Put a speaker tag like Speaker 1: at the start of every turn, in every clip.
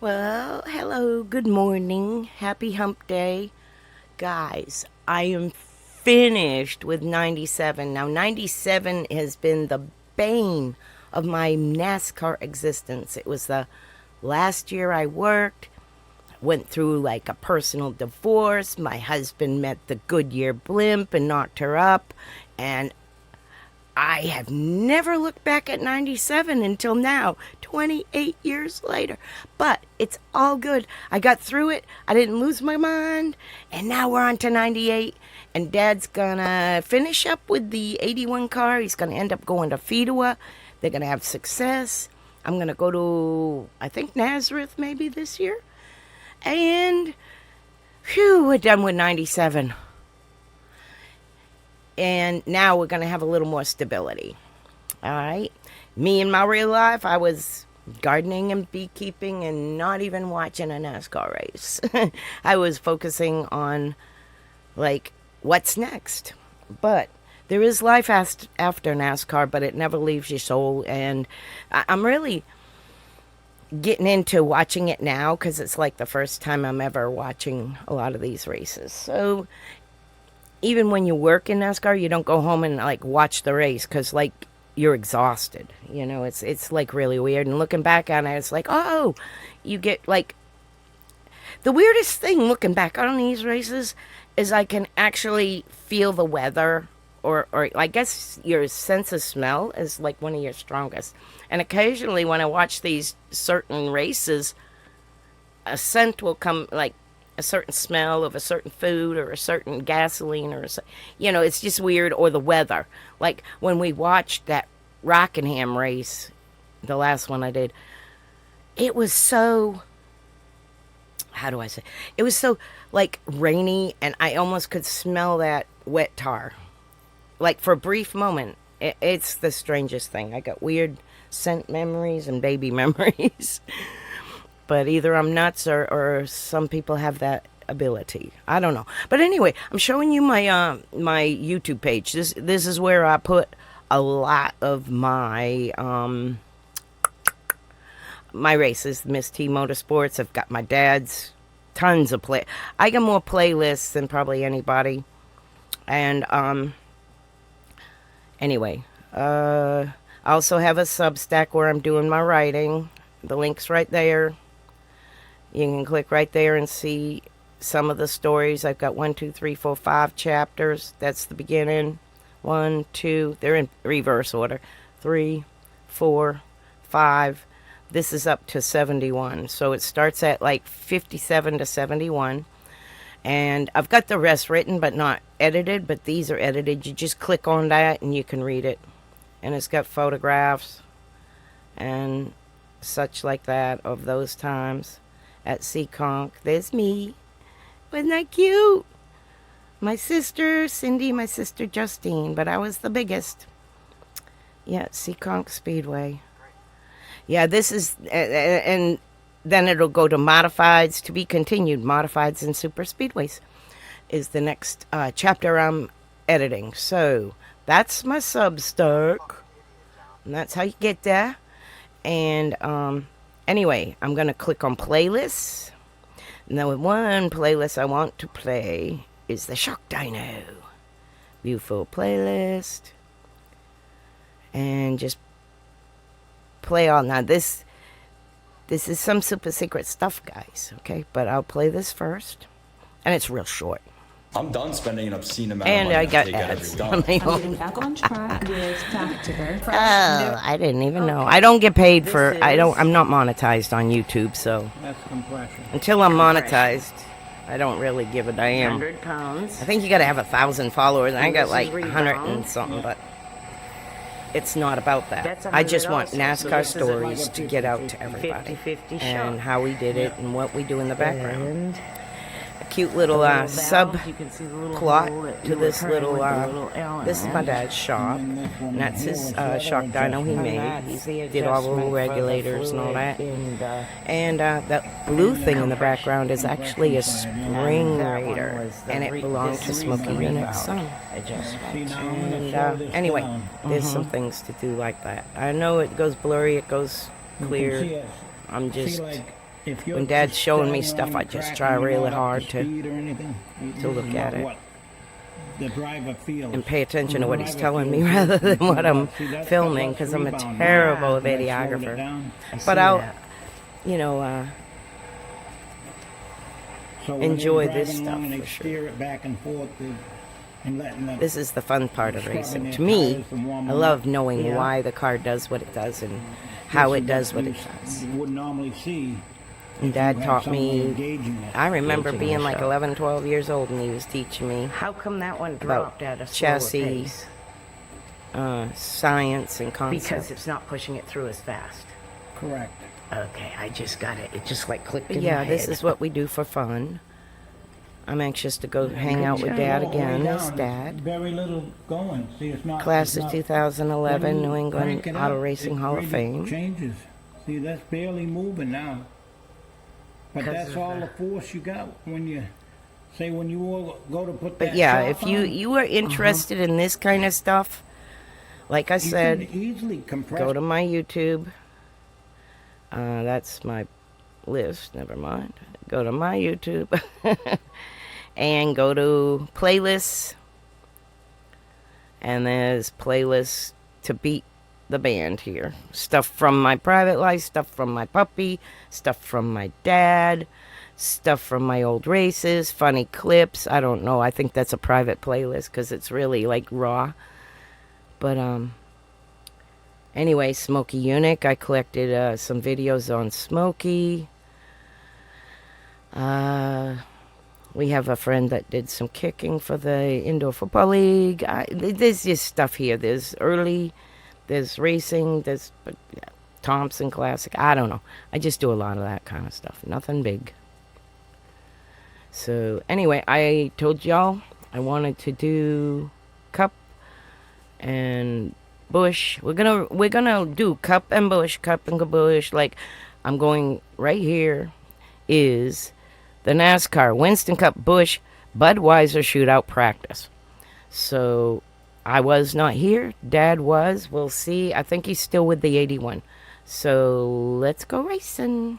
Speaker 1: Well, hello, good morning, happy hump day. Guys, I am finished with 97. Now, 97 has been the bane of my NASCAR existence. It was the last year I worked, went through like a personal divorce. My husband met the Goodyear blimp and knocked her up, and I have never looked back at 97 until now, 28 years later. But it's all good. I got through it. I didn't lose my mind. And now we're on to 98. And Dad's going to finish up with the 81 car. He's going to end up going to Fedewa. They're going to have success. I'm going to go to, I think, Nazareth maybe this year. And, phew, we're done with 97. And now we're going to have a little more stability. All right. Me in my real life, I was gardening and beekeeping and not even watching a NASCAR race. I was focusing on, like, what's next. But there is life after NASCAR, but it never leaves your soul. And I'm really getting into watching it now because it's like the first time I'm ever watching a lot of these races. So even when you work in NASCAR, you don't go home and like watch the race because like you're exhausted. You know, it's like really weird. And looking back on it, it's like, oh, you get like the weirdest thing looking back on these races is I can actually feel the weather, or I guess your sense of smell is like one of your strongest. And occasionally when I watch these certain races, a scent will come, like a certain smell of a certain food or a certain gasoline or it's just weird. Or the weather, like when we watched that Rockingham race, the last one I did, it was so, how do I say, it was so like rainy, and I almost could smell that wet tar like for a brief moment. It's the strangest thing. I got weird scent memories and baby memories. But either I'm nuts or some people have that ability. I don't know. But anyway, I'm showing you my my YouTube page. This is where I put a lot of my my races. Miss T Motorsports. I've got my dad's tons of I got more playlists than probably anybody. And anyway, I also have a Substack where I'm doing my writing. The link's right there. You can click right there and see some of the stories. I've got 1, 2, 3, 4, 5 chapters. That's the beginning. 1, 2. They're in reverse order. 3, 4, 5. This is up to 71. So it starts at like 57 to 71. And I've got the rest written but not edited. But these are edited. You just click on that and you can read it. And it's got photographs and such like that of those times. At Seekonk, there's me. Wasn't that cute? My sister Cindy, my sister Justine, but I was the biggest. Yeah, Seekonk Speedway. Yeah, this is, and then it'll go to modifieds, to be continued. Modifieds and super speedways is the next chapter I'm editing. So that's my Substack, and that's how you get there. And anyway, I'm going to click on playlists. Now, one playlist I want to play is the Shock Dyno. Beautiful playlist. And just play all. Now, this is some super secret stuff, guys. Okay, but I'll play this first. And it's real short.
Speaker 2: I'm done spending an obscene amount
Speaker 1: and
Speaker 2: of money.
Speaker 1: I got ads on my own.
Speaker 3: Getting back on track with Factor.
Speaker 1: Oh, I didn't even know. I don't get paid for. I'm not monetized on YouTube, so
Speaker 4: That's compression.
Speaker 1: until I'm monetized, I don't really give a damn.
Speaker 3: 100 pounds.
Speaker 1: I think you got to have 1,000 followers. I got like 100 and something, but it's not about that.
Speaker 3: That's
Speaker 1: I just
Speaker 3: 100
Speaker 1: want
Speaker 3: also.
Speaker 1: NASCAR
Speaker 3: So this is
Speaker 1: stories to get out to everybody
Speaker 3: 50-50
Speaker 1: and
Speaker 3: shot.
Speaker 1: how we did it and what we do in the background.
Speaker 3: And
Speaker 1: A cute little
Speaker 3: valve,
Speaker 1: sub
Speaker 3: you can see the little
Speaker 1: plot
Speaker 3: hole that
Speaker 1: to
Speaker 3: you
Speaker 1: this
Speaker 3: were
Speaker 1: little,
Speaker 3: currently with the little
Speaker 1: this is my
Speaker 3: element.
Speaker 1: dad's shop, and that's his shock dyno he made.
Speaker 3: That's the
Speaker 1: He did all the little
Speaker 3: adjustment for the
Speaker 1: regulators and all
Speaker 3: fluid
Speaker 1: that.
Speaker 3: in the
Speaker 1: That blue thing in the background is actually a spring
Speaker 3: That one
Speaker 1: raider,
Speaker 3: was the
Speaker 1: and it belonged to Smokey Unit's son.
Speaker 3: adjustment.
Speaker 1: And anyway, there's some things to do like that. I know it goes blurry, it goes clear. I'm just
Speaker 3: if you're
Speaker 1: when Dad's showing me
Speaker 3: standing on
Speaker 1: stuff, I
Speaker 3: the
Speaker 1: just
Speaker 3: track
Speaker 1: try
Speaker 3: and you're
Speaker 1: really
Speaker 3: not up
Speaker 1: hard
Speaker 3: speed or anything,
Speaker 1: to look at it.
Speaker 3: what the driver feels.
Speaker 1: and pay attention to what he's
Speaker 3: Driver
Speaker 1: telling me
Speaker 3: feels
Speaker 1: rather
Speaker 3: good.
Speaker 1: than what I'm
Speaker 3: See, that's got
Speaker 1: filming,
Speaker 3: less
Speaker 1: because I'm a
Speaker 3: rebound.
Speaker 1: terrible
Speaker 3: That slowed it
Speaker 1: videographer.
Speaker 3: down.
Speaker 1: But
Speaker 4: see
Speaker 1: I'll,
Speaker 4: that.
Speaker 1: you know,
Speaker 3: So when they're
Speaker 1: enjoy
Speaker 3: driving
Speaker 1: this
Speaker 3: along
Speaker 1: stuff
Speaker 3: and they
Speaker 1: for sure.
Speaker 3: steer it back and forth and letting the
Speaker 1: This is the fun part of
Speaker 3: scrubbing
Speaker 1: racing.
Speaker 3: their
Speaker 1: To me,
Speaker 3: tires and warming
Speaker 1: I
Speaker 3: them
Speaker 1: love
Speaker 3: up.
Speaker 1: knowing
Speaker 4: Yeah.
Speaker 1: why the car does what it does and how it does what it does.
Speaker 3: You wouldn't normally see.
Speaker 1: And Dad
Speaker 3: You have
Speaker 1: taught
Speaker 3: someone
Speaker 1: me,
Speaker 3: engaging it.
Speaker 1: I remember
Speaker 4: Engaging
Speaker 1: being like
Speaker 4: yourself.
Speaker 1: 11, 12 years old, and he was teaching me
Speaker 4: How come that one
Speaker 1: about
Speaker 4: dropped at a slower
Speaker 1: chassis,
Speaker 4: pace?
Speaker 1: science and concepts.
Speaker 4: Because it's not pushing it through as fast.
Speaker 3: Correct.
Speaker 4: Okay, I just got it. It just like clicked in
Speaker 1: Yeah,
Speaker 4: my
Speaker 1: this
Speaker 4: head.
Speaker 1: is what we do for fun. I'm anxious to go hang
Speaker 3: Good
Speaker 1: out with
Speaker 3: job.
Speaker 1: Dad
Speaker 3: All the way
Speaker 1: again.
Speaker 3: down.
Speaker 1: This Dad.
Speaker 3: Very little going. See, it's not.
Speaker 1: Class
Speaker 3: it's
Speaker 1: of
Speaker 3: not-
Speaker 1: 2011 New
Speaker 3: when you
Speaker 1: England
Speaker 3: crank it
Speaker 1: Auto
Speaker 3: up,
Speaker 1: Racing
Speaker 3: it
Speaker 1: Hall of
Speaker 3: really
Speaker 1: Fame.
Speaker 3: Changes. See, that's barely moving now. But
Speaker 4: 'Cause
Speaker 3: that's
Speaker 4: of
Speaker 3: all
Speaker 4: the-
Speaker 3: the force you got when you say when you all go to put
Speaker 1: But
Speaker 3: that.
Speaker 1: yeah,
Speaker 3: shock
Speaker 1: if you
Speaker 3: on,
Speaker 1: you are interested in this kind of stuff, like I
Speaker 3: you
Speaker 1: said,
Speaker 3: can easily compress.
Speaker 1: go to my YouTube. That's my list. Never mind. Go to my YouTube and go to playlists. And there's playlists to beat the band here. Stuff from my private life, stuff from my puppy, stuff from my dad, stuff from my old races, funny clips. I don't know. I think that's a private playlist because it's really like raw. But anyway, Smokey Eunuch. I collected some videos on Smokey. We have a friend that did some kicking for the Indoor Football League. There's just stuff here. There's early, there's racing, there's Thompson Classic. I don't know. I just do a lot of that kind of stuff. Nothing big. So anyway, I told y'all I wanted to do Cup and Busch. We're gonna do Cup and Busch, Cup and Busch. Like, I'm going right here is the NASCAR Winston Cup Busch Budweiser Shootout Practice. So I was not here. Dad was. We'll see. I think he's still with the 81. So let's go racing.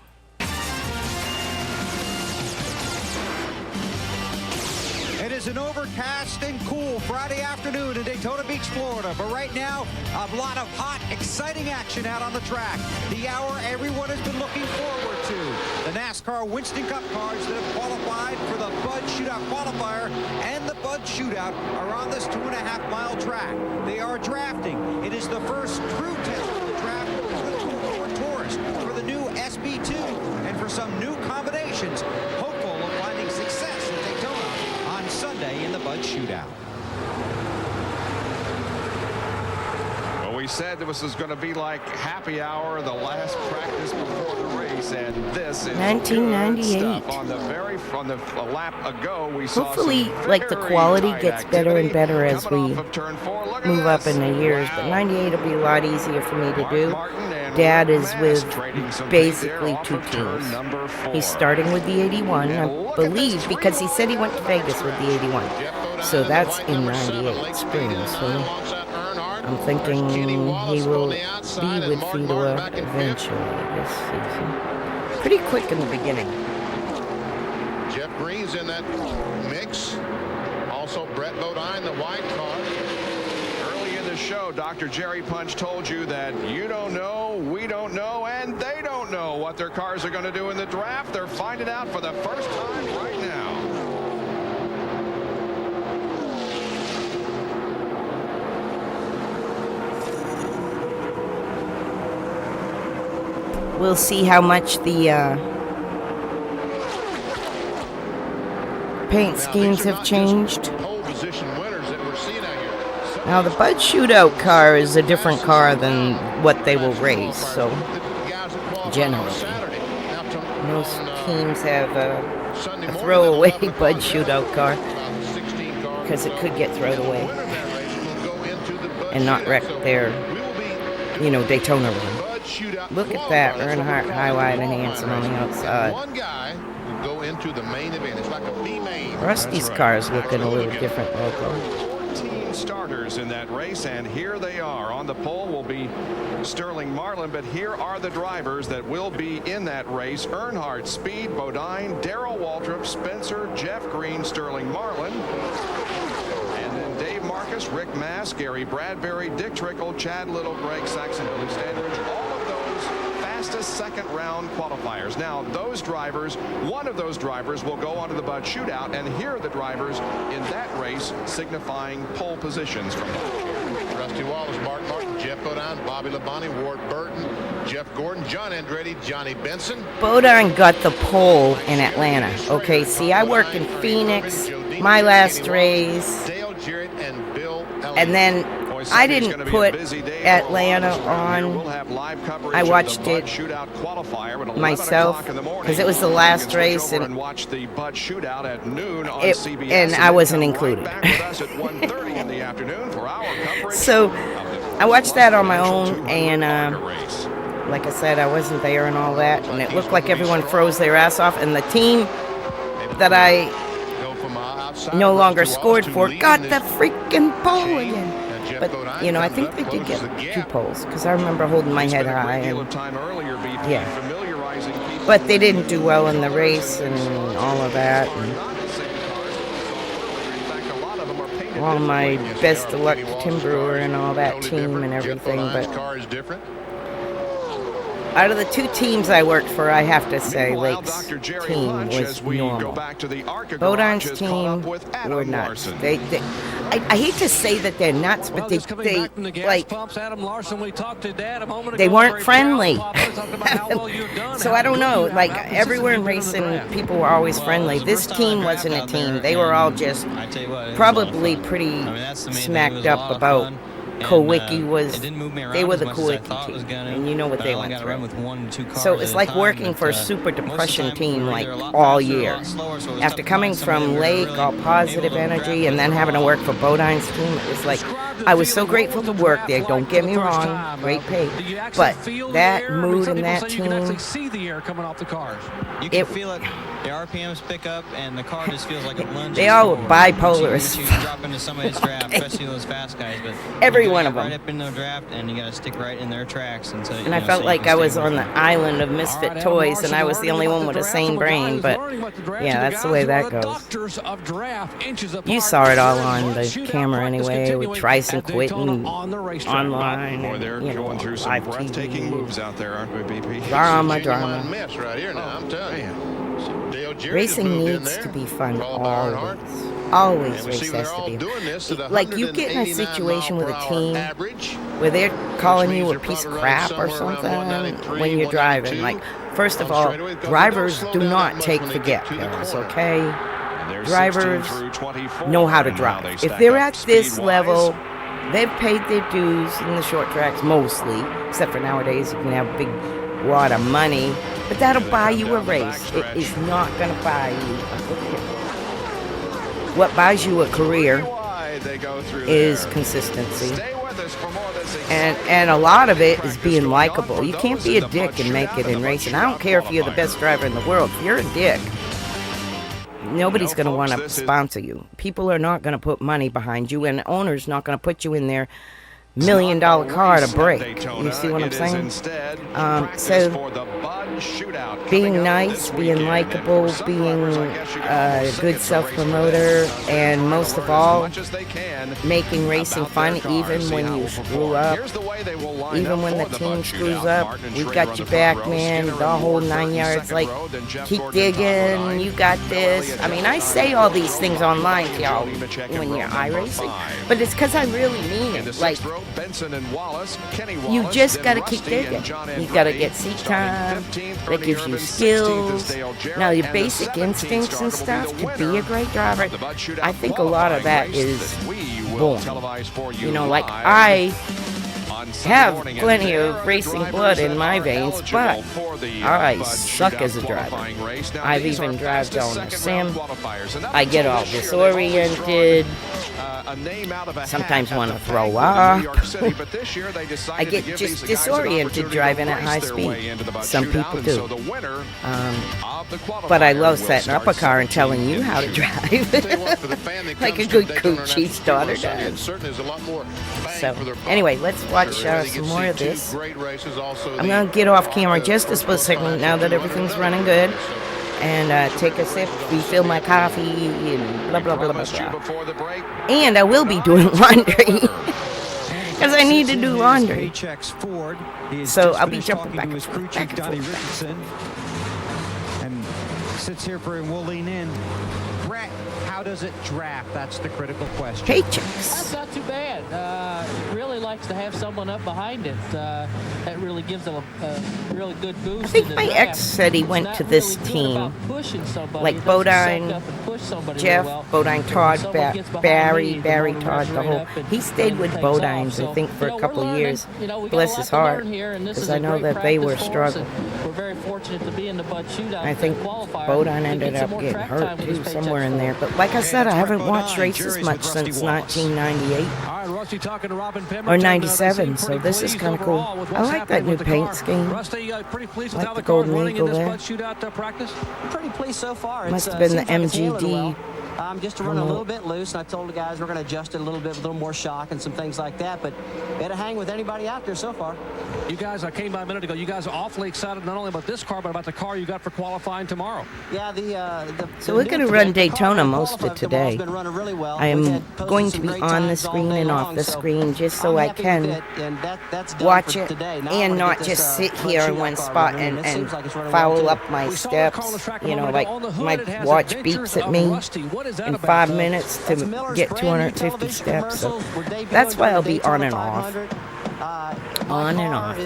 Speaker 5: It is an overcast and cool Friday afternoon in Daytona Beach, Florida. But right now, a lot of hot, exciting action out on the track. The hour everyone has been looking forward to. The NASCAR Winston Cup cars that have qualified for the Bud Shootout qualifier and the Bud Shootout are on this 2.5-mile track. They are drafting. It is the first true test of the draft for tourists for the new SB2 and for some new combinations. Hopeful of finding success in Daytona on Sunday in the Bud Shootout.
Speaker 6: Well, we said this was going to be like happy hour, the last practice before the race, and this is
Speaker 1: 1998.
Speaker 6: good stuff. On the lap ago, we saw
Speaker 1: Hopefully,
Speaker 6: some
Speaker 1: like, the
Speaker 6: very
Speaker 1: quality
Speaker 6: high
Speaker 1: gets better and
Speaker 6: activity
Speaker 1: better as
Speaker 6: coming
Speaker 1: we
Speaker 6: off of turn 4. Look at
Speaker 1: move up
Speaker 6: this.
Speaker 1: in the years. But
Speaker 6: Wow.
Speaker 1: 98 will be a lot easier for me to
Speaker 6: Mark
Speaker 1: do.
Speaker 6: Martin and
Speaker 1: Dad
Speaker 6: Luke
Speaker 1: is
Speaker 6: Mast
Speaker 1: with
Speaker 6: trading some
Speaker 1: basically
Speaker 6: paint there
Speaker 1: 2
Speaker 6: off of turn
Speaker 1: teams.
Speaker 6: number 4.
Speaker 1: He's starting with the 81,
Speaker 6: And
Speaker 1: I
Speaker 6: look at
Speaker 1: believe,
Speaker 6: this
Speaker 1: because he said he went to
Speaker 6: three-wheel
Speaker 1: Vegas with the 81. So that's in 98 spring. So I'm thinking he will be with Fedor eventually this season. Pretty quick in the beginning.
Speaker 7: Jeff Green's in that mix. Also, Brett Bodine, the white car.
Speaker 6: Early in the show, Dr. Jerry Punch told you that you don't know, we don't know, and they don't know what their cars are going to do in the draft. They're finding out for the first time right now.
Speaker 1: We'll see how much the paint schemes have changed.
Speaker 7: Pole position winners that we're seeing out here.
Speaker 1: Now, the Bud Shootout car is a different car than what they will race, so generally. Most teams have a throwaway Bud Shootout car because it could get thrown away and not wreck their, Daytona run. Look at that, Earnhardt, Highlight, and Hanson on the outside.
Speaker 7: One guy will go into the main event. It's like a B main.
Speaker 1: Rusty's car is looking a little different local.
Speaker 6: 14 starters in that race, and here they are. On the pole will be Sterling Marlin, but here are the drivers that will be in that race. Earnhardt, Speed, Bodine, Darrell Waltrip, Spencer, Jeff Green, Sterling Marlin. And then Dave Marcus, Rick Mass, Gary Bradbury, Dick Trickle, Chad Little, Greg Saxon, Billy Standridge, all of those fastest second round qualifiers. Now those drivers, one of those drivers will go on to the Bud Shootout, and here are the drivers in that race signifying pole positions from last year.
Speaker 7: Rusty Wallace, Mark Martin, Jeff Bodine, Bobby Labonte, Ward Burton, Jeff Gordon, John Andretti, Johnny Benson.
Speaker 1: Bodine got the pole in Atlanta. Okay, see, I worked in Phoenix, my last race,
Speaker 7: Dale Jarrett and Bill Elliott.
Speaker 1: and then I didn't put Atlanta on. I watched it myself because it was the last race, and I wasn't included. So I watched that on my own, and like I said, I wasn't there and all that, and it looked like everyone froze their ass off, and the team that I no longer scored for got the freaking pole again. But, you know, I think they did get 2 poles, because I remember holding my head high. And, yeah. But they didn't do well in the race and all of that. And all my best of luck to Tim Brewer and all that team and everything. But out of the 2 teams I worked for, I have to say Lake's team was normal. Bodine's team were nuts. I hate to say that they're nuts, but they weren't friendly. So I don't know. Like, everywhere in racing, people were always friendly. This team wasn't a team. They were all just probably pretty smacked up about Kowicki they were the Kowicki team, and you know what they went through. So it's like working for a super depression team like all year. After coming from Lake, all positive energy, and then having to work for Bodine's team, it was like, I was so grateful to work there, don't get me wrong, great pay, but that mood in that team,
Speaker 8: You can feel it. The RPMs pick up, and the car just feels like it lunges.
Speaker 1: They all were bipolar as
Speaker 8: You
Speaker 1: fuck.
Speaker 8: drop into somebody's draft, especially those fast guys. But
Speaker 1: Every one of them.
Speaker 8: Right up in their draft, and you got to stick right in their tracks. And
Speaker 1: I felt like I was on the island of misfit toys, and I was the only one with a sane brain, but yeah, that's the way that goes. You saw it all on the camera anyway, with Tryson quitting online,
Speaker 6: Boy, they're
Speaker 1: and,
Speaker 6: going through some
Speaker 1: live
Speaker 6: breathtaking
Speaker 1: TV.
Speaker 6: moves out there, aren't we, BP?
Speaker 1: Drama.
Speaker 7: Mess right here now, I'm telling you. So Dale Jarrett
Speaker 1: Racing
Speaker 7: just moved in
Speaker 1: needs
Speaker 7: there.
Speaker 1: to be fun
Speaker 7: Called by
Speaker 1: always.
Speaker 7: Earnhardt.
Speaker 1: Always
Speaker 7: And we
Speaker 1: race
Speaker 7: see they're
Speaker 1: has
Speaker 7: all
Speaker 1: to be.
Speaker 7: doing this at
Speaker 1: Like, you get in a
Speaker 7: 189
Speaker 1: situation with a
Speaker 7: mile per
Speaker 1: team
Speaker 7: hour average,
Speaker 1: where they're calling
Speaker 7: which
Speaker 1: you
Speaker 7: means
Speaker 1: a
Speaker 7: they're
Speaker 1: piece of
Speaker 7: probably
Speaker 1: crap or
Speaker 7: running somewhere
Speaker 1: something
Speaker 7: around 193,
Speaker 1: when you're driving.
Speaker 7: 192.
Speaker 1: Like, first of
Speaker 7: On
Speaker 1: all,
Speaker 7: straightaway, but they
Speaker 1: drivers
Speaker 7: don't
Speaker 1: do
Speaker 7: slow down
Speaker 1: not
Speaker 7: that much
Speaker 1: take
Speaker 7: when they
Speaker 1: forget
Speaker 7: get to the
Speaker 1: pills,
Speaker 7: corner.
Speaker 1: okay?
Speaker 6: And they're
Speaker 1: Drivers
Speaker 6: 16 through 24,
Speaker 1: know how to
Speaker 6: and now
Speaker 1: drive.
Speaker 6: they
Speaker 1: If
Speaker 6: stack
Speaker 1: they're
Speaker 6: up
Speaker 1: at this
Speaker 6: speed-wise.
Speaker 1: level, they've paid their dues in the short tracks mostly, except for nowadays you can have a big wad of money, but that'll buy you a race. It is not going to buy you a career. What buys you a career
Speaker 6: They go through
Speaker 1: is
Speaker 6: there.
Speaker 1: consistency.
Speaker 6: Stay with us for more of this
Speaker 1: And a lot of it is being likable. You can't be a dick and make it in racing. I don't care if you're the best driver in the world. If you're a dick, nobody's going to want to sponsor you. People are not going to put money behind you, and the owner's not going to put you in their $1 million car to break. You see what I'm saying? So being nice, being likable, being a good self-promoter, and most of all, making racing fun even when you screw up, even when the team screws up. We've got your back, man, the whole 9 yards. Like, keep digging, you got this. I mean, I say all these things online to y'all when you're iRacing, but it's because I really mean it. Like, you just got to keep digging. You got to get seat time. That gives you skills. Now, your basic instincts and stuff to be a great driver, I think a lot of that is born. You know, like I have plenty of racing blood in my veins, but I suck as a driver. I've even driven on a sim. I get all disoriented. Sometimes want to throw up. I get just disoriented driving at high speed. Some people do. But I love setting up a car and telling you how to drive. Like a good coach's daughter does. So, anyway, let's watch some more of this. I'm going to get off camera just a split second now that everything's running good. And take a sip, refill my coffee, and blah, blah, blah, blah, blah. And I will be doing laundry. Because I need to do laundry. So I'll be jumping back and forth.
Speaker 5: And sits here for him. We'll lean in. Brett, how does it draft? That's the critical question.
Speaker 1: Paychecks.
Speaker 9: That's not too bad. It really likes to have someone up behind it. That really gives them a really good boost.
Speaker 1: I think my ex said he went to this team. Like Bodine, Geoff, Bodine, Todd, Barry, Todd, the whole. He stayed with Bodines, I think, for a couple of years. Bless his heart. Because I know that they were struggling.
Speaker 9: We're very fortunate to be in the Bud Shootout.
Speaker 1: I think Bodine ended up getting hurt, too, somewhere in there. But like I said, I haven't watched races much since 1998 or 97, so this is kind of cool. I like that new paint scheme. I like the Golden Eagle there.
Speaker 10: Pretty pleased so far.
Speaker 1: Must have been the MGD.
Speaker 10: Just to run a little bit loose, and I told the guys we're going to adjust it a little bit with a little more shock and some things like that, but it'll hang with anybody out there so far.
Speaker 11: You guys, I came by a minute ago, you guys are awfully excited not only about this car, but about the car you got for qualifying tomorrow.
Speaker 10: Yeah,
Speaker 1: so we're going to run Daytona most of today. I am going to be on the screen and off the screen just so I can watch it and not just sit here in one spot and foul up my steps. You know, like my watch beeps at me in 5 minutes to get 250 steps. So that's why I'll be on and off. On and off.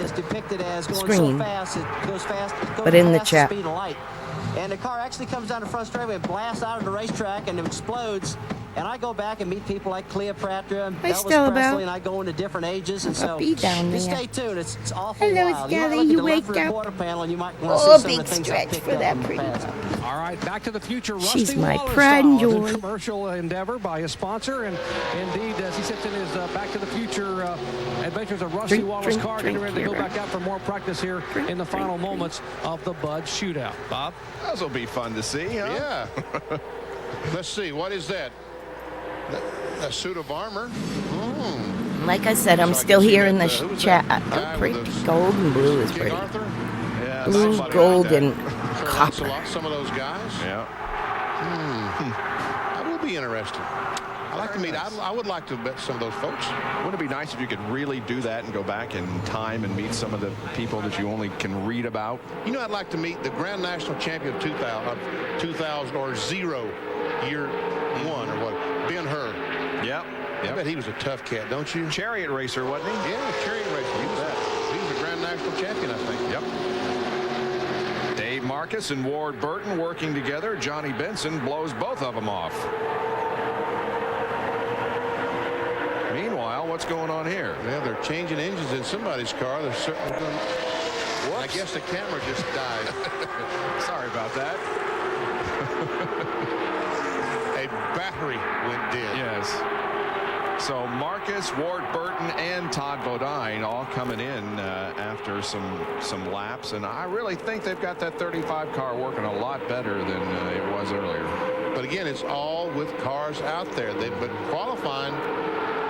Speaker 1: Screen. But in the chat.
Speaker 10: And the car actually comes down the front straightaway, blasts out of the racetrack, and it explodes. And I go back and meet people like Cleopatra, Elvis Presley, and I go into different ages. And so just stay tuned. It's awful wild.
Speaker 1: Hello, you wake up.
Speaker 10: And you might want to see some
Speaker 1: big
Speaker 10: of the things
Speaker 1: stretch for that pretty.
Speaker 11: All right, back to the future.
Speaker 1: She's
Speaker 11: Rusty
Speaker 1: my
Speaker 11: Waller
Speaker 1: pride and
Speaker 11: style,
Speaker 1: joy.
Speaker 11: a commercial endeavor by his sponsor, and indeed, as he sits in his Back to the Future adventures of Rusty Waller's car, getting ready to go back out for more practice here in the final moments of the Bud Shootout. Bob?
Speaker 6: Those will be fun to see, huh?
Speaker 7: Yeah. Let's see, what is that? A suit of armor.
Speaker 1: Like I said, I'm still here in the chat. Pretty gold and blue is pretty.
Speaker 6: Yeah,
Speaker 1: blue, gold, and copper.
Speaker 7: Some of those guys.
Speaker 6: Yeah.
Speaker 7: That will be interesting. I like to meet. I would like to bet some of those folks.
Speaker 6: Wouldn't it be nice if you could really do that and go back in time and meet some of the people that you only can read about?
Speaker 7: You know, I'd like to meet the Grand National Champion of 2000 or 0 year 1 or what. Ben Hur.
Speaker 6: Yep.
Speaker 7: I bet he was a tough cat, don't you?
Speaker 6: Chariot racer, wasn't he?
Speaker 7: Yeah, chariot racer. He was a Grand National Champion, I think.
Speaker 6: Yep. Dave Marcus and Ward Burton working together. Johnny Benson blows both of them off. Meanwhile, what's going on here?
Speaker 7: Yeah, they're changing engines in somebody's car. They're certainly going. I guess the camera just died.
Speaker 6: Sorry about that.
Speaker 7: A battery went dead.
Speaker 6: Yes. So Marcus, Ward Burton, and Todd Bodine all coming in after some laps, and I really think they've got that 35 car working a lot better than it was earlier.
Speaker 7: But again, it's all with cars out there. But qualifying,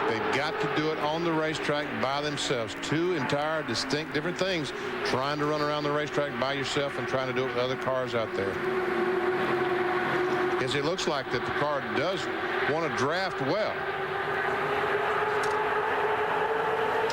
Speaker 7: they've got to do it on the racetrack by themselves. Two entire distinct different things. Trying to run around the racetrack by yourself and trying to do it with other cars out there. As it looks like that the car does want to draft well.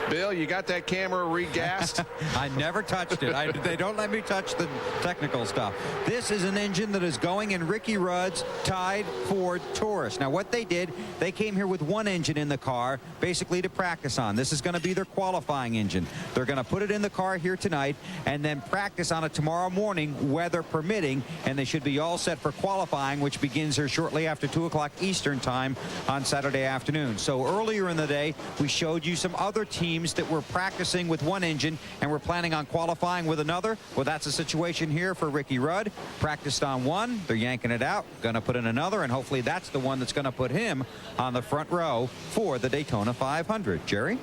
Speaker 6: Bill, you got that camera regassed?
Speaker 12: I never touched it. They don't let me touch the technical stuff. This is an engine that is going in Ricky Rudd's Tide Ford Taurus. Now, what they did, they came here with one engine in the car, basically to practice on. This is going to be their qualifying engine. They're going to put it in the car here tonight and then practice on it tomorrow morning, weather permitting, and they should be all set for qualifying, which begins here shortly after 2 o'clock Eastern time on Saturday afternoon. So earlier in the day, we showed you some other teams teams that were practicing with one engine and were planning on qualifying with another. Well, that's the situation here for Ricky Rudd. Practiced on one, they're yanking it out, going to put in another, and hopefully that's the one that's going to put him on the front row for the Daytona 500. Jerry?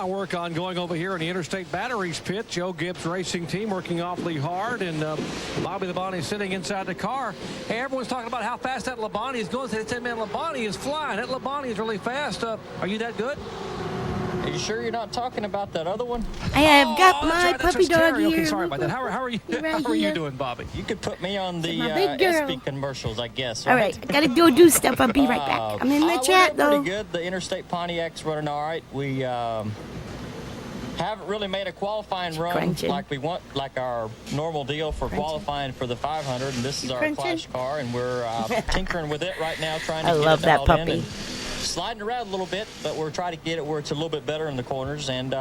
Speaker 11: Work ongoing over here in the Interstate Batteries pit. Joe Gibbs Racing Team working awfully hard, and Bobby Labonte sitting inside the car. Hey, everyone's talking about how fast that Labonte is going. They said, man, Labonte is flying. That Labonte is really fast. Are you that good?
Speaker 9: Are you sure you're not talking about that other one?
Speaker 1: I have got my
Speaker 11: right,
Speaker 1: puppy dog here.
Speaker 11: Okay, sorry about that. How are you?
Speaker 1: Right
Speaker 11: how are you
Speaker 1: here.
Speaker 11: doing, Bobby?
Speaker 9: You could put me on the
Speaker 1: my big girl.
Speaker 9: SB commercials, I guess.
Speaker 1: All right, I gotta go do stuff. I'll be right back. I'm in the chat, though.
Speaker 9: Pretty good. The Interstate Pontiac's running all right. We haven't really made a qualifying run
Speaker 1: crunching.
Speaker 9: like we want, like our normal deal for qualifying for the 500. And this is our
Speaker 1: crunching?
Speaker 9: Clash car, and we're tinkering with it right now, trying to
Speaker 1: I
Speaker 9: get
Speaker 1: love
Speaker 9: it
Speaker 1: that
Speaker 9: dialed in
Speaker 1: puppy.
Speaker 9: and sliding around a little bit, but we're trying to get it where it's a little bit better in the corners, and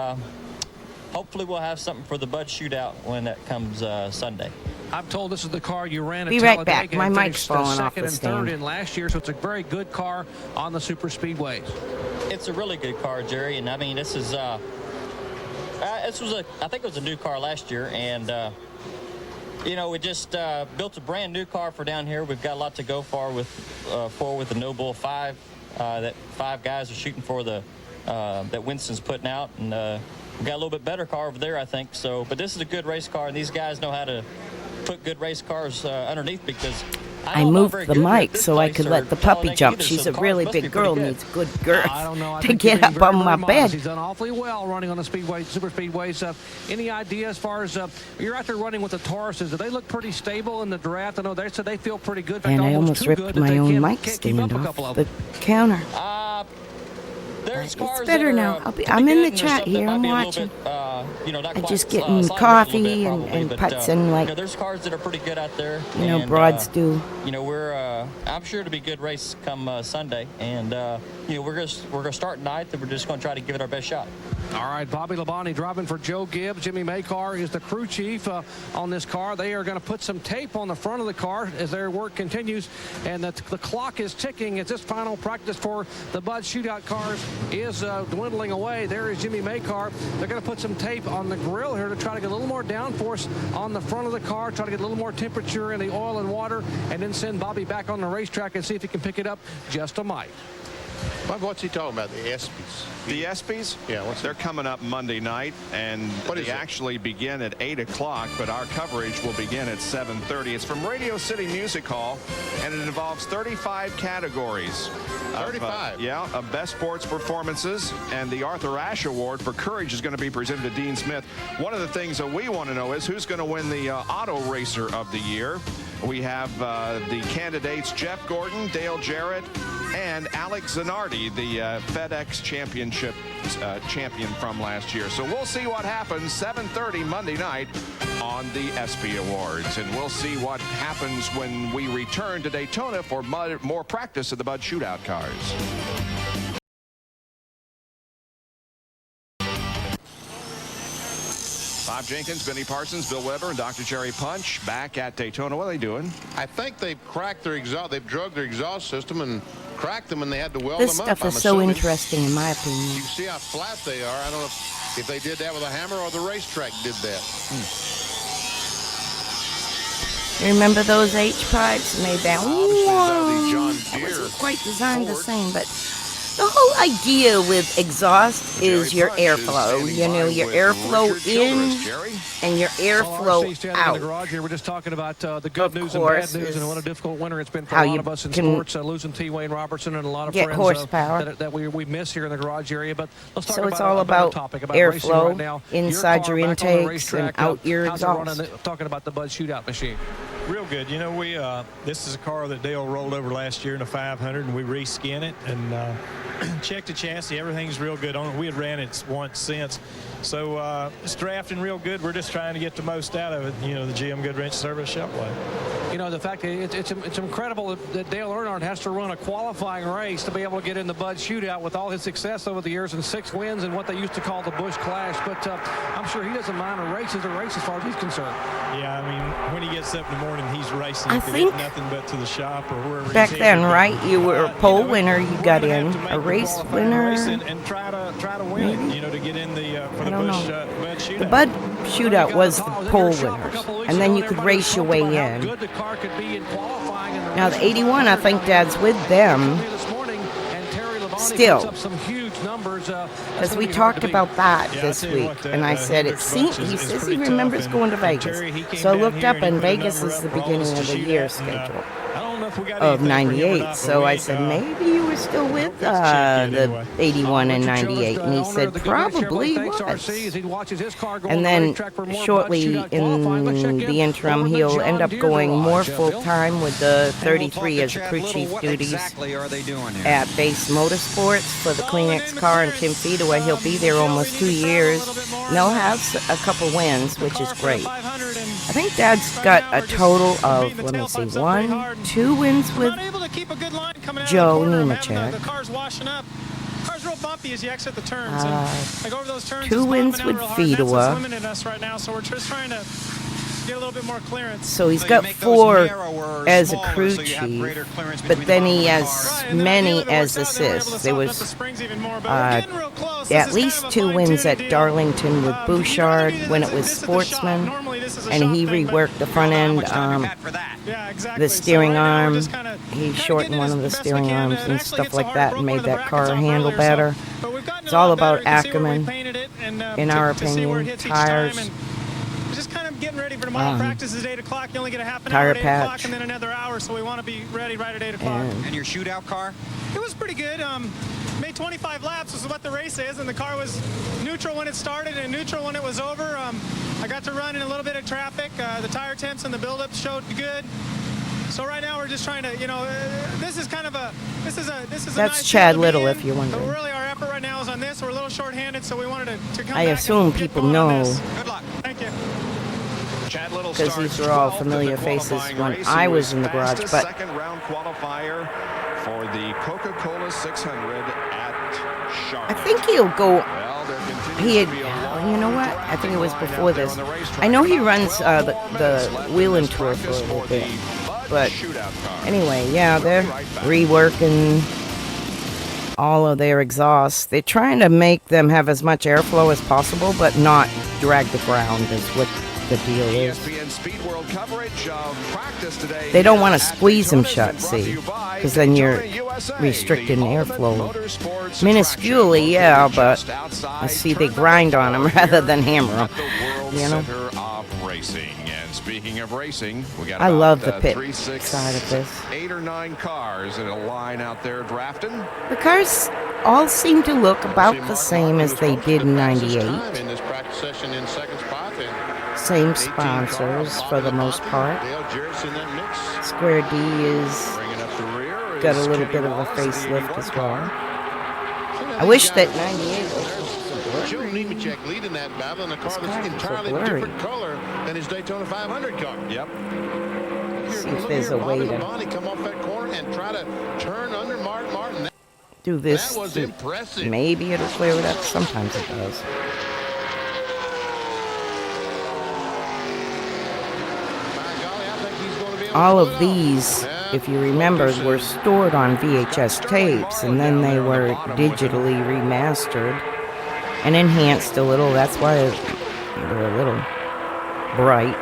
Speaker 9: hopefully we'll have something for the Bud Shootout when that comes Sunday.
Speaker 11: I'm told this is the car you ran at
Speaker 1: Be right
Speaker 11: Talladega
Speaker 1: back. My
Speaker 11: and
Speaker 1: mic's
Speaker 11: finished
Speaker 1: falling off
Speaker 11: second
Speaker 1: the
Speaker 11: and third
Speaker 1: stand.
Speaker 11: in last year, so it's a very good car on the super speedways.
Speaker 9: It's a really good car, Jerry, and I mean, this is I think it was a new car last year, and you know, we just built a brand new car for down here. We've got a lot to go for with the No Bull 5 that 5 guys are shooting for that Winston's putting out, and we've got a little bit better car over there, I think. So, but this is a good race car, and these guys know how to put good race cars underneath, because
Speaker 1: I moved the mic so I could let the puppy jump. She's a really big girl, needs a good girth
Speaker 11: I don't know. I
Speaker 1: to
Speaker 11: think
Speaker 1: get
Speaker 11: you're
Speaker 1: up
Speaker 11: being
Speaker 1: on
Speaker 11: very,
Speaker 1: my
Speaker 11: very
Speaker 1: bed.
Speaker 11: modest. He's done awfully well running on the speedway, super speedways. Any idea as far as you're out there running with the Tauruses? Do they look pretty stable in the draft? I know they said they feel pretty good. In fact,
Speaker 1: And I almost
Speaker 11: too
Speaker 1: ripped
Speaker 11: good that
Speaker 1: my
Speaker 11: they
Speaker 1: own
Speaker 11: can't
Speaker 1: mic
Speaker 11: keep
Speaker 1: stand
Speaker 11: up a
Speaker 1: off
Speaker 11: couple of
Speaker 1: the
Speaker 11: them.
Speaker 1: counter.
Speaker 9: There's
Speaker 1: It's
Speaker 9: cars
Speaker 1: better
Speaker 9: that are,
Speaker 1: now.
Speaker 9: pretty
Speaker 1: I'm in
Speaker 9: good,
Speaker 1: the
Speaker 9: and there's
Speaker 1: chat
Speaker 9: some that
Speaker 1: here.
Speaker 9: might
Speaker 1: I'm
Speaker 9: be a little
Speaker 1: watching.
Speaker 9: bit, not
Speaker 1: I'm
Speaker 9: quite
Speaker 1: just
Speaker 9: sliding
Speaker 1: getting
Speaker 9: a little
Speaker 1: coffee
Speaker 9: bit,
Speaker 1: and
Speaker 9: probably, but,
Speaker 1: putts and like,
Speaker 9: you know, there's cars that are pretty good out there.
Speaker 1: you know,
Speaker 9: and,
Speaker 1: broads do.
Speaker 9: You know, I'm sure it'll be a good race come Sunday, and you know, we're gonna start ninth, and we're just gonna try to give it our best shot.
Speaker 11: All right, Bobby Labonte driving for Joe Gibbs. Jimmy Maycar is the crew chief on this car. They are going to put some tape on the front of the car as their work continues, and the clock is ticking as this final practice for the Bud Shootout cars is dwindling away. There is Jimmy Maycar. They're going to put some tape on the grill here to try to get a little more downforce on the front of the car, try to get a little more temperature in the oil and water, and then send Bobby back on the racetrack and see if he can pick it up just a mite.
Speaker 7: Bob, what's he talking about? The ESPYs?
Speaker 6: The ESPYs?
Speaker 7: Yeah,
Speaker 6: they're coming up Monday night, and they actually begin at 8 o'clock, but our coverage will begin at 7:30. It's from Radio City Music Hall, and it involves 35 categories.
Speaker 7: 35?
Speaker 6: Yeah, of best sports performances, and the Arthur Ashe Award for Courage is going to be presented to Dean Smith. One of the things that we want to know is who's going to win the Auto Racer of the Year. We have the candidates Jeff Gordon, Dale Jarrett, and Alex Zanardi, the FedEx Championship champion from last year. So we'll see what happens 7:30 Monday night on the ESPY Awards. And we'll see what happens when we return to Daytona for more practice of the Bud Shootout cars. Bob Jenkins, Benny Parsons, Bill Weber, and Dr. Jerry Punch back at Daytona. What are they doing?
Speaker 7: I think they've cracked their exhaust. They've drugged their exhaust system and cracked them, and they had to weld
Speaker 1: This
Speaker 7: them up.
Speaker 1: stuff is so interesting, in my opinion.
Speaker 7: You can see how flat they are. I don't know if they did that with a hammer or the racetrack did that.
Speaker 1: You remember those H pipes made that?
Speaker 7: Obviously, John
Speaker 1: It
Speaker 7: Deere
Speaker 1: wasn't quite designed the
Speaker 7: Ford.
Speaker 1: same, but the whole idea with exhaust is your airflow. You know, your airflow in and your airflow
Speaker 11: In the
Speaker 1: out.
Speaker 11: garage here, we're just talking about the good
Speaker 1: Of
Speaker 11: news and bad
Speaker 1: course,
Speaker 11: news, and
Speaker 1: is
Speaker 11: what a difficult winter it's been for
Speaker 1: how
Speaker 11: a lot
Speaker 1: you
Speaker 11: of us in
Speaker 1: can
Speaker 11: sports, losing T. Wayne Robertson and a lot of
Speaker 1: get
Speaker 11: friends
Speaker 1: horsepower.
Speaker 11: that we miss here in the garage area. But let's talk
Speaker 1: So
Speaker 11: about
Speaker 1: it's all
Speaker 11: a better
Speaker 1: about
Speaker 11: topic, about racing
Speaker 1: airflow
Speaker 11: right now.
Speaker 1: inside
Speaker 11: car
Speaker 1: your
Speaker 11: back on the
Speaker 1: intakes and
Speaker 11: racetrack,
Speaker 1: out your
Speaker 11: how's it running?
Speaker 1: exhaust.
Speaker 11: Talking about the Bud Shootout machine.
Speaker 13: Real good. You know, we this is a car that Dale rolled over last year in a 500, and we reskin it and checked the chassis. Everything's real good on it. We had ran it once since. So it's drafting real good. We're just trying to get the most out of it. You know, the GM Goodwrench Service Shopway.
Speaker 11: You know, the fact that it's incredible that Dale Earnhardt has to run a qualifying race to be able to get in the Bud Shootout with all his success over the years and 6 wins and what they used to call the Busch Clash. But I'm sure he doesn't mind a race as far as he's concerned.
Speaker 13: Yeah, I mean, when he gets up in the morning, he's racing.
Speaker 1: I
Speaker 13: If they
Speaker 1: think
Speaker 13: get nothing but to the shop or wherever
Speaker 1: back
Speaker 13: he's
Speaker 1: then,
Speaker 13: headed.
Speaker 1: right? You were a pole winner. You got
Speaker 13: We're gonna
Speaker 1: in
Speaker 13: have to make
Speaker 1: a
Speaker 13: the
Speaker 1: race
Speaker 13: qualifying race
Speaker 1: winner.
Speaker 13: and try to win it. You know, to get in the for the
Speaker 1: don't
Speaker 13: Busch
Speaker 1: know.
Speaker 13: Bud shootout.
Speaker 1: The Bud shootout was the pole winners, and then you could race your way in. Now the 81, I think Dad's with them still, because we talked about that this week, and I said it seems. He says he remembers going to Vegas, so I looked up, and Vegas is the beginning of the year schedule of '98. So I said maybe you were still with the 81 and '98, and he said probably was. And then shortly in the interim, he'll end up going more full time with the 33 as crew chief duties at Base Motorsports for the Kleenex car and Tim Feedaway. He'll be there almost 2 years. And they'll have a couple wins, which is great. I think Dad's got a total of, let me see, 2 wins with Joe Nemechek.
Speaker 13: Car's washing up. Car's real bumpy as you exit the turns. And like over those turns,
Speaker 1: 2 wins with Feedawa.
Speaker 13: limiting us right now, so we're just trying to get a little bit more clearance.
Speaker 1: So he's got 4 as a crew chief, but then he has many as assists. There was at least 2 wins at Darlington with Bouchard when it was Sportsman, and he reworked the front end, the steering arm. He shortened one of the steering arms and stuff like that and made that car handle better. It's all about Ackerman, in our opinion. Tires.
Speaker 13: Just kind of getting ready for tomorrow. Practice is 8 o'clock. You only get a half an
Speaker 1: tire
Speaker 13: hour at 8
Speaker 1: patch.
Speaker 13: o'clock and then another hour, so we want to be ready right at 8 o'clock.
Speaker 12: And your shootout car?
Speaker 13: It was pretty good. Made 25 laps, which is what the race is, and the car was neutral when it started and neutral when it was over. I got to run in a little bit of traffic. The tire temps and the buildup showed good. So right now we're just trying to, this is kind of this is a
Speaker 1: That's
Speaker 13: nice
Speaker 1: Chad
Speaker 13: field to be
Speaker 1: Little,
Speaker 13: in.
Speaker 1: if you're wondering.
Speaker 13: But really our effort right now is on this. We're a little short-handed, so we wanted to come
Speaker 1: I
Speaker 13: back
Speaker 1: assume
Speaker 13: and get
Speaker 1: people
Speaker 13: going on
Speaker 1: know,
Speaker 13: this. Good luck. Thank you.
Speaker 1: because these are all familiar faces when I was in the garage. But
Speaker 6: second round qualifier for the Coca-Cola 600 at Charlotte.
Speaker 1: I think he'll go. He had, you know what? I think it was before this. I know he runs the Wheeling Tour for a little bit. But anyway, yeah, they're reworking all of their exhausts. They're trying to make them have as much airflow as possible, but not drag the ground is what the deal is. They don't want to squeeze them shut, see, because then you're restricting airflow. Minusculely, yeah, but I see they grind on them rather than hammer them, you know.
Speaker 6: Speaking of racing, we got
Speaker 1: I love the
Speaker 6: about,
Speaker 1: pit
Speaker 6: 3, 6,
Speaker 1: side of this.
Speaker 6: 8 or 9 cars in a line out there drafting.
Speaker 1: The cars all seem to look about the same as they did in '98.
Speaker 7: In this practice session in second spot.
Speaker 1: Same sponsors for the most part. Square D is got a little bit of a facelift as well. I wish that '98 was
Speaker 7: Joe Nemechek leading that battle in a car that's entirely different color than his Daytona 500 car.
Speaker 6: Yep.
Speaker 1: See if there's a way to
Speaker 7: come off that corner and try to turn under Martin.
Speaker 1: do this.
Speaker 7: That was impressive.
Speaker 1: Maybe it'll clear it up. Sometimes it does. All of these, if you remember, were stored on VHS tapes, and then they were digitally remastered and enhanced a little. That's why they're a little bright.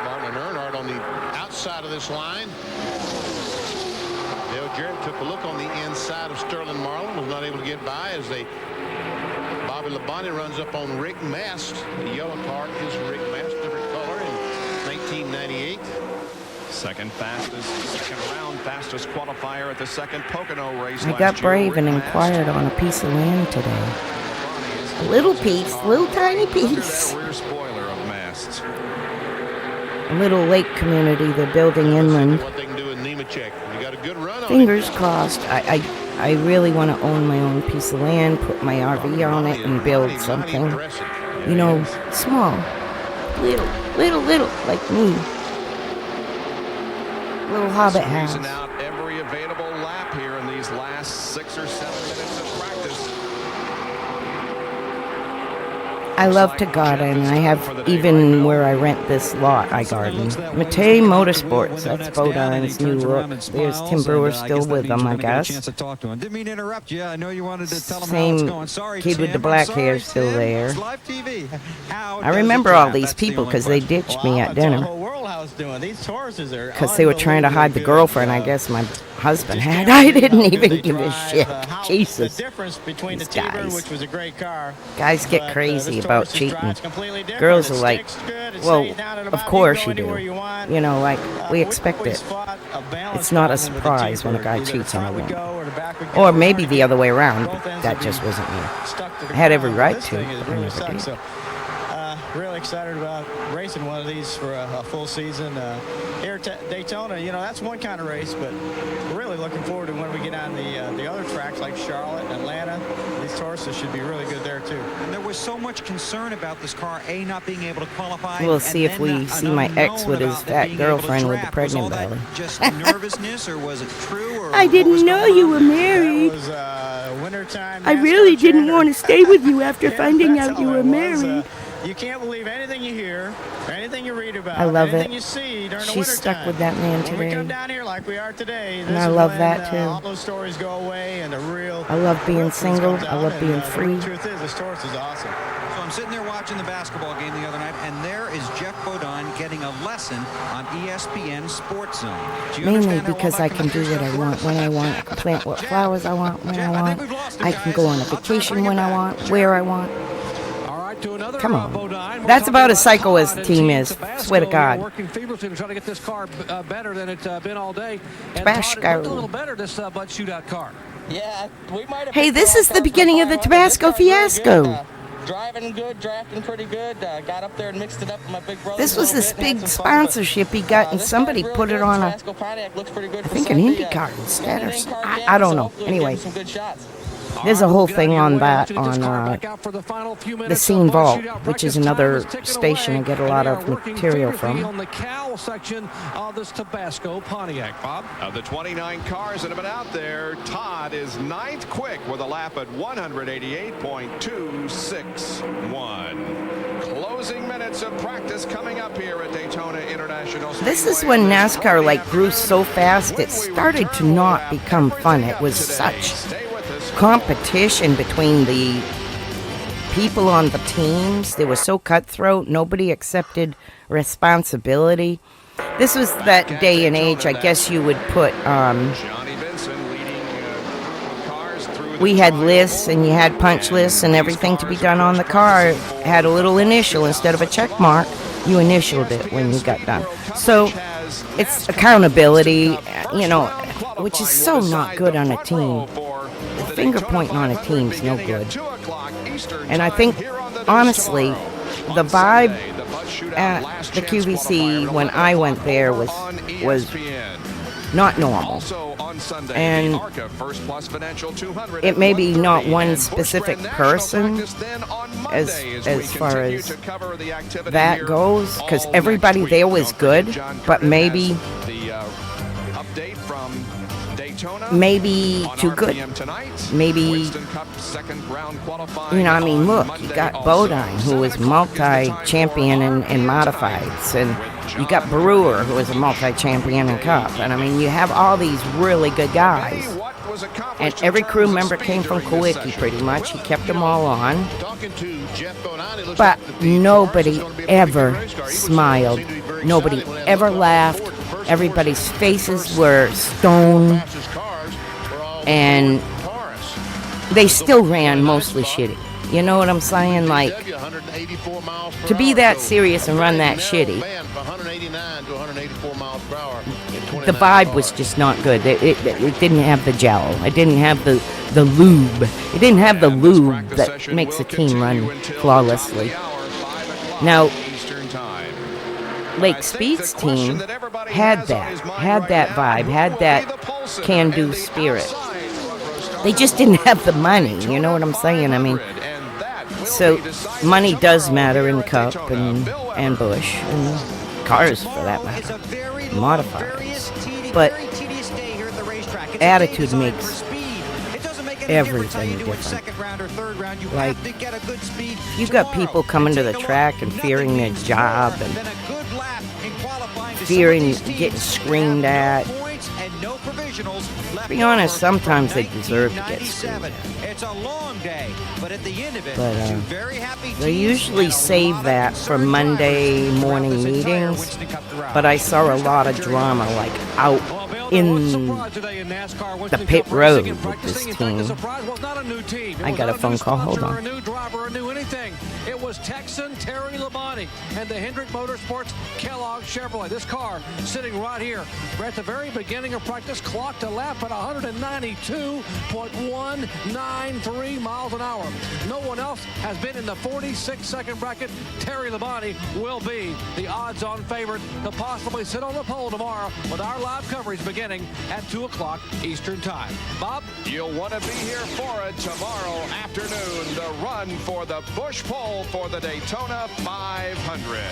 Speaker 7: Martin and Earnhardt on the outside of this line. Dale Jarrett took a look on the inside of Sterling Marlin, was not able to get by as Bobby Labonte runs up on Rick Mast. The yellow car is Rick Mast, different color in 1998.
Speaker 6: Second round fastest qualifier at the second Pocono race.
Speaker 1: I got brave and inquired on a piece of land today. A little piece, little tiny piece.
Speaker 6: Rear spoiler of Mast's.
Speaker 1: A little lake community they're building inland.
Speaker 7: What they can do in Nemechek. You got a good run on
Speaker 1: Fingers crossed. I really want to own my own piece of land, put my RV on it, and build something. You know, small, little, like me. Little hobbit house.
Speaker 6: Out every available lap here in the these last 6 or 7 minutes of practice.
Speaker 1: I love to garden. I have, even where I rent this lot, I garden. Matei Motorsports, that's Bodine's new look. There's Tim Brewer still with them, I guess.
Speaker 12: Didn't mean to interrupt you. I know you wanted to tell them
Speaker 1: Same
Speaker 12: how it's going. Sorry,
Speaker 1: kid with the black hair still there.
Speaker 12: Live TV.
Speaker 1: I remember all these people because they ditched me at dinner. Because they were trying to hide the girlfriend, I guess my husband had. I didn't even give a shit. Jesus. These guys.
Speaker 14: which was a great car.
Speaker 1: Guys get crazy about cheating. Girls are like, well, of course you do. You know, like, we expect it. It's not a surprise when a guy cheats on a woman. Or maybe the other way around, but that just wasn't me. I had every right to, but I never did.
Speaker 14: Really excited about racing one of these for a full season here at Daytona. You know, that's one kind of race, but we're really looking forward to when we get on the other tracks like Charlotte and Atlanta. These Tauruses should be really good there too.
Speaker 12: And there was so much concern about this car not being able to qualify.
Speaker 1: We'll see if we see my ex with his fat girlfriend with the pregnant belly.
Speaker 12: Just nervousness, or was it true? Or
Speaker 1: I didn't know you were married.
Speaker 14: Wintertime.
Speaker 1: I really didn't want to stay with you after finding out you were married.
Speaker 14: You can't believe anything you hear, or anything you read about.
Speaker 1: I love
Speaker 14: anything
Speaker 1: it.
Speaker 14: You see during the
Speaker 1: She's stuck
Speaker 14: wintertime.
Speaker 1: with that man
Speaker 14: When we
Speaker 1: today.
Speaker 14: come down here like we are today,
Speaker 1: And I love that, too.
Speaker 14: All those stories go away, and the real.
Speaker 1: I love being
Speaker 14: real things
Speaker 1: single.
Speaker 14: comes
Speaker 1: I
Speaker 14: out,
Speaker 1: love
Speaker 14: and,
Speaker 1: being
Speaker 14: The
Speaker 1: free.
Speaker 14: truth is, this Taurus is awesome.
Speaker 12: So I'm sitting there watching the basketball game the other night, and there is Geoff Bodine getting a lesson on ESPN Sports Zone. Do you
Speaker 1: Mainly
Speaker 12: understand how
Speaker 1: because
Speaker 12: well
Speaker 1: I
Speaker 12: that
Speaker 1: can do what I want when I want. I can plant what flowers I want when I want. I can go on a vacation when I want, where I want. Come on. That's about as psycho as the team is. Swear to God.
Speaker 11: Working feverishly to try to get this car better than it's been all day. And
Speaker 1: Tabasco.
Speaker 11: Todd, it looked a little better, this Bud Shootout car.
Speaker 9: Yeah, we might have.
Speaker 1: Hey, this is the beginning of the Tabasco fiasco.
Speaker 9: Driving good, drafting pretty good. Got up there and mixed it up with my big brother.
Speaker 1: This was this big sponsorship he got, and somebody put it on a, I think, an IndyCar instead, or I don't know. Anyway, there's a whole thing on that on the Scene Vault, which is another station I get a lot of material from.
Speaker 11: On the cowl section of this Tabasco Pontiac, Bob.
Speaker 6: Of the 29 cars that have been out there, Todd is 9th quick with a lap at 188.261. Closing minutes of practice coming up here at Daytona International Speedway.
Speaker 1: This is when NASCAR grew so fast it started to not become fun. It was such competition between the people on the teams. They were so cutthroat. Nobody accepted responsibility. This was that day and age, I guess you would put, we had lists, and you had punch lists and everything to be done on the car. It had a little initial instead of a check mark. You initialed it when you got done. So it's accountability, you know, which is so not good on a team. Finger pointing on a team's no good. And I think, honestly, the vibe at the QVC when I went there was not normal. And it may be not one specific person as far as that goes, because everybody there was good, but maybe too good. Maybe, you know, I mean, look, you got Bodine, who was multi-champion in modifieds, and you got Brewer, who was a multi-champion in Cup, and I mean, you have all these really good guys, and every crew member came from Kawicki pretty much. He kept them all on, but nobody ever smiled. Nobody ever laughed. Everybody's faces were stone, and they still ran mostly shitty. You know what I'm saying? Like, to be that serious and run that shitty, the vibe was just not good. It didn't have the gel. It didn't have the lube. It didn't have the lube that makes a team run flawlessly. Now, Lake Speed's team had that vibe, had that can-do spirit. They just didn't have the money, you know what I'm saying? I mean, so money does matter in Cup and Busch, and cars for that matter, modifiers. But attitude makes everything
Speaker 5: you do in
Speaker 1: different.
Speaker 5: second round or third round. You
Speaker 1: Like,
Speaker 5: have to get a good speed.
Speaker 1: You've got people coming to the track and fearing their job and fearing getting screamed at. To be honest, sometimes they deserve to get screamed at.
Speaker 5: It's a long day, but at the end of it,
Speaker 1: But
Speaker 5: two very happy
Speaker 1: they
Speaker 5: teams
Speaker 1: usually
Speaker 5: and a
Speaker 1: save
Speaker 5: lot of
Speaker 1: that for
Speaker 5: concerned
Speaker 1: Monday
Speaker 5: drivers
Speaker 1: morning
Speaker 5: throughout this entire
Speaker 1: meetings.
Speaker 5: Winston Cup garage.
Speaker 1: But I saw a lot of drama, like out in the pit road with this team. I got a phone call. Hold on.
Speaker 11: A new driver, a new anything. It was Texan Terry Labonte and the Hendrick Motorsports Kellogg Chevrolet. This car sitting right here. We're at the very beginning of practice, clocked a lap at 192.193 miles an hour. No one else has been in the 46-second bracket. Terry Labonte will be the odds-on favorite to possibly sit on the pole tomorrow with our live coverage beginning at 2 o'clock Eastern Time. Bob?
Speaker 6: You'll want to be here for it tomorrow afternoon. The run for the Busch pole for the Daytona 500.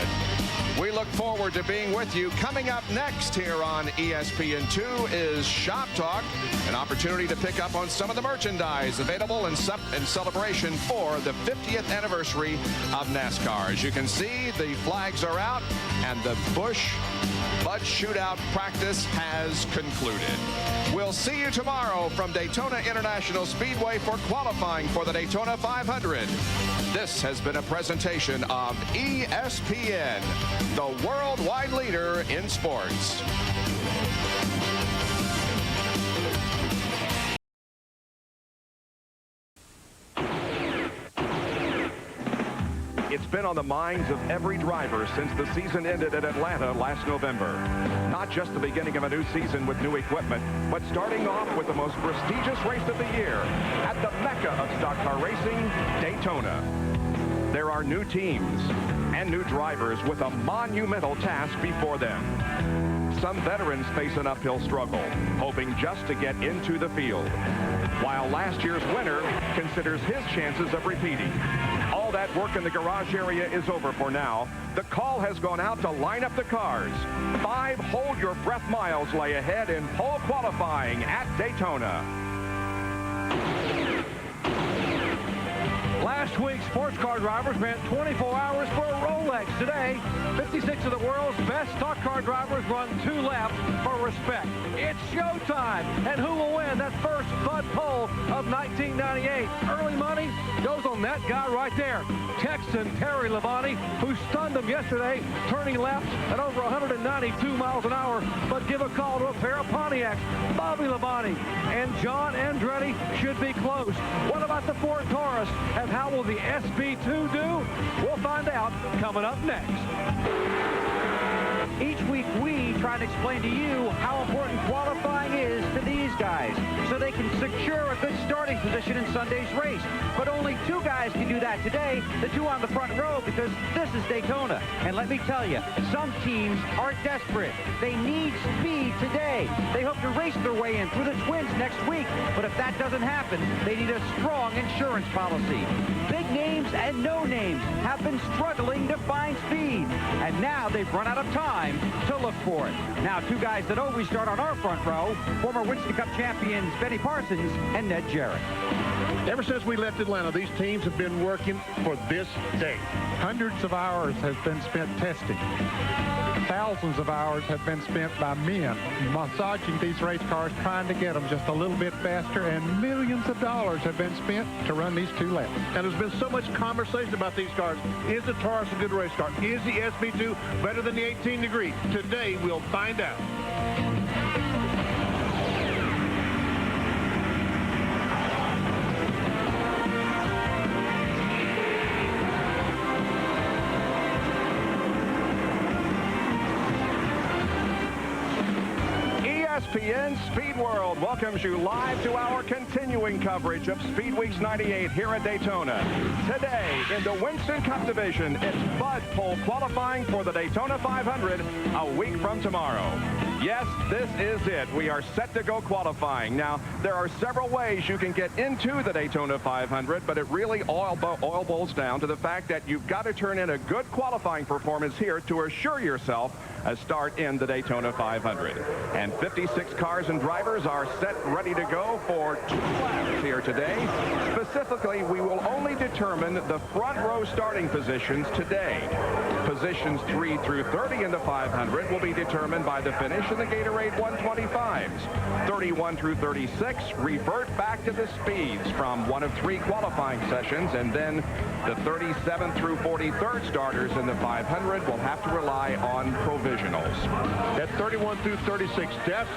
Speaker 6: We look forward to being with you. Coming up next here on ESPN2 is Shop Talk, an opportunity to pick up on some of the merchandise available in celebration for the 50th anniversary of NASCAR. As you can see, the flags are out and the Busch Bud Shootout practice has concluded. We'll see you tomorrow from Daytona International Speedway for qualifying for the Daytona 500. This has been a presentation of ESPN, the worldwide leader in sports.
Speaker 15: It's been on the minds of every driver since the season ended at Atlanta last November. Not just the beginning of a new season with new equipment, but starting off with the most prestigious race of the year at the Mecca of stock car racing, Daytona. There are new teams and new drivers with a monumental task before them. Some veterans face an uphill struggle, hoping just to get into the field, while last year's winner considers his chances of repeating. All that work in the garage area is over for now. The call has gone out to line up the cars. 5 hold-your-breath miles lay ahead in pole qualifying at Daytona.
Speaker 11: Last week, sports car drivers ran 24 hours for a Rolex. Today, 56 of the world's best stock car drivers run 2 laps for respect. It's showtime, and who will win that first Bud pole of 1998? Early money goes on that guy right there, Texan Terry Labonte, who stunned them yesterday, turning laps at over 192 miles an hour. But give a call to a pair of Pontiacs, Bobby Labonte and John Andretti should be close. What about the Ford Taurus? And how will the SB2 do? We'll find out coming up next.
Speaker 16: Each week we try to explain to you how important qualifying is to these guys so they can secure a good starting position in Sunday's race. But only 2 guys can do that today, the 2 on the front row, because this is Daytona. And let me tell you, some teams are desperate. They need speed today. They hope to race their way in through the Twins next week. But if that doesn't happen, they need a strong insurance policy. Big names and no names have been struggling to find speed. And now they've run out of time to look for it. Now, 2 guys that always start on our front row, former Winston Cup champions Benny Parsons and Ned Jarrett.
Speaker 17: Ever since we left Atlanta, these teams have been working for this day. Hundreds of hours has been spent testing. Thousands of hours have been spent by men massaging these race cars, trying to get them just a little bit faster, and millions of dollars have been spent to run these 2 laps.
Speaker 18: And there's been so much conversation about these cars. Is the Taurus a good race car? Is the SB2 better than the 18 degree? Today, we'll find out.
Speaker 15: ESPN Speed World welcomes you live to our continuing coverage of Speed Weeks 98 here at Daytona. Today, in the Winston Cup Division, it's Bud pole qualifying for the Daytona 500 a week from tomorrow. Yes, this is it. We are set to go qualifying. Now, there are several ways you can get into the Daytona 500, but it really all boils down to the fact that you've got to turn in a good qualifying performance here to assure yourself a start in the Daytona 500. And 56 cars and drivers are set ready to go for 2 laps here today. Specifically, we will only determine the front row starting positions today. Positions 3 through 30 in the 500 will be determined by the finish in the Gatorade 125s. 31 through 36 revert back to the speeds from one of 3 qualifying sessions, and then the 37 through 43rd starters in the 500 will have to rely on provisionals.
Speaker 18: That 31 through 36, that's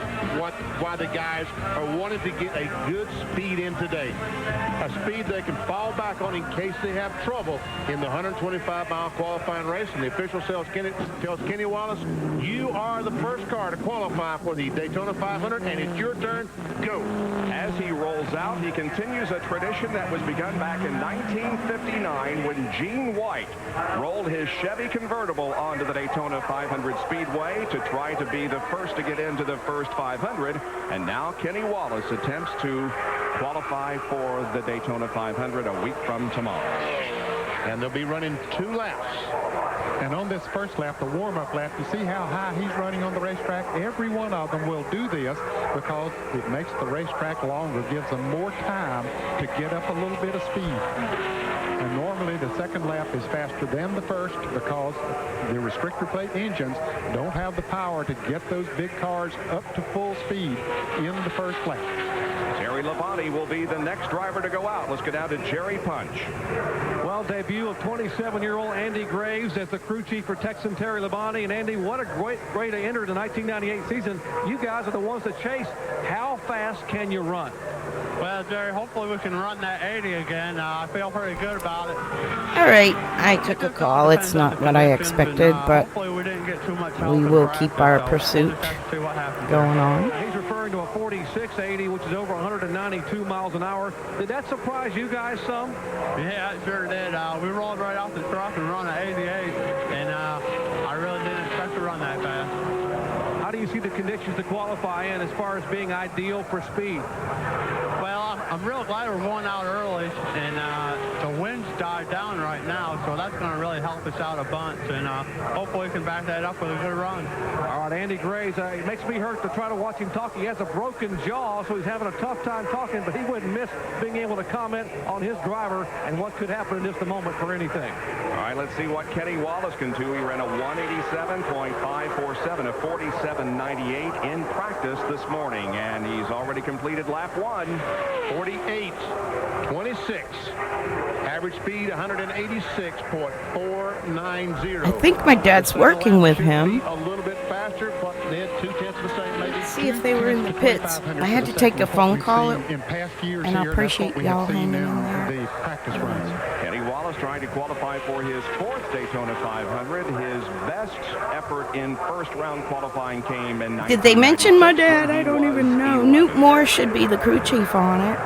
Speaker 18: why the guys are wanting to get a good speed in today. A speed they can fall back on in case they have trouble in the 125-mile qualifying race. And the official tells Kenny Wallace, you are the first car to qualify for the Daytona 500, and it's your turn. Go.
Speaker 15: As he rolls out, he continues a tradition that was begun back in 1959 when Gene White rolled his Chevy convertible onto the Daytona 500 Speedway to try to be the first to get into the first 500. And now Kenny Wallace attempts to qualify for the Daytona 500 a week from tomorrow.
Speaker 18: And they'll be running 2 laps.
Speaker 17: And on this first lap, the warm-up lap, you see how high he's running on the racetrack? Every one of them will do this because it makes the racetrack longer, gives them more time to get up a little bit of speed. And normally the second lap is faster than the first because the restrictor plate engines don't have the power to get those big cars up to full speed in the first lap.
Speaker 15: Jerry Labonte will be the next driver to go out. Let's get out to Jerry Punch.
Speaker 11: Well, debut of 27-year-old Andy Graves as the crew chief for Texan Terry Labonte. And Andy, what a great to enter the 1998 season. You guys are the ones that chase. How fast can you run?
Speaker 19: Well, Jerry, hopefully we can run that 80 again. I feel pretty good about it.
Speaker 1: All right, I took a call. It's not what I expected, but we will keep our pursuit going on.
Speaker 11: He's referring to a 46.80, which is over 192 miles an hour. Did that surprise you guys some?
Speaker 19: Yeah, it sure did. We rolled right off the truck and run an 88, and I really didn't expect to run that fast.
Speaker 11: How do you see the conditions to qualify in as far as being ideal for speed?
Speaker 19: Well, I'm real glad we're going out early, and the wind's died down right now, so that's going to really help us out a bunch, and hopefully we can back that up with a good run.
Speaker 11: All right, Andy Graves, it makes me hurt to try to watch him talk. He has a broken jaw, so he's having a tough time talking, but he wouldn't miss being able to comment on his driver and what could happen in just a moment for anything.
Speaker 15: All right, let's see what Kenny Wallace can do. He ran a 187.547, a 47.98 in practice this morning, and he's already completed lap 1.
Speaker 18: 48.26. Average speed 186.490.
Speaker 1: I think my dad's working with him.
Speaker 18: A little bit faster, but they had 2/10 of the same, maybe.
Speaker 1: See if they were in the pits. I had to take a phone call, and I appreciate y'all hanging in there.
Speaker 15: Kenny Wallace trying to qualify for his 4th Daytona 500. His best effort in first-round qualifying came in 1996.
Speaker 1: Did they mention my dad? I don't even know. Newt Moore should be the crew chief on it.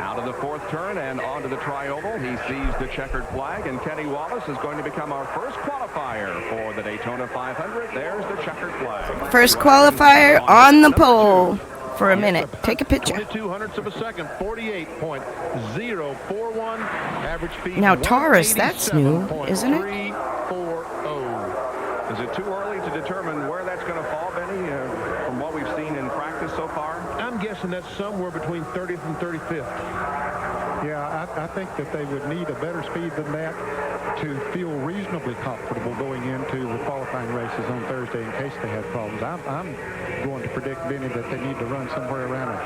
Speaker 15: Out of the 4th turn and onto the tri-oval, he sees the checkered flag, and Kenny Wallace is going to become our first qualifier for the Daytona 500. There's the checkered flag.
Speaker 1: First qualifier on the pole for a minute. Take a picture.
Speaker 18: 22 hundredths of a second, 48.041. Average speed.
Speaker 1: Now, Taurus, that's new, isn't it?
Speaker 18: 340.
Speaker 15: Is it too early to determine where that's going to fall, Benny, from what we've seen in practice so far?
Speaker 18: I'm guessing that's somewhere between 30th and 35th.
Speaker 17: Yeah, I think that they would need a better speed than that to feel reasonably comfortable going into the qualifying races on Thursday in case they had problems. I'm going to predict, Benny, that they need to run somewhere around a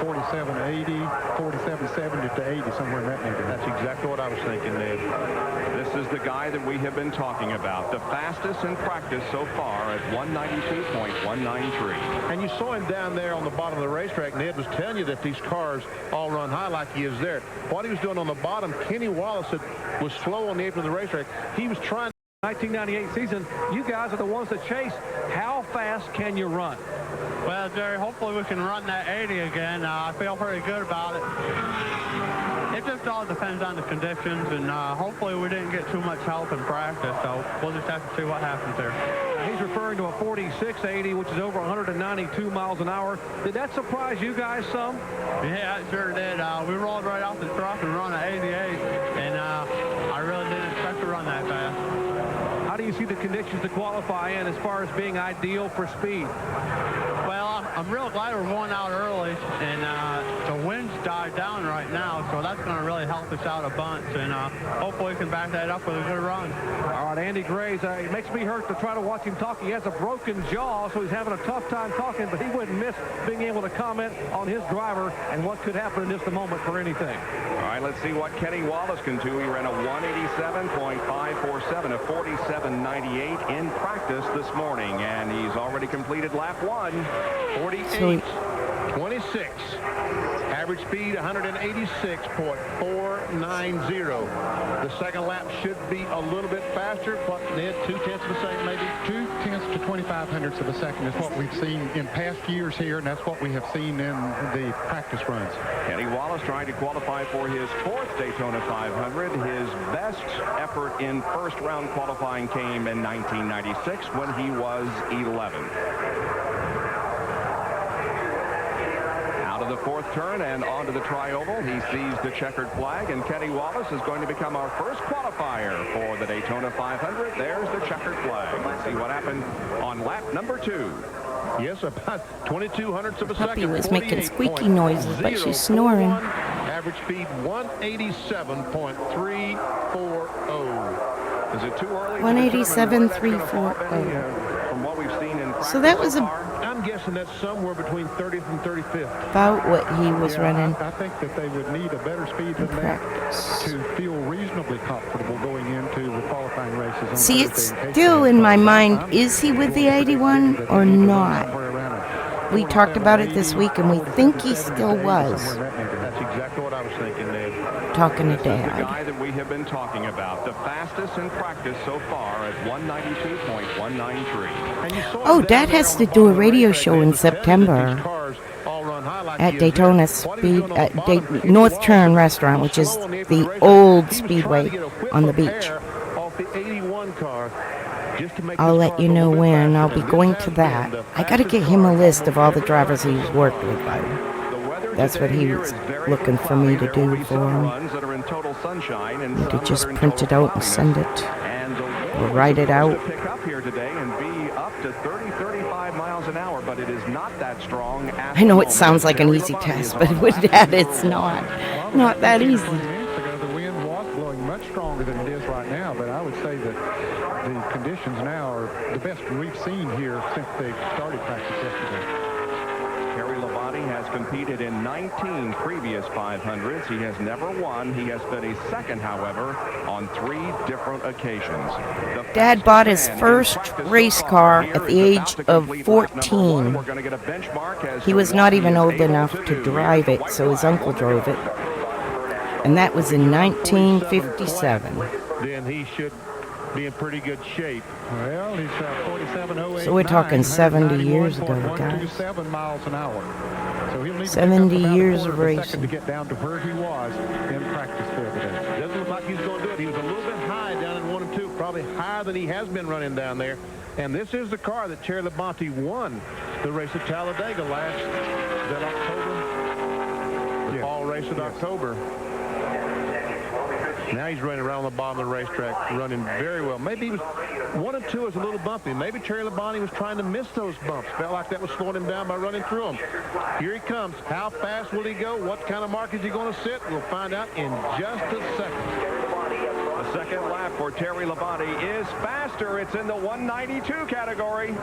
Speaker 17: 47.80, 47.70 to 80, somewhere in that neighborhood.
Speaker 18: That's exactly what I was thinking, Ned.
Speaker 15: This is the guy that we have been talking about. The fastest in practice so far at 192.193.
Speaker 18: And you saw him down there on the bottom of the racetrack. Ned was telling you that these cars all run high like he is there. What he was doing on the bottom, Kenny Wallace was slow on the apron of the racetrack. He was trying.
Speaker 11: 1998 season, you guys are the ones that chase. How fast can you run?
Speaker 19: Well, Jerry, hopefully we can run that 80 again. I feel pretty good about it. It just all depends on the conditions, and hopefully we didn't get too much help in practice, so we'll just have to see what happens there.
Speaker 11: He's referring to a 46.80, which is over 192 miles an hour. Did that surprise you guys some?
Speaker 19: Yeah, it sure did. We rolled right off the truck and run at 88, and I really didn't expect to run that fast.
Speaker 11: How do you see the conditions to qualify in as far as being ideal for speed?
Speaker 19: Well, I'm real glad we're going out early, and the wind's died down right now, so that's going to really help us out a bunch, and hopefully we can back that up with a good run.
Speaker 11: All right, Andy Gray's, it makes me hurt to try to watch him talk. He has a broken jaw, so he's having a tough time talking, but he wouldn't miss being able to comment on his driver and what could happen in just a moment for anything.
Speaker 15: All right, let's see what Kenny Wallace can do. He ran a 187.547, a 47.98 in practice this morning, and he's already completed lap 1.
Speaker 17: 48.26. Average speed 186.490. The second lap should be a little bit faster. What, Ned, 0.2 of a second maybe? 0.2 to 25 of a second is what we've seen in past years here, and that's what we have seen in the practice runs.
Speaker 15: Kenny Wallace trying to qualify for his 4th Daytona 500. His best effort in first round qualifying came in 1996 when he was 11th. Out of the 4th turn and onto the tri-oval, he sees the checkered flag, and Kenny Wallace is going to become our first qualifier for the Daytona 500. There's the checkered flag. Let's see what happened on lap number 2.
Speaker 17: Yes, about 0.22 of a second.
Speaker 1: Puppy was making squeaky noises, but she's snoring.
Speaker 17: Average speed 187.340.
Speaker 15: Is it too early?
Speaker 1: 187.340.
Speaker 15: From what we've seen in practice
Speaker 1: So that was
Speaker 17: I'm guessing that's somewhere between 30th and 35th.
Speaker 1: about what he was running.
Speaker 17: I think that they would need a better speed than that to feel reasonably comfortable going into the qualifying races. On
Speaker 1: See, it's
Speaker 17: Thursday.
Speaker 1: still in my mind, is he with the 81 or not? We talked about it this week, and we think he still was.
Speaker 17: That's exactly what I was thinking, Dave.
Speaker 1: Talking to
Speaker 15: This is the
Speaker 1: Dad.
Speaker 15: guy that we have been talking about, the fastest in practice so far at 192.193.
Speaker 1: Oh, Dad has to do a radio show in September at Daytona North Turn Restaurant, which is the old Speedway on the beach.
Speaker 17: Off the 81 car.
Speaker 1: I'll let you know when. I'll be going to that. I got to get him a list of all the drivers he's worked with, by the way. That's what he was looking for me to do for him. To just print it out and send it. Or write it out.
Speaker 15: Pick up here today and be up to 30-35 miles an hour, but it is not that strong.
Speaker 1: I know it sounds like an easy test, but with Dad, it's not. Not that easy.
Speaker 17: The wind was blowing much stronger than it is right now, but I would say that the conditions now are the best we've seen here since they started practice yesterday.
Speaker 15: Terry Labonte has competed in 19 previous 500s. He has never won. He has been a second, however, on 3 different occasions.
Speaker 1: Dad bought his first race car at the age of 14. He was not even old enough to drive it, so his uncle drove it. And that was in 1957.
Speaker 17: Then he should be in pretty good shape. Well, he's 47.08.
Speaker 1: So we're talking 70 years ago, guys.
Speaker 17: 127 miles an hour. So he'll need
Speaker 1: 70
Speaker 17: to
Speaker 1: years of
Speaker 17: racing
Speaker 1: racing.
Speaker 17: to get down to where he was in practice there today. Doesn't look like he's going to do it. He was a little bit high down in 1 and 2, probably higher than he has been running down there. And this is the car that Terry Labonte won the race at Talladega last October. The fall race in October. Now he's running around the bottom of the racetrack, running very well. Maybe he was 1 and 2 is a little bumpy. Maybe Terry Labonte was trying to miss those bumps. Felt like that was slowing him down by running through them. Here he comes. How fast will he go? What kind of mark is he going to sit? We'll find out in just a second.
Speaker 15: The second lap for Terry Labonte is faster. It's in the 192 category.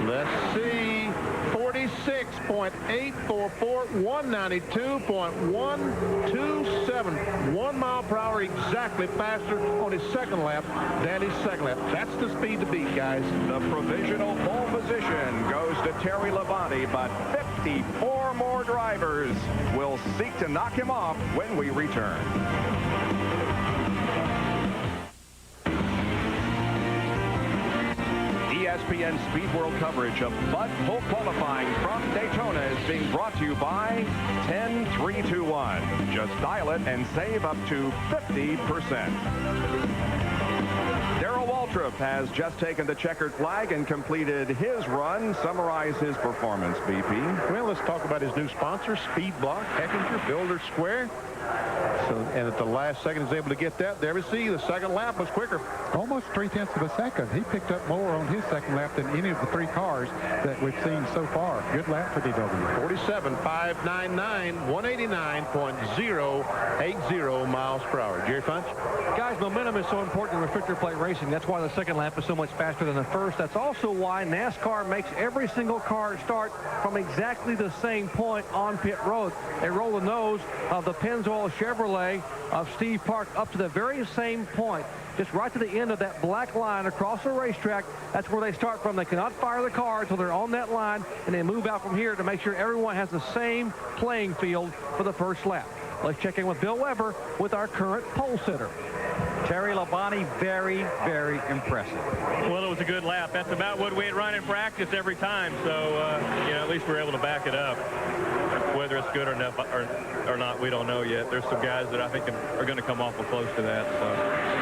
Speaker 17: Let's see. 46.844, 192.127. 1 mile per hour exactly faster on his second lap than his second lap. That's the speed to beat, guys.
Speaker 15: The provisional pole position goes to Terry Labonte, but 54 more drivers will seek to knock him off when we return. ESPN Speed World coverage of Bud Pole qualifying from Daytona is being brought to you by 10321. Just dial it and save up to 50%. Waltrip has just taken the checkered flag and completed his run. Summarize his performance, BP.
Speaker 17: Well, let's talk about his new sponsor, Speed Block, Eckinger, Builder Square. And at the last second, is able to get that. There we see the second lap was quicker.
Speaker 20: Almost 0.3 of a second. He picked up more on his second lap than any of the 3 cars that we've seen so far. Good lap for DW.
Speaker 17: 47.599, 189.080 miles per hour. Jerry Funch?
Speaker 11: Guys, momentum is so important in restrictor plate racing. That's why the second lap is so much faster than the first. That's also why NASCAR makes every single car start from exactly the same point on pit road. They roll the nose of the Pennzoil Chevrolet of Steve Park up to the very same point, just right to the end of that black line across the racetrack. That's where they start from. They cannot fire the car until they're on that line, and they move out from here to make sure everyone has the same playing field for the first lap. Let's check in with Bill Weber with our current pole sitter.
Speaker 21: Terry Labonte, very, very impressive.
Speaker 22: Well, it was a good lap. That's about what we had run in practice every time. So, at least we're able to back it up. Whether it's good or not, we don't know yet. There's some guys that I think are going to come awful close to that. So.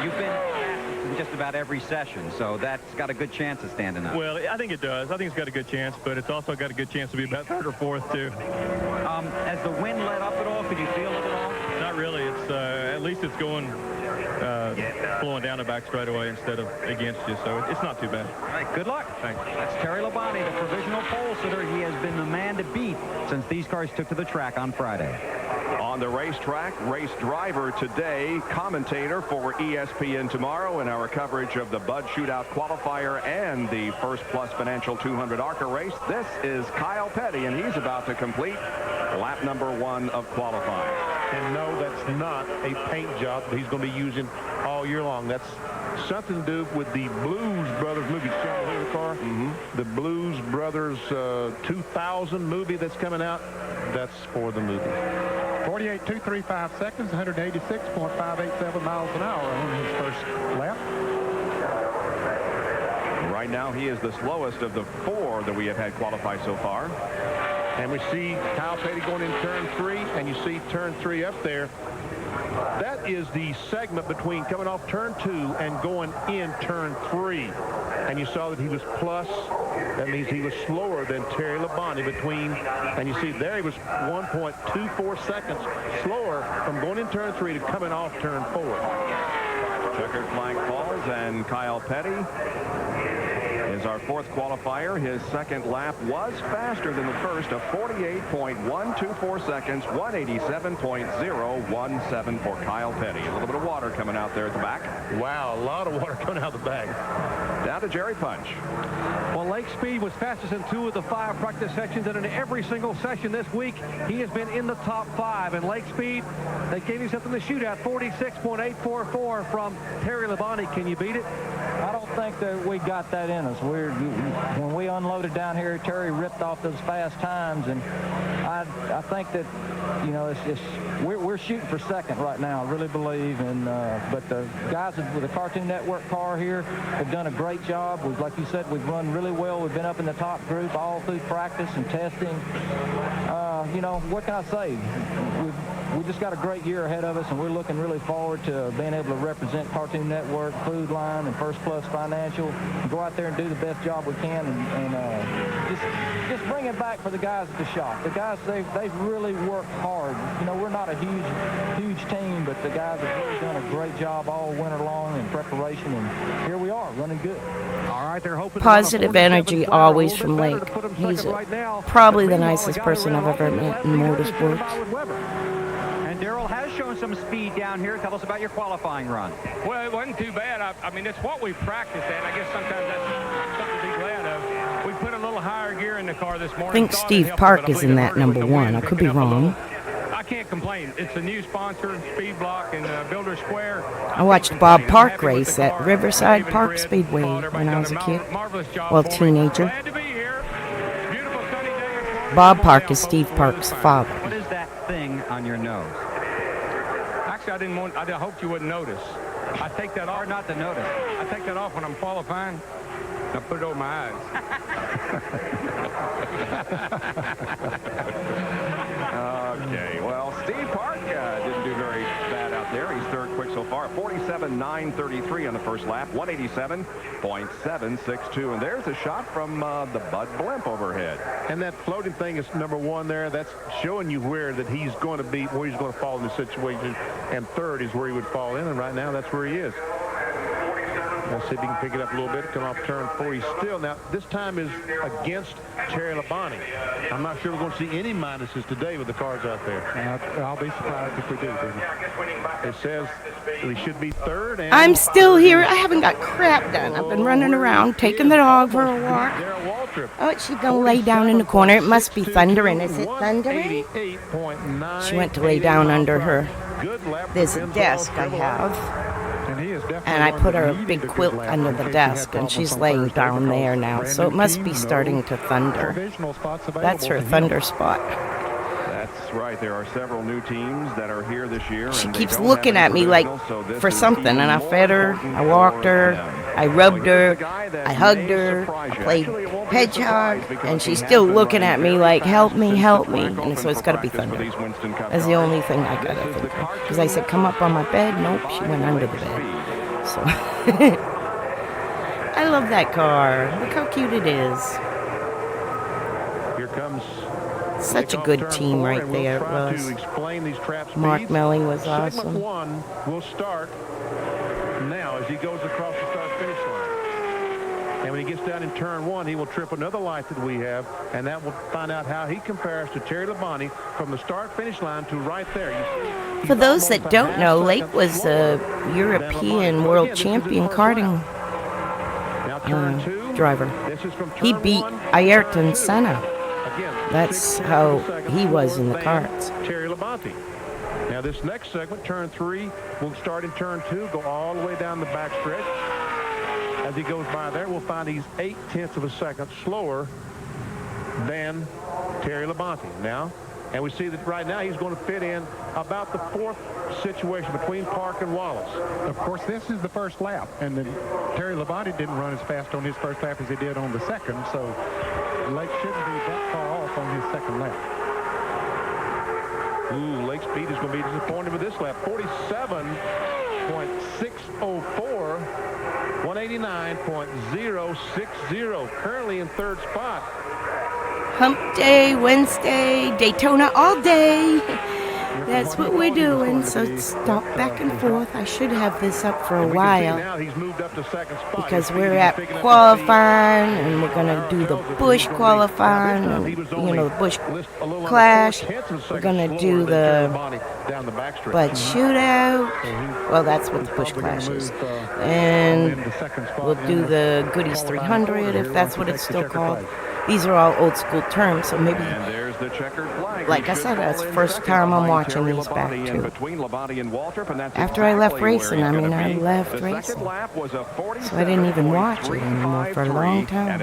Speaker 21: You've been fast in just about every session, so that's got a good chance of standing up.
Speaker 22: Well, I think it does. I think it's got a good chance, but it's also got a good chance to be about 3rd or 4th, too.
Speaker 21: As the wind let up at all, could you feel it at all?
Speaker 22: Not really. It's at least it's going flowing down the back straightaway instead of against you, so it's not too bad.
Speaker 21: All right, good luck.
Speaker 22: Thanks.
Speaker 21: That's Terry Labonte, the provisional pole sitter. He has been the man to beat since these cars took to the track on Friday.
Speaker 15: On the racetrack, race driver today, commentator for ESPN tomorrow in our coverage of the Bud Shootout qualifier and the First Plus Financial 200 ARCA race. This is Kyle Petty, and he's about to complete lap number 1 of qualifying.
Speaker 17: And no, that's not a paint job that he's going to be using all year long. That's something to do with the Blues Brothers movie. Shown here, the car. The Blues Brothers 2000 movie that's coming out. That's for the movie.
Speaker 20: 48.235 seconds, 186.587 miles an hour on his first lap.
Speaker 15: Right now, he is the slowest of the 4 that we have had qualify so far.
Speaker 17: And we see Kyle Petty going in turn 3, and you see turn 3 up there. That is the segment between coming off turn 2 and going in turn 3. And you saw that he was plus. That means he was slower than Terry Labonte between. And you see there he was 1.24 seconds slower from going in turn 3 to coming off turn 4.
Speaker 15: Checkered flag falls, and Kyle Petty is our 4th qualifier. His second lap was faster than the first, of 48.124 seconds, 187.017 for Kyle Petty. A little bit of water coming out there at the back.
Speaker 17: Wow, a lot of water coming out the back.
Speaker 15: Down to Jerry Punch.
Speaker 11: Well, Lake Speed was fastest in 2 of the 5 practice sections, and in every single session this week, he has been in the top 5. And Lake Speed, they gave him something to shoot at, 46.844 from Terry Labonte. Can you beat it?
Speaker 23: I don't think that we got that in us. When we unloaded down here, Terry ripped off those fast times, and I think that, we're shooting for second right now, I really believe. And but the guys with the Cartoon Network car here have done a great job. Like you said, we've run really well. We've been up in the top group all through practice and testing. What can I say? We just got a great year ahead of us, and we're looking really forward to being able to represent Cartoon Network, Food Line, and First Plus Financial, and go out there and do the best job we can, and just bring it back for the guys at the shop. The guys, they've really worked hard. We're not a huge team, but the guys have really done a great job all winter long in preparation, and here we are, running good.
Speaker 11: All right, they're hoping
Speaker 1: positive energy always from Lake. He's probably the nicest person I've ever met in motorsports.
Speaker 21: And Darrell has shown some speed down here. Tell us about your qualifying run.
Speaker 24: Well, it wasn't too bad. I mean, it's what we practiced at. I guess sometimes that's something to be glad of. We put a little higher gear in the car this morning.
Speaker 1: I think Steve Park is in that number 1. I could be wrong.
Speaker 24: I can't complain. It's a new sponsor, Speed Block and Builder Square.
Speaker 1: I watched Bob Park race at Riverside Park Speedway when I was a kid. Well, teenager. Bob Park is Steve Park's father.
Speaker 21: What is that thing on your nose?
Speaker 24: Actually, I hoped you wouldn't notice. I take that off.
Speaker 21: Hard not to notice.
Speaker 24: I take that off when I'm qualifying. I put it over my eyes.
Speaker 15: Okay, well, Steve Park didn't do very bad out there. He's third quick so far. 47.933 on the first lap. 187.762. And there's a shot from the Bud Blimp overhead.
Speaker 18: And that floating thing is number one there. That's showing you where that he's going to be, where he's going to fall in the situation. And third is where he would fall in. And right now, that's where he is. Let's see if he can pick it up a little bit, come off turn 40 still. Now, this time is against Terry Labonte. I'm not sure we're going to see any minuses today with the cars out there.
Speaker 20: I'll be surprised if we do.
Speaker 18: It says he should be third. And
Speaker 1: I'm still here. I haven't got crap done. I've been running around, taking the dog for a walk. Oh, she's going to lay down in the corner. It must be thundering. Is it thundering? She went to lay down under her. There's a desk I have. And I put her a big quilt under the desk, and she's laying down there now. So it must be starting to thunder. That's her thunder spot.
Speaker 15: That's right. There are several new teams that are here this year.
Speaker 1: She keeps looking at me like for something, and I fed her, I walked her, I rubbed her, I hugged her, I played hedgehog, and she's still looking at me like, help me, help me. And so it's got to be thunder. That's the only thing I got to think of. Because I said, come up on my bed. Nope, she went under the bed. So I love that car. Look how cute it is.
Speaker 18: Here comes
Speaker 1: such a good team right there. It was. Mark Melling was awesome.
Speaker 18: Segment one will start now as he goes across the start-finish line. And when he gets down in turn one, he will trip another light that we have, and that will find out how he compares to Terry Labonte from the start-finish line to right there.
Speaker 1: For those that don't know, Lake was a European world champion karting driver. He beat Ayrton Senna. That's how he was in the karts.
Speaker 18: Terry Labonte. Now this next segment, turn three, will start in turn two, go all the way down the backstretch. As he goes by there, we'll find he's 0.8 of a second slower than Terry Labonte now. And we see that right now he's going to fit in about the fourth situation between Park and Wallace.
Speaker 20: Of course, this is the first lap, and Terry Labonte didn't run as fast on his first lap as he did on the second, so Lake shouldn't be that far off on his second lap.
Speaker 18: Ooh, Lake Speed is going to be disappointed with this lap. 47.604, 189.060, currently in third spot.
Speaker 1: Hump day, Wednesday, Daytona all day. That's what we're doing. So stop back and forth. I should have this up for a while because we're at qualifying and we're going to do the Busch qualifying and, you know, the Busch Clash. We're going to do the Bud Shootout. Well, that's what the Busch Clash is. And we'll do the Goodies 300 if that's what it's still called. These are all old school terms, so maybe, like I said, that's the first time I'm watching these back too. After I left racing, I mean, I left racing. So I didn't even watch it anymore for a long time.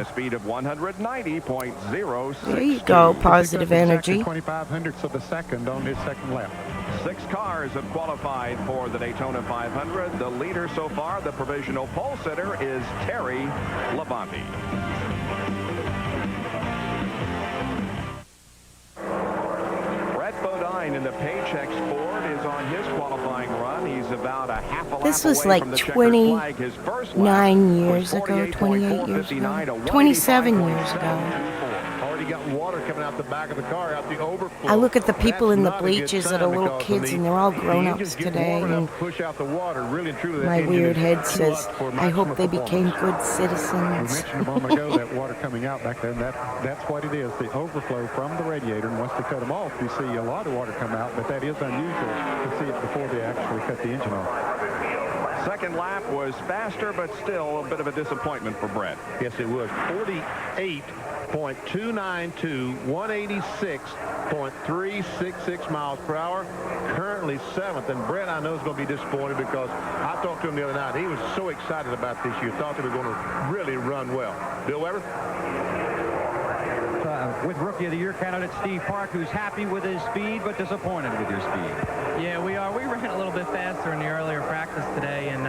Speaker 1: There you go, positive energy.
Speaker 20: 25 of a second on his second lap.
Speaker 15: 6 cars have qualified for the Daytona 500. The leader so far, the provisional pole sitter, is Terry Labonte. Bodine in the Paychex Ford is on his qualifying run. He's about a half a lap
Speaker 1: This was
Speaker 15: away
Speaker 1: like
Speaker 15: from the
Speaker 1: 29 years ago, 28 years ago, 27 years ago.
Speaker 18: Already got water coming out the back of the car, out the overflow.
Speaker 1: I look at the people in the bleachers that are little kids, and they're all grown-ups today. And my weird head says, I hope they became good citizens.
Speaker 20: I mentioned a moment ago that water coming out back there, and that's what it is, the overflow from the radiator. And once they cut them off, you see a lot of water come out, but that is unusual to see it before they actually cut the engine off.
Speaker 15: Second lap was faster, but still a bit of a disappointment for Brett.
Speaker 18: Yes, it was. 48.292, 186.366 miles per hour. Currently 7th. And Brett, I know, is going to be disappointed because I talked to him the other night. He was so excited about this year. Thought they were going to really run well. Bill Weber?
Speaker 21: with Rookie of the Year candidate Steve Park, who's happy with his speed but disappointed with your speed.
Speaker 2: Yeah, we are. We ran a little bit faster in the earlier practice today, and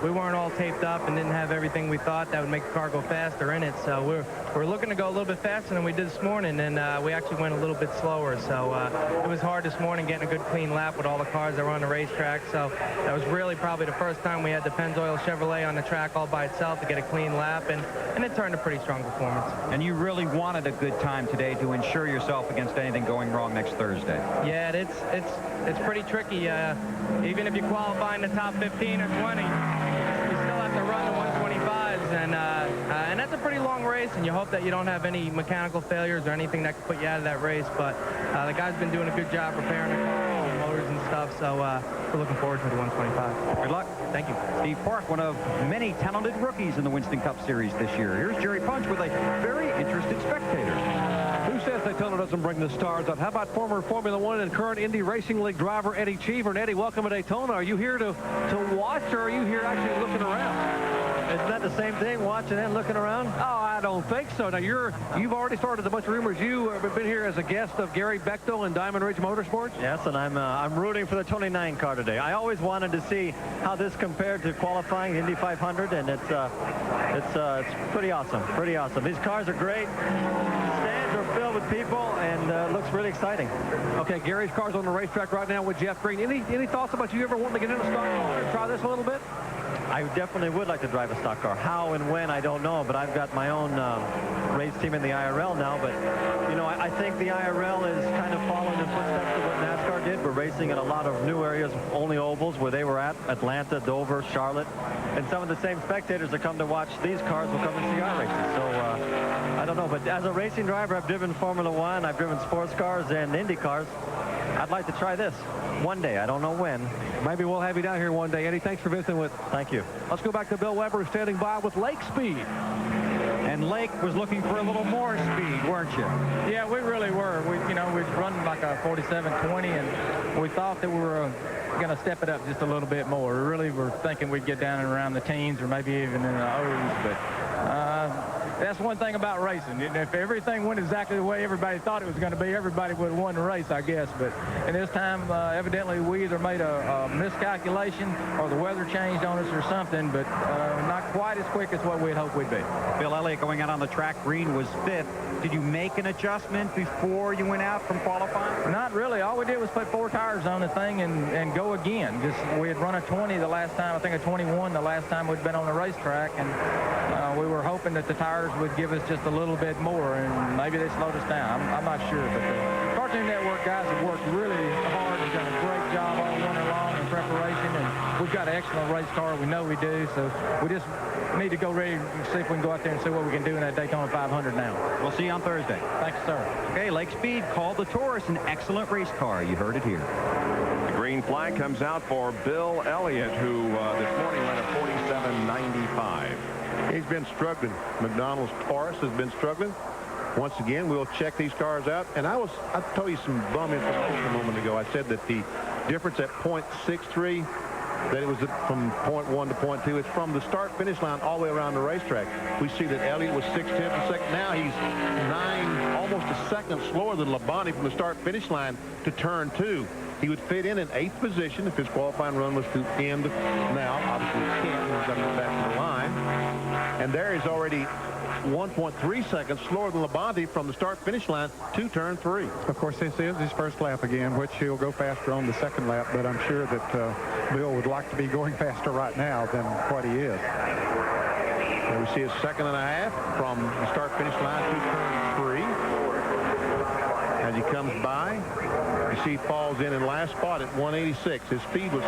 Speaker 2: we weren't all taped up and didn't have everything we thought that would make the car go faster in it. So we're looking to go a little bit faster than we did this morning, and we actually went a little bit slower. So it was hard this morning getting a good clean lap with all the cars that were on the racetrack. So that was really probably the first time we had the Pennzoil Chevrolet on the track all by itself to get a clean lap, and it turned a pretty strong performance.
Speaker 21: And you really wanted a good time today to ensure yourself against anything going wrong next Thursday.
Speaker 2: Yeah, it's pretty tricky. Even if you qualify in the top 15 or 20, you still have to run the 125s, and that's a pretty long race, and you hope that you don't have any mechanical failures or anything that could put you out of that race. But the guy's been doing a good job preparing the car and motors and stuff, so we're looking forward to the 125.
Speaker 21: Good luck.
Speaker 2: Thank you.
Speaker 21: Steve Park, one of many talented rookies in the Winston Cup Series this year. Here's Jerry Punch with a very interested spectator.
Speaker 11: Who says Daytona doesn't bring the stars up? How about former Formula One and current Indy Racing League driver Eddie Cheever? And Eddie, welcome to Daytona. Are you here to watch, or are you here actually looking around?
Speaker 3: Isn't that the same thing, watching and looking around?
Speaker 11: Oh, I don't think so. Now, you've already started a bunch of rumors. You have been here as a guest of Gary Bechtel and Diamond Ridge Motorsports?
Speaker 3: Yes, and I'm rooting for the 29 car today. I always wanted to see how this compared to qualifying the Indy 500, and it's pretty awesome. Pretty awesome. These cars are great. Stands are filled with people, and it looks really exciting.
Speaker 11: Okay, Gary's car's on the racetrack right now with Geoff Green. Any thoughts about you ever wanting to get in a stock car and try this a little bit?
Speaker 3: I definitely would like to drive a stock car. How and when, I don't know, but I've got my own race team in the IRL now. But, you know, I think the IRL is kind of following the footsteps of what NASCAR did. We're racing in a lot of new areas, only ovals, where they were at, Atlanta, Dover, Charlotte. And some of the same spectators that come to watch these cars will come and see our races. So, I don't know. But as a racing driver, I've driven Formula One, I've driven sports cars and Indy cars. I'd like to try this one day. I don't know when.
Speaker 11: Maybe we'll have you down here one day. Eddie, thanks for visiting with us.
Speaker 3: Thank you.
Speaker 11: Let's go back to Bill Weber, standing by with Lake Speed.
Speaker 21: And Lake was looking for a little more speed, weren't you?
Speaker 2: Yeah, we really were. We was running like a 47-20, and we thought that we were going to step it up just a little bit more. We really were thinking we'd get down and around the teens or maybe even in the O's, but that's one thing about racing. If everything went exactly the way everybody thought it was going to be, everybody would have won the race, I guess. But in this time, evidently, we either made a miscalculation or the weather changed on us or something, but not quite as quick as what we had hoped we'd be.
Speaker 21: Bill Elliott going out on the track. Green was 5th. Did you make an adjustment before you went out from qualifying?
Speaker 2: Not really. All we did was put 4 tires on the thing and go again. We had run a 20 the last time, I think a 21 the last time we'd been on the racetrack, and we were hoping that the tires would give us just a little bit more, and maybe they slowed us down. I'm not sure, but the Cartoon Network guys have worked really hard. They've done a great job all winter long in preparation, and we've got an excellent race car. We know we do, so we just need to go ready and see if we can go out there and see what we can do in that Daytona 500 now.
Speaker 21: We'll see you on Thursday.
Speaker 2: Thanks, sir.
Speaker 21: Okay, Lake Speed called the Taurus an excellent race car. You heard it here.
Speaker 15: The green flag comes out for Bill Elliott, who this morning ran a 47.95.
Speaker 18: He's been struggling. McDonald's Taurus has been struggling. Once again, we'll check these cars out. And I told you some bum information a moment ago. I said that the difference at .63, that it was from .1 to .2. It's from the start-finish line all the way around the racetrack. We see that Elliott was 6/10 a second. Now he's 9, almost a second slower than Labonte from the start-finish line to turn 2. He would fit in 8th position if his qualifying run was to end now. Obviously, he can't. He's got to get back to the line. And there he's already 1.3 seconds slower than Labonte from the start-finish line to turn 3.
Speaker 20: Of course, this is his first lap again, which he'll go faster on the second lap, but I'm sure that Bill would like to be going faster right now than what he is.
Speaker 18: And we see a 1.5 from the start-finish line to turn 3. As he comes by, you see he falls in last spot at 186. His speed was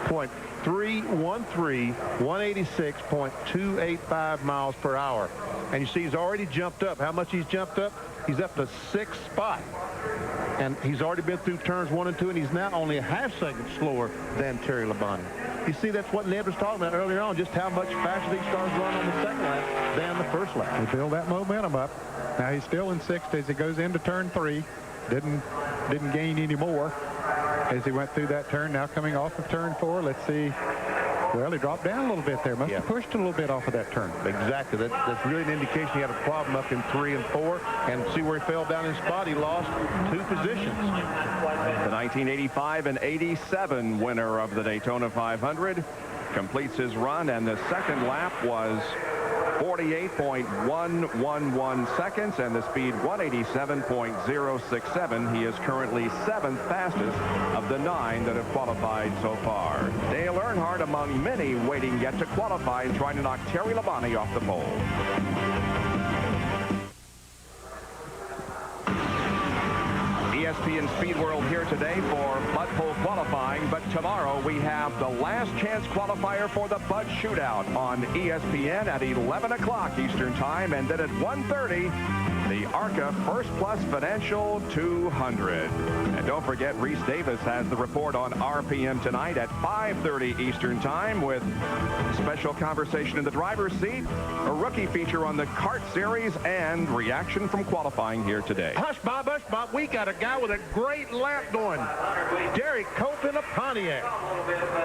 Speaker 18: 48.313, 186.285 miles per hour. And you see he's already jumped up. How much he's jumped up? He's up to 6th spot. And he's already been through turns 1 and 2, and he's now only a ½ second slower than Terry Labonte. You see, that's what Ned was talking about earlier on, just how much faster these cars run on the second lap than the first lap.
Speaker 20: They build that momentum up. Now he's still in 6th as he goes into turn 3. Didn't gain any more as he went through that turn. Now coming off of turn 4. Let's see Well, he dropped down a little bit there. Must have pushed a little bit off of that turn.
Speaker 18: Exactly. That's really an indication he had a problem up in 3 and 4. And see where he fell down in spot. He lost 2 positions.
Speaker 15: The 1985 and 87 winner of the Daytona 500 completes his run, and the second lap was 48.111 seconds, and the speed 187.067. He is currently 7th fastest of the 9 that have qualified so far. Dale Earnhardt among many waiting yet to qualify and trying to knock Terry Labonte off the pole. ESPN Speed World here today for Bud Pole qualifying, but tomorrow we have the last chance qualifier for the Bud Shootout on ESPN at 11 o'clock Eastern Time, and then at 1:30 the ARCA First Plus Financial 200. And don't forget, Reese Davis has the report on RPM tonight at 5:30 Eastern Time with special conversation in the driver's seat, a rookie feature on the kart series, and reaction from qualifying here today.
Speaker 18: Hush, Bob, we got a guy with a great lap going. Derek Cope in a Pontiac.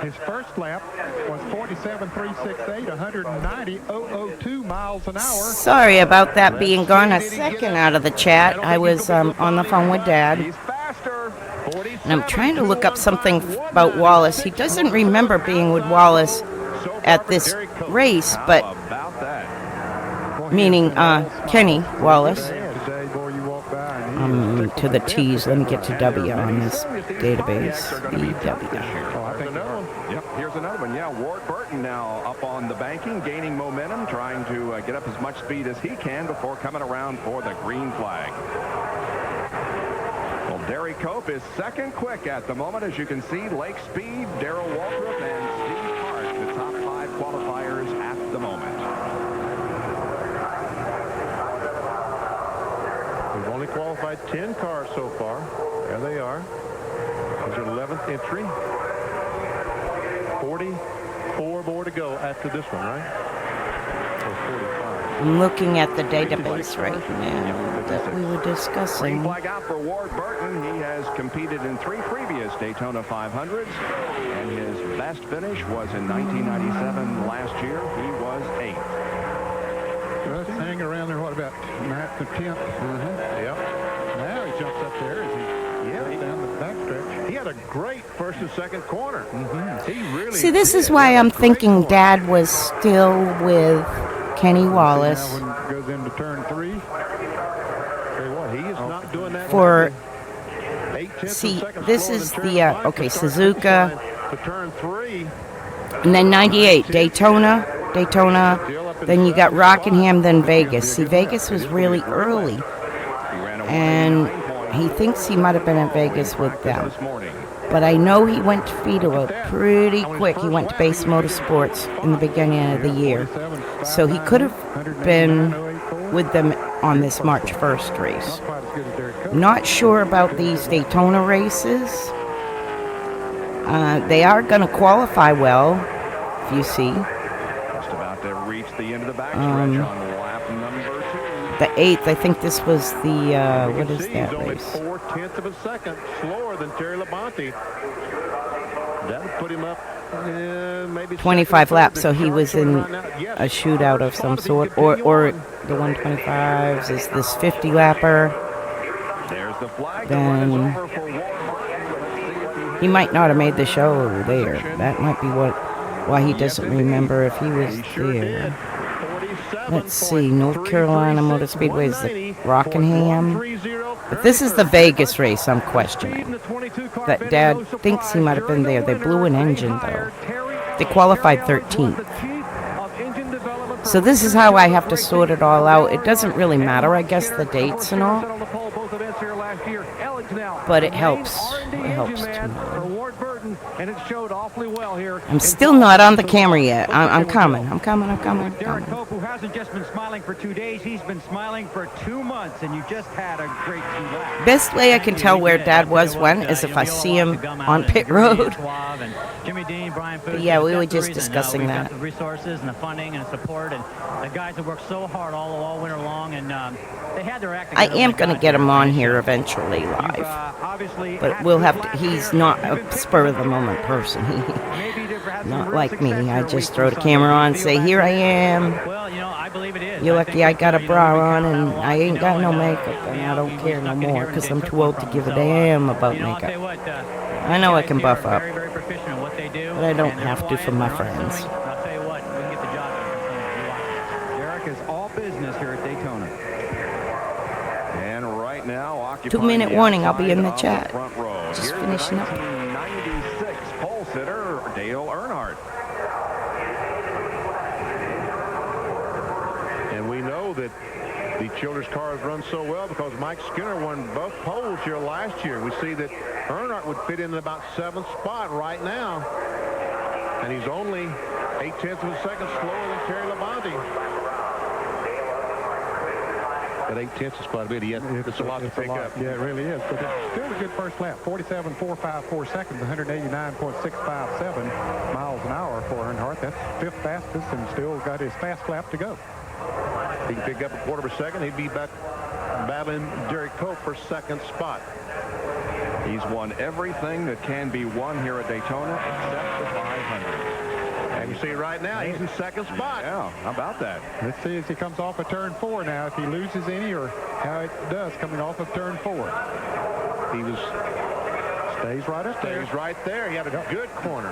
Speaker 20: His first lap was 47.368, 190.002 miles an hour.
Speaker 1: Sorry about that being gone a second out of the chat. I was on the phone with Dad. And I'm trying to look up something about Wallace. He doesn't remember being with Wallace at this race, but meaning Kenny Wallace. To the T's. Let me get to W on this database. BW.
Speaker 15: Yep, here's another one. Yeah, Ward Burton now up on the banking, gaining momentum, trying to get up as much speed as he can before coming around for the green flag. Well, Derry Cope is second quick at the moment, as you can see. Lake Speed, Darrell Waltrip, and Steve Hart, the top 5 qualifiers at the moment.
Speaker 18: We've only qualified 10 cars so far. There they are. There's your 11th entry. 44 more to go after this one, right? Or 45.
Speaker 1: I'm looking at the database right now that we were discussing.
Speaker 15: Green flag out for Ward Burton. He has competed in 3 previous Daytona 500s, and his best finish was in 1997 last year. He was 8th.
Speaker 20: Let's hang around there. What about 9th to 10th?
Speaker 18: Yep.
Speaker 20: Now he jumps up there as he goes down the backstretch.
Speaker 18: He had a great first and second corner. He really
Speaker 1: See, this is why I'm thinking Dad was still with Kenny Wallace.
Speaker 20: Now when it goes into turn 3.
Speaker 18: He is not doing that.
Speaker 1: For see, this is the okay, Suzuka,
Speaker 18: to turn 3.
Speaker 1: and then 98 Daytona. Then you got Rockingham, then Vegas. See, Vegas was really early, and he thinks he might have been at Vegas with them. But I know he went to Fido pretty quick. He went to Base Motorsports in the beginning of the year. So he could have been with them on this March 1st race. Not sure about these Daytona races. They are going to qualify well, if you see.
Speaker 15: Just about to reach the end of the backstretch on lap number 2.
Speaker 1: The 8th, I think this was the, what is that race?
Speaker 18: 4/10 of a second slower than Terry Labonte. That would put him up maybe
Speaker 1: 25 laps, so he was in a shootout of some sort, or the 125s is this 50 lapper.
Speaker 15: There's the flag.
Speaker 1: Then he might not have made the show there. That might be why he doesn't remember if he was there. Let's see, North Carolina Motor Speedway is the Rockingham. But this is the Vegas race I'm questioning. That Dad thinks he might have been there. They blew an engine, though. They qualified 13th. So this is how I have to sort it all out. It doesn't really matter, I guess, the dates and all. But it helps. It helps to know.
Speaker 16: And it showed awfully well here.
Speaker 1: I'm still not on the camera yet. I'm coming.
Speaker 16: Derek Cope, who hasn't just been smiling for 2 days, he's been smiling for 2 months, and you just had a great 2 laps.
Speaker 1: Best way I can tell where Dad was when is if I see him on pit road. But yeah, we were just discussing that.
Speaker 4: The resources and the funding and the support and the guys that worked so hard all winter long, and they had their act
Speaker 1: I
Speaker 4: together.
Speaker 1: am going to get him on here eventually live. But we'll have to, he's not a spur of the moment person.
Speaker 19: Beekeeper had some
Speaker 1: Not
Speaker 19: real
Speaker 1: like me.
Speaker 19: success
Speaker 1: I
Speaker 19: here
Speaker 1: just
Speaker 19: week
Speaker 1: throw
Speaker 19: on
Speaker 1: the
Speaker 19: Sunday.
Speaker 1: camera on,
Speaker 19: Feel
Speaker 1: say,
Speaker 19: back
Speaker 1: here I
Speaker 19: there?
Speaker 1: am.
Speaker 4: Well, you know, I believe it is.
Speaker 1: You're
Speaker 4: I
Speaker 1: lucky
Speaker 4: think
Speaker 1: I
Speaker 4: that,
Speaker 1: got a
Speaker 4: you know,
Speaker 1: bra
Speaker 4: we
Speaker 1: on
Speaker 4: counted out a
Speaker 1: and
Speaker 4: lot,
Speaker 1: I
Speaker 4: you
Speaker 1: ain't
Speaker 4: know,
Speaker 1: got no
Speaker 4: and,
Speaker 1: makeup and I
Speaker 4: now
Speaker 1: don't
Speaker 4: we
Speaker 1: care no
Speaker 4: stuck in
Speaker 1: more
Speaker 4: here and
Speaker 1: because
Speaker 4: they
Speaker 1: I'm
Speaker 4: took
Speaker 1: too
Speaker 4: one
Speaker 1: old to
Speaker 4: from
Speaker 1: give a
Speaker 4: us.
Speaker 1: damn about
Speaker 4: you know, I'll tell
Speaker 1: makeup.
Speaker 4: you what,
Speaker 1: I know I
Speaker 4: guys
Speaker 1: can
Speaker 4: here are
Speaker 1: buff up,
Speaker 4: very, very proficient in what they do,
Speaker 1: but I don't
Speaker 4: and they're
Speaker 1: have to
Speaker 4: quiet,
Speaker 1: for my
Speaker 4: they're
Speaker 1: friends.
Speaker 4: unassuming, and I'll tell you what, we can get the job done on Sunday. You watch.
Speaker 21: Derek is all business here at Daytona.
Speaker 6: And right now, occupying
Speaker 1: 2 minute
Speaker 6: the
Speaker 1: warning, I'll be in the
Speaker 6: outside of
Speaker 1: chat.
Speaker 6: front row.
Speaker 1: Just
Speaker 6: Here's
Speaker 1: finishing
Speaker 6: the
Speaker 1: up.
Speaker 6: 1996 pole sitter, Dale Earnhardt.
Speaker 18: And we know that the Childress cars run so well because Mike Skinner won both poles here last year. We see that Earnhardt would fit in about 7th spot right now. And he's only 0.8 of a second slower than Terry Labonte. That 0.8 is quite a bit. It's a lot to pick up.
Speaker 20: Yeah, it really is. But it's still a good first lap. 47.454 seconds, 189.657 miles an hour for Earnhardt. That's 5th fastest and still got his fast lap to go.
Speaker 18: He can pick up a 1/4 of a second. He'd be back battling Jerry Cope for 2nd spot.
Speaker 6: He's won everything that can be won here at Daytona except the 500.
Speaker 18: And you see right now, he's in 2nd spot.
Speaker 6: Yeah, how about that?
Speaker 20: Let's see as he comes off of turn 4 now, if he loses any or how it does coming off of turn 4.
Speaker 18: He
Speaker 20: stays right up there.
Speaker 18: Stays right there. He had a good corner.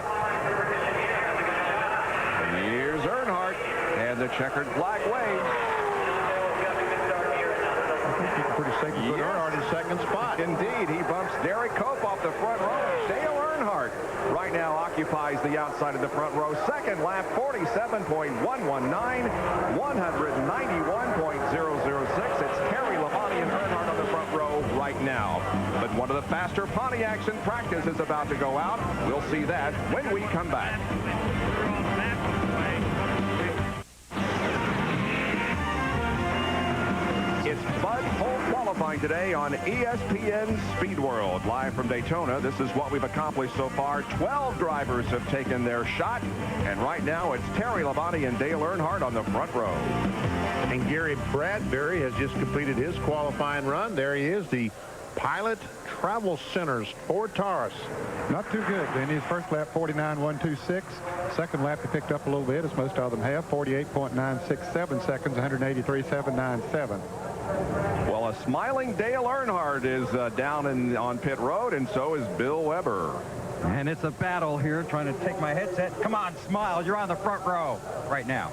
Speaker 6: And here's Earnhardt, and the checkered flag waves.
Speaker 18: Pretty safe to put Earnhardt in 2nd spot.
Speaker 6: Indeed, he bumps Derek Cope off the front row. Dale Earnhardt right now occupies the outside of the front row. 2nd lap, 47.119, 191.006. It's Terry Labonte and Earnhardt on the front row right now. But one of the faster Pontiacs in practice is about to go out. We'll see that when we come back. It's Bud Pole qualifying today on ESPN Speed World. Live from Daytona, this is what we've accomplished so far. 12 drivers have taken their shot, and right now it's Terry Labonte and Dale Earnhardt on the front row.
Speaker 18: And Gary Bradbury has just completed his qualifying run. There he is, the Pilot Travel Centers Ford Taurus.
Speaker 20: Not too good. In his first lap, 49.126. Second lap, he picked up a little bit, as most of them have. 48.967 seconds, 183.797.
Speaker 6: Well, a smiling Dale Earnhardt is down on pit road, and so is Bill Weber.
Speaker 21: And it's a battle here trying to take my headset. Come on, smile. You're on the front row right now.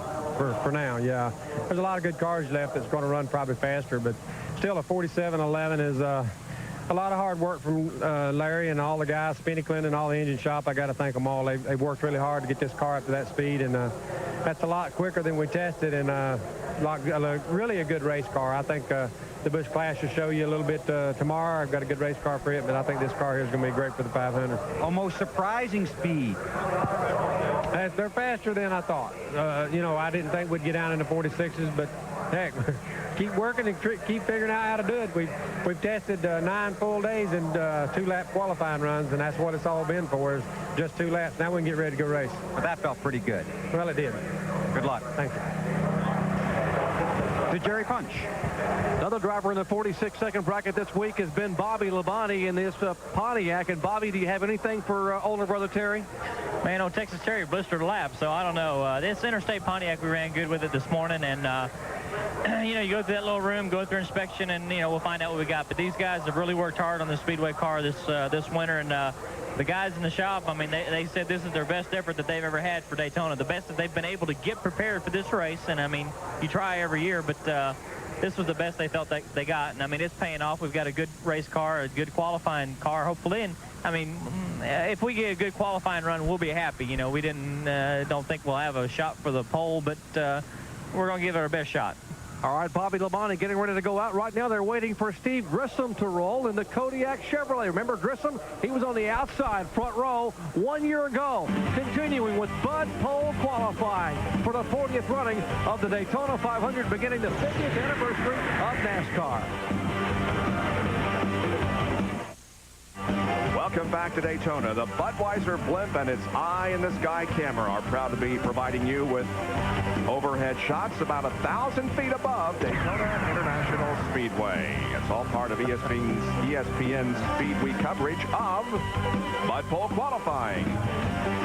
Speaker 7: For now, yeah. There's a lot of good cars left that's going to run probably faster, but still a 47.11 is a lot of hard work from Larry and all the guys, Spinneyclin and all the engine shop. I got to thank them all. They've worked really hard to get this car up to that speed, and that's a lot quicker than we tested, and really a good race car. I think the Busch Clash will show you a little bit tomorrow. I've got a good race car for it, but I think this car here is going to be great for the 500.
Speaker 21: Almost surprising speed.
Speaker 7: They're faster than I thought. You know, I didn't think we'd get down in the 46s, but heck, keep working and keep figuring out how to do it. We've tested 9 full days and 2-lap qualifying runs, and that's what it's all been for, is just 2 laps. Now we can get ready to go race.
Speaker 21: But that felt pretty good.
Speaker 7: Well, it did.
Speaker 21: Good luck.
Speaker 7: Thank you.
Speaker 21: To Jerry Punch.
Speaker 11: Another driver in the 46-second bracket this week has been Bobby Labonte in this Pontiac. And Bobby, do you have anything for older brother Terry?
Speaker 4: Man, old Texas Terry blistered a lap, so I don't know. This Interstate Pontiac, we ran good with it this morning, and you know, you go through that little room, go through inspection, and you know, we'll find out what we got. But these guys have really worked hard on the Speedway car this winter, and the guys in the shop, I mean, they said this is their best effort that they've ever had for Daytona, the best that they've been able to get prepared for this race. And I mean, you try every year, but this was the best they felt they got. And I mean, it's paying off. We've got a good race car, a good qualifying car, hopefully. And I mean, if we get a good qualifying run, we'll be happy. You know, we don't think we'll have a shot for the pole, but we're going to give it our best shot.
Speaker 11: All right, Bobby Labonte getting ready to go out. Right now, they're waiting for Steve Grissom to roll in the Kodiak Chevrolet. Remember Grissom? He was on the outside front row 1 year ago. Continuing with Bud Pole qualifying for the 40th running of the Daytona 500, beginning the 50th anniversary of NASCAR.
Speaker 6: Welcome back to Daytona. The Budweiser blimp and its eye-in-the-sky camera are proud to be providing you with overhead shots about 1,000 feet above Daytona International Speedway. It's all part of ESPN's Speed Week coverage of Bud Pole qualifying.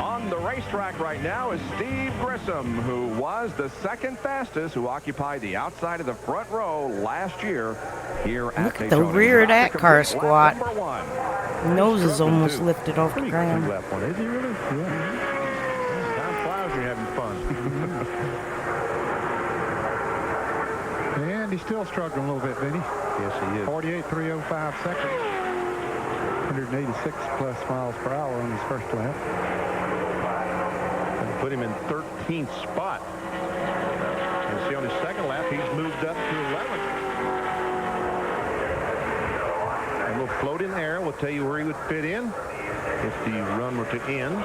Speaker 15: On the racetrack right now is Steve Grissom, who was the second fastest, who occupied the outside of the front row last year here at
Speaker 1: Look at
Speaker 15: Daytona.
Speaker 1: the rear of that car
Speaker 15: Complete
Speaker 1: squat.
Speaker 15: lap number 1.
Speaker 1: Nose is almost lifted off the ground.
Speaker 18: Is he really? Yeah. Time flies when you're having fun. And he's still struggling a little bit, Vinny.
Speaker 20: Yes, he is.
Speaker 18: 48.305 seconds. 186 plus miles per hour on his first lap. And put him in 13th spot. And see on his second lap, he's moved up to 11th. And we'll float in there. We'll tell you where he would fit in if the run were to end.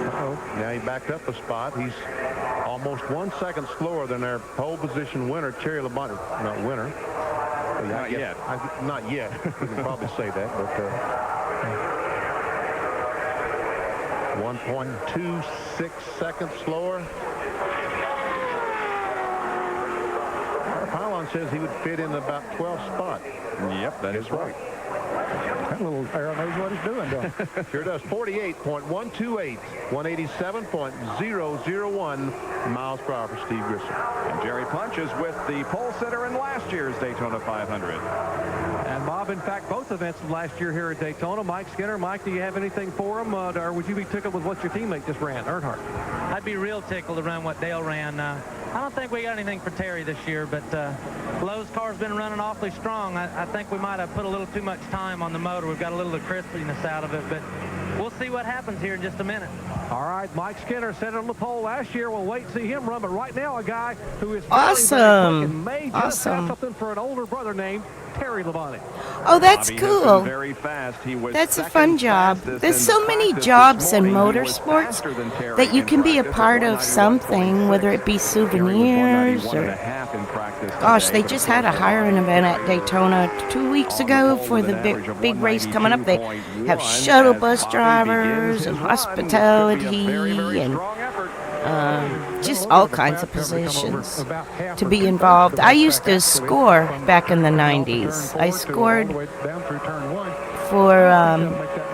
Speaker 18: Uh-oh. Now he backed up a spot. He's almost 1 second slower than their pole position winner, Terry Labonte. Not winner. Well, not yet. Not yet. You can probably say that, but 1.26 seconds slower. Our pylon says he would fit in about 12th spot. Yep, that is right. That little arrow knows what he's doing, don't it? Sure does. 48.128, 187.001 miles per hour for Steve Grissom.
Speaker 15: And Jerry Punch is with the pole sitter in last year's Daytona 500.
Speaker 11: And Bob, in fact, both events of last year here at Daytona. Mike Skinner, Mike, do you have anything for him, or would you be tickled with what your teammate just ran, Earnhardt?
Speaker 4: I'd be real tickled to run what Dale ran. I don't think we got anything for Terry this year, but Lowe's car's been running awfully strong. I think we might have put a little too much time on the motor. We've got a little of crispiness out of it, but we'll see what happens here in just a minute.
Speaker 11: All right, Mike Skinner set it on the pole last year. We'll wait and see him run, but right now a guy who is
Speaker 1: awesome.
Speaker 11: May just have something for an older brother named Terry Labonte.
Speaker 1: Oh, that's
Speaker 15: Bobby
Speaker 1: cool.
Speaker 15: Very fast. He was
Speaker 1: That's a fun job. There's so many jobs in motorsports that you can be a part of something, whether it be souvenirs or... Gosh, they just had a hiring event at Daytona 2 weeks ago for the big race coming up. They have shuttle bus drivers and hospitality and just all kinds of positions to be involved. I used to score back in the 90s. I scored for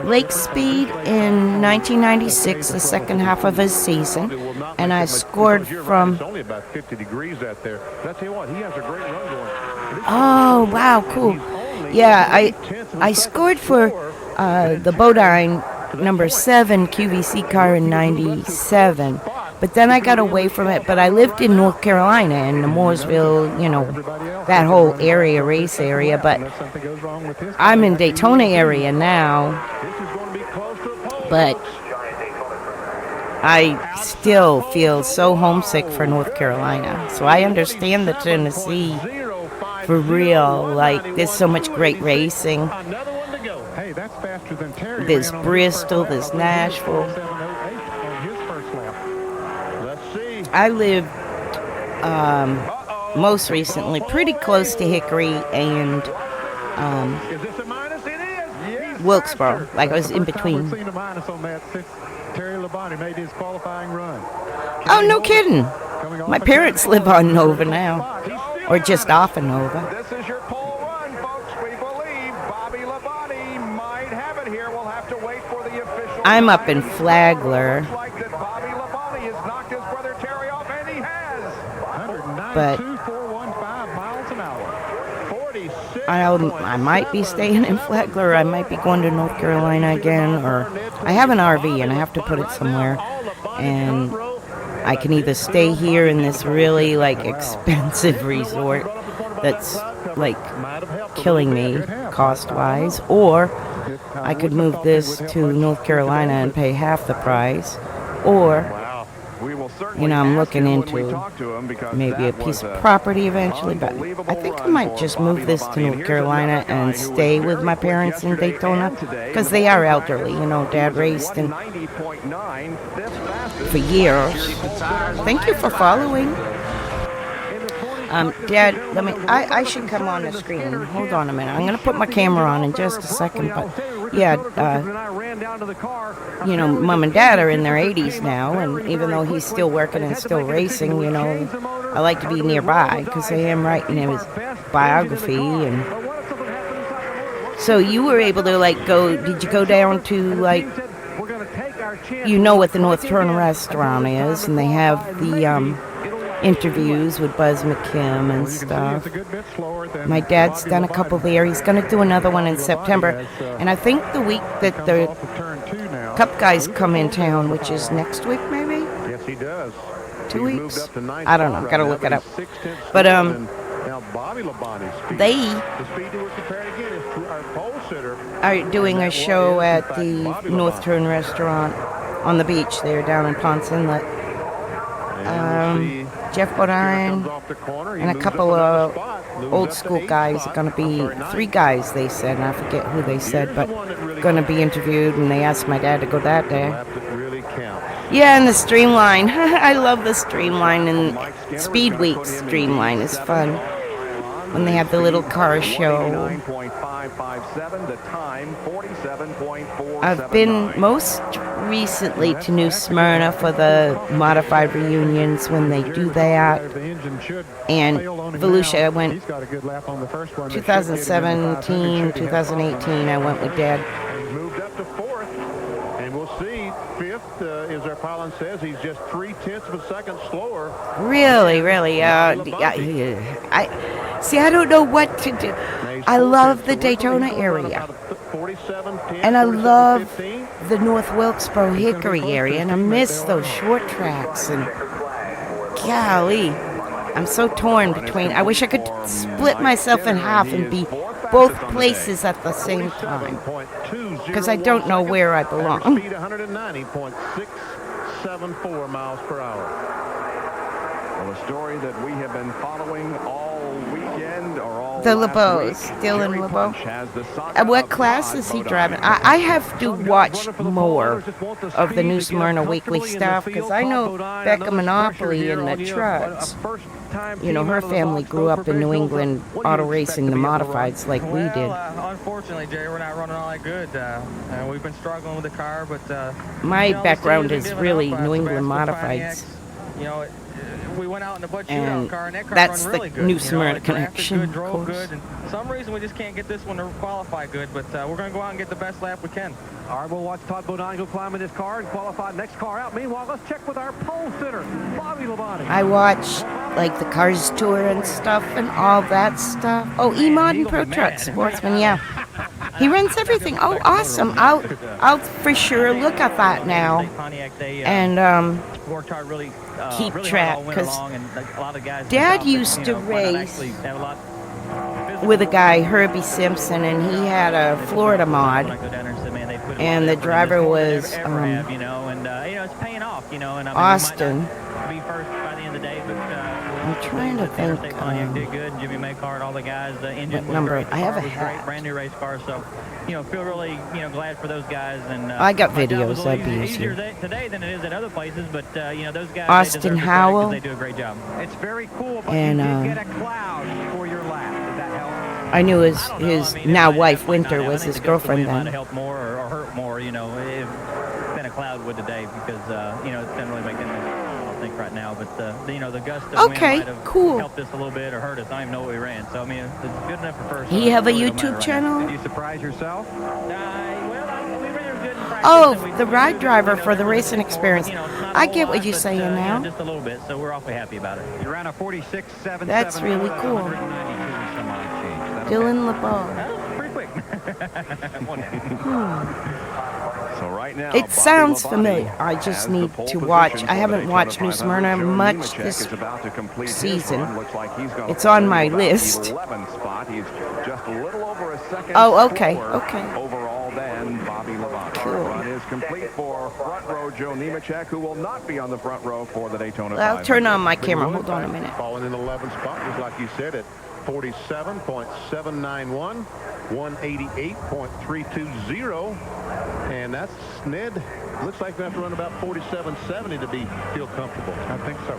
Speaker 1: Lake Speed in 1996, the second half of his season, and I scored from...
Speaker 18: It's only about 50 degrees out there. But I tell you what, he has a great run going.
Speaker 1: Oh, wow, cool. Yeah, I scored for the Bodine number 7 QVC car in 97. But then I got away from it. But I lived in North Carolina, in the Mooresville, that whole area, race area. But I'm in Daytona area now. But I still feel so homesick for North Carolina. So I understand the Tennessee for real. Like, there's so much great racing.
Speaker 18: Hey, that's faster than Terry.
Speaker 1: There's Bristol, there's Nashville. I lived most recently pretty close to Hickory and Wilkesboro. Like I was in between.
Speaker 18: Terry Labonte made his qualifying run.
Speaker 1: Oh, no kidding. My parents live on Nova now, or just off of Nova.
Speaker 15: This is your pole run, folks. We believe Bobby Labonte might have it here. We'll have to wait for the official.
Speaker 1: I'm up in Flagler. But I might be staying in Flagler. I might be going to North Carolina again, or I have an RV and I have to put it somewhere. And I can either stay here in this really expensive resort that's killing me cost-wise, or I could move this to North Carolina and pay half the price, or I'm looking into maybe a piece of property eventually, but I think I might just move this to North Carolina and stay with my parents in Daytona, because they are elderly. Dad raced for years. Thank you for following. Dad, I should come on the screen. Hold on a minute. I'm going to put my camera on in just a second, but yeah, Mom and Dad are in their 80s now, and even though he's still working and still racing, I like to be nearby because I am writing his biography, and So you were able to like go, did you go down to like, you know what the North Turn restaurant is, and they have the interviews with Buzz McKim and stuff. My dad's done a couple there. He's going to do another one in September. And I think the week that the Cup guys come in town, which is next week maybe?
Speaker 18: Yes, he does.
Speaker 1: 2 weeks? I don't know. Got to look it up. But
Speaker 18: now Bobby Labonte's
Speaker 1: they
Speaker 18: the speed that we're comparing again is to our pole sitter.
Speaker 1: are doing a show at the North Turn restaurant on the beach there down in Ponce Inlet. Geoff Bodine and a couple of old school guys are going to be, 3 guys they said, and I forget who they said, but going to be interviewed, and they asked my dad to go that day. Yeah, and the Streamline. I love the Streamline, and Speed Week Streamline is fun when they have the little car show. I've been most recently to New Smyrna for the modified reunions when they do that. And Volusia, I went 2017, 2018, I went with Dad.
Speaker 18: Moved up to 4th, and we'll see. 5th, as our pilot says, he's just 0.3 of a second slower.
Speaker 1: Really? I don't know what to do. I love the Daytona area. And I love the North Wilkesboro Hickory area, and I miss those short tracks. And golly, I'm so torn between. I wish I could split myself in half and be both places at the same time, because I don't know where I belong.
Speaker 18: Speed 190.674 miles per hour. Well, a story that we have been following all weekend or all
Speaker 1: The LeBeaus, Dylan LeBeau. What class is he driving? I have to watch more of the New Smyrna Weekly stuff, because I know Becca Monopoly in the trucks. You know, her family grew up in New England auto racing the modifieds like we did.
Speaker 2: Unfortunately, Jerry, we're not running all that good. We've been struggling with the car, but
Speaker 1: my background is really New England modifieds.
Speaker 2: You know, we went out in the Bud
Speaker 1: And
Speaker 2: Shootout car, and that car
Speaker 1: that's
Speaker 2: run really
Speaker 1: the
Speaker 2: good.
Speaker 1: New
Speaker 2: You know,
Speaker 1: Smyrna
Speaker 2: it crafted
Speaker 1: connection,
Speaker 2: good,
Speaker 1: of
Speaker 2: drove
Speaker 1: course.
Speaker 2: good, and for some reason we just can't get this one to qualify good, but we're going to go out and get the best lap we can.
Speaker 3: All right, we'll watch Todd Bodine go climb in his car and qualify next car out. Meanwhile, let's check with our pole sitter, Bobby Labonte.
Speaker 1: I watch like the Cars Tour and stuff and all that stuff. Oh, E-Mod and Pro Truck Sportsman, yeah. He runs everything. Oh, awesome. I'll for sure look at that now and keep track, because Dad used to race with a guy, Herbie Simpson, and he had a Florida mod, and the driver was Austin. I'm trying to think.
Speaker 2: Did good. Jimmy Maycart, all the guys. The engine
Speaker 1: what number?
Speaker 2: was great.
Speaker 1: I have a
Speaker 2: Car was
Speaker 1: hat.
Speaker 2: great, brand new race car. So, feel really, glad for those guys. And
Speaker 1: I got
Speaker 2: my job
Speaker 1: videos,
Speaker 2: was a
Speaker 1: that'd be
Speaker 2: little
Speaker 1: easier.
Speaker 2: today than it is at other places. But those guys,
Speaker 1: Austin
Speaker 2: they deserve the credit 'cause
Speaker 1: Howell.
Speaker 2: they do a great job.
Speaker 3: It's very cool, but
Speaker 1: And,
Speaker 3: you did get a cloud for your lap. Did that help?
Speaker 1: I knew his now wife Winter was his girlfriend
Speaker 2: Might have
Speaker 1: then.
Speaker 2: helped more or hurt more. If been a cloud would today, because it doesn't really make any difference, I don't think, right now. But the gust of wind
Speaker 1: Okay,
Speaker 2: might have
Speaker 1: cool.
Speaker 2: helped us a little bit or hurt us. I don't even know what we ran. So it's good enough for first.
Speaker 1: He have a
Speaker 2: so it don't matter
Speaker 1: YouTube
Speaker 2: right
Speaker 1: channel?
Speaker 2: now.
Speaker 3: Did you surprise yourself?
Speaker 2: We ran good in practice.
Speaker 1: Oh, the ride driver for the racing experience. I get what you're saying now.
Speaker 2: Just a little bit, so we're awfully happy about it.
Speaker 3: You ran a 46.77.
Speaker 1: That's really cool. Dylan LeBeau.
Speaker 2: Pretty quick.
Speaker 15: So right now,
Speaker 1: It sounds familiar. I just need to watch. I haven't watched New Smyrna much this season. It's on my list. Oh, okay, okay.
Speaker 15: Overall, then Bobby Labonte.
Speaker 1: Cool.
Speaker 15: Run is complete for front row Joe Nemechek, who will not be on the front row for the Daytona.
Speaker 1: I'll turn on my camera. Hold on a minute.
Speaker 18: Falling in 11th spot, just like you said, at 47.791, 188.320, and that's Ned. Looks like we have to run about 47.70 to feel comfortable.
Speaker 17: I think so.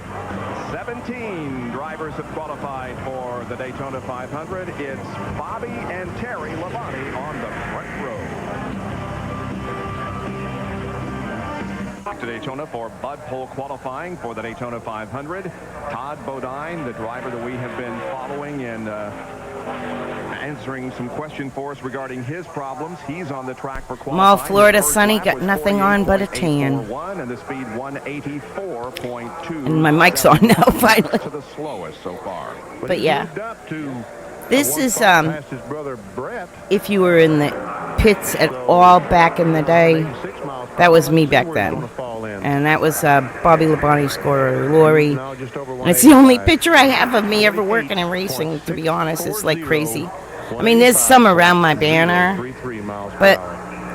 Speaker 15: 17 drivers have qualified for the Daytona 500. It's Bobby and Terry Labonte on the front row. Back to Daytona for Bud Pole qualifying for the Daytona 500. Todd Bodine, the driver that we have been following in answering some question for us regarding his problems. He's on the track for qualifying.
Speaker 1: Mall, Florida, sunny, got nothing on but a tan.
Speaker 15: And the speed 184.2.
Speaker 1: And my mic's on now, finally.
Speaker 15: To the slowest so far.
Speaker 1: But yeah, this is, if you were in the pits at all back in the day, that was me back then. And that was Bobby Labonte's scorer, Lori. And it's the only picture I have of me ever working and racing, to be honest. It's like crazy. I mean, there's some around my banner, but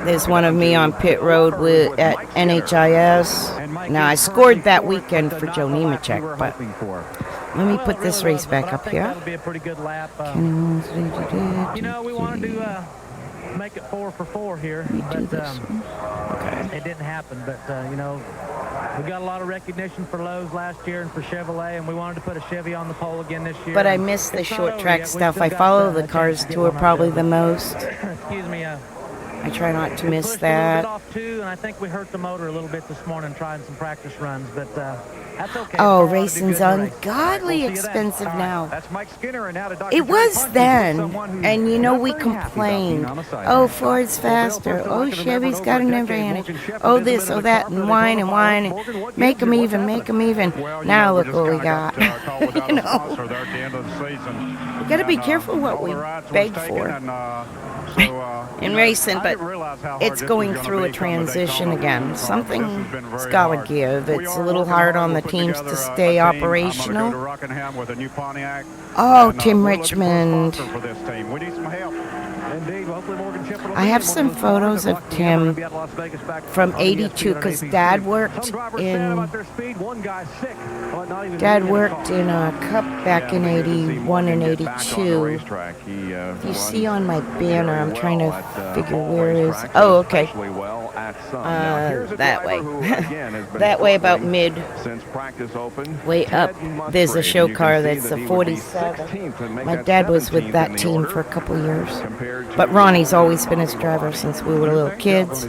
Speaker 1: there's one of me on pit road at NHIS. Now, I scored that weekend for Joe Nemechek, but let me put this race back up here.
Speaker 3: That'll be a pretty good lap. You know, we wanted to make it 4 for 4 here, but it didn't happen. But, you know, we got a lot of recognition for Lowe's last year and for Chevrolet, and we wanted to put a Chevy on the pole again this year.
Speaker 1: But I miss the short track stuff. I follow the Cars Tour probably the most.
Speaker 3: Excuse me.
Speaker 1: I try not to miss
Speaker 3: pushed
Speaker 1: that.
Speaker 3: a little bit off too, and I think we hurt the motor a little bit this morning trying some practice runs, but that's okay.
Speaker 1: Oh, racing's ungodly expensive now.
Speaker 21: That's Mike Skinner, and now to Dr.
Speaker 1: It was then, and you know, we complained. Oh, Ford's faster. Oh, Chevy's got an advantage. Oh, this, oh, that, and whine and whine. And make them even, make them even. Now look what we got. You know, we got to be careful what we beg for in racing, but it's going through a transition again. Something's got to give. It's a little hard on the teams to stay operational. Oh, Tim Richmond. I have some photos of Tim from '82 because Dad worked in a Cup back in '81 and '82. You see on my banner, I'm trying to figure where it is. Oh, okay. That way. That way about mid. Way up. There's a show car that's a 47. My dad was with that team for a couple years. But Ronnie's always been his driver since we were little kids.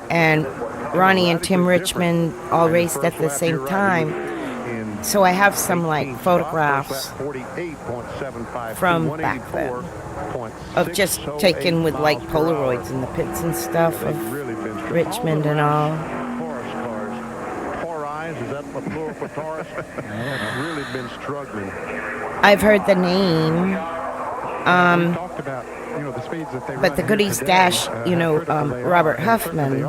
Speaker 1: And Ronnie and Tim Richmond all raced at the same time. So I have some like photographs from back then of just taken with like Polaroids in the pits and stuff of Richmond and all. I've heard the name. But the Goodies Dash, you know, Robert Huffman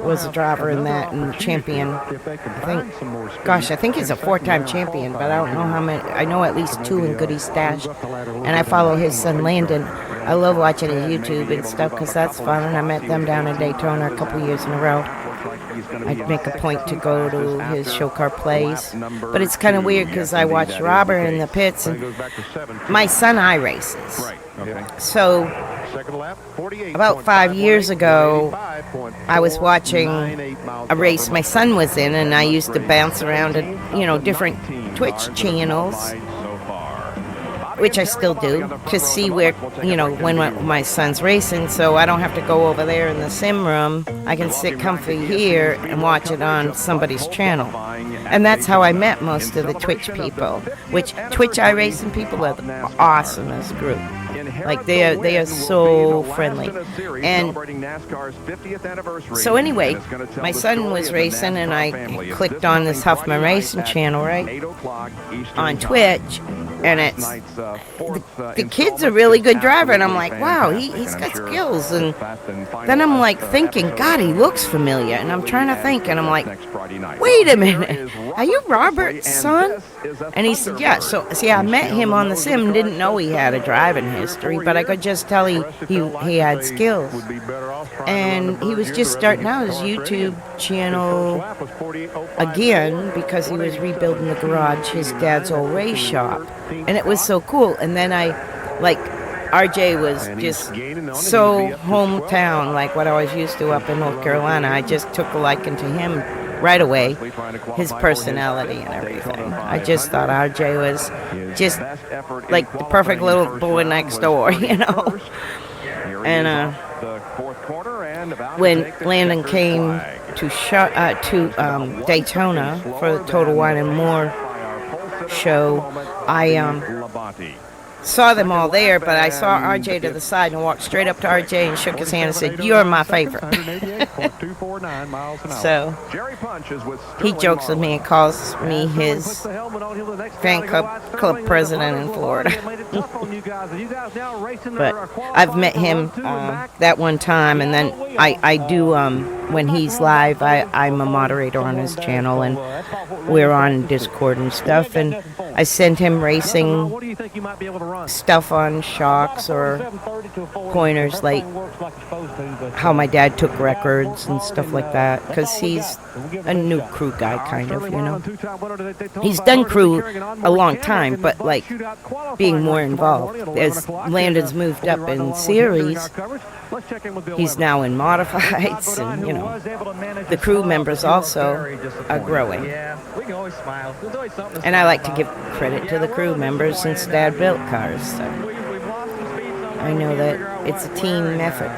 Speaker 1: was a driver in that and champion. I think he's a 4-time champion, but I don't know how many. I know at least 2 in Goodies Dash. And I follow his son Landon. I love watching his YouTube and stuff because that's fun. And I met them down in Daytona a couple years in a row. I'd make a point to go to his show car plays. But it's kind of weird because I watch Robert in the pits and my son iRaces. So about 5 years ago, I was watching a race my son was in, and I used to bounce around to, you know, different Twitch channels, which I still do, to see where, you know, when my son's racing, so I don't have to go over there in the sim room. I can sit comfy here and watch it on somebody's channel. And that's how I met most of the Twitch people, which Twitch iRacing people are the awesomest group. Like they are so friendly. And so anyway, my son was racing and I clicked on this Huffman Racing channel, right, on Twitch, and it's the kid's a really good driver, and I'm like, wow, he's got skills. And then I'm like thinking, God, he looks familiar, and I'm trying to think, and I'm like, wait a minute, are you Robert's son? And he said, yeah. So see, I met him on the sim, didn't know he had a driving history, but I could just tell he had skills. And he was just starting out his YouTube channel again because he was rebuilding the garage, his dad's old race shop. And it was so cool. And then RJ was just so hometown, like what I was used to up in North Carolina. I just took a liking to him right away, his personality and everything. I just thought RJ was just like the perfect little boy next door, you know. And when Landon came to Daytona for the Total Wine and More show, saw them all there, but I saw RJ to the side and walked straight up to RJ and shook his hand and said, "You're my favorite." So he jokes with me and calls me his fan club president in Florida. But I've met him that one time, and then I do when he's live, I'm a moderator on his channel, and we're on Discord and stuff, and I send him racing stuff on shocks or pointers, like how my dad took records and stuff like that, because he's a new crew guy, kind of, you know. He's done crew a long time, but like being more involved. As Landon's moved up in series, he's now in modifieds, and you know, the crew members also are growing. And I like to give credit to the crew members since Dad built cars, so I know that it's a team effort.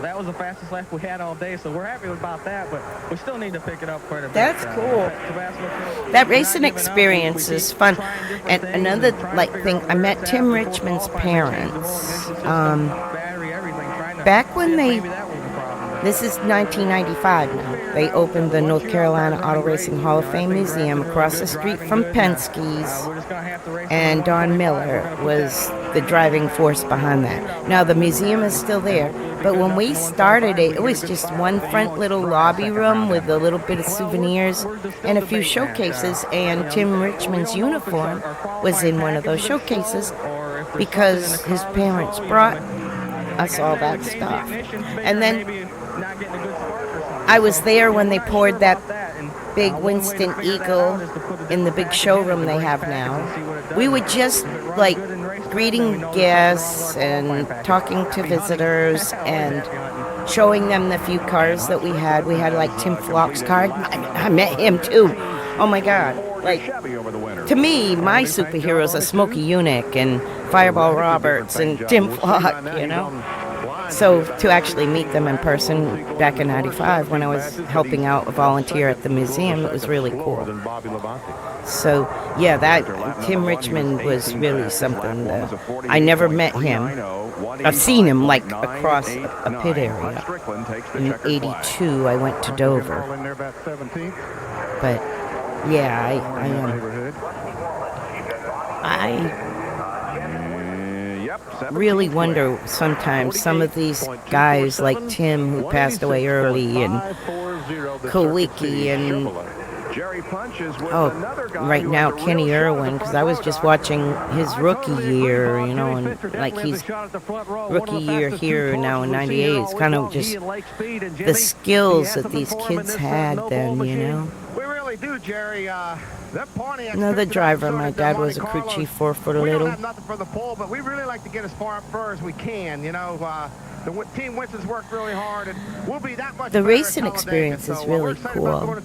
Speaker 2: That was the fastest lap we had all day, so we're happy about that, but we still need to pick it up quite a bit.
Speaker 1: That's cool. That racing experience is fun. And another thing, I met Tim Richmond's parents. Back when this is 1995 now, they opened the North Carolina Auto Racing Hall of Fame Museum across the street from Penske's, and Don Miller was the driving force behind that. Now the museum is still there, but when we started it was just one front little lobby room with a little bit of souvenirs and a few showcases, and Tim Richmond's uniform was in one of those showcases because his parents brought us all that stuff. And then I was there when they poured that big Winston Eagle in the big showroom they have now. We would just like greeting guests and talking to visitors and showing them the few cars that we had. We had like Tim Flock's car. I met him too. Oh my God. Like, to me, my superheroes are Smokey Unick and Fireball Roberts and Tim Flock, you know? So to actually meet them in person back in '95 when I was helping out a volunteer at the museum, it was really cool. So yeah, that Tim Richmond was really something. I never met him. I've seen him like across a pit area. In '82, I went to Dover. But yeah, I really wonder sometimes some of these guys like Tim who passed away early and Kowicki and right now Kenny Irwin, because I was just watching his rookie year, you know, and like he's rookie year here now in '98. It's kind of just the skills that these kids had then, you know.
Speaker 18: Do, Jerry.
Speaker 1: Another driver, my dad was a crew chief for a little.
Speaker 18: We don't have nothing for the pole, but we really like to get as far up first as we can. You know, the team Winston's worked really hard, and we'll be that much.
Speaker 1: The racing experience is really cool.
Speaker 18: We're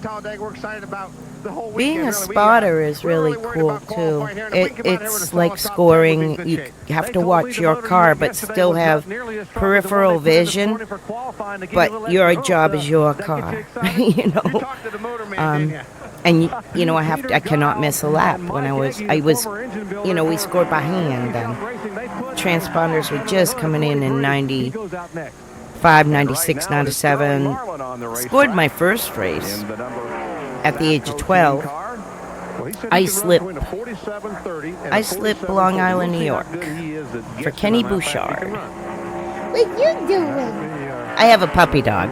Speaker 18: excited about the whole weekend.
Speaker 1: Being a spotter is really cool too. It's like scoring. You have to watch your car, but still have peripheral vision. But your job is your car, you know. And you know, I cannot miss a lap. When I was, you know, we scored by hand then. Transponders were just coming in 95, 96, 97. Scored my first race at the age of 12. I slipped Long Island, New York for Kenny Bouchard. What you doing? I have a puppy dog.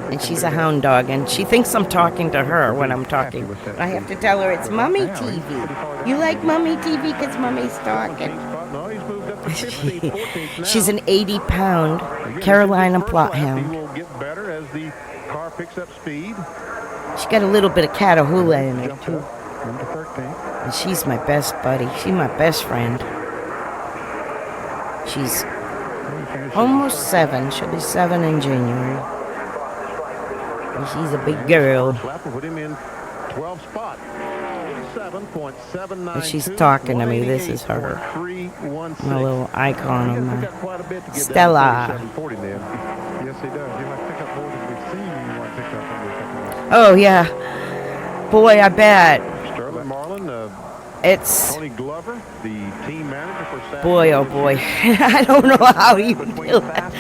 Speaker 1: And she's a hound dog, and she thinks I'm talking to her when I'm talking. I have to tell her it's Mummy TV. You like Mummy TV because Mummy's talking. She's an 80-pound Carolina plot hound. She got a little bit of Catahoula in her, too. And she's my best buddy. She's my best friend. She's almost 7. She'll be 7 in January. She's a big girl. And she's talking to me. This is her. My little icon of my Stella.
Speaker 18: Yes, he does.
Speaker 1: Oh, yeah. Boy, I bet. It's
Speaker 18: Tony Glover, the team manager for Saturday.
Speaker 1: boy, oh boy. I don't know how you do that.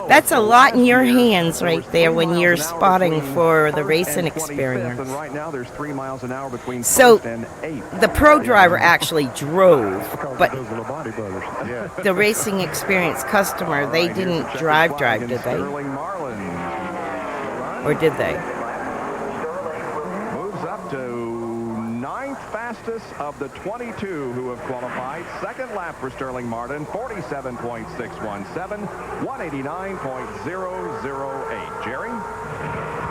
Speaker 1: That's a lot in your hands right there when you're spotting for the racing experience.
Speaker 15: And right now there's 3 miles an hour between
Speaker 1: So
Speaker 15: first and 8th.
Speaker 1: the pro driver actually drove, but
Speaker 18: Those are the Body Brothers. Yeah.
Speaker 1: the racing experience customer, they didn't drive, did they?
Speaker 15: Sterling Marlin
Speaker 1: Or did they?
Speaker 15: moves up to 9th fastest of the 22 who have qualified. Second lap for Sterling Martin, 47.617, 189.008. Jerry?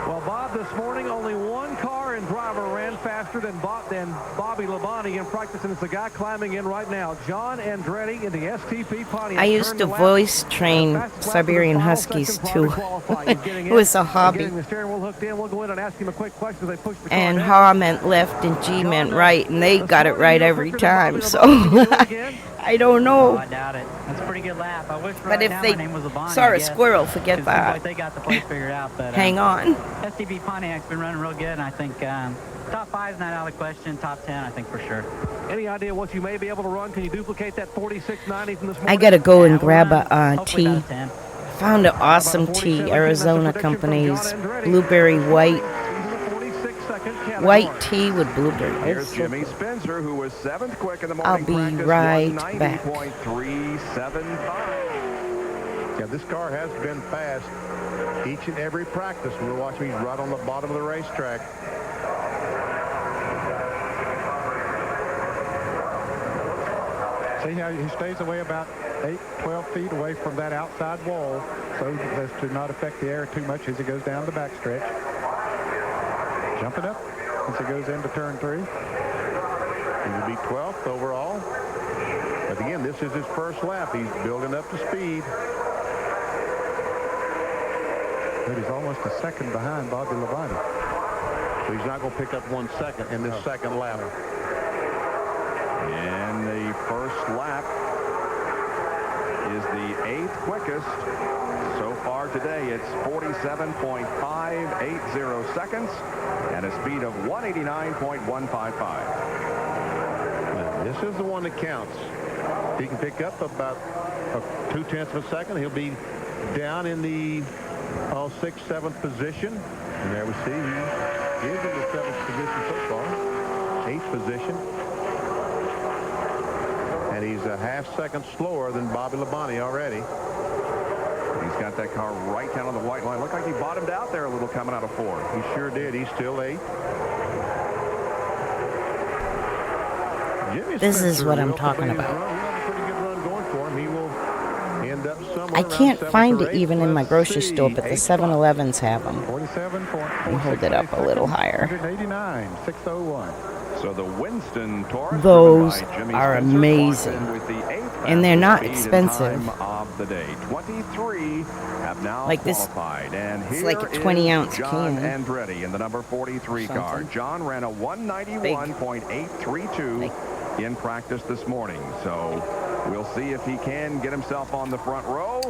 Speaker 11: Well, Bob, this morning only one car and driver ran faster than Bobby Labonte in practice, and it's the guy climbing in right now, John Andretti in the STP Pontiac.
Speaker 1: I used to voice train Siberian Huskies too. It was a hobby.
Speaker 11: Getting the steering wheel hooked in. We'll go in and ask him a quick question as they push the car
Speaker 1: And
Speaker 11: down.
Speaker 1: Ha meant left and G meant right, and they got it right every time. So I don't know.
Speaker 8: Oh, I doubt it. That's a pretty good lap. I wish
Speaker 1: But
Speaker 8: right
Speaker 1: if
Speaker 8: now
Speaker 1: they
Speaker 8: my name was Bodine,
Speaker 1: saw
Speaker 8: I
Speaker 1: a
Speaker 8: guess,
Speaker 1: squirrel, forget
Speaker 8: 'cause it seems
Speaker 1: that.
Speaker 8: like they got the place figured out. But
Speaker 1: Hang on.
Speaker 8: STB Pontiac's been running real good, and I think top 5 is not out of the question. Top 10, I think for sure.
Speaker 11: Any idea what you may be able to run? Can you duplicate that 46.90 from this morning?
Speaker 1: I gotta go and grab a
Speaker 8: Hopefully
Speaker 1: tea.
Speaker 8: about a 10.
Speaker 1: Found an awesome tea, Arizona Company's blueberry white tea with blueberry.
Speaker 15: Here's Jimmy Spencer, who was 7th quick in the
Speaker 1: I'll
Speaker 15: morning
Speaker 1: be
Speaker 15: practice,
Speaker 1: right back.
Speaker 15: 190.375.
Speaker 18: Yeah, this car has been fast each and every practice. We're watching, he's right on the bottom of the racetrack.
Speaker 20: See how he stays away about 12 feet away from that outside wall, so as to not affect the air too much as he goes down the backstretch. Jumping up as he goes into turn 3.
Speaker 18: He will be 12th overall. But again, this is his first lap. He's building up to speed.
Speaker 20: But he's almost a second behind Bobby Labonte.
Speaker 18: So he's not going to pick up 1 second in this second lap.
Speaker 15: And the first lap is the 8th quickest. So far today, it's 47.580 seconds and a speed of 189.155.
Speaker 18: This is the one that counts. If he can pick up about 0.2 of a second, he'll be down in the 6th, 7th position. And there we see he is in the 7th position so far. 8th position. And he's a half second slower than Bobby Labonte already.
Speaker 15: He's got that car right down on the white line. Looked like he bottomed out there a little coming out of 4.
Speaker 18: He sure did. He's still 8th.
Speaker 1: This is what I'm talking about. I can't find it even in my grocery store, but the 7-Elevens have them.
Speaker 20: 47.4.
Speaker 1: And hold it up a little higher.
Speaker 20: 189.601.
Speaker 15: So the Winston Taurus
Speaker 1: Those
Speaker 15: by Jimmy
Speaker 1: are
Speaker 15: Spencer
Speaker 1: amazing.
Speaker 15: with the 8th
Speaker 1: And they're not
Speaker 15: speed and
Speaker 1: expensive.
Speaker 15: time of the day. 23 have now
Speaker 1: Like this-
Speaker 15: qualified. And
Speaker 1: it's
Speaker 15: here
Speaker 1: like a 20-ounce
Speaker 15: is
Speaker 1: can.
Speaker 15: John Andretti in the number 43 car.
Speaker 1: Something.
Speaker 15: John ran a 191.832 in practice this morning. So we'll see if he can get himself on the front row.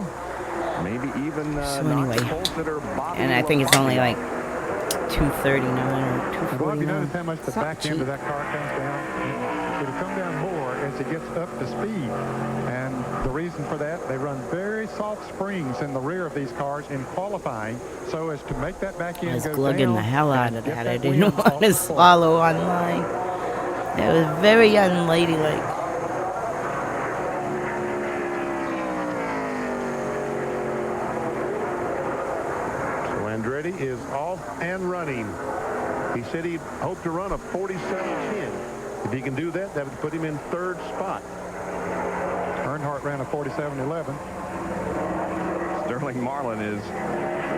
Speaker 15: Maybe even
Speaker 1: So
Speaker 15: knock
Speaker 1: anyway,
Speaker 15: the pole sitter Bobby
Speaker 1: and I think it's only
Speaker 15: Labonte.
Speaker 1: like $239 or
Speaker 20: Bob, you notice
Speaker 1: $249.
Speaker 20: how much the
Speaker 1: It's not
Speaker 20: back end
Speaker 1: cheap.
Speaker 20: of that car comes down? It'll come down more as it gets up to speed. And the reason for that, they run very soft springs in the rear of these cars in qualifying, so as to make that back
Speaker 1: I
Speaker 20: end
Speaker 1: was
Speaker 20: go
Speaker 1: glugging
Speaker 20: down
Speaker 1: the hell out
Speaker 20: and
Speaker 1: of
Speaker 20: get
Speaker 1: that. I
Speaker 20: wind
Speaker 1: didn't
Speaker 20: off
Speaker 1: want
Speaker 20: the
Speaker 1: to
Speaker 20: floor.
Speaker 1: swallow on mine. It was very unladylike.
Speaker 18: So Andretti is off and running. He said he'd hoped to run a 47.10. If he can do that, that would put him in 3rd spot.
Speaker 20: Earnhardt ran a 47.11.
Speaker 15: Sterling Marlin is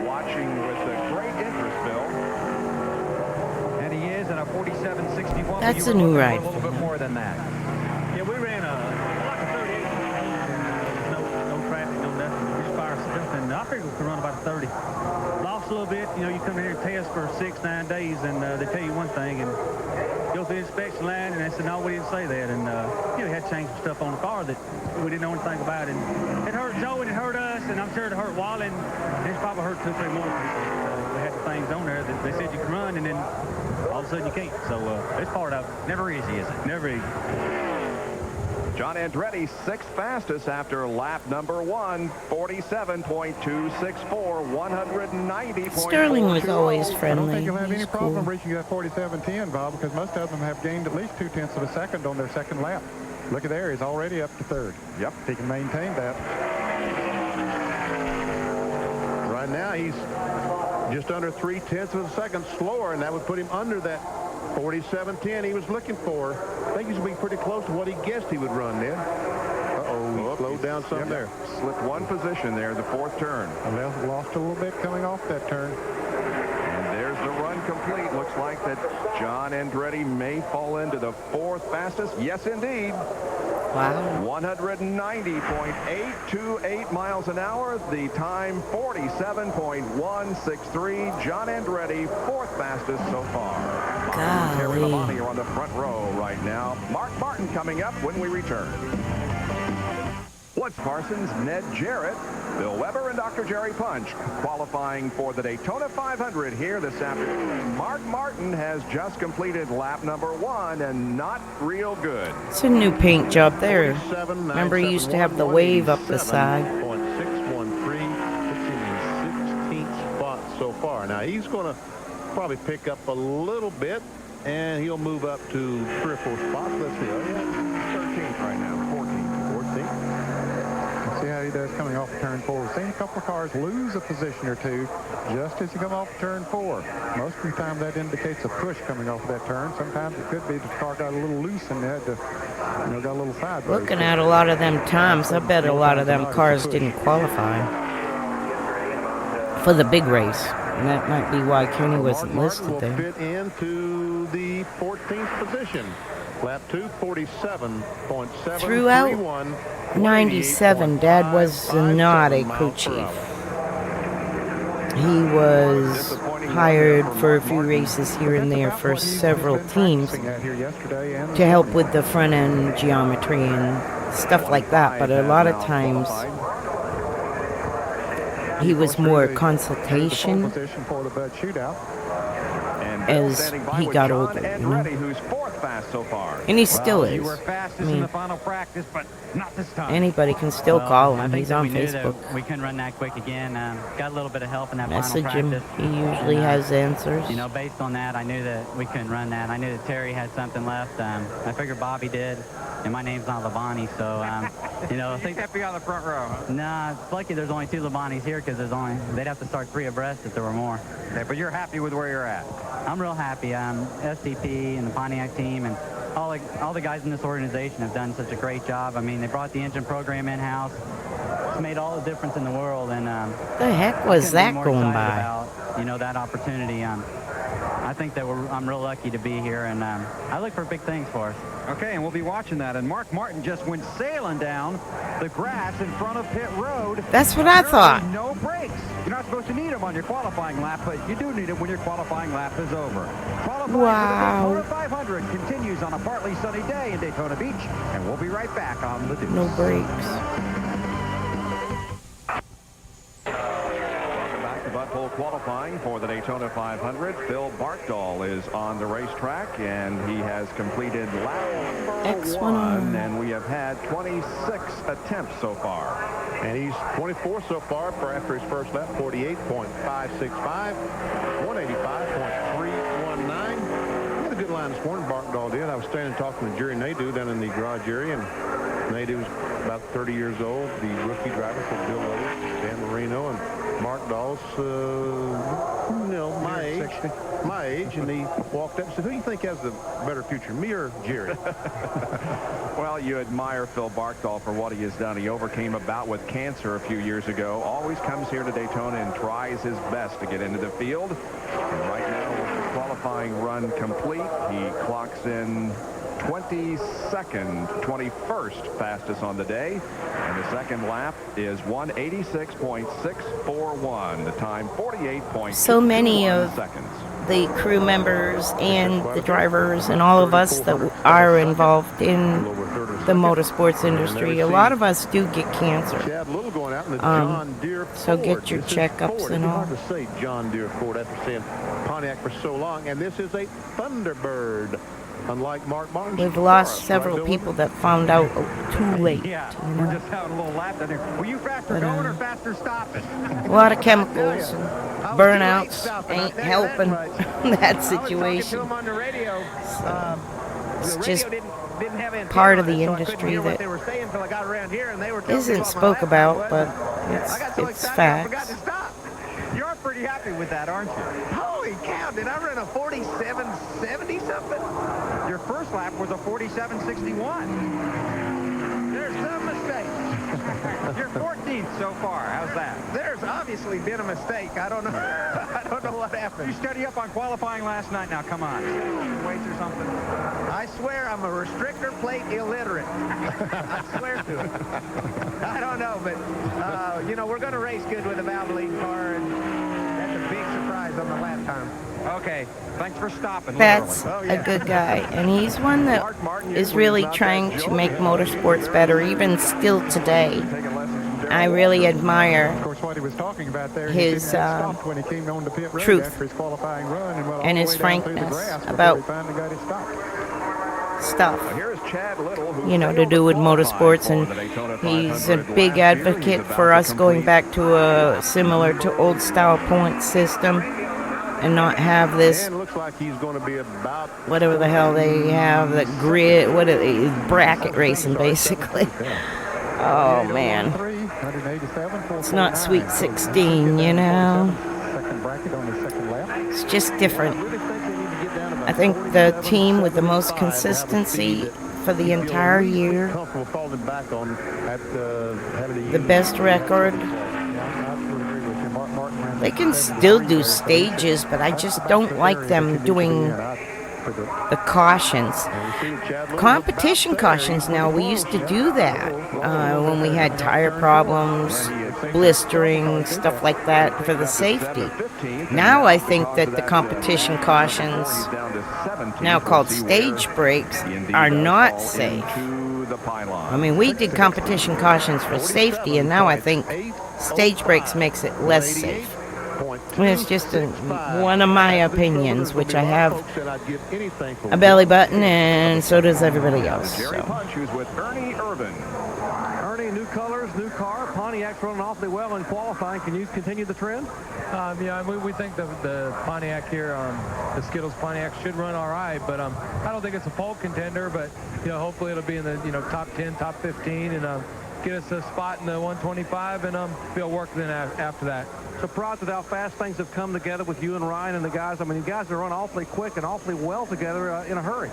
Speaker 15: watching with a great interest, Bill.
Speaker 3: And he is in a 47.61.
Speaker 1: That's
Speaker 3: You
Speaker 1: a
Speaker 3: were
Speaker 1: new
Speaker 3: looking for
Speaker 1: ride
Speaker 3: a little
Speaker 1: for
Speaker 3: bit
Speaker 1: him.
Speaker 3: more than that.
Speaker 19: Yeah, we ran like a 38. No traffic, no nothing. We just fired stuff, and I figured we could run about a 30. Lost a little bit. You know, you come in here and test for 6-9 days, and they tell you one thing, and go through the inspection line, and they said, no, we didn't say that. And, you know, we had to change some stuff on the car that we didn't know anything about. And it hurt Joe, and it hurt us, and I'm sure it hurt Wally, and it's probably hurt 2 or 3 more people. We had the things on there that they said you could run, and then all of a sudden you can't. So it's part of it. Never easy, is it? Never easy.
Speaker 15: John Andretti, sixth fastest after lap number 1, 47.264, 190.
Speaker 1: Sterling was always
Speaker 20: I don't
Speaker 1: friendly.
Speaker 20: think you'll have any
Speaker 1: He's
Speaker 20: problem
Speaker 1: cool.
Speaker 20: reaching that 47.10, Bob, because most of them have gained at least 0.2 of a second on their second lap. Look at there, he's already up to third.
Speaker 15: Yep.
Speaker 20: If he can maintain that.
Speaker 18: Right now, he's just under 0.3 of a second slower, and that would put him under that 47.10 he was looking for. I think he's going to be pretty close to what he guessed he would run then. Uh-oh, he slowed down some there.
Speaker 15: Slipped one position there, the fourth turn.
Speaker 20: Lost a little bit coming off that turn.
Speaker 15: And there's the run complete. Looks like that John Andretti may fall into the fourth fastest. Yes, indeed.
Speaker 1: Wow.
Speaker 15: 190.828 miles an hour. The time 47.163. John Andretti, fourth fastest so far. Terry Labonte are on the front row right now. Mark Martin coming up when we return. Woods Parsons, Ned Jarrett, Bill Weber, and Dr. Jerry Punch qualifying for the Daytona 500 here this afternoon. Mark Martin has just completed lap number 1 and not real good.
Speaker 1: It's a new paint job there. Remember, he used to have the wave up the side.
Speaker 18: 613, puts him in 16th spot so far. Now he's going to probably pick up a little bit, and he'll move up to 3 or 4 spots. Let's see. Oh, yeah, 13th right now. 14th.
Speaker 20: See how he does coming off turn 4. We've seen a couple of cars lose a position or two just as you come off turn 4. Most of the time that indicates a push coming off of that turn. Sometimes it could be the car got a little loose and they had to, got a little side brake.
Speaker 1: Looking at a lot of them times, I bet a lot of them cars didn't qualify for the big race. And that might be why Kenny wasn't listed there.
Speaker 18: Fit into the 14th position. Lap 2, 47.731.
Speaker 1: Throughout 97, Dad was not a crew chief. He was hired for a few races here and there for several teams to help with the front end geometry and stuff like that. But a lot of times he was more consultation as he got older, you know?
Speaker 15: Who's fourth fast so far.
Speaker 1: And he still is.
Speaker 16: You were fastest in the final practice, but not this time.
Speaker 1: Anybody can still call
Speaker 8: I
Speaker 1: him.
Speaker 8: think
Speaker 1: He's
Speaker 8: that
Speaker 1: on
Speaker 8: we knew
Speaker 1: Facebook.
Speaker 8: that we couldn't run that quick again. Got a little bit of help in that
Speaker 1: Message
Speaker 8: final
Speaker 1: him.
Speaker 8: practice.
Speaker 1: He usually has answers.
Speaker 8: You know, based on that, I knew that we couldn't run that. I knew that Terry had something left. I figured Bobby did, and my name's not Labonte, so you know, I think
Speaker 16: happy on the front row. Huh?
Speaker 8: Nah, it's lucky there's only 2 Labontes here because they'd have to start 3 abreast if there were more.
Speaker 16: Okay, but you're happy with where you're at.
Speaker 8: I'm real happy. SCP and the Pontiac team and all the guys in this organization have done such a great job. I mean, they brought the engine program in-house. It's made all the difference in the world. And
Speaker 1: the heck was that going by?
Speaker 8: About, you know, that opportunity. I think that I'm real lucky to be here, and I look for big things for us.
Speaker 16: Okay, and we'll be watching that. And Mark Martin just went sailing down the grass in front of pit road.
Speaker 1: That's what I thought.
Speaker 16: No brakes. You're not supposed to need them on your qualifying lap, but you do need them when your qualifying lap is over. Qualifying for the Daytona 500 continues on a partly sunny day in Daytona Beach, and we'll be right back on the Deuce.
Speaker 1: No brakes.
Speaker 15: Butthole qualifying for the Daytona 500. Phil Barkdahl is on the racetrack, and he has completed lap number 1, and we have had 26 attempps so far.
Speaker 18: And he's 24 so far for after his first lap, 48.565, 185.319. He had a good line this morning, Barkdahl did. I was standing talking to Jerry Nadeau down in the garage area, and Nadeau was about 30 years old, the rookie driver for Bill Lowe, Dan Marino, and Mark Dawes, my age, and he walked up and said, "Who do you think has the better future, me or Jerry?"
Speaker 15: Well, you admire Phil Barkdahl for what he has done. He overcame a bout with cancer a few years ago, always comes here to Daytona and tries his best to get into the field. And right now, with the qualifying run complete, he clocks in 21st fastest on the day, and the second lap is 186.641. The time 48.2
Speaker 1: So many of
Speaker 15: seconds.
Speaker 1: the crew members and the drivers and all of us that are involved in the motorsports industry. A lot of us do get cancer.
Speaker 18: Chad Little going out in the John Deere
Speaker 1: So
Speaker 18: Ford.
Speaker 1: get your
Speaker 18: This is
Speaker 1: checkups
Speaker 18: Ford.
Speaker 1: and
Speaker 18: It's
Speaker 1: all.
Speaker 18: hard to say John Deere Ford after saying Pontiac for so long. And this is a Thunderbird. Unlike Mark Martin's
Speaker 1: We've lost
Speaker 18: Taurus,
Speaker 1: several
Speaker 18: right, Bill?
Speaker 1: people that found out too late.
Speaker 21: Yeah,
Speaker 1: you
Speaker 21: we're
Speaker 1: know?
Speaker 21: just having a little lap down there. Were you faster
Speaker 1: But,
Speaker 21: going or faster stopping?
Speaker 1: A lot of chemicals and burnouts ain't helping that situation.
Speaker 21: I was talking to him on the radio.
Speaker 1: It's
Speaker 21: The
Speaker 1: just
Speaker 21: radio didn't have antenna
Speaker 1: part of
Speaker 21: on it,
Speaker 1: the
Speaker 21: so I couldn't
Speaker 1: industry
Speaker 21: hear what
Speaker 1: that
Speaker 21: they were saying until I got around here, and they were telling me
Speaker 1: isn't
Speaker 21: what my
Speaker 1: spoke
Speaker 21: lap
Speaker 1: about,
Speaker 21: was,
Speaker 1: but
Speaker 21: and I got so
Speaker 1: it's
Speaker 21: excited I forgot
Speaker 1: facts.
Speaker 21: to stop. You're pretty happy with that, aren't you? Holy cow, did I run a 47.70 something? Your first lap was a 47.61. There's some mistake. You're 14th so far. How's that? There's obviously been a mistake. I don't know. I don't know what happened. You study up on qualifying last night now. Come on. Weights or something? I swear I'm a restrictor plate illiterate. I swear to it. I don't know, but, you know, we're going to race good with a Valvoline car, and that's a big surprise on the lap time. Okay. Thanks for stopping.
Speaker 1: That's
Speaker 21: literally.
Speaker 1: a good guy, and he's one that is really trying to make motorsports better, even still today. I really admire
Speaker 20: Of course, what he was talking about there,
Speaker 1: his
Speaker 20: he stopped when he came on the pit road
Speaker 1: truth
Speaker 20: after his qualifying run and, went all
Speaker 1: and
Speaker 20: the
Speaker 1: his
Speaker 20: way down through the
Speaker 1: frankness
Speaker 20: grass before
Speaker 1: about
Speaker 20: he finally got his stop.
Speaker 1: stuff,
Speaker 15: Here's Chad Little, who
Speaker 1: you know, to do with motorsports, and he's a big advocate for us going back to a similar to old style point system and not have this
Speaker 18: And looks like he's going to be about
Speaker 1: whatever the hell they have, the grid, what are they, bracket racing basically. Oh man, it's not Sweet 16, you know. It's just different. I think the team with the most consistency for the entire year, the best record, they can still do stages, but I just don't like them doing the cautions. Competition cautions now, we used to do that when we had tire problems, blistering, stuff like that for the safety. Now I think that the competition cautions, now called stage breaks, are not safe. I mean, we did competition cautions for safety, and now I think stage breaks makes it less safe. I mean, it's just one of my opinions, which I have a belly button, and so does everybody else.
Speaker 15: Jerry
Speaker 1: So.
Speaker 15: Punch, who's with Ernie Irvin.
Speaker 3: Ernie, new colors, new car. Pontiac's running awfully well in qualifying. Can you continue the trend?
Speaker 2: Yeah, we think the Pontiac here, the Skittles Pontiac should run all right, but I don't think it's a pole contender, but, you know, hopefully it'll be in the, you know, top 10, top 15, and get us a spot in the 125, and be able to work then after that.
Speaker 3: Surprised with how fast things have come together with you and Ryan and the guys. I mean, you guys have run awfully quick and awfully well together in a hurry.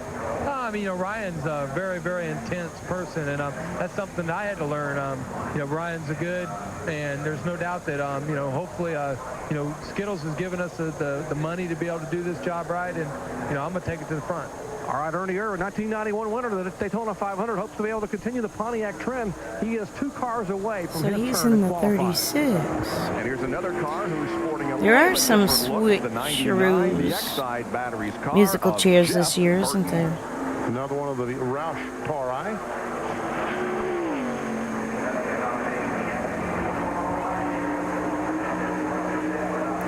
Speaker 2: I mean, you know, Ryan's a very, very intense person, and that's something I had to learn. You know, Ryan's a good, and there's no doubt that, you know, hopefully, you know, Skittles has given us the money to be able to do this job right, and, you know, I'm going to take it to the front.
Speaker 3: All right, Ernie Irvin, 1991 winner of the Daytona 500, hopes to be able to continue the Pontiac trend. He is 2 cars away from
Speaker 1: So
Speaker 3: his
Speaker 1: he's
Speaker 3: turn
Speaker 1: in
Speaker 3: in
Speaker 1: the
Speaker 3: qualifying.
Speaker 1: 36.
Speaker 15: And here's another car who's sporting a
Speaker 1: There are
Speaker 15: little
Speaker 1: some
Speaker 15: different look. The 99, the
Speaker 1: switcheroos,
Speaker 15: X-side batteries car
Speaker 1: musical
Speaker 15: of
Speaker 1: chairs
Speaker 15: Geoff
Speaker 1: this year, isn't
Speaker 15: Burton.
Speaker 1: there?
Speaker 18: another one of the Roush Tauri.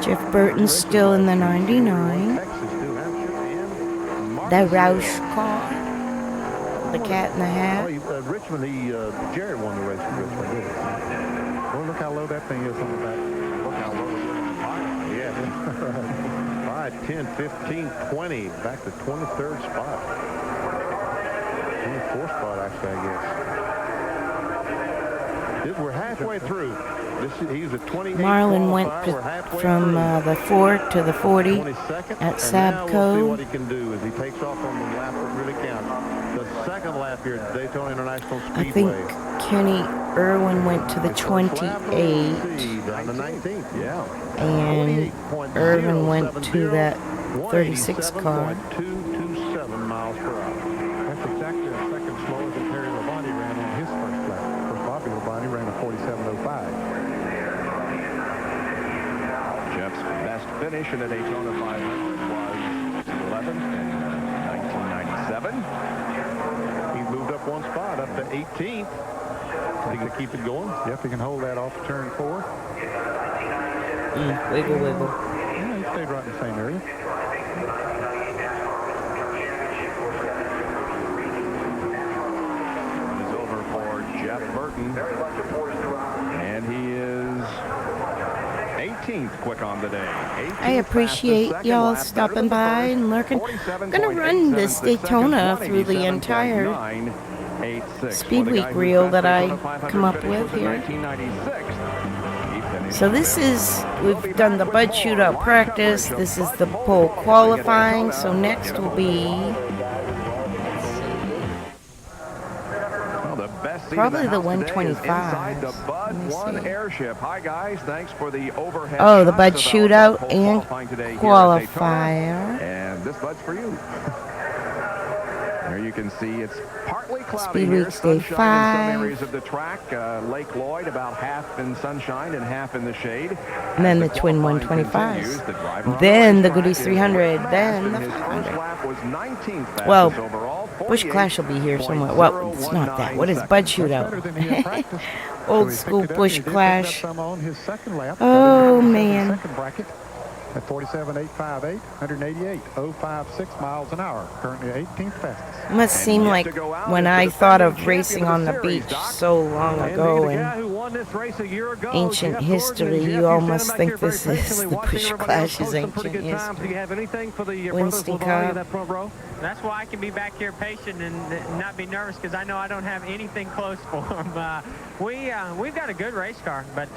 Speaker 1: Jeff Burton's still in the 99. The Roush car. The cat in the hat.
Speaker 18: Richmond, Jared won the race from Richmond, didn't he? Well, look how low that thing is on the back. Look how low it is on the bottom. Yeah. 5, 10, 15, 20. Back to 23rd spot. 24th spot, actually, I guess. We're halfway through. He's at 28.
Speaker 1: Marlin went from the 4 to the 40 at Sabco.
Speaker 18: We'll see what he can do as he takes off on the lap that really counts. The second lap here at Daytona International Speedway.
Speaker 1: I think Kenny Irwin went to the 28.
Speaker 18: On the 19th, yeah.
Speaker 1: And Irvin went to that 36 car.
Speaker 18: 227 miles per hour.
Speaker 20: That's exactly a second slower than Terry Labonte ran on his first lap. Of course, Bobby Labonte ran a 47.05.
Speaker 15: Jeff's best finish in the Daytona 500 was 11th in 1997.
Speaker 18: He's moved up one spot, up to 18th. He can keep it going.
Speaker 20: Yep, he can hold that off turn 4.
Speaker 1: Wiggle, wiggle.
Speaker 20: Yeah, he stayed right in the same area.
Speaker 15: It's over for Geoff Burton. And he is 18th quick on the day.
Speaker 1: I appreciate y'all stopping by and lurking. I'm going to run this Daytona through the entire Speed Week reel that I come up with here. So this is, we've done the Bud Shootout practice. This is the pole qualifying. So next will be probably the 125.
Speaker 15: The Bud One airship. Hi guys, thanks for the overhead.
Speaker 1: Oh, the Bud Shootout and
Speaker 15: qualifier. And this Bud's for you. There you can see it's partly cloudy
Speaker 1: Speed
Speaker 15: here.
Speaker 1: Week's Day
Speaker 15: Sunshine
Speaker 1: 5.
Speaker 15: in some areas of the track. Lake Lloyd about half in sunshine and half in the shade.
Speaker 1: And then the Twin 125s. Then the Goodies 300. Then the 500. Well, Busch Clash will be here somewhere. Well, it's not that. What is Bud Shootout? Old school Busch Clash. Oh, man.
Speaker 20: At 47.858, 188.056 miles an hour. Currently 18th fastest.
Speaker 1: It must seem like when I thought of racing on the beach so long ago in ancient history, you almost think this is the Busch Clash's ancient history. Winston Cup.
Speaker 4: That's why I can be back here patient and not be nervous, because I know I don't have anything close for them. We've got a good race car, but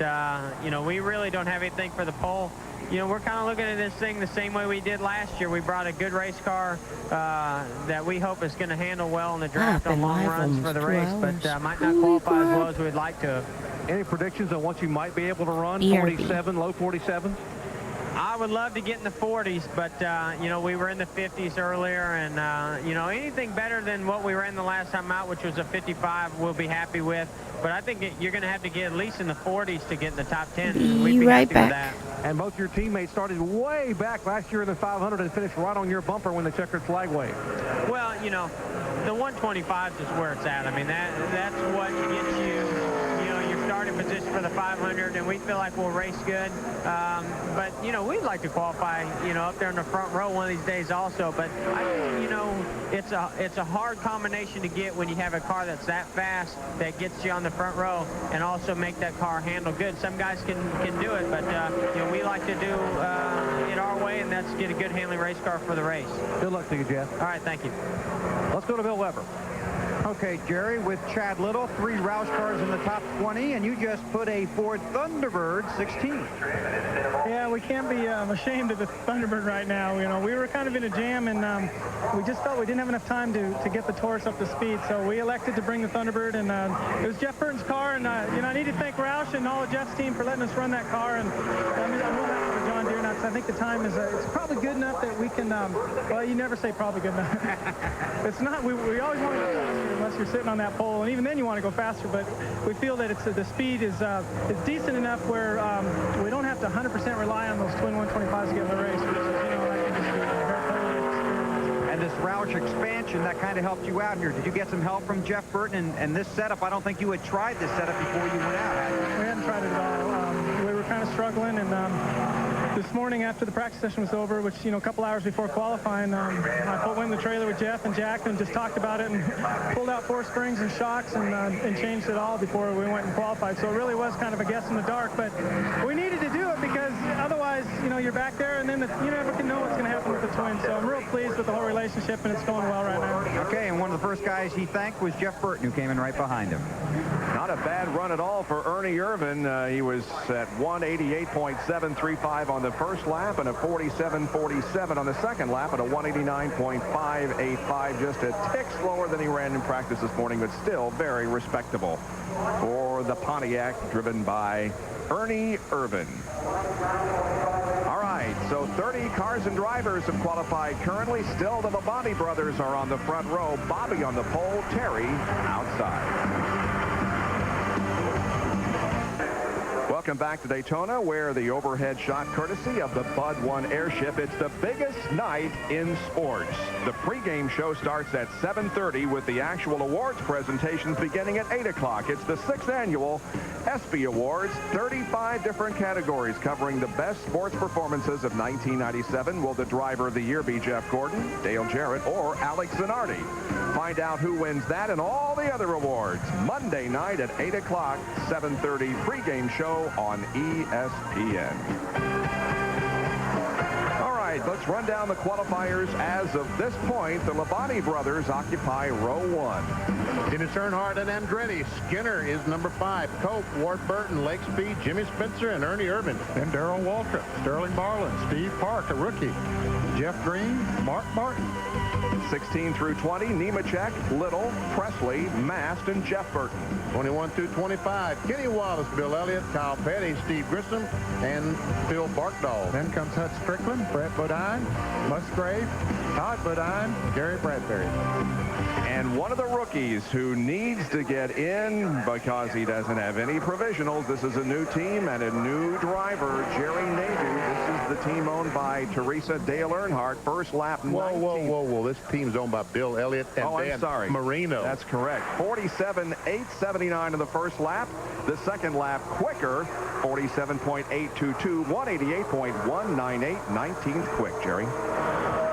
Speaker 4: you know, we really don't have anything for the pole. You know, we're kind of looking at this thing the same way we did last year. We brought a good race car that we hope is going to handle well in the draft on long runs for the race, but might not qualify as well as we'd like to.
Speaker 3: Any predictions on what you might be able to run? 47, low 47?
Speaker 4: I would love to get in the 40s, but, you know, we were in the 50s earlier, and, you know, anything better than what we ran the last time out, which was a 55, we'll be happy with. But I think you're going to have to get at least in the 40s to get in the top 10. We'd be
Speaker 1: right
Speaker 4: happy
Speaker 1: back.
Speaker 4: with that.
Speaker 3: And both your teammates started way back last year in the 500 and finished right on your bumper when the checkered flag waved.
Speaker 4: Well, you know, the 125 is where it's at. I mean, that's what gets you, you know, your starting position for the 500, and we feel like we'll race good. But, you know, we'd like to qualify, you know, up there in the front row one of these days also. But, you know, it's a hard combination to get when you have a car that's that fast that gets you on the front row and also make that car handle good. Some guys can do it, but, you know, we like to do it our way, and that's get a good handling race car for the race.
Speaker 3: Good luck to you, Geoff.
Speaker 4: All right, thank you.
Speaker 3: Let's go to Bill Weber.
Speaker 16: Okay, Jerry, with Chad Little, 3 Roush cars in the top 20, and you just put a Ford Thunderbird 16.
Speaker 10: Yeah, we can't be ashamed of the Thunderbird right now. You know, we were kind of in a jam, and we just felt we didn't have enough time to get the Taurus up to speed, so we elected to bring the Thunderbird, and it was Geoff Burton's car, and, you know, I need to thank Roush and all of Jeff's team for letting us run that car, and I'm really happy for John Deere nuts. I think the time is it's probably good enough that we can, well, you never say probably good enough. It's not, we always want to go faster unless you're sitting on that pole, and even then you want to go faster, but we feel that the speed is decent enough where we don't have to 100% rely on those twin 125s to get in the race, which is, you know, I think is
Speaker 16: And this Roush expansion, that kind of helped you out here. Did you get some help from Geoff Burton? And this setup, I don't think you had tried this setup before you went out, had you?
Speaker 10: We hadn't tried it at all. We were kind of struggling, and this morning after the practice session was over, which, you know, a couple hours before qualifying, I went in the trailer with Geoff and Jack and just talked about it and pulled out 4 springs and shocks and changed it all before we went and qualified. So it really was kind of a guess in the dark, but we needed to do it because otherwise, you know, you're back there and then you never can know what's going to happen with the twins. So I'm real pleased with the whole relationship, and it's going well right now.
Speaker 16: Okay, and one of the first guys he thanked was Geoff Burton, who came in right behind him.
Speaker 15: Not a bad run at all for Ernie Irvin. He was at 188.735 on the first lap and a 47.47 on the second lap and a 189.585, just a tick slower than he ran in practice this morning, but still very respectable for the Pontiac driven by Ernie Irvin. All right, so 30 cars and drivers have qualified currently. Still, the Bodine brothers are on the front row. Bobby on the pole, Terry outside. Welcome back to Daytona, where the overhead shot courtesy of the Bud 1 airship. It's the biggest night in sports. The pregame show starts at 7:30 with the actual awards presentations beginning at 8 o'clock. It's the 6th annual ESPY Awards, 35 different categories covering the best sports performances of 1997. Will the driver of the year be Jeff Gordon, Dale Jarrett, or Alex Zanardi? Find out who wins that and all the other awards Monday night at 8 o'clock, 7:30 pregame show on ESPN. All right, let's run down the qualifiers. As of this point, the Labonte brothers occupy row 1.
Speaker 18: Dennis Earnhardt and Andretti. Skinner is number 5. Cope, Ward Burton, Lake Speed, Jimmy Spencer, and Ernie Irvin.
Speaker 20: Then Darrell Waltrip, Sterling Marlin, Steve Park, a rookie, Jeff Green, Mark Martin.
Speaker 15: 16 through 20, Nemechek, Little, Presley, Mast, and Jeff Burton.
Speaker 18: 21 through 25, Kenny Wallace, Bill Elliott, Kyle Petty, Steve Grissom, and Phil Barkdahl.
Speaker 20: Then comes Hud Strickland, Brett Bodine, Musgrave, Todd Bodine, Gary Bradbury.
Speaker 15: And one of the rookies who needs to get in because he doesn't have any provisionals. This is a new team and a new driver, Jerry Nadeau. This is the team owned by Teresa Dale Earnhardt. First lap, 19.
Speaker 18: Whoa. This team's owned by Bill Elliott and Dan Marino.
Speaker 15: That's correct. 47.879 in the first lap. The second lap quicker, 47.822, 188.198, 19th quick, Jerry.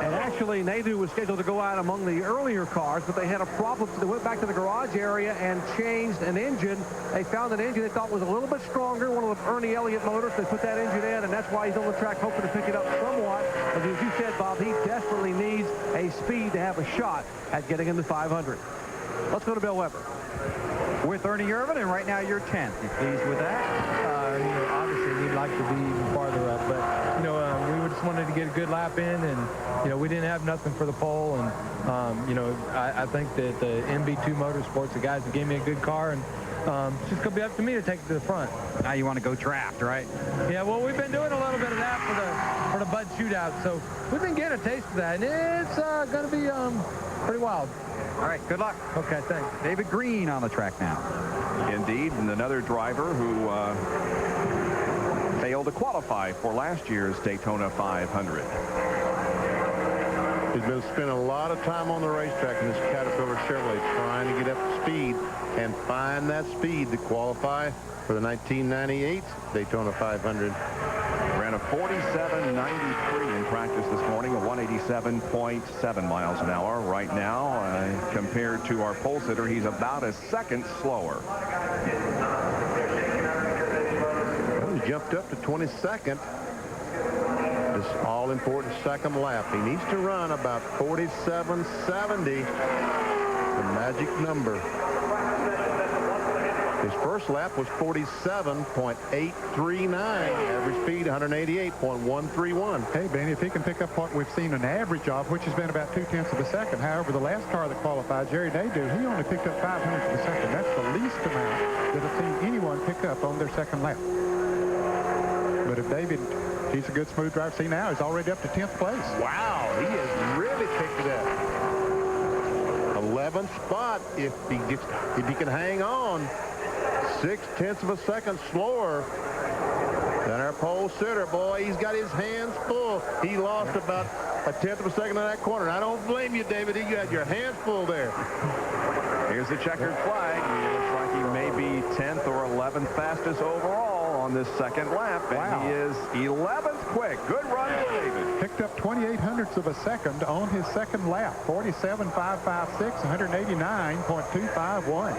Speaker 11: And actually, Nadeau was scheduled to go out among the earlier cars, but they had a problem. They went back to the garage area and changed an engine. They found an engine they thought was a little bit stronger, one of the Ernie Elliott motors. They put that engine in, and that's why he's on the track hoping to pick it up somewhat. But as you said, Bob, he desperately needs a speed to have a shot at getting in the 500. Let's go to Bill Weber.
Speaker 16: With Ernie Irvin, and right now you're 10th. You pleased with that?
Speaker 2: Obviously, we'd like to be even farther up, but, we just wanted to get a good lap in, and, we didn't have nothing for the pole, and, I think that the MB2 Motorsports, the guys that gave me a good car, and it's just going to be up to me to take it to the front.
Speaker 16: Now you want to go draft, right?
Speaker 2: Yeah, well, we've been doing a little bit of that for the Bud Shootout, so we've been getting a taste of that, and it's going to be pretty wild.
Speaker 16: All right, good luck.
Speaker 2: Okay, thanks.
Speaker 16: David Green on the track now.
Speaker 15: Indeed, and another driver who failed to qualify for last year's Daytona 500.
Speaker 18: He's been spending a lot of time on the racetrack in this Caterpillar Chevrolet trying to get up to speed and find that speed to qualify for the 1998 Daytona 500.
Speaker 15: Ran a 47.93 in practice this morning, a 187.7 miles an hour. Right now, compared to our pole sitter, he's about a second slower.
Speaker 18: Well, he jumped up to 22nd. This all-important second lap. He needs to run about 47.70, the magic number. His first lap was 47.839, average speed 188.131.
Speaker 20: Hey, Benny, if he can pick up what we've seen an average of, which has been about 0.2 of a second. However, the last car that qualified, Jerry Nadeau, he only picked up 0.05 of a second. That's the least amount that I've seen anyone pick up on their second lap. But if David, he's a good smooth driver. See now, he's already up to 10th place.
Speaker 18: Wow, he has really picked it up. 11th spot if he can hang on. 0.6 of a second slower than our pole sitter. Boy, he's got his hands full. He lost about 1/10 of a second in that corner. And I don't blame you, David. You had your hands full there.
Speaker 15: Here's the checkered flag. It looks like he may be 10th or 11th fastest overall on this second lap. And
Speaker 20: wow.
Speaker 15: He is 11th quick. Good run for David.
Speaker 20: Picked up 0.28 of a second on his second lap. 47.556, 189.251.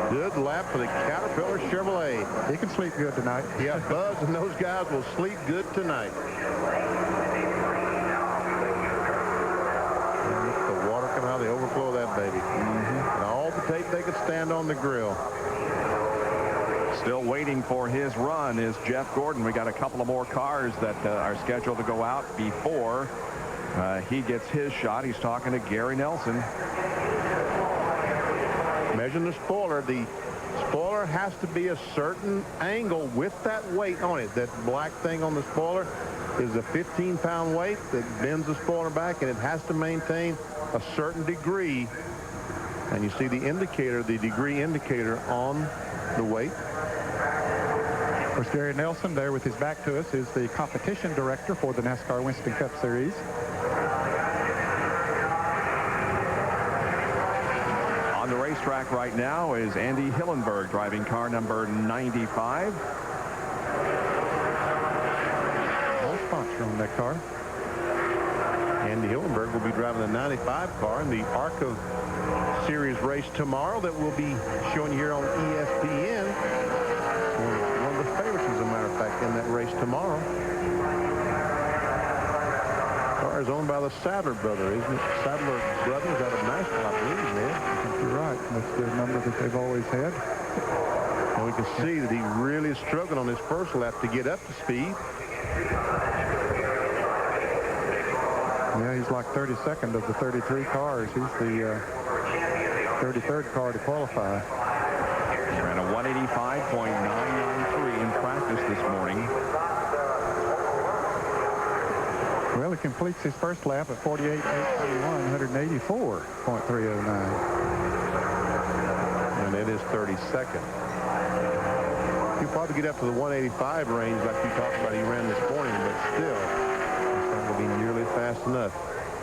Speaker 18: Good lap for the Caterpillar Chevrolet.
Speaker 20: He can sleep good tonight.
Speaker 18: Yeah, Buzz and those guys will sleep good tonight. And look at the water coming out of the overflow of that baby. And all the tape they could stand on the grill.
Speaker 15: Still waiting for his run is Jeff Gordon. We got a couple of more cars that are scheduled to go out before he gets his shot. He's talking to Gary Nelson.
Speaker 18: Measuring the spoiler. The spoiler has to be a certain angle with that weight on it. That black thing on the spoiler is a 15-pound weight that bends the spoiler back, and it has to maintain a certain degree. And you see the indicator, the degree indicator on the weight.
Speaker 20: course, Gary Nelson there with his back to us is the competition director for the NASCAR Winston Cup Series.
Speaker 15: On the racetrack right now is Andy Hillenberg driving car number 95.
Speaker 20: No sponsor on that car.
Speaker 18: Andy Hillenberg will be driving the 95 car in the ARCA Series race tomorrow that will be showing here on ESPN. One of the favorites, as a matter of fact, in that race tomorrow. Car is owned by the Sadler brother, isn't it? Sadler brothers out of Nashville, I believe, man.
Speaker 20: I think you're right. That's the number that they've always had.
Speaker 18: And we can see that he really is struggling on his first lap to get up to speed.
Speaker 20: Yeah, he's like 32nd of the 33 cars. He's the 33rd car to qualify.
Speaker 15: He ran a 185.993 in practice this morning.
Speaker 20: Well, he completes his first lap at 48.831, 184.309.
Speaker 18: And it is 32nd. He'll probably get up to the 185 range like you talked about he ran this morning, but still, it's not going to be nearly fast enough.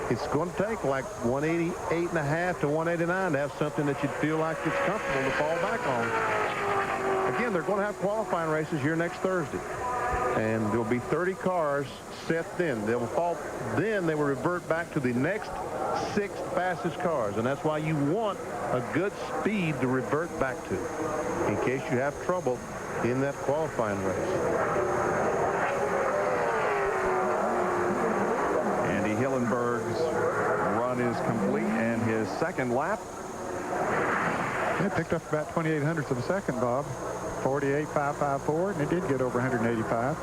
Speaker 18: It's going to take like 188.5 to 189 to have something that you'd feel like it's comfortable to fall back on. Again, they're going to have qualifying races here next Thursday. And there'll be 30 cars set then. They will revert back to the next 6 fastest cars. And that's why you want a good speed to revert back to in case you have trouble in that qualifying race.
Speaker 15: Andy Hillenberg's run is complete, and his second lap.
Speaker 20: It picked up about 28 hundredths of a second, Bob. 48.554, and it did get over 185.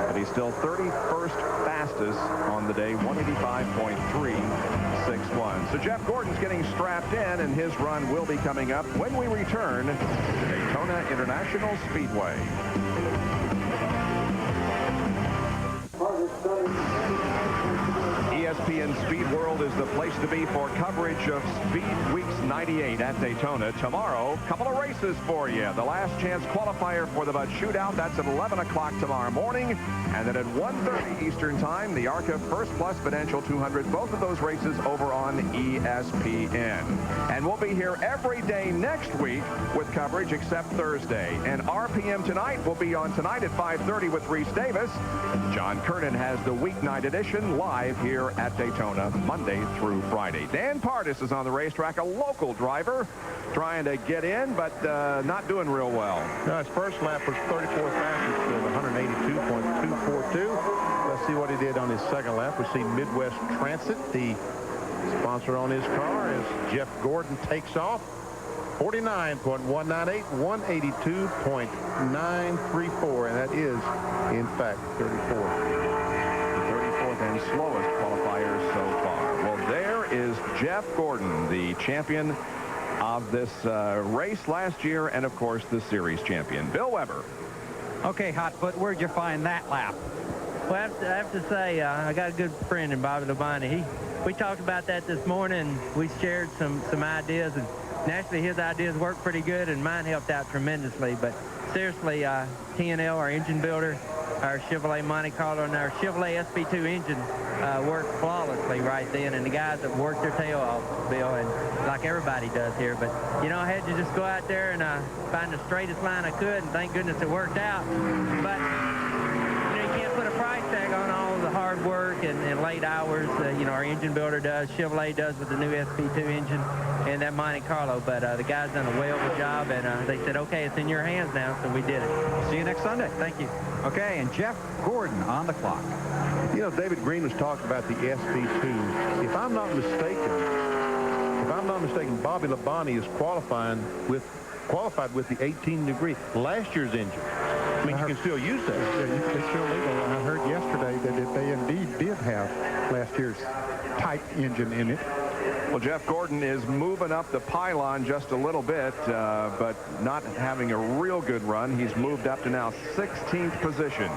Speaker 15: But he's still 31st fastest on the day, 185.361. So Jeff Gordon's getting strapped in, and his run will be coming up when we return to Daytona International Speedway. ESPN Speed World is the place to be for coverage of Speed Weeks 98 at Daytona. Tomorrow, couple of races for you. The last chance qualifier for the Bud Shootout, that's at 11 o'clock tomorrow morning. And then at 1:30 Eastern Time, the ARCA First Plus Financial 200, both of those races over on ESPN. And we'll be here every day next week with coverage except Thursday. And RPM Tonight will be on tonight at 5:30 with Reese Davis. John Kernan has the weeknight edition live here at Daytona Monday through Friday. Dan Pardis is on the racetrack, a local driver, trying to get in, but not doing real well.
Speaker 18: No, his first lap was 34th fastest with 182.242. Let's see what he did on his second lap. We see Midwest Transit, the sponsor on his car, as Jeff Gordon takes off. 49.198, 182.934, and that is, in fact, 34th. The 34th and slowest qualifier so far. Well, there is Jeff Gordon, the champion of this race last year, and, of course, the series champion. Bill Weber.
Speaker 16: Okay, Hotfoot, where'd you find that lap?
Speaker 9: Well, I have to say, I got a good friend in Bobby Labonte. We talked about that this morning. We shared some ideas, and naturally his ideas worked pretty good, and mine helped out tremendously. But seriously, T&L, our engine builder, our Chevrolet Monte Carlo, and our Chevrolet SP2 engine worked flawlessly right then. And the guys have worked their tail off, Bill, and like everybody does here. But, you know, I had to just go out there and find the straightest line I could, and thank goodness it worked out. But you can't put a price tag on all the hard work and late hours. You know, our engine builder does, Chevrolet does with the new SP2 engine and that Monte Carlo. But the guys done a well job, and they said, okay, it's in your hands now, so we did it.
Speaker 16: See you next Sunday.
Speaker 9: Thank you.
Speaker 16: Okay, and Jeff Gordon on the clock.
Speaker 18: You know, David Green was talking about the SP2. If I'm not mistaken, Bobby Labonte is qualified with the 18-degree last year's engine. I mean, you can still use that.
Speaker 20: Yeah, it's still legal. I heard yesterday that they indeed did have last year's type engine in it.
Speaker 15: Well, Jeff Gordon is moving up the pylon just a little bit, but not having a real good run. He's moved up to now 16th position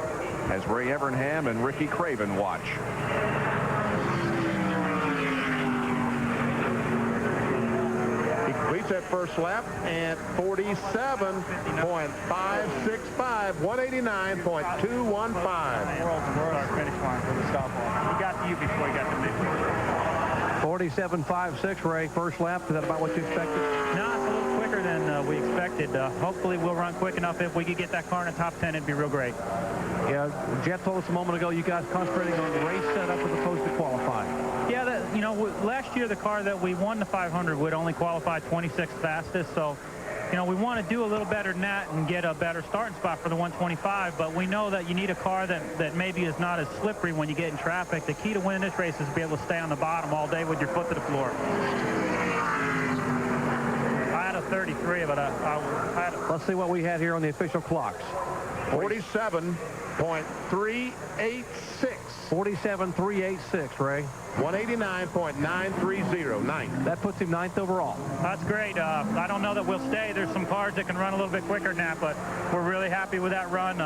Speaker 15: as Ray Evernham and Ricky Craven watch.
Speaker 18: He completes that first lap at 47.565, 189.215.
Speaker 19: World's finish line for the stop off. He got to you before he got to me.
Speaker 11: 47.56, Ray, first lap. Is that about what you expected?
Speaker 19: No, it's a little quicker than we expected. Hopefully we'll run quick enough. If we could get that car in the top 10, it'd be real great.
Speaker 11: Yeah, Geoff told us a moment ago you guys concentrating on the race setup as opposed to qualifying.
Speaker 19: Yeah, last year the car that we won the 500 would only qualify 26th fastest, so we want to do a little better than that and get a better starting spot for the 125, but we know that you need a car that maybe is not as slippery when you get in traffic. The key to winning this race is to be able to stay on the bottom all day with your foot to the floor. I had a 33, but I had a...
Speaker 11: Let's see what we had here on the official clocks.
Speaker 18: 47.386.
Speaker 11: 47.386, Ray.
Speaker 18: 189.930, ninth.
Speaker 11: That puts him ninth overall.
Speaker 19: That's great. I don't know that we'll stay. There's some cars that can run a little bit quicker than that, but we're really happy with that run.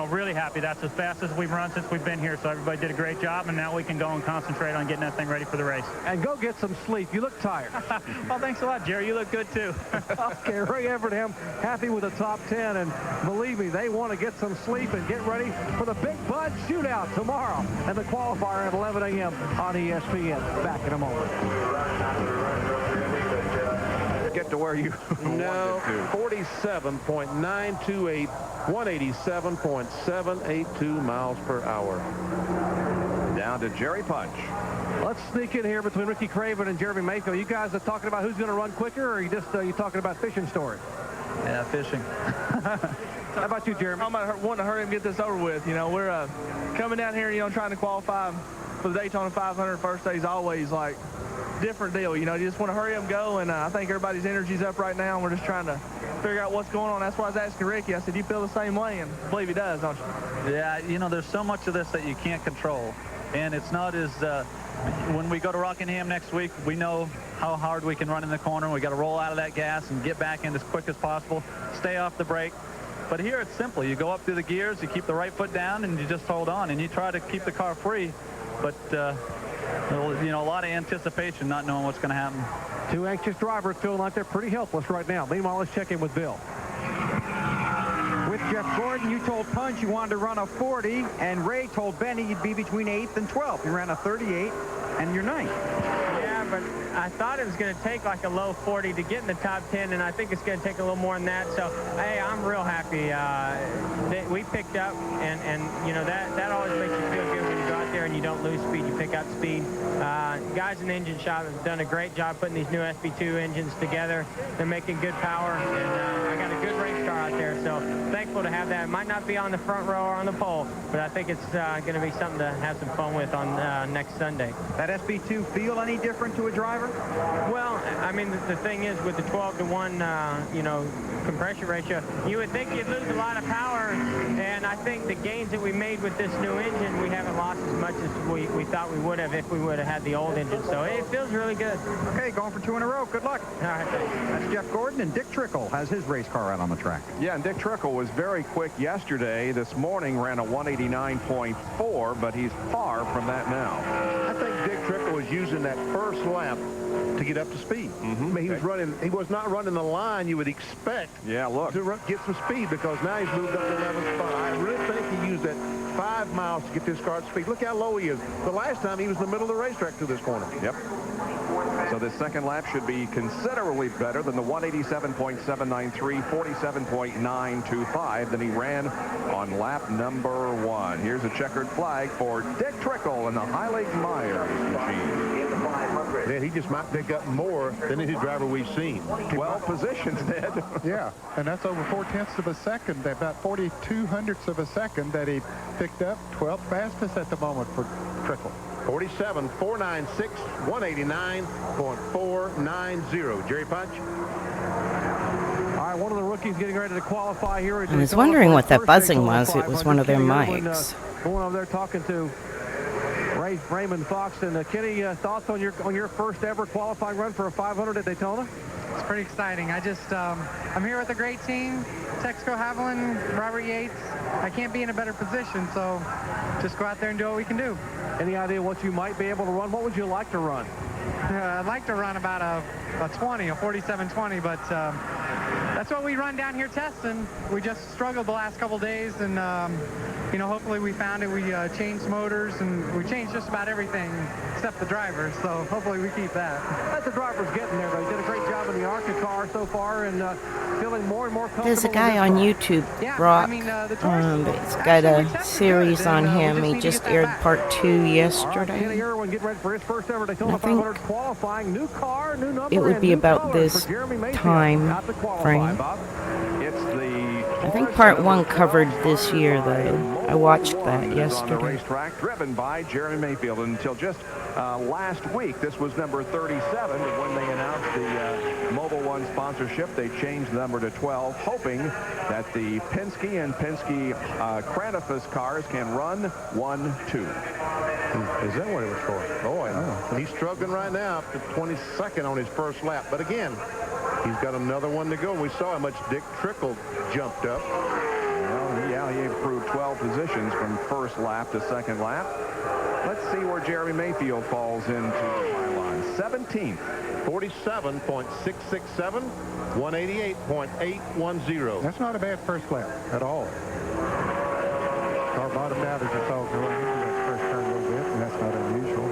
Speaker 19: Really happy. That's as fast as we've run since we've been here, so everybody did a great job, and now we can go and concentrate on getting that thing ready for the race.
Speaker 11: And go get some sleep. You look tired.
Speaker 19: Well, thanks a lot, Jerry. You look good, too.
Speaker 11: Okay, Ray Evernham happy with the top 10, and believe me, they want to get some sleep and get ready for the Big Bud Shootout tomorrow and the qualifier at 11 a.m. on ESPN. Back in a moment.
Speaker 15: Get to where you
Speaker 18: No, 47.928, 187.782 miles per hour.
Speaker 15: Down to Jerry Punch.
Speaker 11: Let's sneak in here between Ricky Craven and Jeremy Mayfield. You guys are talking about who's going to run quicker, or are you just you talking about fishing stories?
Speaker 2: Yeah, fishing.
Speaker 11: How about you, Jeremy?
Speaker 2: I'm wanting to hurry and get this over with. We're coming down here, trying to qualify for the Daytona 500 first day is always like different deal. You just want to hurry up and go, and I think everybody's energy's up right now, and we're just trying to figure out what's going on. That's why I was asking Ricky. I said, you feel the same way? And I believe he does, don't you?
Speaker 5: Yeah, there's so much of this that you can't control, and it's not as when we go to Rockingham next week, we know how hard we can run in the corner. We got to roll out of that gas and get back in as quick as possible, stay off the brake. But here it's simple. You go up through the gears, you keep the right foot down, and you just hold on, and you try to keep the car free. But a lot of anticipation, not knowing what's going to happen.
Speaker 11: Two anxious drivers feeling like they're pretty helpless right now. Meanwhile, let's check in with Bill.
Speaker 16: With Jeff Gordon, you told Punch you wanted to run a 40, and Ray told Benny you'd be between 8th and 12th. You ran a 38, and you're 9th.
Speaker 12: Yeah, but I thought it was going to take like a low 40 to get in the top 10, and I think it's going to take a little more than that. So, hey, I'm real happy that we picked up, and that always makes you feel good when you go out there and you don't lose speed. You pick up speed. Guys in the engine shop have done a great job putting these new SB2 engines together. They're making good power, and I got a good race car out there, so thankful to have that. It might not be on the front row or on the pole, but I think it's going to be something to have some fun with on next Sunday.
Speaker 16: That SB2 feel any different to a driver?
Speaker 12: Well, I mean, the thing is with the 12-to-1, compression ratio, you would think you'd lose a lot of power, and I think the gains that we made with this new engine, we haven't lost as much as we thought we would have if we would have had the old engine. So it feels really good.
Speaker 16: Okay, going for 2 in a row. Good luck.
Speaker 12: All right, thanks.
Speaker 16: That's Jeff Gordon, and Dick Trickle has his race car out on the track.
Speaker 15: Yeah, and Dick Trickle was very quick yesterday. This morning ran a 189.4, but he's far from that now.
Speaker 18: I think Dick Trickle was using that first lap to get up to speed. I mean, he was not running the line you would expect.
Speaker 15: Yeah, look.
Speaker 18: To get some speed, because now he's moved up to 11th spot. I really think he used that 5 miles to get this car to speed. Look how low he is. The last time he was in the middle of the racetrack through this corner.
Speaker 15: Yep. So this second lap should be considerably better than the 187.793, 47.925 that he ran on lap number 1. Here's a checkered flag for Dick Trickle in the Heilig-Myers machine.
Speaker 18: Man, he just might pick up more than any driver we've seen.
Speaker 15: 12 positions, Ned.
Speaker 20: Yeah, and that's over 4/10 of a second, about 42 hundredths of a second that he picked up. 12th fastest at the moment for Trickle.
Speaker 18: 47.496, 189.490. Jerry Punch.
Speaker 11: All right, one of the rookies getting ready to qualify here.
Speaker 1: I was wondering what that buzzing was. It was one of their mics.
Speaker 11: Going over there talking to Raymond Fox. And Kenny, thoughts on your first ever qualifying run for a 500 at Daytona?
Speaker 13: It's pretty exciting. I'm here with a great team. Texco Haviland, Robert Yates. I can't be in a better position, so just go out there and do what we can do.
Speaker 11: Any idea what you might be able to run? What would you like to run?
Speaker 13: I'd like to run about a a 20, a 47-20, but that's what we run down here testing. We just struggled the last couple days, and you know, hopefully we found it. We changed motors, and we changed just about everything except the drivers, so hopefully we keep that.
Speaker 11: But the driver's getting there, though. He did a great job in the ARCA car so far, and feeling more and more comfortable.
Speaker 1: There's a guy on YouTube, Brock. It's got a series on him. He just aired part 2 yesterday. I think it would be about this time frame. I think part 1 covered this year, though. I watched that yesterday.
Speaker 15: On the racetrack, driven by Jeremy Mayfield. Until just last week, this was number 37. But when they announced the Mobil 1 sponsorship, they changed the number to 12, hoping that the Penske and Penske Cranafus cars can run 1-2.
Speaker 18: Is that what it was for? Oh, I know. He's struggling right now up to 22nd on his first lap. But again, he's got another one to go. We saw how much Dick Trickle jumped up.
Speaker 15: Well, yeah, he improved 12 positions from first lap to second lap. Let's see where Jeremy Mayfield falls into the pylon. 17th.
Speaker 18: 47.667, 188.810.
Speaker 20: That's not a bad first lap at all. Car bottomed out as you saw going into that first turn a little bit, and that's not unusual.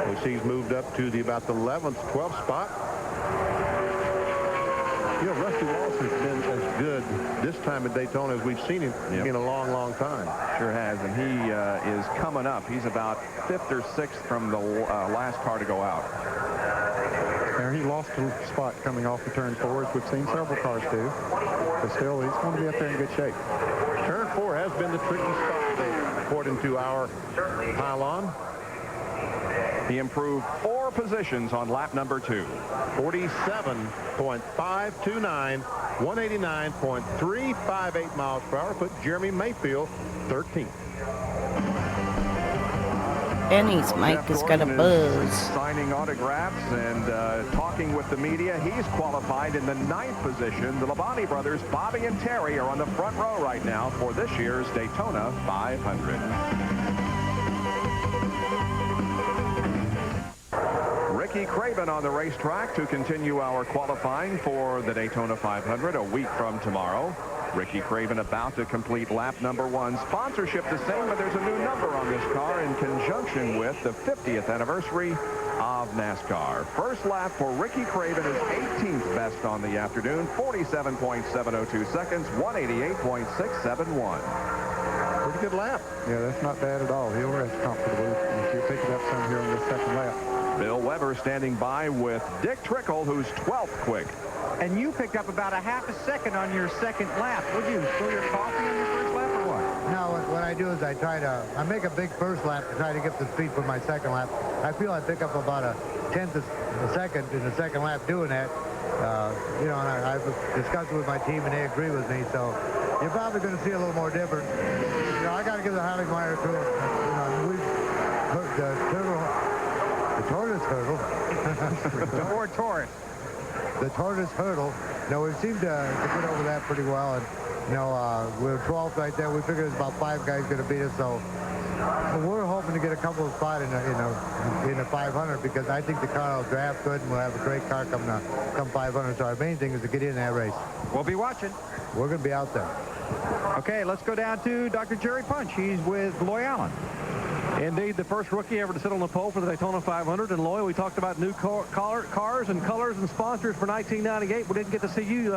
Speaker 18: We see he's moved up to about the 11th, 12th spot. You know, Rusty Wallace has been as good this time at Daytona as we've seen him in a long, long time.
Speaker 15: Sure has, and he is coming up. He's about 5th or 6th from the last car to go out.
Speaker 20: There, he lost a spot coming off the turn 4, as we've seen several cars do. But still, he's going to be up there in good shape.
Speaker 18: Turn 4 has been the tricky spot there, according to our pylon.
Speaker 15: He improved 4 positions on lap number 2.
Speaker 18: 47.529, 189.358 miles per hour. Put Jeremy Mayfield 13th.
Speaker 1: Benny's mic has got a buzz.
Speaker 15: Signing autographs and talking with the media. He's qualified in the 9th position. The Labonte brothers, Bobby and Terry, are on the front row right now for this year's Daytona 500. Ricky Craven on the racetrack to continue our qualifying for the Daytona 500 a week from tomorrow. Ricky Craven about to complete lap number 1. Sponsorship the same, but there's a new number on this car in conjunction with the 50th anniversary of NASCAR. First lap for Ricky Craven is 18th best on the afternoon, 47.702 seconds, 188.671.
Speaker 20: Pretty good lap. Yeah, that's not bad at all. He'll rest comfortably. He'll pick it up some here on the second lap.
Speaker 15: Bill Weber standing by with Dick Trickle, who's 12th quick.
Speaker 21: And you picked up about a half a second on your second lap. Would you spill your coffee on your first lap or what?
Speaker 14: No, what I do is I make a big first lap to try to get the speed for my second lap. I feel I pick up about a 10th of a second in the second lap doing that. You know, and I've discussed it with my team, and they agree with me. So you're probably going to see a little more different. You know, I got to give the Harley Meyer to him. You know, we the tortoise hurdle.
Speaker 21: Or Taurus.
Speaker 14: The tortoise hurdle. No, we seemed to get over that pretty well, and you know, we were 12th right there. We figured there's about 5 guys going to beat us, so we're hoping to get a couple of spots in the 500 because I think the car will draft good, and we'll have a great car come 500. So our main thing is to get in that race.
Speaker 21: We'll be watching.
Speaker 14: We're going to be out there.
Speaker 21: Okay, let's go down to Dr. Jerry Punch. He's with Loy Allen.
Speaker 11: Indeed, the first rookie ever to sit on the pole for the Daytona 500. And, Loy, we talked about new cars and colors and sponsors for 1998. We didn't get to see you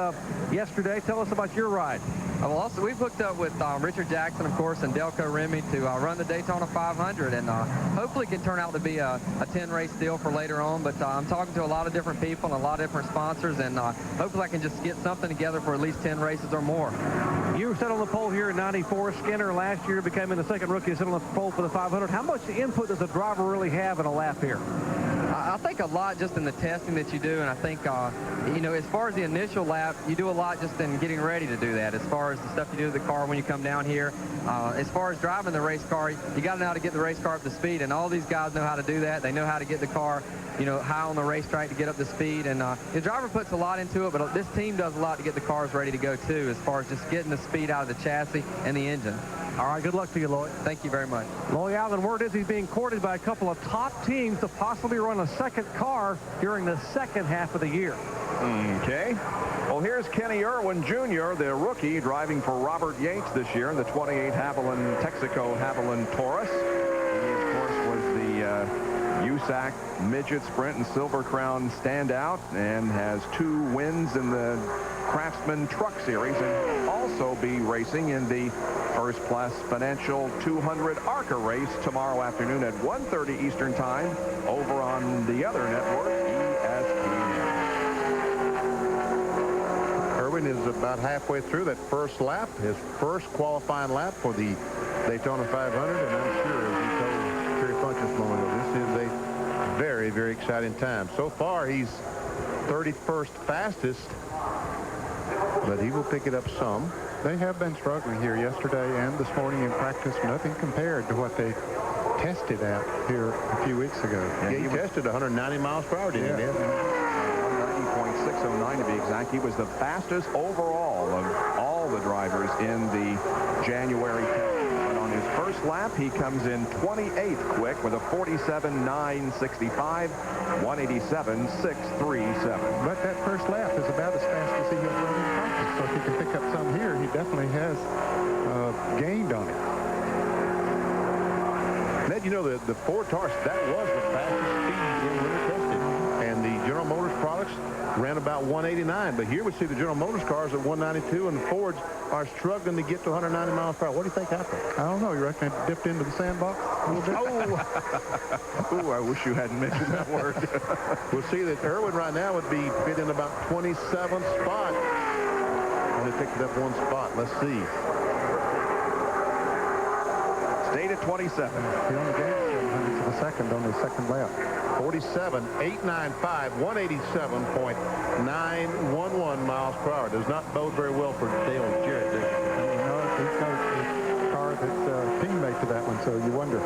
Speaker 11: yesterday. Tell us about your ride.
Speaker 22: Well, also, we've hooked up with Richard Jackson, of course, and Delco Remy to run the Daytona 500. And hopefully it can turn out to be a 10-race deal for later on. But I'm talking to a lot of different people and a lot of different sponsors. And hopefully I can just get something together for at least 10 races or more.
Speaker 11: You sat on the pole here in '94. Skinner last year became the second rookie to sit on the pole for the 500. How much input does a driver really have in a lap here?
Speaker 22: I think a lot just in the testing that you do, and I think, you know, as far as the initial lap, you do a lot just in getting ready to do that. As far as the stuff you do to the car when you come down here, as far as driving the race car, you got to know how to get the race car up to speed, and all these guys know how to do that. They know how to get the car, you know, high on the racetrack to get up to speed, and the driver puts a lot into it, but this team does a lot to get the cars ready to go too, as far as just getting the speed out of the chassis and the engine.
Speaker 3: All right, good luck to you, Lloyd.
Speaker 22: Thank you very much.
Speaker 3: Lloyd Allen, word is he's being courted by a couple of top teams to possibly run a second car during the second half of the year.
Speaker 15: Okay. Well, here's Kenny Irwin Jr., the rookie, driving for Robert Yates this year in the 28 Texaco Haviland Taurus. He, of course, was the USAC Midget Sprint and Silver Crown standout and has 2 wins in the Craftsman Truck Series and also be racing in the First Class Financial 200 ARCA race tomorrow afternoon at 1:30 Eastern Time over on the other network, ESPN.
Speaker 17: Irwin is about halfway through that first lap, his first qualifying lap for the Daytona 500, and I'm sure, as he told Terry Punch this moment ago, this is a very, very exciting time. So far, he's 31st fastest, but he will pick it up some.
Speaker 20: They have been struggling here yesterday and this morning in practice. Nothing compared to what they tested at here a few weeks ago.
Speaker 17: Yeah, he tested 190 miles per hour, didn't he?
Speaker 15: 190.609 to be exact. He was the fastest overall of all the drivers in the January test. But on his first lap, he comes in 28th quick with a 47.965, 187.637.
Speaker 20: But that first lap is about as fast as he has run in practice. So if he can pick up some here, he definitely has gained on it.
Speaker 17: Ned, you know, the Ford Taurus, that was the fastest speed in winter tested. And the General Motors products ran about 189. But here we see the General Motors cars at 192, and the Fords are struggling to get to 190 miles per hour. What do you think happened?
Speaker 20: I don't know. You reckon it dipped into the sandbox a little bit?
Speaker 15: Ooh, I wish you hadn't mentioned that word.
Speaker 17: We'll see that Irwin right now would be fit in about 27th spot. Only picked up 1 spot. Let's see.
Speaker 15: Stayed at 27.
Speaker 20: He only gained 700 to the second on the second lap.
Speaker 17: 47.895, 187.911 miles per hour. Does not bode very well for Dale Jarrett.
Speaker 20: You know, he's got a car that's a teammate to that one, so you wonder.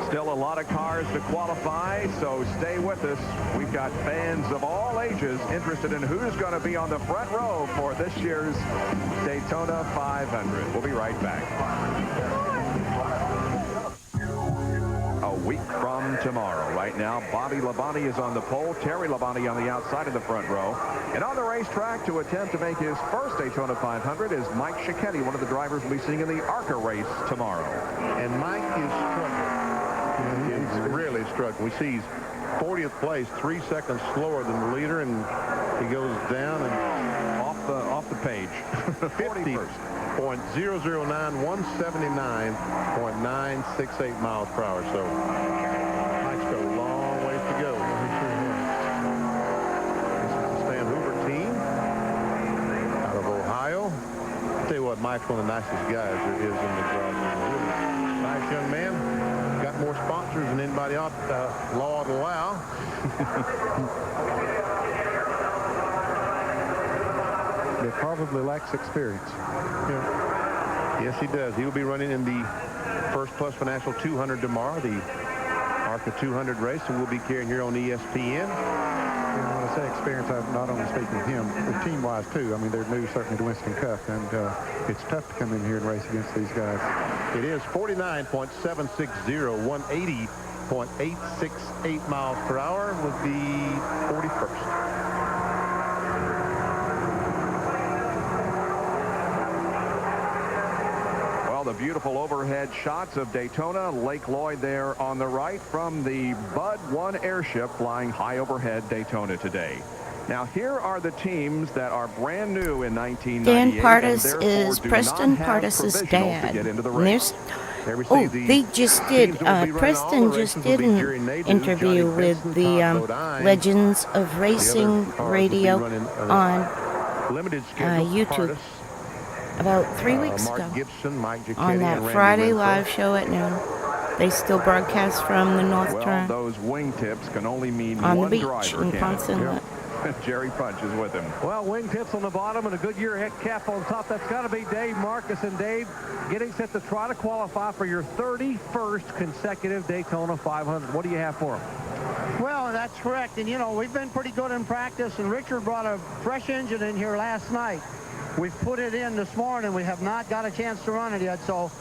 Speaker 15: Still a lot of cars to qualify, so stay with us. We've got fans of all ages interested in who's going to be on the front row for this year's Daytona 500. We'll be right back. A week from tomorrow. Right now, Bobby Labonte is on the pole. Terry Labonte on the outside of the front row. And on the racetrack to attempt to make his first Daytona 500 is Mike Cicchetti, one of the drivers we'll be seeing in the ARCA race tomorrow.
Speaker 17: And Mike is struggling. He's really struggling. We see he's 40th place, 3 seconds slower than the leader, and he goes down and
Speaker 15: off the page.
Speaker 17: 50.009, 179.968 miles per hour. So Mike's got a long ways to go. This is the Stan Hoover team out of Ohio. I'll tell you what, Mike's one of the nicest guys there is in the garage. Really nice young man. Got more sponsors than anybody law would allow.
Speaker 20: It probably lacks experience.
Speaker 17: Yeah. Yes, he does. He will be running in the First Plus Financial 200 tomorrow, the ARCA 200 race, and we'll be carrying here on ESPN.
Speaker 20: And when I say experience, I'm not only speaking of him, but team-wise, too. I mean, they're new, certainly, to Winston Cup, and it's tough to come in here and race against these guys.
Speaker 17: It is 49.760, 180.868 miles per hour with the 41st.
Speaker 15: The beautiful overhead shots of Daytona, Lake Lloyd there on the right from the Bud 1 airship flying high overhead Daytona today. Now here are the teams that are brand new in 1998.
Speaker 1: Dan Partis is Preston Partis's dad. They just did, Preston just did an interview with the Legends of Racing Radio on YouTube. About 3 weeks ago, on that Friday live show at noon. They still broadcast from the North Turn.
Speaker 15: Those wingtips can only mean
Speaker 1: on
Speaker 15: one
Speaker 1: the beach
Speaker 15: driver,
Speaker 1: in Ponson.
Speaker 15: Jerry Punch is with him.
Speaker 3: Well, wingtips on the bottom and a Goodyear head cap on top. That's got to be Dave Marcus. And Dave getting set to try to qualify for your 31st consecutive Daytona 500. What do you have for him?
Speaker 6: Well, that's correct. And, you know, we've been pretty good in practice. And Richard brought a fresh engine in here last night. We've put it in this morning. We have not got a chance to run it yet, so,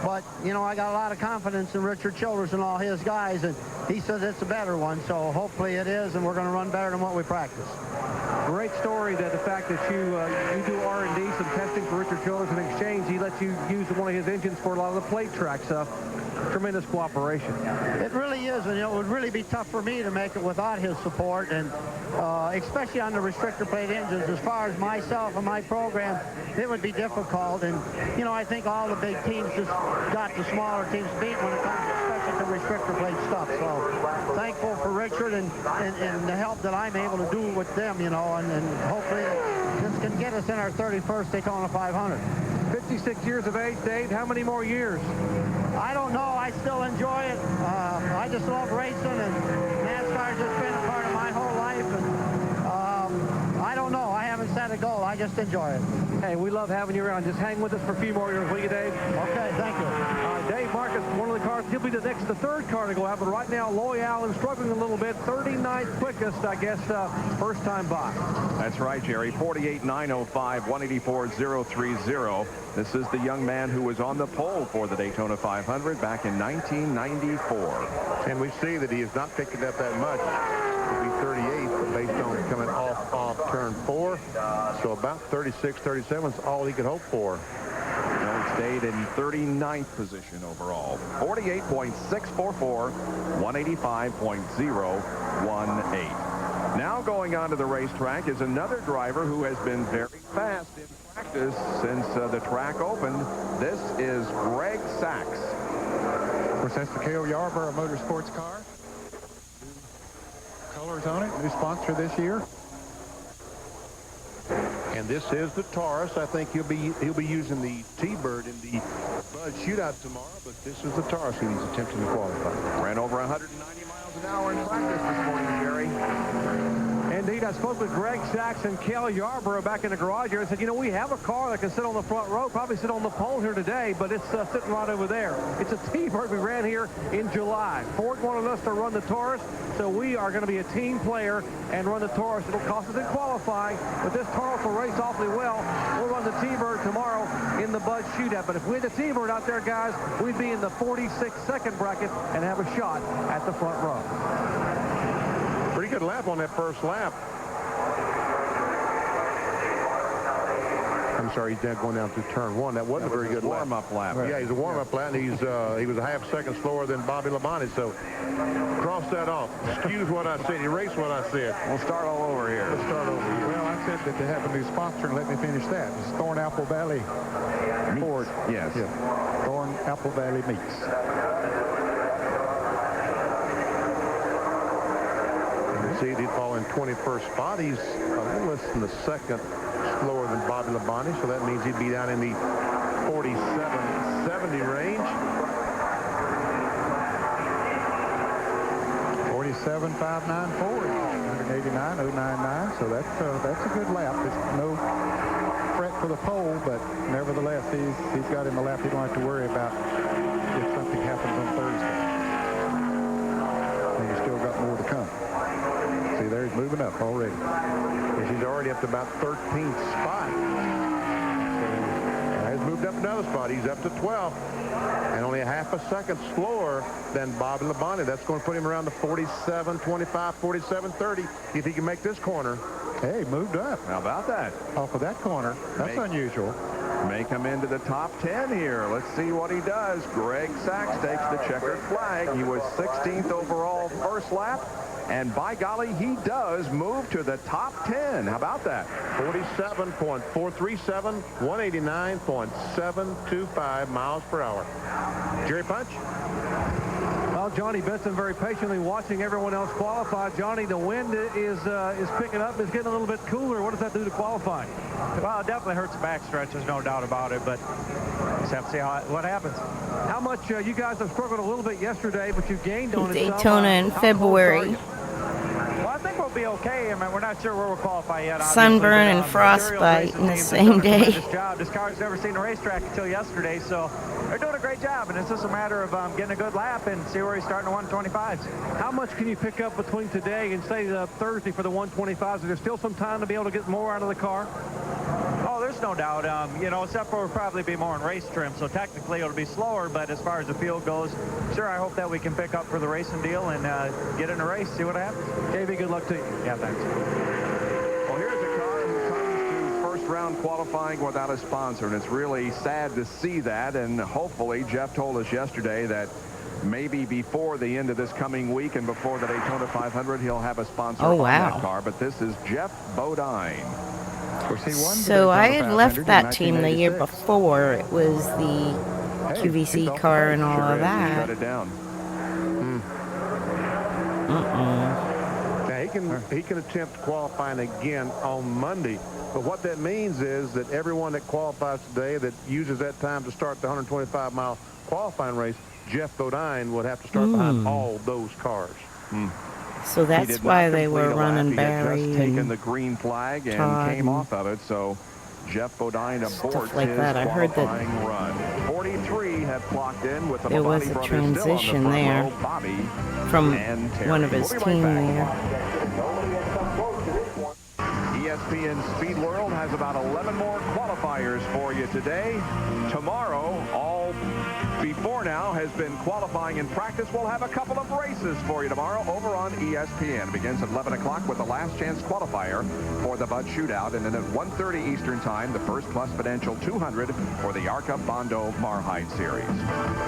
Speaker 6: but, you know, I got a lot of confidence in Richard Childress and all his guys, and he says it's a better one, so hopefully it is, and we're going to run better than what we practice.
Speaker 11: Great story that the fact that you do R&D, some testing for Richard Childress. In exchange, he lets you use one of his engines for a lot of the plate track stuff. Tremendous cooperation.
Speaker 6: It really is, and you know, it would really be tough for me to make it without his support, and especially on the restrictor plate engines. As far as myself and my program, it would be difficult, and you know, I think all the big teams just got the smaller teams beat when it comes especially to restrictor plate stuff. So thankful for Richard and the help that I'm able to do with them, you know, and hopefully this can get us in our 31st Daytona 500.
Speaker 11: 56 years of age, Dave. How many more years?
Speaker 6: I don't know. I still enjoy it. I just love racing, and NASCAR's just been a part of my whole life. And I don't know. I haven't set a goal. I just enjoy it.
Speaker 11: Hey, we love having you around. Just hang with us for a few more years, will you, Dave?
Speaker 6: Okay, thank you.
Speaker 11: Dave Marcus, one of the cars, he'll be the third car to go out, but right now, Loy Allen struggling a little bit. 39th quickest, I guess, first time by.
Speaker 15: That's right, Jerry. 48.905, 184.030. This is the young man who was on the pole for the Daytona 500 back in 1994.
Speaker 18: And we see that he has not picked it up that much. It'll be 38, but based on coming off turn 4, so about 36, 37 is all he could hope for.
Speaker 15: He stayed in 39th position overall. 48.644, 185.018. Now going on to the racetrack is another driver who has been very fast in practice since the track opened. This is Greg Sachs.
Speaker 20: Of course, that's the Cale Yarborough Motorsports car. New colors on it, new sponsor this year.
Speaker 18: And this is the Taurus. I think he'll be using the T-Bird in the Bud Shootout tomorrow, but this is the Taurus he's attempting to qualify.
Speaker 15: Ran over 190 miles an hour in practice this morning, Jerry.
Speaker 11: Indeed, I spoke with Greg Sachs and Cale Yarborough back in the garage here and said, you know, we have a car that can sit on the front row, probably sit on the pole here today, but it's sitting right over there. It's a T-Bird we ran here in July. Ford wanted us to run the Taurus, so we are going to be a team player and run the Taurus. It'll cost us in qualifying, but this Taurus will race awfully well. We'll run the T-Bird tomorrow in the Bud Shootout. But if we had the T-Bird out there, guys, we'd be in the 46-second bracket and have a shot at the front row.
Speaker 18: Pretty good lap on that first lap. I'm sorry, he's going down through turn 1. That wasn't a very good
Speaker 15: warm-up lap.
Speaker 18: Yeah, he's a warm-up lap, and he was a half second slower than Bobby Labonte, so cross that off. Excuse what I said. Erase what I said.
Speaker 15: We'll start all over here.
Speaker 18: Let's start over here.
Speaker 20: Well, I said that they have a new sponsor, and let me finish that. It's Thorn Apple Valley Ford.
Speaker 15: Yes.
Speaker 20: Yeah. Thorn Apple Valley Meats.
Speaker 18: See, he'd fall in 21st spot. He's a little less than a second slower than Bobby Labonte, so that means he'd be down in the 47-70 range.
Speaker 20: 47.594, 189.099. So that's a good lap. There's no fret for the pole, but nevertheless, he's got him a lap. He don't have to worry about if something happens on Thursday. And he's still got more to come. See, there he's moving up already.
Speaker 18: He's already up to about 13th spot. So he's moved up another spot. He's up to 12th. And only a half a second slower than Bobby Labonte. That's going to put him around the 47.25, 47.30 if he can make this corner.
Speaker 20: Hey, moved up.
Speaker 15: How about that?
Speaker 20: Off of that corner. That's unusual.
Speaker 15: May come into the top 10 here. Let's see what he does. Greg Sachs takes the checkered flag. He was 16th overall first lap. And by golly, he does move to the top 10. How about that?
Speaker 18: 47.437, 189.725 miles per hour. Jerry Punch?
Speaker 11: Well, Johnny Benson very patiently watching everyone else qualify. Johnny, the wind is picking up. It's getting a little bit cooler. What does that do to qualifying?
Speaker 7: Well, it definitely hurts the backstretch. There's no doubt about it, but just have to see what happens.
Speaker 11: How much you guys have struggled a little bit yesterday, but you gained on it.
Speaker 1: Daytona in February.
Speaker 7: Well, I think we'll be okay. I mean, we're not sure where we'll qualify yet.
Speaker 1: Sunburn and frostbite in the same day.
Speaker 7: This car's never seen a racetrack until yesterday, so they're doing a great job, and it's just a matter of getting a good lap and see where he's starting the 125s.
Speaker 11: How much can you pick up between today and say Thursday for the 125s? Is there still some time to be able to get more out of the car?
Speaker 7: Oh, there's no doubt. You know, except for it'll probably be more in race trim, so technically it'll be slower, but as far as the field goes, sure, I hope that we can pick up for the racing deal and get in a race, see what happens.
Speaker 3: JB, good luck to you.
Speaker 7: Yeah, thanks.
Speaker 15: Well, here's a car who comes to first-round qualifying without a sponsor, and it's really sad to see that, and hopefully, Geoff told us yesterday that maybe before the end of this coming week and before the Daytona 500, he'll have a sponsor on that car, but this is Geoff Bodine.
Speaker 1: So I had left that team the year before. It was the QVC car and all of that.
Speaker 15: Shut it down.
Speaker 18: Now he can attempt qualifying again on Monday, but what that means is that everyone that qualifies today that uses that time to start the 125-mile qualifying race, Geoff Bodine would have to start behind all those cars.
Speaker 1: So that's why they were running Barry
Speaker 15: and taken the green flag and
Speaker 1: Todd
Speaker 15: came off of it. So Geoff Bodine aborts
Speaker 1: like
Speaker 15: his
Speaker 1: that. I heard that
Speaker 15: qualifying run. 43 have clocked in with the
Speaker 1: there was a transition there from one of his team there.
Speaker 15: ESPN Speed World has about 11 more qualifiers for you today. Tomorrow, all before now has been qualifying in practice. We'll have a couple of races for you tomorrow over on ESPN. It begins at 11 o'clock with the last chance qualifier for the Bud Shootout. And then at 1:30 Eastern Time, the First Plus Potential 200 for the ARCA Bondo Marhide Series.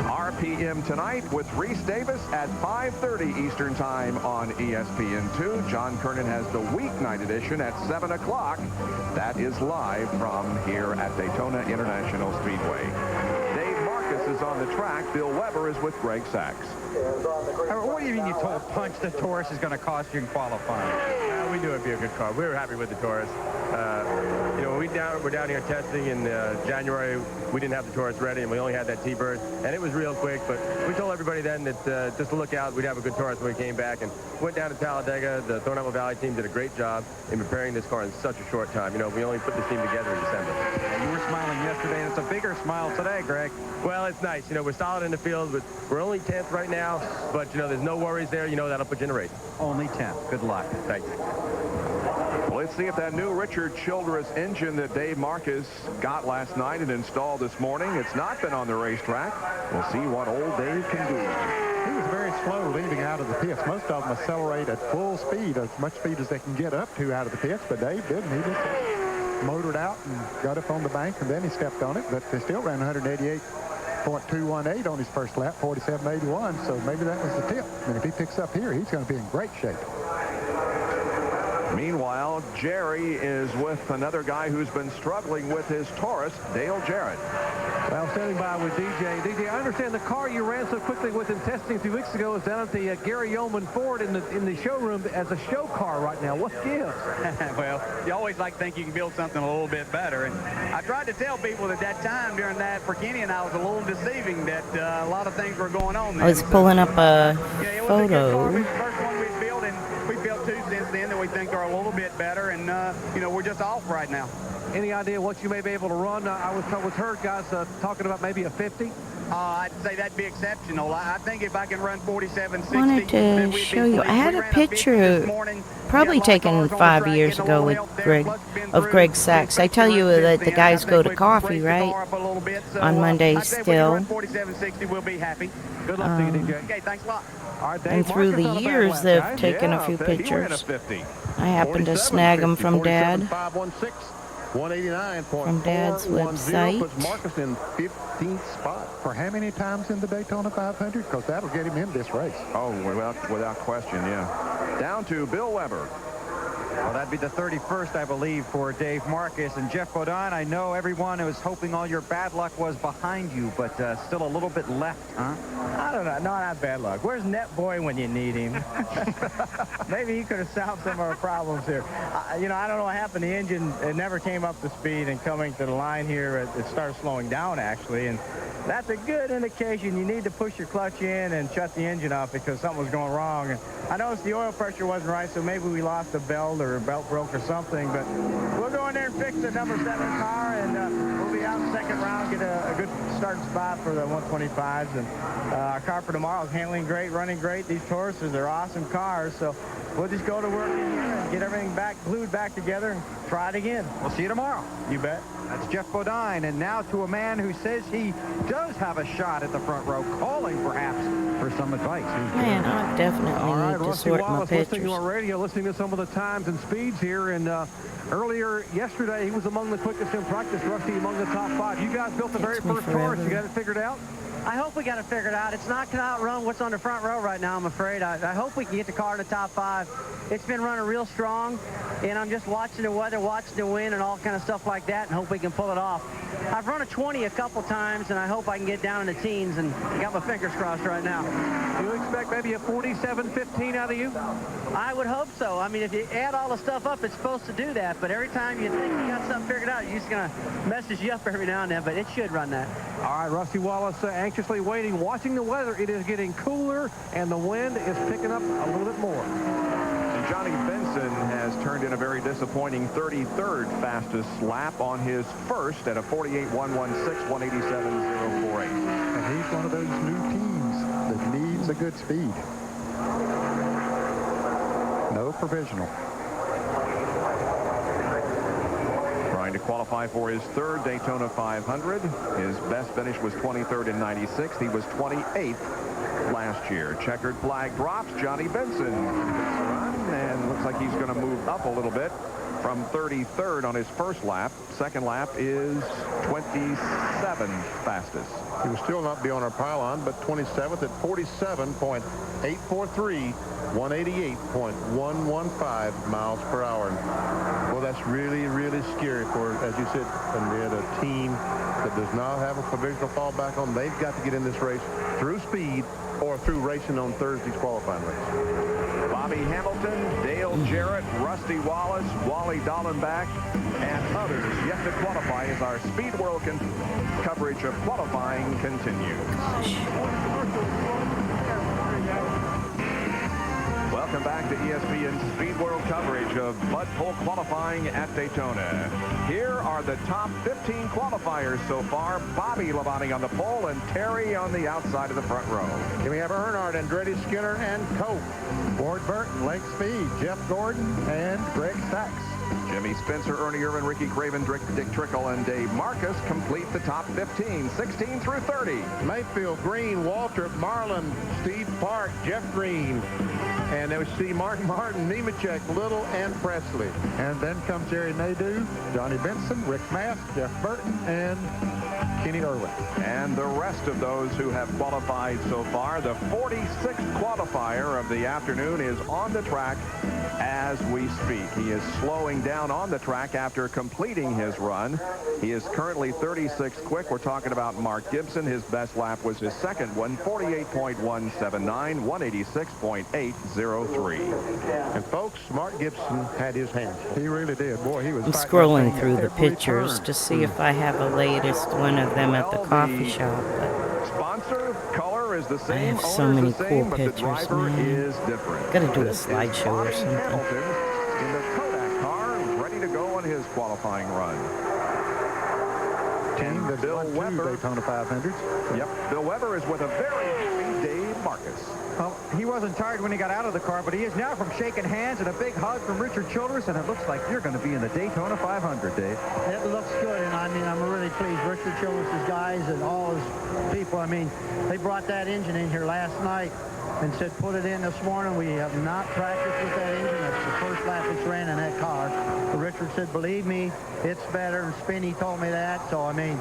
Speaker 15: RPM tonight with Reese Davis at 5:30 Eastern Time on ESPN2. John Kernan has the weeknight edition at 7 o'clock. That is live from here at Daytona International Speedway. Is on the track. Bill Weber is with Greg Sachs.
Speaker 7: What do you mean you told Punch the Taurus is going to cost you in qualifying?
Speaker 4: We knew it'd be a good car. We were happy with the Taurus. You know, we're down here testing in January. We didn't have the Taurus ready, and we only had that T-Bird, and it was real quick. But we told everybody then that just to look out, we'd have a good Taurus when we came back, and went down to Talladega. The Thornapple Valley team did a great job in preparing this car in such a short time. You know, we only put this team together in December.
Speaker 7: You were smiling yesterday, and it's a bigger smile today, Greg.
Speaker 4: Well, it's nice. You know, we're solid in the field, but we're only 10th right now. But, you know, there's no worries there. You know, that'll put you in a race.
Speaker 7: Only 10th. Good luck.
Speaker 4: Thank you.
Speaker 15: Well, let's see if that new Richard Childress engine that Dave Marcus got last night and installed this morning, it's not been on the racetrack. We'll see what old Dave can do.
Speaker 20: He was very slow leaving out of the pits. Most of them accelerate at full speed, as much speed as they can get up to out of the pits, but Dave didn't. He just motored out and got up on the bank, and then he stepped on it, but they still ran 188.218 on his first lap, 47.81, so maybe that was the tip. And if he picks up here, he's going to be in great shape.
Speaker 15: Meanwhile, Jerry is with another guy who's been struggling with his Taurus, Dale Jarrett.
Speaker 3: Well, standing by with DJ. DJ, I understand the car you ran so quickly with in testing a few weeks ago is down at the Gary Yeoman Ford in the showroom as a show car right now. What gives?
Speaker 8: Well, you always like to think you can build something a little bit better. And I tried to tell people at that time during that for Kenny and I was a little deceiving that a lot of things were going on there.
Speaker 1: I was pulling up a photo.
Speaker 8: The first one we built, and we built two since then that we think are a little bit better, and you know, we're just off right now.
Speaker 3: Any idea what you may be able to run? I was heard guys talking about maybe a 50.
Speaker 8: I'd say that'd be exceptional. I think if I can run 47.60.
Speaker 1: Wanted to show you. I had a picture probably taken 5 years ago with Greg Sachs. I tell you that the guys go to coffee, right? On Mondays still.
Speaker 8: 47.60, we'll be happy.
Speaker 3: Good luck to you, DJ.
Speaker 8: Okay, thanks a lot.
Speaker 1: And through the years, they've taken a few pictures. I happened to snag them from Dad.
Speaker 18: 189
Speaker 1: from Dad's website.
Speaker 18: Puts Marcus in 15th spot.
Speaker 20: For how many times in the Daytona 500? Because that'll get him in this race.
Speaker 15: Oh, without question, yeah. Down to Bill Weber.
Speaker 7: Well, that'd be the 31st, I believe, for Dave Marcus. And Geoff Bodine, I know everyone was hoping all your bad luck was behind you, but still a little bit left, huh?
Speaker 9: I don't know. No, not bad luck. Where's Net Boy when you need him? Maybe he could have solved some of our problems here. You know, I don't know what happened. The engine, it never came up to speed, and coming to the line here, it started slowing down, actually. And that's a good indication. You need to push your clutch in and shut the engine off because something was going wrong. And I noticed the oil pressure wasn't right, so maybe we lost a belt or a belt broke or something. But we'll go in there and fix the number 7 car, and we'll be out
Speaker 21: out second round, get a good starting spot for the 125s. And our car for tomorrow is handling great, running great. These Tauruses are awesome cars. So we'll just go to work in here and get everything glued back together and try it again.
Speaker 7: We'll see you tomorrow.
Speaker 21: You bet.
Speaker 7: That's Geoff Bodine, and now to a man who says he does have a shot at the front row, calling perhaps for some advice.
Speaker 1: Man, I definitely
Speaker 11: All right,
Speaker 1: need to
Speaker 11: Rusty
Speaker 1: sort my
Speaker 11: Wallace listening
Speaker 1: pictures.
Speaker 11: to our radio, listening to some of the times and speeds here. And earlier yesterday, he was among the quickest in practice. Rusty among the top 5. You guys built the very first Taurus. You got it figured out?
Speaker 9: I hope we got it figured out. It's not going to outrun what's on the front row right now, I'm afraid. I hope we can get the car in the top 5. It's been running real strong, and I'm just watching the weather, watching the wind, and all kind of stuff like that, and hope we can pull it off. I've run a 20 a couple times, and I hope I can get down in the teens, and I got my fingers crossed right now.
Speaker 11: Do you expect maybe a 47-15 out of you?
Speaker 9: I would hope so. I mean, if you add all the stuff up, it's supposed to do that, but every time you think you got something figured out, you're just going to message you up every now and then, but it should run that.
Speaker 11: All right, Rusty Wallace anxiously waiting, watching the weather. It is getting cooler, and the wind is picking up a little bit more.
Speaker 15: And Johnny Benson has turned in a very disappointing 33rd fastest lap on his first at a 48.116, 187.048.
Speaker 20: And he's one of those new teams that needs a good speed. No provisional.
Speaker 15: Trying to qualify for his 3rd Daytona 500. His best finish was 23rd in 96. He was 28th last year. Checkered flag drops. Johnny Benson run, and looks like he's going to move up a little bit from 33rd on his first lap. Second lap is 27th fastest.
Speaker 18: He will still not be on our pylon, but 27th at 47.843, 188.115 miles per hour. Well, that's really, really scary for, as you said, and we had a team that does not have a provisional fallback on. They've got to get in this race through speed or through racing on Thursday's qualifying race.
Speaker 15: Bobby Hamilton, Dale Jarrett, Rusty Wallace, Wally Dallenbach, and others yet to qualify as our Speed World coverage of qualifying continues. Welcome back to ESPN's Speed World coverage of Bud Pole qualifying at Daytona. Here are the top 15 qualifiers so far. Bobby Labonte on the pole and Terry on the outside of the front row.
Speaker 20: Here we have Earnhardt, Andretti, Skinner, and Cope. Ward Burton, Lake Speed, Jeff Gordon, and Greg Sachs.
Speaker 15: Jimmy Spencer, Ernie Irvin, Ricky Craven, Dick Trickle, and Dave Marcus complete the top 15, 16 through 30.
Speaker 18: Mayfield, Green, Walter, Marlin, Steve Park, Jeff Green. And there we see Martin, Nemechek, Little, and Presley.
Speaker 20: And then comes Jerry Nadeau, Johnny Benson, Rick Mask, Jeff Burton, and Kenny Irwin.
Speaker 15: And the rest of those who have qualified so far. The 46th qualifier of the afternoon is on the track as we speak. He is slowing down on the track after completing his run. He is currently 36th quick. We're talking about Mark Gibson. His best lap was his second one, 48.179, 186.803.
Speaker 18: And folks, Mark Gibson had his hands.
Speaker 20: He really did. Boy, he was
Speaker 1: I'm
Speaker 20: fighting
Speaker 1: scrolling
Speaker 20: that thing
Speaker 1: through
Speaker 20: at
Speaker 1: the
Speaker 20: every
Speaker 1: pictures
Speaker 20: turn.
Speaker 1: to see if I have a latest one of them at the coffee shop. But
Speaker 15: Sponsor color is the same.
Speaker 1: have so
Speaker 15: owner
Speaker 1: many
Speaker 15: is the
Speaker 1: cool
Speaker 15: same, but the
Speaker 1: pictures,
Speaker 15: driver
Speaker 1: man.
Speaker 15: is different.
Speaker 1: Gotta do a
Speaker 15: This is
Speaker 1: slideshow or
Speaker 15: Bobby
Speaker 1: something.
Speaker 15: Hamilton in the Kodak car, ready to go on his qualifying run.
Speaker 20: Team that's
Speaker 15: Bill
Speaker 20: won 2
Speaker 15: Weber.
Speaker 20: Daytona 500s.
Speaker 15: Yep, Bill Weber is with a very happy Dave Marcus.
Speaker 7: Well, he wasn't tired when he got out of the car, but he is now from shaking hands and a big hug from Richard Childress, and it looks like you're going to be in the Daytona 500, Dave.
Speaker 6: It looks good, and I mean, I'm really pleased. Richard Childress' guys and all his people, I mean, they brought that engine in here last night and said put it in this morning. We have not practiced with that engine. That's the first lap it's ran in that car. But Richard said, believe me, it's better, and Spinney told me that. So, I mean,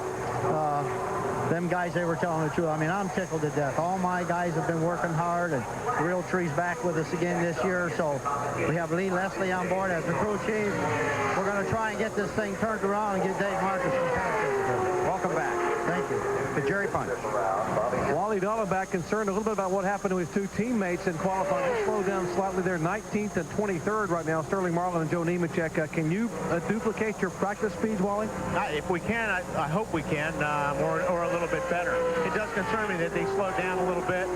Speaker 6: them guys, they were telling the truth. I mean, I'm tickled to death. All my guys have been working hard, and Realtree's back with us again this year. So we have Lee Leslie on board as the crew chief. We're going to try and get this thing turned around and get Dave Marcus some practice.
Speaker 7: Welcome back.
Speaker 6: Thank you.
Speaker 7: To Jerry Punch.
Speaker 11: Wally Dallenbach concerned a little bit about what happened to his 2 teammates in qualifying. They slowed down slightly. They're 19th and 23rd right now. Sterling Marlin and Joe Nemechek. Can you duplicate your practice speeds, Wally?
Speaker 21: If we can, I hope we can, or a little bit better. It does concern me that they slowed down a little bit.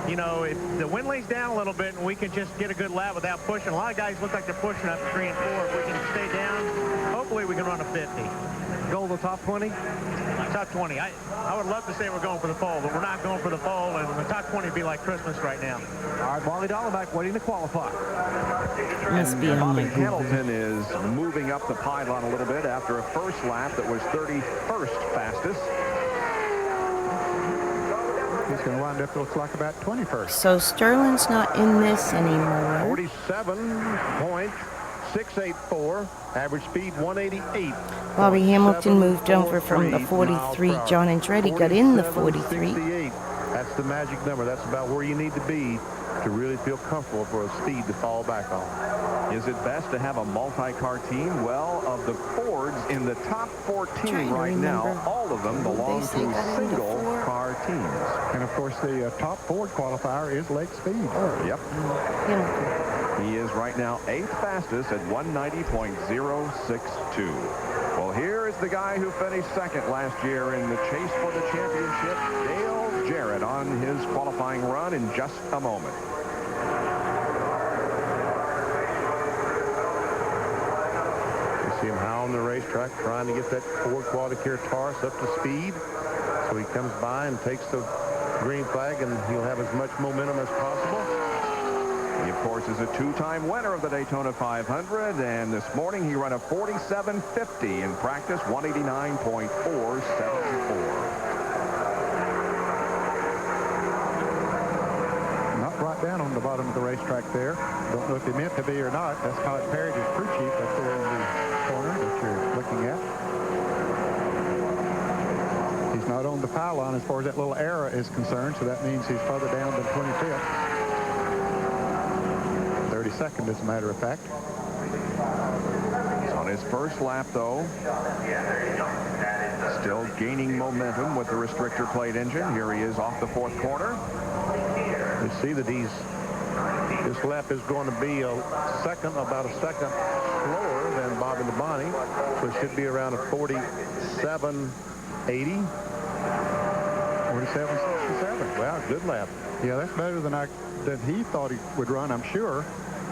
Speaker 21: You know, if the wind lays down a little bit and we can just get a good lap without pushing. A lot of guys look like they're pushing up 3 and 4. If we can stay down,
Speaker 7: hopefully we can run a 50.
Speaker 3: Goal to top 20?
Speaker 7: Top 20. I would love to say we're going for the pole, but we're not going for the pole, and the top 20 would be like Christmas right now.
Speaker 3: All right, Wally Dolleback waiting to qualify.
Speaker 1: Must be on
Speaker 15: Bobby
Speaker 1: my Google.
Speaker 15: Hamilton is moving up the pylon a little bit after a first lap that was 31st fastest.
Speaker 20: He's going to wind up, looks like, about 21st.
Speaker 1: So Sterling's not in this anymore.
Speaker 18: 47.684, average speed 188.
Speaker 1: Bobby Hamilton moved over from the 43. John Andretti got in the 43.
Speaker 18: 68. That's the magic number. That's about where you need to be to really feel comfortable for a speed to fall back on.
Speaker 15: Is it best to have a multi-car team? Well, of the Fords in the top 14 right now, all of them belong to single-car teams.
Speaker 20: And, of course, the top Ford qualifier is Lake Speed.
Speaker 15: Yep. He is right now 8th fastest at 190.062. Well, here is the guy who finished second last year in the chase for the championship, Dale Jarrett, on his qualifying run in just a moment.
Speaker 18: You see him high on the racetrack trying to get that Ford Quality Care Taurus up to speed. So he comes by and takes the green flag, and he'll have as much momentum as possible.
Speaker 15: He, of course, is a two-time winner of the Daytona 500, and this morning he ran a 47.50 in practice, 189.474.
Speaker 20: Not right down on the bottom of the racetrack there. Don't know if he meant to be or not. That's Todd Perry, his crew chief, up there in the corner that you're looking at. He's not on the pylon as far as that little arrow is concerned, so that means he's further down than 25th. 32nd, as a matter of fact.
Speaker 15: He's on his first lap, though. Still gaining momentum with the restrictor plate engine. Here he is off the fourth corner.
Speaker 18: You see that this lap is going to be about a second slower than Bobby Labonte, so it should be around a 47.80.
Speaker 20: 47.67.
Speaker 18: Wow, good lap.
Speaker 20: Yeah, that's better than he thought he would run, I'm sure.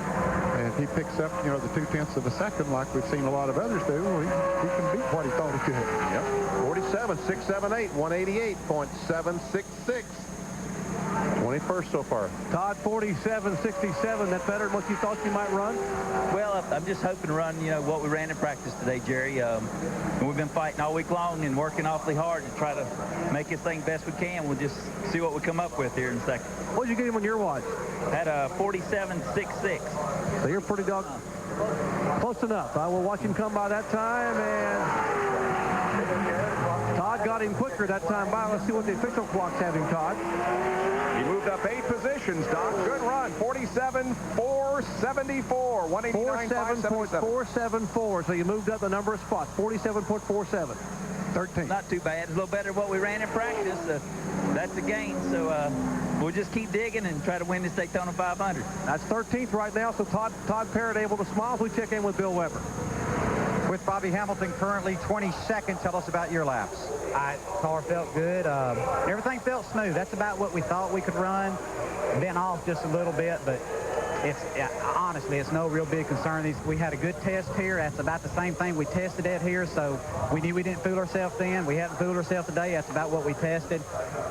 Speaker 20: And if he picks up, the 0.2 of a second like we've seen a lot of others do, well, he can beat what he thought he could.
Speaker 18: Yep. 47.678, 188.766. 21st so far.
Speaker 3: Todd, 47.67. That's better than what you thought you might run?
Speaker 10: Well, I'm just hoping to run, what we ran in practice today, Jerry. And we've been fighting all week long and working awfully hard to try to make this thing best we can. We'll just see what we come up with here in a second.
Speaker 3: What did you get him on your watch?
Speaker 10: Had a 47.66.
Speaker 3: So you're pretty dog close enough. I will watch him come by that time, and Todd got him quicker that time by. Let's see what the official clocks have him, Todd.
Speaker 15: He moved up 8 positions, Doc. Good run. 47.474.
Speaker 3: 189.474. So you moved up the number of spots. 47.47. 13.
Speaker 10: Not too bad. It's a little better than what we ran in practice. That's a gain. So we'll just keep digging and try to win this Daytona 500.
Speaker 3: That's 13th right now. So Todd Parrott able to smile. We check in with Bill Weber.
Speaker 19: With Bobby Hamilton currently 22nd, tell us about your laps. Car felt good. Everything felt smooth. That's about what we thought we could run. Been off just a little bit, but honestly, it's no real big concern. We had a good test here. That's about the same thing we tested at here, so we knew we didn't fool ourselves then. We haven't fooled ourselves today. That's about what we tested.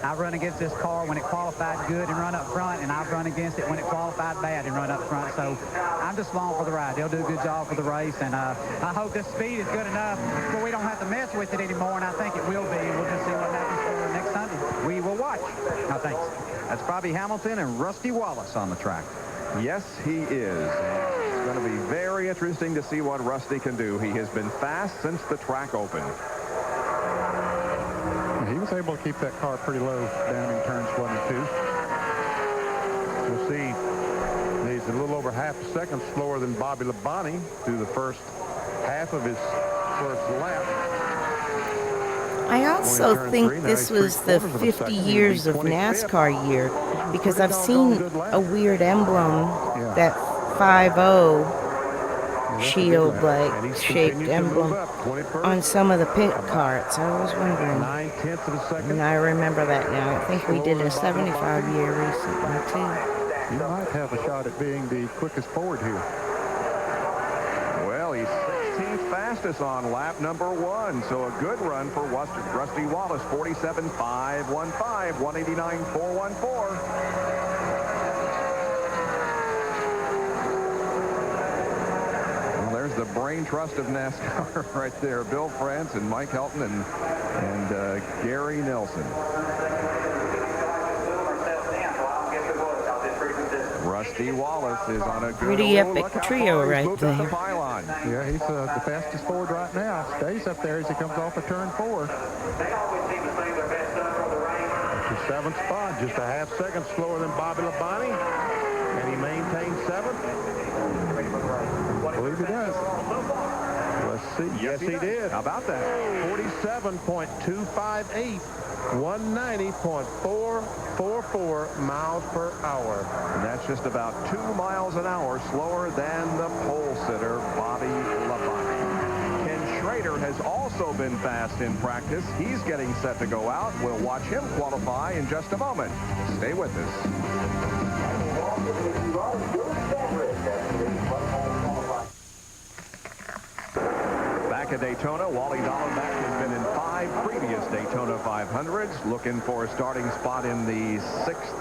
Speaker 19: I've run against this car when it qualified good and run up front, and I've run against it when it qualified bad and run up front. So I'm just along for the ride. They'll do a good job for the race, and I hope this speed is good enough where we don't have to mess with it anymore, and I think it will be. We'll just see what happens for next Sunday. We will watch. No, thanks.
Speaker 16: That's Bobby Hamilton and Rusty Wallace on the track.
Speaker 15: Yes, he is. It's going to be very interesting to see what Rusty can do. He has been fast since the track opened.
Speaker 20: He was able to keep that car pretty low down in turns 1 and 2.
Speaker 18: We'll see. He's a little over half a second slower than Bobby Labonte through the first half of his first lap.
Speaker 1: I also think this was the 50 years of NASCAR year, because I've seen a weird emblem, that 5-0 shield-like shaped emblem on some of the pit carts. I was wondering, and I remember that now. I think we did a 75-year recently, too.
Speaker 20: You might have a shot at being the quickest Ford here.
Speaker 15: Well, he's 16th fastest fastest on lap number 1. So a good run for Rusty Wallace, 47.515, 189.414. There's the brain trust of NASCAR right there. Bill France and Mike Helton and Gary Nelson. Rusty Wallace is on a good
Speaker 1: pretty epic trio right there.
Speaker 17: Yeah, he's the fastest Ford right now. Stays up there as he comes off of turn 4.
Speaker 18: That's the 7th spot, just a half second slower than Bobby Labonte, and he maintains 7th.
Speaker 17: I believe he does.
Speaker 18: Let's see. Yes, he did.
Speaker 15: How about that?
Speaker 18: 47.258, 190.444 miles per hour.
Speaker 15: And that's just about 2 miles an hour slower than the pole sitter, Bobby Labonte. Ken Schrader has also been fast in practice. He's getting set to go out. We'll watch him qualify in just a moment. Stay with us. Back at Daytona, Wally Dallenbach has been in 5 previous Daytona 500s, looking for a starting spot in the 6th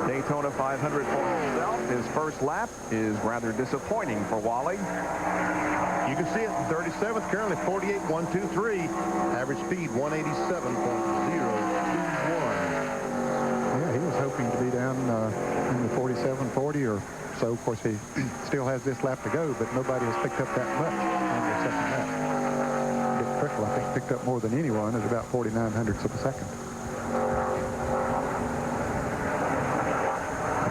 Speaker 15: Daytona 500 for himself. His first lap is rather disappointing for Wally.
Speaker 18: You can see it in 37th, currently 48.123, average speed 187.021.
Speaker 17: Yeah, he was hoping to be down in the 47-40 or so. Of course, he still has this lap to go, but nobody has picked up that much on the second lap. I think picked up more than anyone at about 49/100ths of a second.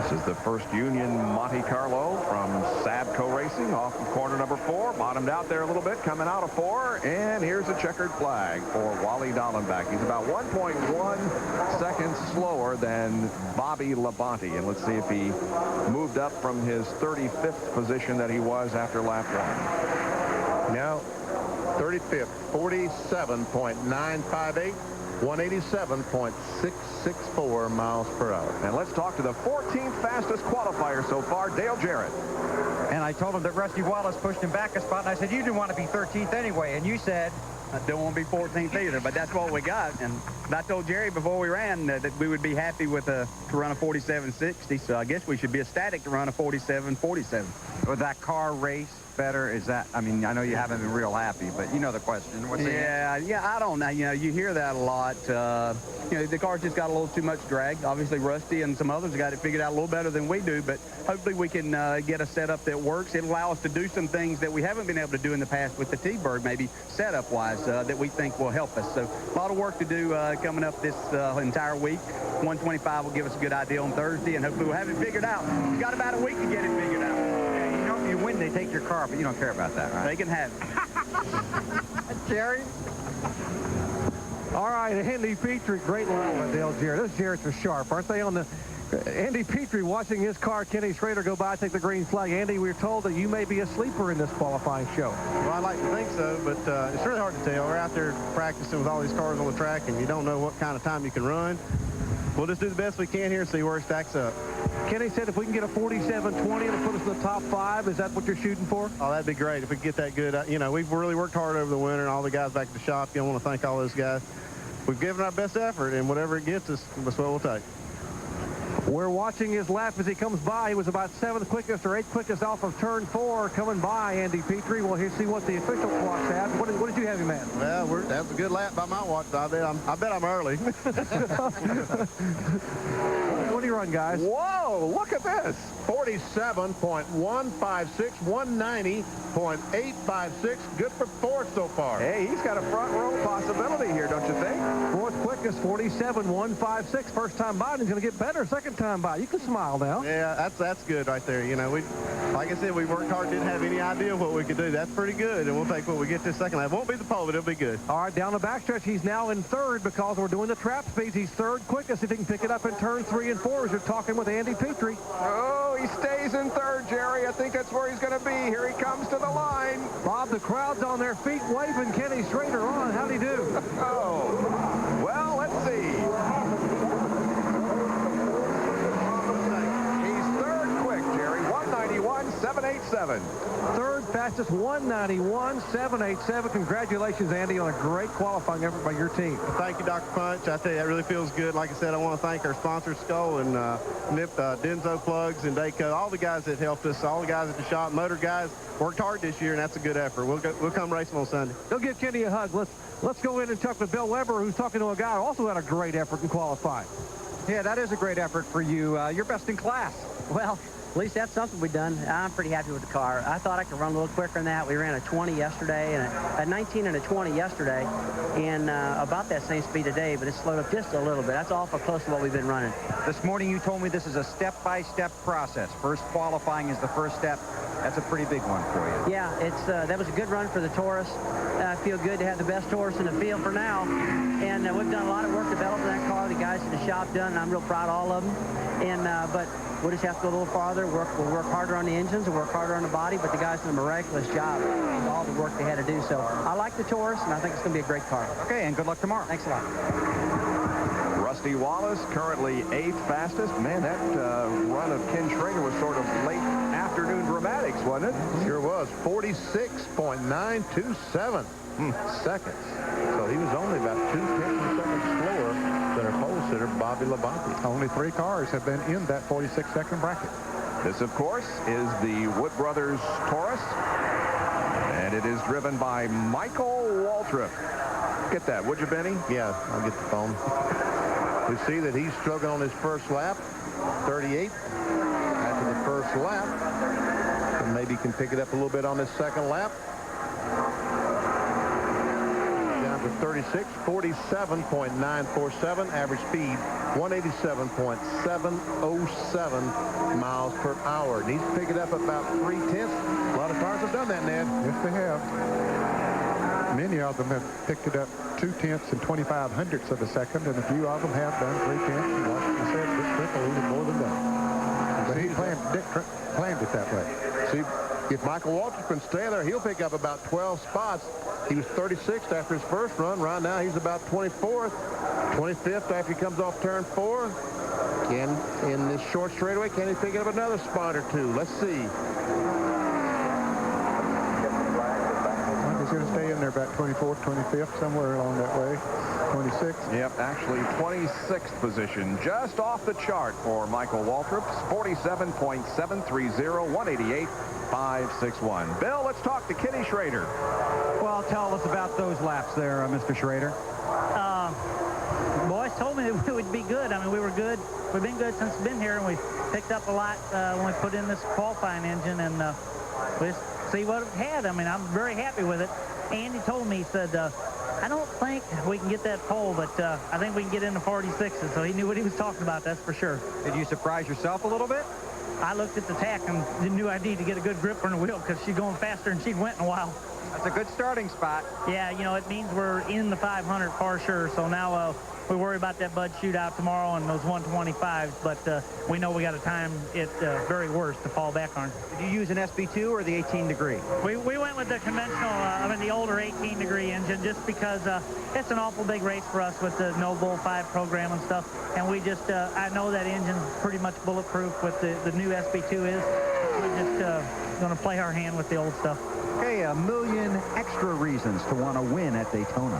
Speaker 15: This is the first Union Monte Carlo from Sabco Racing off of corner number 4. Bottomed out there a little bit, coming out of 4. And here's a checkered flag for Wally Dallenbach. He's about 1.1 seconds slower than Bobby Labonte. And let's see if he moved up from his 35th position that he was after lap 1.
Speaker 18: Now, 35th, 47.958, 187.664 miles per hour.
Speaker 15: And let's talk to the 14th fastest qualifier so far, Dale Jarrett.
Speaker 19: And I told him that Rusty Wallace pushed him back a spot, and I said, you didn't want to be 13th anyway, and you said...
Speaker 8: I don't want to be 14th either, but that's what we got. And I told Jerry before we ran that we would be happy with to run a 47.60, so I guess we should be ecstatic to run a 47.47.
Speaker 19: Would that car race better? Is that, I mean, I know you haven't been real happy, but you know the question. What's the answer?
Speaker 8: Yeah, I don't know. You know, you hear that a lot. You know, the car's just got a little too much drag. Obviously, Rusty and some others got it figured out a little better than we do, but hopefully we can get a setup that works. It'll allow us to do some things that we haven't been able to do in the past with the T-Bird, maybe setup-wise, that we think will help us. So a lot of work to do coming up this entire week. 125 will give us a good idea on Thursday, and hopefully we'll have it figured out. We've got about a week to get it figured out.
Speaker 19: You know, if you win, they take your car, but you don't care about that, right?
Speaker 8: They can have it.
Speaker 19: Jerry?
Speaker 11: All right, Andy Petrie, great line by Dale Jarrett. Those Jarretts are sharp, aren't they? On the Andy Petrie watching his car, Kenny Schrader go by, take the green flag. Andy, we were told that you may be a sleeper in this qualifying show.
Speaker 6: Well, I'd like to think so, but it's really hard to tell. We're out there practicing with all these cars on the track, and you don't know what kind of time you can run. We'll just do the best we can here and see where it stacks up.
Speaker 11: Kenny said if we can get a 47.20, it'll put us in the top 5. Is that what you're shooting for?
Speaker 6: Oh, that'd be great if we could get that good. You know, we've really worked hard over the winter, and all the guys back at the shop. You want to thank all those guys. We've given our best effort, and whatever it gets us, that's what we'll take.
Speaker 11: We're watching his lap as he comes by. He was about 7th quickest or 8th quickest off of turn 4 coming by Andy Petrie. We'll see what the official clock says. What did you have him at?
Speaker 6: Well, that was a good lap by my watch. I bet I'm early.
Speaker 11: What do you run, guys?
Speaker 18: Whoa, look at this. 47.156, 190.856. Good for 4th so far.
Speaker 15: Hey, he's got a front row possibility here, don't you think?
Speaker 11: 4th quickest, 47.156. First time by, and he's going to get better second time by. You can smile now.
Speaker 6: Yeah, that's good right there. You know, like I said, we worked hard, didn't have any idea what we could do. That's pretty good, and we'll take what we get this second lap. Won't be the pole, but it'll be good.
Speaker 11: All right, down the backstretch, he's now in 3rd because we're doing the trap speeds. He's 3rd quickest. If he can pick it up in turn 3 and 4 as you're talking with Andy Petrie.
Speaker 15: Oh, he stays in 3rd, Jerry. I think that's where he's going to be. Here he comes to the line.
Speaker 11: Bob, the crowd's on their feet waving Kenny Schrader on. How'd he do?
Speaker 15: Oh, well, let's see. He's 3rd quick, Jerry. 191.787.
Speaker 11: 3rd
Speaker 2: fastest, 191.787. Congratulations, Andy, on a great qualifying effort by your team.
Speaker 5: Thank you, Dr. Punch. I tell you, that really feels good. Like I said, I want to thank our sponsors, Skull and Denso Plugs and Dayco, all the guys that helped us, all the guys at the shop, motor guys, worked hard this year, and that's a good effort. We'll come racing on Sunday.
Speaker 2: Go give Kenny a hug. Let's go in and talk with Bill Weber, who's talking to a guy who also had a great effort in qualifying.
Speaker 16: Yeah, that is a great effort for you. You're best in class.
Speaker 23: Well, at least that's something we've done. I'm pretty happy with the car. I thought I could run a little quicker than that. We ran a 20 yesterday, and a 19 and a 20 yesterday, and about that same speed today, but it slowed up just a little bit. That's awful close to what we've been running.
Speaker 16: This morning you told me this is a step-by-step process. First qualifying is the first step. That's a pretty big one for you.
Speaker 23: Yeah, that was a good run for the Taurus. I feel good to have the best Taurus in the field for now, and we've done a lot of work developing that car. The guys in the shop done, and I'm real proud of all of them. And but we'll just have to go a little farther. We'll work harder on the engines and work harder on the body, but the guys did a miraculous job with all the work they had to do. So I like the Taurus, and I think it's going to be a great car.
Speaker 16: Okay, and good luck tomorrow.
Speaker 23: Thanks a lot.
Speaker 15: Rusty Wallace, currently 8th fastest. Man, that run of Ken Schrader was sort of late afternoon dramatics, wasn't it?
Speaker 17: Sure was. 46.927 seconds. So he was only about 2/10 seconds slower than our pole sitter, Bobby Labonte. Only 3 cars have been in that 46-second bracket.
Speaker 15: This, of course, is the Wood Brothers Taurus, and it is driven by Michael Waltrip. Get that, would you, Benny?
Speaker 17: Yeah, I'll get the phone. We see that he's struggling on his first lap, 38 after the first lap. And maybe can pick it up a little bit on this second lap. Down to 36, 47.947, average speed, 187.707 miles per hour. Needs to pick it up about 3/10. A lot of cars have done that, Ned.
Speaker 20: Yes, they have. Many of them have picked it up 2/10 and 25/100ths of a second, and a few of them have done 3/10. And like you said, Dick Trickle even more than that. But he planned it that way.
Speaker 17: See, if Michael Waltrip can stay there, he'll pick up about 12 spots. He was 36th after his first run. Right now, he's about 24th, 25th after he comes off turn 4. In this short straightaway, can he pick up another spot or two? Let's see.
Speaker 20: He's going to stay in there about 24th, 25th, somewhere along that way. 26th.
Speaker 15: Yep, actually 26th position, just off the chart for Michael Waltrip. 47.730, 188.561. Bill, let's talk to Kenny Schrader.
Speaker 16: Well, tell us about those laps there, Mr. Schrader.
Speaker 24: Boys told me that we would be good. I mean, we were good. We've been good since we've been here, and we picked up a lot when we put in this qualifying engine, and we just see what it had. I mean, I'm very happy with it. Andy told me, he said, I don't think we can get that pole, but I think we can get into 46s. So he knew what he was talking about, that's for sure.
Speaker 16: Did you surprise yourself a little bit?
Speaker 24: I looked at the tack and knew I needed to get a good grip on the wheel because she's going faster than she'd went in a while.
Speaker 16: That's a good starting spot.
Speaker 24: Yeah, you know, it means we're in the 500 for sure. So now we worry about that Bud shootout tomorrow and those 125s, but we know we got to time it very worst to fall back on.
Speaker 16: Did you use an SB2 or the 18 degree?
Speaker 24: We went with the conventional, the older 18 degree engine just because it's an awful big race for us with the No Bull 5 program and stuff. And we just, I know that engine's pretty much bulletproof with the new SB2 is. We're just going to play our hand with the old stuff.
Speaker 16: Okay, 1 million extra reasons to want to win at Daytona.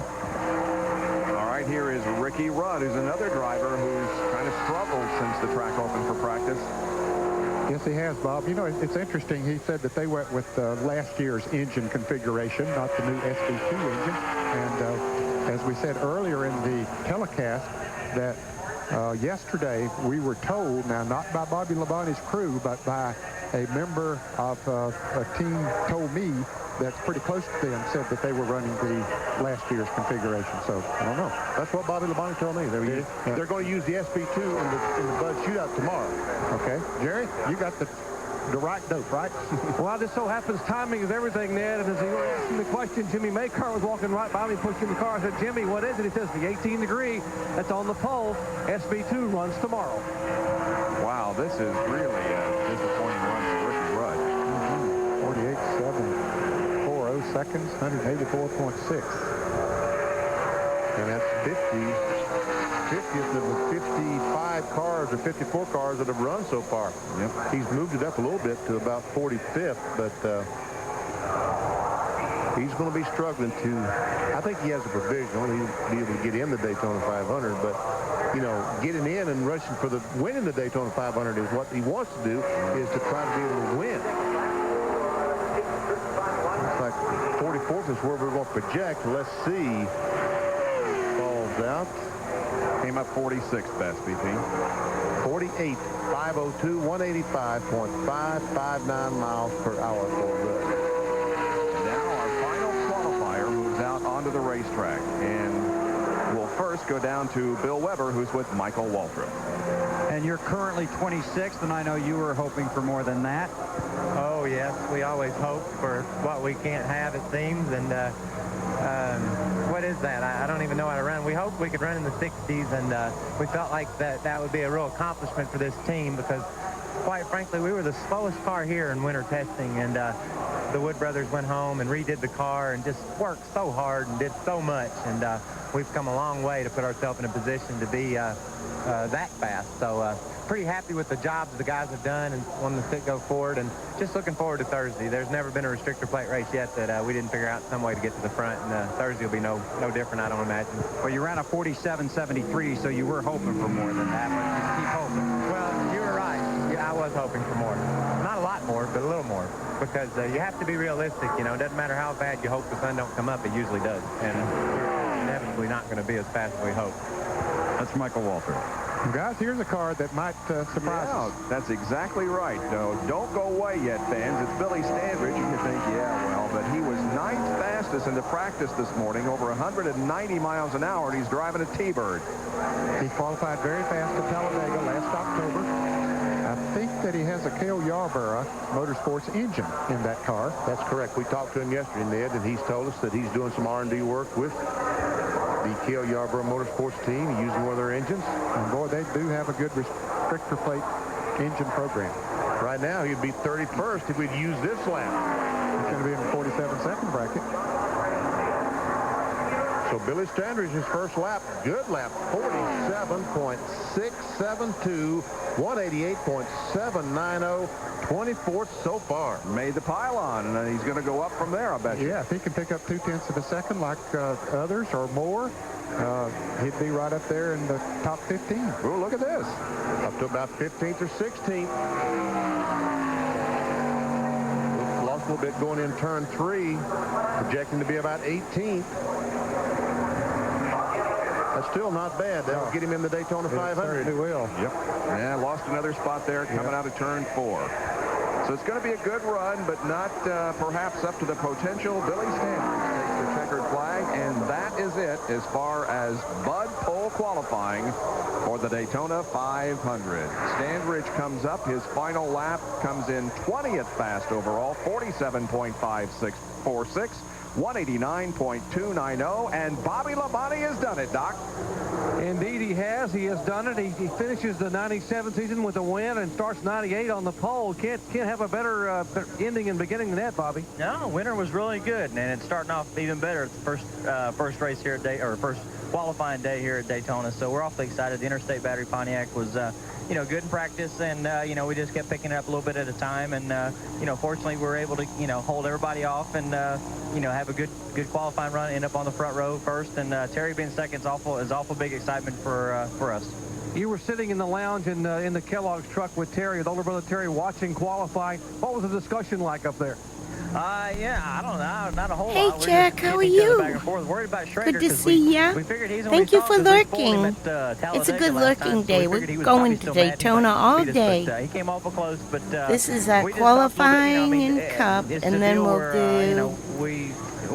Speaker 15: All right, here is Ricky Rudd, who's another driver who's kind of struggled since the track opened for practice.
Speaker 20: Yes, he has, Bob. You know, it's interesting. He said that they went with last year's engine configuration, not the new SB2 engine. And as we said earlier in the telecast, that yesterday we were told, now not by Bobby Labonte's crew, but by a member of a team told me that's pretty close to them, said that they were running the last year's configuration. So I don't know.
Speaker 17: That's what Bobby Labonte told me. They're going to use the SB2 in the Bud shootout tomorrow.
Speaker 20: Okay. Jerry, you got the right dope, right?
Speaker 2: Well, it just so happens timing is everything, Ned. And as he was asking the question, Jimmy Maycar was walking right by me, pushing the car. I said, Jimmy, what is it? He says, the 18 degree. That's on the pole. SB2 runs tomorrow.
Speaker 15: Wow, this is really a disappointing run for Ricky Rudd.
Speaker 20: 48.740 seconds, 184.6.
Speaker 17: And that's 50th of the 55 cars or 54 cars that have run so far.
Speaker 15: Yep.
Speaker 17: He's moved it up a little bit to about 45th, but
Speaker 18: He's going to be struggling to, I think he has a provision. He'll be able to get in the Daytona 500, but, you know, getting in and rushing for the winning the Daytona 500 is what he wants to do, is to try to be able to win. Looks like 44th is where we're going to project. Let's see. Falls out.
Speaker 15: Came up 46th best, BP.
Speaker 18: 48, 502, 185.559 miles per hour for Russ.
Speaker 15: Now our final qualifier moves out onto the racetrack, and we'll first go down to Bill Weber, who's with Michael Waltrip.
Speaker 19: And you're currently 26th, and I know you were hoping for more than that.
Speaker 9: Oh, yes. We always hope for what we can't have, it seems. And what is that? I don't even know how to run. We hoped we could run in the 60s, and we felt like that would be a real accomplishment for this team because, quite frankly, we were the slowest car here in winter testing, and the Wood brothers went home and redid the car and just worked so hard and did so much, and we've come a long way to put ourselves in a position to be that fast. So pretty happy with the jobs the guys have done and wanting to go forward, and just looking forward to Thursday. There's never been a restrictor plate race yet that we didn't figure out some way to get to the front, and Thursday will be no different, I don't imagine.
Speaker 19: Well, you ran a 47.73, so you were hoping for more than that, but just keep hoping.
Speaker 9: Well, you were right. Yeah, I was hoping for more. Not a lot more, but a little more, because you have to be realistic. You know, it doesn't matter how bad you hope the sun don't come up, it usually does, and we're inevitably not going to be as fast as we hope.
Speaker 15: That's Michael Waltrip.
Speaker 20: Guys, here's a car that might surprise us.
Speaker 15: That's exactly right. No, don't go away yet, fans. It's Billy Standridge. You think, yeah, well, but he was 9th fastest in the practice this morning, over 190 miles an hour, and he's driving a T-Bird.
Speaker 20: He qualified very fast at Talladega last October. I think that he has a Cale Yarborough Motorsports engine in that car.
Speaker 18: That's correct. We talked to him yesterday, Ned, and he's told us that he's doing some R&D work with the Cale Yarborough Motorsports team, using one of their engines.
Speaker 20: And boy, they do have a good restrictor plate engine program.
Speaker 18: Right now, he'd be 31st if we'd use this lap.
Speaker 20: He's going to be in the 47-second bracket.
Speaker 18: So Billy Standridge's first lap, good lap, 47.672, 188.790, 24th so far.
Speaker 15: Made the pylon, and then he's going to go up from there, I bet you.
Speaker 20: Yeah, if he can pick up 0.2 of a second like others or more, he'd be right up there in the top 15.
Speaker 15: Oh, look at this.
Speaker 18: Up to about 15th or 16th. Lost a little bit going in turn 3, projecting to be about 18th. That's still not bad. That'll get him in the Daytona 500.
Speaker 20: It will.
Speaker 15: Yep. Yeah, lost another spot there coming out of turn 4. So it's going to be a good run, but not perhaps up to the potential. Billy Standridge takes the checkered flag, and that is it as far as Bud Pole qualifying for the Daytona 500. Standridge comes up. His final lap comes in 20th fast overall, 47.5646. 189.290, and Bobby Labonte has done it, Doc.
Speaker 11: Indeed, he has. He has done it. He finishes the 97 season with a win and starts 98 on the pole. Can't have a better ending and beginning than that, Bobby.
Speaker 9: No, winter was really good, and it's starting off even better. It's the first race here at first qualifying day here at Daytona, so we're awfully excited. The Interstate Battery Pontiac was you know, good in practice, and you know, we just kept picking it up a little bit at a time, and you know, fortunately we were able to, you know, hold everybody off and you know, have a good qualifying run, end up on the front row first, and Terry being second is awful big excitement for us.
Speaker 11: You were sitting in the lounge in the Kellogg's truck with Terry, with older brother Terry, watching qualifying. What was the discussion like up there?
Speaker 9: Yeah, I don't know, not a whole
Speaker 1: hey,
Speaker 9: lot. We're
Speaker 1: Jack,
Speaker 9: just
Speaker 1: how are
Speaker 9: getting each other
Speaker 1: you?
Speaker 9: back and forth. Worried about Schrader,
Speaker 1: Good to see ya.
Speaker 9: We figured he's
Speaker 1: Thank you for lurking. It's a good lurking day. We're going to Daytona all day.
Speaker 9: He came awful close, but
Speaker 1: this is our qualifying in Cup, and then we'll do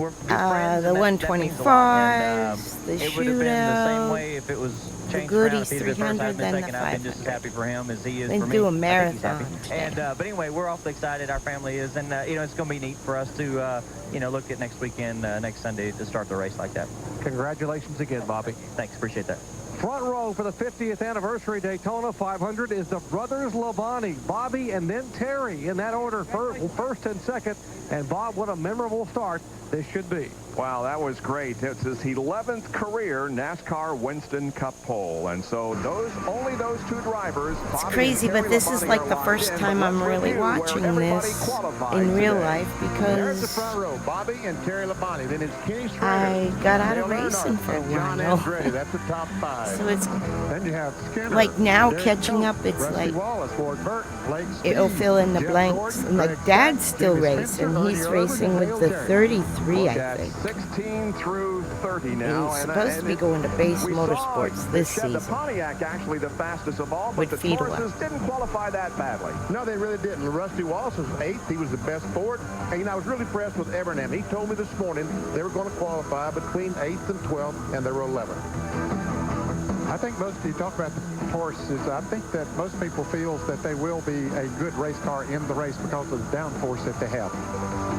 Speaker 1: the 125s, the
Speaker 9: it would have been the same
Speaker 1: shootout,
Speaker 9: way if it was
Speaker 1: the goodies 300, then the
Speaker 9: I've been just as happy for him as he is
Speaker 1: then
Speaker 9: for me.
Speaker 1: do a
Speaker 9: I think he's
Speaker 1: marathon
Speaker 9: happy. And but anyway, we're awfully excited. Our family is, and you know, it's going to be neat for us to you know, look at next weekend, next Sunday, to start the race like that.
Speaker 11: Congratulations again, Bobby.
Speaker 9: Thanks, appreciate that.
Speaker 11: Front row for the 50th anniversary Daytona 500 is the brothers Labonte, Bobby and then Terry in that order, first and second. And Bob, what a memorable start this should be.
Speaker 15: Wow, that was great. It's his 11th career NASCAR Winston Cup pole. And so only those two drivers.
Speaker 1: It's crazy, but this is like the first time I'm really watching this in real life because
Speaker 18: the front row, Bobby and Terry Labonte. Then it's Kenny Schrader,
Speaker 1: I got out of racing for a
Speaker 18: John
Speaker 1: while.
Speaker 18: Andretti. That's the top 5.
Speaker 1: So it's
Speaker 18: then you have Skinner,
Speaker 1: like now
Speaker 18: Derek
Speaker 1: catching
Speaker 18: Cope,
Speaker 1: up, it's
Speaker 18: Rusty
Speaker 1: like
Speaker 18: Wallace, Ward Burton, Blake
Speaker 1: it'll
Speaker 18: Speed,
Speaker 1: fill in the
Speaker 18: Jeff
Speaker 1: blanks.
Speaker 18: Gordon,
Speaker 1: And like
Speaker 18: Greg
Speaker 1: Dad's
Speaker 18: Sachs,
Speaker 1: still
Speaker 18: Jimmy
Speaker 1: racing.
Speaker 18: Spencer,
Speaker 1: He's
Speaker 18: Ernie
Speaker 1: racing
Speaker 18: Irvin,
Speaker 1: with
Speaker 18: and
Speaker 1: the
Speaker 18: Dale
Speaker 1: 33, I
Speaker 15: Look
Speaker 1: think.
Speaker 15: at 16 through 30 now.
Speaker 1: He's supposed to be going to base Motorsports this season.
Speaker 15: The Pontiac actually the fastest of all, but
Speaker 1: With
Speaker 15: the
Speaker 1: Fiedler.
Speaker 15: Tauruses didn't qualify that badly.
Speaker 18: No, they really didn't. Rusty Wallace was 8th. He was the best Ford. And, you know, I was really impressed with Evernham. He told me this morning they were going to qualify between 8th and 12th, and they were 11th.
Speaker 20: I think most of you talk about the forces. I think that most people feel that they will be a good race car in the race because of the downforce that they have.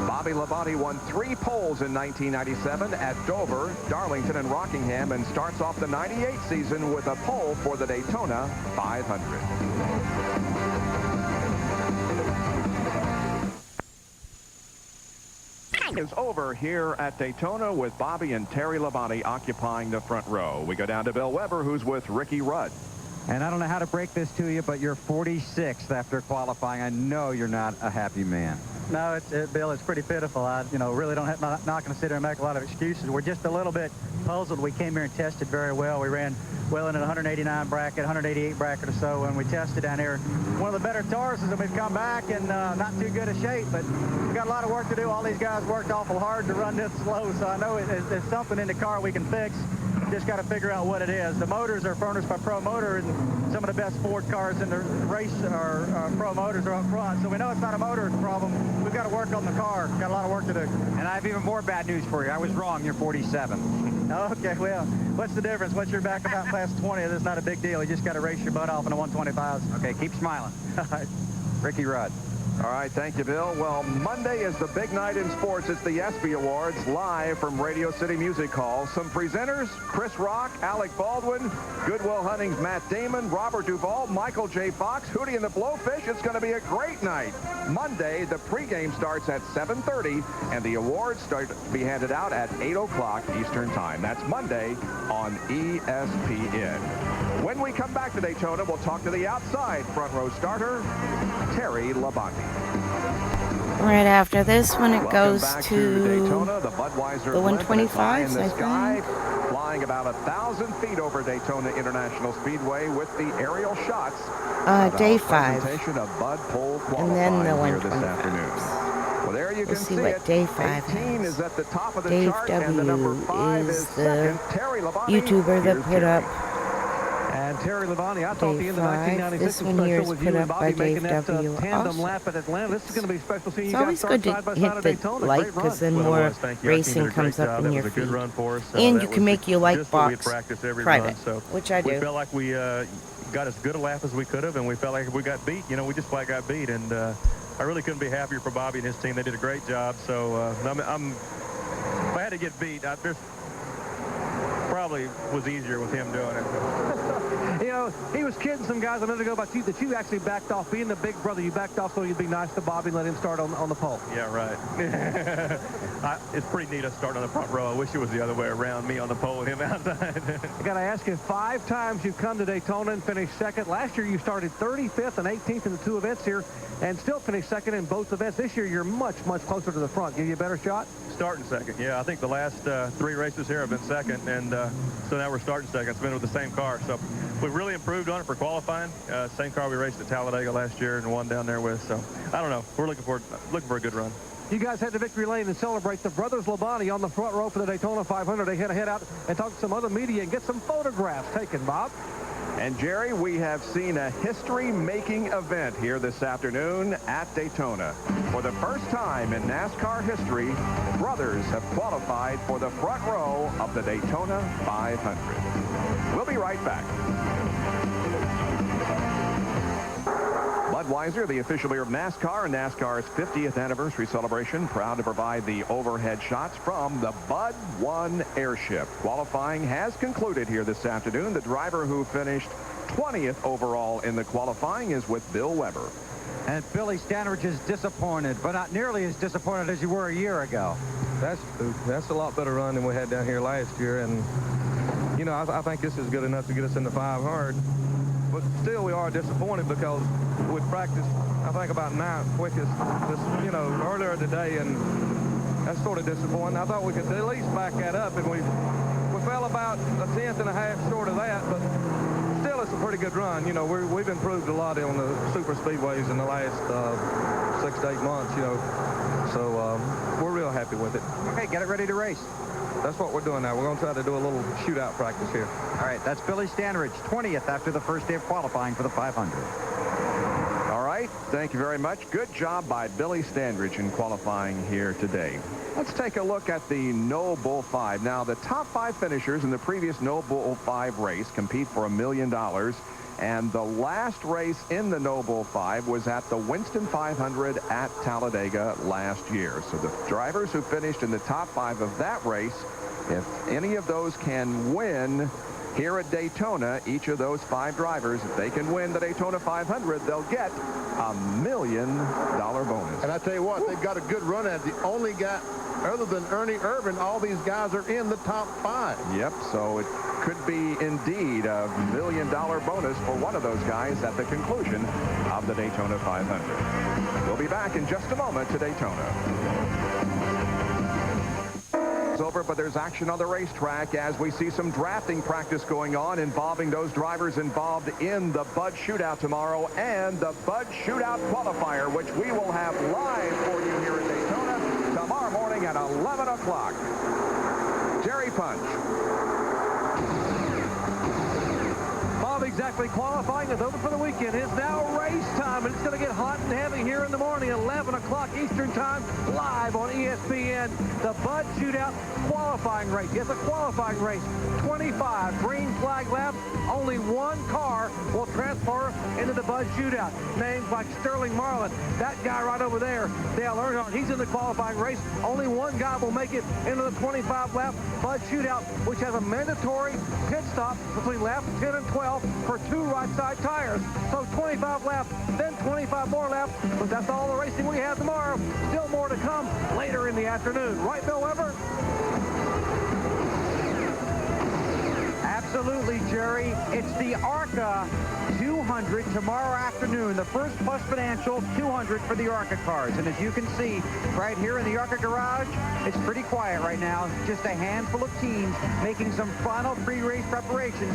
Speaker 15: Bobby Labonte won 3 poles in 1997 at Dover, Darlington, and Rockingham, and starts off the 98 season with a pole for the Daytona 500. Is over here at Daytona with Bobby and Terry Labonte occupying the front row. We go down to Bill Weber, who's with Ricky Rudd.
Speaker 16: And I don't know how to break this to you, but you're 46th after qualifying. I know you're not a happy man.
Speaker 7: No, Bill, it's pretty pitiful. I, really don't have, not going to sit here and make a lot of excuses. We're just a little bit puzzled. We came here and tested very well. We ran well into the 189 bracket, 188 bracket or so when we tested down here. One of the better Tauruses, and we've come back in not too good a shape, but we've got a lot of work to do. All these guys worked awful hard to run this slow, so I know there's something in the car we can fix. Just got to figure out what it is. The motors are furnished by Pro Motor, and some of the best Ford cars in the race are Pro Motors are up front. So we know it's not a motor problem. We've got to work on the car. Got a lot of work to do.
Speaker 16: And I have even more bad news for you. I was wrong. You're 47.
Speaker 7: Okay, well, what's the difference? Once you're back about past 20, that's not a big deal. You just got to race your butt off in a 125s.
Speaker 16: Okay, keep smiling. Ricky Rudd.
Speaker 15: All right, thank you, Bill. Well, Monday is the big night in sports. It's the ESPY Awards, live from Radio City Music Hall. Some presenters, Chris Rock, Alec Baldwin, Goodwill Hunting's Matt Damon, Robert Duvall, Michael J. Fox, Hootie and the Blowfish. It's going to be a great night. Monday, the pregame starts at 7:30, and the awards start to be handed out at 8 o'clock Eastern Time. That's Monday on ESPN. When we come back to Daytona, we'll talk to the outside front row starter, Terry Labonte.
Speaker 1: Right after this one, it
Speaker 15: Welcome
Speaker 1: goes
Speaker 15: back
Speaker 1: to
Speaker 15: Daytona, the Budweiser
Speaker 1: the
Speaker 15: blimp is high
Speaker 1: 125s,
Speaker 15: in the
Speaker 1: I
Speaker 15: sky,
Speaker 1: think.
Speaker 15: flying about 1,000 feet over Daytona International Speedway with the aerial shots.
Speaker 1: Day 5.
Speaker 15: Presentation of Bud Pole
Speaker 1: And then the
Speaker 15: qualifying here this
Speaker 1: 125s.
Speaker 15: afternoon. Well, there you
Speaker 1: We'll
Speaker 15: can
Speaker 1: see
Speaker 15: see
Speaker 1: what
Speaker 15: it.
Speaker 1: Day 5
Speaker 15: 18
Speaker 1: has.
Speaker 15: is at the top of the
Speaker 1: Dave
Speaker 15: chart, and the number 5
Speaker 1: is
Speaker 15: is
Speaker 1: the
Speaker 15: second. Terry Labonte.
Speaker 1: YouTuber that
Speaker 15: Here's
Speaker 1: put
Speaker 15: Jerry.
Speaker 1: up
Speaker 2: And Terry Labonte, I talked to you in the
Speaker 1: Day
Speaker 2: 1996
Speaker 1: This one here
Speaker 2: special
Speaker 1: is
Speaker 2: with
Speaker 1: put
Speaker 2: you and
Speaker 1: up by
Speaker 2: Bobby making
Speaker 1: Dave
Speaker 2: that
Speaker 1: W.
Speaker 2: tandem
Speaker 1: also.
Speaker 2: lap at Atlanta. This is going to be special seeing
Speaker 1: It's
Speaker 2: you guys
Speaker 1: always
Speaker 2: start
Speaker 1: good to
Speaker 2: side by
Speaker 1: hit
Speaker 2: side at
Speaker 1: the
Speaker 2: Daytona.
Speaker 1: like,
Speaker 2: Great run.
Speaker 1: because then
Speaker 3: Well, it
Speaker 1: more
Speaker 3: was. Thank you. Our team did
Speaker 1: racing
Speaker 3: a great
Speaker 1: comes up
Speaker 3: job.
Speaker 1: in
Speaker 3: That
Speaker 1: your
Speaker 3: was a good
Speaker 1: feed.
Speaker 3: run for us.
Speaker 1: And
Speaker 3: That
Speaker 1: you
Speaker 3: was
Speaker 1: can make your like
Speaker 3: just what we
Speaker 1: box
Speaker 3: practice every
Speaker 1: private,
Speaker 3: run. So
Speaker 1: which I do.
Speaker 3: We felt like we got as good a lap as we could have, and we felt like if we got beat, we just flat got beat. And I really couldn't be happier for Bobby and his team. They did a great job. So if I had to get beat, this probably was easier with him doing it.
Speaker 2: He was kidding some guys a minute ago about you, that you actually backed off. Being the big brother, you backed off so you'd be nice to Bobby and let him start on the pole.
Speaker 3: Yeah, right. It's pretty neat us starting on the front row. I wish it was the other way around, me on the pole and him outside.
Speaker 2: I got to ask you, 5 times you've come to Daytona and finished second. Last year you started 35th and 18th in the 2 events here and still finished second in both events. This year you're much, much closer to the front. Give you a better shot?
Speaker 3: Starting second, yeah. I think the last 3 races here have been second, and so now we're starting second. It's been with the same car. So we've really improved on it for qualifying. Same car we raced at Talladega last year and won down there with. So I don't know. We're looking for a good run.
Speaker 2: You guys head to victory lane and celebrate. The brothers Labonte on the front row for the Daytona 500. They had to head out and talk to some other media and get some photographs taken, Bob.
Speaker 15: And Jerry, we have seen a history-making event here this afternoon at Daytona. For the first time in NASCAR history, brothers have qualified for the front row of the Daytona 500. We'll be right back. Budweiser, the official beer of NASCAR, and NASCAR's 50th anniversary celebration, proud to provide the overhead shots from the Bud 1 airship. Qualifying has concluded here this afternoon. The driver who finished 20th overall in the qualifying is with Bill Weber.
Speaker 16: And Billy Standridge is disappointed, but not nearly as disappointed as you were a year ago.
Speaker 2: That's a lot better run than we had down here last year, and you know, I think this is good enough to get us in the 500. But still, we are disappointed because we practiced, I think, about 9th quickest, you know, earlier today, and that's sort of disappointing. I thought we could at least back that up, and we fell about a 10th and a half short of that, but still, it's a pretty good run. You know, we've improved a lot on the super speedways in the last 6 to 8 months, you know, so we're real happy with it.
Speaker 16: Okay, get it ready to race.
Speaker 2: That's what we're doing now. We're going to try to do a little shootout practice here.
Speaker 16: All right, that's Billy Standridge, 20th after the first day of qualifying for the 500.
Speaker 15: All right, thank you very much. Good job by Billy Standridge in qualifying here today. Let's take a look at the No Bull 5. Now, the top 5 finishers in the previous No Bull 5 race compete for $1 million. And the last race in the No Bull 5 was at the Winston 500 at Talladega last year. So the drivers who finished in the top 5 of that race, if any of those can win here at Daytona, each of those 5 drivers, if they can win the Daytona 500, they'll get $1 million bonus.
Speaker 18: And I tell you what, they've got a good run at it. The only guy, other than Ernie Irvin, all these guys are in the top 5.
Speaker 15: Yep, so it could be indeed a $1 million bonus for one of those guys at the conclusion of the Daytona 500. We'll be back in just a moment to Daytona. It's over, but there's action on the racetrack as we see some drafting practice going on involving those drivers involved in the Bud Shootout tomorrow and the Bud Shootout qualifier, which we will have live for you here at Daytona tomorrow morning at 11 o'clock. Jerry Punch.
Speaker 2: Exactly, qualifying is over for the weekend. It's now race time, and it's going to get hot and heavy here in the morning, 11 o'clock Eastern time, live on ESPN. The Bud Shootout qualifying race. Yes, a qualifying race. 25 green flag laps. Only one car will transfer into the Bud Shootout. Names like Sterling Marlin, that guy right over there, Dale Earnhardt, he's in the qualifying race. Only one guy will make it into the 25-lap Bud Shootout, which has a mandatory pit stop between laps 10 and 12 for 2 right side tires. So 25 laps, then 25 more laps, but that's all the racing we have tomorrow. Still more to come later in the afternoon. Right, Bill Weber?
Speaker 16: Absolutely, Jerry. It's the ARCA 200 tomorrow afternoon, the first Plus Financial 200 for the ARCA cars. And as you can see right here in the ARCA garage, it's pretty quiet right now. Just a handful of teams making some final pre-race preparations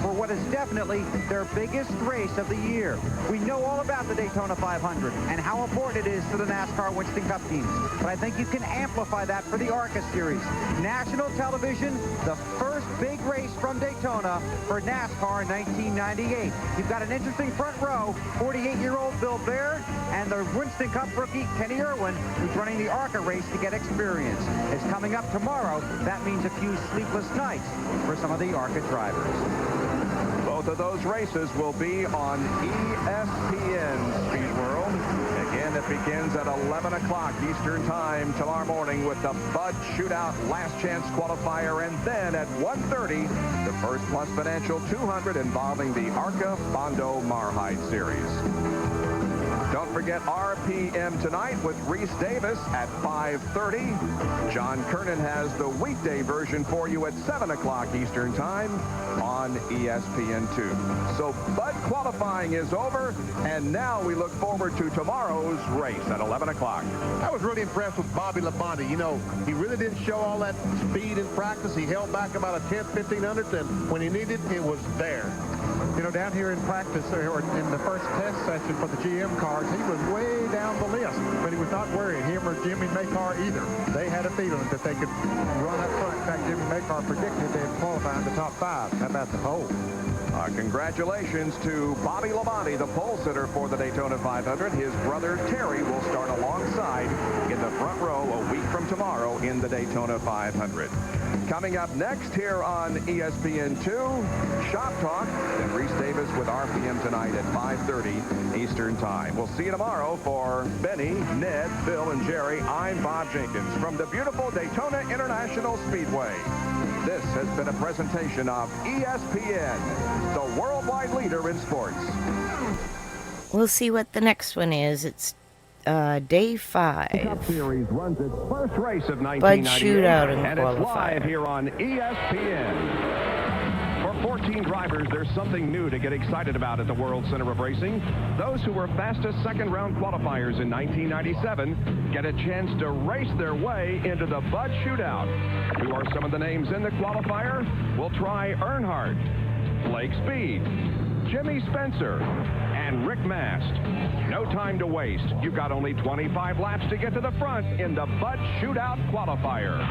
Speaker 16: for what is definitely their biggest race of the year. We know all about the Daytona 500 and how important it is to the NASCAR Winston Cup teams. But I think you can amplify that for the ARCA series. National television, the first big race from Daytona for NASCAR in 1998. You've got an interesting front row, 48-year-old Bill Baird and the Winston Cup rookie Kenny Irwin, who's running the ARCA race to get experience. It's coming up tomorrow. That means a few sleepless nights for some of the ARCA drivers.
Speaker 15: Both of those races will be on ESPN Speed World. Again, it begins at 11 o'clock Eastern time tomorrow morning with the Bud Shootout Last Chance Qualifier, and then at 1:30, the first Plus Financial 200 involving the ARCA Bondo Marhide Series. Don't forget RPM tonight with Reese Davis at 5:30. John Kernan has the weekday version for you at 7 o'clock Eastern time on ESPN2. So Bud qualifying is over, and now we look forward to tomorrow's race at 11 o'clock.
Speaker 18: I was really impressed with Bobby Labonte. You know, he really didn't show all that speed in practice. He held back about a 10th, 1500th, and when he needed it was there.
Speaker 20: You know, down here in practice, or in the first test session for the GM cars, he was way down the list, but he was not worried. Him or Jimmy Maycar either. They had a feeling that they could run up front. In fact, Jimmy Maycar predicted they'd qualify in the top 5. How about the pole?
Speaker 15: Congratulations to Bobby Labonte, the pole sitter for the Daytona 500. His brother Terry will start alongside in the front row a week from tomorrow in the Daytona 500. Coming up next here on ESPN2, Shop Talk, and Reese Davis with RPM tonight at 5:30 Eastern Time. We'll see you tomorrow. For Benny, Ned, Bill, and Jerry, I'm Bob Jenkins from the beautiful Daytona International Speedway. This has been a presentation of ESPN, the worldwide leader in sports.
Speaker 1: We'll see what the next one is. It's day 5.
Speaker 15: The Cup Series runs its first race of
Speaker 1: Bud
Speaker 15: 1998,
Speaker 1: shootout and
Speaker 15: and it's live
Speaker 1: qualifier.
Speaker 15: here on ESPN. For 14 drivers, there's something new to get excited about at the World Center of Racing. Those who were fastest second-round qualifiers in 1997 get a chance to race their way into the Bud Shootout. Who are some of the names in the qualifier? We'll try Earnhardt, Blake Speed, Jimmy Spencer, and Rick Mast. No time to waste. You've got only 25 laps to get to the front in the Bud Shootout qualifier.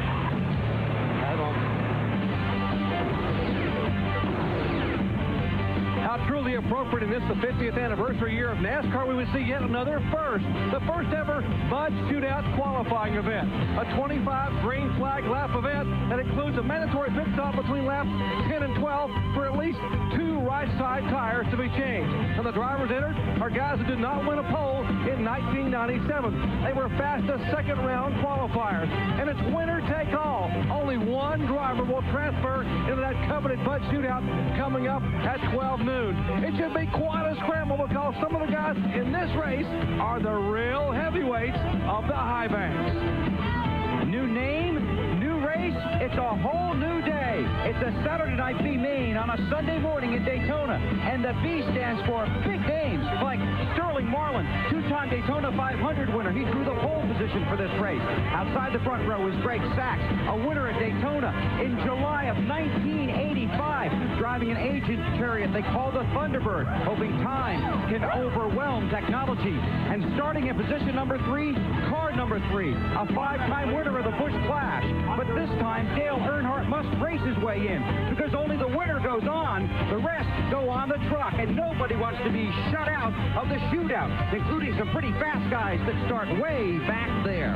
Speaker 2: How truly appropriate in this, the 50th anniversary year of NASCAR, we would see yet another first. The first ever Bud Shootout qualifying event. A 25 green flag lap event that includes a mandatory pit stop between laps 10 and 12 for at least 2 right side tires to be changed. And the drivers entered are guys who did not win a pole in 1997. They were fastest second round qualifiers. And it's winner take all. Only one driver will transfer into that coveted Bud Shootout coming up at 12 noon. It should be quite a scramble because some of the guys in this race are the real heavyweights of the high banks.
Speaker 16: New name, new race, it's a whole new day. It's a Saturday night B main on a Sunday morning in Daytona. And the B stands for big names like Sterling Marlin, 2-time Daytona 500 winner. He drew the pole position for this race. Outside the front row is Greg Sachs, a winner at Daytona in July of 1985, driving an ancient chariot they call the Thunderbird, hoping time can overwhelm technology. And starting in position number 3, car number 3, a 5-time winner of the Busch Clash. But this time, Dale Earnhardt must race his way in because only the winner goes on. The rest go on the truck, and nobody wants to be shut out of the shootout, including some pretty fast guys that start way back there.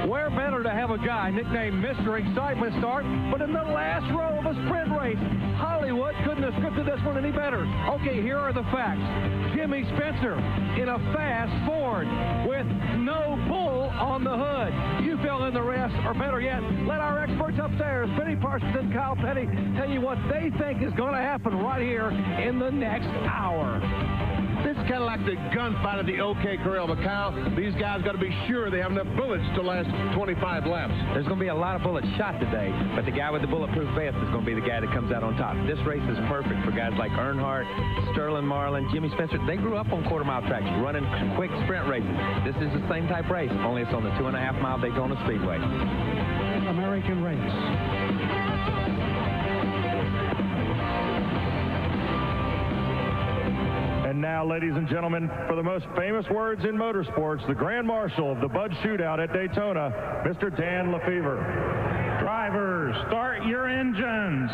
Speaker 2: Where better to have a guy nicknamed Mr. Excitement start, but in the last row of a sprint race. Hollywood couldn't have scripted this one any better. Okay, here are the facts. Jimmy Spencer in a fast Ford with no bull on the hood. You fill in the rest, or better yet, let our experts upstairs, Benny Parsons and Kyle Petty, tell you what they think is going to happen right here in the next hour.
Speaker 18: This is kind of like the gunfight of the OK Corral, but Kyle, these guys got to be sure they have enough bullets to last 25 laps.
Speaker 12: There's going to be a lot of bullets shot today, but the guy with the bulletproof vest is going to be the guy that comes out on top. This race is perfect for guys like Earnhardt, Sterling Marlin, Jimmy Spencer. They grew up on quarter-mile tracks, running quick sprint races. This is the same type race, only it's on the 2.5-mile Daytona Speedway.
Speaker 11: American race.
Speaker 13: And now, ladies and gentlemen, for the most famous words in motorsports, the Grand Marshal of the Bud Shootout at Daytona, Mr. Dan Lefevre. Drivers, start your engines.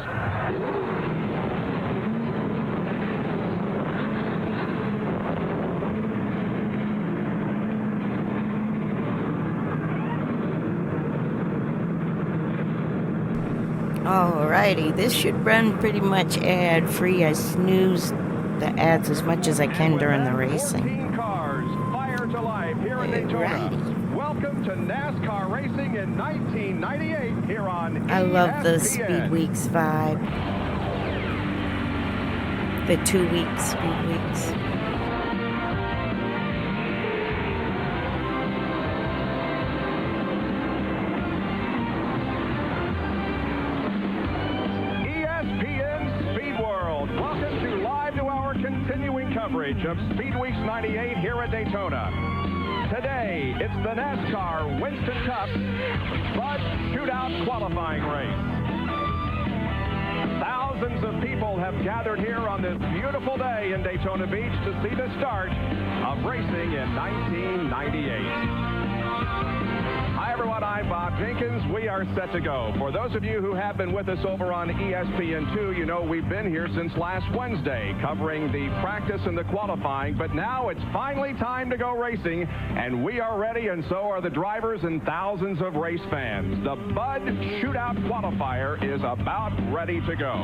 Speaker 1: Alrighty, this should run pretty much ad-free. I snooze the ads as much as I can during the racing.
Speaker 15: Cars fire to life here in Daytona. Welcome to NASCAR racing in 1998 here on
Speaker 1: I love the
Speaker 15: ESPN.
Speaker 1: Speed Weeks vibe. The 2-week Speed Weeks.
Speaker 15: Of Speed Weeks 98 here at Daytona. Today, it's the NASCAR Winston Cup Bud Shootout qualifying race. Thousands of people have gathered here on this beautiful day in Daytona Beach to see the start of racing in 1998. Hi everyone, I'm Bob Jenkins. We are set to go. For those of you who have been with us over on ESPN2, you know we've been here since last Wednesday covering the practice and the qualifying, but now it's finally time to go racing, and we are ready, and so are the drivers and thousands of race fans. The Bud Shootout qualifier is about ready to go.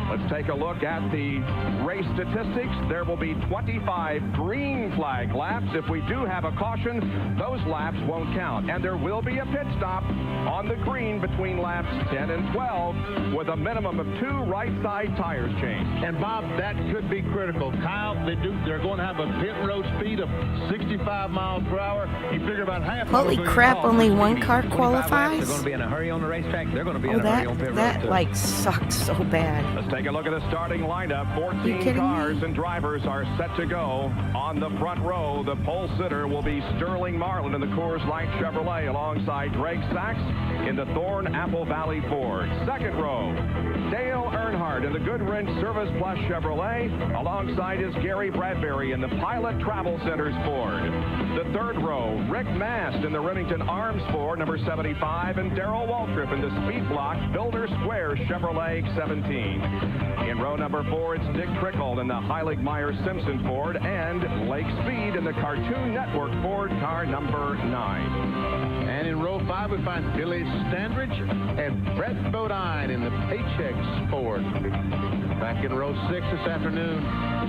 Speaker 15: Let's take a look at the race statistics. There will be 25 green flag laps. If we do have a caution, those laps won't count. And there will be a pit stop on the green between laps 10 and 12 with a minimum of 2 right side tires changed.
Speaker 18: And Bob, that could be critical. Kyle, they're going to have a pit road speed of 65 miles per hour. You figure about half.
Speaker 1: Holy crap, only one car qualifies?
Speaker 12: They're going to be in a hurry on the racetrack. They're going to be in a hurry on pit road.
Speaker 1: That like sucked so bad.
Speaker 15: Let's take a look at the starting lineup. 14 cars and drivers are set to go. On the front row, the pole sitter will be Sterling Marlin in the Coors Light Chevrolet alongside Greg Sachs in the Thorn Apple Valley Ford. Second row, Dale Earnhardt in the Goodwrench Service Plus Chevrolet alongside his Gary Bradbury in the Pilot Travel Centers Ford. The third row, Rick Mast in the Remington Arms Ford number 75 and Darrell Waltrip in the Speed Block Builder Square Chevrolet 17. In row number 4, it's Dick Trickle in the Heilig Meyer Simpson Ford and Lake Speed in the Cartoon Network Ford car number 9.
Speaker 18: And in row 5, we find Billy Standridge and Brett Bodine in the Paychex Ford. Back in row 6 this afternoon,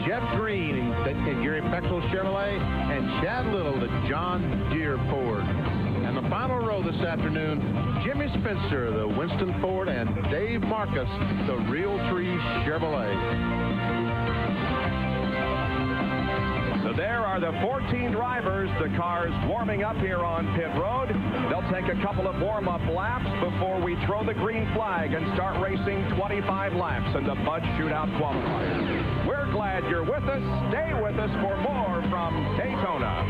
Speaker 18: Jeff Green in Gary Pexel Chevrolet and Chad Little the John Deere Ford. And the final row this afternoon, Jimmy Spencer, the Winston Ford, and Dave Marcus, the Realtree Chevrolet.
Speaker 15: So there are the 14 drivers, the cars warming up here on pit road. They'll take a couple of warm-up laps before we throw the green flag and start racing 25 laps in the Bud Shootout qualifiers. We're glad you're with us. Stay with us for more from Daytona.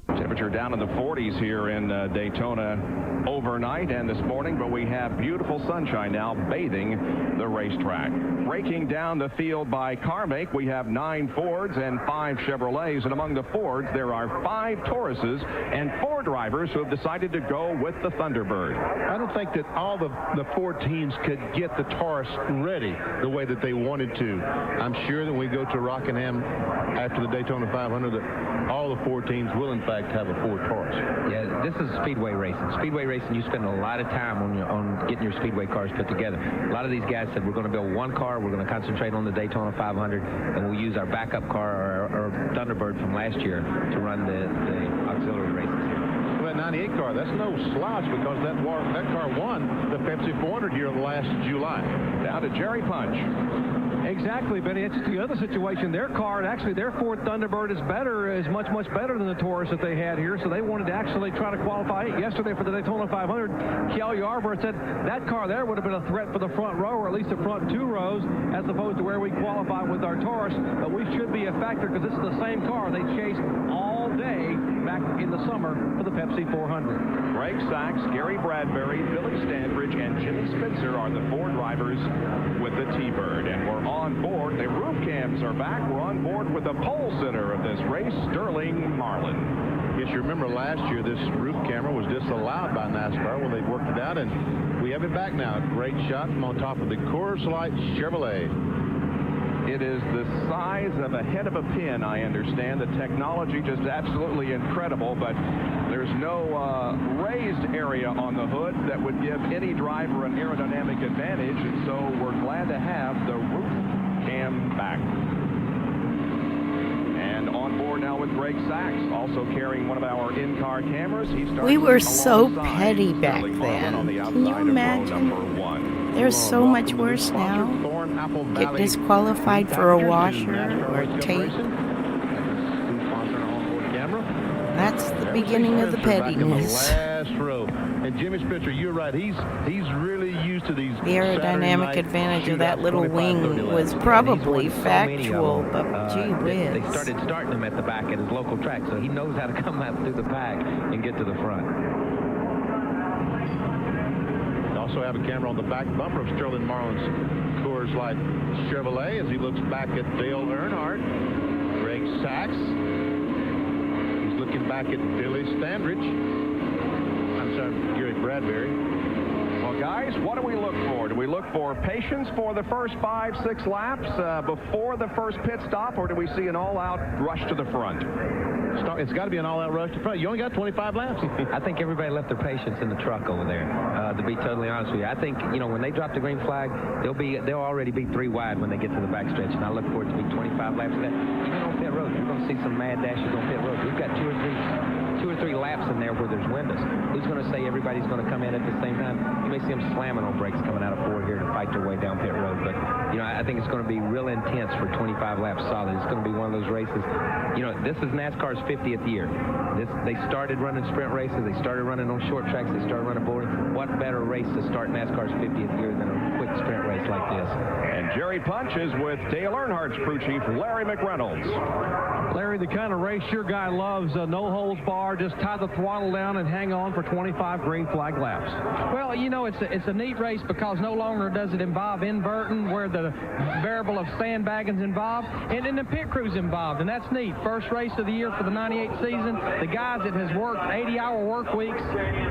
Speaker 15: Temperature down in the 40s here in Daytona overnight and this morning, but we have beautiful sunshine now bathing the racetrack. Breaking down the field by car make, we have 9 Fords and 5 Chevrolets, and among the Fords there are 5 Tauruses and 4 drivers who have decided to go with the Thunderbird.
Speaker 18: I don't think that all the 4 teams could get the Taurus ready the way that they wanted to. I'm sure that when we go to Rockingham after the Daytona 500 that all the 4 teams will in fact have a Ford Taurus.
Speaker 12: Yeah, this is speedway racing. Speedway racing, you spend a lot of time on getting your speedway cars put together. A lot of these guys said, we're going to build one car, we're going to concentrate on the Daytona 500, and we'll use our backup car or Thunderbird from last year to run the auxiliary races here.
Speaker 18: Well, that 98 car, that's no slouch because that car won the Pepsi 400 here last July.
Speaker 15: Down to Jerry Punch.
Speaker 11: Exactly, Benny. It's the other situation. Their car, and actually their Ford Thunderbird is much better than the Taurus that they had here, so they wanted to actually try to qualify it yesterday for the Daytona 500. Kel Yarborough said that car there would have been a threat for the front row, or at least the front 2 rows, as opposed to where we qualify with our Taurus, but we should be a factor because this is the same car they chased all day back in the summer for the Pepsi 400.
Speaker 15: Greg Sachs, Gary Bradbury, Billy Standridge, and Jimmy Spencer are the 4 drivers with the T-Bird, and we're on board. The roof cams are back. We're on board with the pole sitter of this race, Sterling Marlin.
Speaker 18: Yes, you remember last year this roof camera was disallowed by NASCAR when they worked it out, and we have it back now. Great shot from on top of the Coors Light Chevrolet.
Speaker 15: It is the size of a head of a pin, I understand. The technology just absolutely incredible, but there's no raised area on the hood that would give any driver an aerodynamic advantage, and so we're glad to have the roof cam back. And on board now with Greg Sachs, also carrying one of our in-car cameras.
Speaker 1: We were so petty back then. Can you imagine? They're so much worse now. Get disqualified for a washer or tape. That's the beginning of the pettiness.
Speaker 18: Last row. And Jimmy Spencer, you're right. He's really used to these.
Speaker 1: The aerodynamic advantage of that little wing was probably factual, but gee whiz.
Speaker 12: They starting him at the back at his local track, so he knows how to come out through the pack and get to the front.
Speaker 18: We also have a camera on the back bumper of Sterling Marlin's Coors Light Chevrolet as he looks back at Dale Earnhardt, Greg Sachs. He's looking back at Billy Standridge. Gary Bradbury.
Speaker 15: Well, guys, what do we look for? Do we look for patience for the first 5-6 laps before the first pit stop, or do we see an all-out rush to the front?
Speaker 2: It's got to be an all-out rush to front. You only got 25 laps.
Speaker 12: I think everybody left their patience in the truck over there, to be totally honest with you. I think, you know, when they drop the green flag, they'll already be 3 wide when they get to the backstretch, and I look forward to be 25 laps of that. Even on pit road, you're going to see some mad dashes on pit road. We've got two or three laps in there where there's windows. Who's going to say everybody's going to come in at the same time? You may see them slamming on brakes coming out of 4 here to fight their way down pit road. But, you know, I think it's going to be real intense for 25 laps solid. It's going to be one of those races. You know, this is NASCAR's 50th year. They started running sprint races. They started running on short tracks. They started running boarding. What better race to start NASCAR's 50th year than a quick sprint race like this?
Speaker 15: And Jerry Punch is with Dale Earnhardt's crew chief, Larry McReynolds.
Speaker 11: Larry, the kind of race your guy loves, no holds barred, just tie the throttle down and hang on for 25 green flag laps.
Speaker 4: Well, you know, it's a neat race because no longer does it involve inverting where the variable of sandbagging's involved, and then the pit crew's involved, and that's neat. First race of the year for the 98 season. The guys that has worked 80-hour work weeks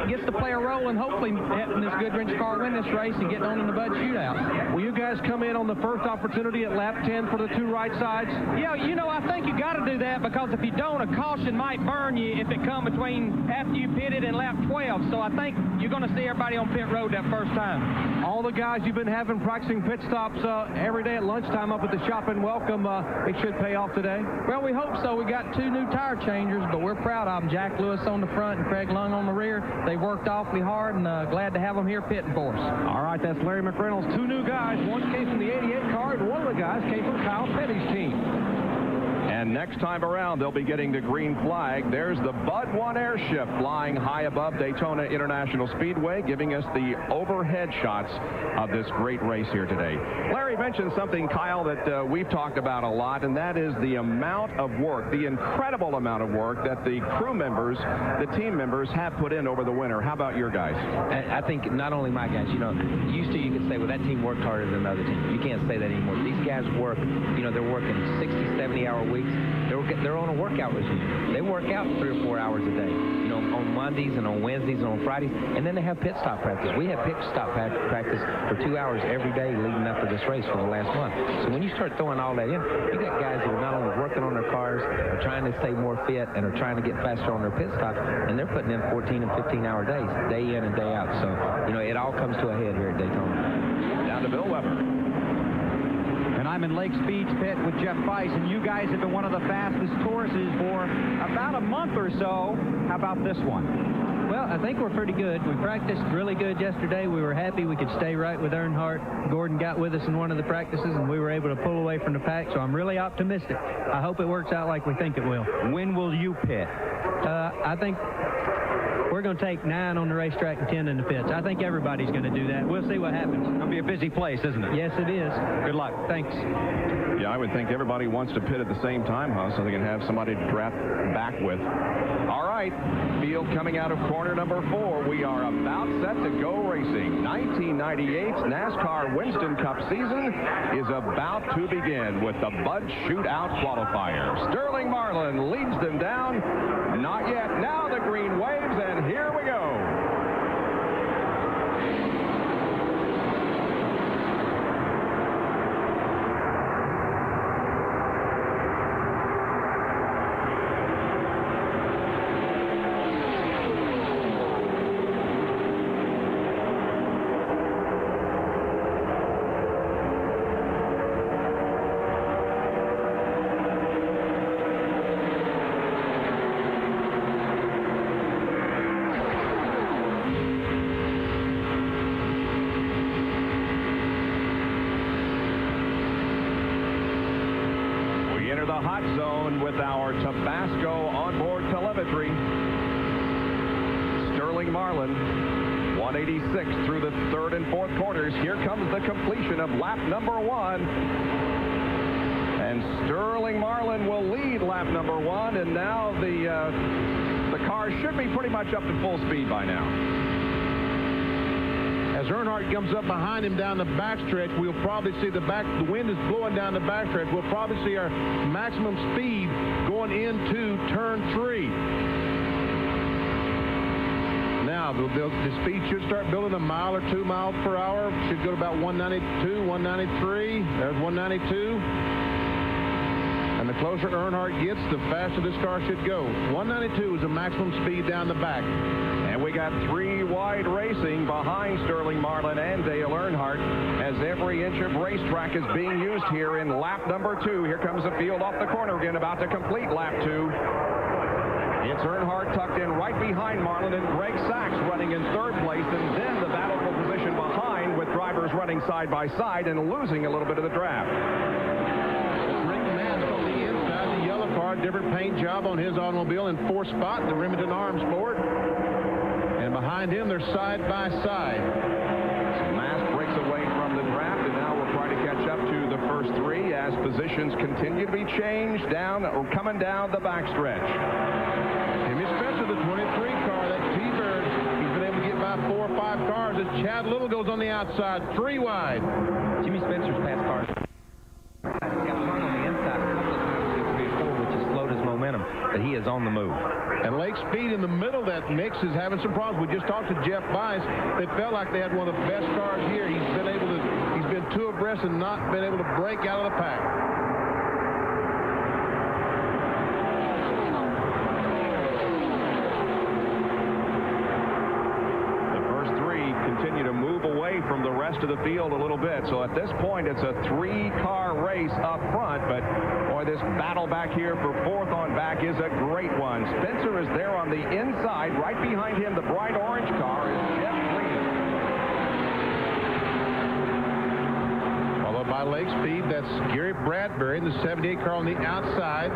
Speaker 4: gets to play a role in hopefully helping this Goodwrench car win this race and getting on in the Bud Shootout.
Speaker 11: Will you guys come in on the first opportunity at lap 10 for the 2 right sides?
Speaker 4: Yeah, you know, I think you got to do that because if you don't, a caution might burn you if it come between after you pitted and lap 12. So I think you're going to see everybody on pit road that first time.
Speaker 11: All the guys you've been having practicing pit stops every day at lunchtime up at the shop in Welcome, it should pay off today?
Speaker 4: Well, we hope so. We got 2 new tire changers, but we're proud of them. Jack Lewis on the front and Craig Lung on the rear. They worked awfully hard, and glad to have them here pitting for us.
Speaker 11: All right, that's Larry McReynolds. 2 new guys. One came from the 88 car, and one of the guys came from Kyle Petty's team.
Speaker 15: And next time around, they'll be getting the green flag. There's the Bud 1 airship flying high above Daytona International Speedway, giving us the overhead shots of this great race here today. Larry mentioned something, Kyle, that we've talked about a lot, and that is the amount of work, the incredible amount of work that the crew members, the team members have put in over the winter. How about your guys?
Speaker 12: I think not only my guys, you know, used to you could say, well, that team worked harder than another team. You can't say that anymore. These guys work, you know, they're working 60, 70-hour weeks. They're on a workout regime. They work out 3 or 4 hours a day, you know, on Mondays and on Wednesdays and on Fridays, and then they have pit stop practice. We have pit stop practice for 2 hours every day leading up to this race for the last month. So when you start throwing all that in, you got guys who are not only working on their cars, are trying to stay more fit, and are trying to get faster on their pit stops, and they're putting in 14 and 15-hour days, day in and day out. So, you know, it all comes to a head here at Daytona.
Speaker 15: Down to Bill Weber.
Speaker 16: And I'm in Lake Speed's pit with Geoff Fice, and you guys have been one of the fastest Tauruses for about a month or so. How about this one?
Speaker 4: Well, I think we're pretty good. We practiced really good yesterday. We were happy we could stay right with Earnhardt. Gordon got with us in one of the practices, and we were able to pull away from the pack, so I'm really optimistic. I hope it works out like we think it will.
Speaker 16: When will you pit?
Speaker 4: I think we're going to take 9 on the racetrack and 10 in the pits. I think everybody's going to do that. We'll see what happens.
Speaker 16: It'll be a busy place, isn't it?
Speaker 4: Yes, it is.
Speaker 16: Good luck.
Speaker 4: Thanks.
Speaker 15: Yeah, I would think everybody wants to pit at the same time, huh, so they can have somebody to draft back with. All right, field coming out of corner number 4. We are about set to go racing. 1998's NASCAR Winston Cup season is about to begin with the Bud Shootout qualifier. Sterling Marlin leads them down. Not yet. Now the green waves, and here we go. Hot zone with our Tabasco onboard telemetry. Sterling Marlin, 186 through the 3rd and 4th quarters. Here comes the completion of lap number 1. And Sterling Marlin will lead lap number 1, and now the car should be pretty much up to full speed by now.
Speaker 18: As Earnhardt comes up behind him down the backstretch, we'll probably see the wind is blowing down the backstretch. We'll probably see our maximum speed going into turn 3. Now, the speed should start building 1 mile or 2 miles per hour. Should go to about 192, 193. There's 192. And the closer Earnhardt gets, the faster this car should go. 192 is the maximum speed down the back.
Speaker 15: And we got 3 wide racing behind Sterling Marlin and Dale Earnhardt as every inch of racetrack is being used here in lap number 2. Here comes the field off the corner again, about to complete lap 2. It's Earnhardt tucked in right behind Marlin and Greg Sachs running in 3rd place, and then the battle for position behind with drivers running side by side and losing a little bit of the draft.
Speaker 18: Rick Mast on the inside, the yellow car, different paint job on his automobile in 4th spot, the Remington Arms Board. And behind him, they're side by side.
Speaker 15: So Mast breaks away from the draft, and now we'll try to catch up to the first 3 as positions continue to be changed down or coming down the backstretch.
Speaker 18: Spencer, the 23 car, that T-Bird, he's been able to get by 4 or 5 cars as Chad Little goes on the outside, 3 wide.
Speaker 12: Jimmy Spencer's past cars. He's got run on the inside a couple of times, 2, 3, 4, which has slowed his momentum, but he is on the move.
Speaker 18: And Lake Speed in the middle of that mix is having some problems. We just talked to Geoff Bice. They felt like they had one of the best cars here. He's been too abreast and not been able to break out of the pack.
Speaker 15: Continue to move away from the rest of the field a little bit. So at this point, it's a 3-car race up front, but boy, this battle back here for 4th on back is a great one. Spencer is there on the inside. Right behind him, the bright orange car is Jeff Freeman.
Speaker 18: Followed by Lake Speed, that's Gary Bradbury, the 78 car on the outside.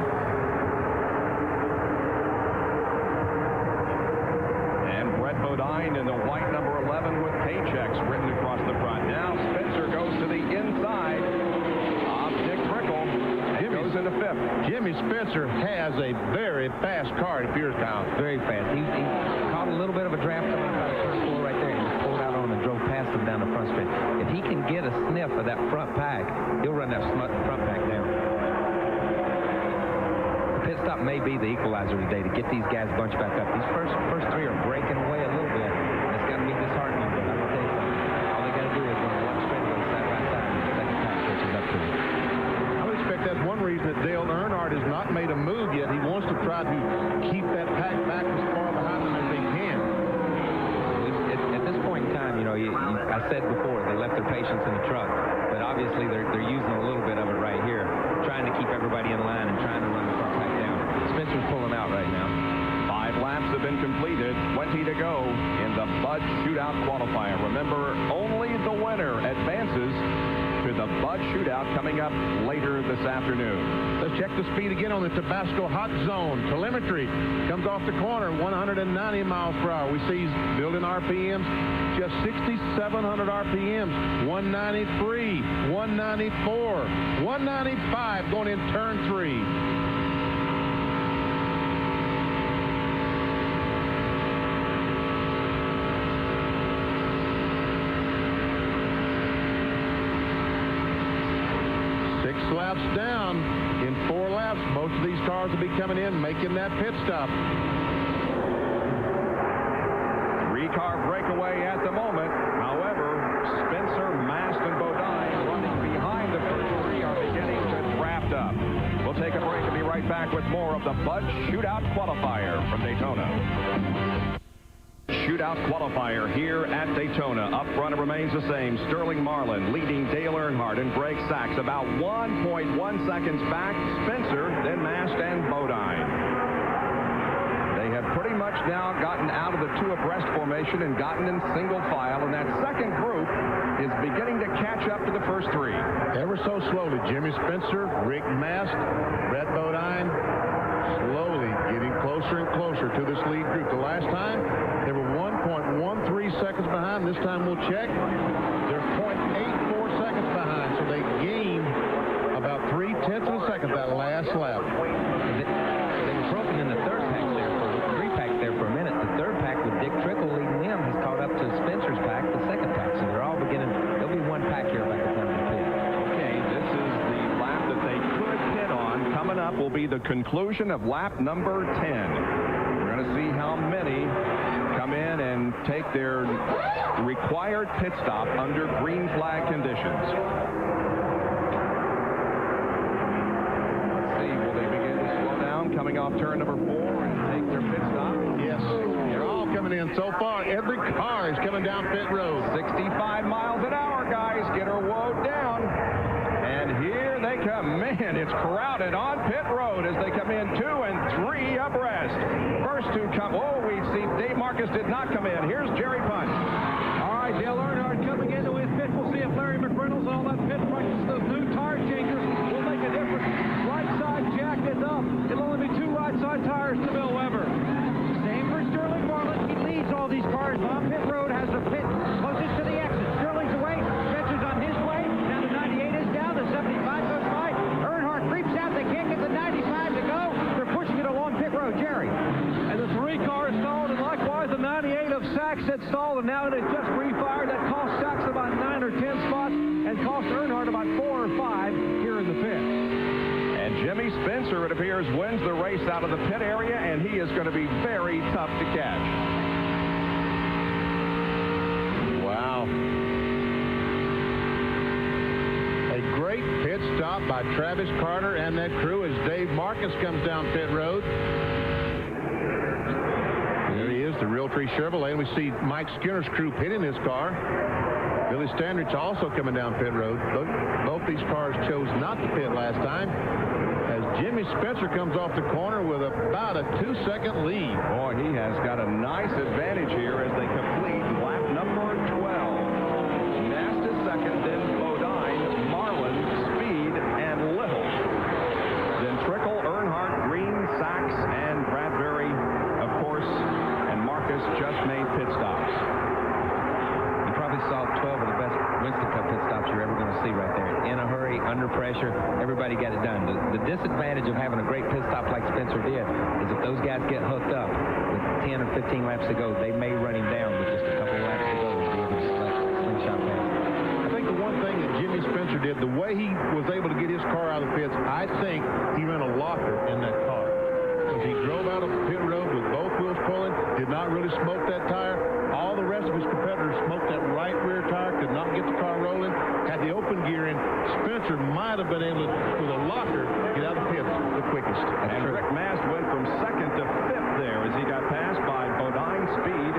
Speaker 15: Bodine in the white number 11 with paychecks written across the front. Now Spencer goes to the inside of Dick Trickle and goes into 5th.
Speaker 18: Jimmy Spencer has a very fast car, it appears, Kyle.
Speaker 12: Very fast. He caught a little bit of a draft coming out of turn 4 right there. He just pulled out on and drove past him down the front stretch. If he can get a sniff of that front pack, he'll run that front pack down. The pit stop may be the equalizer today to get these guys bunched back up. These first 3 are breaking away a little bit. It's got to be disheartening, but I'm going to tell you something. All they got to do is run one straight go side by side, and the second pack catches up to them.
Speaker 18: I would expect that's one reason that Dale Earnhardt has not made a move yet. He wants to try to keep that pack back as far behind them as they can.
Speaker 12: At this point in time, I said before, they left their patience in the truck, but obviously they're using a little bit of it right here, trying to keep everybody in line and trying to run the front pack down. Spencer's pulling out right now.
Speaker 15: 5 laps have been completed, 20 to go in the Bud Shootout qualifier. Remember, only the winner advances to the Bud Shootout coming up later this afternoon.
Speaker 18: Let's check the speed again on the Tabasco Hot Zone. Telemetry comes off the corner, 190 miles per hour. We see he's building RPMs, just 6,700 RPMs, 193, 194, 195 going in turn 3. Laps down in 4 laps. Most of these cars will be coming in, making that pit stop.
Speaker 15: 3-car breakaway at the moment. However, Spencer, Mast, and Bodine running behind the first 3 are beginning to draft up. We'll take a break and be right back with more of the Bud Shootout qualifier from Daytona. Shootout qualifier here at Daytona. Up front, it remains the same. Sterling Marlin leading Dale Earnhardt and Greg Sachs about 1.1 seconds back. Spencer, then Mast and Bodine. They have pretty much now gotten out of the 2 abreast formation and gotten in single file, and that second group is beginning to catch up to the first 3.
Speaker 18: Ever so slowly, Jimmy Spencer, Rick Mast, Brett Bodine, slowly getting closer and closer to this lead group. The last time, they were 1.13 seconds behind. This time we'll check. They're 0.84 seconds behind, so they gained about 0.3 of a second that last lap.
Speaker 12: They were broken in the third pack there, 3 packs there for a minute. The third pack with Dick Trickle leading them has caught up to Spencer's pack, the second pack. So they're all beginning. There'll be 1 pack here by the time they pit.
Speaker 15: Okay, this is the lap that they could pit on. Coming up will be the conclusion of lap number 10. We're going to see how many come in and take their required pit stop under green flag conditions. Let's see, we'll coming off turn number 4 and take their pit stop.
Speaker 18: Yes, they're all coming in. So far, every car is coming down pit road.
Speaker 15: 65 miles an hour, guys. Get her woed down. And here they come. Man, it's crowded on pit road as they come in 2 and 3 abreast. First 2 come. Oh, we see Dave Marcus did not come in. Here's Jerry Punt.
Speaker 2: All right, Dale Earnhardt coming into his pit. We'll see if Larry McReynolds and all that pit practice, those new tire changers, will make a difference. Right side jack is up. It'll only be 2 right side tires to Bill Weber.
Speaker 16: Same for Sterling Marlin. He leads all these cars on pit road, has the pit closest to the exit. Sterling's away. Spencer's on his way. Now the 98 is down. The 75 goes by. Earnhardt creeps out. They can't get the 95 to go. They're pushing it along pit road. Jerry.
Speaker 2: And the 3 cars stalled, and likewise the 98 of Sachs had stalled, and now it has just refired. That cost Sachs about 9 or 10 spots and cost Earnhardt about 4 or 5 here in the pit.
Speaker 15: And Jimmy Spencer, it appears, wins the race out of the pit area, and he is going to be very tough to catch.
Speaker 18: Wow. A great pit stop by Travis Carter and that crew as Dave Marcus comes down pit road. There he is, the Realtree Chevrolet, and we see Mike Skinner's crew pitting his car. Billy Standridge also coming down pit road. Both these cars chose not to pit last time as Jimmy Spencer comes off the corner with about a 2-second lead.
Speaker 15: Boy, he has got a nice advantage here as they complete lap number 12. Nast is second, then Bodine, Marlin, Speed, and Little. Then Trickle, Earnhardt, Green, Sachs, and Bradbury, of course, and Marcus just made pit stops.
Speaker 12: You probably saw 12 of the best Winston Cup pit stops you're ever going to see right there. In a hurry, under pressure, everybody got it done. The disadvantage of having a great pit stop like Spencer did is if those guys get hooked up with 10 or 15 laps to go, they may run him down with just a couple laps to go and be able to slingshot past.
Speaker 18: I think the one thing that Jimmy Spencer did, the way he was able to get his car out of the pits, I think he ran a locker in that car. Because he drove out of pit road with both wheels pulling, did not really smoke that tire. All the rest of his competitors smoked that right rear tire, could not get the car rolling, had the open gear in. Spencer might have been able to, with a locker, get out of the pits the quickest.
Speaker 15: And Rick Mast went from 2nd to 5th there as he got passed by Bodine, Speed.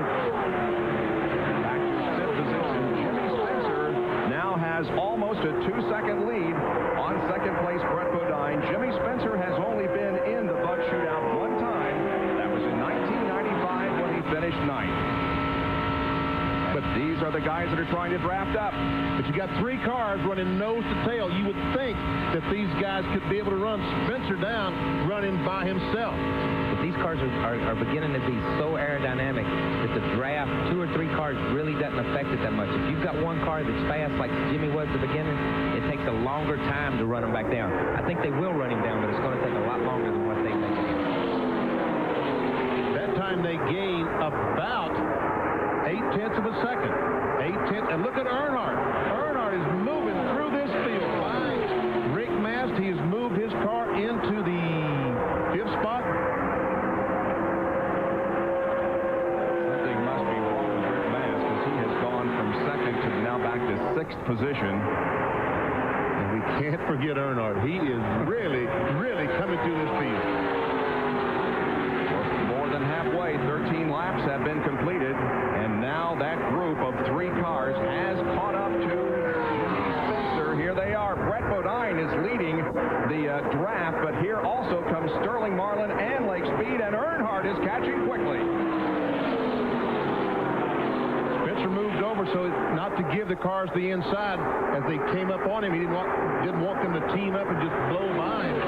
Speaker 15: Back to 5th position, Jimmy Spencer now has almost a 2-second lead on 2nd place Brett Bodine. Jimmy Spencer has only been in the Bud Shootout one time. That was in 1995 when he finished 9th. But these are the guys that are trying to draft up.
Speaker 18: But you got 3 cars running nose to tail. You would think that these guys could be able to run Spencer down running by himself.
Speaker 12: But these cars are beginning to be so aerodynamic that the draft, 2 or 3 cars really doesn't affect it that much. If you've got one car that's fast like Jimmy was at the beginning, it takes a longer time to run him back down. I think they will run him down, but it's going to take a lot longer than what they think.
Speaker 18: That time they gain about 0.8 of a second. 0.8, and look at Earnhardt. Earnhardt is moving through this field by Rick Mast. He has moved his car into the 5th spot.
Speaker 15: Something must be wrong with Rick Mast because he has gone from 2nd to now back to 6th position.
Speaker 18: And we can't forget Earnhardt. He is really, really coming through this field.
Speaker 15: More than halfway, 13 laps have been completed, and now that group of 3 cars has caught up to Jimmy Spencer. Here they are. Brett Bodine is leading the draft, but here also comes Sterling Marlin and Lake Speed, and Earnhardt is catching quickly.
Speaker 18: Spencer moved over so not to give the cars the inside as they came up on him. He didn't want them to team up and just blow by him.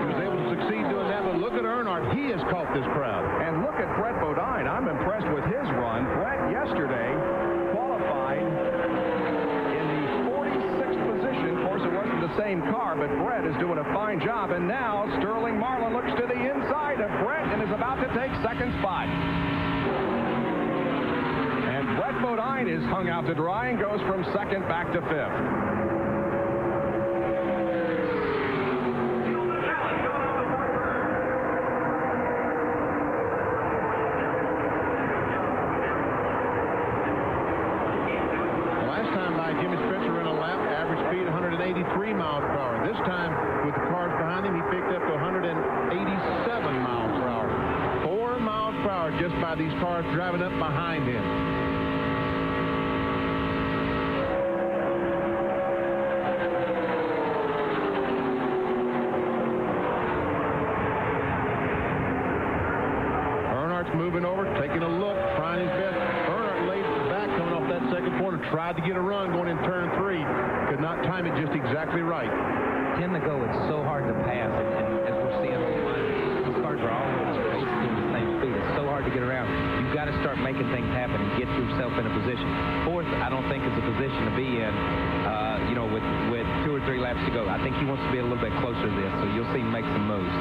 Speaker 18: He was able to succeed doing that, but look at Earnhardt. He has caught this crowd.
Speaker 15: And look at Brett Bodine. I'm impressed with his run. Brett yesterday qualified in the 46th position. Of course, it wasn't the same car, but Brett is doing a fine job. And now Sterling Marlin looks to the inside of Brett and is about to take 2nd spot. And Brett Bodine is hung out to dry and goes from 2nd back to 5th.
Speaker 18: Jimmy Spencer ran a lap, average speed 183 miles per hour. This time, with the cars behind him, he picked up to 187 miles per hour. 4 miles per hour just by these cars driving up behind him. Moving over, taking a look, trying his best. Earnhardt laid back coming off that second corner, tried to get a run going in turn 3. Could not time it just exactly right.
Speaker 12: 10 to go, it's so hard to pass, and as we're seeing online, these cars are all basically the same speed. It's so hard to get around. You've got to start making things happen and get yourself in a position. Fourth, I don't think is a position to be in, you know, with 2 or 3 laps to go. I think he wants to be a little bit closer to this, so you'll see him make some moves.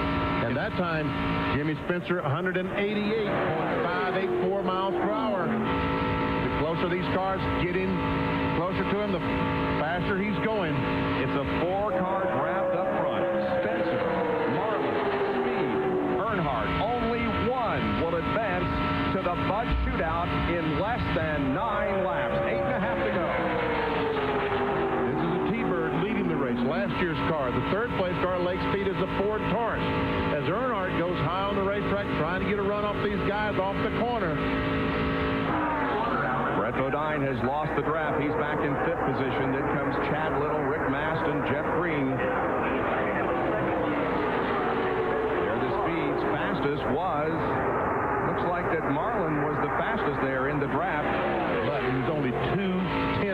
Speaker 18: And that time, Jimmy Spencer, 188.584 miles per hour. The closer these cars get in, closer to him, the faster he's going.
Speaker 15: It's a 4-car draft up front. Spencer, Marlin, Speed, Earnhardt. Only one will advance to the Bud Shootout in less than 9 laps. 8.5 to go.
Speaker 18: This is a T-Bird leading the race. Last year's car, the third-place car, Lake Speed, is a Ford Taurus. As Earnhardt goes high on the racetrack, trying to get a run off these guys off the corner.
Speaker 15: Brett Bodine has lost the draft. He's back in 5th position. Then comes Chad Little, Rick Mast, and Jeff Green. There the speeds. Fastest was, looks like that Marlin was the fastest there in the draft.
Speaker 18: But he was only 0.2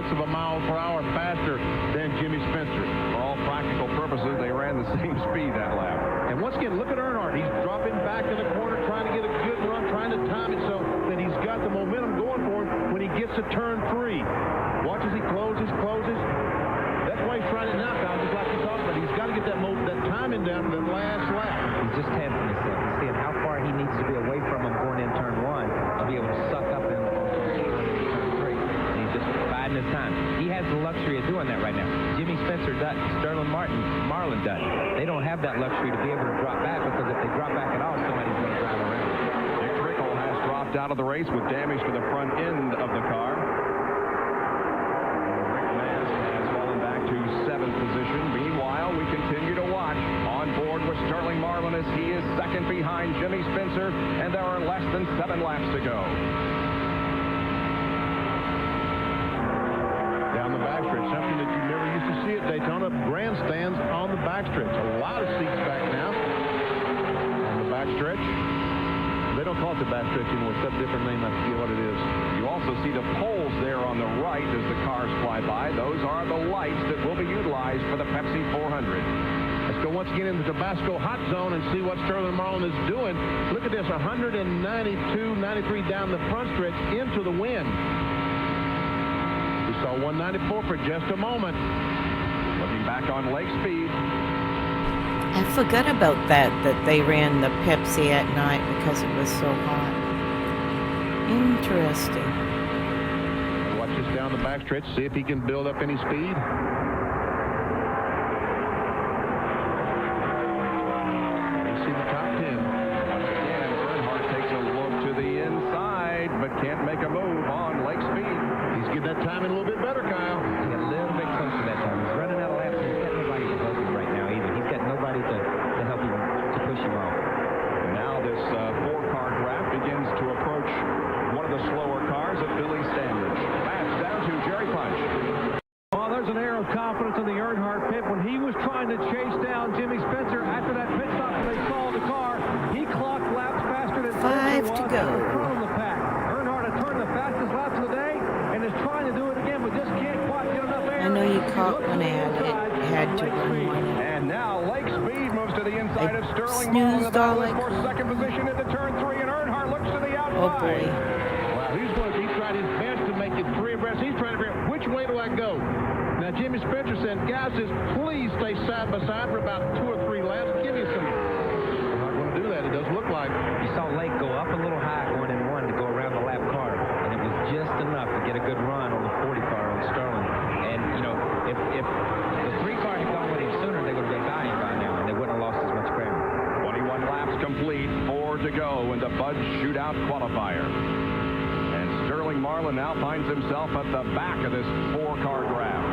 Speaker 18: of a mile per hour faster than Jimmy Spencer.
Speaker 15: For all practical purposes, they ran the same speed that lap.
Speaker 18: And once again, look at Earnhardt. He's dropping back in the corner, trying to get a good run, trying to time it so that he's got the momentum going for him when he gets to turn 3. Watch as he closes. That's why he's trying to knock out, just like you talked about. He's got to get that timing down to the last lap.
Speaker 12: He's just testing himself. He's seeing how far he needs to be away from him going in turn 1 to be able to suck up in turn 3. And he's just biding his time. He has the luxury of doing that right now. Jimmy Spencer doesn't. Sterling Marlin doesn't. They don't have that luxury to be able to drop back, because if they drop back at all, somebody's going to drive around.
Speaker 15: Dick Trickle has dropped out of the race with damage to the front end of the car. Rick Mast has fallen back to 7th position. Meanwhile, we continue to watch. On board with Sterling Marlin as he is second behind Jimmy Spencer, and there are less than 7 laps to go.
Speaker 18: Down the backstretch, something that you never used to see at Daytona, grandstands on the backstretch. A lot of seats back now on the backstretch. They don't call it the backstretch anymore. It's got a different name. I forget what it is.
Speaker 15: You also see the poles there on the right as the cars fly by. Those are the lights that will be utilized for the Pepsi 400.
Speaker 18: Let's go once again in the Tabasco hot zone and see what Sterling Marlin is doing. Look at this, 192.93 down the front stretch into the wind. We saw 194 for just a moment.
Speaker 15: Looking back on Lake Speed.
Speaker 1: I forgot about that they ran the Pepsi at night because it was so hot. Interesting.
Speaker 18: Watch this down the backstretch, see if he can build up any speed. See the top 10.
Speaker 15: Once again, Earnhardt takes a look to the inside, but can't make a move on Lake Speed.
Speaker 18: He's getting that timing a little bit better, Kyle.
Speaker 12: He's a little bit close to that time. He's running out of laps. He's got nobody to help him right now either. He's got nobody to help him, to push him off.
Speaker 15: Now this 4-car draft begins to approach one of the slower cars at Billy Standridge. That's down to Jerry Punch.
Speaker 2: Well, there's an air of confidence in the Earnhardt pit. When he was trying to chase down Jimmy Spencer after that pit stop when they saw the car, he clocked laps faster than
Speaker 1: 5 to go.
Speaker 2: From the pack. Earnhardt had turned the fastest laps of the day and is trying to do it again, but just can't quite get enough air.
Speaker 1: I know you caught one ad. It had to run one.
Speaker 15: And now Lake Speed moves to the inside of Sterling
Speaker 1: snoozed all I
Speaker 15: for
Speaker 1: could.
Speaker 15: second position into turn 3, and Earnhardt looks to the outside.
Speaker 1: Oh boy.
Speaker 18: Wow, he tried his best to make it 3 abreast. He's trying to figure out which way do I go. Now Jimmy Spencer said, guys, just please stay side by side for about 2 or 3 laps. Give me some. I'm not going to do that. It doesn't look like.
Speaker 12: You saw Lake go up a little high going in 1 to go around the lap car, and it was just enough to get a good run on the 40 car on Sterling. And, you know, if the 3 car had gone with him sooner, they would have been dying by now, and they wouldn't have lost as much ground.
Speaker 15: 21 laps complete, 4 to go in the Bud Shootout qualifier. And Sterling Marlin now finds himself at the back of this 4-car draft.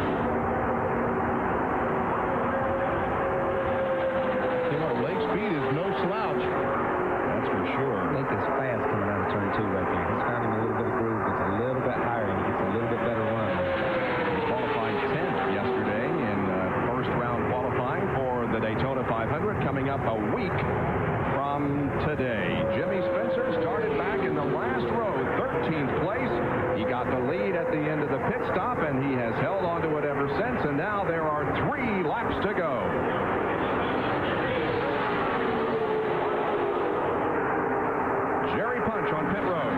Speaker 18: speed is no slouch.
Speaker 12: That's for sure. Lake is fast coming out of turn 2 right there. He's finding a little bit of groove. It's a little bit higher and he gets a little bit better run.
Speaker 15: He qualified 10th yesterday in first round qualifying for the Daytona 500 coming up a week from today. Jimmy Spencer started back in the last row, 13th place. He got the lead at the end of the pit stop, and he has held on to it ever since, and now there are 3 laps to go. Jerry Punch on pit road.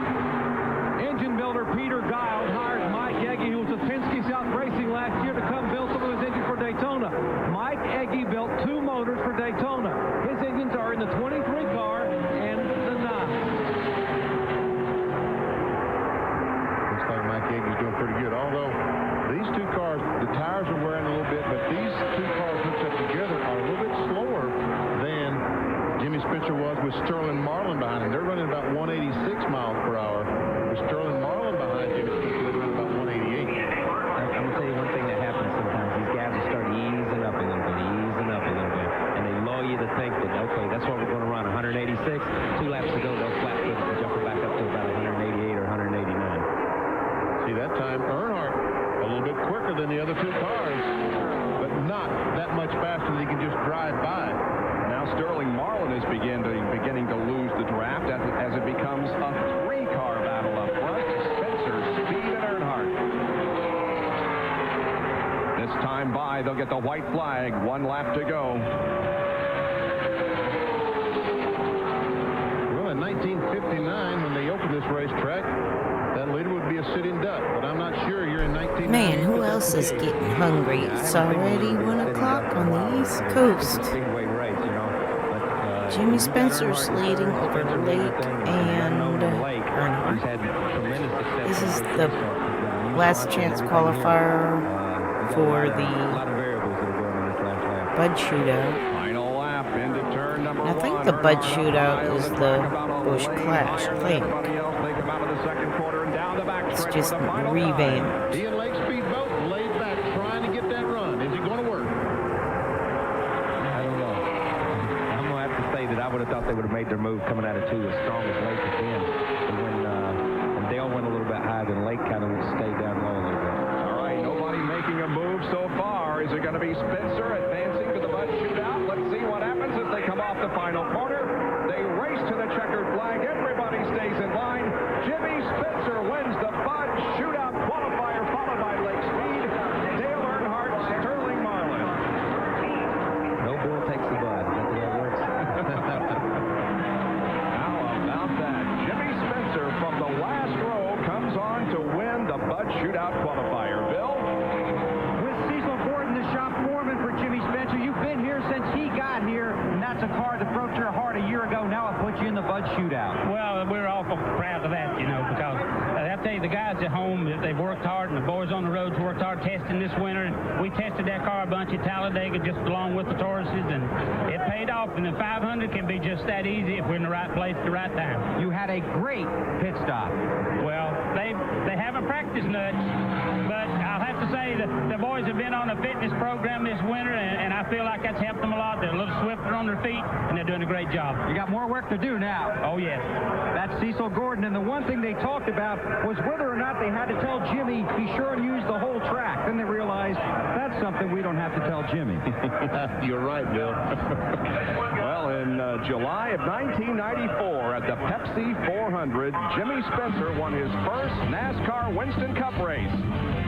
Speaker 11: Engine builder Peter Giles hired Mike Egge, who was with Penske South Racing last year, to come build some of his engines for Daytona. Mike Egge built 2 motors for Daytona. His engines are in the 23 car and the 9.
Speaker 18: Looks like Mike Egge's doing pretty good. Although these 2 cars, the tires are wearing a little bit, but these 2 cars hooked up together are a little bit slower than Jimmy Spencer was with Sterling Marlin behind him. They're running about 186 miles per hour. With Sterling Marlin behind Jimmy Spencer, they're running about 188.
Speaker 12: I'm going to tell you one thing that happens sometimes. These guys will start easing up a little bit, and they lull you to think that, okay, that's what we're going to run, 186. 2 laps to go, they'll flat foot and jump it back up to about 188 or 189.
Speaker 18: See, that time Earnhardt a little bit quicker than the other 2 cars, but not that much faster that he can just drive by.
Speaker 15: Now Sterling Marlin is beginning to lose the draft as it becomes a 3-car battle up front. Spencer, Speed, and Earnhardt. This time by, they'll get the white flag. 1 lap to go.
Speaker 18: Well, in 1959, when they opened this racetrack, that leader would be a sitting duck, but I'm not sure you're in 1990.
Speaker 1: Man, who else is getting hungry? It's already 1 o'clock on the East Coast. Jimmy Spencer's leading over Lake and Earnhardt. This is the last chance qualifier for the Bud Shootout.
Speaker 15: Final lap into turn number 1.
Speaker 1: I think the Bud Shootout is the Busch Clash, I think. It's just revamped.
Speaker 18: He and Lake Speedboat laid back trying to get that run. Is he going to work?
Speaker 12: I don't know. I'm going to have to say that I would have thought they would have made their move coming out of 2 as strong as Lake has been. But when Dale went a little bit higher, then Lake kind of stayed down low a little bit.
Speaker 15: All right, nobody making a move so far. Is it going to be Spencer advancing to the Bud Shootout? Let's see what happens as they come off the final corner. They race to the checkered flag. Everybody stays in line. Jimmy Spencer wins the Bud Shootout qualifier, followed by Lake Speed, Dale Earnhardt, Sterling Marlin.
Speaker 12: No bull takes the Bud. That's how that works.
Speaker 15: How about that? Jimmy Spencer from the last row comes on to win the Bud Shootout qualifier. Bill?
Speaker 16: With Cecil Gordon, the shop foreman for Jimmy Spencer, you've been here since he got here, and that's a car that broke your heart a year ago. Now it puts you in the Bud Shootout.
Speaker 10: Well, we're awful proud of that, you know, because I have to tell you, the guys at home, they've worked hard, and the boys on the roads worked hard testing this winter. We tested that car a bunch at Talladega just along with the Tauruses, and it paid off. And the 500 can be just that easy if we're in the right place at the right time.
Speaker 16: You had a great pit stop.
Speaker 10: Well, they haven't practiced much, but I'll have to say that the boys have been on a fitness program this winter, and I feel like that's helped them a lot. They're a little swifter on their feet, and they're doing a great job.
Speaker 16: You got more work to do now.
Speaker 10: Oh, yes.
Speaker 16: That's Cecil Gordon, and the one thing they talked about was whether or not they had to tell Jimmy, be sure and use the whole track. Then they realized that's something we don't have to tell Jimmy.
Speaker 18: You're right, Bill.
Speaker 15: Well, in July of 1994 at the Pepsi 400, Jimmy Spencer won his first NASCAR Winston Cup race.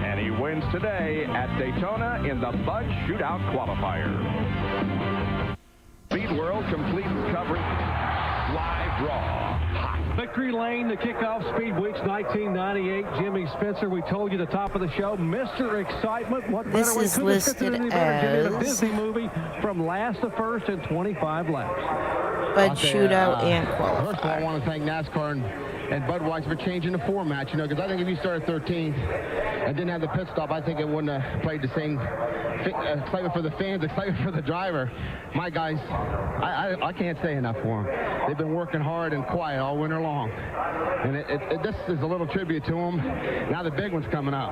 Speaker 15: And he wins today at Daytona in the Bud Shootout qualifier. Speed World completes coverage. Live draw.
Speaker 11: Victory Lane, the kickoff Speed Weeks 1998. Jimmy Spencer, we told you the top of the show, Mr. Excitement. What
Speaker 1: This
Speaker 11: better
Speaker 1: is
Speaker 11: way could have fitted any better, Jimmy,
Speaker 1: as
Speaker 11: the Disney movie from last to first in 25 laps.
Speaker 1: Bud Shootout and qualifier.
Speaker 18: First of all, I want to thank NASCAR and Budweiser for changing the format, you know, because I think if you start at 13th,
Speaker 8: and didn't have the pit stop, I think it wouldn't have played the same excitement for the fans, excitement for the driver. My guys, I can't say enough for them. They've been working hard and quiet all winter long. And this is a little tribute to them. Now the big one's coming up.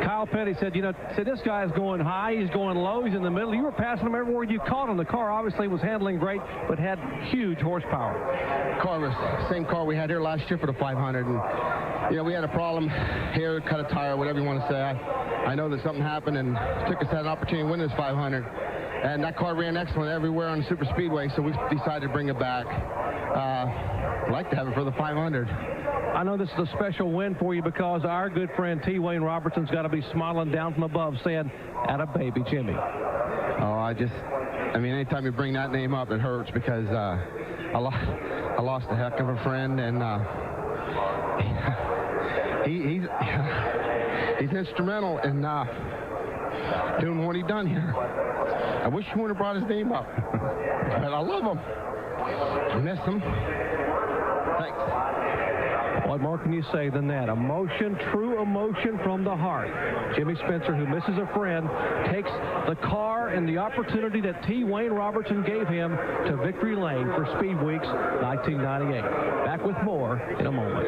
Speaker 2: Kyle Petty said, this guy's going high, he's going low, he's in the middle. You were passing him everywhere you caught him. The car obviously was handling great, but had huge horsepower.
Speaker 8: Car was the same car we had here last year for the 500. And, we had a problem here, cut a tire, whatever you want to say. I know that something happened and took us an opportunity to win this 500. And that car ran excellent everywhere on the super speedway, so we decided to bring it back. I'd like to have it for the 500.
Speaker 2: I know this is a special win for you because our good friend T. Wayne Robertson's got to be smiling down from above saying, "Atta baby, Jimmy."
Speaker 8: Oh, anytime you bring that name up, it hurts because I lost a heck of a friend, and he's instrumental in doing what he done here. I wish he wouldn't have brought his name up, but I love him. I miss him. Thanks.
Speaker 2: What more can you say than that? Emotion, true emotion from the heart. Jimmy Spencer, who misses a friend, takes the car and the opportunity that T. Wayne Robertson gave him to victory lane for Speed Weeks 1998. Back with more in a moment.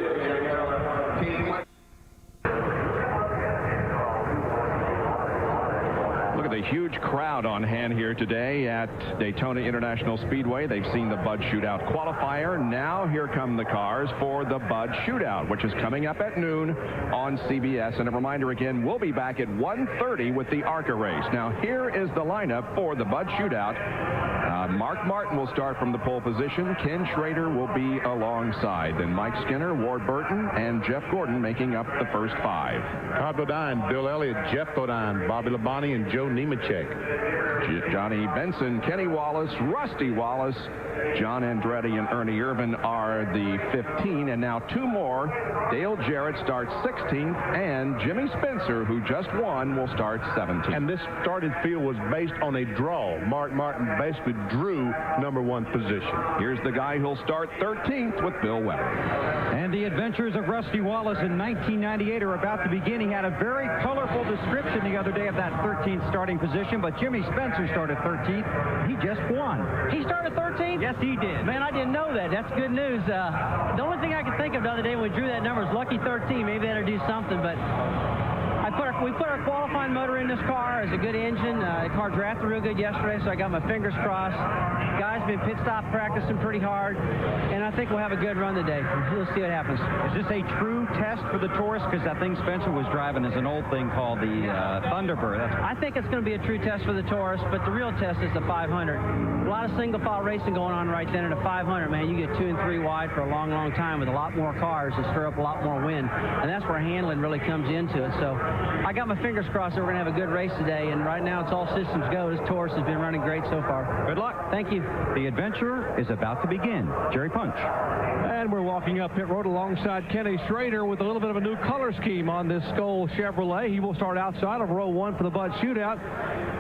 Speaker 15: Look at the huge crowd on hand here today at Daytona International Speedway. They've seen the Bud Shootout qualifier. Now here come the cars for the Bud Shootout, which is coming up at noon on CBS. And a reminder again, we'll be back at 1:30 with the ARCA race. Now here is the lineup for the Bud Shootout. Mark Martin will start from the pole position. Ken Schrader will be alongside. Then Mike Skinner, Ward Burton, and Jeff Gordon making up the first five.
Speaker 18: Todd Bodine, Bill Elliott, Jeff Bodine, Bobby Labonte, and Joe Nemechek.
Speaker 15: Johnny Benson, Kenny Wallace, Rusty Wallace, John Andretti, and Ernie Irvin are the 15. And now two more. Dale Jarrett starts 16th, and Jimmy Spencer, who just won, will start 17th.
Speaker 18: And this started field was based on a draw. Mark Martin basically drew #1 position.
Speaker 15: Here's the guy who'll start 13th with Bill Weber.
Speaker 16: And the adventures of Rusty Wallace in 1998 are about to begin. He had a very colorful description the other day of that 13th starting position, but Jimmy Spencer started 13th. He just won.
Speaker 24: He started 13th?
Speaker 16: Yes, he did.
Speaker 24: Man, I didn't know that. That's good news. The only thing I could think of the other day when we drew that number is lucky 13. Maybe that'll do something, but we put our qualifying motor in this car. It's a good engine. The car drafted real good yesterday, so I got my fingers crossed. Guys been pit stop practicing pretty hard, and I think we'll have a good run today. We'll see what happens.
Speaker 16: Is this a true test for the Taurus? Because I think Spencer was driving as an old thing called the Thunderbird.
Speaker 24: I think it's going to be a true test for the Taurus, but the real test is the 500. A lot of single file racing going on right then in the 500, man. You get 2 and 3 wide for a long, long time with a lot more cars to stir up a lot more wind, and that's where handling really comes into it. So I got my fingers crossed that we're going to have a good race today, and right now it's all systems go. This Taurus has been running great so far.
Speaker 16: Good luck.
Speaker 24: Thank you.
Speaker 16: The adventure is about to begin. Jerry Punch.
Speaker 2: And we're walking up pit road alongside Kenny Schrader with a little bit of a new color scheme on this Skoll Chevrolet. He will start outside of row 1 for the Bud Shootout.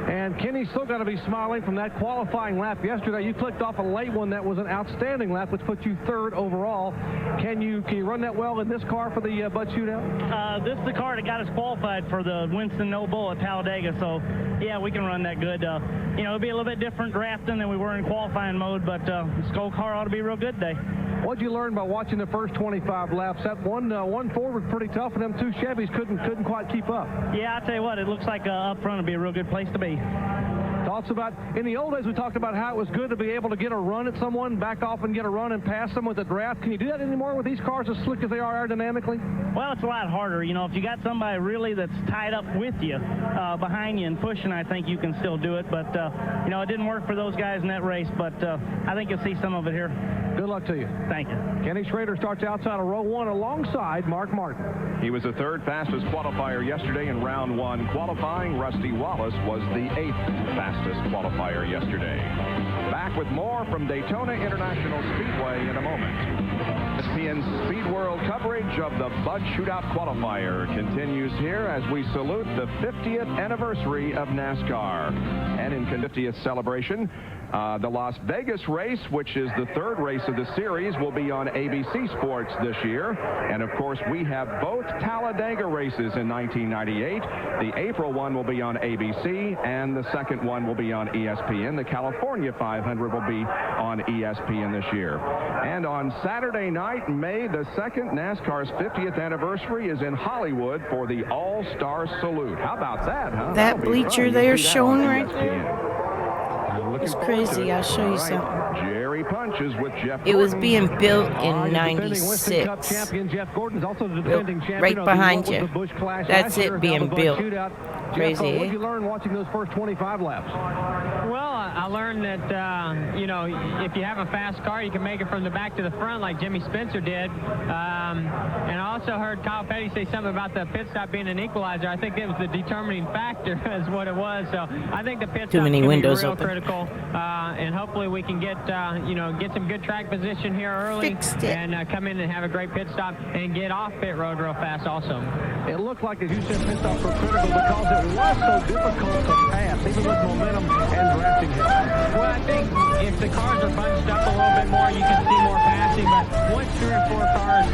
Speaker 2: And Kenny's still got to be smiling from that qualifying lap yesterday. You clicked off a late one that was an outstanding lap, which put you 3rd overall. Can you run that well in this car for the Bud Shootout?
Speaker 14: This is the car that got us qualified for the Winston No Bull at Talladega, so yeah, we can run that good. It'll be a little bit different drafting than we were in qualifying mode, but the Skoll car ought to be real good today.
Speaker 2: What'd you learn by watching the first 25 laps? That one Ford was pretty tough, and them 2 Chevys couldn't quite keep up.
Speaker 14: Yeah, I tell you what, it looks like up front would be a real good place to be.
Speaker 2: Thoughts about, in the old days, we talked about how it was good to be able to get a run at someone, back off and get a run and pass them with a draft. Can you do that anymore with these cars as slick as they are aerodynamically?
Speaker 14: Well, it's a lot harder. If you got somebody really that's tied up with you, behind you and pushing, I think you can still do it. But, it didn't work for those guys in that race, but I think you'll see some of it here.
Speaker 2: Good luck to you.
Speaker 14: Thank you.
Speaker 2: Kenny Schrader starts outside of row 1 alongside Mark Martin.
Speaker 15: He was the 3rd fastest qualifier yesterday in round 1 qualifying. Rusty Wallace was the 8th fastest qualifier yesterday. Back with more from Daytona International Speedway in a moment. ESPN's Speed World coverage of the Bud Shootout qualifier continues here as we salute the 50th anniversary of NASCAR. And in 50th celebration, The Las Vegas race, which is the third race of the series, will be on ABC Sports this year. And, of course, we have both Talladega races in 1998. The April one will be on ABC, and the second one will be on ESPN. The California 500 will be on ESPN this year. And on Saturday night, May the 2nd, NASCAR's 50th anniversary is in Hollywood for the All-Star Salute. How about that, huh?
Speaker 1: That bleacher they're showing right there. It's crazy. I'll show you something.
Speaker 15: Jerry Punches with Geoff.
Speaker 1: It was being built in '96. Right behind you. That's it being built. Crazy.
Speaker 2: What did you learn watching those first 25 laps?
Speaker 5: Well, I learned that, you know, if you have a fast car, you can make it from the back to the front like Jimmy Spencer did. And I also heard Kyle Petty say something about the pit stop being an equalizer. I think that was the determining factor is what it was. So I think the pit stop is going to be real critical. And hopefully we can get, you know, get some good track position here early and come in and have a great pit stop and get off pit road real fast also.
Speaker 2: It looked like, as you said, pit stops were critical because it was so difficult to pass, even with momentum and drafting hill.
Speaker 5: Well, I think if the cars are bunched up a little bit more, you can see more passing. But once 3 or 4 cars,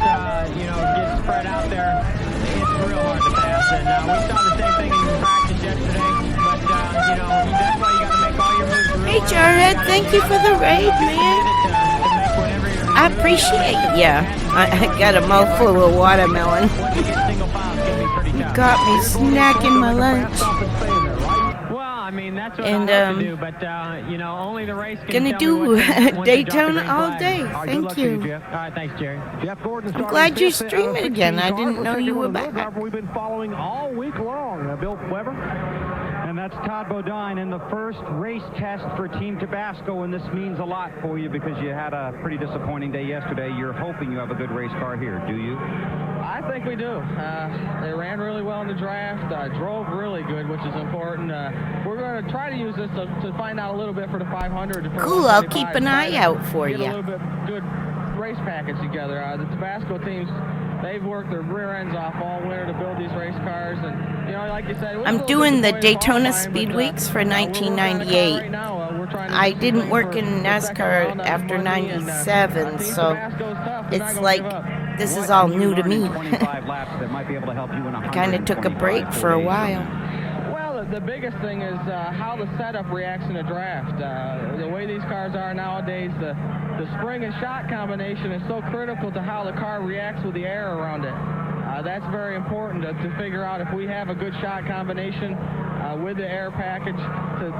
Speaker 5: you know, get spread out there, it's real hard to pass. And we saw the same thing in practice yesterday. But, you know, that's why you got to make all your moves real.
Speaker 1: Hey, Jarhead, thank you for the raid, man. I appreciate it. Yeah, I got a mouthful of watermelon. You got me snacking my lunch.
Speaker 5: Well, I mean, that's what
Speaker 1: and
Speaker 5: I like to do, but, you know, only the race can
Speaker 1: gonna do Daytona all day. Thank you.
Speaker 5: All right, thanks, Jerry.
Speaker 2: Jeff Gordon.
Speaker 1: I'm glad you streamed it again. I didn't know you were back.
Speaker 2: We've been following all week long. Bill Weber.
Speaker 6: And that's Todd Bodine in the first race test for Team Tabasco, and this means a lot for you because you had a pretty disappointing day yesterday. You're hoping you have a good race car here, do you?
Speaker 21: I think we do. They ran really well in the draft, drove really good, which is important. We're going to try to use this to find out a little bit for the 500.
Speaker 1: Cool, I'll keep an eye out for you.
Speaker 21: Get a little bit good race package together. The Tabasco teams, they've worked their rear ends off all winter to build these race cars, and you know, like you said,
Speaker 1: I'm doing the Daytona Speedweeks for 1998. I didn't work in NASCAR after '97, so it's like this is all new to me. I kind of took a break for a while.
Speaker 21: Well, the biggest thing is how the setup reacts in a draft. The way these cars are nowadays, the spring and shock combination is so critical to how the car reacts with the air around it. That's very important to figure out if we have a good shot combination with the air package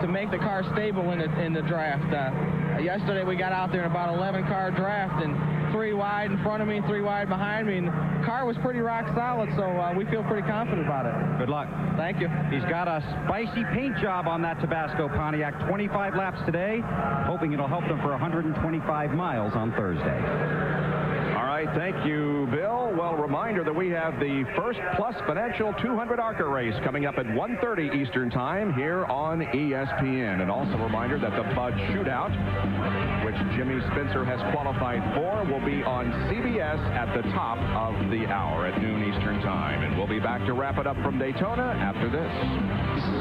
Speaker 21: to make the car stable in the draft. Yesterday we got out there in about 11-car draft, and 3 wide in front of me, 3 wide behind me, and the car was pretty rock solid, so we feel pretty confident about it.
Speaker 6: Good luck.
Speaker 21: Thank you.
Speaker 6: He's got a spicy paint job on that Tabasco Pontiac. 25 laps today, hoping it'll help them for 125 miles on Thursday.
Speaker 15: All right, thank you, Bill. Well, reminder that we have the first Plus Financial 200 ARCA race coming up at 1:30 Eastern Time here on ESPN. And also a reminder that the Bud Shootout, which Jimmy Spencer has qualified for, will be on CBS at the top of the hour at noon Eastern Time. And we'll be back to wrap it up from Daytona after this.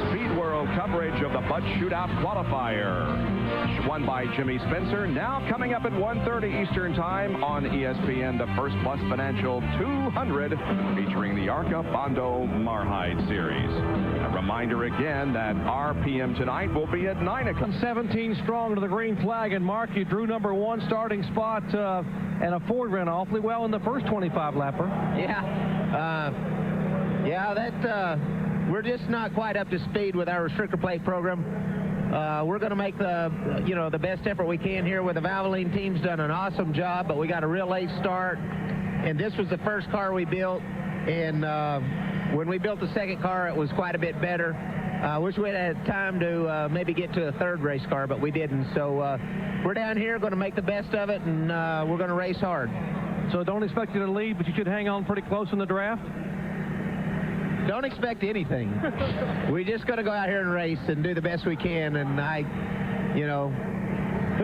Speaker 15: Speed World coverage of the Bud Shootout qualifier, won by Jimmy Spencer. Now coming up at 1:30 Eastern Time on ESPN, the first Plus Financial 200 featuring the ARCA Bondo Marhide Series. A reminder again that RPM tonight will be at 9 o'clock.
Speaker 2: 17 strong to the green flag, and Mark, you drew number 1 starting spot, and a Ford ran awfully well in the first 25 lapper.
Speaker 22: We're just not quite up to speed with our restrictor plate program. We're going to make the best effort we can here. With the Valvoline team's done an awesome job, but we got a real late start, and this was the first car we built, and when we built the second car, it was quite a bit better. Wish we had time to maybe get to a third race car, but we didn't. So we're down here going to make the best of it, and we're going to race hard.
Speaker 2: So don't expect you to lead, but you should hang on pretty close in the draft?
Speaker 22: Don't expect anything. We're just going to go out here and race and do the best we can. And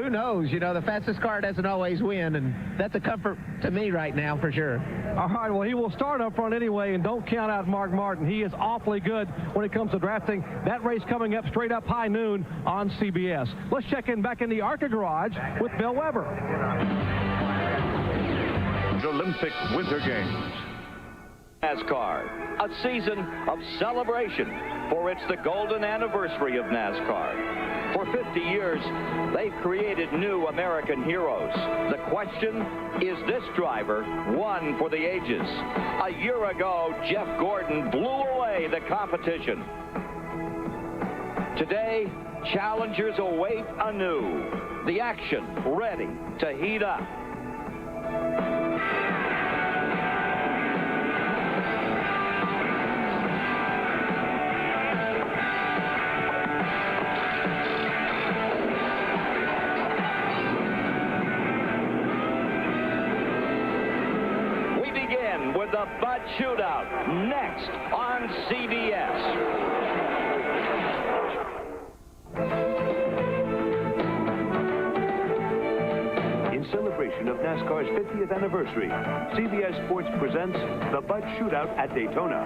Speaker 22: who knows? You know, the fastest car doesn't always win, and that's a comfort to me right now for sure.
Speaker 11: All right, well, he will start up front anyway, and don't count out Mark Martin. He is awfully good when it comes to drafting. That race coming up straight up high noon on CBS. Let's check in back in the ARCA garage with Bill Weber.
Speaker 9: Olympic Winter Games. NASCAR, a season of celebration, for it's the golden anniversary of NASCAR. For 50 years, they've created new American heroes. The question, is this driver one for the ages? A year ago, Jeff Gordon blew away the competition. Today, challengers await anew. The action ready to heat up. With the Bud Shootout next on CBS.
Speaker 17: In celebration of NASCAR's 50th anniversary, CBS Sports presents the Bud Shootout at Daytona.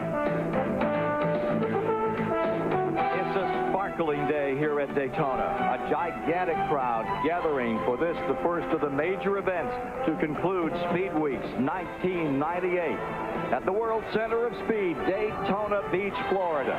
Speaker 9: It's a sparkling day here at Daytona. A gigantic crowd gathering for this, the first of the major events to conclude Speed Weeks 1998 at the World Center of Speed, Daytona Beach, Florida.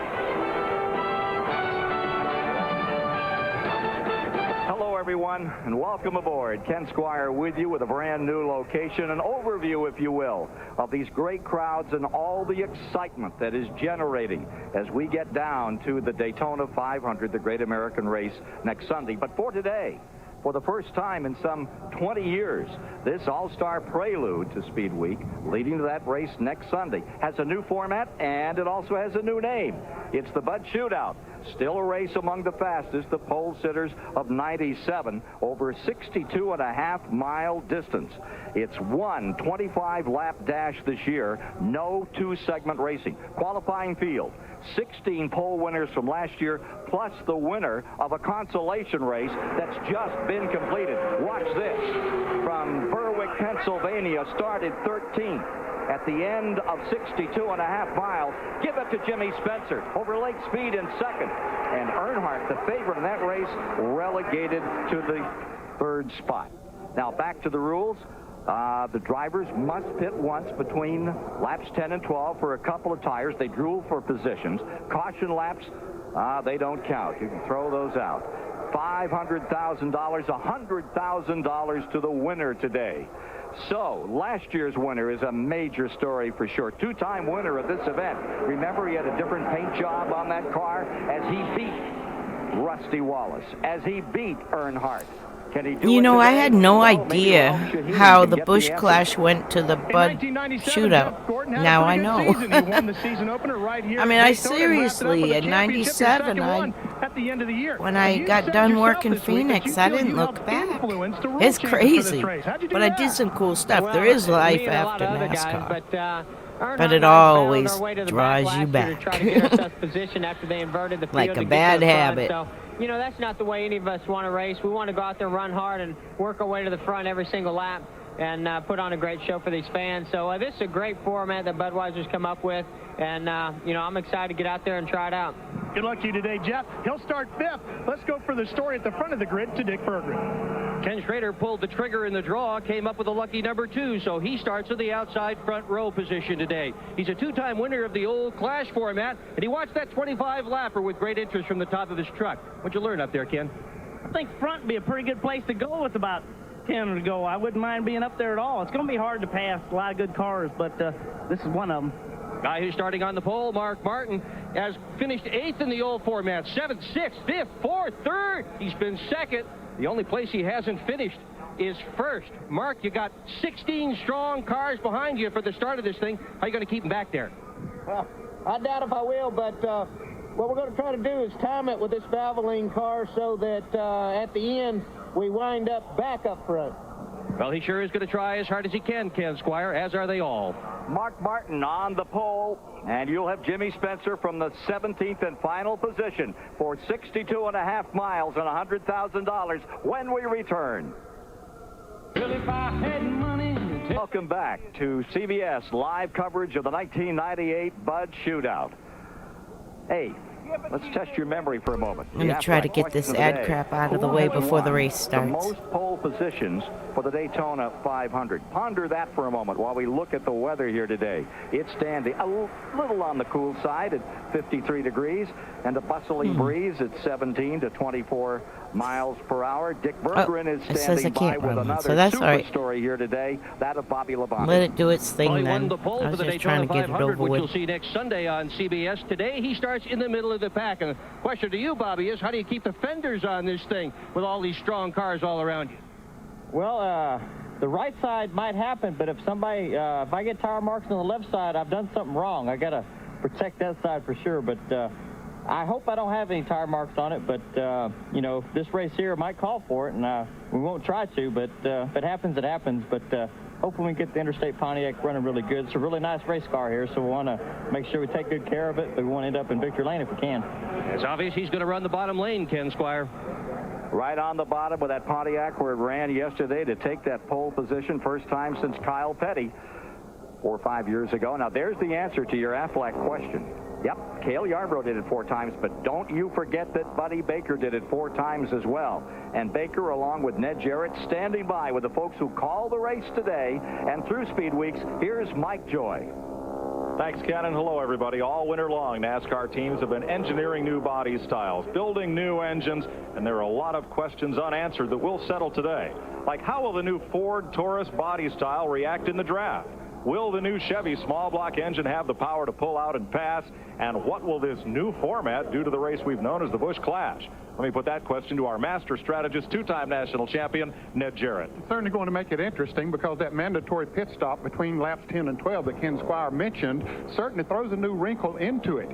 Speaker 9: Hello, everyone, and welcome aboard. Ken Squire with you with a brand new location, an overview, if you will, of these great crowds and all the excitement that is generating as we get down to the Daytona 500, the Great American Race, next Sunday. But for today, for the first time in some 20 years, this all-star prelude to Speed Week, leading to that race next Sunday, has a new format, and it also has a new name. It's the Bud Shootout. Still a race among the fastest, the pole sitters of 97, over 62.5-mile distance. It's one 25-lap dash this year, no two-segment racing. Qualifying field, 16 pole winners from last year, plus the winner of a consolation race that's just been completed. Watch this. From Berwick, Pennsylvania, started 13th. At the end of 62.5 miles, give it to Jimmy Spencer over Lake Speed in second. And Earnhardt, the favorite in that race, relegated to the third spot. Now back to the rules. The drivers must pit once between laps 10 and 12 for a couple of tires. They drool for positions. Caution laps, they don't count. You can throw those out. $500,000, $100,000 to the winner today. So, last year's winner is a major story for sure. Two-time winner of this event. Remember, he had a different paint job on that car as he beat Rusty Wallace, as he beat Earnhardt. Can he do
Speaker 1: You know, I had no
Speaker 9: Well,
Speaker 1: idea how the Busch Clash went to the Bud Shootout. Now I know. I mean, I seriously, at 97, when I got done working Phoenix, I didn't look back. It's crazy. But I did some cool stuff. There is life after NASCAR. But it always draws you back. Like a bad habit.
Speaker 5: You know, that's not the way any of us want to race. We want to go out there, run hard, and work our way to the front every single lap and put on a great show for these fans. So this is a great format that Budweiser's come up with, and, you know, I'm excited to get out there and try it out.
Speaker 19: Good luck to you today, Geoff. He'll start fifth. Let's go for the story at the front of the grid to Dick Berggren.
Speaker 23: Ken Schrader pulled the trigger in the draw, came up with a lucky number 2, so he starts with the outside front row position today. He's a two-time winner of the old Clash format, and he watched that 25-lapper with great interest from the top of his truck. What'd you learn up there, Ken?
Speaker 14: I think front would be a pretty good place to go with about 10 to go. I wouldn't mind being up there at all. It's going to be hard to pass a lot of good cars, but this is one of them.
Speaker 23: Guy who's starting on the pole, Mark Martin, has finished 8th in the old format, 7th, 6th, 5th, 4th, 3rd. He's been 2nd. The only place he hasn't finished is 1st. Mark, you got 16 strong cars behind you for the start of this thing. How are you going to keep them back there?
Speaker 22: Well, I doubt if I will, but what we're going to try to do is time it with this Valvoline car so that at the end we wind up back up front.
Speaker 23: Well, he sure is going to try as hard as he can, Ken Squire, as are they all.
Speaker 9: Mark Martin on the pole, and you'll have Jimmy Spencer from the 17th and final position for 62.5 miles and $100,000 when we return. Welcome back to CBS live coverage of the 1998 Bud Shootout. Hey, let's test your memory for a moment.
Speaker 1: I'm going to try to get this ad crap out of the way before the race starts.
Speaker 9: The most pole positions for the Daytona 500. Ponder that for a moment while we look at the weather here today. It's standing a little on the cool side at 53 degrees and a bustling breeze at 17 to 24 miles per hour. Dick Berggren is standing by with another super story here today, that of Bobby Labonte.
Speaker 1: Let it do its thing then.
Speaker 23: Won the pole
Speaker 1: I was
Speaker 23: for the
Speaker 1: just trying
Speaker 23: Daytona
Speaker 1: to get it
Speaker 23: 500,
Speaker 1: over
Speaker 23: which
Speaker 1: with.
Speaker 23: you'll see next Sunday on CBS. Today, he starts in the middle of the pack. And the question to you, Bobby, is how do you keep the fenders on this thing with all these strong cars all around you?
Speaker 3: Well, the right side might happen, but if I get tire marks on the left side, I've done something wrong. I got to protect that side for sure, but I hope I don't have any tire marks on it, but, you know, this race here might call for it, and we won't try to, but if it happens, it happens. But hopefully we can get the Interstate Pontiac running really good. It's a really nice race car here, so we want to make sure we take good care of it, but we want to end up in victory lane if we can.
Speaker 23: It's obvious he's going to run the bottom lane, Ken Squire.
Speaker 9: Right on the bottom with that Pontiac where it ran yesterday to take that pole position, first time since Kyle Petty 4 or 5 years ago. Now, there's the answer to your Aflac question. Yep, Cale Yarbrough did it 4 times, but don't you forget that Buddy Baker did it 4 times as well. And Baker, along with Ned Jarrett, standing by with the folks who call the race today and through Speed Weeks. Here's Mike Joy.
Speaker 7: Thanks, Ken, and hello, everybody. All winter long, NASCAR teams have been engineering new body styles, building new engines, and there are a lot of questions unanswered that we'll settle today. Like, how will the new Ford Taurus body style react in the draft? Will the new Chevy small block engine have the power to pull out and pass? And what will this new format do to the race we've known as the Busch Clash? Let me put that question to our master strategist, 2-time national champion, Ned Jarrett.
Speaker 13: It's certainly going to make it interesting because that mandatory pit stop between laps 10 and 12 that Ken Squire mentioned certainly throws a new wrinkle into it.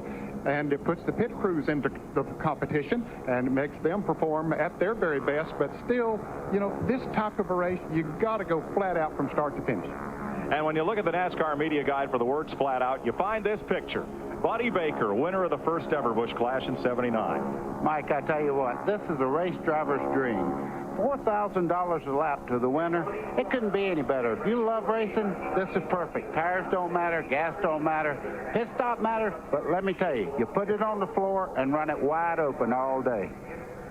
Speaker 13: And it puts the pit crews into the competition and makes them perform at their very best. But still, you know, this type of a race, you got to go flat out from start to finish.
Speaker 7: And when you look at the NASCAR media guide for the words flat out, you find this picture. Buddy Baker, winner of the first ever Busch Clash in '79.
Speaker 20: Mike, I tell you what, this is a race driver's dream. $4,000 a lap to the winner. It couldn't be any better. If you love racing, this is perfect. Tires don't matter, gas don't matter, pit stop matters, but let me tell you, you put it on the floor and run it wide open all day.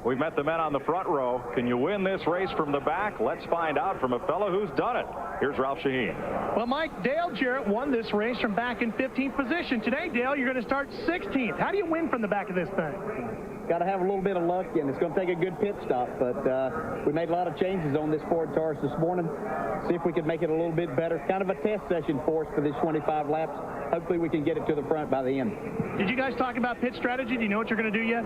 Speaker 7: We've met the men on the front row. Can you win this race from the back? Let's find out from a fellow who's done it. Here's Ralph Shaheen.
Speaker 19: Well, Mike, Dale Jarrett won this race from back in 15th position. Today, Dale, you're going to start 16th. How do you win from the back of this thing?
Speaker 3: Got to have a little bit of luck, and it's going to take a good pit stop. But we made a lot of changes on this Ford Taurus this morning. See if we can make it a little bit better. Kind of a test session for us for these 25 laps. Hopefully we can get it to the front by the end.
Speaker 19: Did you guys talk about pit strategy? Do you know what you're going to do yet?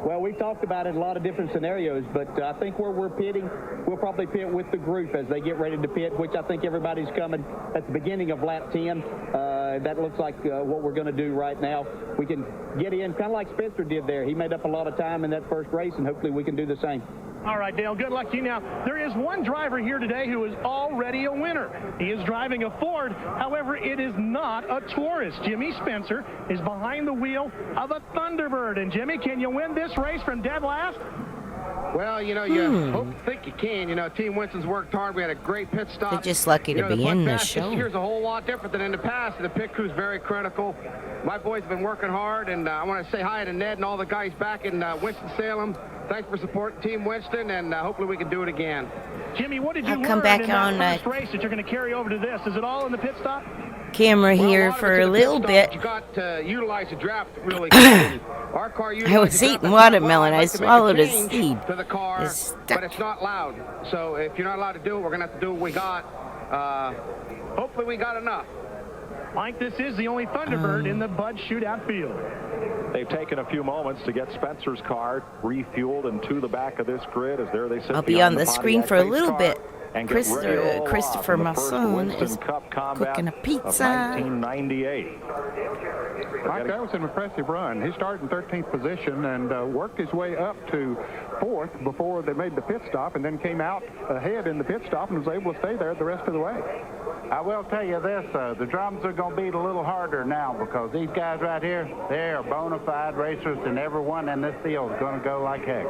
Speaker 3: Well, we've talked about it in a lot of different scenarios, but I think where we're pitting, we'll probably pit with the group as they get ready to pit, which I think everybody's coming at the beginning of lap 10. That looks like what we're going to do right now. We can get in kind of like Spencer did there. He made up a lot of time in that first race, and hopefully we can do the same.
Speaker 19: All right, Dale, good luck to you. Now, there is one driver here today who is already a winner. He is driving a Ford. However, it is not a Taurus. Jimmy Spencer is behind the wheel of a Thunderbird. And, Jimmy, can you win this race from dead last?
Speaker 8: Well, you know, you think you can. You know, Team Winston's worked hard. We had a great pit stop.
Speaker 1: They're just lucky to be in this show.
Speaker 8: Here's a whole lot different than in the past. The pit crew's very critical. My boys have been working hard, and I want to say hi to Ned and all the guys back in Winston-Salem. Thanks for supporting Team Winston, and hopefully we can do it again.
Speaker 19: Jimmy, what did you learn in that first race that you're going to carry over to this? Is it all in the pit stop?
Speaker 1: Camera here for a little bit.
Speaker 8: You got to utilize the draft really good. Our car
Speaker 1: I was eating watermelon. I swallowed a seed.
Speaker 8: To the car, but it's not loud. So if you're not allowed to do it, we're going to have to do what we got. Hopefully we got enough.
Speaker 19: Mike, this is the only Thunderbird in the Bud Shootout field.
Speaker 7: They've taken a few moments to get Spencer's car refueled and to the back of this grid as there they sit.
Speaker 1: I'll be on the screen for a little bit. Christopher, my son, is cooking a pizza.
Speaker 7: 1998.
Speaker 13: Mike, that was an impressive run. He started in 13th position and worked his way up to 4th before they made the pit stop, and then came out ahead in the pit stop and was able to stay there the rest of the way.
Speaker 20: I will tell you this, the drums are going to beat a little harder now because these guys right here, they are bona fide racers, and everyone in this field is going to go like heck.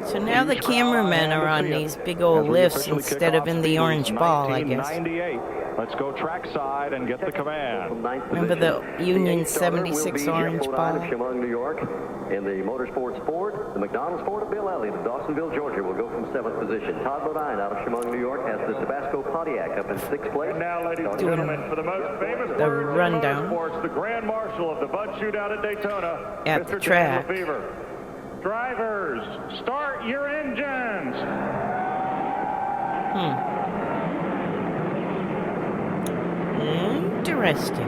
Speaker 1: So now the cameramen are on these big old lifts instead of in the orange ball, I guess.
Speaker 7: 1998. Let's go trackside and get the command.
Speaker 1: Remember the Union 76 orange ball?
Speaker 4: Of Chemung, New York. In the Motorsports Ford, the McDonald's Ford of Bill Elliott of Dawsonville, Georgia will go from 7th position. Todd Bodine out of Chemung, New York has the Tabasco Pontiac up in 6th place.
Speaker 7: Now, ladies and gentlemen, for the most famous
Speaker 1: the rundown
Speaker 7: Motorsports, the Grand Marshal of the Bud Shootout at Daytona,
Speaker 1: at
Speaker 7: Mr.
Speaker 1: the track.
Speaker 7: Drivers, start your engines.
Speaker 1: Interesting.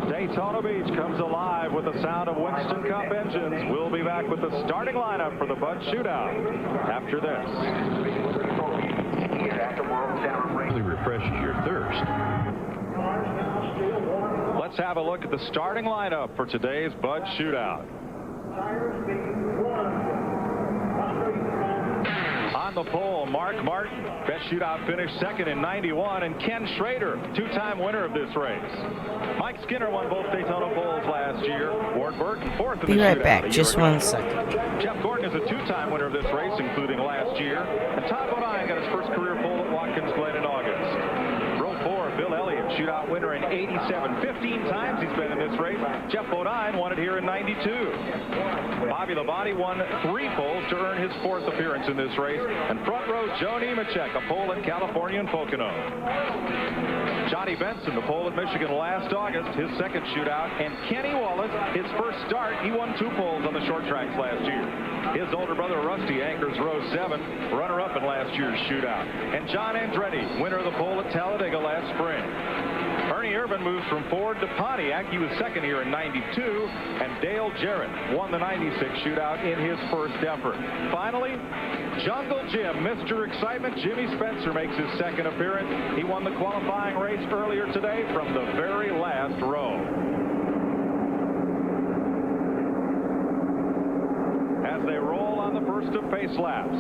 Speaker 7: Daytona Beach comes alive with the sound of Winston Cup engines. We'll be back with the starting lineup for the Bud Shootout after this.
Speaker 15: Really refreshes your thirst.
Speaker 7: Let's have a look at the starting lineup for today's Bud Shootout. On the pole, Mark Martin, best shootout finished second in 91, and Ken Schrader, two-time winner of this race. Mike Skinner won both Daytona poles last year. Ward Burton, fourth in the shootout.
Speaker 1: Be right back, just 1 second.
Speaker 7: Jeff Gordon is a two-time winner of this race, including last year. And Todd Bodine got his first career pole at Watkins Glen in August. Row 4, Bill Elliott, shootout winner in 87. 15 times he's been in this race. Jeff Bodine won it here in 92. Bobby Labonte won 3 poles to earn his 4th appearance in this race. And front row, Joe Nemechek, a pole at California and Pocono. Johnny Benson, the pole at Michigan last August, his second shootout. And Kenny Wallace, his first start, he won 2 poles on the short tracks last year. His older brother Rusty anchors row 7, runner-up in last year's shootout. And John Andretti, winner of the pole at Talladega last spring. Ernie Irvin moves from Ford to Pontiac. He was second here in 92. And Dale Jarrett won the 96 shootout in his first effort. Finally, Jungle Jim, Mr. Excitement, Jimmy Spencer makes his second appearance. He won the qualifying race earlier today from the very last row. As they roll on the first of pace laps,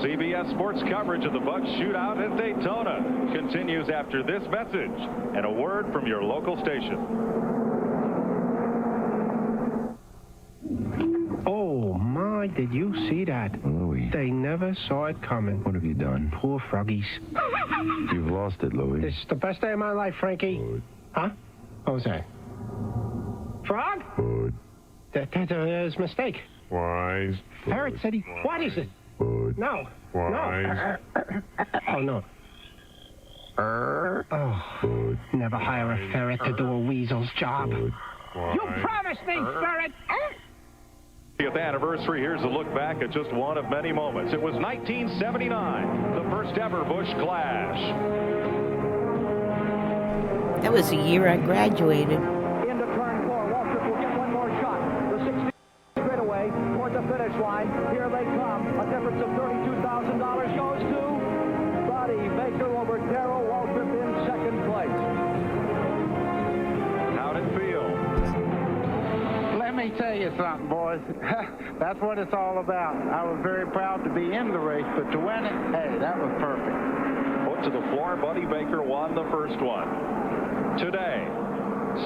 Speaker 7: CBS Sports coverage of the Bud Shootout at Daytona continues after this message and a word from your local station.
Speaker 10: Oh, my, did you see that?
Speaker 12: Louis.
Speaker 10: They never saw it coming.
Speaker 12: What have you done?
Speaker 10: Poor froggies.
Speaker 12: You've lost it, Louis.
Speaker 10: This is the best day of my life, Frankie.
Speaker 12: Good.
Speaker 10: Huh? What was that? Frog?
Speaker 12: Good.
Speaker 10: That was a mistake.
Speaker 12: Wise.
Speaker 10: Ferret said he... What is it?
Speaker 12: Good.
Speaker 10: No.
Speaker 12: Wise.
Speaker 10: No. Oh, no. Oh,
Speaker 12: Good.
Speaker 10: never hire a ferret to do a weasel's job.
Speaker 12: Good.
Speaker 10: You promised me, ferret!
Speaker 7: 50th anniversary. Here's a look back at just one of many moments. It was 1979, the first ever Busch Clash.
Speaker 1: That was the year I graduated.
Speaker 2: Into turn 4. Waltrip will get one more shot. The 60 straightaway toward the finish line. Here they come. A difference of $32,000 goes to Buddy Baker over Darrell Waltrip in second place.
Speaker 7: How'd it feel?
Speaker 20: Let me tell you something, boys. That's what it's all about. I was very proud to be in the race, but to win it, hey, that was perfect.
Speaker 7: Put to the floor, Buddy Baker won the first one. Today,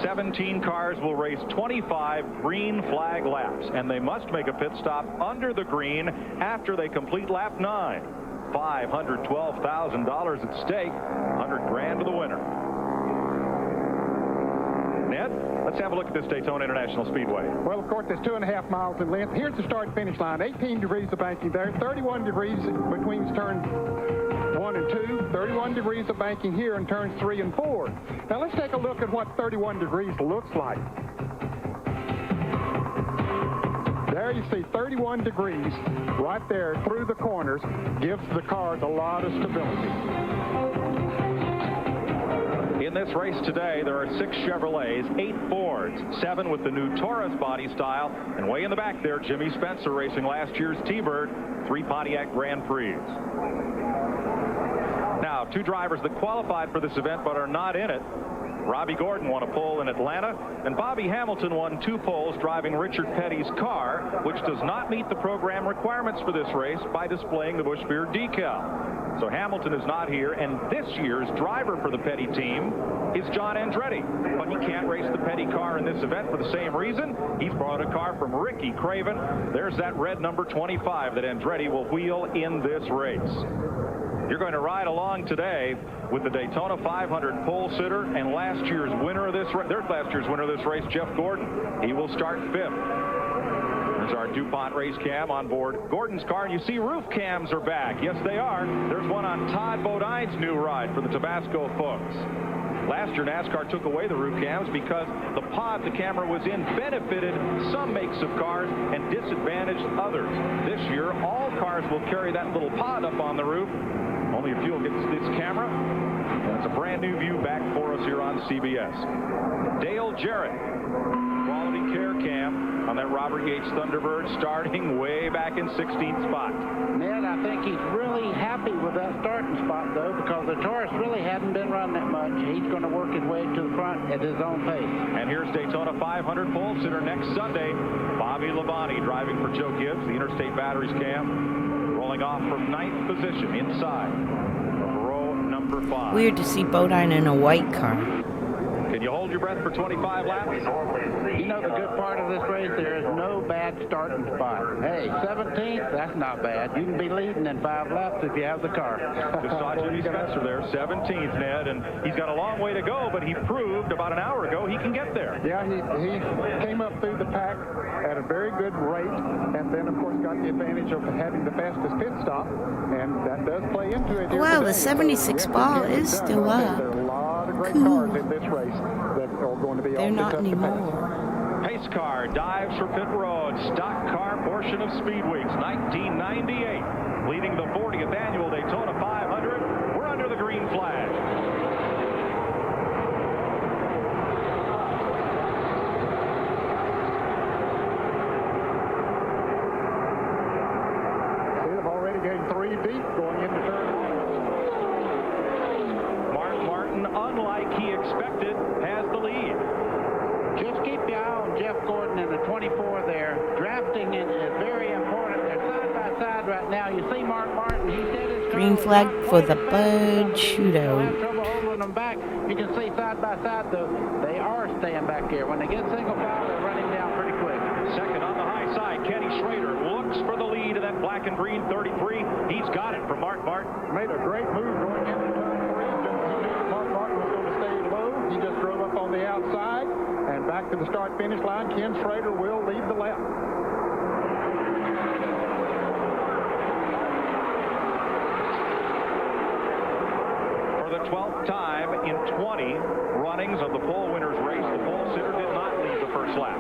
Speaker 7: 17 cars will race 25 green flag laps, and they must make a pit stop under the green after they complete lap 9. $512,000 at stake, $100,000 to the winner. Ned, let's have a look at this Daytona International Speedway.
Speaker 13: Well, of course, it's 2.5 miles in length. Here's the start-finish line. 18 degrees of banking there, 31 degrees between turns 1 and 2, 31 degrees of banking here in turns 3 and 4. Now, let's take a look at what 31 degrees looks like. There you see 31 degrees right there through the corners gives the cars a lot of stability.
Speaker 7: In this race today, there are 6 Chevrolets, 8 Fords, 7 with the new Taurus body style, and way in the back there, Jimmy Spencer racing last year's T-Bird, 3 Pontiac Grand Prix. Now, 2 drivers that qualified for this event but are not in it. Robbie Gordon won a pole in Atlanta, and Bobby Hamilton won 2 poles driving Richard Petty's car, which does not meet the program requirements for this race by displaying the Busch Beer decal. So Hamilton is not here, and this year's driver for the Petty team is John Andretti. But he can't race the Petty car in this event for the same reason. He's brought a car from Ricky Craven. There's that red number 25 that Andretti will wheel in this race. You're going to ride along today with the Daytona 500 pole sitter and last year's winner of this race, Jeff Gordon. He will start 5th. There's our DuPont race cam on board Gordon's car, and you see roof cams are back. Yes, they are. There's one on Todd Bodine's new ride for the Tabasco folks. Last year, NASCAR took away the roof cams because the pod the camera was in benefited some makes of cars and disadvantaged others. This year, all cars will carry that little pod up on the roof. Only a few will get this camera. And it's a brand new view back for us here on CBS. Dale Jarrett, quality care cam on that Robert Yates Thunderbird, starting way back in 16th spot.
Speaker 20: Ned, I think he's really happy with that starting spot, though, because the Taurus really hadn't been run that much. He's going to work his way to the front at his own pace.
Speaker 7: And here's Daytona 500 pole sitter next Sunday, Bobby Labonte driving for Joe Gibbs, the Interstate Batteries cam, rolling off from 9th position inside of row number 5.
Speaker 1: Weird to see Bodine in a white car.
Speaker 7: Can you hold your breath for 25 laps?
Speaker 20: You know the good part of this race, there is no bad starting spot. Hey, 17th, that's not bad. You can be leading in 5 laps if you have the car.
Speaker 7: Just saw Jimmy Spencer there, 17th, Ned, and he's got a long way to go, but he proved about an hour ago he can get there.
Speaker 13: Yeah, he came up through the pack at a very good rate, and then, of course, got the advantage of having the fastest pit stop, and that does play into it.
Speaker 1: Well, the 76 ball is still up.
Speaker 13: There are a lot of great cars in this race that are going to be
Speaker 1: They're
Speaker 13: all
Speaker 1: not anymore.
Speaker 7: Pace car dives for pit road. Stock car portion of Speed Weeks 1998. Leading the 40th annual Daytona 500. We're under the green flag.
Speaker 13: They've already gained 3 deep going into turn 1.
Speaker 7: Mark Martin, unlike he expected, has the lead.
Speaker 20: Just keep your eye on Jeff Gordon in the 24 there. Drafting is very important. They're side by side right now. You see Mark Martin. He said his
Speaker 1: Green flag for the Bud Shootout.
Speaker 20: have trouble holding them back. You can see side by side, though, they are staying back here. When they get single file, they're running down pretty quick.
Speaker 7: Second on the high side, Kenny Schrader looks for the lead of that black and green 33. He's got it from Mark Martin.
Speaker 13: Made a great move going into turn 3. Mark Martin was going to stay low. He just drove up on the outside. And back to the start-finish line, Ken Schrader will lead the lap.
Speaker 7: For the 12th time in 20 runnings of the pole winners race, the pole sitter did not lead the first lap.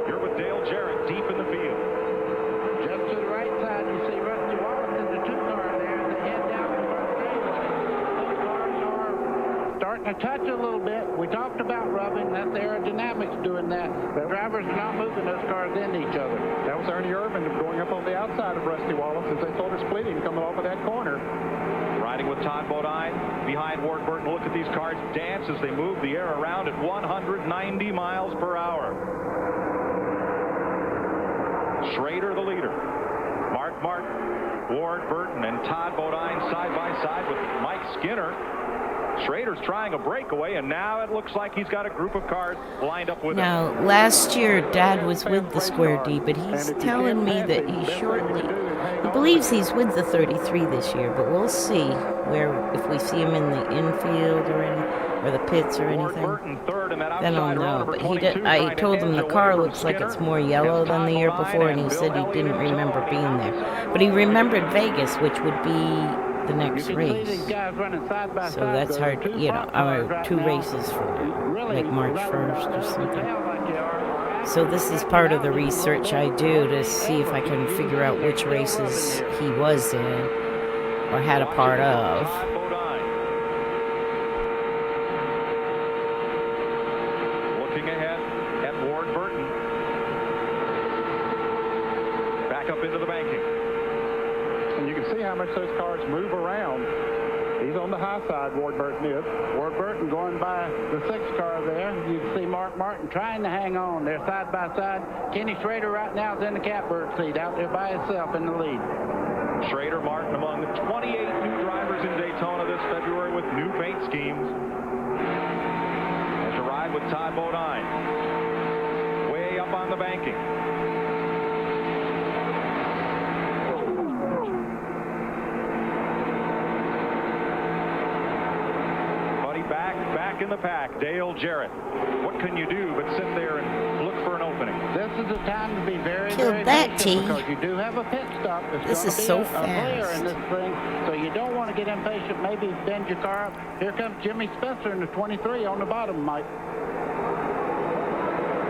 Speaker 7: You're with Dale Jarrett deep in the field.
Speaker 20: Just to the right side, you see Rusty Wallace in the 2-car there. They head down the front straightaway. Those cars are starting to touch a little bit. We talked about rubbing. That's the aerodynamics doing that. The drivers are not moving those cars into each other.
Speaker 13: That was Ernie Irvin going up on the outside of Rusty Wallace as they sort of splitting coming off of that corner.
Speaker 7: Riding with Todd Bodine behind Ward Burton. Look at these cars dance as they move the air around at 190 miles per hour. Schrader the leader. Mark Martin, Ward Burton, and Todd Bodine side by side with Mike Skinner. Schrader's trying a breakaway, and now it looks like he's got a group of cars lined up with him.
Speaker 1: Now, last year, Dad was with the Square D, but he's telling me that he believes he's with the 33 this year, but we'll see if we see him in the infield or the pits or anything. Then I'll know. But I told him the car looks like it's more yellow than the year before, and he said he didn't remember being there. But he remembered Vegas, which would be the next race. So that's hard, 2 races from like March 1st or something. So this is part of the research I do to see if I can figure out which races he was in or had a part of.
Speaker 7: back up into the banking.
Speaker 13: And you can see how much those cars move around. He's on the high side, Ward Burton is.
Speaker 20: Ward Burton going by the 6th car there. You can see Mark Martin trying to hang on. They're side by side. Kenny Schrader right now is in the catbird seat out there by himself in the lead.
Speaker 7: Schrader Martin among the 28 new drivers in Daytona this February with new paint schemes. As a ride with Todd Bodine. Way up on the banking. Back in the pack, Dale Jarrett. What can you do but sit there and look for an opening?
Speaker 20: This is the time to be very,
Speaker 1: Kill
Speaker 20: very
Speaker 1: that,
Speaker 20: patient
Speaker 1: T.
Speaker 20: because you do have a pit stop.
Speaker 1: This is so fast.
Speaker 20: Player in this thing, so you don't want to get impatient. Maybe bend your car up. Here comes Jimmy Spencer in the 23 on the bottom, Mike.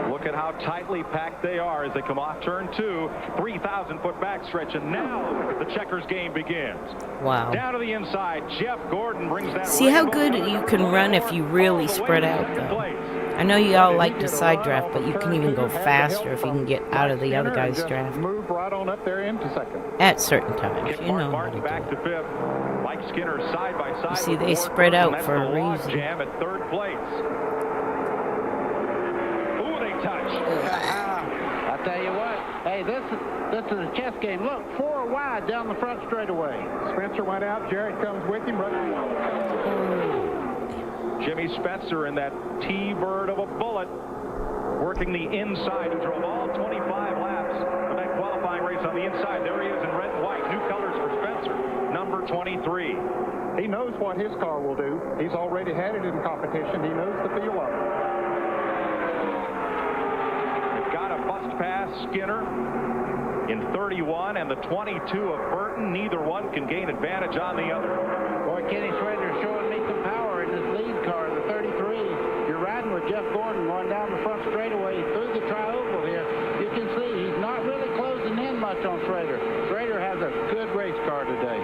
Speaker 7: Look at how tightly packed they are as they come off turn 2, 3,000-foot backstretch, and now the checkers game begins.
Speaker 1: Wow.
Speaker 7: Down to the inside, Jeff Gordon brings that.
Speaker 1: See how good you can run if you really spread out, though. I know you all like to side draft, but you can even go faster if you can get out of the other guy's draft.
Speaker 13: Move right on up there into second.
Speaker 1: At certain times, you know how to do
Speaker 7: back to 5th. Mike Skinner side by side.
Speaker 1: You see, they spread out for a reason.
Speaker 7: Jam at 3rd place. Touch.
Speaker 20: I tell you what, hey, this is a chess game. Look, 4 wide down the front straightaway.
Speaker 13: Spencer went out. Jarrett comes with him.
Speaker 7: Jimmy Spencer in that T-bird of a bullet, working the inside. He drove all 25 laps of that qualifying race on the inside. There he is in red and white. New colors for Spencer, number 23.
Speaker 13: He knows what his car will do. He's already had it in competition. He knows the feel of it.
Speaker 7: Bust pass Skinner in 31 and the 22 of Burton. Neither one can gain advantage on the other.
Speaker 20: Boy, Kenny Schrader showing me some power in this lead car, the 33. You're riding with Jeff Gordon going down the front straightaway through the tri-oval here. You can see he's not really closing in much on Schrader. Schrader has a good race car today.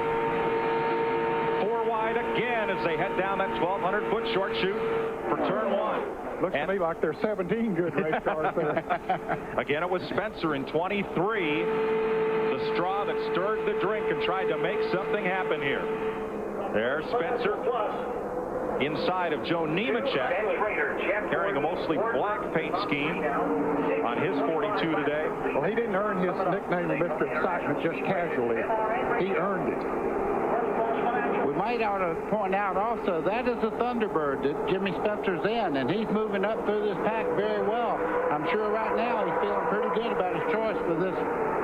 Speaker 7: 4 wide again as they head down that 1,200-foot short chute for turn 1.
Speaker 13: Looks to me like there's 17 good race cars there.
Speaker 7: Again, it was Spencer in 23, the straw that stirred the drink and tried to make something happen here. There's Spencer inside of Joe Nemechek, carrying a mostly black paint scheme on his 42 today.
Speaker 13: Well, he didn't earn his nickname of Mr. Excitement just casually. He earned it.
Speaker 20: We might ought to point out also that is a Thunderbird that Jimmy Spencer's in, and he's moving up through this pack very well. I'm sure right now he's feeling pretty good about his choice for this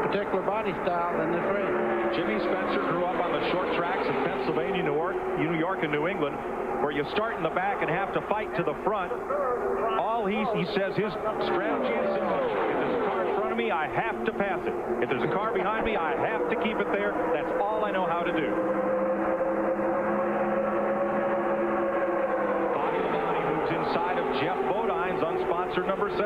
Speaker 20: particular body style in this race.
Speaker 7: Jimmy Spencer grew up on the short tracks in Pennsylvania, New York, and New England, where you start in the back and have to fight to the front. All he says his strategy is simple. If there's a car in front of me, I have to pass it. If there's a car behind me, I have to keep it there. That's all I know how to do. Inside of Jeff Bodine's unsponsored number 7.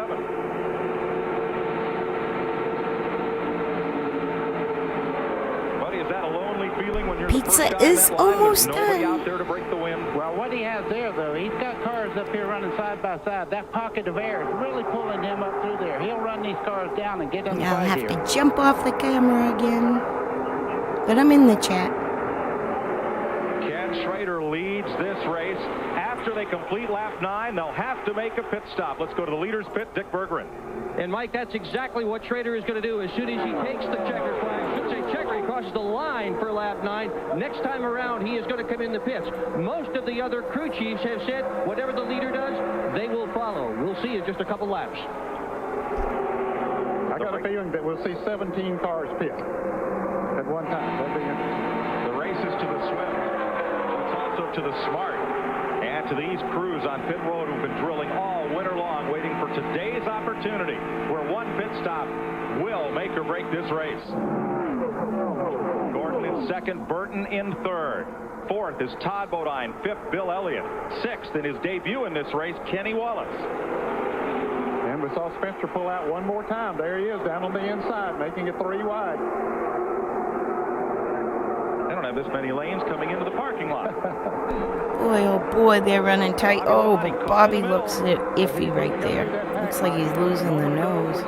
Speaker 7: Buddy, is that a lonely feeling when you're
Speaker 1: Pizza is almost
Speaker 7: nobody
Speaker 1: done.
Speaker 7: out there to break the wind?
Speaker 20: Well, what he has there, though, he's got cars up here running side by side. That pocket of air is really pulling him up through there. He'll run these cars down and get in the
Speaker 1: Now I'll
Speaker 20: fight
Speaker 1: have
Speaker 20: here.
Speaker 1: to jump off the camera again. But I'm in the chat.
Speaker 7: Ken Schrader leads this race. After they complete lap 9, they'll have to make a pit stop. Let's go to the leader's pit, Dick Bergeron.
Speaker 23: And, Mike, that's exactly what Schrader is going to do as soon as he takes the checker flag. Should say checker. He crosses the line for lap 9. Next time around, he is going to come in the pits. Most of the other crew chiefs have said whatever the leader does, they will follow. We'll see in just a couple laps.
Speaker 13: I got a feeling that we'll see 17 cars pit at one time. That'd be interesting.
Speaker 7: The race is to the swift. It's also to the smart. And to these crews on pit road who've been drilling all winter long, waiting for today's opportunity, where one pit stop will make or break this race. Gordon in second, Burton in third. Fourth is Todd Bodine. Fifth, Bill Elliott. Sixth, in his debut in this race, Kenny Wallace.
Speaker 13: And we saw Spencer pull out one more time. There he is down on the inside, making it 3 wide.
Speaker 7: They don't have this many lanes coming into the parking lot.
Speaker 1: Boy, oh boy, they're running tight. Oh, but Bobby looks iffy right there. Looks like he's losing the nose.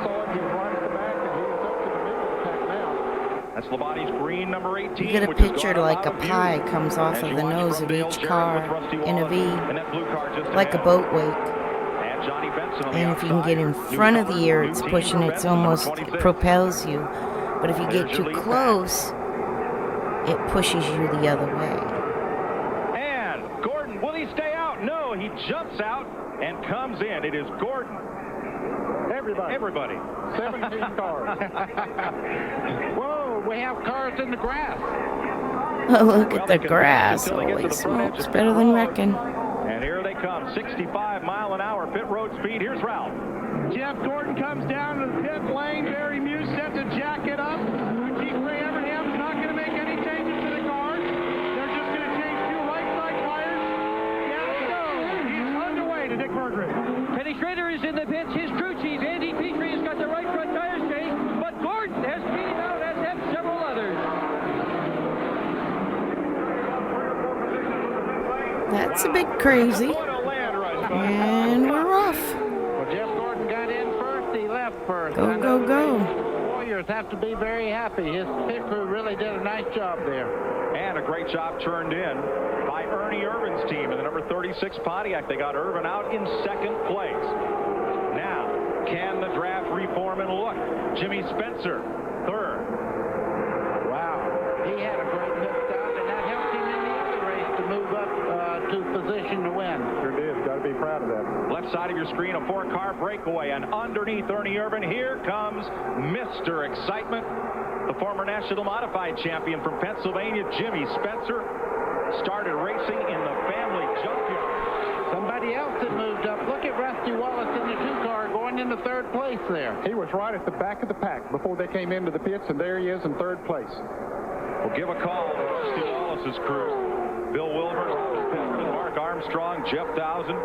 Speaker 7: That's Labonte's green, number 18.
Speaker 1: You get a picture like a pie comes off of the nose of each car in a V, like a boat wake. And if you can get in front of the ear, it's pushing, it's almost, it propels you. But if you get too close, it pushes you the other way.
Speaker 7: And Gordon, will he stay out? No, he jumps out and comes in. It is Gordon. Everybody.
Speaker 20: 17 cars. Whoa, we have cars in the grass.
Speaker 1: Oh, look at the grass. Holy smokes, better than wrecking.
Speaker 7: And here they come, 65-mile-an-hour pit road speed. Here's Ralph.
Speaker 19: Jeff Gordon comes down to the pit lane. Barry Muse set to jack it up. Chief Ray Evernham's not going to make any changes to the car. They're just going to change 2 right side tires. Down it goes. He's underway to Dick Berggren.
Speaker 23: Penny Schrader is in the pits. His crew chief, Andy Petrie, has got the right front tires changed, but Gordon has speeded out, as have several others.
Speaker 1: That's a bit crazy. And we're off.
Speaker 20: Well, Jeff Gordon got in first. He left first.
Speaker 1: Go, go, go.
Speaker 20: The Warriors have to be very happy. His pit crew really did a nice job there.
Speaker 7: And a great job turned in by Ernie Irvin's team in the number 36 Pontiac. They got Irvin out in second place. Now, can the draft reform and look? Jimmy Spencer, third.
Speaker 20: Wow. He had a great pit stop, and that helped him in the other race to move up to position to win.
Speaker 13: Sure did. Got to be proud of that.
Speaker 7: Left side of your screen, a 4-car breakaway, and underneath Ernie Irvin, here comes Mr. Excitement, the former National Modified Champion from Pennsylvania, Jimmy Spencer, started racing in the family junkyard.
Speaker 20: Somebody else that moved up. Look at Rusty Wallace in the 2-car going into third place there.
Speaker 13: He was right at the back of the pack before they came into the pits, and there he is in third place.
Speaker 7: We'll give a call to Rusty Wallace's crew. Bill Wilbur, Mark Armstrong, Jeff Dowson.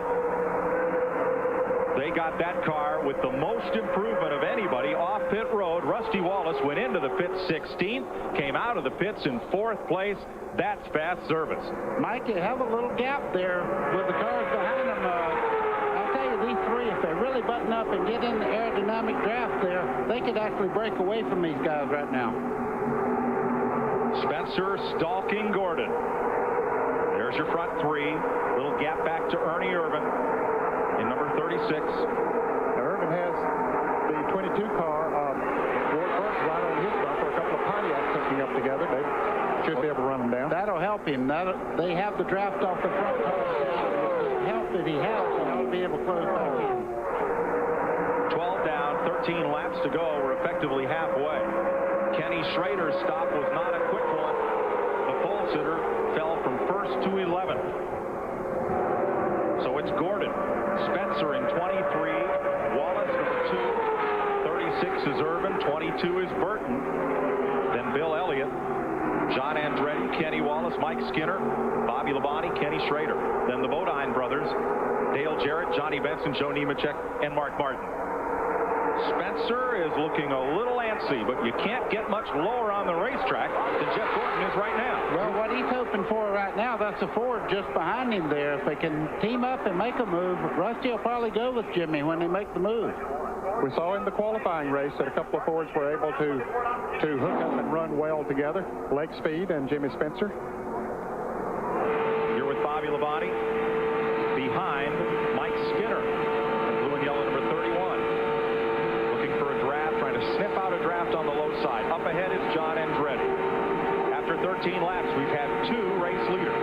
Speaker 7: They got that car with the most improvement of anybody off pit road. Rusty Wallace went into the pits 16th, came out of the pits in 4th place. That's fast service.
Speaker 20: Mike, you have a little gap there with the cars behind them. I'll tell you, these 3, if they really button up and get in the aerodynamic draft there, they could actually break away from these guys right now.
Speaker 7: Spencer stalking Gordon. There's your front 3. Little gap back to Ernie Irvin in number 36.
Speaker 13: Irvin has the 22 car of Ward Burke right on his bumper. A couple of Pontiacs hooking up together. They should be able to run them down.
Speaker 20: That'll help him. They have the draft off the front car. Help that he has, and he'll be able to close back in.
Speaker 7: 12 down, 13 laps to go. We're effectively halfway. Kenny Schrader's stop was not a quick one. The pole sitter fell from 1st to 11th. So it's Gordon. Spencer in 23. Wallace, number 2. 36 is Irvin. 22 is Burton. Then Bill Elliott. John Andretti, Kenny Wallace, Mike Skinner, Bobby Labonte, Kenny Schrader. Then the Bodine brothers, Dale Jarrett, Johnny Benson, Joe Nemechek, and Mark Martin. Spencer is looking a little antsy, but you can't get much lower on the racetrack than Jeff Gordon is right now.
Speaker 20: Well, what he's hoping for right now, that's a Ford just behind him there. If they can team up and make a move, Rusty will probably go with Jimmy when they make the move.
Speaker 13: We saw in the qualifying race that a couple of Fords were able to hook up and run well together. Blake Speed and Jimmy Spencer.
Speaker 7: You're with Bobby Labonte. Behind Mike Skinner. Blue and yellow number 31. Looking for a draft, trying to sniff out a draft on the low side. Up ahead is John Andretti. After 13 laps, we've had 2 race leaders.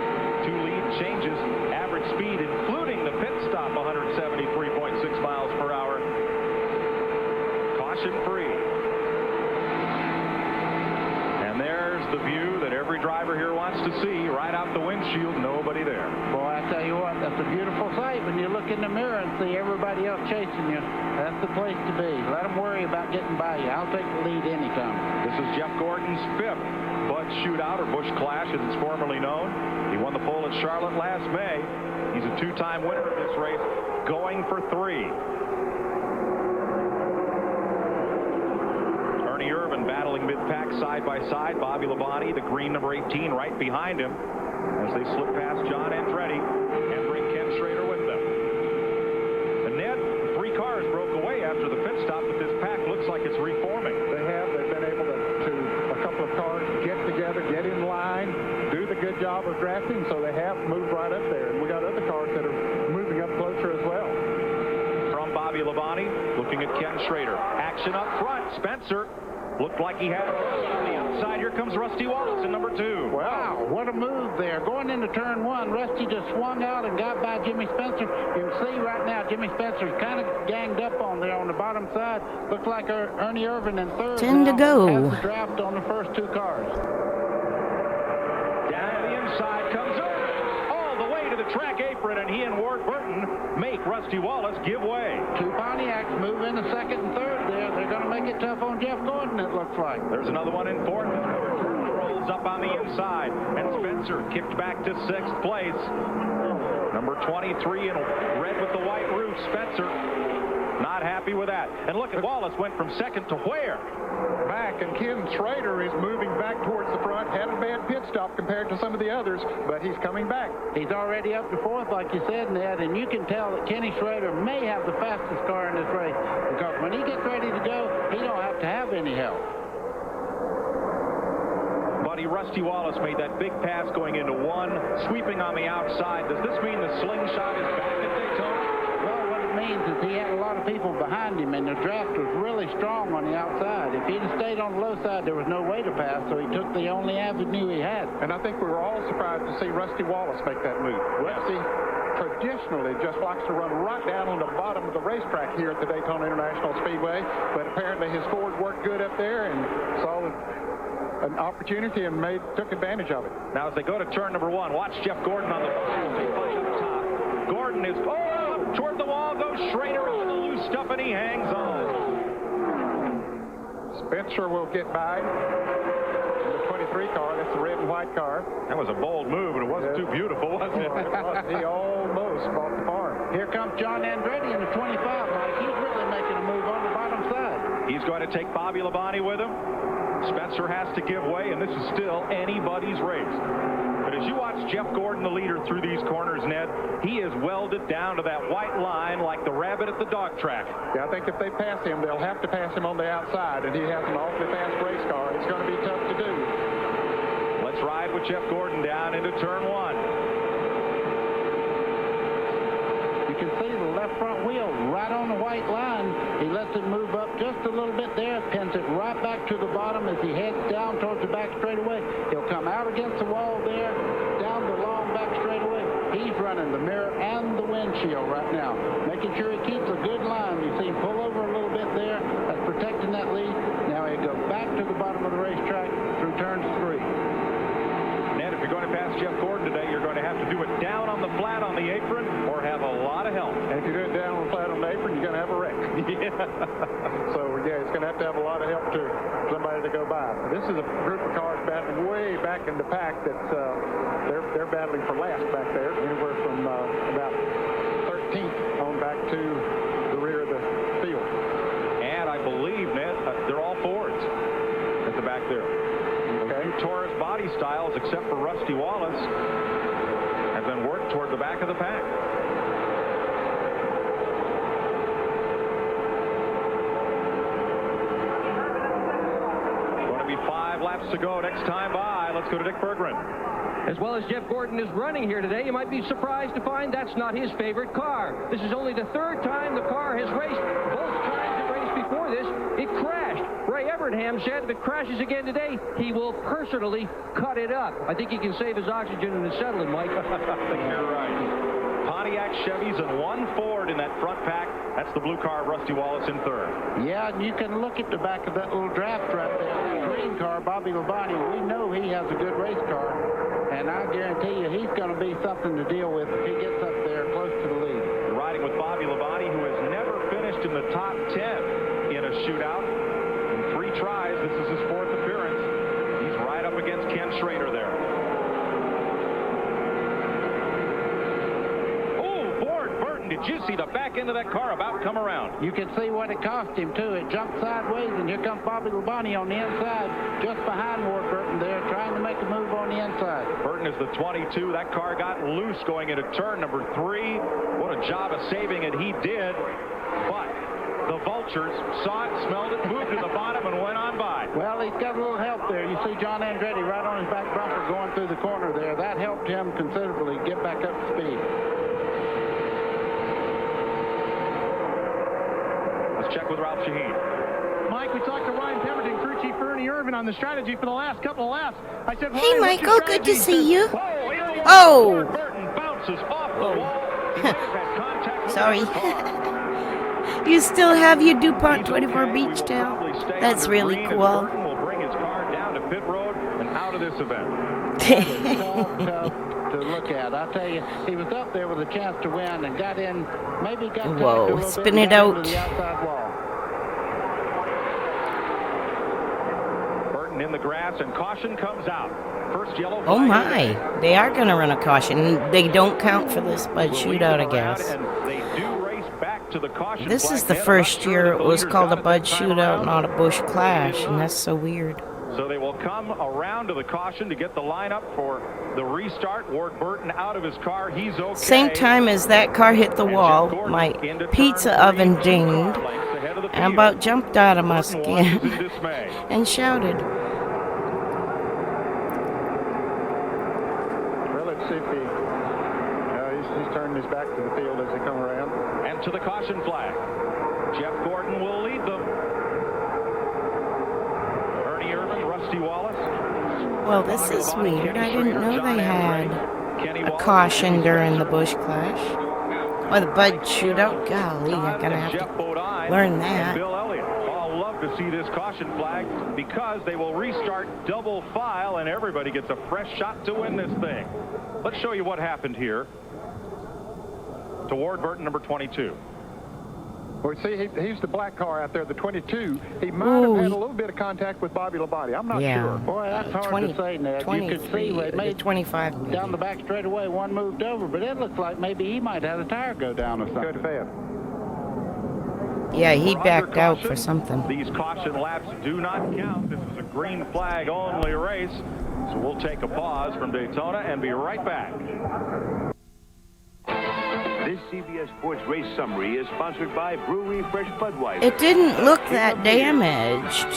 Speaker 7: 2 lead changes. Average speed, including the pit stop, 173.6 miles per hour. Caution free. And there's the view that every driver here wants to see. Right out the windshield, nobody there.
Speaker 20: Boy, I tell you what, that's a beautiful sight when you look in the mirror and see everybody else chasing you. That's the place to be. Let them worry about getting by you. I'll take the lead anytime.
Speaker 7: This is Jeff Gordon's 5th Bud Shootout, or Busch Clash as it's formerly known. He won the pole at Charlotte last May. He's a 2-time winner of this race, going for 3. Ernie Irvin battling mid-pack side by side. Bobby Labonte, the green number 18, right behind him as they slip past John Andretti and bring Ken Schrader with them. And Ned, 3 cars broke away after the pit stop, but this pack looks like it's reforming.
Speaker 13: They have. They've been able to a couple of cars good job of drafting, so they have moved right up there. And we got other cars that are moving up closer as well.
Speaker 7: From Bobby Labonte, looking at Ken Schrader. Action up front. Spencer looked like he had it on the outside. Here comes Rusty Wallace in number 2.
Speaker 20: Wow, what a move there. Going into turn 1, Rusty just swung out and got by Jimmy Spencer. You can see right now Jimmy Spencer's kind of ganged up on there on the bottom side. Looks like Ernie Irvin in third.
Speaker 1: 10 to go.
Speaker 20: Has the draft on the first 2 cars.
Speaker 7: Down the inside comes Irvin. All the way to the track apron, and he and Ward Burton make Rusty Wallace give way.
Speaker 20: 2 Pontiacs move into second and third there. They're going to make it tough on Jeff Gordon, it looks like.
Speaker 7: There's another one in fourth. Rolls up on the inside, and Spencer kicked back to 6th place. Number 23 in red with the white roof, Spencer. Not happy with that. And look at Wallace went from second to where?
Speaker 13: Back, and Ken Schrader is moving back towards the front. Had a bad pit stop compared to some of the others, but he's coming back.
Speaker 20: He's already up to 4th, like you said, Ned, and you can tell that Kenny Schrader may have the fastest car in this race, because when he gets ready to go, he don't have to have any help.
Speaker 7: Buddy, Rusty Wallace made that big pass going into 1, sweeping on the outside. Does this mean the slingshot is back at Daytona?
Speaker 20: Well, what it means is he had a lot of people behind him, and the draft was really strong on the outside. If he'd have stayed on the low side, there was no way to pass, so he took the only avenue he had.
Speaker 13: And I think we were all surprised to see Rusty Wallace make that move. Rusty traditionally just likes to run right down on the bottom of the racetrack here at the Daytona International Speedway, but apparently his Ford worked good up there and saw an opportunity and took advantage of it.
Speaker 7: Now as they go to turn number 1, watch Jeff Gordon on the top. Gordon is toward the wall, goes Schrader into the loose stuff, and he hangs on.
Speaker 13: Spencer will get by the 23 car. That's the red and white car.
Speaker 7: That was a bold move, but it wasn't too beautiful, was it?
Speaker 13: He almost bought the farm.
Speaker 20: Here comes John Andretti in the 25, Mike. He's really making a move on the bottom side.
Speaker 7: He's going to take Bobby Labonte with him. Spencer has to give way, and this is still anybody's race. But as you watch Jeff Gordon, the leader, through these corners, Ned, he is welded down to that white line like the rabbit at the dog track.
Speaker 13: Yeah, I think if they pass him, they'll have to pass him on the outside, and he has an awfully fast race car. It's going to be tough to do.
Speaker 7: Let's ride with Jeff Gordon down into turn 1.
Speaker 20: You can see the left front wheel right on the white line. He lets it move up just a little bit there, pins it right back to the bottom as he heads down towards the back straightaway. He'll come out against the wall there, down the long back straightaway. He's running the mirror and the windshield right now, making sure he keeps a good line. You see him pull over a little bit there. That's protecting that lead. Now he goes back to the bottom of the racetrack through turns 3.
Speaker 7: Ned, if you're going to pass Jeff Gordon today, you're going to have to do it down on the flat on the apron or have a lot of help.
Speaker 13: And if you do it down on the flat on the apron, you're going to have a wreck. So, yeah, it's going to have a lot of help to somebody to go by. This is a group of cars battling way back in the pack that's they're battling for last back there, anywhere from about 13th on back to the rear of the field.
Speaker 7: And I believe, Ned, they're all Fords at the back there. Okay. Taurus body styles, except for Rusty Wallace, have been worked toward the back of the pack. Going to be 5 laps to go next time by. Let's go to Dick Berggren.
Speaker 23: As well as Jeff Gordon is running here today, you might be surprised to find that's not his favorite car. This is only the 3rd time the car has raced. Both times it raced before this, it crashed. Ray Evernham said if it crashes again today, he will personally cut it up. I think he can save his oxygen and his settling, Mike.
Speaker 7: I think you're right. Pontiac Chevys and 1 Ford in that front pack. That's the blue car, Rusty Wallace in 3rd.
Speaker 20: Yeah, and you can look at the back of that little draft right there. The green car, Bobby Labonte, we know he has a good race car. And I guarantee you he's going to be something to deal with if he gets up there close to the lead.
Speaker 7: You're riding with Bobby Labonte, who has never finished in the top 10 in a shootout. In 3 tries, this is his 4th appearance. He's right up against Ken Schrader there. Did you see the back end of that car about come around?
Speaker 20: You can see what it cost him, too. It jumped sideways, and here comes Bobby Labonte on the inside, just behind Ward Burton there, trying to make a move on the inside.
Speaker 7: Burton is the 22. That car got loose going into turn number 3. What a job of saving it he did. But The Vultures saw it, smelled it, moved to the bottom, and went on by.
Speaker 20: Well, he's got a little help there. You see John Andretti right on his back bumper going through the corner there. That helped him considerably get back up to speed.
Speaker 7: Let's check with Ralph Shaheen.
Speaker 19: Mike, we talked to Ryan Pemberton, crew chief Ernie Irvin on the strategy for the last couple of laps. I said,
Speaker 1: Hey,
Speaker 19: Ryan,
Speaker 1: Michael, good to see you.
Speaker 7: Oh!
Speaker 1: Oh!
Speaker 7: Bounces off the wall.
Speaker 1: Sorry. You still have your DuPont 24 beach tail? That's really cool.
Speaker 7: Burton will bring his car down to pit road and out of this event.
Speaker 20: To look at. I'll tell you, he was up there with a chance to win and got in, maybe got
Speaker 1: Whoa, spin it out.
Speaker 20: The outside wall.
Speaker 7: Burton in the grass, and caution comes out. First yellow flag.
Speaker 1: Oh my, they are going to run a caution. They don't count for this Bud Shootout, I guess.
Speaker 7: They do race back to the caution
Speaker 1: This
Speaker 7: flag.
Speaker 1: is the first year it was called a Bud Shootout, not a Busch Clash, and that's so weird.
Speaker 7: So they will come around to the caution to get the lineup for the restart. Ward Burton out of his car. He's okay.
Speaker 1: Same time as that car hit the wall, my pizza oven dinged and about jumped out of my skin and shouted.
Speaker 13: Well, let's see if he's turning his back to the field as they come around.
Speaker 7: And to the caution flag. Jeff Gordon will lead them. Ernie Irvin, Rusty Wallace.
Speaker 1: Well, this is weird. I didn't know they had a caution during the Busch Clash. Or the Bud Shootout. Golly, I'm going to have to learn that.
Speaker 7: Bill Elliott. I'll love to see this caution flag because they will restart double file and everybody gets a fresh shot to win this thing. Let's show you what happened here to Ward Burton, number 22.
Speaker 13: Well, see, he's the black car out there, the 22. He might have had a little bit of contact with Bobby Labonte. I'm not sure.
Speaker 20: Boy, that's hard to say, Ned. You could see where it made
Speaker 1: 25 maybe.
Speaker 20: Down the back straightaway, one moved over, but it looks like maybe he might have a tire go down or something.
Speaker 13: Could have.
Speaker 1: Yeah, he backed out for something.
Speaker 7: These caution laps do not count. This is a green flag only race. So we'll take a pause from Daytona and be right back.
Speaker 17: This CBS Sports Race Summary is sponsored by Brewery Fresh Budweiser.
Speaker 1: It didn't look that damaged.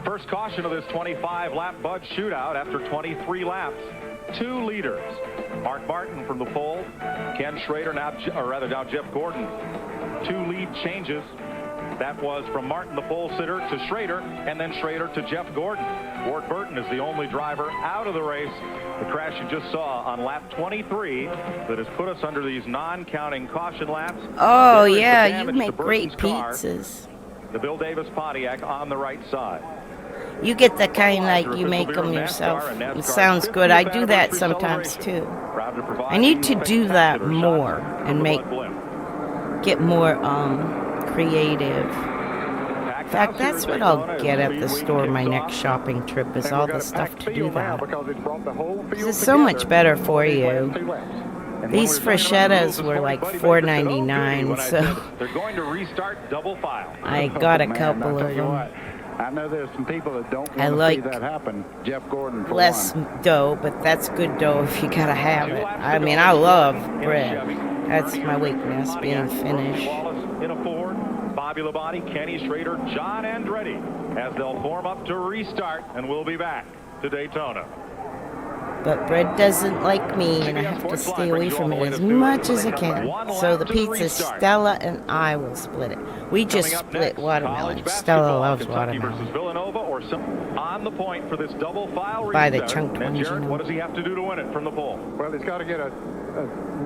Speaker 7: First caution of this 25-lap Bud Shootout after 23 laps. 2 leaders. Mark Martin from the pole. Ken Schrader, now Jeff Gordon. 2 lead changes. That was from Martin, the pole sitter, to Schrader, and then Schrader to Jeff Gordon. Ward Burton is the only driver out of the race. The crash you just saw on lap 23 that has put us under these non-counting caution laps.
Speaker 1: Oh, yeah, you make great pizzas.
Speaker 7: The Bill Davis Pontiac on the right side.
Speaker 1: You get the kind like you make them yourself. It sounds good. I do that sometimes, too. I need to do that more and get more creative. In fact, that's what I'll get at the store my next shopping trip is all the stuff to do that. It's so much better for you. These freshittas were like $4.99, so
Speaker 7: they're going to restart double file.
Speaker 1: I got a couple of them.
Speaker 20: I know there's some people that don't
Speaker 1: I
Speaker 20: want to
Speaker 1: like
Speaker 20: see that happen. Jeff Gordon for
Speaker 1: less
Speaker 20: one.
Speaker 1: dough, but that's good dough if you gotta have it. I mean, I love bread. That's my weakness, being Finnish.
Speaker 7: In a Ford, Bobby Labonte, Kenny Schrader, John Andretti, as they'll form up to restart, and we'll be back to Daytona.
Speaker 1: But bread doesn't like me, and I have to stay away from it as much as I can. So the pizza, Stella and I will split it. We just split watermelon. Stella loves watermelon.
Speaker 7: Versus Villanova or some on the point for this double file
Speaker 1: By the
Speaker 7: restart.
Speaker 1: chunk ones, you know.
Speaker 7: What does he have to do to win it from the pole?
Speaker 13: Well, he's got to get a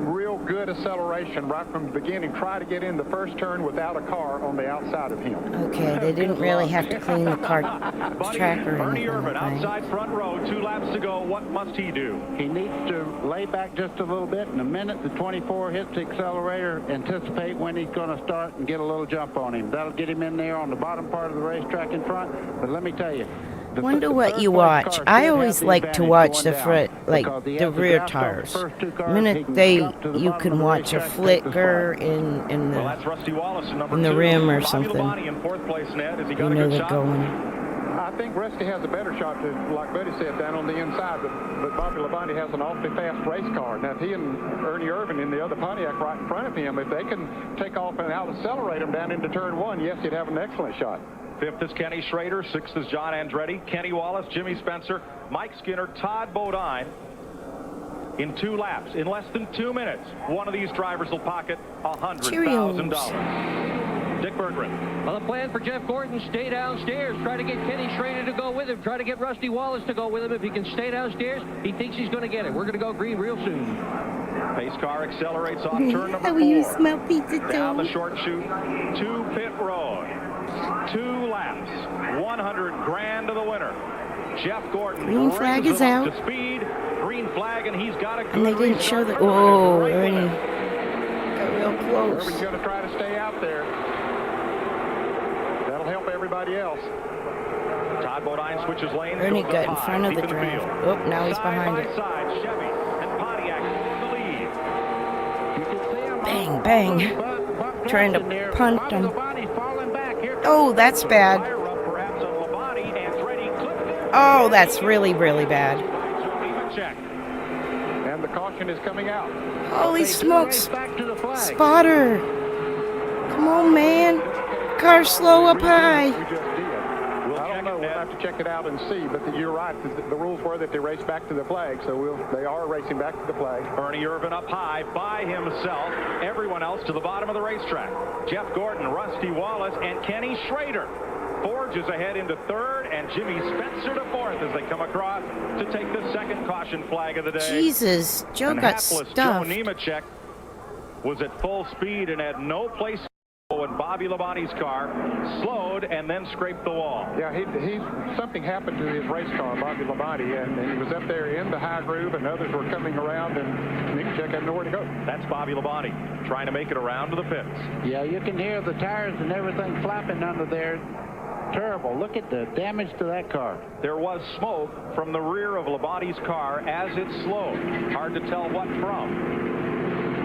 Speaker 13: real good acceleration right from the beginning. Try to get in the first turn without a car on the outside of him.
Speaker 1: Okay, they didn't really have to clean the car tracker or
Speaker 7: Ernie
Speaker 1: anything.
Speaker 7: Irvin outside front row, 2 laps to go. What must he do?
Speaker 20: He needs to lay back just a little bit. In a minute, the 24 hits the accelerator, anticipate when he's going to start and get a little jump on him. That'll get him in there on the bottom part of the racetrack in front. But let me tell you,
Speaker 1: Wonder what you watch. I always like to watch the front, like the rear tires. The minute you can watch a flicker in the rim or something. You know they're going.
Speaker 20: I
Speaker 13: think Rusty has a better shot, like Buddy said, down on the inside, but Bobby Labonte has an awfully fast race car. Now, if he and Ernie Irvin in the other Pontiac right in front of him, if they can take off and out-accelerate him down into turn 1, yes, he'd have an excellent shot.
Speaker 7: 5th is Kenny Schrader, 6th is John Andretti, Kenny Wallace, Jimmy Spencer, Mike Skinner, Todd Bodine. In 2 laps, in less than 2 minutes, one of these drivers will pocket $100,000. Dick Berggren.
Speaker 23: Well, the plan for Jeff Gordon, stay downstairs, try to get Kenny Schrader to go with him, try to get Rusty Wallace to go with him. If he can stay downstairs, he thinks he's going to get it. We're going to go green real soon.
Speaker 7: Pace car accelerates off turn number 4.
Speaker 1: You smell pizza
Speaker 7: down
Speaker 1: dough.
Speaker 7: the short chute to pit road. 2 laps, $100,000 to the winner. Jeff Gordon.
Speaker 1: Green flag is out.
Speaker 7: To speed. Green flag, and he's got a good
Speaker 1: And they didn't show the. Oh, Ernie got real close.
Speaker 13: Irvin's going to try to stay out there. That'll help everybody else.
Speaker 7: Todd Bodine switches lanes.
Speaker 1: Ernie got in front of the driver. Oh, now he's behind it.
Speaker 7: Side, Chevy and Pontiac the lead.
Speaker 1: Bang, bang. Trying to punt him. Oh, that's bad. Oh, that's really, really bad.
Speaker 13: And the caution is coming out.
Speaker 1: Holy smokes. Spotter. Come on, man. Car slow up high.
Speaker 13: I don't know. We'll have to check it out and see. But you're right. The rules were that they race back to the flag. So they are racing back to the flag.
Speaker 7: Ernie Irvin up high by himself. Everyone else to the bottom of the racetrack. Jeff Gordon, Rusty Wallace, and Kenny Schrader. Forges ahead into 3rd, and Jimmy Spencer to 4th as they come across to take the 2nd caution flag of the day.
Speaker 1: Jesus, Joe
Speaker 7: and
Speaker 1: got
Speaker 7: hapless
Speaker 1: stuffed.
Speaker 7: Joe Nemechek was at full speed and had no place to go when Bobby Labonte's car slowed and then scraped the wall.
Speaker 13: Yeah, something happened to his race car, Bobby Labonte, and he was up there in the high groove, and others were coming around, and Nemechek had nowhere to go.
Speaker 7: That's Bobby Labonte trying to make it around to the pits.
Speaker 20: Yeah, you can hear the tires and everything flapping under there. Terrible. Look at the damage to that car.
Speaker 7: There was smoke from the rear of Labonte's car as it slowed. Hard to tell what from.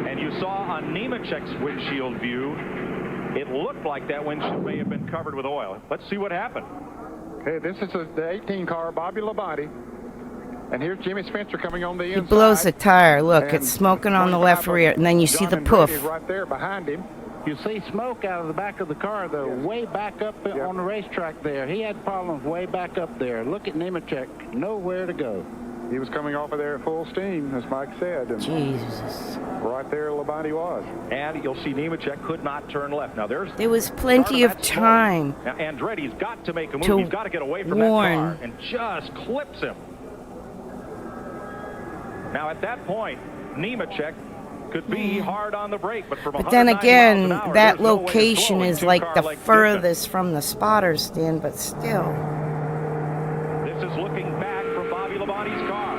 Speaker 7: And you saw on Nemechek's windshield view, it looked like that windshield may have been covered with oil. Let's see what happened.
Speaker 13: Okay, this is the 18 car, Bobby Labonte. And here's Jimmy Spencer coming on the inside.
Speaker 1: He blows the tire. Look, it's smoking on the left rear. And then you see the poof.
Speaker 13: Right there behind him.
Speaker 20: You see smoke out of the back of the car, though, way back up on the racetrack there. He had problems way back up there. Look at Nemechek, nowhere to go.
Speaker 13: He was coming off of there at full steam, as Mike said. And
Speaker 1: Jesus.
Speaker 13: Right there, Labonte was.
Speaker 7: And you'll see Nemechek could not turn left. Now, there
Speaker 1: was plenty of time.
Speaker 7: Now, Andretti's got to make a move. He's got to get away from that car and just clips him. Now, at that point, Nemechek could be hard on the brake, but
Speaker 1: then again, that location is like the furthest from the spotter stand, but still.
Speaker 7: This is looking back from Bobby Labonte's car.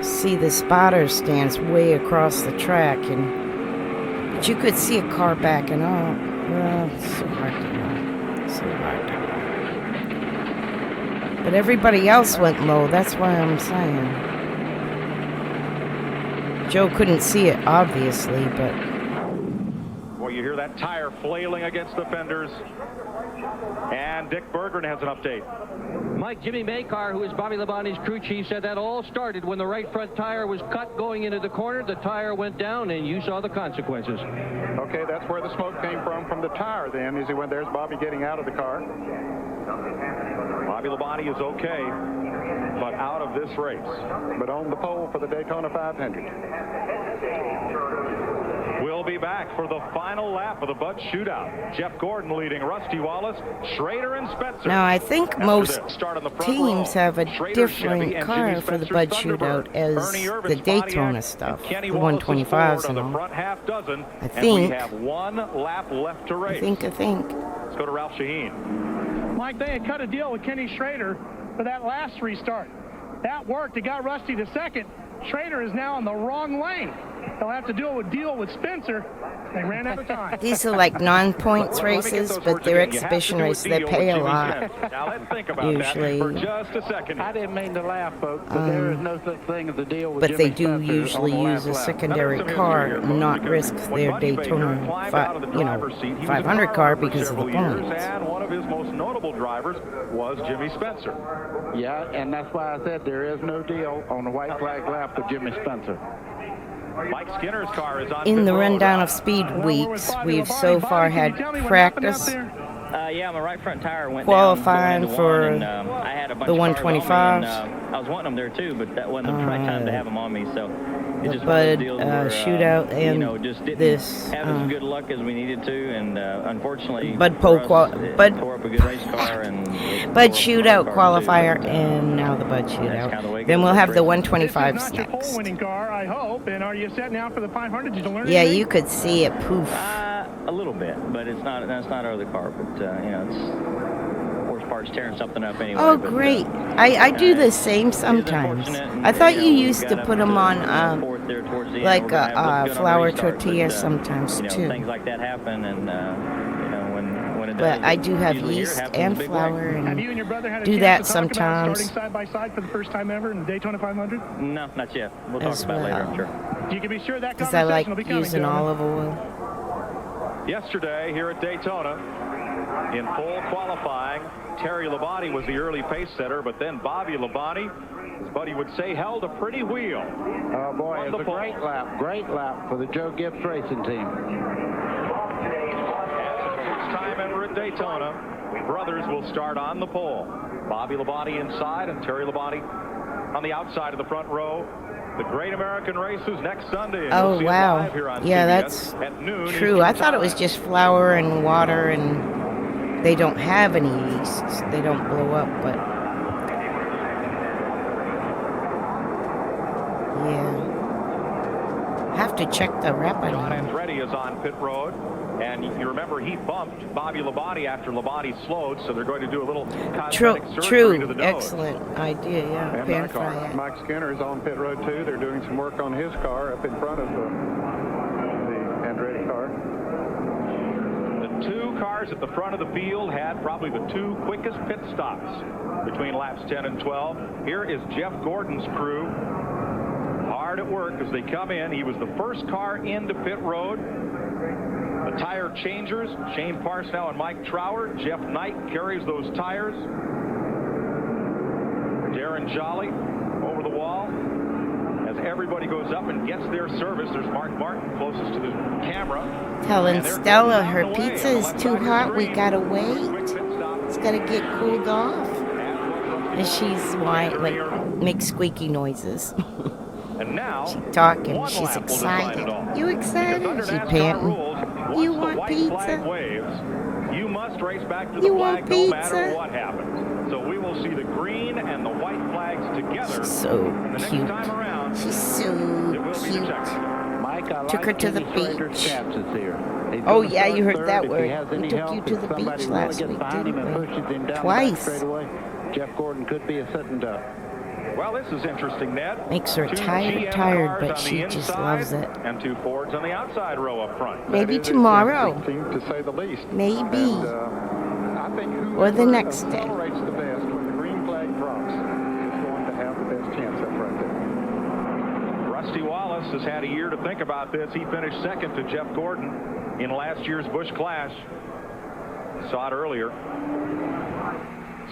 Speaker 1: See, the spotter stands way across the track, but you could see a car backing up. Well, it's so hard to know. So hard to know. But everybody else went low. That's why I'm saying. Joe couldn't see it, obviously, but.
Speaker 7: Boy, you hear that tire flailing against the fenders. And Dick Berggren has an update.
Speaker 23: Mike, Jimmy Maycar, who is Bobby Labonte's crew chief, said that all started when the right front tire was cut going into the corner. The tire went down, and you saw the consequences.
Speaker 13: Okay, that's where the smoke came from the tire then, is when there's Bobby getting out of the car.
Speaker 7: Bobby Labonte is okay, but out of this race.
Speaker 13: But on the pole for the Daytona 500.
Speaker 7: We'll be back for the final lap of the Bud Shootout. Jeff Gordon leading Rusty Wallace, Schrader, and Spencer.
Speaker 1: Now, I think most teams have a different car for the Bud Shootout as the Daytona stuff, the 125s and all. I think.
Speaker 7: We have 1 lap left to race.
Speaker 1: I think.
Speaker 7: Let's go to Ralph Shaheen.
Speaker 19: Mike, they had cut a deal with Kenny Schrader for that last restart. That worked. It got Rusty to 2nd. Schrader is now in the wrong lane. they'll have to deal with Spencer. They ran out of time.
Speaker 1: These are like non-points races, but they're exhibition races. They pay a lot.
Speaker 7: Now let's think about
Speaker 1: Usually.
Speaker 7: that for just a second.
Speaker 20: I didn't mean to laugh, folks, but there is no such thing as a deal with
Speaker 1: But they
Speaker 20: Jimmy
Speaker 1: do
Speaker 20: Spencer
Speaker 1: usually
Speaker 20: on the
Speaker 1: use a
Speaker 20: last lap.
Speaker 1: secondary car, not risk their Daytona, 500 car because of the points.
Speaker 7: And one of his most notable drivers was Jimmy Spencer.
Speaker 20: Yeah, and that's why I said there is no deal on the white flag lap with Jimmy Spencer.
Speaker 7: Mike Skinner's car is on
Speaker 1: In the
Speaker 7: pit road.
Speaker 1: rundown of speed weeks, we've so far had practice
Speaker 3: Yeah, my right front tire went
Speaker 1: qualifying
Speaker 3: down
Speaker 1: for
Speaker 3: and, I had a bunch
Speaker 1: the
Speaker 3: of cars on me,
Speaker 1: 125s.
Speaker 3: and, I was wanting them there too, but that wasn't the right time to have them on me. So it
Speaker 1: the
Speaker 3: just one of those
Speaker 1: Bud
Speaker 3: deals where,
Speaker 1: shootout and
Speaker 3: just didn't
Speaker 1: this
Speaker 3: have as good luck as we needed to, and unfortunately,
Speaker 1: Bud
Speaker 3: for
Speaker 1: Pole
Speaker 3: us, it
Speaker 1: Bud
Speaker 3: tore up a good race car and
Speaker 1: Bud shootout qualifier and now the Bud shootout. Then we'll have the 125s
Speaker 19: Your
Speaker 1: next.
Speaker 19: pole-winning car, I hope. And are you set now for the 500? Did you learn
Speaker 1: Yeah,
Speaker 19: anything?
Speaker 1: you could see it poof.
Speaker 3: A little bit, but it's not. That's not our other car, but it's horsepower's tearing something up anyway.
Speaker 1: Oh,
Speaker 3: but,
Speaker 1: great. I do the same sometimes. I thought you used to put them on like a flour tortilla sometimes too.
Speaker 3: Things like that happen, and when it
Speaker 1: But
Speaker 3: does,
Speaker 1: I do have
Speaker 3: usually here
Speaker 1: yeast
Speaker 3: happens in a
Speaker 1: and
Speaker 3: big way.
Speaker 1: flour
Speaker 19: Have you and your brother had a
Speaker 1: do
Speaker 19: chance
Speaker 1: that
Speaker 19: to talk about
Speaker 1: sometimes.
Speaker 19: starting side by side for the first time ever in the Daytona 500?
Speaker 3: No, not yet. We'll talk
Speaker 1: As
Speaker 3: about it later, I'm
Speaker 1: well.
Speaker 3: sure.
Speaker 19: You can be sure that
Speaker 1: Because I like
Speaker 19: conversation will be coming,
Speaker 1: using
Speaker 19: gentlemen.
Speaker 1: olive oil.
Speaker 7: Yesterday here at Daytona, in full qualifying, Terry Labonte was the early pace setter, but then Bobby Labonte, as Buddy would say, held a pretty wheel.
Speaker 20: Oh, boy, it was a great lap for the Joe Gibbs Racing team.
Speaker 7: First time ever at Daytona, brothers will start on the pole. Bobby Labonte inside and Terry Labonte on the outside of the front row. The Great American Races next Sunday.
Speaker 1: Oh,
Speaker 7: You'll see it
Speaker 1: wow.
Speaker 7: live here on
Speaker 1: Yeah,
Speaker 7: CBS
Speaker 1: that's
Speaker 7: at noon
Speaker 1: true.
Speaker 7: Eastern
Speaker 1: I thought it
Speaker 7: time.
Speaker 1: was just flour and water and they don't have any yeast. They don't blow up, but yeah. Have to check the wrap on
Speaker 7: John
Speaker 1: him.
Speaker 7: Andretti is on pit road, and you remember he bumped Bobby Labonte after Labonte slowed, so they're going to do a little cosmetic surgery to the nose.
Speaker 1: Excellent idea, yeah.
Speaker 13: And
Speaker 1: Pan fry it.
Speaker 13: Mike Skinner is on pit road too. They're doing some work on his car up in front of the Andretti car.
Speaker 7: The two cars at the front of the field had probably the two quickest pit stops between laps 10 and 12. Here is Jeff Gordon's crew. Hard at work as they come in. He was the first car into pit road. The tire changers, Shane Parsnow and Mike Trower. Jeff Knight carries those tires. Darren Jolly over the wall. As everybody goes up and gets their service, there's Mark Martin closest to the camera.
Speaker 1: Telling Stella her pizza is too hot. We gotta wait. It's gotta get cooled off. And she's like makes squeaky noises.
Speaker 7: And now,
Speaker 1: she's talking.
Speaker 7: one
Speaker 1: She's
Speaker 7: lap will decide it
Speaker 1: excited.
Speaker 7: all.
Speaker 1: You excited?
Speaker 7: Because under
Speaker 1: She
Speaker 7: NASCAR
Speaker 1: panting.
Speaker 7: rules, once
Speaker 1: You
Speaker 7: the
Speaker 1: want
Speaker 7: white
Speaker 1: pizza?
Speaker 7: flag waves, you must race back to
Speaker 1: You
Speaker 7: the
Speaker 1: want
Speaker 7: flag no matter
Speaker 1: pizza?
Speaker 7: what happens. So we will see the green and the white flags together.
Speaker 1: She's so
Speaker 7: and the
Speaker 1: cute.
Speaker 7: next time around,
Speaker 1: She's so
Speaker 7: it will be
Speaker 1: cute.
Speaker 7: the checker.
Speaker 20: Mike, I
Speaker 1: Took her
Speaker 20: like
Speaker 1: to the
Speaker 20: Kenny Schrader's
Speaker 1: beach.
Speaker 20: chances here. He's
Speaker 1: Oh,
Speaker 20: gonna
Speaker 1: yeah, you
Speaker 20: start
Speaker 1: heard
Speaker 20: third.
Speaker 1: that
Speaker 20: If
Speaker 1: word.
Speaker 20: he has
Speaker 1: We
Speaker 20: any
Speaker 1: took
Speaker 20: help,
Speaker 1: you to
Speaker 20: if
Speaker 1: the
Speaker 20: somebody
Speaker 1: beach
Speaker 20: really
Speaker 1: last
Speaker 20: gets
Speaker 1: week,
Speaker 20: behind him
Speaker 1: didn't
Speaker 20: and
Speaker 1: we?
Speaker 20: pushes him down
Speaker 1: Twice.
Speaker 20: the back straightaway, Jeff Gordon could be a sitting duck.
Speaker 7: Well, this is interesting, Ned.
Speaker 1: Makes her
Speaker 7: Two
Speaker 1: tired,
Speaker 7: GM
Speaker 1: tired,
Speaker 7: cars
Speaker 1: but
Speaker 7: on
Speaker 1: she
Speaker 7: the
Speaker 1: just
Speaker 7: inside
Speaker 1: loves it.
Speaker 7: And two Fords on the outside row up front.
Speaker 1: Maybe
Speaker 13: That is
Speaker 1: tomorrow.
Speaker 13: interesting, to say the least.
Speaker 1: Maybe.
Speaker 13: And, I think
Speaker 1: Or the
Speaker 13: whoever
Speaker 1: next day.
Speaker 13: accelerates the best when the green flag drops is going to have the best chance up front there.
Speaker 7: Rusty Wallace has had a year to think about this. He finished second to Jeff Gordon in last year's Busch Clash. Saw it earlier.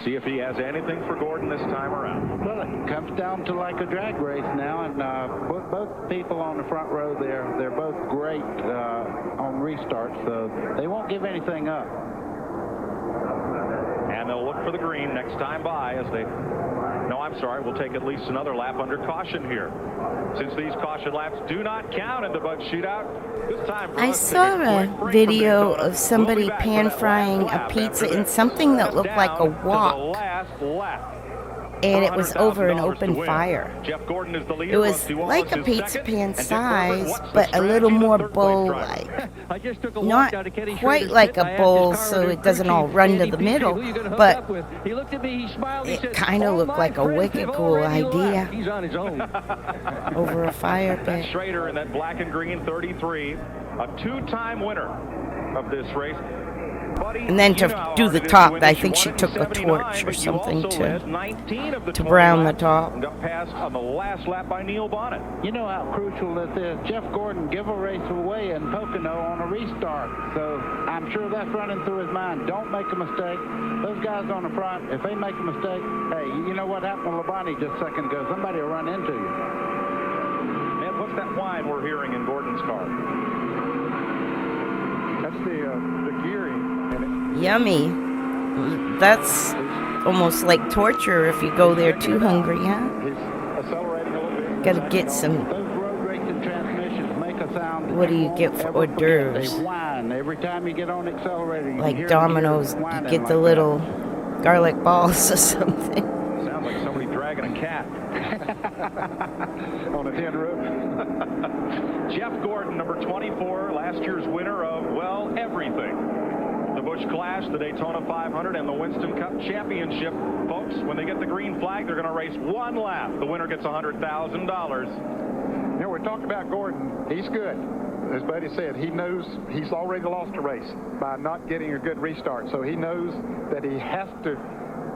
Speaker 7: See if he has anything for Gordon this time around.
Speaker 20: Well, it comes down to like a drag race now, and both people on the front row there, they're both great on restarts, so they won't give anything up.
Speaker 7: And they'll look for the green next time by as they... No, I'm sorry. We'll take at least another lap under caution here. Since these caution laps do not count in the Bud Shootout, this time for
Speaker 1: I
Speaker 7: us,
Speaker 1: saw
Speaker 7: take
Speaker 1: a
Speaker 7: quick break
Speaker 1: video
Speaker 7: from
Speaker 1: of somebody
Speaker 7: Daytona.
Speaker 1: pan frying
Speaker 7: We'll be
Speaker 1: a
Speaker 7: back for that
Speaker 1: pizza
Speaker 7: last
Speaker 1: in
Speaker 7: lap
Speaker 1: something that
Speaker 7: after
Speaker 1: looked
Speaker 7: this.
Speaker 1: like a
Speaker 7: Down to the
Speaker 1: wok.
Speaker 7: last lap.
Speaker 1: and it was over an open fire.
Speaker 7: Jeff Gordon is the leader.
Speaker 1: It was like a pizza pan size, but a little more bowl-like. Not quite like a bowl, so it doesn't all run to the middle, but it kind of looked like a wicked cool idea.
Speaker 23: He's on his own.
Speaker 1: Over a fire
Speaker 7: That's
Speaker 1: pit.
Speaker 7: Schrader in that black and green 33, a two-time winner of this race.
Speaker 1: And then to do the top, I think she took a torch or something to brown the top.
Speaker 7: Got passed on the last lap by Neil Bonnet.
Speaker 20: You know how crucial this is. Jeff Gordon give a race away in Pocono on a restart. So I'm sure that's running through his mind. Don't make a mistake. Those guys on the front, if they make a mistake, hey, you know what happened to Labonte just a second ago? Somebody will run into you.
Speaker 7: And what's that whine we're hearing in Gordon's car?
Speaker 13: That's the gearing.
Speaker 1: Yummy. That's almost like torture if you go there too hungry, huh? Gotta get some. What do you get for hors d'oeuvres?
Speaker 20: Every time you get on the accelerator, you
Speaker 1: like Domino's, you get the little garlic balls or something.
Speaker 7: Sounds like somebody dragging a cat on a tin roof. Jeff Gordon, number 24, last year's winner of, well, everything. The Busch Clash, the Daytona 500, and the Winston Cup Championship. Folks, when they get the green flag, they're going to race one lap. The winner gets $100,000.
Speaker 13: You know, we're talking about Gordon. He's good. As Buddy said, he knows he's already lost a race by not getting a good restart. So he knows that he has to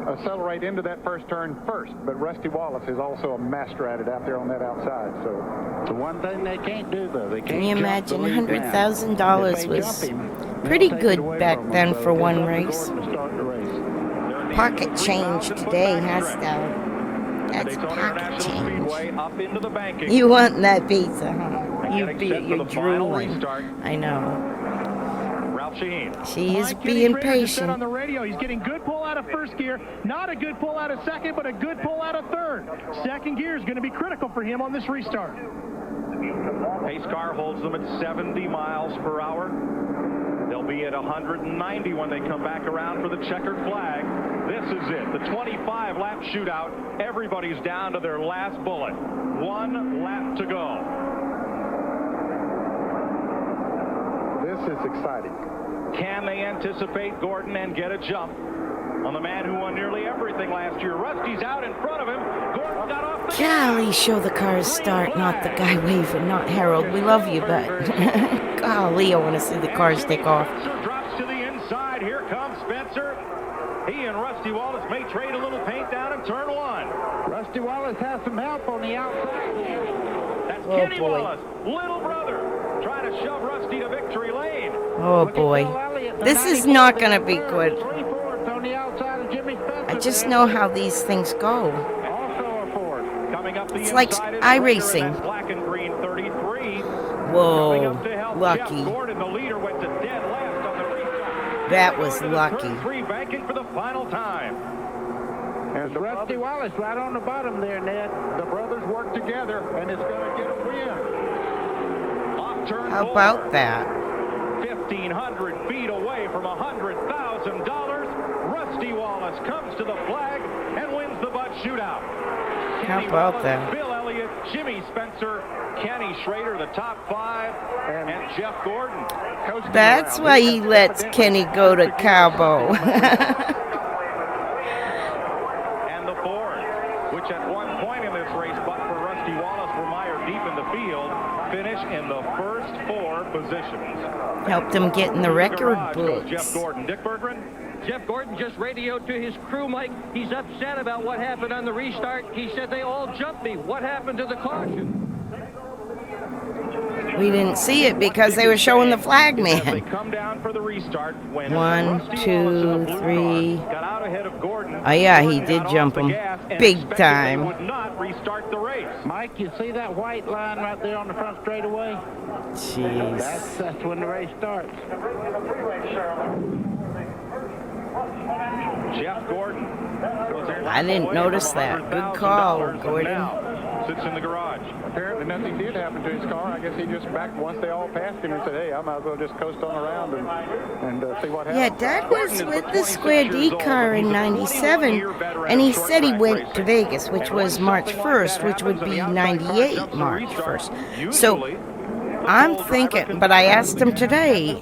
Speaker 13: accelerate into that first turn first. But Rusty Wallace is also a master at it out there on that outside. So
Speaker 20: the one thing they can't do, though, they can't.
Speaker 1: Can you imagine $100,000 was pretty good back then for one race? Pocket change today has to. That's pocket change. You want that pizza, huh? You're drooling. I know. She is being patient.
Speaker 19: On the radio, he's getting good pull out of first gear, not a good pull out of second, but a good pull out of third. Second gear is going to be critical for him on this restart.
Speaker 7: Pace car holds them at 70 miles per hour. They'll be at 190 when they come back around for the checkered flag. This is it, the 25-lap shootout. Everybody's down to their last bullet. One lap to go.
Speaker 13: This is exciting.
Speaker 7: Can they anticipate Gordon and get a jump on the man who won nearly everything last year? Rusty's out in front of him. Gordon got off the
Speaker 1: Golly, show the cars start, not the guy waving, not Harold. We love you, but golly, I want to see the cars take off.
Speaker 7: Spencer drops to the inside. Here comes Spencer. He and Rusty Wallace may trade a little paint down in turn one.
Speaker 20: Rusty Wallace has some help on the outside.
Speaker 7: That's Kenny Wallace, little brother, trying to shove Rusty to victory lane.
Speaker 1: Oh boy, this is not going to be good. I just know how these things go. It's like iRacing.
Speaker 7: Black and green 33.
Speaker 1: Whoa, lucky.
Speaker 7: Gordon, the leader, went to dead last on the restart.
Speaker 1: That was lucky.
Speaker 7: Three banking for the final time.
Speaker 20: There's Rusty Wallace right on the bottom there, Ned.
Speaker 13: The brothers work together, and it's going to get a win.
Speaker 7: Off turn
Speaker 1: How about that?
Speaker 7: 1,500 feet away from $100,000. Rusty Wallace comes to the flag and wins the butt shootout.
Speaker 1: How about that?
Speaker 7: Bill Elliott, Jimmy Spencer, Kenny Schrader, the top five, and Jeff Gordon.
Speaker 1: That's why he lets Kenny go to Cabo.
Speaker 7: And the Ford, which at one point in this race, but for Rusty Wallace, were mired deep in the field, finish in the first four positions.
Speaker 1: Helped him get in the record books.
Speaker 7: Jeff Gordon. Dick Berggren?
Speaker 23: Jeff Gordon just radioed to his crew, Mike. He's upset about what happened on the restart. He said they all jumped me. What happened to the caution?
Speaker 1: We didn't see it because they were showing the flag man.
Speaker 7: They come down for the restart when
Speaker 1: 1, 2, 3.
Speaker 7: Got out ahead of Gordon.
Speaker 1: Oh yeah, he did jump him big time.
Speaker 7: Would not restart the race.
Speaker 20: Mike, you see that white line right there on the front straightaway?
Speaker 1: Jeez.
Speaker 20: That's when the race starts.
Speaker 7: Jeff Gordon.
Speaker 1: I didn't notice that. Good call, Gordon.
Speaker 7: sits in the garage.
Speaker 13: Apparently nothing did happen to his car. I guess he just backed once they all passed him and said, hey, I might as well just coast on around and see what happens.
Speaker 1: Yeah, Dad was with the Square D car in 97, and he said he went to Vegas, which was March 1st, which would be 98 March 1st. So I'm thinking, but I asked him today,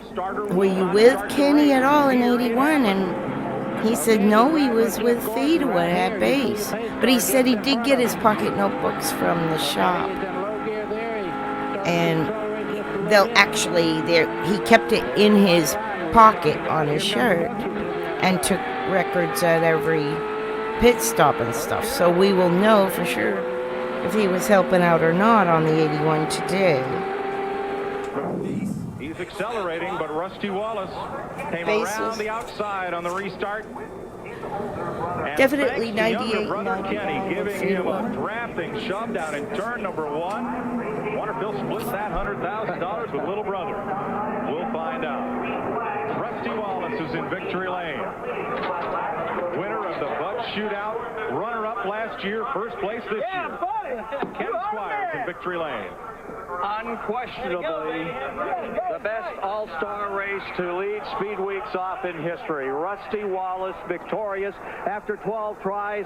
Speaker 1: were you with Kenny at all in 81? And he said no, he was with Fedewood at base. But he said he did get his pocket notebooks from the shop. And they'll actually, he kept it in his pocket on his shirt and took records at every pit stop and stuff. So we will know for sure if he was helping out or not on the 81 today.
Speaker 7: He's accelerating, but Rusty Wallace came around the outside on the restart. And
Speaker 1: Definitely 98.
Speaker 7: brother Kenny giving him a drafting shove down in turn number 1. Wonder if he'll split that $100,000 with little brother. We'll find out. Rusty Wallace is in victory lane. Winner of the Bud Shootout, runner-up last year, first place this year. Ken Squires in victory lane.
Speaker 9: Unquestionably the best all-star race to lead Speed Weeks off in history. Rusty Wallace victorious after 12 tries.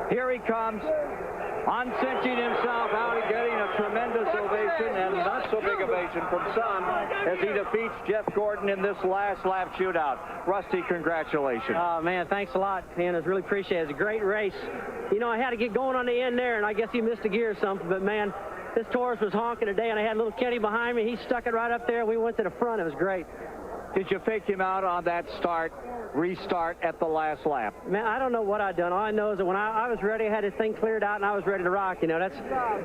Speaker 9: Here he comes, uncinching himself out and getting a tremendous ovation, and not so big ovation from some, as he defeats Jeff Gordon in this last lap shootout. Rusty, congratulations.
Speaker 16: Oh, man, thanks a lot, man. I really appreciate it. It's a great race. You know, I had to get going on the end there, and I guess he missed a gear or something, but, man, this Taurus was honking today, and I had little Kenny behind me. He stuck it right up there. We went to the front. It was great.
Speaker 9: Did you fake him out on that restart at the last lap?
Speaker 16: Man, I don't know what I'd done. All I know is that when I was ready, I had this thing cleared out, and I was ready to rock. You know,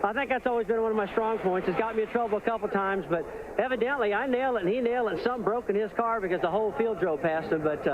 Speaker 16: I think that's always been one of my strong points. It's got me in trouble a couple times, but evidently I nailed it, and he nailed it, and something broke in his car because the whole field drove past him. But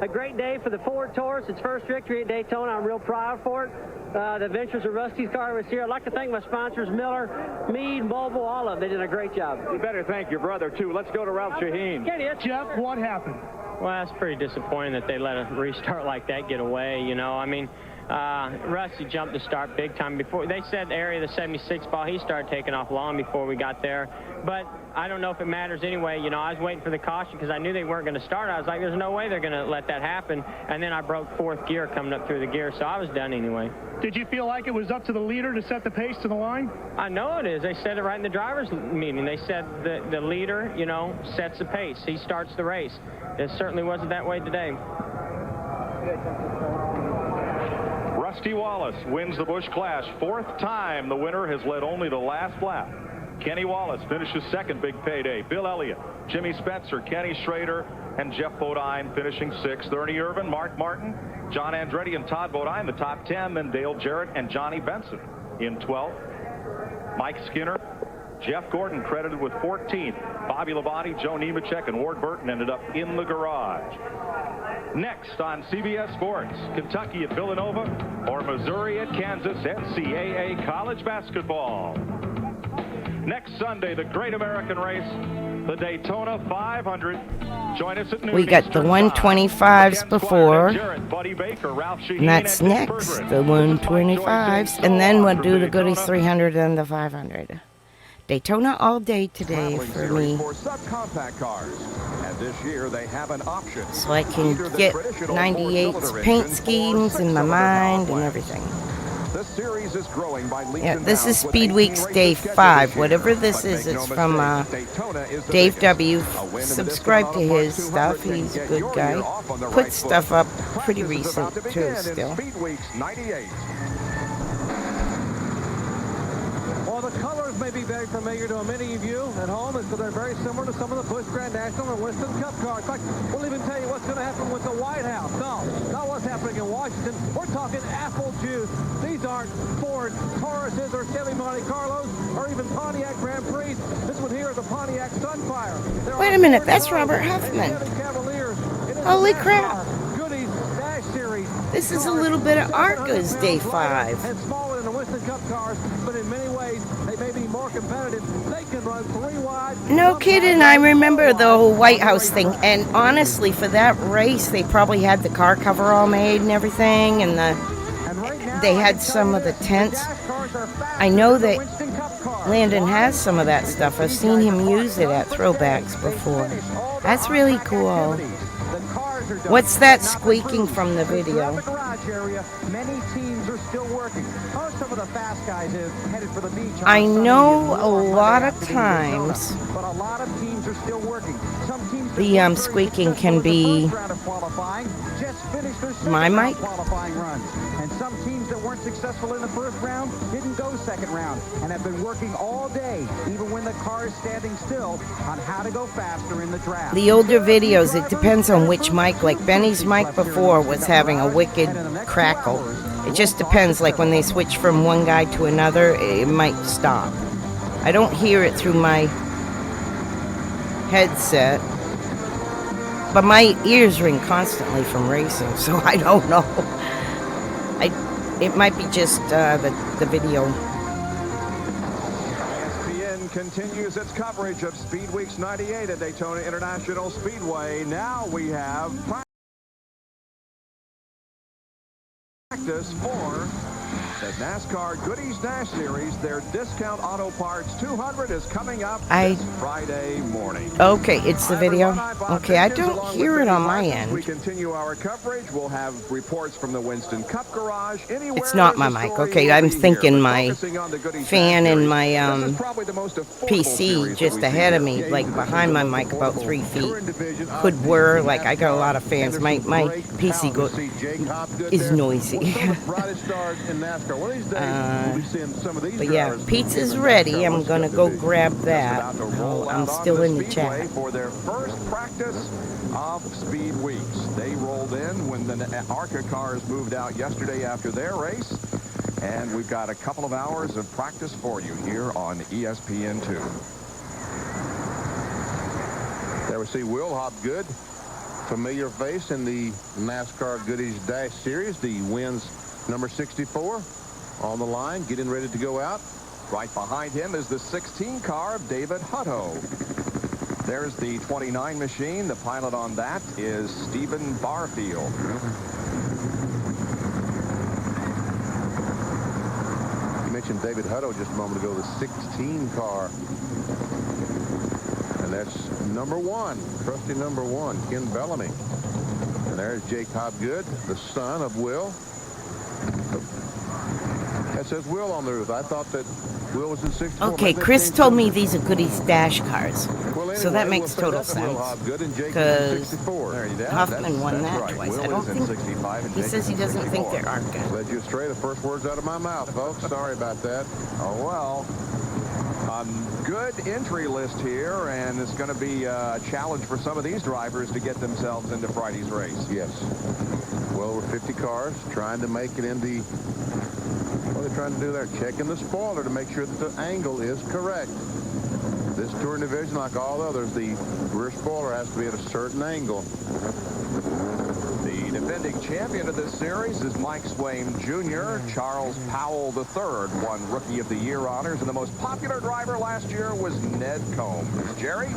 Speaker 16: a great day for the Ford Taurus. Its first victory at Daytona. I'm real proud for it. The adventures of Rusty's car was here. I'd like to thank my sponsors, Miller, Mead, Mobile, all of them. They did a great job.
Speaker 9: You better thank your brother, too. Let's go to Ralph Shaheen.
Speaker 19: Jeff, what happened?
Speaker 5: Well, that's pretty disappointing that they let a restart like that get away, you know. I mean, Rusty jumped the start big time. Before they said the area of the 76 ball, he started taking off long before we got there. But I don't know if it matters anyway. You know, I was waiting for the caution because I knew they weren't going to start. I was like, there's no way they're going to let that happen. And then I broke fourth gear coming up through the gear, so I was done anyway.
Speaker 19: Did you feel like it was up to the leader to set the pace to the line?
Speaker 5: I know it is. They said it right in the driver's meeting. They said the leader, you know, sets the pace. He starts the race. It certainly wasn't that way today.
Speaker 7: Rusty Wallace wins the Busch Clash. Fourth time the winner has led only the last lap. Kenny Wallace finishes second, big payday. Bill Elliott, Jimmy Spencer, Kenny Schrader, and Jeff Bodine finishing sixth. Ernie Irvin, Mark Martin, John Andretti, and Todd Bodine, the top 10. Then Dale Jarrett and Johnny Benson in 12th. Mike Skinner, Jeff Gordon credited with 14th. Bobby Labonte, Joe Nemechek, and Ward Burton ended up in the garage. Next on CBS Sports, Kentucky at Villanova or Missouri at Kansas, NCAA college basketball. Next Sunday, the Great American Race, the Daytona 500. Join us at noon.
Speaker 1: We got the 125s before, and that's next, the 125s, and then we'll do the Goodies 300 and the 500. Daytona all day today for me,
Speaker 15: subcompact cars. And this year they have an option.
Speaker 1: so I can get 98's paint schemes in my mind and everything.
Speaker 15: The series is growing by leaps
Speaker 1: Yeah,
Speaker 15: and
Speaker 1: this is
Speaker 15: bounds with
Speaker 1: Speed
Speaker 15: 18
Speaker 1: Weeks Day
Speaker 15: races
Speaker 1: 5.
Speaker 15: this
Speaker 1: Whatever
Speaker 15: year.
Speaker 1: this
Speaker 15: But
Speaker 1: is,
Speaker 15: make
Speaker 1: it's
Speaker 15: no
Speaker 1: from
Speaker 15: mistake, Daytona is the
Speaker 1: Dave
Speaker 15: biggest.
Speaker 1: W.
Speaker 15: A win in this
Speaker 1: Subscribe to
Speaker 15: amount of
Speaker 1: his
Speaker 15: parts
Speaker 1: stuff.
Speaker 15: to
Speaker 1: He's a
Speaker 15: get
Speaker 1: good
Speaker 15: your
Speaker 1: guy.
Speaker 15: year off on the
Speaker 1: Puts
Speaker 15: right
Speaker 1: stuff
Speaker 15: foot.
Speaker 1: up pretty
Speaker 15: Practice is
Speaker 1: recent,
Speaker 15: about to
Speaker 1: too,
Speaker 15: begin in
Speaker 1: still.
Speaker 15: Speed Weeks 98.
Speaker 2: While the colors may be very familiar to many of you at home, it's because they're very similar to some of the Busch Grand National and Winston Cup cars. In fact, we'll even tell you what's going to happen with the White House. No, not what's happening in Washington. We're talking apple juice. These aren't Ford Tauruses or Chevy Monte Carlos or even Pontiac Grand Prix. This one here is the Pontiac Sunfire.
Speaker 1: Wait a minute, that's Robert Huffman. Holy crap.
Speaker 2: Goodies Dash Series.
Speaker 1: This is a little bit of Arca's Day 5.
Speaker 2: And smaller than the Winston Cup cars, but in many ways, they may be more competitive. They can run 3 wide.
Speaker 1: No kidding, I remember the whole White House thing, and honestly, for that race, they probably had the car cover all made and everything, and they had some of the tents. I know that Landon has some of that stuff. I've seen him use it at throwbacks before. That's really cool. What's that squeaking from the video?
Speaker 2: Many teams are still working. Some of the fast guys have headed for the beach.
Speaker 1: I know a lot of times
Speaker 2: but a lot of teams are still working. Some teams
Speaker 1: the squeaking can be my mic.
Speaker 2: Qualifying runs. And some teams that weren't successful in the first round didn't go second round and have been working all day, even when the car is standing still, on how to go faster in the draft.
Speaker 1: The older videos, it depends on which mic. Like Benny's mic before was having a wicked crackle. It just depends. Like when they switch from one guy to another, it might stop. I don't hear it through my headset, but my ears ring constantly from racing, so I don't know. It might be just the video.
Speaker 7: ESPN continues its coverage of Speed Weeks 98 at Daytona International Speedway. Now we have practice for the NASCAR Goodies Dash Series. Their Discount Auto Parts 200 is coming up this Friday morning.
Speaker 1: Okay, it's the video. Okay, I don't hear it on my end.
Speaker 7: We continue our coverage. We'll have reports from the Winston Cup Garage.
Speaker 1: It's not my mic. Okay, I'm thinking my fan and my PC just ahead of me, like behind my mic about 3 feet, could whir. Like I got a lot of fans. My PC is noisy. But yeah, pizza's ready. I'm gonna go grab that. I'm still in the chat.
Speaker 7: For their first practice of Speed Weeks. They rolled in when the ARCA cars moved out yesterday after their race. And we've got a couple of hours of practice for you here on ESPN2.
Speaker 8: There we see Will Hopgood, familiar face in the NASCAR Goodies Dash Series. The wins number 64 on the line, getting ready to go out.
Speaker 7: Right behind him is the 16 car of David Hutto. There's the 29 machine. The pilot on that is Stephen Barfield.
Speaker 8: You mentioned David Hutto just a moment ago, the 16 car. And that's number 1, trusty number 1, Ken Bellamy. And there's Jake Hopgood, the son of Will. That says Will on the roof. I thought that Will was in 64.
Speaker 1: Okay, Chris told me these are Goodies Dash cars. So that makes total sense. Because Huffman won that twice. I don't think... He says he doesn't think they're ARCA.
Speaker 8: Led you astray, the first words out of my mouth, folks. Sorry about that.
Speaker 7: Oh, well. Good entry list here, and it's going to be a challenge for some of these drivers to get themselves into Friday's race.
Speaker 8: Yes. Well over 50 cars trying to make it in the... What are they trying to do there? Checking the spoiler to make sure that the angle is correct. This touring division, like all others, the rear spoiler has to be at a certain angle.
Speaker 7: The defending champion of this series is Mike Swaim Jr. Charles Powell III won Rookie of the Year honors, and the most popular driver last year was Ned Combs. Jerry?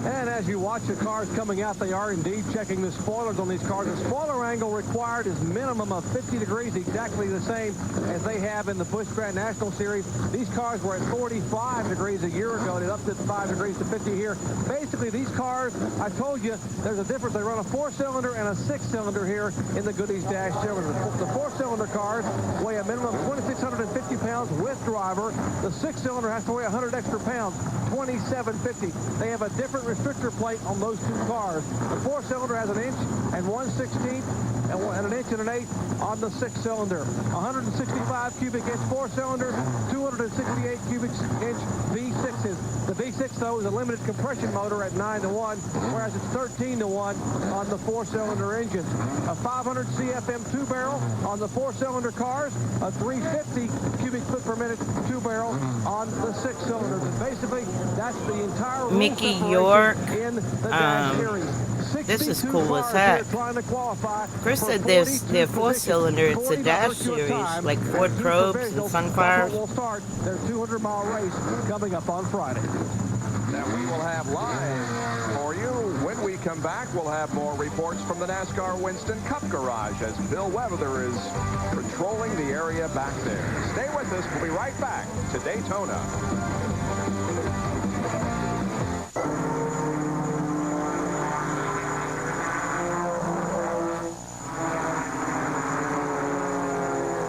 Speaker 2: And as you watch the cars coming out, they are indeed checking the spoilers on these cars. The spoiler angle required is minimum of 50 degrees, exactly the same as they have in the Busch Grand National Series. These cars were at 45 degrees a year ago. They upped it 5 degrees to 50 here. Basically, these cars, I told you, there's a difference. They run a 4-cylinder and a 6-cylinder here in the Goodies Dash Series. The 4-cylinder cars weigh a minimum of 2,650 pounds with driver. The 6-cylinder has to weigh 100 extra pounds, 2,750. They have a different restrictor plate on those two cars. The 4-cylinder has 1 inch and 1/16 and 1 inch and 1/8 on the 6-cylinder. 165 cubic inch 4-cylinder, 268 cubic inch V6s. The V6 though is a limited compression motor at 9-to-1, whereas it's 13-to-1 on the 4-cylinder engine. A 500 CFM 2-barrel on the 4-cylinder cars, a 350 cubic foot per minute 2-barrel on the 6-cylinders. And basically, that's the entire
Speaker 1: Mickey York. This is cool as heck. Chris said their 4-cylinder, it's a dash series, like Ford Probes and Sunfires.
Speaker 2: Will start their 200-mile race coming up on Friday.
Speaker 7: That we will have live for you when we
Speaker 15: come back, we'll have more reports from the NASCAR Winston Cup Garage as Bill Weather is patrolling the area back there. Stay with us. We'll be right back to Daytona.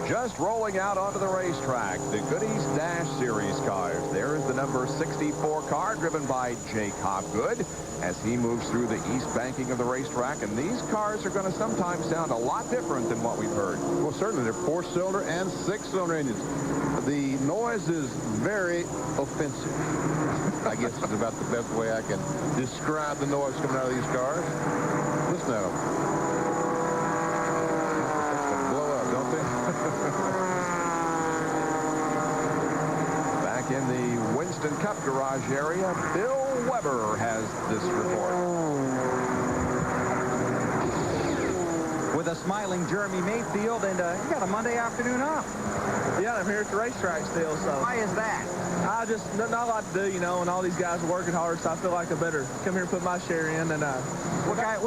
Speaker 15: Just rolling out onto the racetrack, the Goodies Dash Series cars. There is the number 64 car driven by Jake Hopgood as he moves through the east banking of the racetrack. And these cars are going to sometimes sound a lot different than what we've heard.
Speaker 6: Well, certainly they're 4-cylinder and 6-cylinder engines. The noise is very offensive. I guess is about the best way I can describe the noise coming out of these cars. Listen to them.
Speaker 15: Back in the Winston Cup Garage area, Bill Weber has this report.
Speaker 18: With a smiling Jeremy Mayfield, and you got a Monday afternoon off.
Speaker 21: Yeah, I'm here at the racetrack still, so.
Speaker 18: Why is that?
Speaker 21: I just, not a lot to do, you know, and all these guys are working hard, so I feel like I better come here and put my share in. And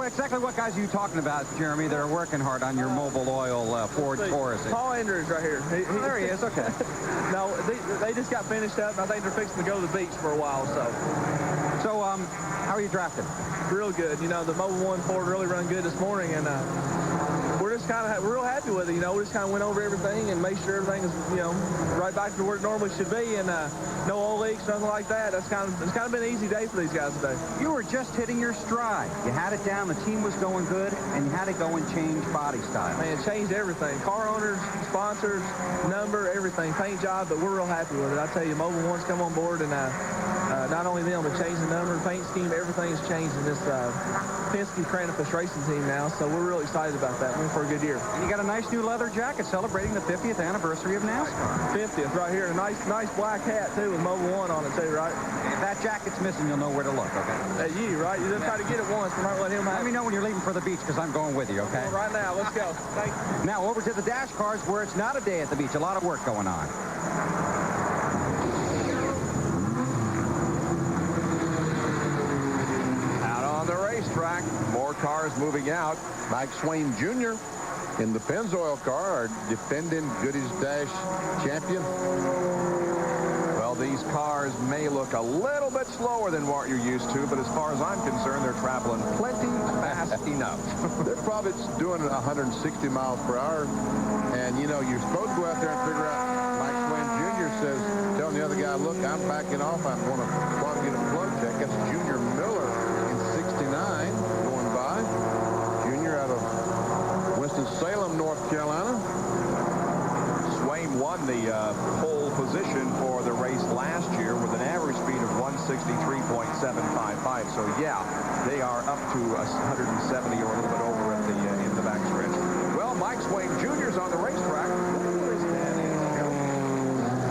Speaker 18: exactly what guys are you talking about, Jeremy, that are working hard on your Mobile Oil Ford Taurus?
Speaker 21: Paul Andrews right here.
Speaker 18: There he is, okay.
Speaker 21: No, they just got finished up, and I think they're fixing to go to the beach for a while, so.
Speaker 18: So, how are you drafting?
Speaker 21: Real good. You know, the Mobile 1 Ford really run good this morning, and we're just kind of real happy with it. You know, we just kind of went over everything and made sure everything is, you know, right back to where it normally should be, and no oil leaks, nothing like that. It's kind of been an easy day for these guys today.
Speaker 18: You were just hitting your stride. You had it down, the team was going good, and you had to go and change body style.
Speaker 21: Man, it changed everything. Car owners, sponsors, number, everything, paint job, but we're real happy with it. I tell you, Mobile 1's come on board, and not only them, but changed the number, paint scheme, everything has changed in this Penske Cranfish racing team now, so we're really excited about that. We're in for a good year.
Speaker 18: And you got a nice new leather jacket celebrating the 50th anniversary of NASCAR.
Speaker 21: 50th right here, and a nice black hat too with Mobile 1 on it too, right?
Speaker 18: If that jacket's missing, you'll know where to look, okay?
Speaker 21: At you, right? You just try to get it once, but not let him have it.
Speaker 18: Let me know when you're leaving for the beach, because I'm going with you, okay?
Speaker 21: Well, right now, let's go. Thank you.
Speaker 18: Now over to the dash cars where it's not a day at the beach. A lot of work going on.
Speaker 15: Racetrack, more cars moving out.
Speaker 6: Mike Swain Jr. in the Pennzoil car, our defending Goodies Dash champion.
Speaker 15: Well, these cars may look a little bit slower than what you're used to, but as far as I'm concerned, they're traveling plenty fast enough.
Speaker 6: They're probably doing 160 miles per hour, and you know, you're supposed to go out there and figure out. Mike Swain Jr. says, telling the other guy, look, I'm backing off. I'm going to get a plug check. That's Junior Miller in 69 going by. Junior out of Winston-Salem, North Carolina.
Speaker 15: Swain won the pole position for the race last year with an average speed of 163.755. So yeah, they are up to 170 or a little bit over at the in the backstretch. Well, Mike Swain Jr.'s on the racetrack.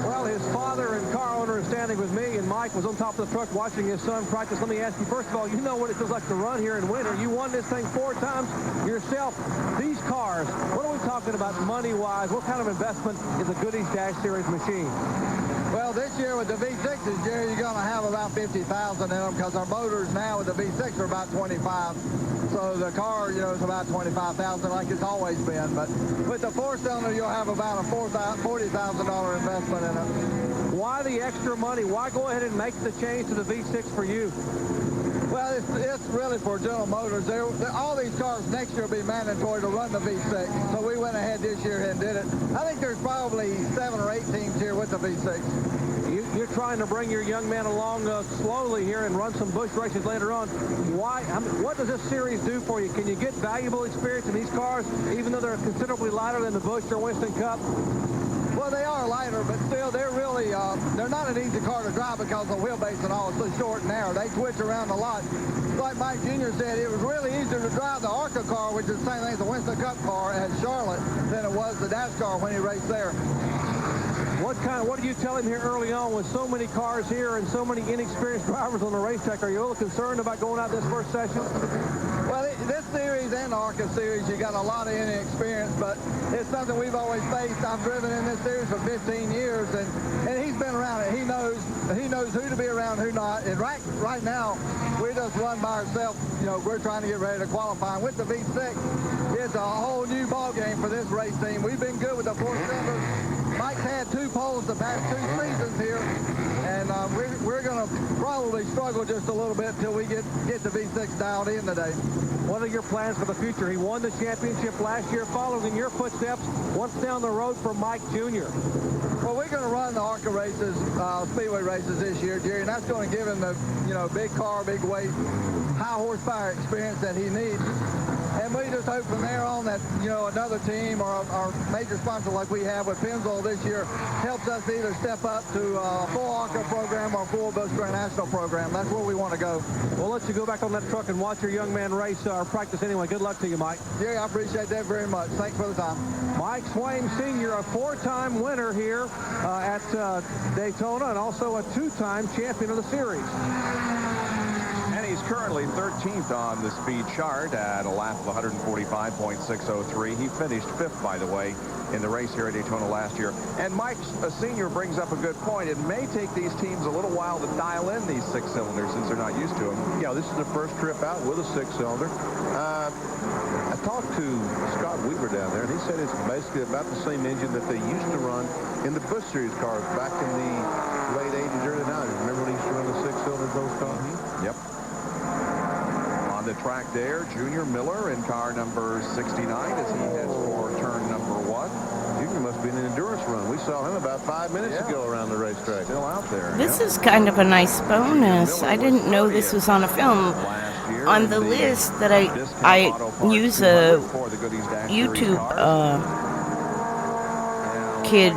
Speaker 2: Well, his father and car owner is standing with me, and Mike was on top of the truck watching his son practice. Let me ask you, first of all, you know what it feels like to run here in winter. You won this thing 4 times yourself. These cars, what are we talking about money-wise? What kind of investment is a Goodies Dash Series machine?
Speaker 24: Well, this year with the V6s, Jerry, you're going to have about 50,000 in them because our motors now with the V6 are about 25. So the car, you know, is about 25,000 like it's always been. But with the 4-cylinder, you'll have about a $40,000 investment in it.
Speaker 2: Why the extra money? Why go ahead and make the change to the V6 for you?
Speaker 24: Well, it's really for General Motors. All these cars next year will be mandatory to run the V6. So we went ahead this year and did it. I think there's probably 7 or 8 teams here with the V6.
Speaker 2: You're trying to bring your young man along slowly here and run some bush races later on. Why? What does this series do for you? Can you get valuable experience in these cars, even though they're considerably lighter than the Busch or Winston Cup?
Speaker 24: Well, they are lighter, but still, they're really, they're not an easy car to drive because the wheelbase and all is so short and narrow. They twitch around a lot. Like Mike Jr. said, it was really easier to drive the ARCA car, which is the same thing as the Winston Cup car at Charlotte, than it was the NASCAR when he raced there.
Speaker 2: What do you tell him here early on with so many cars here and so many inexperienced drivers on the racetrack? Are you a little concerned about going out this first session?
Speaker 24: Well, this series and the ARCA series, you got a lot of inexperience, but it's something we've always faced. I've driven in this series for 15 years, and he's been around it. He knows who to be around, who not. And right now, we just run by ourselves. You know, we're trying to get ready to qualify. And with the V6, it's a whole new ball game for this race team. We've been good with the 4-cylinders. Mike's had 2 poles the past 2 seasons here, and we're going to probably struggle just a little bit until we get the V6 dialed in today.
Speaker 2: What are your plans for the future? He won the championship last year, following in your footsteps. What's down the road for Mike Jr.?
Speaker 24: Well, we're going to run the ARCA races, Speedway races this year, Jerry, and that's going to give him the, big car, big weight, high horsepower experience that he needs. And we just hope from there on that, another team or our major sponsor like we have with Pennzoil this year helps us either step up to a full ARCA program or a full Busch Grand National program. That's where we want to go.
Speaker 2: We'll let you go back on that truck and watch your young man race or practice anyway. Good luck to you, Mike.
Speaker 24: Jerry, I appreciate that very much. Thanks for the time.
Speaker 2: Mike Swain Sr., a 4-time winner here at Daytona and also a 2-time champion of the series.
Speaker 15: He's currently 13th on the speed chart at a lap of 145.603. He finished 5th, by the way, in the race here at Daytona last year. And Mike, a senior, brings up a good point. It may take these teams a little while to dial in these 6-cylinders since they're not used to them.
Speaker 6: Yeah, this is the first trip out with a 6-cylinder. I talked to Scott Weaver down there, and he said it's basically about the same engine that they used to run in the Busch Series cars back in the late 80s, early 90s. Remember when he used to run the 6-cylinder those cars?
Speaker 15: Yep. The track there, Junior Miller in car number 69 as he heads for turn number 1.
Speaker 6: Junior must be in an endurance run. We saw him about 5 minutes ago around the racetrack.
Speaker 15: Still out there.
Speaker 1: This is kind of a nice bonus. I didn't know this was on a film. On the list that I use a YouTube kid,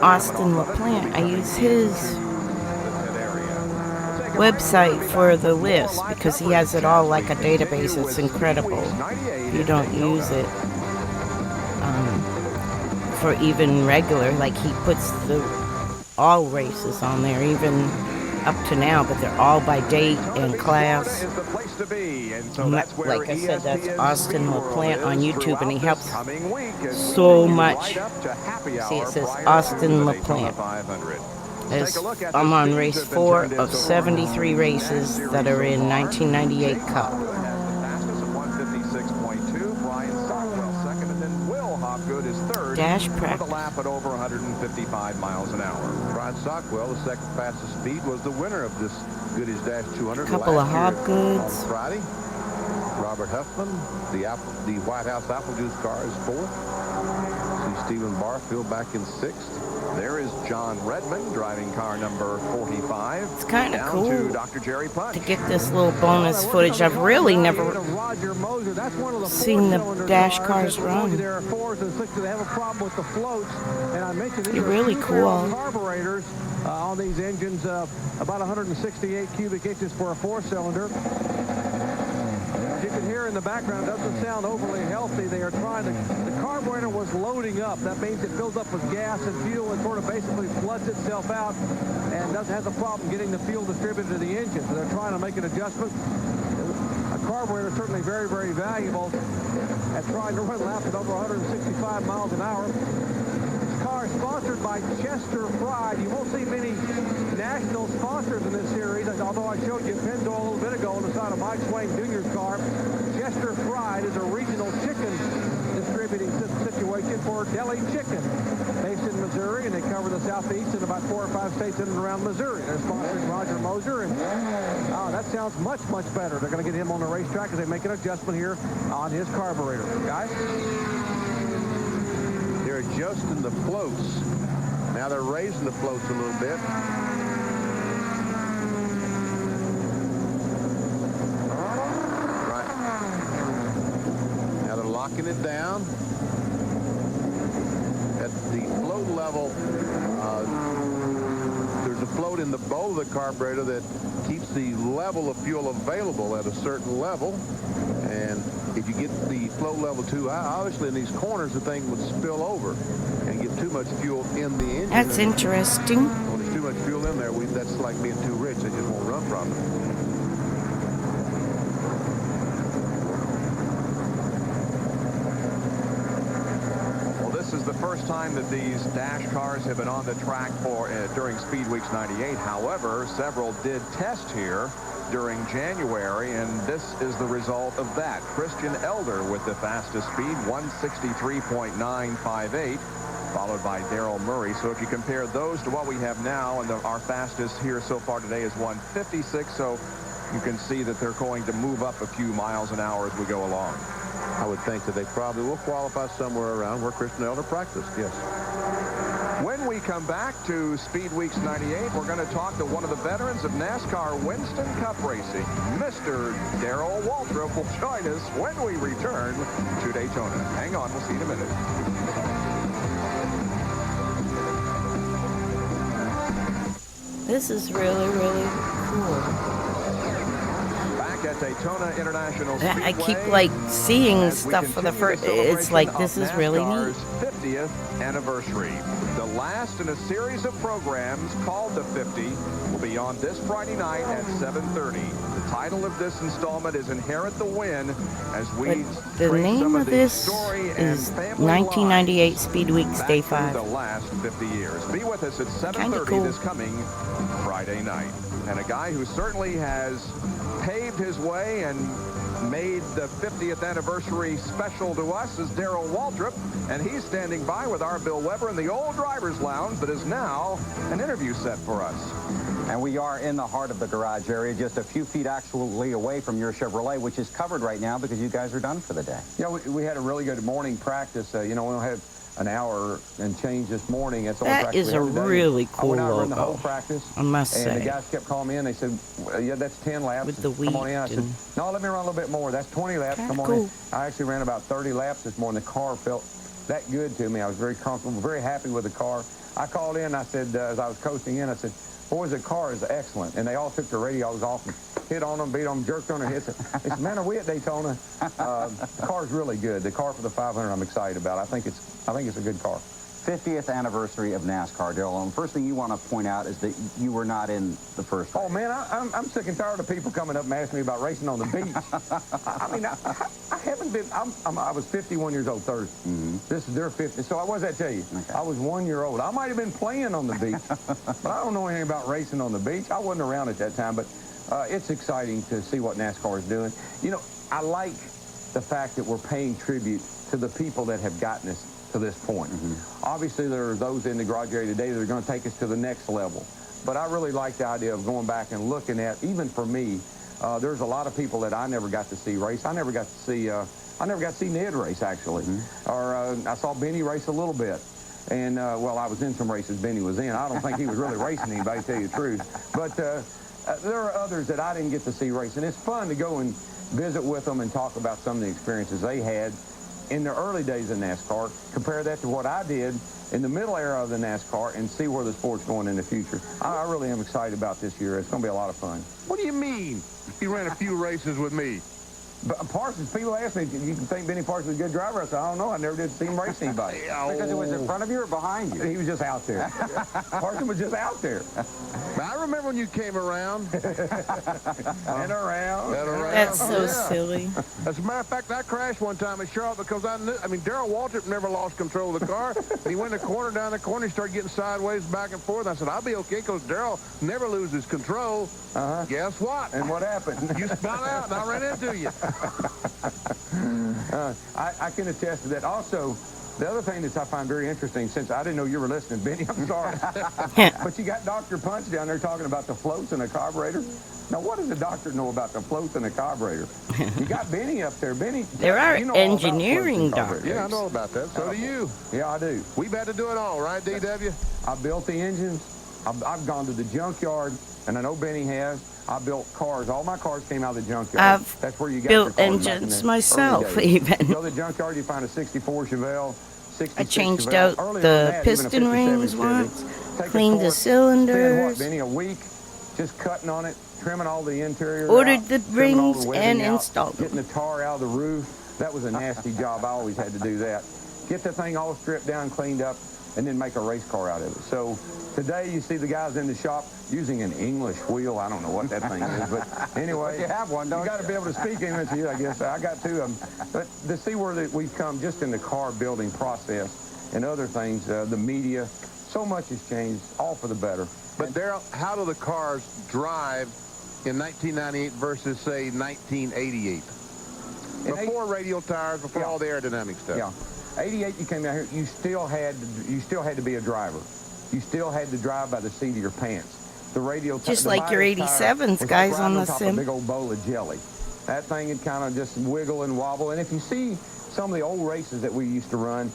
Speaker 1: Austin LaPlante. I use his website for the list because he has it all like a database. It's incredible. If you don't use it for even regular, like he puts all races on there, even up to now, but they're all by date and class. Like I said, that's Austin LaPlante on YouTube, and he helps so much. See, it says Austin LaPlante. I'm on race 4 of 73 races that are in 1998 Cup. Dash practice.
Speaker 15: Lap at over 155 miles an hour.
Speaker 6: Brian Sockwell, the second fastest speed, was the winner of this Goodies Dash 200.
Speaker 1: Couple of Hobgoods.
Speaker 6: On Friday. Robert Huffman, the White House Apple Juice car, is 4th. See Stephen Barfield back in 6th.
Speaker 15: There is John Redmond driving car number 45.
Speaker 1: It's kind of cool
Speaker 15: to Dr. Jerry Punch.
Speaker 1: to get this little bonus footage. I've really never seen the dash cars run.
Speaker 2: There are 4s and 6s that have a problem with the floats, and I mentioned these
Speaker 1: They're really cool.
Speaker 2: Carburetors on these engines, about 168 cubic inches for a 4-cylinder. As you can hear in the background, it doesn't sound overly healthy. They are trying to, the carburetor was loading up. That means it fills up with gas and fuel and sort of basically floods itself out and has a problem getting the fuel distributed to the engine. So they're trying to make an adjustment. A carburetor is certainly very, very valuable at trying to run laps at over 165 miles an hour. This car is sponsored by Chester Fried. You won't see many national sponsors in this series, although I showed you Pennzoil a little bit ago on the side of Mike Swain Jr.'s car. Chester Fried is a regional chicken distributing situation for Deli Chicken, based in Missouri, and they cover the southeast and about 4 or 5 states in and around Missouri. They're sponsoring Roger Moser, and that sounds much, much better. They're going to get him on the racetrack as they make an adjustment here on his carburetor. Guys?
Speaker 6: They're adjusting the floats. Now they're raising the floats a little bit. Right. Now they're locking it down. At the float level, there's a float in the bowl of the carburetor that keeps the level of fuel available at a certain level. And if you get the float level too high, obviously in these corners the thing would spill over and get too much fuel in the engine.
Speaker 1: That's interesting.
Speaker 6: When there's too much fuel in there, that's like being too rich. It just won't run properly.
Speaker 15: first time that these dash cars have been on the track for during Speed Weeks 98. However, several did test here during January, and this is the result of that. Christian Elder with the fastest speed, 163.958, followed by Daryl Murray. So if you compare those to what we have now, and our fastest here so far today is 156, so you can see that they're going to move up a few miles an hour as we go along.
Speaker 6: I would think that they probably will qualify somewhere around where Christian Elder practiced, yes.
Speaker 15: When we come back to Speed Weeks 98, we're going to talk to one of the veterans of NASCAR Winston Cup Racing. Mr. Darrell Waltrip will join us when we return to Daytona. Hang on, we'll see you in a minute.
Speaker 1: This is really, really cool.
Speaker 15: At Daytona International Speedway,
Speaker 1: I keep like seeing stuff for the first. It's like this is really neat.
Speaker 15: 50th anniversary. The last in a series of programs called the 50 will be on this Friday night at 7:30. The title of this installment is Inherit the Win, as we
Speaker 1: the name of this is 1998 Speed Weeks Day 5.
Speaker 15: The last 50 years. Be with us at 7:30
Speaker 1: cool.
Speaker 15: this coming Friday night. And a guy who certainly has paved his way and made the 50th anniversary special to us is Darrell Waltrip, and he's standing by with our Bill Weber in the old driver's lounge that is now an interview set for us.
Speaker 18: And we are in the heart of the garage area, just a few feet actually away from your Chevrolet, which is covered right now because you guys are done for the day.
Speaker 4: Yeah, we had a really good morning practice. You know, we don't have an hour and change this morning. That's all
Speaker 1: that is a really cool
Speaker 4: logo. I went out and ran the whole
Speaker 1: logo,
Speaker 4: practice.
Speaker 1: I must say.
Speaker 4: And the guys kept calling me in. They said, well, yeah, that's 10 laps.
Speaker 1: With the wheat.
Speaker 4: Come on in. I said, no, let me run a little bit more. That's 20 laps. Come on in. I actually ran about 30 laps this morning. The car felt that good to me. I was very comfortable, very happy with the car. I called in. I said, as I was coasting in, I said, boys, the car is excellent. And they all took their radios off and hit on them, beat on them, jerked on their heads. They said, man, are we at Daytona? The car's really good. The car for the 500 I'm excited about. I think it's a good car.
Speaker 18: 50th anniversary of NASCAR, Darrell. And the first thing you want to point out is that you were not in the first race.
Speaker 4: Oh, man, I'm sick and tired of people coming up and asking me about racing on the beach. I mean, I haven't been, I was 51 years old Thursday. This is their 50. So what does that tell you? Okay. I was 1 year old. I might have been playing on the beach, but I don't know anything about racing on the beach. I wasn't around at that time, but it's exciting to see what NASCAR is doing. You know, I like the fact that we're paying tribute to the people that have gotten us to this point. Obviously, there are those in the garage area today that are going to take us to the next level. But I really like the idea of going back and looking at, even for me, there's a lot of people that I never got to see race. I never got to see Ned race, actually. Or I saw Benny race a little bit. And, well, I was in some races Benny was in. I don't think he was really racing anybody, to tell you the truth. But there are others that I didn't get to see race. And it's fun to go and visit with them and talk about some of the experiences they had in the early days of NASCAR, compare that to what I did in the middle era of the NASCAR, and see where the sport's going in the future. I really am excited about this year. It's going to be a lot of fun.
Speaker 6: What do you mean? You ran a few races with me.
Speaker 4: But Parsons, people ask me, you think Benny Parsons is a good driver? I said, I don't know. I never did see him race anybody.
Speaker 18: Because it was in front of you or behind you?
Speaker 4: He was just out there. Parsons was just out there.
Speaker 6: I remember when you came around.
Speaker 4: And around.
Speaker 1: That's so silly.
Speaker 6: As a matter of fact, I crashed one time in Charlotte because Darrell Waltrip never lost control of the car. And he went in the corner, down the corner, he started getting sideways, back and forth. I said, I'll be okay because Darrell never loses control. Guess what?
Speaker 4: And what happened?
Speaker 6: You spun out and I ran into you.
Speaker 4: I can attest to that. Also, the other thing that I find very interesting, since I didn't know you were listening, Benny, I'm sorry. But you got Dr. Punch down there talking about the floats in a carburetor. Now, what does the doctor know about the floats in a carburetor? You got Benny up there. Benny,
Speaker 1: there are engineering doctors.
Speaker 6: Yeah, I know about that. So do you.
Speaker 4: Yeah, I do.
Speaker 6: We've had to do it all, right, DW?
Speaker 4: I built the engines. I've gone to the junkyard, and I know Benny has. I built cars. All my cars came out of the junkyard. That's where you got
Speaker 1: built engines myself, even.
Speaker 4: You go to the junkyard, you find a 64 Chevelle, 66
Speaker 1: I changed
Speaker 4: Chevelle.
Speaker 1: out the piston rings once, cleaned the cylinders.
Speaker 4: Benny, a week, just cutting on it, trimming all the interior.
Speaker 1: Ordered the rings and installed them.
Speaker 4: Getting the tar out of the roof. That was a nasty job. I always had to do that. Get the thing all stripped down, cleaned up, and then make a race car out of it. So today you see the guys in the shop using an English wheel. I don't know what that thing is, but anyway.
Speaker 18: But you have one, don't you?
Speaker 4: You got to be able to speak English. I guess I got two of them. But to see where we've come just in the car building process and other things, the media. So much has changed, all for the better.
Speaker 6: But Darrell, how do the cars drive in 1998 versus, say, 1988? Before radial tires, before all the aerodynamic stuff.
Speaker 4: Yeah. 88, you came out here, you still had to be a driver. You still had to drive by the seat of your pants. The radial tire,
Speaker 1: just like your 87s, guys,
Speaker 4: like
Speaker 1: on the
Speaker 4: top
Speaker 1: sim.
Speaker 4: of a big old bowl of jelly. That thing would kind of just wiggle and wobble. And if you see some of the old races that we used to run,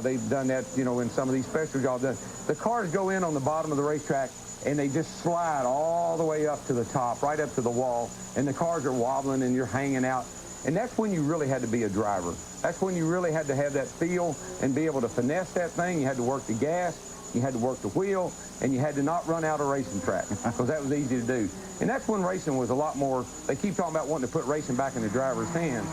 Speaker 4: they've done that, you know, in some of these special jobs. The cars go in on the bottom of the racetrack, and they just slide all the way up to the top, right up to the wall, and the cars are wobbling, and you're hanging out. And that's when you really had to be a driver. That's when you really had to have that feel and be able to finesse that thing. You had to work the gas, you had to work the wheel, and you had to not run out of racing track, because that was easy to do. And that's when racing was a lot more, they keep talking about wanting to put racing back in the driver's hands.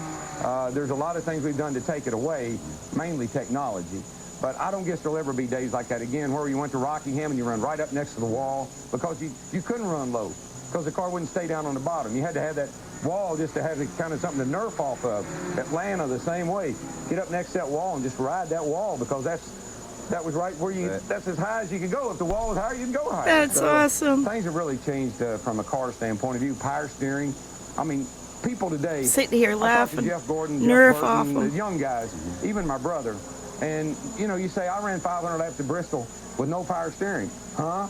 Speaker 4: There's a lot of things we've done to take it away, mainly technology. But I don't guess there'll ever be days like that again, where you went to Rockingham and you run right up next to the wall, because you couldn't run low, because the car wouldn't stay down on the bottom. You had to have that wall just to have kind of something to nerf off of. Atlanta, the same way. Get up next to that wall and just ride that wall, because that was right where that's as high as you could go. If the wall was higher, you can go higher.
Speaker 1: That's awesome.
Speaker 4: Things have really changed from a car standpoint of view. Power steering. I mean, people today
Speaker 1: sit here laughing.
Speaker 4: Jeff Gordon,
Speaker 1: Nerf
Speaker 4: Jeff
Speaker 1: off
Speaker 4: Burton,
Speaker 1: them.
Speaker 4: the young guys, even my brother. And, you know, you say, I ran 500 laps to Bristol with no power steering. Huh?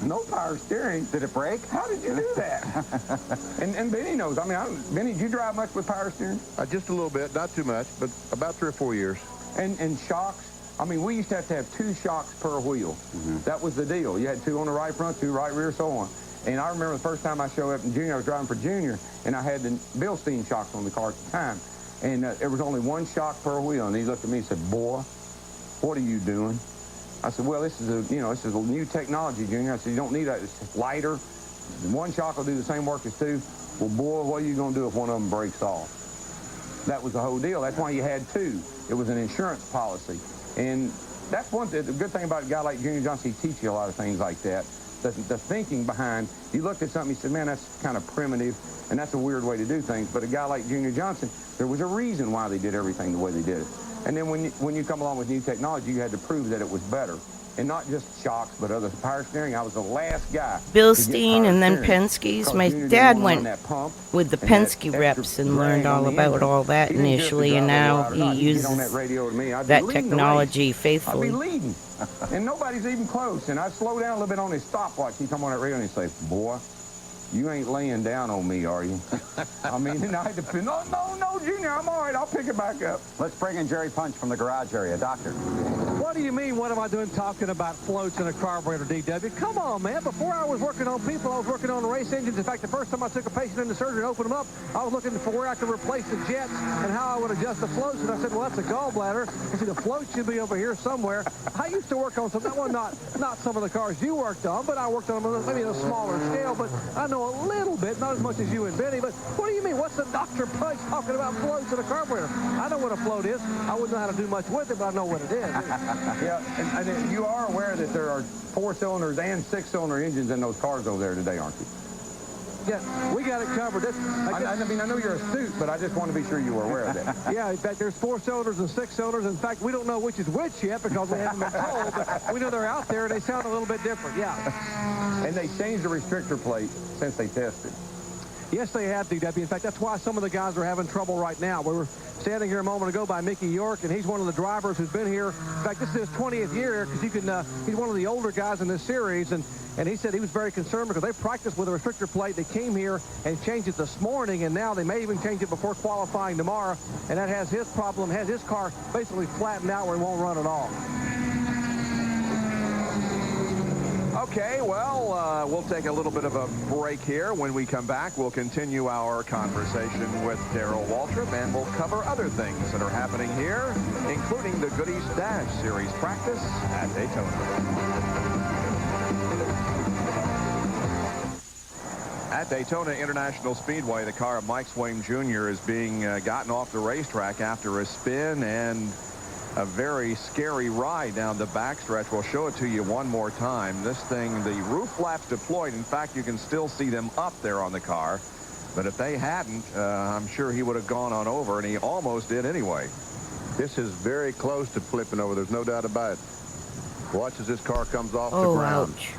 Speaker 4: No power steering?
Speaker 18: Did it break?
Speaker 4: How did you do that? and Benny knows. I mean, Benny, did you drive much with power steering?
Speaker 6: Just a little bit, not too much, but about 3 or 4 years.
Speaker 4: And shocks? I mean, we used to have 2 shocks per wheel. That was the deal. You had 2 on the right front, 2 right rear, so on. And I remember the first time I showed up in Junior, I was driving for Junior, and I had the Bilstein shocks on the car at the time. And there was only 1 shock per wheel. And he looked at me and said, "Boy, what are you doing?" I said, "Well, this is a new technology, Junior." I said, "You don't need that. It's lighter. 1 shock will do the same work as 2. Well, boy, what are you going to do if one of them breaks off?" That was the whole deal. That's why you had 2. It was an insurance policy. And that's one thing. The good thing about a guy like Junior Johnson, he teaches you a lot of things like that. The thinking behind, you looked at something, you said, "Man, that's kind of primitive, and that's a weird way to do things." But a guy like Junior Johnson, there was a reason why they did everything the way they did it. And then when you come along with new technology, you had to prove that it was better. And not just shocks, but other power steering. I was the last guy.
Speaker 1: Bilstein and then Penske's. My dad went with the Penske reps and learned all about all that initially, and now he uses that technology faithfully.
Speaker 4: I'd be leading, and nobody's even close. And I'd slow down a little bit on his stopwatch. He'd come on that radio and he'd say, "Boy, you ain't laying down on me, are you?" I mean, and I had to, no, Junior, I'm all right. I'll pick it back up.
Speaker 18: Let's bring in Jerry Punch from the garage area. Doctor.
Speaker 2: What do you mean, what am I doing talking about floats in a carburetor, DW? Come on, man. Before I was working on people, I was working on race engines. In fact, the first time I took a patient into surgery and opened them up, I was looking for where I could replace the jets and how I would adjust the floats. And I said, well, that's a gallbladder. I said, the float should be over here somewhere. I used to work on some, well, not some of the cars you worked on, but I worked on them maybe on a smaller scale. But I know a little bit, not as much as you and Benny. But what do you mean? What's the Dr. Punch talking about floats in a carburetor? I know what a float is. I wouldn't know how to do much with it, but I know what it is.
Speaker 4: Yeah, and you are aware that there are 4-cylinders and 6-cylinder engines in those cars over there today, aren't you?
Speaker 2: Yeah, we got it covered.
Speaker 4: I mean, I know you're astute, but I just want to be sure you were aware of that.
Speaker 2: Yeah, in fact, there's 4-cylinders and 6-cylinders. In fact, we don't know which is which yet because we haven't been told, but we know they're out there and they sound a little bit different, yeah.
Speaker 4: And they changed the restrictor plate since they tested.
Speaker 2: Yes, they have, DW. In fact, that's why some of the guys are having trouble right now. We were standing here a moment ago by Mickey York, and he's one of the drivers who's been here. In fact, this is his 20th year because he's one of the older guys in this series, and he said he was very concerned because they practiced with a restrictor plate. They came here and changed it this morning, and now they may even change it before qualifying tomorrow, and that has his problem, has his car basically flattened out where he won't run at all.
Speaker 15: Okay, well, we'll take a little bit of a break here. When we come back, we'll continue our conversation with Darrell Waltrip, and we'll cover other things that are happening here, including the Goodies Dash Series practice at Daytona. At Daytona International Speedway, the car of Mike Swaim Jr. is being gotten off the racetrack after a spin and a very scary ride down the backstretch. We'll show it to you one more time. This thing, the roof flaps deployed. In fact, you can still see them up there on the car. But if they hadn't, I'm sure he would have gone on over, and he almost did anyway.
Speaker 6: This is very close to flipping over. There's no doubt about it. Watch as this car comes off the ground.
Speaker 1: Ouch.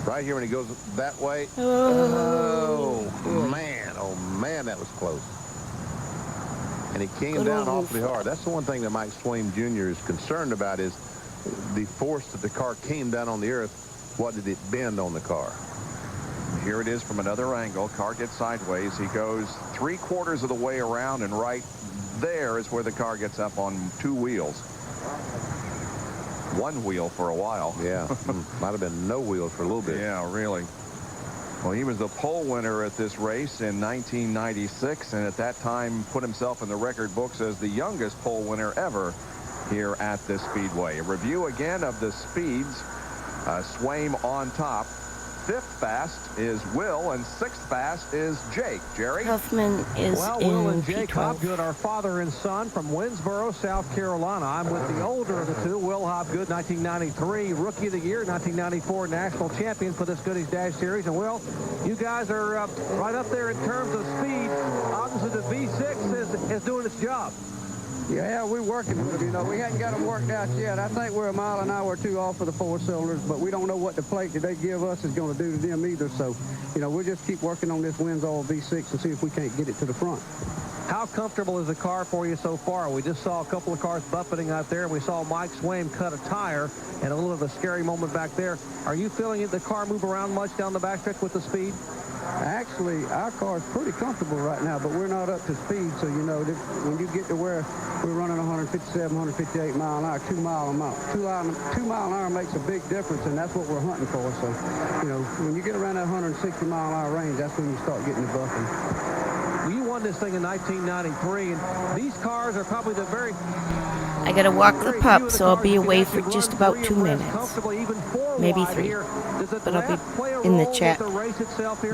Speaker 6: Right here when he goes that way.
Speaker 1: Oh,
Speaker 6: man, that was close. And he came down awfully hard. That's the one thing that Mike Swaim Jr. is concerned about is the force that the car came down on the earth. What did it bend on the car?
Speaker 15: Here it is from another angle. Car gets sideways. He goes 3/4 of the way around, and right there is where the car gets up on 2 wheels. 1 wheel for a while.
Speaker 6: Yeah, might have been no wheels for a little bit.
Speaker 15: Yeah, really. Well, he was the pole winner at this race in 1996, and at that time put himself in the record books as the youngest pole winner ever here at this speedway. A review again of the speeds. Swaim on top. 5th fast is Will, and 6th fast is Jake. Jerry?
Speaker 1: Huffman is
Speaker 2: well,
Speaker 1: in
Speaker 2: Will and Jake
Speaker 1: P12.
Speaker 2: Hopgood are father and son from Winsboro, South Carolina. I'm with the older of the two, Will Hopgood, 1993 Rookie of the Year, 1994 National Champion for this Goodies Dash Series. And, Will, you guys are right up there in terms of speed. Obviously, the V6 is doing its job.
Speaker 24: Yeah, we're working with them. You know, we hadn't got them worked out yet. I think we're a mile an hour or 2 off of the 4-cylinders, but we don't know what the plate that they give us is going to do to them either. So, you know, we'll just keep working on this Winsoil V6 and see if we can't get it to the front.
Speaker 2: How comfortable is the car for you so far? We just saw a couple of cars buffeting out there, and we saw Mike Swaim cut a tire, and a little of a scary moment back there. Are you feeling the car move around much down the backstretch with the speed?
Speaker 24: Actually, our car's pretty comfortable right now, but we're not up to speed. So, you know, when you get to where we're running 157, 158 mile an hour, 2 mile an hour makes a big difference, and that's what we're hunting for. So, you know, when you get around that 160 mile an hour range, that's when you start getting the buffing.
Speaker 2: Well, you won this thing in 1993, and these cars are probably the very...
Speaker 1: I gotta walk the pup, so I'll be away for just about 2 minutes. Maybe 3. But I'll be in the chat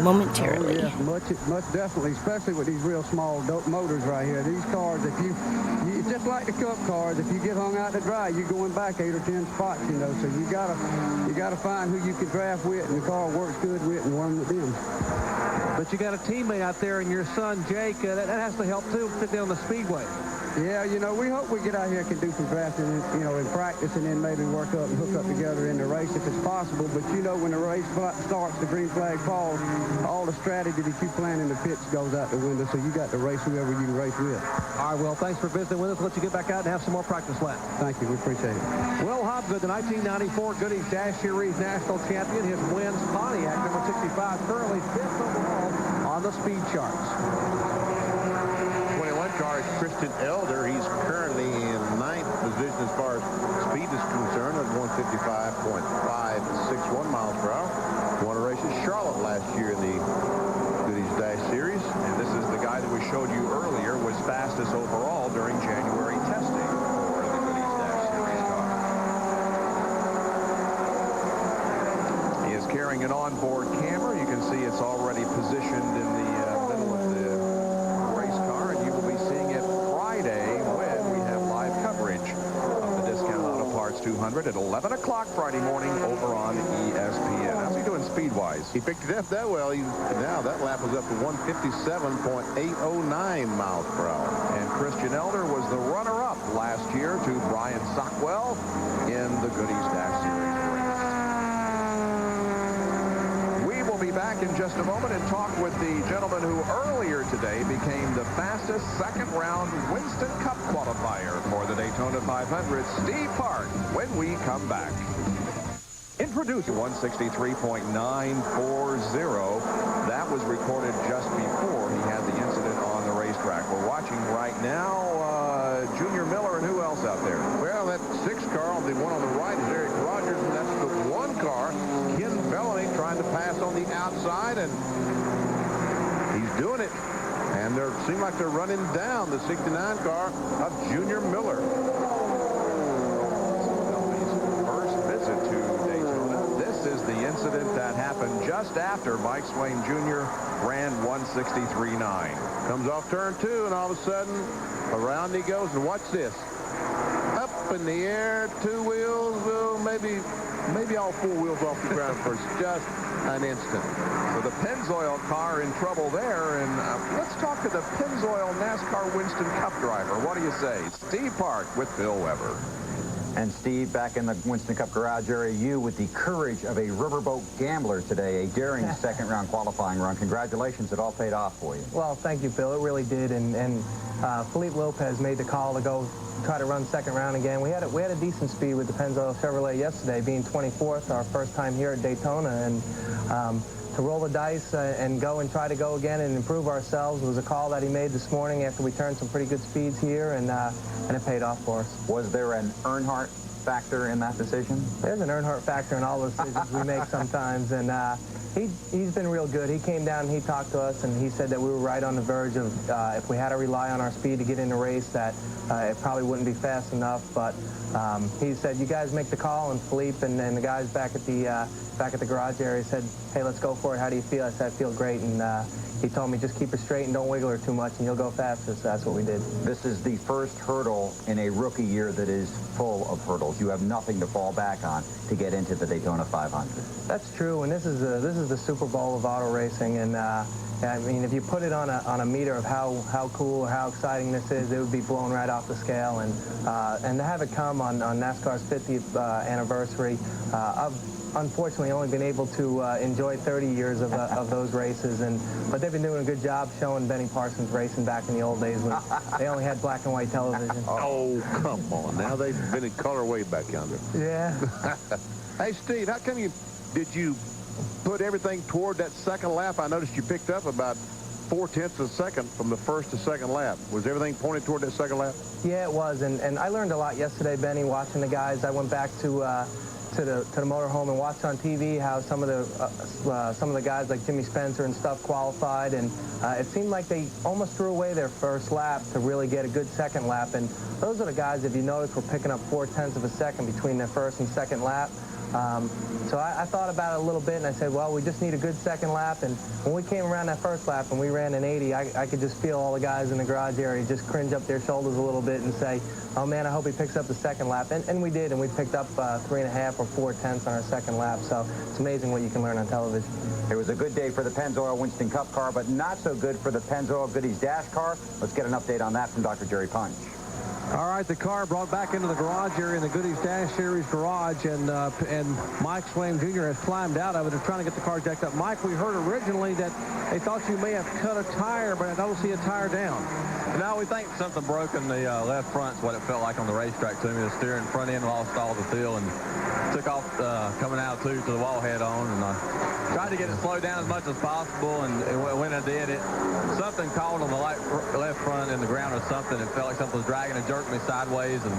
Speaker 1: momentarily.
Speaker 24: Oh, yes, much definitely, especially with these real small motors right here. These cars, if you just like the Cup cars, if you get hung out to dry, you're going back 8 or 10 spots, you know. So you gotta find who you can draft with, and the car works good with, and run with them.
Speaker 2: But you got a teammate out there, and your son Jake, that has to help too, particularly on the speedway.
Speaker 24: Yeah, you know, we hope we get out here and can do some drafting, you know, in practice, and then maybe work up and hook up together in the race if it's possible. But, you know, when the race starts, the green flag falls, all the strategy that you plan in the pits goes out the window, so you got to race whoever you can race with.
Speaker 2: All right, well, thanks for visiting with us. Let you get back out and have some more practice laps.
Speaker 24: Thank you. We appreciate it.
Speaker 2: Will Hopgood, the 1994 Goodies Dash Series National Champion. His wins Pontiac, number 65, currently 5th overall on the speed charts.
Speaker 6: Car is Christian Elder. He's currently in 9th position as far as speed is concerned at 155.561 miles per hour. Won a race at Charlotte last year in the Goodies Dash Series.
Speaker 15: And this is the guy that we showed you earlier was fastest overall during January testing for the Goodies Dash Series car. He is carrying an onboard camera. You can see it's already positioned in the middle of the race car, and you will be seeing it Friday when we have live coverage of the Discount Auto Parts 200 at 11 o'clock Friday morning over on ESPN. How's he doing speed-wise?
Speaker 6: He picked it up that well. Now that lap was up to 157.809 miles per hour.
Speaker 15: And Christian Elder was the runner-up last year to Brian Sockwell in the Goodies Dash Series. Back in just a moment and talk with the gentleman who earlier today became the fastest second-round Winston Cup qualifier for the Daytona 500, Steve Park, when we come back. Introduce 163.940. That was recorded just before he had the incident on the racetrack. We're watching right now Junior Miller and who else out there?
Speaker 6: Well, that 6 car, the one on the right is Eric Rogers, and that's the 1 car, Ken Melling, trying to pass on the outside, and he's doing it. And they seem like they're running down the 69 car of Junior Miller.
Speaker 15: First visit to Daytona. This is the incident that happened just after Mike Swaim Jr. ran 163.9.
Speaker 6: Comes off turn 2, and all of a sudden, around he goes, and watch this. Up in the air, 2 wheels, maybe all 4 wheels off the ground for just an instant. So the Pennzoil car in trouble there. And let's talk to the Pennzoil NASCAR Winston Cup driver. What do you say? Steve Park with Bill Weber.
Speaker 18: And Steve, back in the Winston Cup garage area, you with the courage of a riverboat gambler today, a daring second-round qualifying run. Congratulations, it all paid off for you.
Speaker 11: Well, thank you, Bill. It really did. And Felipe Lopez made the call to go try to run second round again. We had a decent speed with the Pennzoil Chevrolet yesterday, being 24th, our first time here at Daytona. And to roll the dice and go and try to go again and improve ourselves was a call that he made this morning after we turned some pretty good speeds here, and it paid off for us.
Speaker 18: Was there an Earnhardt factor in that decision?
Speaker 11: There's an Earnhardt factor in all the decisions we make sometimes, and he's been real good. He came down and he talked to us, and he said that we were right on the verge of if we had to rely on our speed to get in the race, that it probably wouldn't be fast enough. But he said, you guys make the call, and Felipe and the guys back at the garage area said, hey, let's go for it. How do you feel? I said, I feel great. And he told me, just keep her straight and don't wiggle her too much, and you'll go faster. So that's what we did.
Speaker 18: This is the first hurdle in a rookie year that is full of hurdles. You have nothing to fall back on to get into the Daytona 500.
Speaker 11: That's true, and this is the Super Bowl of auto racing, and I mean, if you put it on a meter of how cool, how exciting this is, it would be blown right off the scale. And to have it come on NASCAR's 50th anniversary, I've unfortunately only been able to enjoy 30 years of those races, but they've been doing a good job showing Benny Parsons racing back in the old days when they only had black and white television.
Speaker 6: Oh, come on. Now they've been in color way back yonder.
Speaker 11: Yeah.
Speaker 6: Hey, Steve, how come did you put everything toward that second lap? I noticed you picked up about 0.4 of a second from the first to second lap. Was everything pointed toward that second lap?
Speaker 11: Yeah, it was, and I learned a lot yesterday, Benny, watching the guys. I went back to the motorhome and watched on TV how some of the guys like Jimmy Spencer and stuff qualified, and it seemed like they almost threw away their first lap to really get a good second lap. And those are the guys, if you notice, were picking up 0.4 of a second between their first and second lap. So I thought about it a little bit, and I said, well, we just need a good second lap. And when we came around that first lap and we ran an 80, I could just feel all the guys in the garage area just cringe up their shoulders a little bit and say, oh, man, I hope he picks up the second lap. And we did, and we picked up 3.5 or 0.4 on our second lap. So it's amazing what you can learn on television.
Speaker 18: It was a good day for the Pennzoil Winston Cup car, but not so good for the Pennzoil Goodies Dash car. Let's get an update on that from Dr. Jerry Punch.
Speaker 2: All right, the car brought back into the garage area in the Goodies Dash Series garage, and Mike Swaim Jr. has climbed out of it and trying to get the car jacked up. Mike, we heard originally that they thought you may have cut a tire, but I don't see a tire down.
Speaker 12: No, we think something broke in the left front's what it felt like on the racetrack to me. The steering front end lost all the feel and took off coming out to the wall head on, and tried to get it slowed down as much as possible, and when I did, something caught on the left front in the ground or something. It felt like something was dragging and jerked me sideways, and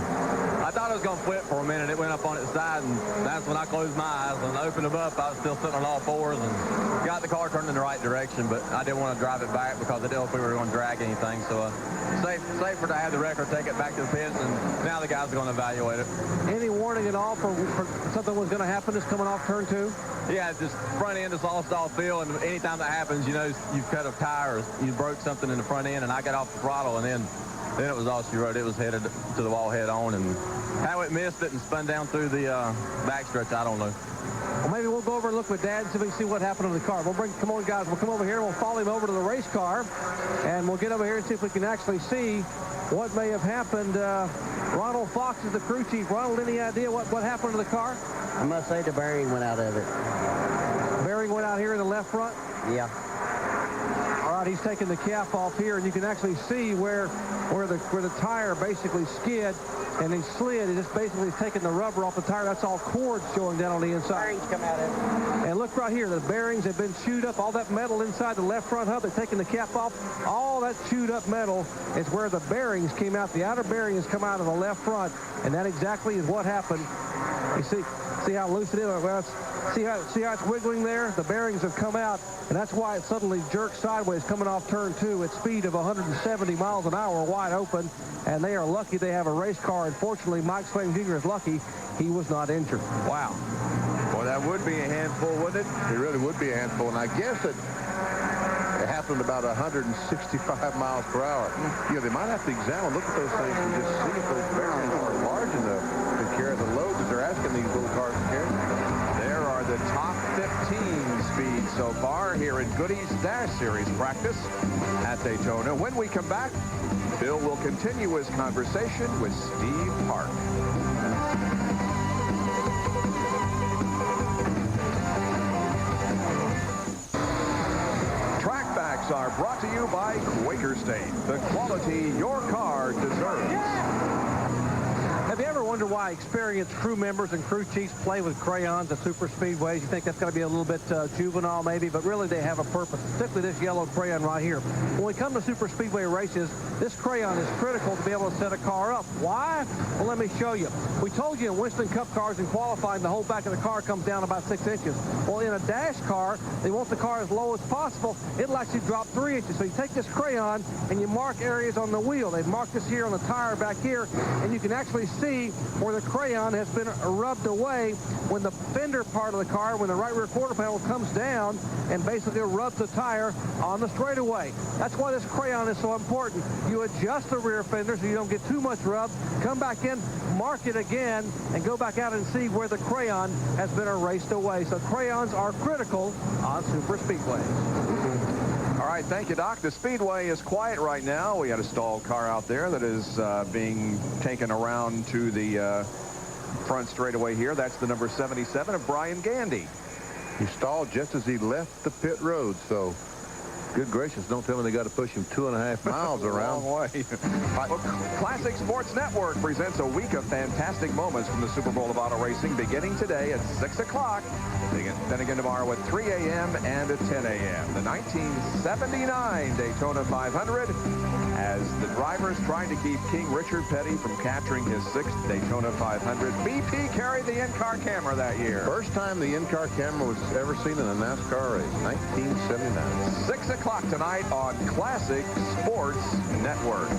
Speaker 12: I thought it was going to flip for a minute. It went up on its side, and that's when I closed my eyes. When I opened them up, I was still sitting on all fours and got the car turned in the right direction, but I didn't want to drive it back because I didn't know if we were going to drag anything. So safer to have the record, take it back to the pits, and now the guys are going to evaluate it.
Speaker 2: Any warning at all for something was going to happen just coming off turn 2?
Speaker 12: Yeah, just front end just lost all feel, and anytime that happens, you know you've cut a tire or you broke something in the front end, and I got off the throttle, and then it was all she wrote. It was headed to the wall head on, and how it missed it and spun down through the backstretch, I don't know.
Speaker 2: Well, maybe we'll go over and look with Dad and see if we can see what happened to the car. Come on, guys. We'll come over here and we'll follow him over to the race car, and we'll get over here and see if we can actually see what may have happened. Ronald Fox is the crew chief. Ronald, any idea what happened to the car?
Speaker 14: I must say the bearing went out of it.
Speaker 2: Bearing went out here in the left front?
Speaker 14: Yeah.
Speaker 2: All right, he's taking the cap off here, and you can actually see where the tire basically skid, and he slid. It just basically is taking the rubber off the tire. That's all cords showing down on the inside.
Speaker 14: Bearings come out of it.
Speaker 2: And look right here. The bearings have been chewed up. All that metal inside the left front hub, they're taking the cap off. All that chewed up metal is where the bearings came out. The outer bearing has come out of the left front, and that exactly is what happened. You see how loose it is? Well, see how it's wiggling there? The bearings have come out, and that's why it suddenly jerked sideways coming off turn 2 at speed of 170 miles an hour, wide open. And they are lucky they have a race car. Unfortunately, Mike Swaim Jr. is lucky he was not injured.
Speaker 6: Wow. Well, that would be a handful, wouldn't it? It really would be a handful. And I guess it happened about 165 miles per hour. You know, they might have to examine, look at those things, and just see if those bearings are large enough to carry the load that they're asking these little cars to carry. There are the
Speaker 15: the top 15 speed so far here in Goody's Dash Series practice at Daytona. When we come back, Bill will continue his conversation with Steve Park. Trackbacks are brought to you by Quaker State, the quality your car deserves.
Speaker 2: Have you ever wondered why experienced crew members and crew chiefs play with crayons at super speedways? You think that's going to be a little bit juvenile maybe, but really they have a purpose, particularly this yellow crayon right here. When we come to super speedway races, this crayon is critical to be able to set a car up. Why? Well, let me show you. We told you in Winston Cup cars in qualifying, the whole back of the car comes down about 6 inches. Well, in a dash car, they want the car as low as possible. It'll actually drop 3 inches. So you take this crayon and you mark areas on the wheel. They've marked this here on the tire back here, and you can actually see where the crayon has been rubbed away when the fender part of the car, when the right rear quarter panel comes down and basically rubs the tire on the straightaway. That's why this crayon is so important. You adjust the rear fender so you don't get too much rub, come back in, mark it again, and go back out and see where the crayon has been erased away. So crayons are critical on super speedways.
Speaker 15: All right, thank you, Doc. The Speedway is quiet right now. We had a stalled car out there that is being taken around to the front straightaway here. That's the number 77 of Brian Gandy.
Speaker 6: He stalled just as he left the pit road, so good gracious, don't tell me they got to push him 2.5 miles around.
Speaker 15: Long way. Well, Classic Sports Network presents a week of fantastic moments from the Super Bowl of auto racing, beginning today at 6 o'clock, then again tomorrow at 3 a.m. and at 10 a.m. The 1979 Daytona 500, as the drivers tried to keep King Richard Petty from capturing his 6th Daytona 500. BP carried the in-car camera that year.
Speaker 6: First time the in-car camera was ever seen in a NASCAR race, 1979.
Speaker 15: 6 o'clock tonight on Classic Sports Network.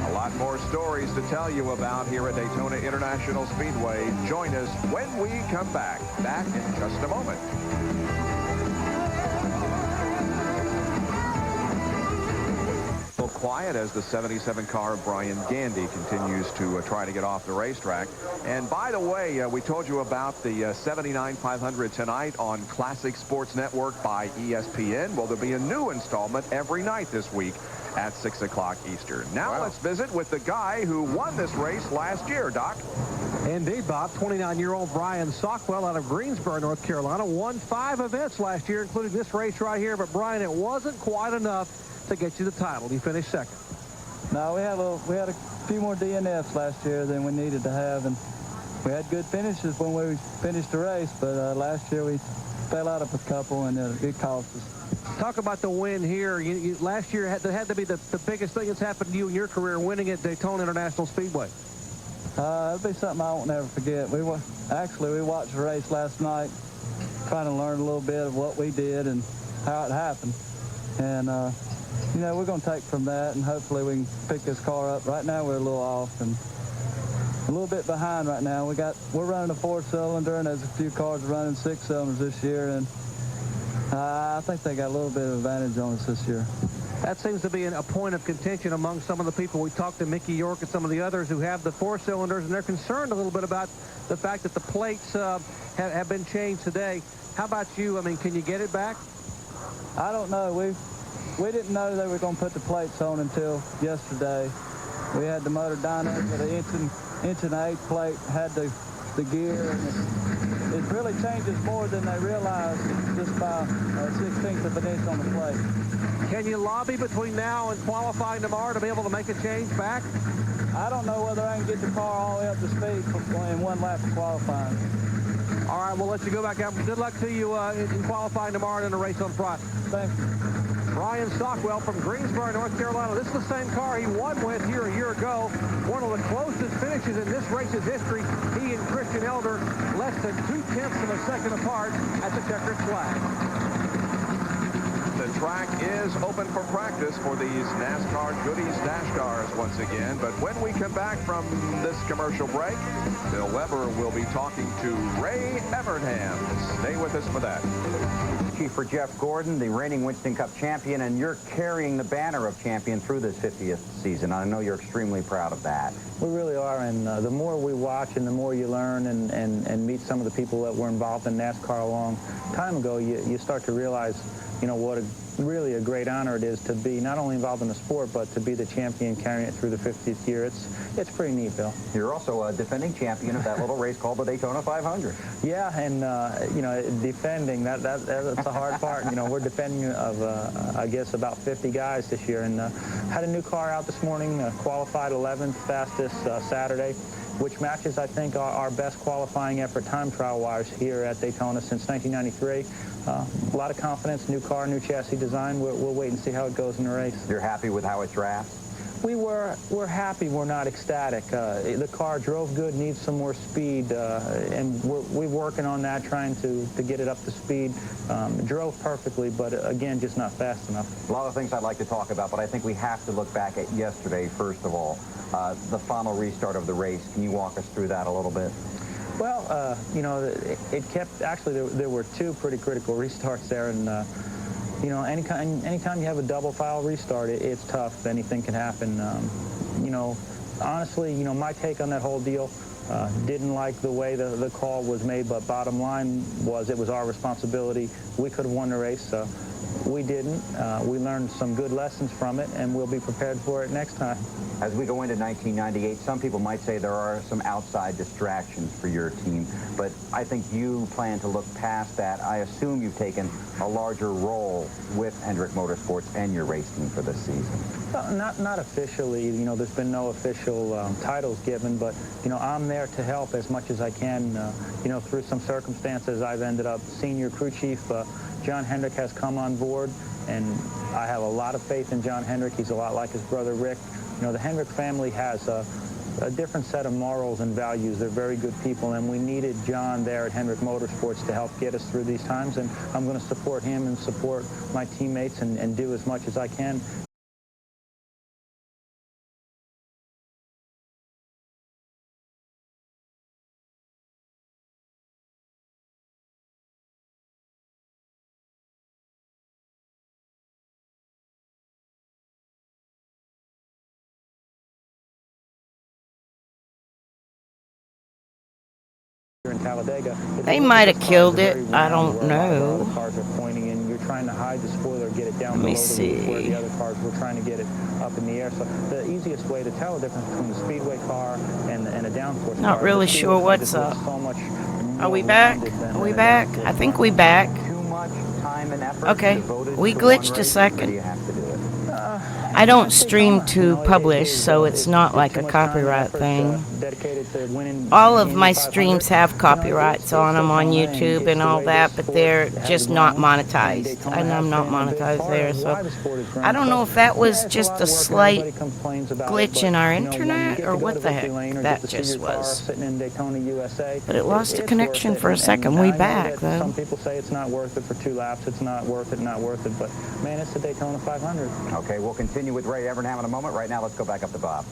Speaker 15: A lot more stories to tell you about here at Daytona International Speedway. Join us when we come back. Back in just a moment. Quiet as the 77 car of Brian Gandy continues to try to get off the racetrack. And by the way, we told you about the 79 500 tonight on Classic Sports Network by ESPN. Well, there'll be a new installment every night this week at 6 o'clock Eastern. Now let's visit with the guy who won this race last year, Doc.
Speaker 2: Indeed, Bob. 29-year-old Brian Sockwell out of Greensboro, North Carolina, won 5 events last year, including this race right here. But, Brian, it wasn't quite enough to get you the title. You finished second.
Speaker 3: No, we had a few more DNFs last year than we needed to have, and we had good finishes when we finished the race, but last year we fell out of a couple, and it cost us.
Speaker 2: Talk about the win here. Last year had to be the biggest thing that's happened to you in your career, winning at Daytona International Speedway.
Speaker 3: It'll be something I won't never forget. We watched the race last night, trying to learn a little bit of what we did and how it happened. And, you know, we're going to take from that, and hopefully we can pick this car up. Right now we're a little off and a little bit behind right now. We're running a 4-cylinder, and there's a few cars running 6 cylinders this year, and I think they got a little bit of advantage on us this year.
Speaker 2: That seems to be a point of contention among some of the people. We talked to Mickey York and some of the others who have the 4 cylinders, and they're concerned a little bit about the fact that the plates have been changed today. How about you? I mean, can you get it back?
Speaker 3: I don't know. We didn't know they were going to put the plates on until yesterday. We had the motor dyno with an inch and 1/8 plate, had the gear, and it really changes more than they realize just by 1/16 of an inch on the plate.
Speaker 2: Can you lobby between now and qualifying tomorrow to be able to make a change back?
Speaker 3: I don't know whether I can get the car all the way up to speed in one lap of qualifying.
Speaker 2: All right, we'll let you go back out. Good luck to you in qualifying tomorrow and in the race on Friday.
Speaker 3: Thank you.
Speaker 2: Brian Sockwell from Greensboro, North Carolina. This is the same car he won with here a year ago. One of the closest finishes in this race's history. He and Christian Elder less than 0.2 of a second apart at the checkered flag.
Speaker 15: the track is open for practice for these NASCAR Goodies Dash Cars once again. But when we come back from this commercial break, Bill Weber will be talking to Ray Evernham. Stay with us for that.
Speaker 18: Chief for Jeff Gordon, the reigning Winston Cup champion, and you're carrying the banner of champion through this 50th season. I know you're extremely proud of that.
Speaker 3: We really are, and the more we watch and the more you learn and meet some of the people that were involved in NASCAR a long time ago, you start to realize, you know, what really a great honor it is to be not only involved in the sport, but to be the champion carrying it through the 50th year. It's pretty neat, Bill.
Speaker 18: You're also a defending champion of that little race called the Daytona 500.
Speaker 3: Yeah, and you know, defending that's the hard part. You know, we're defending of I guess about 50 guys this year, and had a new car out this morning, qualified 11th fastest Saturday, which matches, I think, our best qualifying effort time trial-wise here at Daytona since 1993. A lot of confidence, new car, new chassis design. We'll wait and see how it goes in the race.
Speaker 18: You're happy with how it drafts?
Speaker 3: We're happy. We're not ecstatic. The car drove good, needs some more speed, and we're working on that, trying to get it up to speed. It drove perfectly, but again, just not fast enough.
Speaker 18: A lot of things I'd like to talk about, but I think we have to look back at yesterday, first of all. The final restart of the race. Can you walk us through that a little bit?
Speaker 3: Well, you know, it kept, actually, there were two pretty critical restarts there, and you know, anytime you have a double file restart, it's tough. Anything can happen. You know, honestly, you know, my take on that whole deal, didn't like the way the call was made, but bottom line was it was our responsibility. We could have won the race. We didn't. We learned some good lessons from it, and we'll be prepared for it next time.
Speaker 18: As we go into 1998, some people might say there are some outside distractions for your team, but I think you plan to look past that. I assume you've taken a larger role with Hendrick Motorsports and your race team for this season.
Speaker 3: Not officially. You know, there's been no official titles given, but, you know, I'm there to help as much as I can. You know, through some circumstances, I've ended up senior crew chief. John Hendrick has come on board, and I have a lot of faith in John Hendrick. He's a lot like his brother Rick. You know, the Hendrick family has a different set of morals and values. They're very good people, and we needed John there at Hendrick Motorsports to help get us through these times, and I'm going to support him and support my teammates and do as much as I can. In Talladega,
Speaker 1: they might have killed it. I don't know.
Speaker 3: The cars are pointing in. You're trying to hide the spoiler, get it down below where the other cars were trying to get it up in the air. So the easiest way to tell the difference between the speedway car and a downforce car.
Speaker 1: Not really sure what's up. Are we back? Are we back? I think we back.
Speaker 18: Too much time and effort.
Speaker 1: Okay, we glitched a second. I don't stream to publish, so it's not like a copyright thing. All of my streams have copyrights on them on YouTube and all that, but they're just not monetized. And I'm not monetized there, so I don't know if that was just a slight glitch in our internet or what the heck that just was. But it lost a connection for a second. We back, though.
Speaker 3: Some people say it's not worth it for 2 laps. It's not worth it, not worth it. But, man, it's the Daytona 500.
Speaker 18: Okay, we'll continue with Ray Evernham in a moment. Right now, let's go back up to Bob.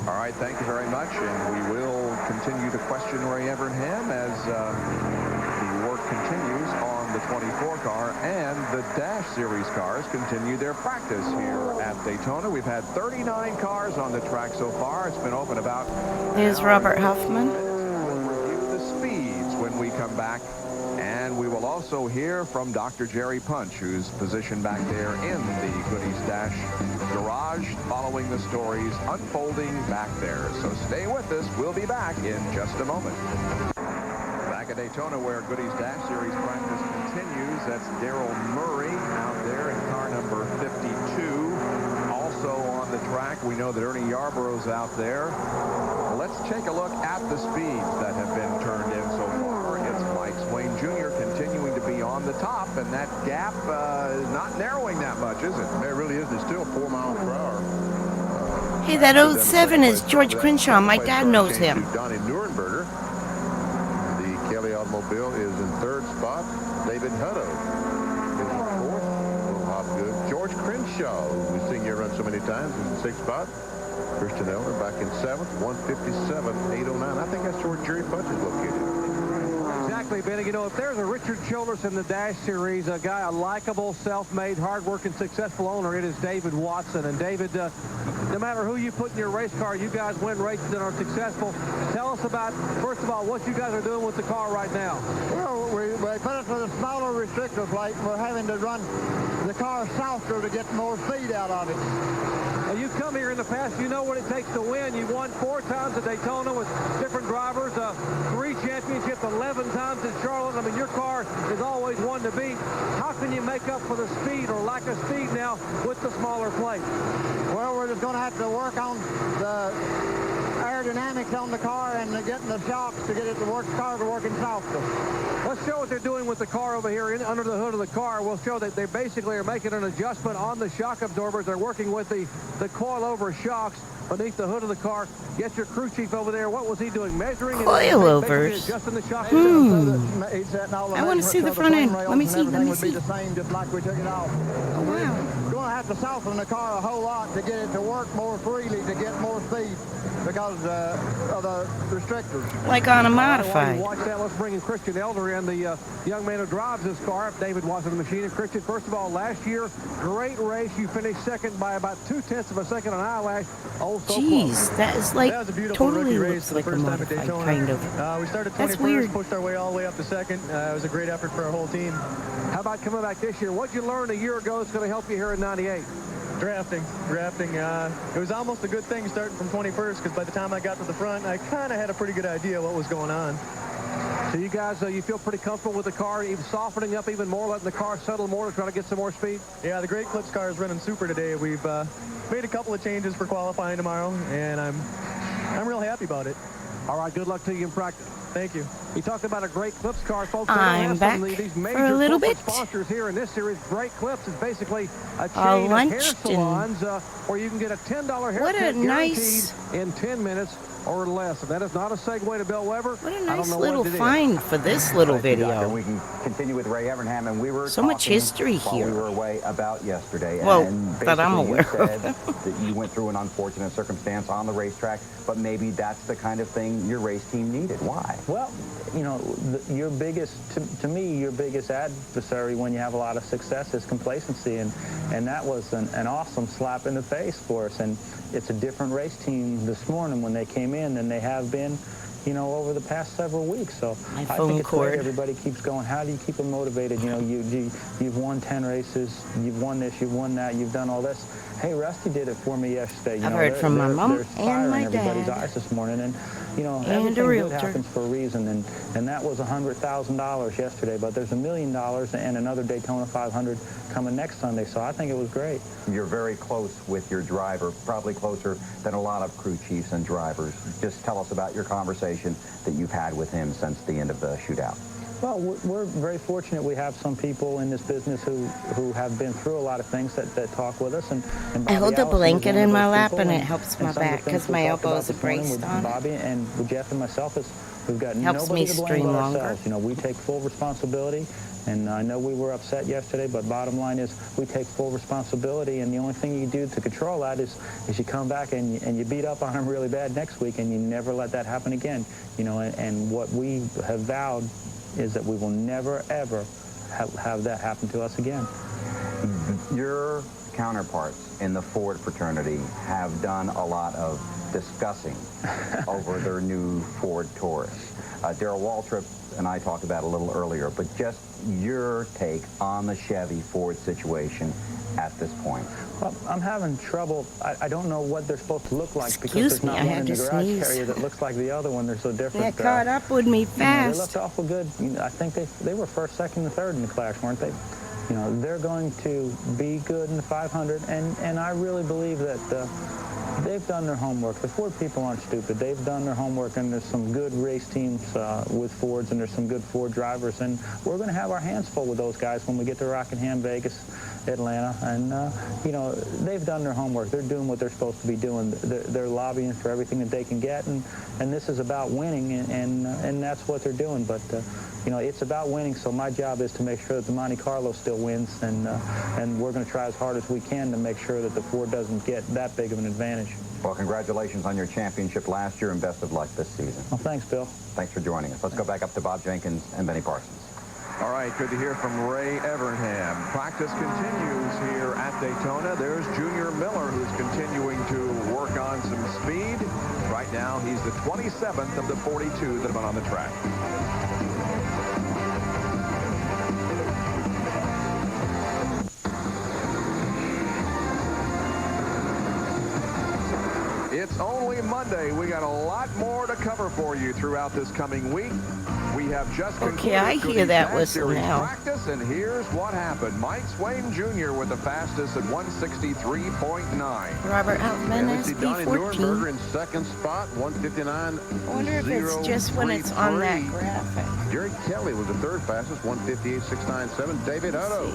Speaker 15: All right, thank you very much, and we will continue to question Ray Evernham as the work continues on the 24 car, and the Dash Series cars continue their practice here at Daytona. We've had 39 cars on the track so far. It's been open about...
Speaker 1: There's Robert Huffman.
Speaker 15: We'll review the speeds when we come back. And we will also hear from Dr. Jerry Punch, who's positioned back there in the Goodies Dash garage, following the stories unfolding back there. So stay with us. We'll be back in just a moment. Back at Daytona, where Goodies Dash Series practice continues. That's Daryl Murray out there in car number 52. Also on the track, we know that Ernie Yarborough's out there. Let's take a look at the speeds that have been turned in so far. It's Mike Swain Jr. continuing to be on the top, and that gap is not narrowing that much, is it? It really isn't. It's still 4 miles per hour.
Speaker 1: Hey, that 07 is George Crenshaw. My dad knows him.
Speaker 6: Donnie Neurenberger. The Kelly automobile is in 3rd spot. David Hutto is in 4th. A little hot Crenshaw, who we've seen you run so many times, is in 6th spot. Christian Elder back in 7th, 157.809. I think that's where Jerry Punch is located.
Speaker 2: Exactly, Benny. You know, if there's a Richard Childress in the Dash Series, a guy, a likable, self-made, hard-working, successful owner, it is David Watson. And David, no matter who you put in your race car, you guys win races and are successful. Tell us about, first of all, what you guys are doing with the car right now.
Speaker 24: Well, we put it with a smaller restrictor plate. We're having to run the car softer to get more speed out of it.
Speaker 2: Well, you've come here in the past. You know what it takes to win. You've won 4 times at Daytona with different drivers, 3 championships, 11 times at Charlotte. I mean, your car is always one to beat. How can you make up for the speed or lack of speed now with the smaller plate?
Speaker 24: Well, we're just going to have to work on the aerodynamics on the car and getting the shocks to get it to work, car to working softer.
Speaker 2: Let's show what they're doing with the car over here under the hood of the car. We'll show that they basically are making an adjustment on the shock absorbers. They're working with the coil-over shocks beneath the hood of the car. Get your crew chief over there. What was he doing? Measuring
Speaker 1: coilovers.
Speaker 2: Adjusting the shock.
Speaker 1: I want to see the front end. Let me see. Let me see.
Speaker 24: The same, just like we took it off.
Speaker 1: Oh wow.
Speaker 24: We're going to have to soften the car a whole lot to get it to work more freely, to get more speed because of the restrictors.
Speaker 1: Like on a modified.
Speaker 2: Watch that. Let's bring in Christian Elder in, the young man who drives this car. David was in the machine. And Christian, first of all, last year, great race. You finished second by about 0.2 of a second on eyelash. Oh, so
Speaker 1: jeez,
Speaker 2: close.
Speaker 1: That is like
Speaker 10: that was a beautiful
Speaker 1: totally
Speaker 10: rookie race
Speaker 1: looks like a modified, kind of.
Speaker 10: We started 21st,
Speaker 1: That's weird.
Speaker 10: pushed our way all the way up to second. It was a great effort for our whole team.
Speaker 2: How about coming back this year? What did you learn a year ago that's going to help you here in 98?
Speaker 10: Drafting. It was almost a good thing starting from 21st because by the time I got to the front, I kind of had a pretty good idea what was going on.
Speaker 2: So you guys, you feel pretty comfortable with the car, even softening up even more, letting the car settle more to try to get some more speed?
Speaker 10: Yeah, the Great Clips car is running super today. We've made a couple of changes for qualifying tomorrow, and I'm real happy about it.
Speaker 2: All right, good luck to you in practice.
Speaker 10: Thank you.
Speaker 2: You talked about a Great Clips car, folks.
Speaker 1: I'm back
Speaker 2: these major
Speaker 1: for a little bit.
Speaker 2: Sponsors here in this series. Great Clips is basically a chain of hair salons where you can get a $10 haircut guaranteed in 10 minutes or less. And that is not a segue to Bill Weber.
Speaker 1: What a nice little find for this little video.
Speaker 18: We can continue with Ray Evernham, and we were
Speaker 1: so much history
Speaker 18: While
Speaker 1: here.
Speaker 18: we were away about yesterday.
Speaker 1: Well,
Speaker 18: and
Speaker 1: that I'm aware
Speaker 18: you said that you went through an unfortunate circumstance on the racetrack, but maybe that's the kind of thing your race team needed. Why?
Speaker 3: Well, you know, your biggest, to me, your biggest adversary when you have a lot of success is complacency, and that was an awesome slap in the face for us. And it's a different race team this morning when they came in than they have been, you know, over the past several weeks. So I think it's great everybody keeps going. How do you keep them motivated? You know, you've won 10 races, you've won this, you've won that, you've done all this. Hey, Rusty did it for me yesterday.
Speaker 1: I've heard from my mom and my dad.
Speaker 3: Everybody's eyes this morning, and you know, everything good happens for a reason, and that was $100,000 yesterday. But there's $1 million and another Daytona 500 coming next Sunday. So I think it was great.
Speaker 18: You're very close with your driver, probably closer than a lot of crew chiefs and drivers. Just tell us about your conversation that you've had with him since the end of the shootout.
Speaker 3: Well, we're very fortunate we have some people in this business who have been through a lot of things that talk with us. And
Speaker 1: I hold a blanket in my lap, and it helps my back because my elbows are braced on.
Speaker 3: Bobby and with Geoff and myself, we've got
Speaker 1: helps
Speaker 3: nobody
Speaker 1: me
Speaker 3: to blame
Speaker 1: stream
Speaker 3: but
Speaker 1: longer.
Speaker 3: ourselves. You know, we take full responsibility. And I know we were upset yesterday, but bottom line is we take full responsibility, and the only thing you do to control that is you come back and you beat up on them really bad next week, and you never let that happen again. You know, and what we have vowed is that we will never, ever have that happen to us again.
Speaker 18: Your counterparts in the Ford fraternity have done a lot of discussing over their new Ford Taurus. Darrell Waltrip and I talked about it a little earlier, but just your take on the Chevy Ford situation at this point.
Speaker 3: Well, I'm having trouble. I don't know what they're supposed to look like because there's not one in the garage area that looks like the other one. They're so different.
Speaker 1: They caught up with me fast.
Speaker 3: You know, they looked awful good. You know, I think they were first, second, and third in the class, weren't they? You know, they're going to be good in the 500, and I really believe that they've done their homework. The Ford people aren't stupid. They've done their homework, and there's some good race teams with Fords, and there's some good Ford drivers, and we're going to have our hands full with those guys when we get to Rockingham, Vegas, Atlanta, and they've done their homework. They're doing what they're supposed to be doing. They're lobbying for everything that they can get, and this is about winning, and that's what they're doing. But it's about winning. So my job is to make sure that the Monte Carlo still wins, and we're going to try as hard as we can to make sure that the Ford doesn't get that big of an advantage.
Speaker 18: Well, congratulations on your championship last year, and best of luck this season.
Speaker 3: Well, thanks, Bill.
Speaker 18: Thanks for joining us. Let's go back up to Bob Jenkins and Benny Parsons.
Speaker 17: All right, good to hear from Ray Evernham. Practice continues here at Daytona. There's Junior Miller, who's continuing to work on some speed. Right now, he's the 27th of the 42 that have been on the track. It's only Monday. We got a lot more to cover for you throughout this coming week. We have just
Speaker 1: okay, I hear that whistle now.
Speaker 17: Practice, and here's what happened. Mike Swain Jr. with the fastest at 163.9.
Speaker 1: Robert Hoffman,
Speaker 6: Donnie Nuremberger
Speaker 1: SB14.
Speaker 6: in second spot, 159.
Speaker 1: I wonder if it's just when it's on that graphic.
Speaker 6: Jared Kelly was the third fastest, 158.697. David Hutto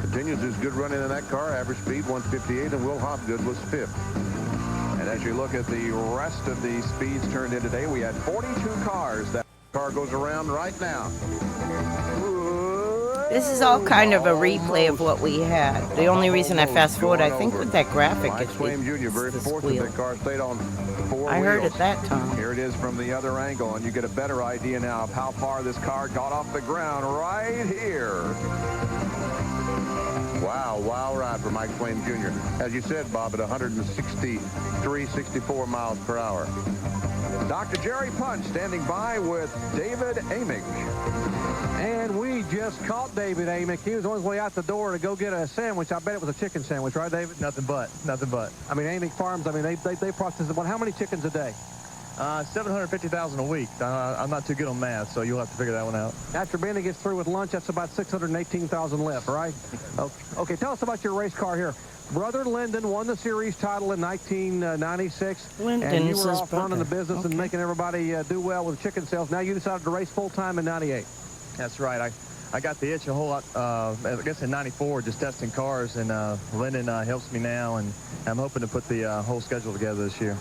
Speaker 6: continues his good running in that car, average speed 158, and Will Hopgood was fifth.
Speaker 17: And as you look at the rest of the speeds turned in today, we had 42 cars. That
Speaker 6: car goes around right now.
Speaker 1: This is all kind of a replay of what we had. The only reason I fast forward, I think, with that graphic,
Speaker 6: Mike Swain Jr. very fortunate that car stayed on four
Speaker 1: I heard it that time.
Speaker 17: Here it is from the other angle, and you get a better idea now of how far this car got off the ground right here.
Speaker 6: Wow, wow ride for Mike Swain Jr. As you said, Bob, at 163, 64 miles per hour.
Speaker 17: Dr. Jerry Punch standing by with David Amick.
Speaker 2: And we just caught David Amick. He was on his way out the door to go get a sandwich. I bet it was a chicken sandwich, right, David?
Speaker 10: Nothing but.
Speaker 2: I mean, Amick Farms, I mean, they process about how many chickens a day?
Speaker 10: 750,000 a week. I'm not too good on math, so you'll have to figure that one out.
Speaker 2: After Benny gets through with lunch, that's about 618,000 left, right? Okay, tell us about your race car here. Brother Lyndon won the series title in 1996. And you were off running the business and making everybody do well with chicken sales. Now you decided to race full-time in 98.
Speaker 10: That's right. I got the itch a whole lot, I guess in 94, just testing cars, and Lyndon helps me now, and I'm hoping to put the whole schedule together this year.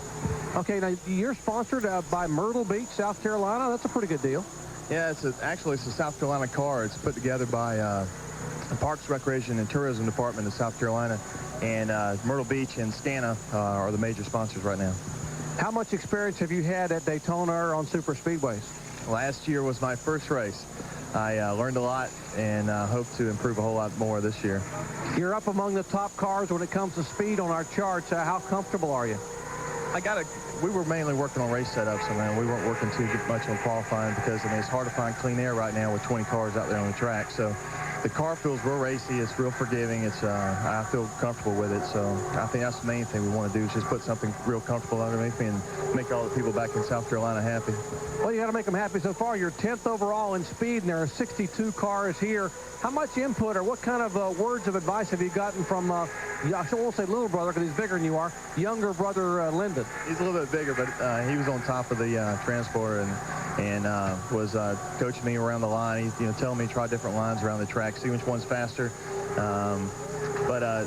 Speaker 2: Okay, now you're sponsored by Myrtle Beach, South Carolina. That's a pretty good deal.
Speaker 10: Yeah, actually it's a South Carolina car. It's put together by the Parks, Recreation, and Tourism Department of South Carolina, and Myrtle Beach and Stana are the major sponsors right now.
Speaker 2: How much experience have you had at Daytona or on super speedways?
Speaker 10: Last year was my first race. I learned a lot and hope to improve a whole lot more this year.
Speaker 2: You're up among the top cars when it comes to speed on our charts. How comfortable are you?
Speaker 10: We were mainly working on race setups, so man, we weren't working too much on qualifying because, I mean, it's hard to find clean air right now with 20 cars out there on the track. So the car feels real racy. It's real forgiving. I feel comfortable with it. So I think that's the main thing we want to do is just put something real comfortable underneath me and make all the people back in South Carolina happy.
Speaker 2: Well, you got to make them happy so far. You're 10th overall in speed, and there are 62 cars here. How much input or what kind of words of advice have you gotten from, I won't say little brother because he's bigger than you are, younger brother Lyndon?
Speaker 10: He's a little bit bigger, but he was on top of the transporter and was coaching me around the line. He's telling me to try different lines around the track, see which one's faster. But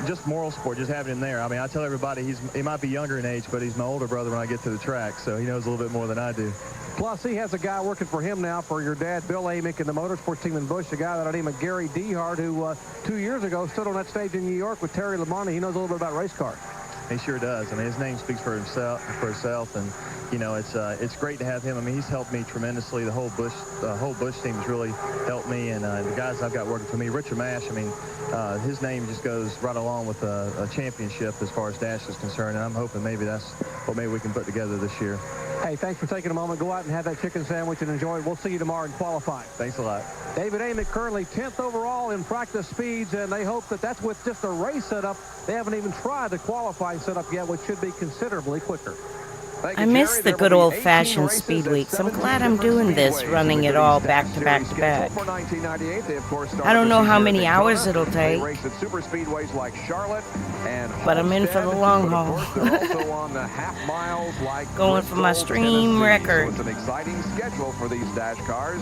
Speaker 10: just moral support, just having him there. I mean, I tell everybody he might be younger in age, but he's my older brother when I get to the track, so he knows a little bit more than I do.
Speaker 2: Plus, he has a guy working for him now for your dad, Bill Amick, in the motorsports team in Busch, a guy that I named Gary Dehart, who 2 years ago stood on that stage in New York with Terry Lamonti. He knows a little bit about race cars.
Speaker 10: He sure does. I mean, his name speaks for himself, and it's great to have him. I mean, he's helped me tremendously. The whole Busch team has really helped me, and the guys I've got working for me, Richard Mash. I mean, his name just goes right along with a championship as far as Dash is concerned, and I'm hoping maybe that's what maybe we can put together this year.
Speaker 2: Hey, thanks for taking a moment. Go out and have that chicken sandwich and enjoy it. We'll see you tomorrow in qualifying.
Speaker 10: Thanks a lot.
Speaker 2: David Amick currently 10th overall in practice speeds, and they hope that that's with just a race setup. They haven't even tried the qualifying setup yet, which should be considerably quicker.
Speaker 1: I miss the good old-fashioned speed weeks. I'm glad I'm doing this, running it all back to back to back. I don't know how many hours it'll take, but I'm in for the long haul. Going for my stream record.
Speaker 17: It's an exciting schedule for these Dash cars.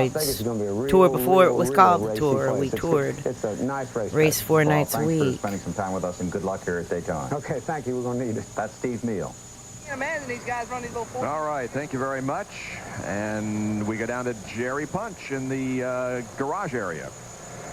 Speaker 1: rides.
Speaker 13: Las Vegas is going to be a real,
Speaker 1: Tour before it was
Speaker 13: real
Speaker 1: called the
Speaker 13: racy
Speaker 1: tour.
Speaker 13: place.
Speaker 1: We toured.
Speaker 13: It's a nice race.
Speaker 1: Race 4 nights a
Speaker 18: Thanks for
Speaker 1: week.
Speaker 18: spending some time with us, and good luck here at Daytona.
Speaker 13: Okay, thank you. We're going to need it.
Speaker 18: That's Steve Neal.
Speaker 11: You can imagine these guys run these little four.
Speaker 17: All right, thank you very much. And we go down to Jerry Punch in the garage area.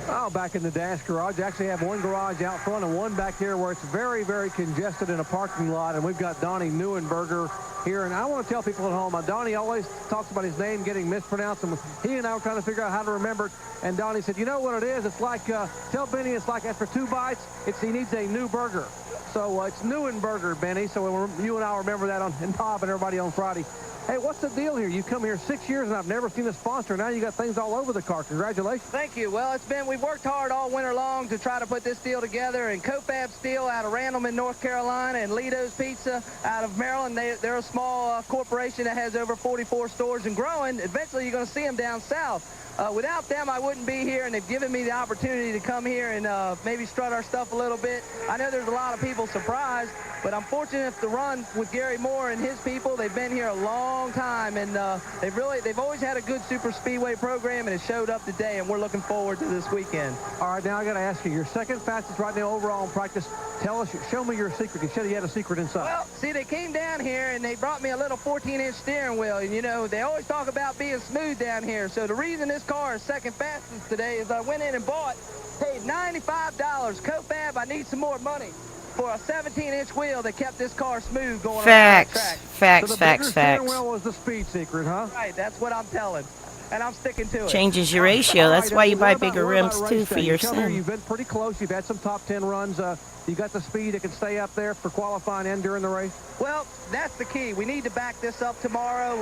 Speaker 2: Oh, back in the dash garage. Actually have one garage out front and one back here where it's very, very congested in a parking lot. And we've got Donnie Neuenberger here. And I want to tell people at home, Donnie always talks about his name getting mispronounced. And he and I were trying to figure out how to remember it. And Donnie said, you know what it is? It's like, tell Benny it's like after 2 bites, he needs a new burger. So it's Neuenberger, Benny. So you and I remember that and Bob and everybody on Friday. Hey, what's the deal here? You come here 6 years, and I've never seen a sponsor. Now you got things all over the car. Congratulations.
Speaker 11: Thank you. Well, we've worked hard all winter long to try to put this deal together. And Cofab Steel out of Randleman, North Carolina, and Lido's Pizza out of Maryland. They're a small corporation that has over 44 stores and growing. Eventually, you're going to see them down south. Without them, I wouldn't be here, and they've given me the opportunity to come here and maybe strut our stuff a little bit. I know there's a lot of people surprised, but I'm fortunate to run with Gary Moore and his people. They've been here a long time, and they've always had a good super speedway program, and it showed up today, and we're looking forward to this weekend.
Speaker 2: All right, now I got to ask you, you're second fastest right now overall in practice. Tell us, show me your secret. You said you had a secret inside.
Speaker 11: Well, see, they came down here, and they brought me a little 14-inch steering wheel, and, you know, they always talk about being smooth down here. So the reason this car is second fastest today is I went in and paid $95. Cofab, I need some more money for a 17-inch wheel that kept this car smooth going around the track.
Speaker 2: So the bigger steering wheel was the speed secret, huh?
Speaker 11: Right, that's what I'm telling. And I'm sticking to it.
Speaker 1: Changes your ratio. That's why you buy bigger rims, too, for your sim.
Speaker 2: You've been pretty close. You've had some top 10 runs. You got the speed that can stay up there for qualifying and during the race?
Speaker 11: Well, that's the key. We need to back this up tomorrow.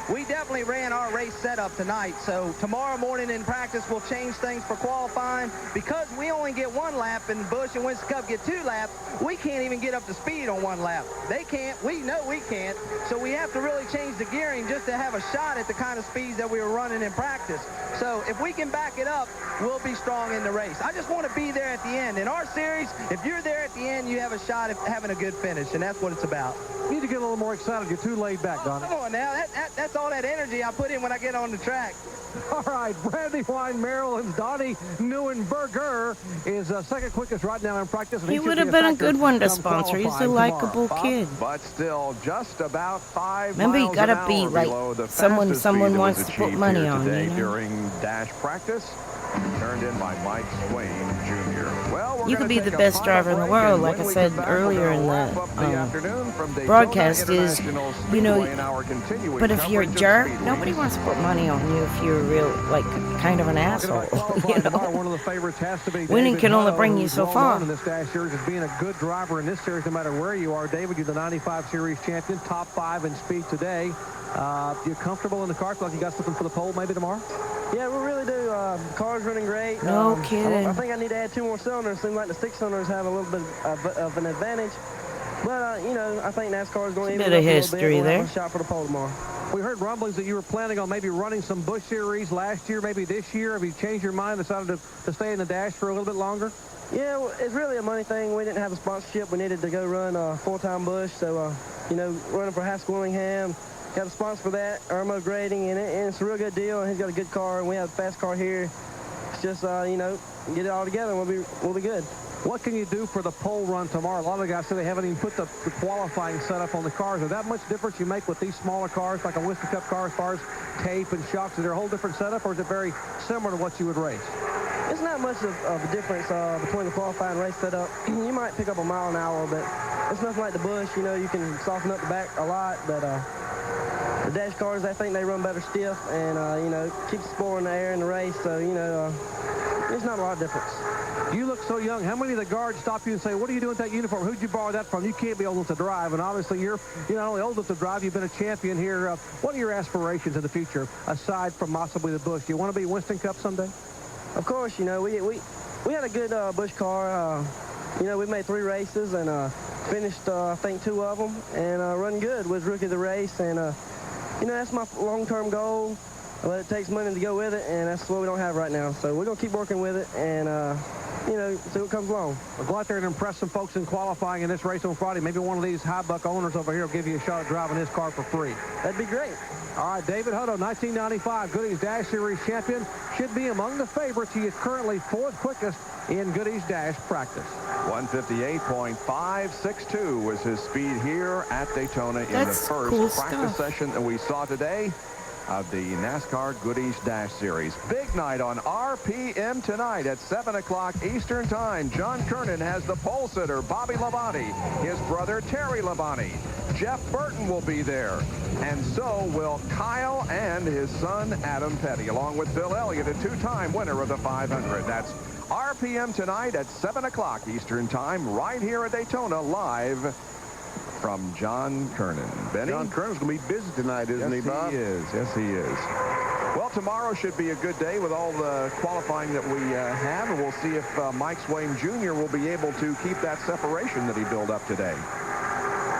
Speaker 11: We definitely ran our race setup tonight, so tomorrow morning in practice we'll change things for qualifying. Because we only get one lap and Busch and Winston Cup get 2 laps, we can't even get up to speed on 1 lap. They can't. We know we can't. So we have to really change the gearing just to have a shot at the kind of speeds that we were running in practice. So if we can back it up, we'll be strong in the race. I just want to be there at the end. In our series, if you're there at the end, you have a shot at having a good finish, and that's what it's about.
Speaker 2: You need to get a little more excited. You're too laid back, Donnie.
Speaker 11: Come on now. That's all that energy I put in when I get on the track.
Speaker 2: All right, Brandywine, Maryland's Donnie Neuenberger is second quickest right now in practice.
Speaker 1: He would have been a good one to sponsor. He's a likable kid.
Speaker 17: But still just about 5
Speaker 1: Remember, you
Speaker 17: miles
Speaker 1: got
Speaker 17: an
Speaker 1: to be
Speaker 17: hour
Speaker 1: like
Speaker 17: below the
Speaker 1: someone
Speaker 17: fastest speed that
Speaker 1: wants
Speaker 17: was
Speaker 1: to put
Speaker 17: achieved
Speaker 1: money
Speaker 17: here
Speaker 1: on.
Speaker 17: today
Speaker 1: You know?
Speaker 17: during dash practice, turned in by Mike Swain Jr. Well,
Speaker 1: You could be the best driver in the world, like I said earlier in the broadcast, is, you know, but if you're a jerk, nobody wants to put money on you if you're a real, like, kind of an asshole, you know.
Speaker 2: One of the favorites has to be
Speaker 1: Winning can only bring you so far.
Speaker 2: In this dash series is being a good driver in this series, no matter where you are. David, you're the 95 series champion, top 5 in speed today. You're comfortable in the car? Feel like you got something for the pole maybe tomorrow?
Speaker 21: Yeah, we really do. The car's running great.
Speaker 1: No kidding.
Speaker 21: I think I need to add 2 more cylinders. Seems like the 6 cylinders have a little bit of an advantage. But, you know, I think NASCAR is going to
Speaker 1: even up a history
Speaker 21: bit.
Speaker 1: there.
Speaker 21: We'll have a shot for the pole tomorrow.
Speaker 2: We heard rumblings that you were planning on maybe running some Busch Series last year, maybe this year. Have you changed your mind, decided to stay in the dash for a little bit longer?
Speaker 21: Yeah, well, it's really a money thing. We didn't have a sponsorship. We needed to go run full-time Busch. So, you know, running for Haskell Willingham. Got a sponsor for that, Irmo Grading, and it's a real good deal. And he's got a good car, and we have a fast car here. It's just, you know, get it all together, and we'll be good.
Speaker 2: What can you do for the pole run tomorrow? A lot of the guys say they haven't even put the qualifying setup on the cars. Is that much difference you make with these smaller cars, like a Winston Cup car, as far as tape and shocks? Is there a whole different setup, or is it very similar to what you would race?
Speaker 21: It's not much of a difference between the qualifying and race setup. You might pick up a mile an hour, but it's nothing like the Busch. You know, you can soften up the back a lot, but the dash cars, I think they run better stiff and, you know, keep the spoor in the air in the race. So, you know, there's not a lot of difference.
Speaker 2: You look so young. How many of the guards stop you and say, what are you doing with that uniform? Who'd you borrow that from? You can't be old enough to drive. And obviously, you're not only old enough to drive, you've been a champion here. What are your aspirations in the future, aside from possibly the Busch? Do you want to be Winston Cup someday?
Speaker 21: Of course, you know, we had a good Busch car. You know, we made 3 races and finished, I think, 2 of them. And run good, was rookie of the race. And, you know, that's my long-term goal. But it takes money to go with it, and that's what we don't have right now. So we're going to keep working with it and, you know, see what comes along.
Speaker 2: Well, go out there and impress some folks in qualifying in this race on Friday. Maybe one of these high-buck owners over here will give you a shot at driving his car for free.
Speaker 21: That'd be great.
Speaker 2: All right, David Hutto, 1995 Goodies Dash Series champion, should be among the favorites. He is currently 4th quickest in Goodies Dash practice.
Speaker 17: 158.562 was his speed here at Daytona in the first practice session that we saw today of the NASCAR Goodies Dash Series. Big night on RPM tonight at 7 o'clock Eastern Time. John Kernan has the pole sitter, Bobby Labonte, his brother, Terry Labonte. Jeff Burton will be there. And so will Kyle and his son, Adam Petty, along with Bill Elliott, a 2-time winner of the 500. That's RPM tonight at 7 o'clock Eastern Time, right here at Daytona, live from John Kernan. Benny?
Speaker 6: John Kernan's going to be busy tonight, isn't he, Bob?
Speaker 17: Yes, he is. Well, tomorrow should be a good day with all the qualifying that we have, and we'll see if Mike Swain Jr. will be able to keep that separation that he built up today.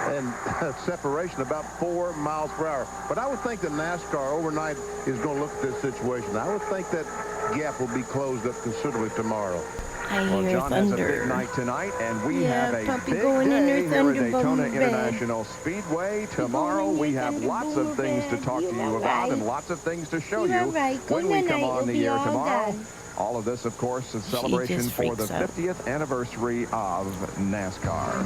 Speaker 6: And separation about 4 miles per hour. But I would think that NASCAR overnight is going to look at this situation. I would think that gap will be closed up considerably tomorrow.
Speaker 17: Well,
Speaker 1: hear
Speaker 17: John has a big
Speaker 1: thunder.
Speaker 17: night tonight, and we
Speaker 1: Yeah,
Speaker 17: have a
Speaker 1: puppy
Speaker 17: big
Speaker 1: going in
Speaker 17: day
Speaker 1: her
Speaker 17: here at
Speaker 1: Thunderbomb
Speaker 17: Daytona
Speaker 1: bed.
Speaker 17: International Speedway. Tomorrow we have lots of things to talk to you about and lots of things to show you when we come on the air tomorrow. All of this, of course, is celebration for the 50th anniversary of NASCAR.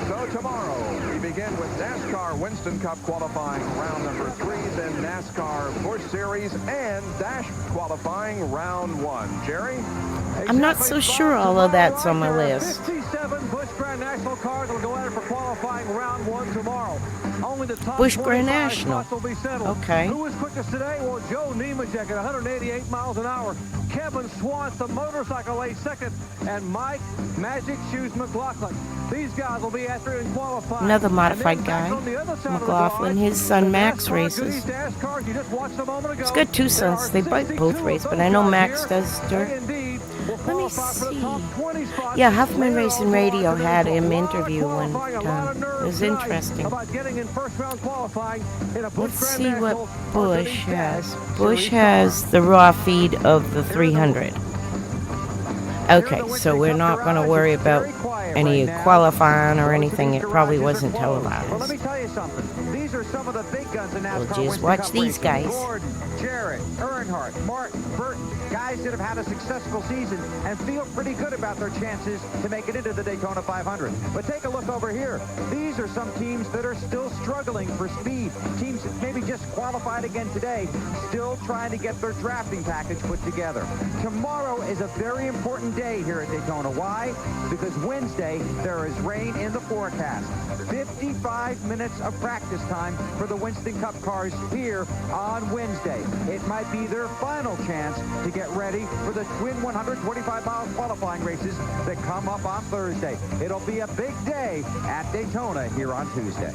Speaker 17: So tomorrow, we begin with NASCAR Winston Cup qualifying round number 3, then NASCAR Busch Series and Dash qualifying round 1. Jerry?
Speaker 1: I'm not so sure all of that's on my list.
Speaker 2: 57 Busch Grand National cars will go at it for qualifying round 1 tomorrow. Only the top
Speaker 1: Busch Grand
Speaker 2: 25
Speaker 1: National.
Speaker 2: spots will be settled.
Speaker 1: Okay.
Speaker 2: Who was quickest today? Well, Joe Nemechek at 188 miles an hour. Kevin Swantz, the motorcycle ace, second. And Mike Magic Shoes McLaughlin. These guys will be after in qualifying.
Speaker 1: Another modified guy, McLaughlin. His son Max races. He's got 2 sons. They both race, but I know Max does dirt. Let me see. Yeah, Huffman Racing Radio had him interview one time. It was interesting. Let's see what Busch has. Busch has the raw feed of the 300. Okay, so we're not going to worry about any qualifying or anything. It probably wasn't televised.
Speaker 2: Well, let me tell you something. These are some of the big guns in NASCAR.
Speaker 1: We'll just watch these guys.
Speaker 16: Gordon, Jarrett, Earnhardt, Martin, Burton, guys that have had a successful season and feel pretty good about their chances to make it into the Daytona 500. But take a look over here. These are some teams that are still struggling for speed. Teams that maybe just qualified again today, still trying to get their drafting package put together. Tomorrow is a very important day here at Daytona. Why? Because Wednesday, there is rain in the forecast. 55 minutes of practice time for the Winston Cup cars here on Wednesday. It might be their final chance to get ready for the twin 125-mile qualifying races that come up on Thursday. It'll be a big day at Daytona here on Tuesday.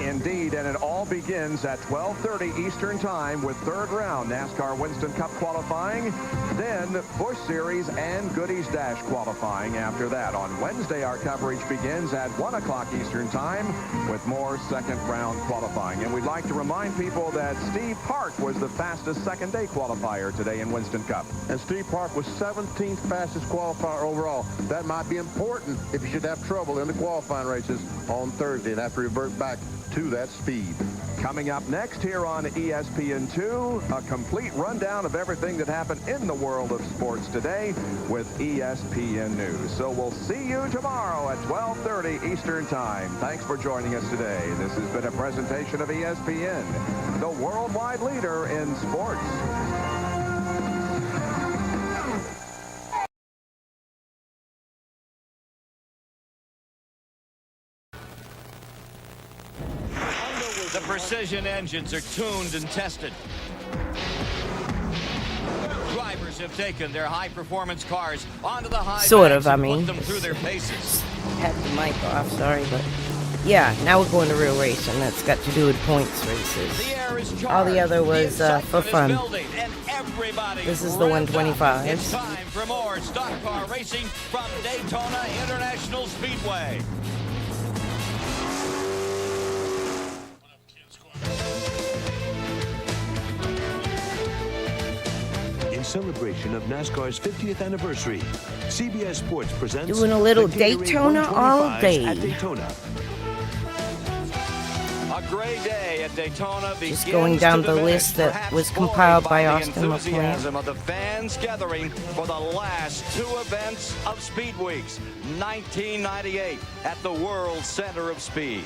Speaker 17: Indeed, and it all begins at 12:30 Eastern Time with third round NASCAR Winston Cup qualifying, then Busch Series and Goodies Dash qualifying after that. On Wednesday, our coverage begins at 1 o'clock Eastern Time with more second round qualifying. And we'd like to remind people that Steve Park was the fastest second day qualifier today in Winston Cup.
Speaker 6: And Steve Park was 17th fastest qualifier overall. That might be important if you should have trouble in the qualifying races on Thursday and have to revert back to that speed.
Speaker 17: Coming up next here on ESPN2, a complete rundown of everything that happened in the world of sports today with ESPN News. So we'll see you tomorrow at 12:30 Eastern Time. Thanks for joining us today. This has been a presentation of ESPN, the worldwide leader in sports.
Speaker 20: The precision engines are tuned and tested. Drivers have taken their high-performance cars onto the high
Speaker 1: Sort
Speaker 20: banks
Speaker 1: of, I
Speaker 20: and
Speaker 1: mean.
Speaker 20: put them through their paces.
Speaker 1: Had the mic off, sorry, but yeah, now we're going to real racing. That's got to do with points races. All the other was for fun. This is the 125.
Speaker 20: It's time for more stock car racing from Daytona International Speedway.
Speaker 22: In celebration of NASCAR's 50th anniversary, CBS Sports presents
Speaker 1: Doing a little
Speaker 22: the Gatorade
Speaker 1: Daytona all
Speaker 22: 125s
Speaker 1: day.
Speaker 22: At Daytona.
Speaker 20: A great day at Daytona begins
Speaker 1: Just going down
Speaker 20: to
Speaker 1: the
Speaker 20: diminish,
Speaker 1: list that
Speaker 20: perhaps
Speaker 1: was
Speaker 20: spoiled
Speaker 1: compiled by
Speaker 20: the
Speaker 1: Austin
Speaker 20: enthusiasm
Speaker 1: McLean.
Speaker 20: of the fans gathering for the last 2 events of Speed Weeks, 1998 at the World Center of Speed.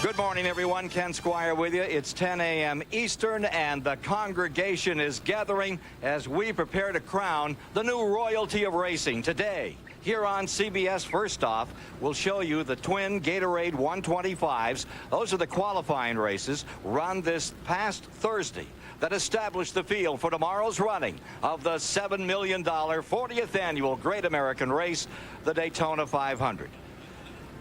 Speaker 20: Good morning, everyone. Ken Squire with you. It's 10 a.m. Eastern, and the congregation is gathering as we prepare to crown the new royalty of racing. Today, here on CBS, first off, we'll show you the twin Gatorade 125s. Those are the qualifying races run this past Thursday that established the field for tomorrow's running of the $7 million 40th annual Great American Race, the Daytona 500.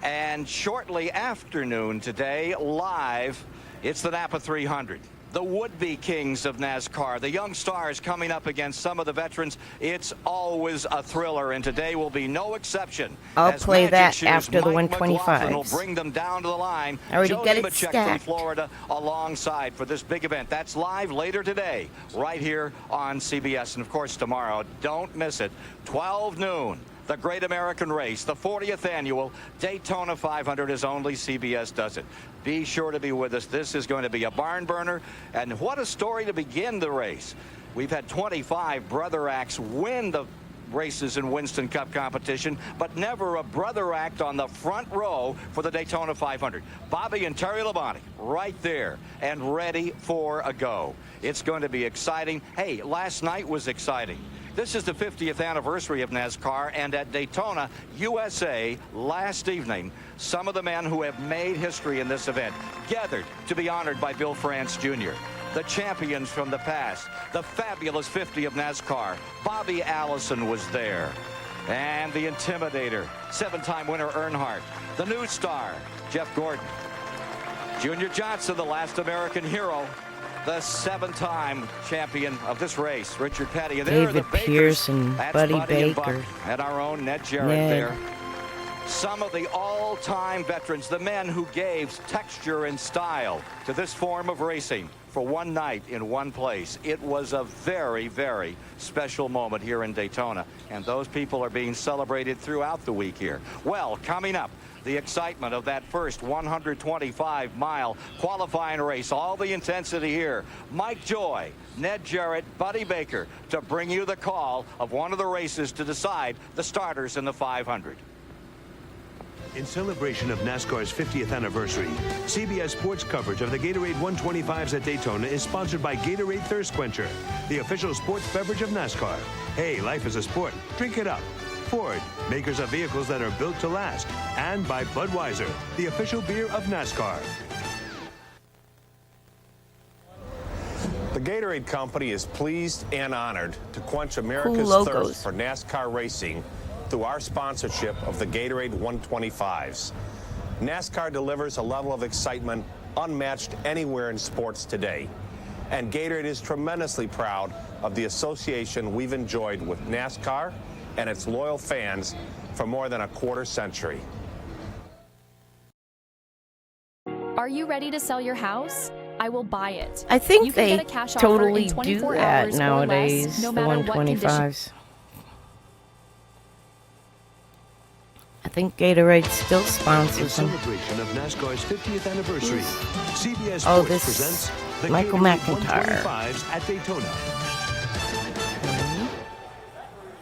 Speaker 20: And shortly after noon today, live, it's the Napa 300. The would-be kings of NASCAR, the young stars coming up against some of the veterans. It's always a thriller, and today will be no exception.
Speaker 1: I'll
Speaker 20: As
Speaker 1: play
Speaker 20: Magic
Speaker 1: that
Speaker 20: Shoes
Speaker 1: after the
Speaker 20: Mike McLaughlin will
Speaker 1: 125s.
Speaker 20: bring them down to the line.
Speaker 1: I already
Speaker 20: Joe
Speaker 1: got it
Speaker 20: Nemechek from
Speaker 1: stacked.
Speaker 20: Florida alongside for this big event. That's live later today, right here on CBS. And, of course, tomorrow, don't miss it, 12 noon. The Great American Race, the 40th annual Daytona 500, as only CBS does it. Be sure to be with us. This is going to be a barn burner, and what a story to begin the race. We've had 25 brother acts win the races in Winston Cup competition, but never a brother act on the front row for the Daytona 500. Bobby and Terry Labonte right there and ready for a go. It's going to be exciting. Hey, last night was exciting. This is the 50th anniversary of NASCAR, and at Daytona, USA, last evening, some of the men who have made history in this event gathered to be honored by Bill France Jr. The champions from the past, the fabulous 50 of NASCAR. Bobby Allison was there. And the Intimidator, 7-time winner Earnhardt. The new star, Jeff Gordon. Junior Johnson, the last American hero. The 7-time champion of this race, Richard Petty. And there are the
Speaker 1: David
Speaker 20: Bakers.
Speaker 1: Pierce and
Speaker 20: That's
Speaker 1: Buddy
Speaker 20: and Buck,
Speaker 1: Baker.
Speaker 20: and our own Ned Jarrett
Speaker 1: Ned.
Speaker 20: there. Some of the all-time veterans, the men who gave texture and style to this form of racing for one night in one place. It was a very, very special moment here in Daytona, and those people are being celebrated throughout the week here. Well, coming up, the excitement of that first 125-mile qualifying race, all the intensity here. Mike Joy, Ned Jarrett, Buddy Baker to bring you the call of one of the races to decide the starters in the 500.
Speaker 22: In celebration of NASCAR's 50th anniversary, CBS Sports coverage of the Gatorade 125s at Daytona is sponsored by Gatorade Thirst Quencher, the official sports beverage of NASCAR. Hey, life is a sport. Drink it up. Ford, makers of vehicles that are built to last. And by Budweiser, the official beer of NASCAR.
Speaker 5: The Gatorade Company is pleased and honored to quench America's thirst for NASCAR racing through our sponsorship of the Gatorade 125s. NASCAR delivers a level of excitement unmatched anywhere in sports today. And Gatorade is tremendously proud of the association we've enjoyed with NASCAR and its loyal fans for more than a quarter century.
Speaker 9: Are you ready to sell your house? I will buy it.
Speaker 1: I think
Speaker 9: you can
Speaker 1: they
Speaker 9: get a cash
Speaker 1: totally
Speaker 9: offer in
Speaker 1: do
Speaker 9: 24
Speaker 1: that
Speaker 9: hours
Speaker 1: nowadays,
Speaker 9: or less, no
Speaker 1: the
Speaker 9: matter what condition.
Speaker 1: 125s. I think Gatorade still
Speaker 22: In
Speaker 1: sponsors them.
Speaker 22: celebration of NASCAR's 50th anniversary, CBS
Speaker 1: Oh,
Speaker 22: Sports
Speaker 1: this
Speaker 22: presents the
Speaker 1: Michael
Speaker 22: Gatorade
Speaker 1: McIntyre.
Speaker 22: 125s at Daytona.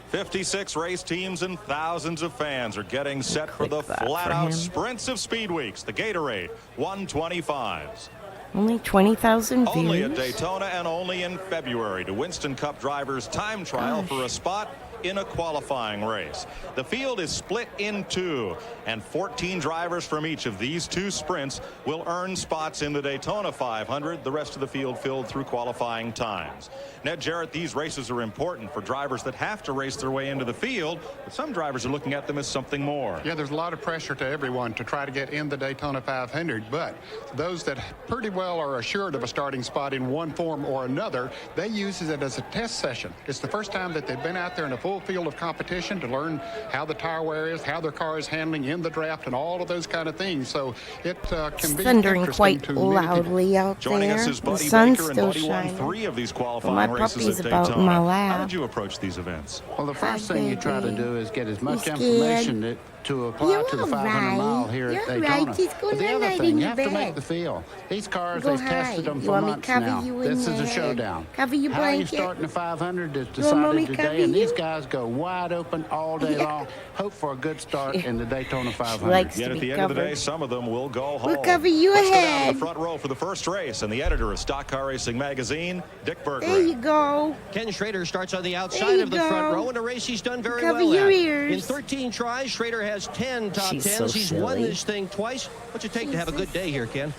Speaker 7: 56 race teams and thousands of fans are getting set for the flat-out sprints of Speed Weeks, the Gatorade 125s.
Speaker 1: Only 20,000
Speaker 7: Only at
Speaker 1: views.
Speaker 7: Daytona and only in February do Winston Cup drivers time trial for a spot in a qualifying race. The field is split in two, and 14 drivers from each of these two sprints will earn spots in the Daytona 500, the rest of the field filled through qualifying times. Ned Jarrett, these races are important for drivers that have to race their way into the field, but some drivers are looking at them as something more.
Speaker 19: Yeah, there's a lot of pressure to everyone to try to get in the Daytona 500, but those that pretty well are assured of a starting spot in one form or another, they use it as a test session. It's the first time that they've been out there in a full field of competition to learn how the tire wear is, how their car is handling in the draft, and all of those kind of things. So it can be
Speaker 1: Thundering
Speaker 19: interesting
Speaker 1: quite
Speaker 19: to many
Speaker 1: loudly out
Speaker 7: Joining
Speaker 1: there.
Speaker 7: us is
Speaker 1: The
Speaker 7: Buddy
Speaker 1: sun's
Speaker 7: Baker, and
Speaker 1: still
Speaker 7: Buddy won
Speaker 1: shining.
Speaker 7: 3 of these
Speaker 1: But
Speaker 7: qualifying
Speaker 1: my
Speaker 7: races
Speaker 1: puppy's
Speaker 7: at
Speaker 1: about
Speaker 7: Daytona.
Speaker 1: in my
Speaker 7: How
Speaker 1: lap.
Speaker 7: did you approach these events?
Speaker 14: Well, the first thing you try to do is get as much
Speaker 1: He's
Speaker 14: information
Speaker 1: scared.
Speaker 14: to apply to the 500 mile here at Daytona. But the other thing, you have to make the feel. These cars,
Speaker 1: Go
Speaker 14: they've tested
Speaker 1: hide.
Speaker 14: them
Speaker 1: You
Speaker 14: for
Speaker 1: want me to
Speaker 14: months
Speaker 1: cover
Speaker 14: now.
Speaker 1: you in
Speaker 14: This is a
Speaker 1: there?
Speaker 14: showdown.
Speaker 1: Cover your
Speaker 14: How you
Speaker 1: blanket?
Speaker 14: start in the 500 is
Speaker 1: You want mommy
Speaker 14: decided
Speaker 1: cover
Speaker 14: today, and these
Speaker 1: you?
Speaker 14: guys go wide open all day long. Hope for a good start in the Daytona 500.
Speaker 7: Yet at the end of the day, some of them will go home.
Speaker 1: We'll cover you
Speaker 7: Let's go down to
Speaker 1: ahead.
Speaker 7: the front row for the first race, and the editor of Stock Car Racing magazine, Dick
Speaker 1: There
Speaker 7: Berggren.
Speaker 1: you go.
Speaker 23: Ken Schrader starts on the
Speaker 1: There
Speaker 23: outside
Speaker 1: you
Speaker 23: of the
Speaker 1: go.
Speaker 23: front row in a race he's done very
Speaker 1: Cover
Speaker 23: well
Speaker 1: your
Speaker 23: at.
Speaker 1: ears.
Speaker 23: In 13 tries, Schrader has 10 top
Speaker 1: She's
Speaker 23: 10s.
Speaker 1: so
Speaker 23: He's won
Speaker 1: silly.
Speaker 23: this thing twice. What's it take to have a good day here, Ken?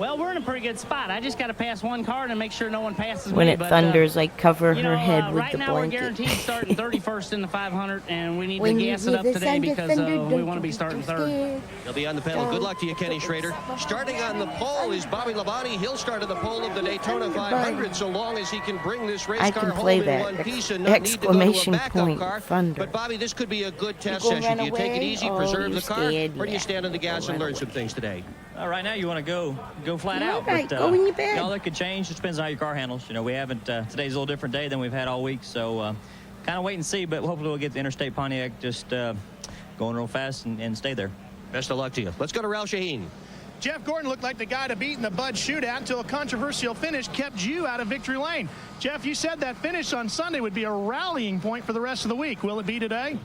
Speaker 4: Well, we're in a pretty good spot. I just got to pass one car and make sure no one passes
Speaker 1: When
Speaker 4: me.
Speaker 1: it thunders, like cover her head with
Speaker 4: right
Speaker 1: the
Speaker 4: now
Speaker 1: blanket.
Speaker 4: we're guaranteed starting 31st in the 500, and we need to gas it up today because we want to be starting third.
Speaker 23: He'll be on the panel. Good luck to you, Kenny Schrader. Starting on the pole is Bobby Labonte. He'll start on the pole of the Daytona 500 so long as he can bring this race
Speaker 1: I
Speaker 23: car
Speaker 1: can
Speaker 23: home
Speaker 1: play
Speaker 23: in
Speaker 1: that.
Speaker 23: one piece and not need to go to a
Speaker 1: Exclamation
Speaker 23: backup
Speaker 1: point,
Speaker 23: car.
Speaker 1: thunder.
Speaker 23: But Bobby, this could be a good test
Speaker 1: You gonna
Speaker 23: session.
Speaker 1: run
Speaker 23: Do you take it
Speaker 1: away?
Speaker 23: easy,
Speaker 1: Oh,
Speaker 23: preserve
Speaker 1: you're
Speaker 23: the car,
Speaker 1: scared,
Speaker 23: or do you
Speaker 1: yeah.
Speaker 23: stand on the gas and learn some things today?
Speaker 4: Right now, you want to go flat out.
Speaker 1: Right,
Speaker 4: but,
Speaker 1: go in your bed.
Speaker 4: That could change. It depends on how your car handles. We haven't. Today's a little different day than we've had all week, so kind of wait and see. But hopefully, we'll get the Interstate Pontiac just going real fast and stay there.
Speaker 23: Best of luck to you. Let's go to Ralph Shaheen.
Speaker 8: Jeff Gordon looked like the guy to beat in the Bud shootout until a controversial finish kept you out of victory lane. Jeff, you said that finish on Sunday would be a rallying point for the rest of the week. Will it be today?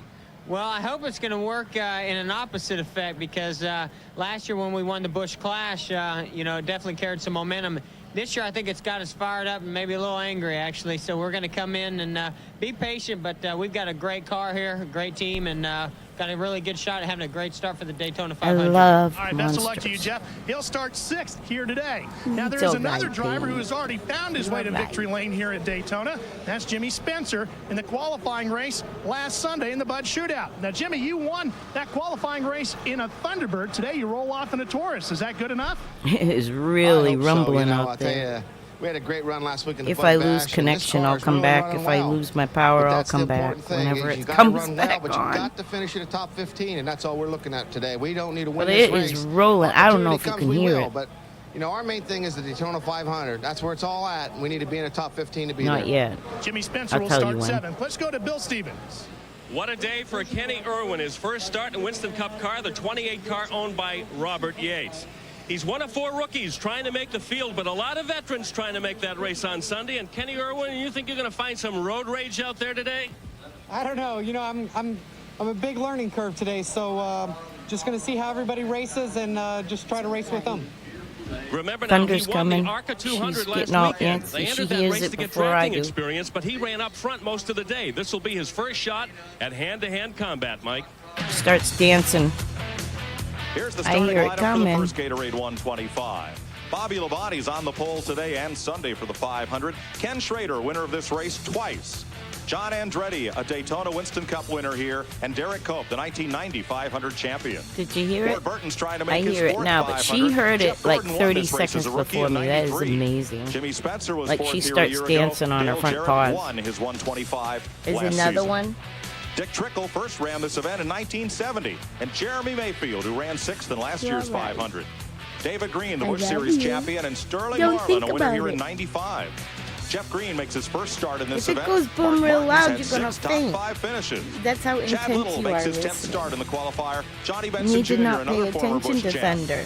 Speaker 12: Well, I hope it's going to work in an opposite effect because last year when we won the Busch Clash, it definitely carried some momentum. This year, I think it's got us fired up and maybe a little angry, actually. So we're going to come in and be patient, but we've got a great car here, a great team, and got a really good shot at having a great start for the Daytona 500.
Speaker 1: I love
Speaker 8: All right, best of luck to you, Jeff. He'll start 6th here today. Now, there is another driver who has already found his way to victory lane here at Daytona. That's Jimmy Spencer in the qualifying race last Sunday in the Bud Shootout. Now, Jimmy, you won that qualifying race in a Thunderbird. Today, you roll off in a Taurus. Is that good enough?
Speaker 1: It is really rumbling out there.
Speaker 15: We had a great run last week in the
Speaker 1: If
Speaker 15: Bud
Speaker 1: I lose
Speaker 15: Bash,
Speaker 1: connection, I'll come back. If I lose my power, I'll come back whenever it comes back
Speaker 15: but
Speaker 1: on.
Speaker 15: You got to finish in the top 15, and that's all we're looking at today. We don't need to win
Speaker 1: But
Speaker 15: this
Speaker 1: it
Speaker 15: race.
Speaker 1: is rolling. I don't know if you can hear it.
Speaker 15: But our main thing is the Daytona 500. That's where it's all at. We need to be in the top 15 to be
Speaker 1: Not
Speaker 15: there.
Speaker 1: yet.
Speaker 8: Jimmy Spencer will start 7th. Let's go to Bill Stevens.
Speaker 25: What a day for Kenny Irwin. His first start in a Winston Cup car, the 28 car owned by Robert Yates. He's one of 4 rookies trying to make the field, but a lot of veterans trying to make that race on Sunday. And Kenny Irwin, you think you're going to find some road rage out there today?
Speaker 26: I don't know. I'm a big learning curve today, so just going to see how everybody races and just try to race with them.
Speaker 25: Remember now,
Speaker 1: Thunder's
Speaker 25: he won
Speaker 1: coming.
Speaker 25: the ARCA 200
Speaker 1: She's
Speaker 25: last
Speaker 1: getting all
Speaker 25: weekend.
Speaker 1: antsy.
Speaker 25: They
Speaker 1: She
Speaker 25: entered that
Speaker 1: hears
Speaker 25: race
Speaker 1: it
Speaker 25: to get
Speaker 1: before I
Speaker 25: drafting
Speaker 1: do.
Speaker 25: experience, but he ran up front most of the day. This will be his first shot at hand-to-hand combat, Mike.
Speaker 1: Starts dancing.
Speaker 27: Here's the
Speaker 1: I
Speaker 27: starting
Speaker 1: hear it
Speaker 27: lineup
Speaker 1: coming.
Speaker 27: for the first Gatorade 125. Bobby Labonte's on the pole today and Sunday for the 500. Ken Schrader, winner of this race twice. John Andretti, a Daytona Winston Cup winner here, and Derek Cope, the 1990 500 champion.
Speaker 1: Did you hear
Speaker 27: Ward
Speaker 1: it?
Speaker 27: Burton's trying to
Speaker 1: I
Speaker 27: make his
Speaker 1: hear it
Speaker 27: fourth
Speaker 1: now, but she
Speaker 27: 500.
Speaker 1: heard it
Speaker 27: Jeff
Speaker 1: like
Speaker 27: Gordon won
Speaker 1: 30
Speaker 27: this race
Speaker 1: seconds
Speaker 27: as a rookie
Speaker 1: before
Speaker 27: in
Speaker 1: me. That is
Speaker 27: 93.
Speaker 1: amazing.
Speaker 27: Jimmy Spencer was
Speaker 1: Like
Speaker 27: fourth
Speaker 1: she
Speaker 27: here a
Speaker 1: starts
Speaker 27: year
Speaker 1: dancing
Speaker 27: ago.
Speaker 1: on her
Speaker 27: Dale
Speaker 1: front
Speaker 27: Jarrett
Speaker 1: paws.
Speaker 27: won his 125
Speaker 1: Is
Speaker 27: last
Speaker 1: another
Speaker 27: season.
Speaker 1: one?
Speaker 27: Dick Trickle first ran this event in 1970, and Jeremy Mayfield, who ran 6th in last year's 500. David Green, the
Speaker 1: I
Speaker 27: Busch
Speaker 1: love
Speaker 27: Series
Speaker 1: you.
Speaker 27: champion, and Sterling
Speaker 1: Don't
Speaker 27: Marlin,
Speaker 1: think
Speaker 27: a winner
Speaker 1: about
Speaker 27: here
Speaker 1: it.
Speaker 27: in 95. Jeff Green makes his first start in this
Speaker 1: If it
Speaker 27: event.
Speaker 1: goes boom
Speaker 27: Mark
Speaker 1: real
Speaker 27: Martin's
Speaker 1: loud,
Speaker 27: had
Speaker 1: you're gonna
Speaker 27: 6 top
Speaker 1: faint.
Speaker 27: 5 finishes.
Speaker 1: That's how
Speaker 27: Chad
Speaker 1: intense
Speaker 27: Little
Speaker 1: you
Speaker 27: makes
Speaker 1: are
Speaker 27: his 10th
Speaker 1: listening.
Speaker 27: start in the qualifier. Johnny
Speaker 1: You
Speaker 27: Benson
Speaker 1: need
Speaker 27: Jr.,
Speaker 1: to not
Speaker 27: another
Speaker 1: pay
Speaker 27: former
Speaker 1: attention
Speaker 27: Busch
Speaker 1: to
Speaker 27: champ.
Speaker 1: thunder.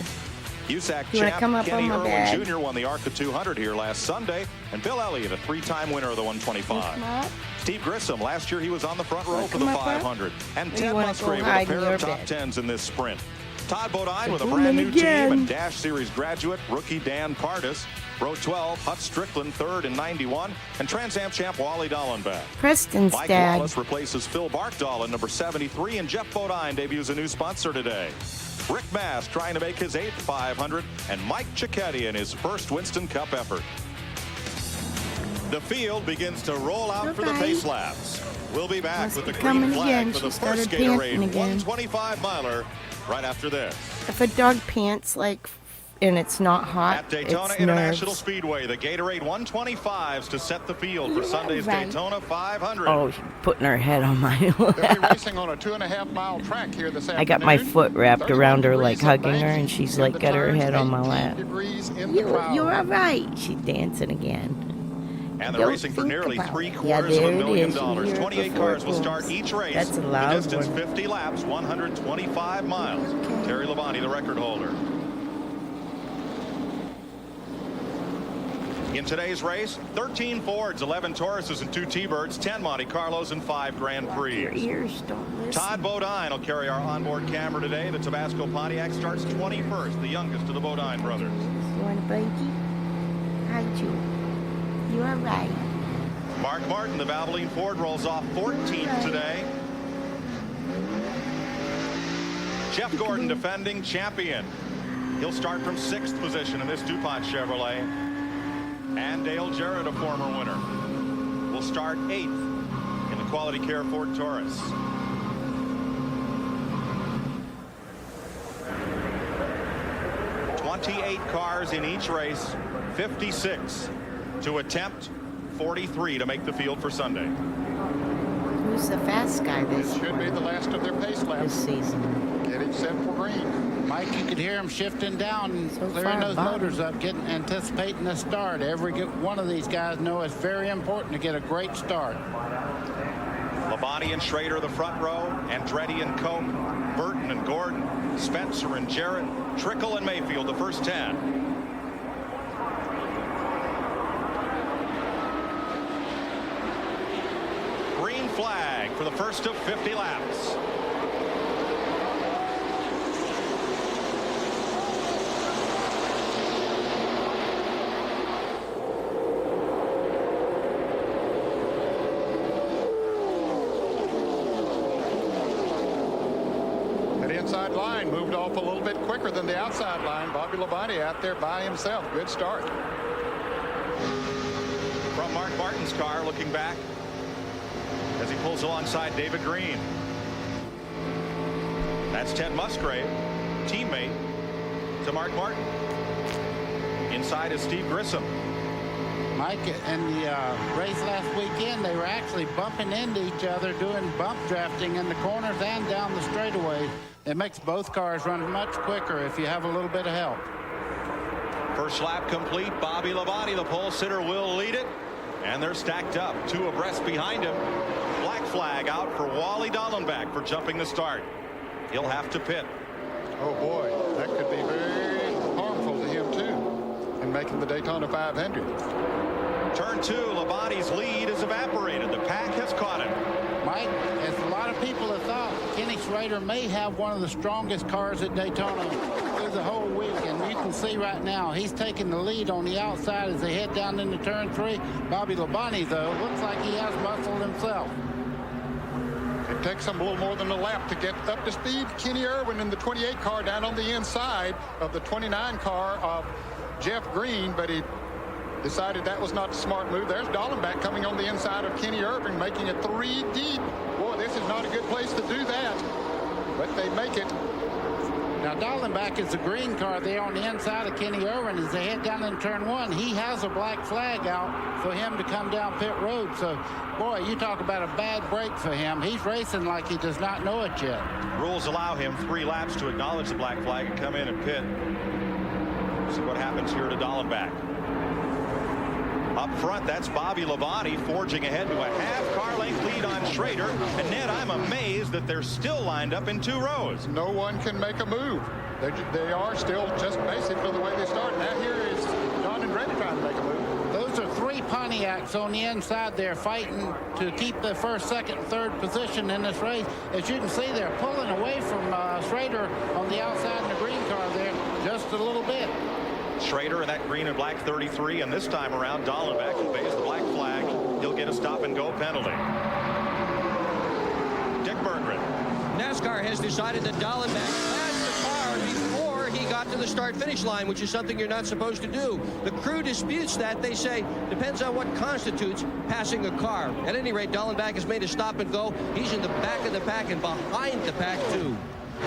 Speaker 27: USAC
Speaker 1: You wanna
Speaker 27: champ
Speaker 1: come up
Speaker 27: Kenny
Speaker 1: on my
Speaker 27: Irwin
Speaker 1: bed?
Speaker 27: Jr. won the ARCA 200 here last Sunday, and Bill Elliott, a 3-time winner of the 125. Steve Grissom, last year he was on the front row for the
Speaker 1: come up,
Speaker 27: 500. And
Speaker 1: Or you
Speaker 27: Ted
Speaker 1: wanna go
Speaker 27: Musgrave with
Speaker 1: hide
Speaker 27: a
Speaker 1: in
Speaker 27: pair
Speaker 1: your
Speaker 27: of top
Speaker 1: bed?
Speaker 27: 10s in this sprint. Todd Bodine with a
Speaker 1: Woman
Speaker 27: brand new
Speaker 1: again.
Speaker 27: team and Dash Series graduate, rookie Dan Pardis. Row 12, Hut Strickland, 3rd in 91, and Trans Am champ Wally Dallenbach.
Speaker 1: Preston's
Speaker 27: Mike
Speaker 1: dad.
Speaker 27: Wallace replaces Phil Barkdahl in number 73, and Jeff Bodine debuts a new sponsor today. Rick Mass trying to make his 8th 500, and Mike Cicchetti in his first Winston Cup effort. The field begins to roll out for the pace laps. We'll be back
Speaker 1: Must
Speaker 27: with
Speaker 1: be
Speaker 27: the
Speaker 1: coming
Speaker 27: green flag
Speaker 1: again.
Speaker 27: for the
Speaker 1: She started
Speaker 27: first
Speaker 1: panting
Speaker 27: Gatorade
Speaker 1: again.
Speaker 27: 125-miler right after this.
Speaker 1: If a dog pants and it's not hot,
Speaker 27: At Daytona
Speaker 1: it's
Speaker 27: International
Speaker 1: nerves.
Speaker 27: Speedway, the Gatorade 125s to set the field for
Speaker 1: Yeah,
Speaker 27: Sunday's
Speaker 1: right.
Speaker 27: Daytona 500.
Speaker 1: Oh, she's putting her head on my
Speaker 19: They'll be
Speaker 1: lap.
Speaker 19: racing on a 2.5-mile track here this afternoon.
Speaker 1: I got my foot wrapped
Speaker 19: 31
Speaker 1: around her, like
Speaker 19: degrees
Speaker 1: hugging
Speaker 19: in
Speaker 1: her,
Speaker 19: banks
Speaker 1: and she's
Speaker 19: in
Speaker 1: like
Speaker 19: the
Speaker 1: got her
Speaker 19: turns,
Speaker 1: head on my
Speaker 19: 18
Speaker 1: lap.
Speaker 19: degrees in the clouds.
Speaker 1: You're all right. She's dancing again.
Speaker 27: And they're
Speaker 1: Don't
Speaker 27: racing for
Speaker 1: think
Speaker 27: nearly
Speaker 1: about it.
Speaker 27: $750,000.
Speaker 1: Yeah, there it is. You hear it
Speaker 27: 28
Speaker 1: before
Speaker 27: cars
Speaker 1: it
Speaker 27: will
Speaker 1: moves.
Speaker 27: start each race.
Speaker 1: That's a
Speaker 27: The
Speaker 1: loud
Speaker 27: distance
Speaker 1: one.
Speaker 27: 50 laps, 125 miles. Terry Labonte, the record holder. In today's race, 13 Fords, 11 Tauruses, and 2 T-Birds, 10 Monte Carlos, and 5 Grand Prix.
Speaker 1: Your ears don't listen.
Speaker 27: Todd Bodine will carry our onboard camera today. The Tabasco Pontiac starts 21st, the youngest of the Bodine brothers.
Speaker 1: You want a blankie? Hide you. You all right?
Speaker 27: Mark Martin, the Valvoline Ford, rolls off 14th today. Jeff Gordon, defending champion.
Speaker 7: He'll start from 6th position in this DuPont Chevrolet. And Dale Jarrett, a former winner, will start 8th in the Quality Care Ford Taurus. "28 cars in each race, 56 to attempt, 43 to make the field for Sunday."
Speaker 1: Who's the fast guy this
Speaker 19: Should be the last of their pace laps
Speaker 1: this season?
Speaker 19: Getting set for green.
Speaker 14: Mike, you could hear him shifting down and clearing those motors up, anticipating the start. Every one of these guys know it's very important to get a great start.
Speaker 7: Labonte and Schrader the front row, Andretti and Koch, Burton and Gordon, Spencer and Jarrett, Trickle and Mayfield the first 10. Green flag for the first of 50 laps.
Speaker 19: Inside line moved off a little bit quicker than the outside line. Bobby Labonte out there by himself. Good start.
Speaker 7: From Mark Martin's car, looking back as he pulls alongside David Green. That's Ted Musgrave, teammate to Mark Martin. Inside is Steve Grissom.
Speaker 14: Mike, in the race last weekend, they were actually bumping into each other, doing bump drafting in the corners and down the straightaway. It makes both cars run much quicker if you have a little bit of help.
Speaker 7: First lap complete. Bobby Labonte, the pole sitter, will lead it. And they're stacked up, 2 abreast behind him. Black flag out for Wally Dallenbach for jumping the start. He'll have to pit.
Speaker 19: Oh boy, that could be very harmful to him too in making the Daytona 500.
Speaker 7: Turn 2, Labonte's lead is evaporated. The pack has caught him.
Speaker 14: Mike, as a lot of people have thought, Kenny Schrader may have one of the strongest cars at Daytona through the whole week, and you can see right now he's taking the lead on the outside as they head down into turn 3. Bobby Labonte, though, looks like he has muscle himself.
Speaker 19: It takes him a little more than a lap to get up to speed. Kenny Irwin in the 28 car down on the inside of the 29 car of Jeff Green, but he decided that was not a smart move. There's Dallenbach coming on the inside of Kenny Irving, making it 3 deep. Boy, this is not a good place to do that, but they make it.
Speaker 14: Now, Dallenbach is the green car there on the inside of Kenny Irving as they head down in turn 1. He has a black flag out for him to come down pit road. So, boy, you talk about a bad break for him. He's racing like he does not know it yet.
Speaker 7: Rules allow him 3 laps to acknowledge the black flag and come in and pit. See what happens here to Dallenbach. Up front, that's Bobby Labonte forging ahead to a half-car length lead on Schrader. And, Ned, I'm amazed that they're still lined up in 2 rows.
Speaker 19: No one can make a move. They are still just basically the way they started. Now here is John Andretti trying to make a move.
Speaker 14: Those are 3 Pontiacs on the inside there fighting to keep the first, second, third position in this race. As you can see, they're pulling away from Schrader on the outside in the green car there just a little bit.
Speaker 7: Schrader in that green and black 33, and this time around Dallenbach obeys the black flag. He'll get a stop-and-go penalty. Dick Berggren.
Speaker 23: NASCAR has decided that Dallenbach passed the car before he got to the start-finish line, which is something you're not supposed to do. The crew disputes that. They say depends on what constitutes passing a car. At any rate, Dallenbach has made a stop-and-go. He's in the back of the pack and behind the pack, too.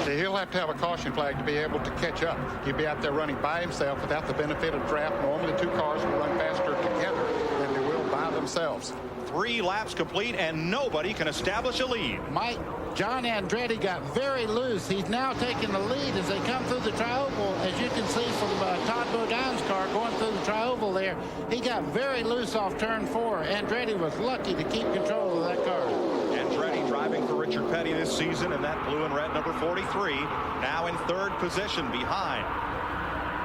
Speaker 19: See, he'll have to have a caution flag to be able to catch up. He'll be out there running by himself without the benefit of draft. Normally 2 cars will run faster together than they will by themselves.
Speaker 7: 3 laps complete, and nobody can establish a lead.
Speaker 14: Mike, John Andretti got very loose. He's now taking the lead as they come through the tri-oval. As you can see from Todd Bodine's car going through the tri-oval there, he got very loose off turn 4. Andretti was lucky to keep control of that car.
Speaker 7: Andretti driving for Richard Petty this season in that blue and red number 43, now in 3rd position behind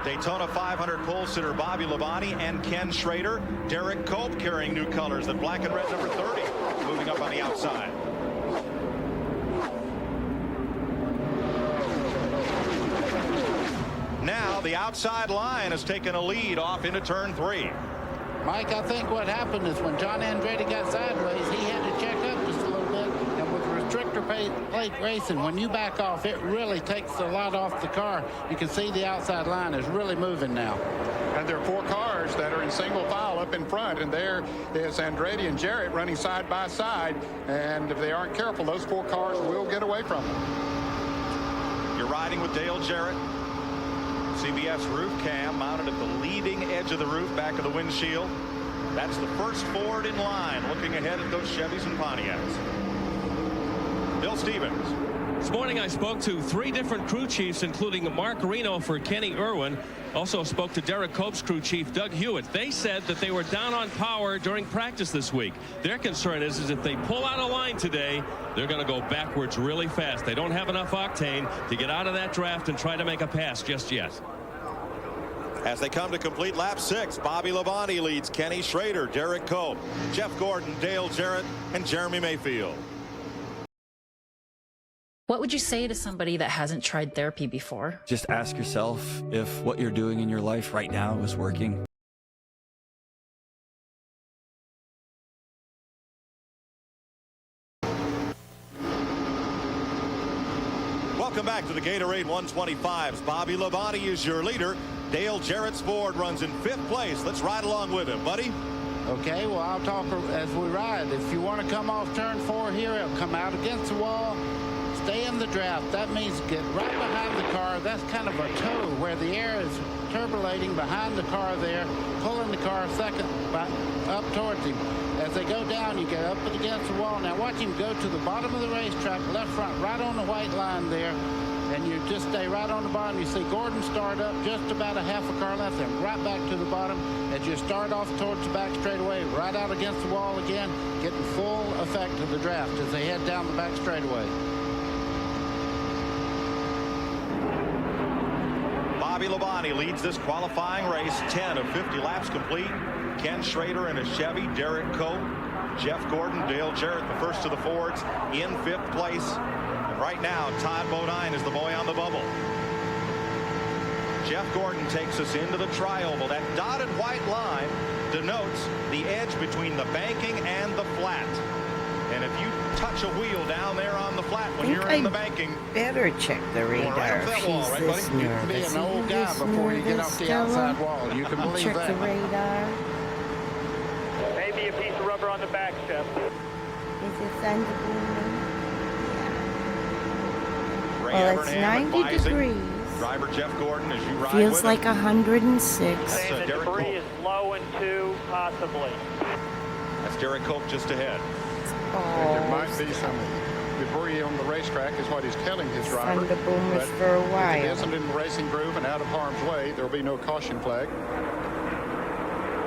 Speaker 7: Daytona 500 pole sitter Bobby Labonte and Ken Schrader. Derek Cope carrying new colors, the black and red number 30, moving up on the outside. Now the outside line has taken a lead off into turn 3.
Speaker 14: Mike, I think what happened is when John Andretti got sideways, he had to check up just a little bit, and with restrictor plate racing, when you back off, it really takes a lot off the car. You can see the outside line is really moving now.
Speaker 19: And there are 4 cars that are in single file up in front, and there is Andretti and Jarrett running side by side, and if they aren't careful, those 4 cars will get away from them.
Speaker 27: You're riding with Dale Jarrett. CBS roof cam mounted at the leading edge of the roof, back of the windshield. That's the first Ford in line, looking ahead at those Chevys and Pontiacs. Bill Stevens.
Speaker 25: This morning I spoke to 3 different crew chiefs, including Mark Reno for Kenny Irwin. Also spoke to Derek Cope's crew chief, Doug Hewitt. They said that they were down on power during practice this week. Their concern is if they pull out a line today, they're going to go backwards really fast. They don't have enough octane to get out of that draft and try to make a pass just yet.
Speaker 27: As they come to complete lap 6, Bobby Labonte leads Kenny Schrader, Derek Cope, Jeff Gordon, Dale Jarrett, and Jeremy Mayfield.
Speaker 3: What would you say to somebody that hasn't tried therapy before?
Speaker 10: Just ask yourself if what you're doing in your life right now is working.
Speaker 27: Welcome back to the Gatorade 125s. Bobby Labonte is your leader. Dale Jarrett's Ford runs in 5th place. Let's ride along with him, buddy.
Speaker 14: Okay, well, I'll talk as we ride. If you want to come off turn 4 here, it'll come out against the wall. Stay in the draft. That means get right behind the car. That's kind of a toe where the air is turbulating behind the car there, pulling the car second up towards him. As they go down, you get up against the wall. Now watch him go to the bottom of the racetrack, left front, right on the white line there. And you just stay right on the bottom. You see Gordon start up just about a half a car left, and right back to the bottom as you start off towards the back straightaway, right out against the wall again, getting full effect of the draft as they head down the back straightaway.
Speaker 27: Bobby Labonte leads this qualifying race, 10 of 50 laps complete. Ken Schrader in a Chevy, Derek Cope, Jeff Gordon, Dale Jarrett, the first of the Fords, in 5th place. And right now, Todd Bodine is the boy on the bubble. Jeff Gordon takes us into the tri-oval. That dotted white line denotes the edge between the banking and the flat. And if you touch a wheel down there on the flat when you're in the banking,
Speaker 1: better check the radar.
Speaker 27: Right
Speaker 1: She's
Speaker 27: wall, right,
Speaker 1: this
Speaker 27: buddy?
Speaker 1: nervous.
Speaker 14: You can be an old guy before you get off the outside wall. You can believe
Speaker 1: check
Speaker 14: that.
Speaker 1: the radar.
Speaker 11: Maybe a piece of rubber on the back, Chef.
Speaker 1: Is it thunderball?
Speaker 27: Ray
Speaker 1: Well, it's
Speaker 27: Evernham
Speaker 1: 90
Speaker 27: advising
Speaker 1: degrees.
Speaker 27: Driver Jeff Gordon as you ride
Speaker 1: Feels
Speaker 27: with
Speaker 1: like
Speaker 27: him.
Speaker 1: 106.
Speaker 11: Saying the
Speaker 27: Derek
Speaker 11: debris
Speaker 27: Cope.
Speaker 11: is low and 2, possibly.
Speaker 27: That's Derek Cope just ahead.
Speaker 19: There might be some debris on the racetrack is what he's telling his driver.
Speaker 1: Thunderboom
Speaker 19: But
Speaker 1: for a while.
Speaker 19: if it isn't in the racing groove and out of harm's way, there will be no caution flag.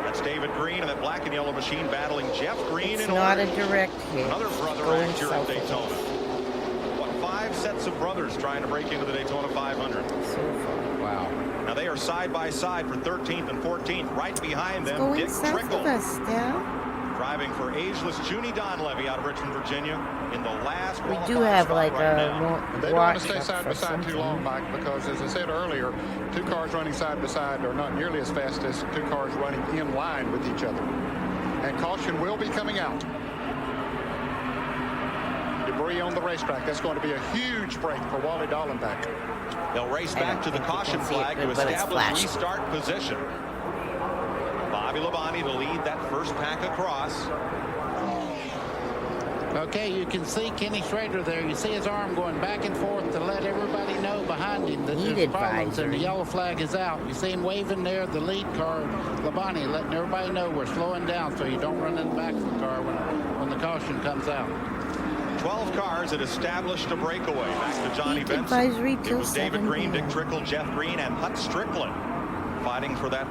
Speaker 27: That's David Green and that black and yellow machine battling Jeff Green
Speaker 1: It's
Speaker 27: in
Speaker 1: not
Speaker 27: orange.
Speaker 1: a direct hit.
Speaker 27: Another brother
Speaker 1: Going
Speaker 27: act here at
Speaker 1: south.
Speaker 27: Daytona. What, 5 sets of brothers trying to break into the Daytona 500.
Speaker 14: Wow.
Speaker 27: Now they are side by side for 13th and 14th. Right behind them,
Speaker 1: Going
Speaker 27: Dick
Speaker 1: south
Speaker 27: Trickle.
Speaker 1: of us still.
Speaker 27: Driving for ageless Junie Donlevy out of Richmond, Virginia in the last
Speaker 1: We do
Speaker 27: qualifying
Speaker 1: have
Speaker 27: spot
Speaker 1: like
Speaker 27: right
Speaker 1: a
Speaker 27: now.
Speaker 19: They don't want
Speaker 1: watch
Speaker 19: to stay
Speaker 1: up
Speaker 19: side
Speaker 1: for
Speaker 19: by side too
Speaker 1: something.
Speaker 19: long, Mike, because as I said earlier, 2 cars running side by side are not nearly as fast as 2 cars running in line with each other. And caution will be coming out. Debris on the racetrack. That's going to be a huge break for Wally Dallenbach.
Speaker 27: They'll race back to the caution flag to establish restart position. Bobby Labonte to lead that first pack across.
Speaker 14: Okay, you can see Kenny Schrader there. You see his arm going back and forth to let everybody know behind him that there's problems and the yellow flag is out. You see him waving there, the lead car, Labonte, letting everybody know we're slowing down so you don't run in the back of the car when the caution comes out.
Speaker 27: 12 cars that established a breakaway. Back to Johnny Benson.
Speaker 1: advisory
Speaker 27: It
Speaker 1: till
Speaker 27: was David
Speaker 1: 7
Speaker 27: Green, Dick
Speaker 1: p.m.
Speaker 27: Trickle, Jeff Green, and Hut Strickland fighting for that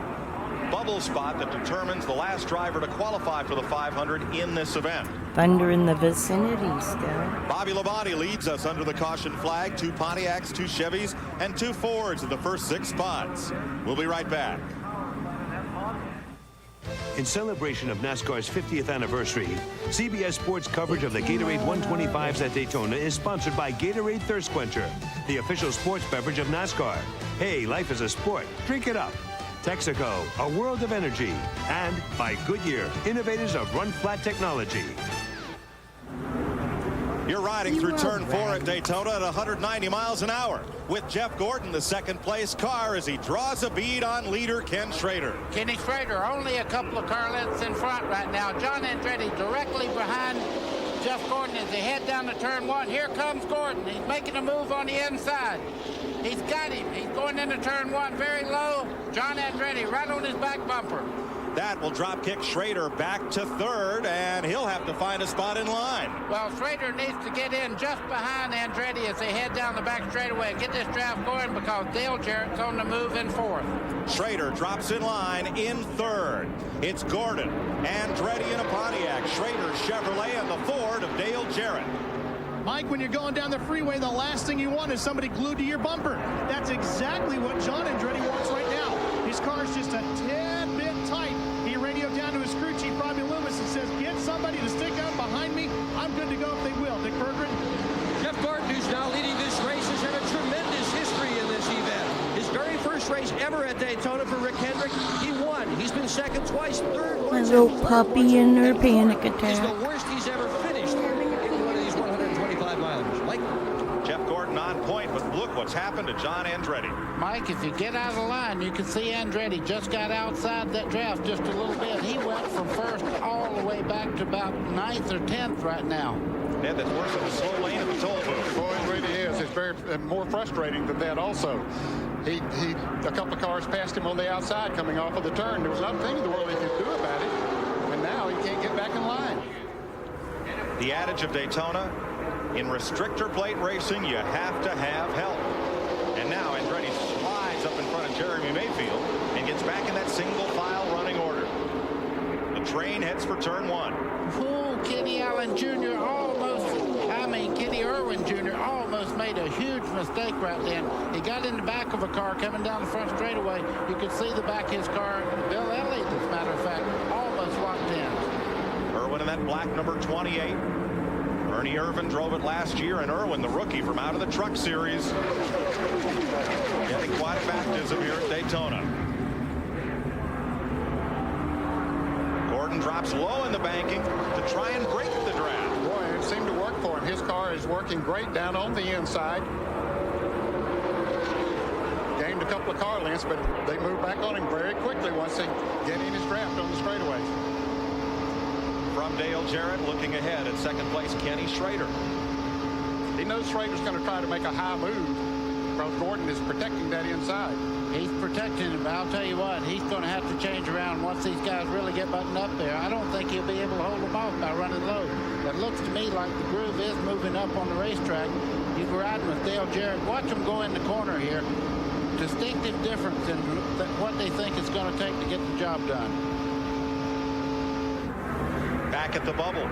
Speaker 27: bubble spot that determines the last driver to qualify for the 500 in this event.
Speaker 1: Thunder in the vicinity still.
Speaker 27: Bobby Labonte leads us under the caution flag. 2 Pontiacs, 2 Chevys, and 2 Fords in the first 6 spots. We'll be right back.
Speaker 22: In celebration of NASCAR's 50th anniversary, CBS Sports coverage of the Gatorade 125s at Daytona is sponsored by Gatorade Thirst Quencher, the official sports beverage of NASCAR. Hey, life is a sport. Drink it up. Texaco, a world of energy. And by Goodyear, innovators of run-flat technology.
Speaker 27: You're riding through turn 4 at Daytona at 190 miles an hour with Jeff Gordon, the second place car, as he draws a bead on leader Ken Schrader.
Speaker 14: Kenny Schrader only a couple of car lengths in front right now. John Andretti directly behind Jeff Gordon as they head down to turn 1. Here comes Gordon. He's making a move on the inside. He's got him. He's going into turn 1 very low. John Andretti right on his back bumper.
Speaker 27: That will drop kick Schrader back to third, and he'll have to find a spot in line.
Speaker 14: Well, Schrader needs to get in just behind Andretti as they head down the back straightaway and get this draft going because Dale Jarrett's on the move in 4th.
Speaker 27: Schrader drops in line in 3rd. It's Gordon, Andretti in a Pontiac, Schrader Chevrolet, and the Ford of Dale Jarrett.
Speaker 8: Mike, when you're going down the freeway, the last thing you want is somebody glued to your bumper. That's exactly what John Andretti wants right now. His car's just a tad bit tight. He radioed down to his crew chief, Bobby Loomis, and says, get somebody to stick out behind me. I'm good to go if they will. Dick Berggren.
Speaker 23: Jeff Gordon, who's now leading this race, has had a tremendous history in this event. His very first race ever at Daytona for Rick Hendrick, he won. He's been second twice, third
Speaker 1: My
Speaker 23: once.
Speaker 1: little puppy in her panic
Speaker 23: It's
Speaker 1: attack.
Speaker 23: the worst he's ever finished in one of these 125 milers. Mike?
Speaker 27: Jeff Gordon on point, but look what's happened to John Andretti.
Speaker 14: Mike, if you get out of the line, you can see Andretti just got outside that draft just a little bit. He went from 1st all the way back to about 9th or 10th right now.
Speaker 27: Ned, that's worse than the slow lane at the toll booth.
Speaker 19: Boy, it really is. It's very more frustrating than that also. He a couple of cars passed him on the outside coming off of the turn. There was nothing in the world he could do about it. And now he can't get back in line.
Speaker 27: The adage of Daytona, in restrictor plate racing, you have to have help. And now Andretti slides up in front of Jeremy Mayfield and gets back in that single file running order. The train heads for turn 1.
Speaker 14: Oh, Kenny Allen Jr. Kenny Irwin Jr. almost made a huge mistake right then. He got in the back of a car coming down the front straightaway. You could see the back of his car. Bill Elliott, as a matter of fact, almost locked in.
Speaker 27: Irwin in that black number 28. Ernie Irvin drove it last year, and Irwin, the rookie from out of the Truck Series, getting quite a baptism here at Daytona. Gordon drops low in the banking to try and break the draft.
Speaker 19: Boy, it seemed to work for him. His car is working great down on the inside. Gained a couple of car lengths, but they moved back on him very quickly once they get in his draft on the straightaways.
Speaker 27: From Dale Jarrett, looking ahead at second place, Kenny Schrader.
Speaker 19: He knows Schrader's going to try to make a high move because Gordon is protecting that inside.
Speaker 14: He's protecting him, but I'll tell you what, he's going to have to change around once these guys really get buttoned up there. I don't think he'll be able to hold them off by running low. But it looks to me like the groove is moving up on the racetrack. He's riding with Dale Jarrett. Watch him go in the corner here. Distinctive difference in what they think it's going to take to get the job done.
Speaker 27: Back at the bubble,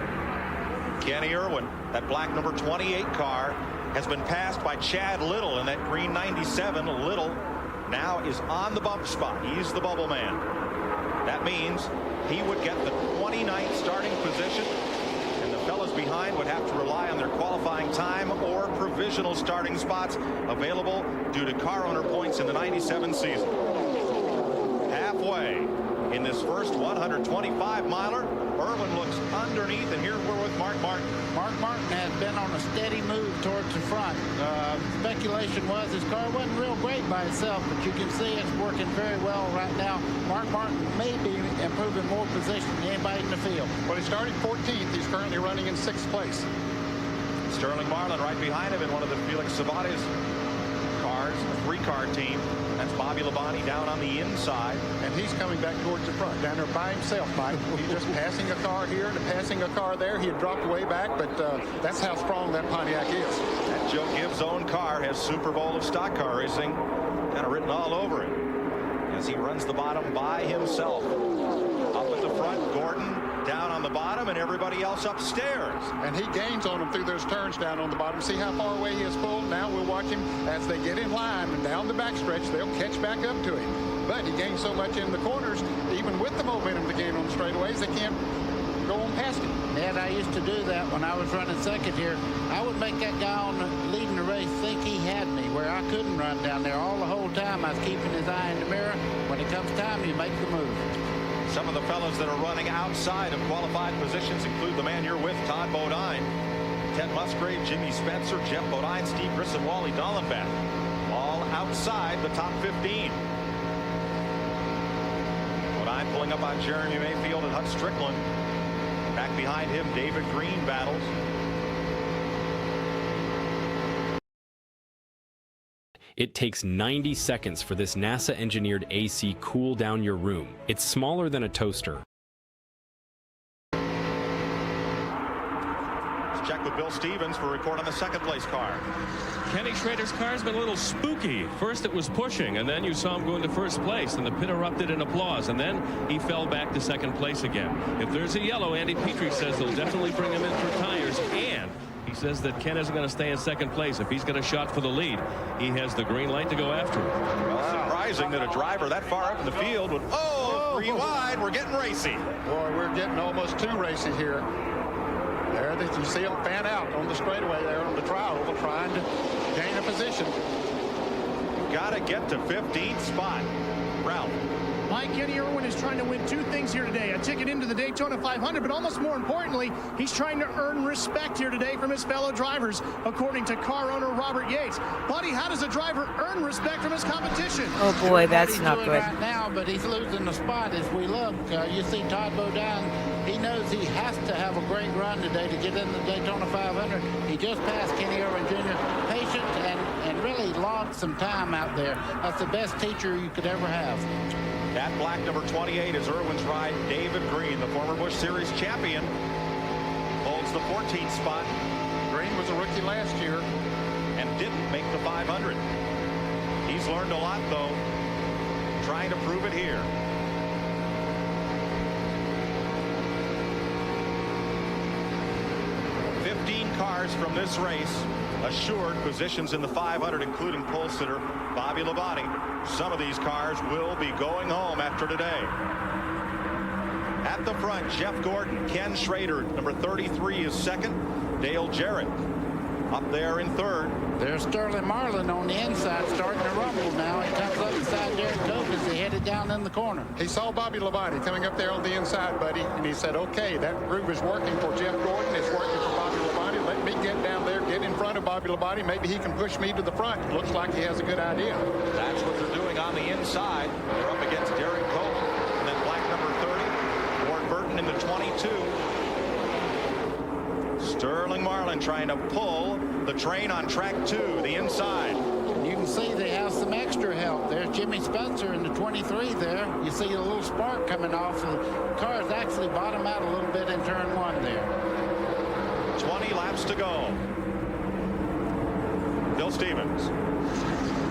Speaker 27: Kenny Irwin, that black number 28 car, has been passed by Chad Little in that green 97. Little now is on the bump spot. He's the bubble man. That means he would get the 29th starting position, and the fellas behind would have to rely on their qualifying time or provisional starting spots available due to car owner points in the 97 season. Halfway in this first 125 miler, Irwin looks underneath, and here we're with Mark Martin.
Speaker 14: Mark Martin has been on a steady move towards the front. Speculation was his car wasn't real great by itself, but you can see it's working very well right now. Mark Martin may be improving more position than anybody in the field.
Speaker 19: Well, he started 14th. He's currently running in 6th place.
Speaker 27: Sterling Marlin right behind him in one of the Felix Sabates cars, a 3-car team. That's Bobby Labonte down on the inside.
Speaker 19: And he's coming back towards the front, down there by himself, Mike. He's just passing a car here and passing a car there. He had dropped way back, but that's how strong that Pontiac is.
Speaker 27: That Joe Gibbs' own car has Super Bowl of stock car racing kind of written all over it as he runs the bottom by himself. Up at the front, Gordon down on the bottom, and everybody else upstairs.
Speaker 19: And he gains on them through those turns down on the bottom. See how far away he is pulled? Now we'll watch him as they get in line and down the backstretch. They'll catch back up to him. But he gains so much in the corners, even with the momentum to gain on the straightaways, they can't go on past him.
Speaker 14: Ned, I used to do that when I was running second here. I would make that guy on leading the race think he had me, where I couldn't run down there. All the whole time I was keeping his eye in the mirror. When it comes time, you make the move.
Speaker 27: Some of the fellows that are running outside of qualified positions include the man you're with, Todd Bodine. Ted Musgrave, Jimmy Spencer, Geoff Bodine, Steve Grissom, Wally Dallenbach, all outside the top 15. Bodine pulling up on Jeremy Mayfield and Hut Strickland. Back behind him, David Green battles.
Speaker 2: It takes 90 seconds for this NASA-engineered AC cool down your room. It's smaller than a toaster.
Speaker 27: Let's check with Bill Stevens for a report on the second place car.
Speaker 25: Kenny Schrader's car's been a little spooky. First it was pushing, and then you saw him go into first place, and the pit erupted in applause, and then he fell back to second place again. If there's a yellow, Andy Petrie says they'll definitely bring him in for tires, and he says that Ken isn't going to stay in second place. If he's got a shot for the lead, he has the green light to go after him.
Speaker 27: Well, surprising that a driver that far up in the field would, three wide, we're getting racy.
Speaker 19: Boy, we're getting almost two races here. There, you see them fan out on the straightaway there on the trioval, trying to gain a position.
Speaker 27: Got to get to 15th spot. Ralph.
Speaker 8: Mike, Kenny Irwin is trying to win two things here today. A ticket into the Daytona 500, but almost more importantly, he's trying to earn respect here today from his fellow drivers, according to car owner Robert Yates. Buddy, how does a driver earn respect from his competition?
Speaker 1: Oh boy, that's not good.
Speaker 14: Right now, but he's losing the spot as we look. You see Todd Bodine, he knows he has to have a great run today to get in the Daytona 500. He just passed Kenny Irwin Jr. Patient and really logged some time out there. That's the best teacher you could ever have.
Speaker 27: At black number 28 is Irwin's ride. David Green, the former Busch Series champion, holds the 14th spot.
Speaker 19: Green was a rookie last year
Speaker 27: and didn't make the 500. He's learned a lot, though, trying to prove it here. Cars from this race assured positions in the 500, including pole sitter Bobby Labonte. Some of these cars will be going home after today. At the front, Jeff Gordon, Ken Schrader, number 33 is second. Dale Jarrett up there in third.
Speaker 14: There's Sterling Marlin on the inside starting to rumble now. He comes up beside Derek Cope as he headed down in the corner.
Speaker 19: He saw Bobby Labonte coming up there on the inside, buddy, and he said, okay, that groove is working for Jeff Gordon. It's working for Bobby Labonte. Let me get down there, get in front of Bobby Labonte. Maybe he can push me to the front. Looks like he has a good idea.
Speaker 27: That's what they're doing on the inside. They're up against Derek Cope, and then black number 30, Warren Burton in the 22. Sterling Marlin trying to pull the train on track 2, the inside.
Speaker 14: You can see they have some extra help. There's Jimmy Spencer in the 23 there. You see a little spark coming off. The car's actually bottom out a little bit in turn 1 there.
Speaker 27: 20 laps to go. Bill Stevens.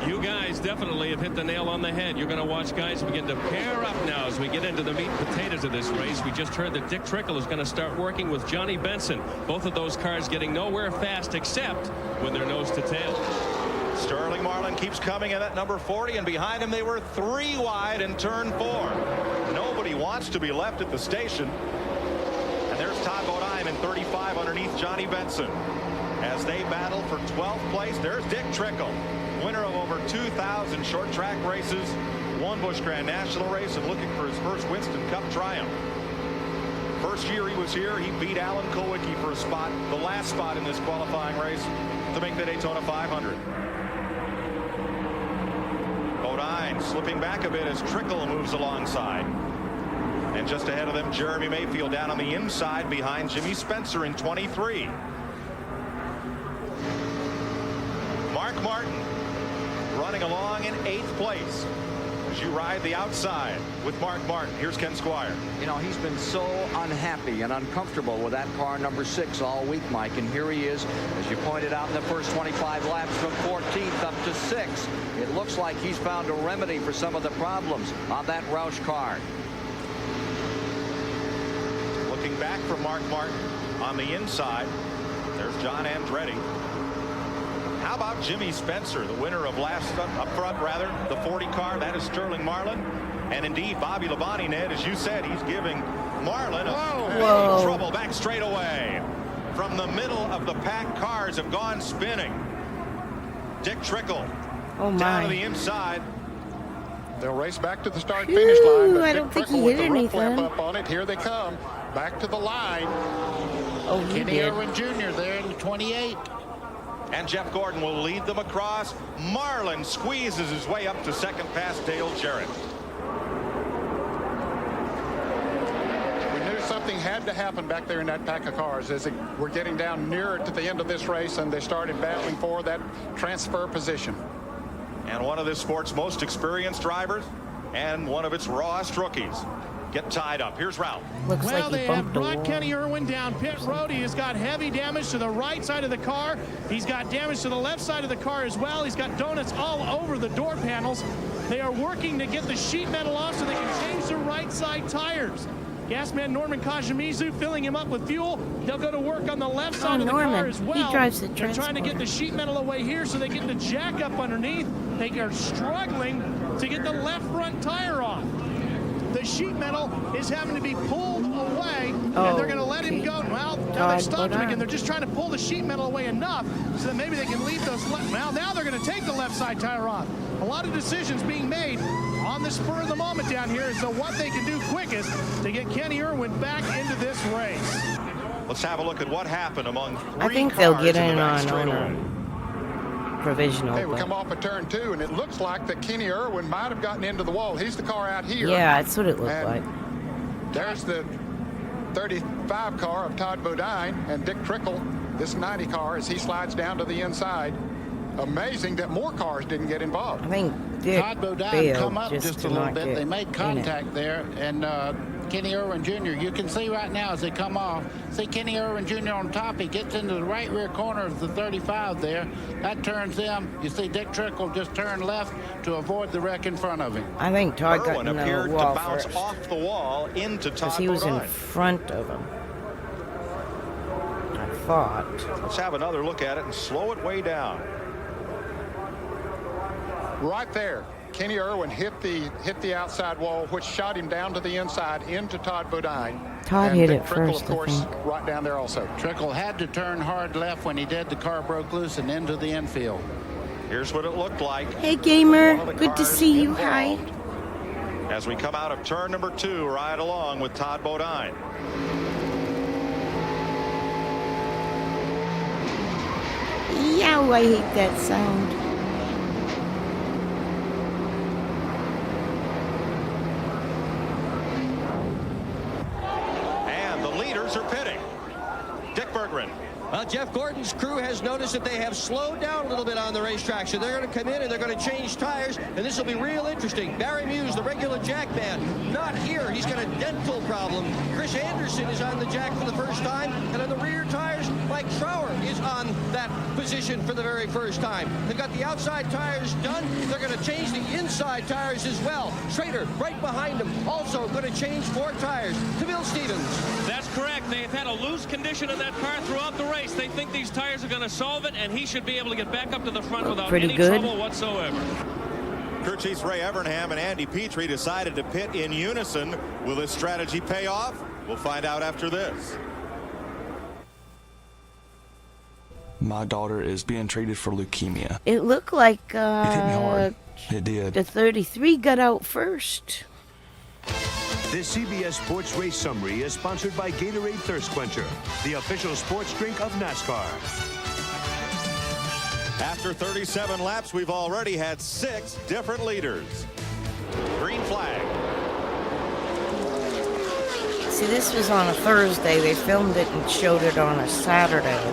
Speaker 25: You guys definitely have hit the nail on the head. You're going to watch guys begin to pair up now as we get into the meat and potatoes of this race. We just heard that Dick Trickle is going to start working with Johnny Benson. Both of those cars getting nowhere fast except when they're nose to tail.
Speaker 27: Sterling Marlin keeps coming in at number 40, and behind him they were 3 wide in turn 4. Nobody wants to be left at the station. And there's Todd Bodine in 35 underneath Johnny Benson. As they battle for 12th place, there's Dick Trickle, winner of over 2,000 short track races, won Busch Grand National race, and looking for his first Winston Cup triumph. First year he was here, he beat Alan Kulwicki for a spot, the last spot in this qualifying race, to make the Daytona 500. Bodine slipping back a bit as Trickle moves alongside. And just ahead of them, Jeremy Mayfield down on the inside behind Jimmy Spencer in 23. Mark Martin running along in 8th place as you ride the outside with Mark Martin. Here's Ken Squire.
Speaker 20: You know, he's been so unhappy and uncomfortable with that car number 6 all week, Mike, and here he is, as you pointed out in the first 25 laps, from 14th up to 6th. It looks like he's found a remedy for some of the problems on that Roush car.
Speaker 27: Looking back from Mark Martin on the inside, there's John Andretti. How about Jimmy Spencer, the winner of last up front, rather, the 40 car? That is Sterling Marlin. And indeed, Bobby Labonte, Ned, as you said, he's giving Marlin a trouble back straight away. From the middle of the pack, cars have gone spinning. Dick Trickle down to the inside.
Speaker 19: They'll race back to the start-finish line. But
Speaker 1: I don't think he hit anything.
Speaker 19: Up on it. Here they come. Back to the line.
Speaker 14: Kenny Irwin Jr. there in the 28.
Speaker 27: And Jeff Gordon will lead them across. Marlin squeezes his way up to second past Dale Jarrett.
Speaker 19: We knew something had to happen back there in that pack of cars as we're getting down nearer to the end of this race, and they started battling for that transfer position.
Speaker 27: And one of this sport's most experienced drivers and one of its rawest rookies get tied up. Here's Ralph.
Speaker 8: Well, they have brought Kenny Irwin down pit road. He has got heavy damage to the right side of the car. He's got damage to the left side of the car as well. He's got donuts all over the door panels. They are working to get the sheet metal off so they can change the right side tires. Gasman Norman Kajimizu filling him up with fuel. They'll go to work on the left side of the car as well.
Speaker 1: He drives the
Speaker 8: They're trying to get the sheet metal away here so they get the jack up underneath. They are struggling to get the left front tire off. The sheet metal is having to be pulled away, and they're going to let him go. Well, now they've stopped him again. They're just trying to pull the sheet metal away enough so that maybe they can leave those left. Well, now they're going to take the left side tire off. A lot of decisions being made on the spur of the moment down here as to what they can do quickest to get Kenny Irwin back into this race.
Speaker 27: Let's have a look at what happened among three
Speaker 1: I think they'll get in on
Speaker 27: straightaway.
Speaker 1: provisional.
Speaker 19: Hey, we come off of turn 2, and it looks like that Kenny Irwin might have gotten into the wall. He's the car out here.
Speaker 1: Yeah, that's what it looked like.
Speaker 19: There's the 35 car of Todd Bodine and Dick Trickle, this 90 car, as he slides down to the inside. Amazing that more cars didn't get involved.
Speaker 1: I think Dick
Speaker 14: Todd Bodine come up just a little
Speaker 1: not
Speaker 14: bit.
Speaker 1: get
Speaker 14: They made contact there, and Kenny Irwin Jr., you can see right now as they come off, see Kenny Irwin Jr. on top. He gets into the right rear corner of the 35 there. That turns them. You see Dick Trickle just turn left to avoid the wreck in front of him.
Speaker 1: I think Todd got
Speaker 27: Irwin
Speaker 1: in
Speaker 27: appeared
Speaker 1: the wall
Speaker 27: to bounce
Speaker 1: first.
Speaker 27: off the wall into Todd
Speaker 1: Because he was in
Speaker 27: Bodine.
Speaker 1: front of him. I thought.
Speaker 27: Let's have another look at it and slow it way down.
Speaker 19: Right there, Kenny Irwin hit the outside wall, which shot him down to the inside into Todd Bodine.
Speaker 1: Todd
Speaker 19: and
Speaker 1: hit
Speaker 19: Dick
Speaker 1: it
Speaker 19: Trickle,
Speaker 1: first,
Speaker 19: of
Speaker 1: I
Speaker 19: course,
Speaker 1: think.
Speaker 19: right down there also.
Speaker 14: Trickle had to turn hard left when he did. The car broke loose and into the infield.
Speaker 27: Here's what it looked like.
Speaker 1: Hey, gamer.
Speaker 27: One of the
Speaker 1: Good to
Speaker 27: cars
Speaker 1: see you.
Speaker 27: involved.
Speaker 1: Hi.
Speaker 27: As we come out of turn number 2, right along with Todd Bodine.
Speaker 1: Yow, I hate that sound.
Speaker 27: And the leaders are pitting. Dick Berggren.
Speaker 23: Well, Jeff Gordon's crew has noticed that they have slowed down a little bit on the racetrack, so they're going to come in and they're going to change tires, and this will be real interesting. Barry Muse, the regular jack man, not here. He's got a dental problem. Chris Anderson is on the jack for the first time, and on the rear tires, Mike Trower is on that position for the very first time. They've got the outside tires done. They're going to change the inside tires as well. Schrader right behind them, also going to change 4 tires. To Bill Stevens.
Speaker 25: That's correct. They've had a loose condition in that car throughout the race. They think these tires are going to solve it, and he should be able to get back up to the front without any trouble whatsoever.
Speaker 27: Crew chiefs Ray Evernham and Andy Petrie decided to pit in unison. Will this strategy pay off? We'll find out after this.
Speaker 10: My daughter is being treated for leukemia.
Speaker 1: It looked like
Speaker 10: It hit me hard. It did.
Speaker 1: the 33 got out first.
Speaker 22: This CBS Sports Race Summary is sponsored by Gatorade Thirst Quencher, the official sports drink of NASCAR.
Speaker 27: After 37 laps, we've already had 6 different leaders. Green flag.
Speaker 1: See, this was on a Thursday. They filmed it and showed it on a Saturday.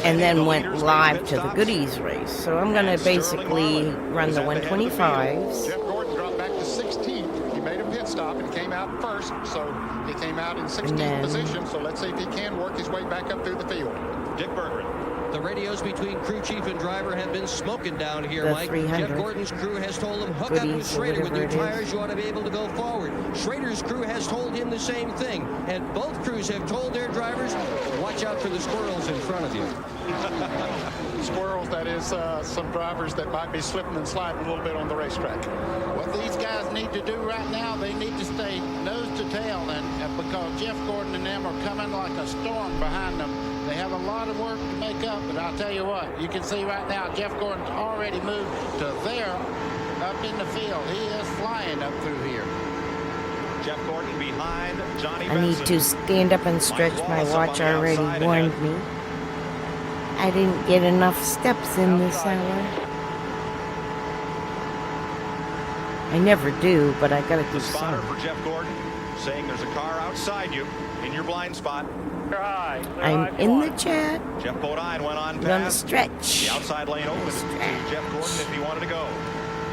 Speaker 1: And then went live to the goodies race. So I'm going to basically run the 125s.
Speaker 19: Jeff Gordon dropped back to 16th. He made a pit stop and came out first, so he came out in 16th position. So let's see if he can work his way back up through the field.
Speaker 27: Dick Berggren.
Speaker 23: The radios between crew chief and driver have been smoking down here,
Speaker 1: The
Speaker 23: Mike.
Speaker 1: 300.
Speaker 23: Jeff Gordon's crew has told him, hook up with
Speaker 1: Goodies or
Speaker 23: Schrader with
Speaker 1: whatever
Speaker 23: your
Speaker 1: it is.
Speaker 23: tires, you ought to be able to go forward. Schrader's crew has told him the same thing. And both crews have told their drivers, watch out for the squirrels in front of you.
Speaker 19: Squirrels, that is some drivers that might be slipping and sliding a little bit on the racetrack.
Speaker 14: What these guys need to do right now, they need to stay nose to tail, and because Jeff Gordon and them are coming like a storm behind them. They have a lot of work to make up, but I'll tell you what, you can see right now Jeff Gordon's already moved to there up in the field. He is flying up through here.
Speaker 27: Jeff Gordon behind Johnny
Speaker 1: I need to stand up and stretch. My watch already warned me. I didn't get enough steps in this hour. I never do, but I gotta do
Speaker 27: The spotter
Speaker 1: some.
Speaker 27: for Jeff Gordon saying there's a car outside you in your blind spot.
Speaker 1: I'm in the chat.
Speaker 27: Jeff Bodine went on
Speaker 1: We're gonna
Speaker 27: past.
Speaker 1: stretch.
Speaker 27: The outside lane open to Jeff Gordon if he wanted to go.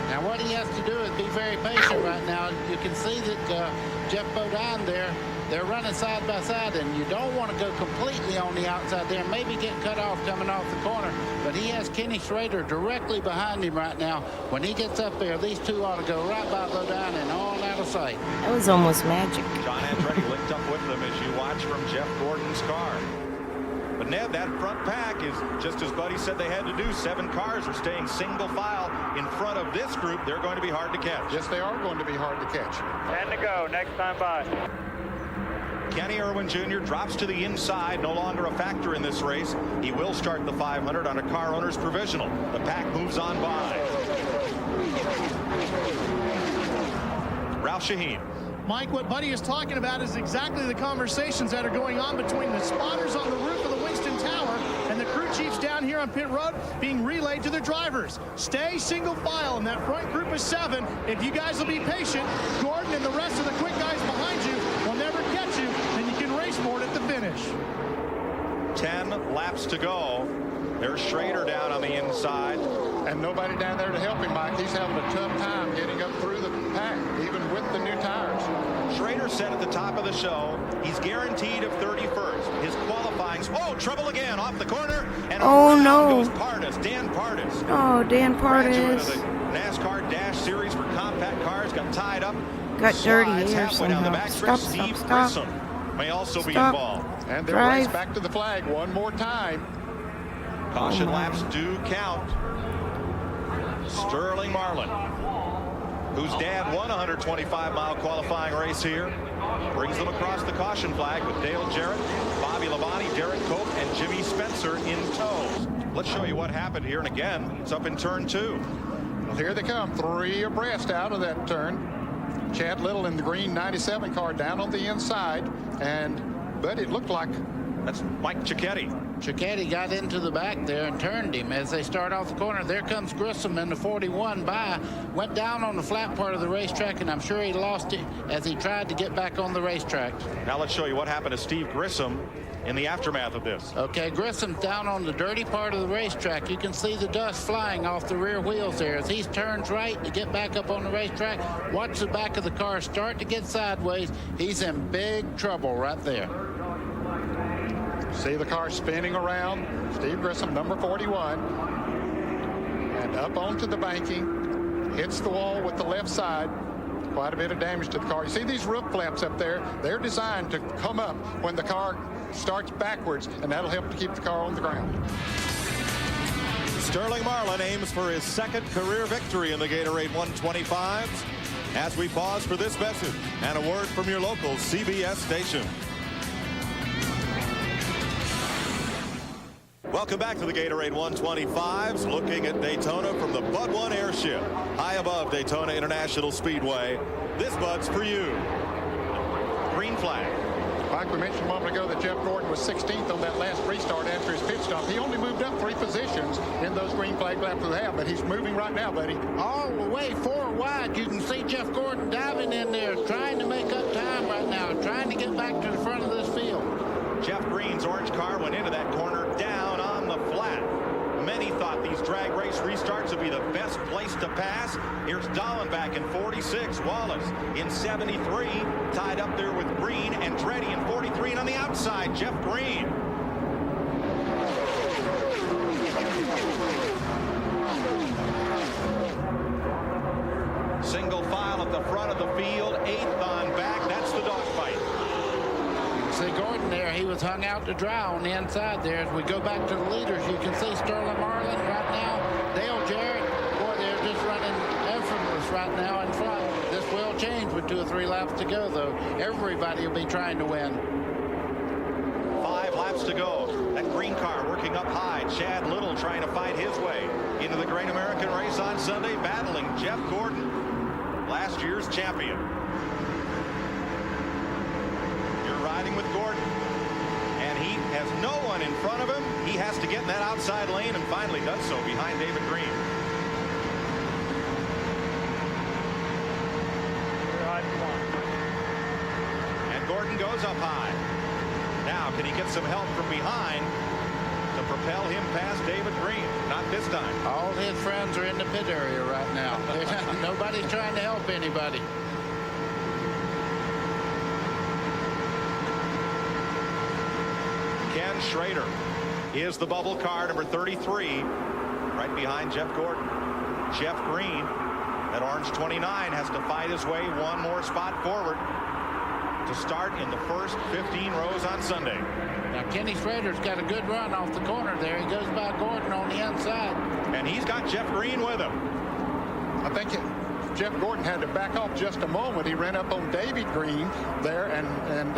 Speaker 14: Now what he has to do is be very patient right now. You can see that Jeff Bodine there, they're running side by side, and you don't want to go completely on the outside there, maybe get cut off coming off the corner, but he has Kenny Schrader directly behind him right now. When he gets up there, these two ought to go right by Bodine and all out of sight.
Speaker 1: That was almost magic.
Speaker 27: John Andretti linked up with them as you watch from Jeff Gordon's car. But Ned, that front pack is just as Buddy said they had to do. 7 cars are staying single file in front of this group. They're going to be hard to catch.
Speaker 19: Yes, they are going to be hard to catch.
Speaker 11: 10 to go. Next time by.
Speaker 27: Kenny Irwin Jr. drops to the inside, no longer a factor in this race. He will start the 500 on a car owner's provisional. The pack moves on by. Ralph Shaheen.
Speaker 8: Mike, what Buddy is talking about is exactly the conversations that are going on between the spotters on the roof of the Winston Tower and the crew chiefs down here on pit road being relayed to their drivers. Stay single file in that front group of 7. If you guys will be patient, Gordon and the rest of the quick guys behind you will never catch you, and you can race for it at the finish.
Speaker 27: 10 laps to go. There's Schrader down on the inside.
Speaker 19: And nobody down there to help him, Mike. He's having a tough time getting up through the pack, even with the new tires.
Speaker 27: Schrader said at the top of the show, he's guaranteed of 31st. His qualifying, trouble again off the corner. And goes Pardis, Dan Pardis.
Speaker 1: Oh, Dan
Speaker 27: Graduate of
Speaker 1: Pardis.
Speaker 27: the NASCAR Dash Series for compact cars, got tied up.
Speaker 1: Got dirty
Speaker 27: Slides
Speaker 1: here
Speaker 27: halfway down the
Speaker 1: somehow.
Speaker 27: backstretch. Steve Grissom may also be
Speaker 1: Stop.
Speaker 27: involved.
Speaker 19: And they'll race back to the flag one more time.
Speaker 27: Caution laps do count. Sterling Marlin, whose dad won a 125-mile qualifying race here, brings them across the caution flag with Dale Jarrett, Bobby Labonte, Derek Cope, and Jimmy Spencer in tow. Let's show you what happened here, and again, it's up in turn 2.
Speaker 19: Well, here they come, 3 abreast out of that turn. Chad Little in the green 97 car down on the inside, but it looked like
Speaker 27: that's Mike Cicchetti.
Speaker 14: Cicchetti got into the back there and turned him as they start off the corner. There comes Grissom in the 41 by, went down on the flat part of the racetrack, and I'm sure he lost it as he tried to get back on the racetrack.
Speaker 27: Now let's show you what happened to Steve Grissom in the aftermath of this.
Speaker 14: Okay, Grissom's down on the dirty part of the racetrack. You can see the dust flying off the rear wheels there as he turns right to get back up on the racetrack. Watch the back of the car start to get sideways. He's in big trouble right there.
Speaker 19: See the car spinning around. Steve Grissom, number 41. And up onto the banking. Hits the wall with the left side. Quite a bit of damage to the car. You see these roof flaps up there? They're designed to come up when the car starts backwards, and that'll help to keep the car on the ground.
Speaker 27: Sterling Marlin aims for his 2nd career victory in the Gatorade 125s. As we pause for this message and a word from your local CBS station. Welcome back to the Gatorade 125s, looking at Daytona from the Bud 1 airship, high above Daytona International Speedway. This Bud's for you. Green flag.
Speaker 19: Like we mentioned a moment ago that Jeff Gordon was 16th on that last restart after his pit stop. He only moved up 3 positions in those green flag laps we have, but he's moving right now, buddy.
Speaker 14: All the way 4 wide. You can see Jeff Gordon diving in there, trying to make up time right now, trying to get back to the front of this field.
Speaker 27: Jeff Green's orange car went into that corner down on the flat. Many thought these drag race restarts would be the best place to pass. Here's Dallenbach in 46, Wallace in 73, tied up there with Green, and Andretti in 43, and on the outside, Jeff Green. Single file at the front of the field, 8th on back. That's the dogfight.
Speaker 14: See Gordon there, he was hung out to dry on the inside there. As we go back to the leaders, you can see Sterling Marlin right now, Dale Jarrett, boy, they're just running effortless right now in front. This will change with 2 or 3 laps to go, though. Everybody will be trying to win.
Speaker 27: 5 laps to go. That green car working up high. Chad Little trying to fight his way into the Great American Race on Sunday, battling Jeff Gordon, last year's champion. combining with Gordon. And he has no one in front of him. He has to get in that outside lane and finally does so behind David Green. And Gordon goes up high. Now, can he get some help from behind to propel him past David Green? Not this time.
Speaker 14: All his friends are in the pit area right now. Nobody's trying to help anybody.
Speaker 27: Ken Schrader is the bubble car, number 33, right behind Jeff Gordon. Jeff Green, at orange 29, has to fight his way one more spot forward to start in the first 15 rows on Sunday.
Speaker 14: Now, Kenny Schrader's got a good run off the corner there. He goes by Gordon on the inside.
Speaker 27: And he's got Jeff Green with him.
Speaker 19: I think Jeff Gordon had to back off just a moment. He ran up on David Green there, and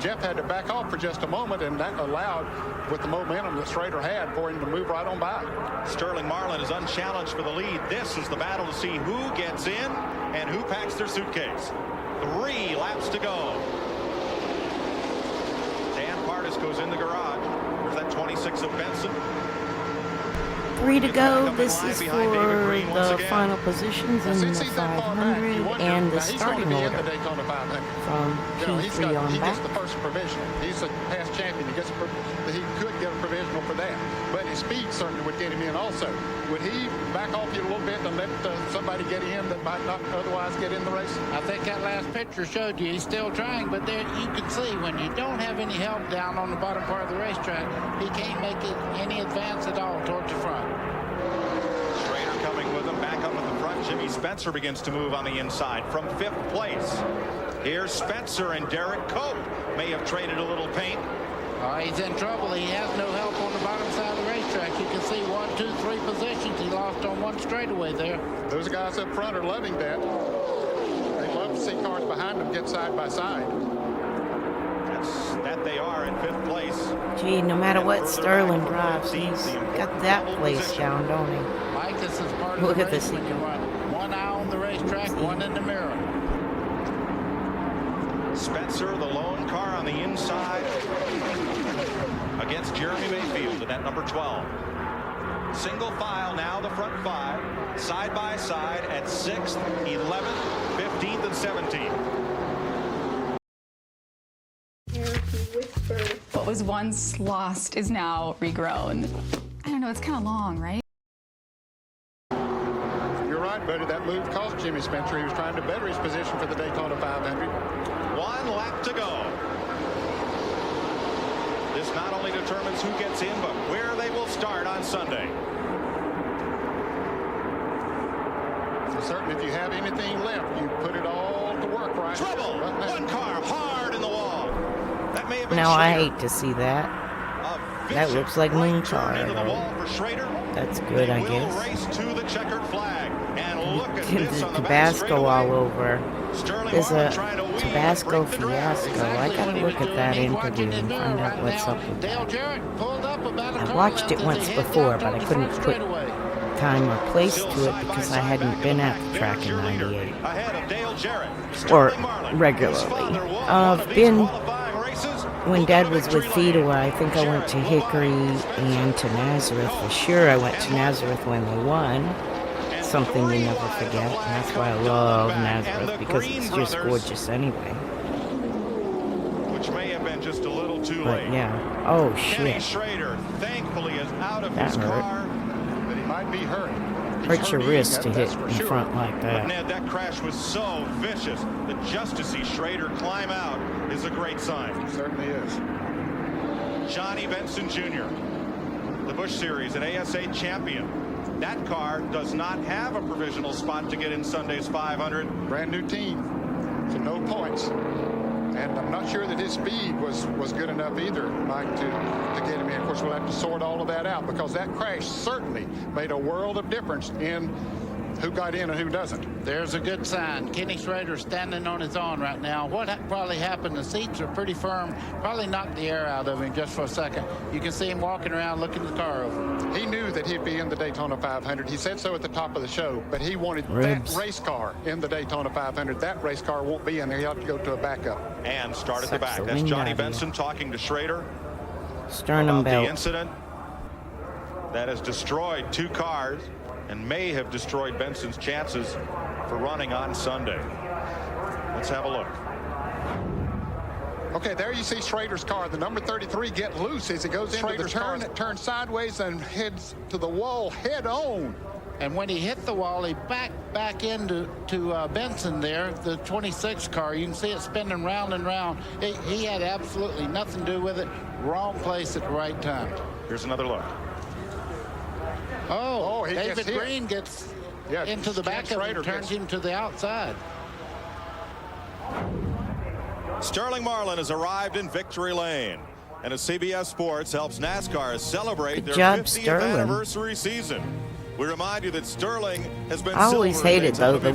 Speaker 19: Jeff had to back off for just a moment, and that allowed, with the momentum that Schrader had, for him to move right on by.
Speaker 27: Sterling Marlin is unchallenged for the lead. This is the battle to see who gets in and who packs their suitcase. 3 laps to go. Dan Pardis goes in the garage. There's that 26 of Benson.
Speaker 1: 3 to go. This is for the final positions in the 500 and the starting order from P3 on
Speaker 19: he
Speaker 1: back.
Speaker 19: gets the first provisional. He's a past champion. He could get a provisional for that. But his speed certainly would get him in also. Would he back off you a little bit and let somebody get in that might not otherwise get in the race?
Speaker 14: I think that last picture showed you he's still trying, but there you can see when you don't have any help down on the bottom part of the racetrack, he can't make it any advance at all towards the front.
Speaker 27: Schrader coming with him back up at the front. Jimmy Spencer begins to move on the inside from 5th place. Here's Spencer, and Derek Cope may have traded a little paint.
Speaker 14: He's in trouble. He has no help on the bottom side of the racetrack. You can see 1, 2, 3 positions he lost on one straightaway there.
Speaker 19: Those guys up front are loving that. They love to see cars behind them get side by side.
Speaker 27: That they are in 5th place.
Speaker 1: Gee, no matter what Sterling drives, he's got that place down, don't he?
Speaker 14: Mike, this is part of
Speaker 1: Look
Speaker 14: the
Speaker 1: at
Speaker 14: race
Speaker 1: this.
Speaker 14: when you run one eye on the racetrack, one in the mirror.
Speaker 27: Spencer, the lone car on the inside against Jeremy Mayfield at that number 12. Single file now, the front 5, side by side at 6th, 11th, 15th, and 17th.
Speaker 6: What was once lost is now regrown. I don't know, it's kind of long, right?
Speaker 19: You're right, buddy. That move cost Jimmy Spencer. He was trying to better his position for the Daytona 500.
Speaker 27: 1 lap to go. This not only determines who gets in, but where they will start on Sunday.
Speaker 19: So certainly if you have anything left, you put it all to work right.
Speaker 27: Trouble! One car hard in the wall. That may have been
Speaker 1: Now I
Speaker 27: Schrader.
Speaker 1: hate to see that. That looks like mooncar. That's good, I guess.
Speaker 27: Race to the checkered flag. And look at this on the
Speaker 1: Tabasco all over. There's a Tabasco fiasco. I gotta look at that interview and find out what's up with that. I watched it once before, but I couldn't put time or place to it because I hadn't been at the track in '98 or regularly. I've been. When Dad was with Fedewa, I think I went to Hickory and to Nazareth. For sure, I went to Nazareth when they won. Something you never forget. And that's why I love Nazareth, because it's just gorgeous anyway.
Speaker 27: Which may have been just a little too
Speaker 1: But
Speaker 27: late.
Speaker 1: yeah. Oh,
Speaker 27: Kenny
Speaker 1: shit.
Speaker 27: Schrader thankfully is out of
Speaker 1: That
Speaker 27: his
Speaker 1: hurt.
Speaker 27: car.
Speaker 19: But he might be hurt.
Speaker 1: Hurts your wrist to hit
Speaker 19: that's for
Speaker 1: in
Speaker 19: sure.
Speaker 1: front like
Speaker 27: But
Speaker 1: that.
Speaker 27: Ned, that crash was so vicious that just to see Schrader climb out is a great sign.
Speaker 19: It certainly is.
Speaker 27: Johnny Benson Jr., the Busch Series and ASA champion. That car does not have a provisional spot to get in Sunday's 500.
Speaker 19: Brand new team, so no points. And I'm not sure that his speed was good enough either, Mike, to get him in. Of course, we'll have to sort all of that out because that crash certainly made a world of difference in who got in and who doesn't.
Speaker 14: There's a good sign. Kenny Schrader's standing on his own right now. What probably happened, the seats are pretty firm, probably knocked the air out of him just for a second. You can see him walking around looking the car over.
Speaker 19: He knew that he'd be in the Daytona 500. He said so at the top of the show, but he wanted that race car in the Daytona 500. That race car won't be in there. He'll have to go to a backup.
Speaker 27: And start at the back. That's Johnny Benson talking to Schrader
Speaker 1: Sternum
Speaker 27: about
Speaker 1: belt.
Speaker 27: the incident that has destroyed 2 cars and may have destroyed Benson's chances for running on Sunday. Let's have a look.
Speaker 19: Okay, there you see Schrader's car. The number 33 get loose as he goes into the turn. It turns sideways and heads to the wall head on.
Speaker 14: And when he hit the wall, he back into Benson there, the 26 car. You can see it spinning round and round. He had absolutely nothing to do with it. Wrong place at the right time.
Speaker 27: Here's another look.
Speaker 14: Oh, David Green gets into the back of it and turns him to the outside.
Speaker 27: Sterling Marlin has arrived in victory lane. And as CBS Sports helps NASCAR celebrate their 50th anniversary season. We remind you that Sterling has been
Speaker 1: I always hated though the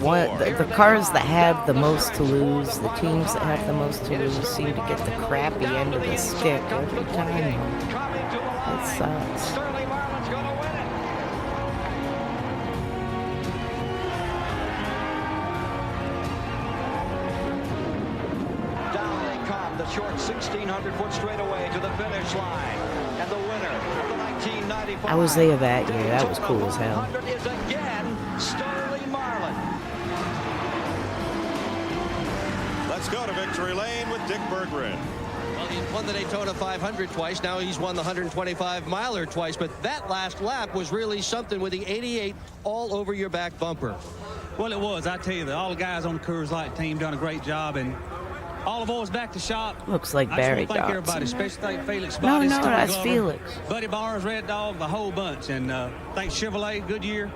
Speaker 1: cars that have the most to lose, the teams that have the most to lose seem to get the crappy end of the stick every time. It sucks.
Speaker 20: The short 1,600-foot straightaway to the finish line. And the winner of the 1995
Speaker 1: I was there that year. That was cool as hell.
Speaker 20: is again Sterling Marlin.
Speaker 27: Let's go to victory lane with Dick Berggren.
Speaker 23: Well, he's won the Daytona 500 twice. Now he's won the 125-miler twice. But that last lap was really something with the 88 all over your back bumper.
Speaker 5: Well, it was. I tell you, all the guys on the Coors Light team done a great job. And all the boys back to shop.
Speaker 1: Looks like
Speaker 5: I
Speaker 1: Barry
Speaker 5: just want to thank everybody, especially thank Felix Body,
Speaker 1: No, that's Felix.
Speaker 5: Buddy Bars, Red Dog, the whole bunch. And thanks Chevrolet, Goodyear.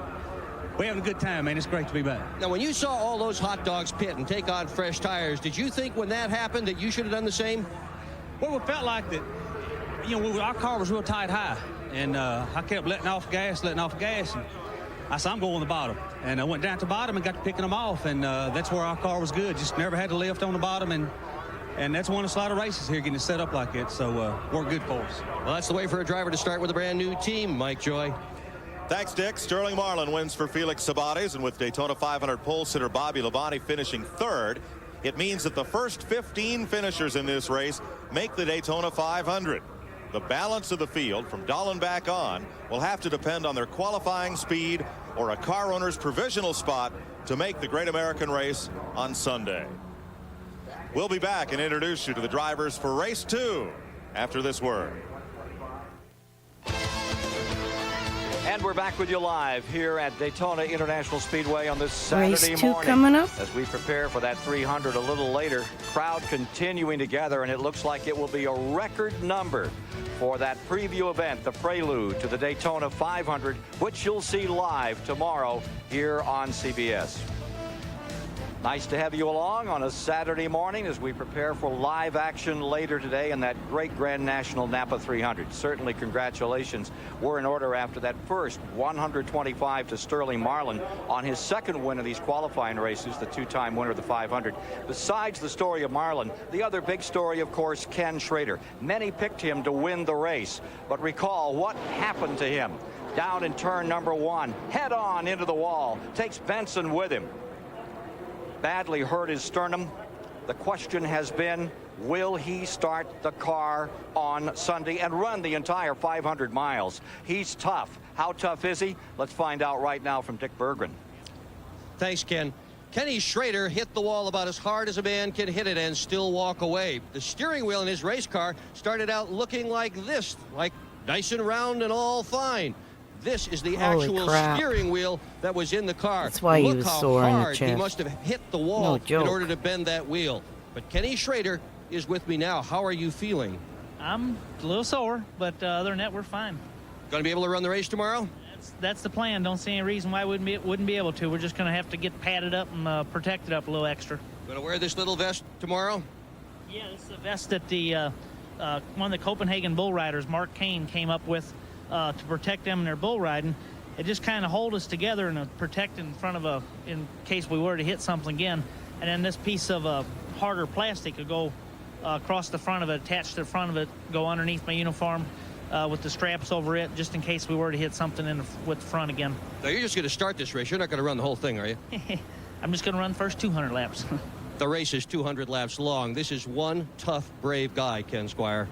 Speaker 5: We're having a good time, man. It's great to be back.
Speaker 23: Now, when you saw all those hot dogs pit and take on fresh tires, did you think when that happened that you should have done the same?
Speaker 5: Well, it felt like that, you know, our car was real tight high. And I kept letting off gas. And I said, I'm going to the bottom. And I went down to the bottom and got to picking them off. And that's where our car was good. Just never had to lift on the bottom. And that's one of the slaughter races here, getting it set up like it. So worked good for us.
Speaker 23: Well, that's the way for a driver to start with a brand new team, Mike Joy.
Speaker 27: Thanks, Dick. Sterling Marlin wins for Felix Sabates, and with Daytona 500 pole sitter Bobby Labonte finishing 3rd, it means that the first 15 finishers in this race make the Daytona 500. The balance of the field from Dallenbach on will have to depend on their qualifying speed or a car owner's provisional spot to make the Great American Race on Sunday. We'll be back and introduce you to the drivers for race 2 after this word.
Speaker 20: And we're back with you live here at Daytona International Speedway on this Saturday
Speaker 1: Race 2
Speaker 20: morning.
Speaker 1: coming up.
Speaker 20: As we prepare for that 300 a little later, crowd continuing to gather, and it looks like it will be a record number for that preview event, the prelude to the Daytona 500, which you'll see live tomorrow here on CBS. Nice to have you along on a Saturday morning as we prepare for live action later today in that great Grand National Napa 300. Certainly congratulations were in order after that first 125 to Sterling Marlin on his second win of these qualifying races, the 2-time winner of the 500. Besides the story of Marlin, the other big story, of course, Ken Schrader. Many picked him to win the race, but recall what happened to him. Down in turn number 1, head on into the wall, takes Benson with him. Badly hurt his sternum. The question has been, will he start the car on Sunday and run the entire 500 miles? He's tough. How tough is he? Let's find out right now from Dick Berggren.
Speaker 23: Thanks, Ken. Kenny Schrader hit the wall about as hard as a man can hit it and still walk away. The steering wheel in his race car started out looking like this, like nice and round and all fine. This is the actual steering wheel that was in the car.
Speaker 1: That's why he was sore in the chest.
Speaker 23: He must have hit the wall in order to bend that wheel. But Kenny Schrader is with me now. How are you feeling?
Speaker 13: I'm a little sore, but other than that, we're fine.
Speaker 23: Going to be able to run the race tomorrow?
Speaker 13: That's the plan. Don't see any reason why we wouldn't be able to. We're just going to have to get padded up and protected up a little extra.
Speaker 23: Going to wear this little vest tomorrow?
Speaker 13: Yeah, this is a vest that the one of the Copenhagen bull riders, Mark Kane, came up with to protect them in their bull riding. it just kind of hold us together and protect in front of in case we were to hit something again. And then this piece of harder plastic would go across the front of it, attached to the front of it, go underneath my uniform with the straps over it, just in case we were to hit something with the front again.
Speaker 23: Now, you're just going to start this race. You're not going to run the whole thing, are you?
Speaker 13: I'm just going to run the first 200 laps.
Speaker 23: The race is 200 laps long. This is one tough, brave guy, Ken Squire.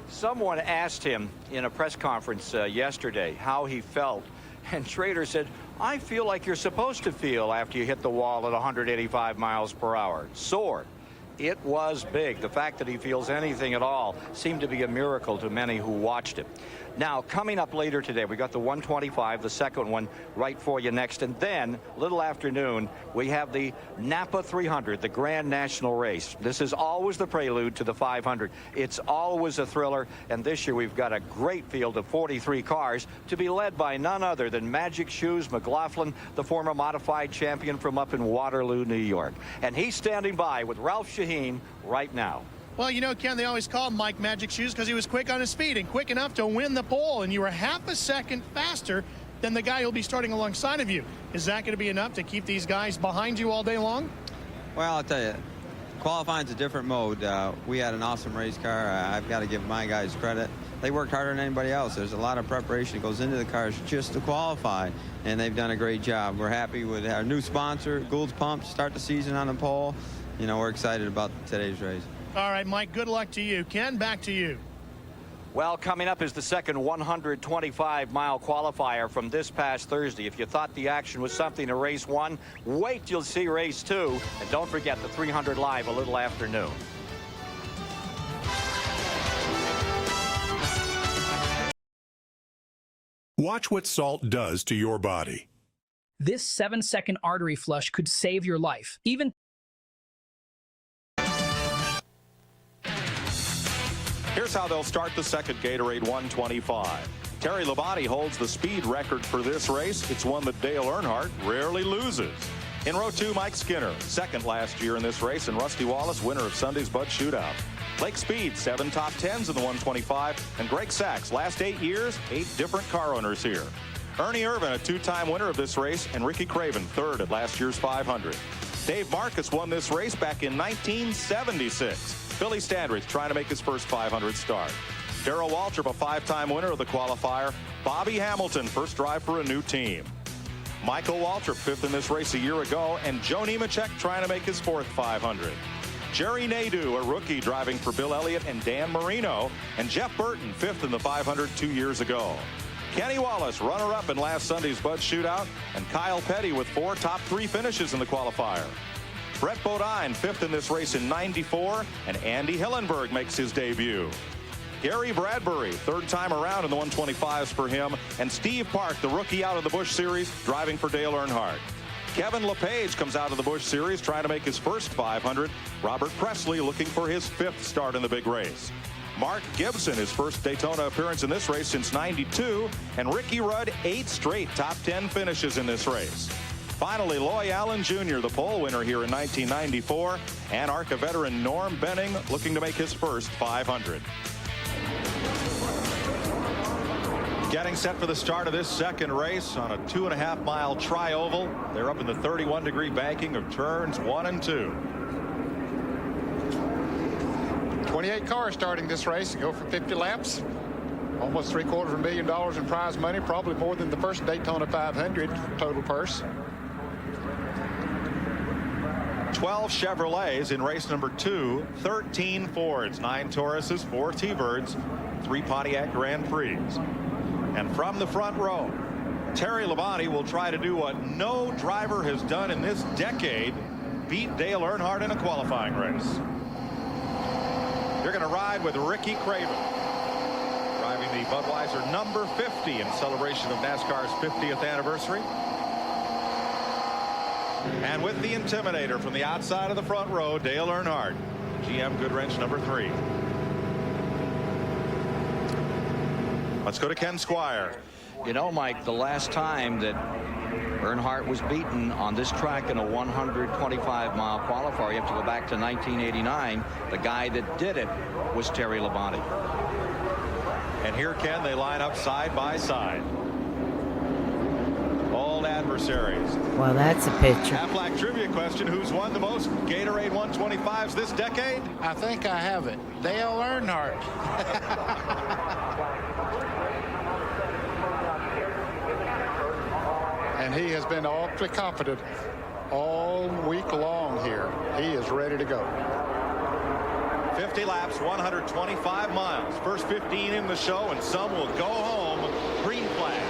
Speaker 20: Someone asked him in a press conference yesterday how he felt, and Schrader said, I feel like you're supposed to feel after you hit the wall at 185 miles per hour. Sore. It was big. The fact that he feels anything at all seemed to be a miracle to many who watched it. Now, coming up later today, we got the 125, the second one, right for you next. And then, a little afternoon, we have the Napa 300, the Grand National Race. This is always the prelude to the 500. It's always a thriller. And this year, we've got a great field of 43 cars to be led by none other than Magic Shoes McLaughlin, the former modified champion from up in Waterloo, New York. And he's standing by with Ralph Shaheen right now.
Speaker 8: Well, you know, Ken, they always called Mike Magic Shoes because he was quick on his feet and quick enough to win the pole, and you were half a second faster than the guy who'll be starting alongside of you. Is that going to be enough to keep these guys behind you all day long?
Speaker 4: Well, I'll tell you, qualifying's a different mode. We had an awesome race car. I've got to give my guys credit. They worked harder than anybody else. There's a lot of preparation that goes into the cars just to qualify, and they've done a great job. We're happy with our new sponsor, Gould's Pumps, start the season on the pole. You know, we're excited about today's race.
Speaker 8: All right, Mike, good luck to you. Ken, back to you.
Speaker 20: Well, coming up is the second 125-mile qualifier from this past Thursday. If you thought the action was something to race one, wait till you see race two. And don't forget the 300 live a little after noon.
Speaker 9: Watch what salt does to your body.
Speaker 16: This 7-second artery flush could save your life. Even
Speaker 27: Here's how they'll start the second Gatorade 125. Terry Labonte holds the speed record for this race. It's one that Dale Earnhardt rarely loses. In row 2, Mike Skinner, second last year in this race, and Rusty Wallace, winner of Sunday's Bud Shootout. Lake Speed, 7 top 10s in the 125, and Greg Sachs, last 8 years, 8 different car owners here. Ernie Irvin, a 2-time winner of this race, and Ricky Craven, third at last year's 500. Dave Marcus won this race back in 1976. Billy Standridge trying to make his first 500 start. Darrell Waltrip, a 5-time winner of the qualifier. Bobby Hamilton, first drive for a new team. Michael Waltrip, 5th in this race a year ago, and Joe Nemechek trying to make his 4th 500. Jerry Nadeau, a rookie, driving for Bill Elliott and Dan Marino, and Jeff Burton, 5th in the 500 2 years ago. Kenny Wallace, runner-up in last Sunday's Bud Shootout, and Kyle Petty with 4 top 3 finishes in the qualifier. Brett Bodine, 5th in this race in 94, and Andy Hillenberg makes his debut. Gary Bradbury, 3rd time around in the 125s for him, and Steve Park, the rookie out of the Busch Series, driving for Dale Earnhardt. Kevin LePage comes out of the Busch Series trying to make his first 500. Robert Presley looking for his 5th start in the big race. Mark Gibson, his first Daytona appearance in this race since '92, and Ricky Rudd, 8 straight top 10 finishes in this race. Finally, Loy Allen Jr., the pole winner here in 1994, and ARCA veteran Norm Benning looking to make his first 500. Getting set for the start of this second race on a 2.5-mile tri-oval. They're up in the 31-degree banking of turns 1 and 2.
Speaker 19: 28 cars starting this race to go for 50 laps. Almost $750,000 in prize money, probably more than the first Daytona 500 total purse.
Speaker 27: 12 Chevrolets in race number 2, 13 Fords, 9 Tauruses, 4 T-Birds, 3 Pontiac Grand Prix. And from the front row, Terry Labonte will try to do what no driver has done in this decade, beat Dale Earnhardt in a qualifying race. You're going to ride with Ricky Craven, driving the Budweiser number 50 in celebration of NASCAR's 50th anniversary. And with the Intimidator from the outside of the front row, Dale Earnhardt, GM Goodwrench number 3. Let's go to Ken Squire.
Speaker 20: You know, Mike, the last time that Earnhardt was beaten on this track in a 125-mile qualifier, you have to go back to 1989. The guy that did it was Terry Labonte.
Speaker 27: And here, Ken, they line up side by side. adversaries.
Speaker 1: Well, that's a picture.
Speaker 27: Half-Black trivia question, who's won the most Gatorade 125s this decade?
Speaker 14: I think I have it. Dale Earnhardt.
Speaker 19: And he has been awfully confident all week long here. He is ready to go.
Speaker 27: 50 laps, 125 miles. First 15 in the show, and some will go home. Green flag.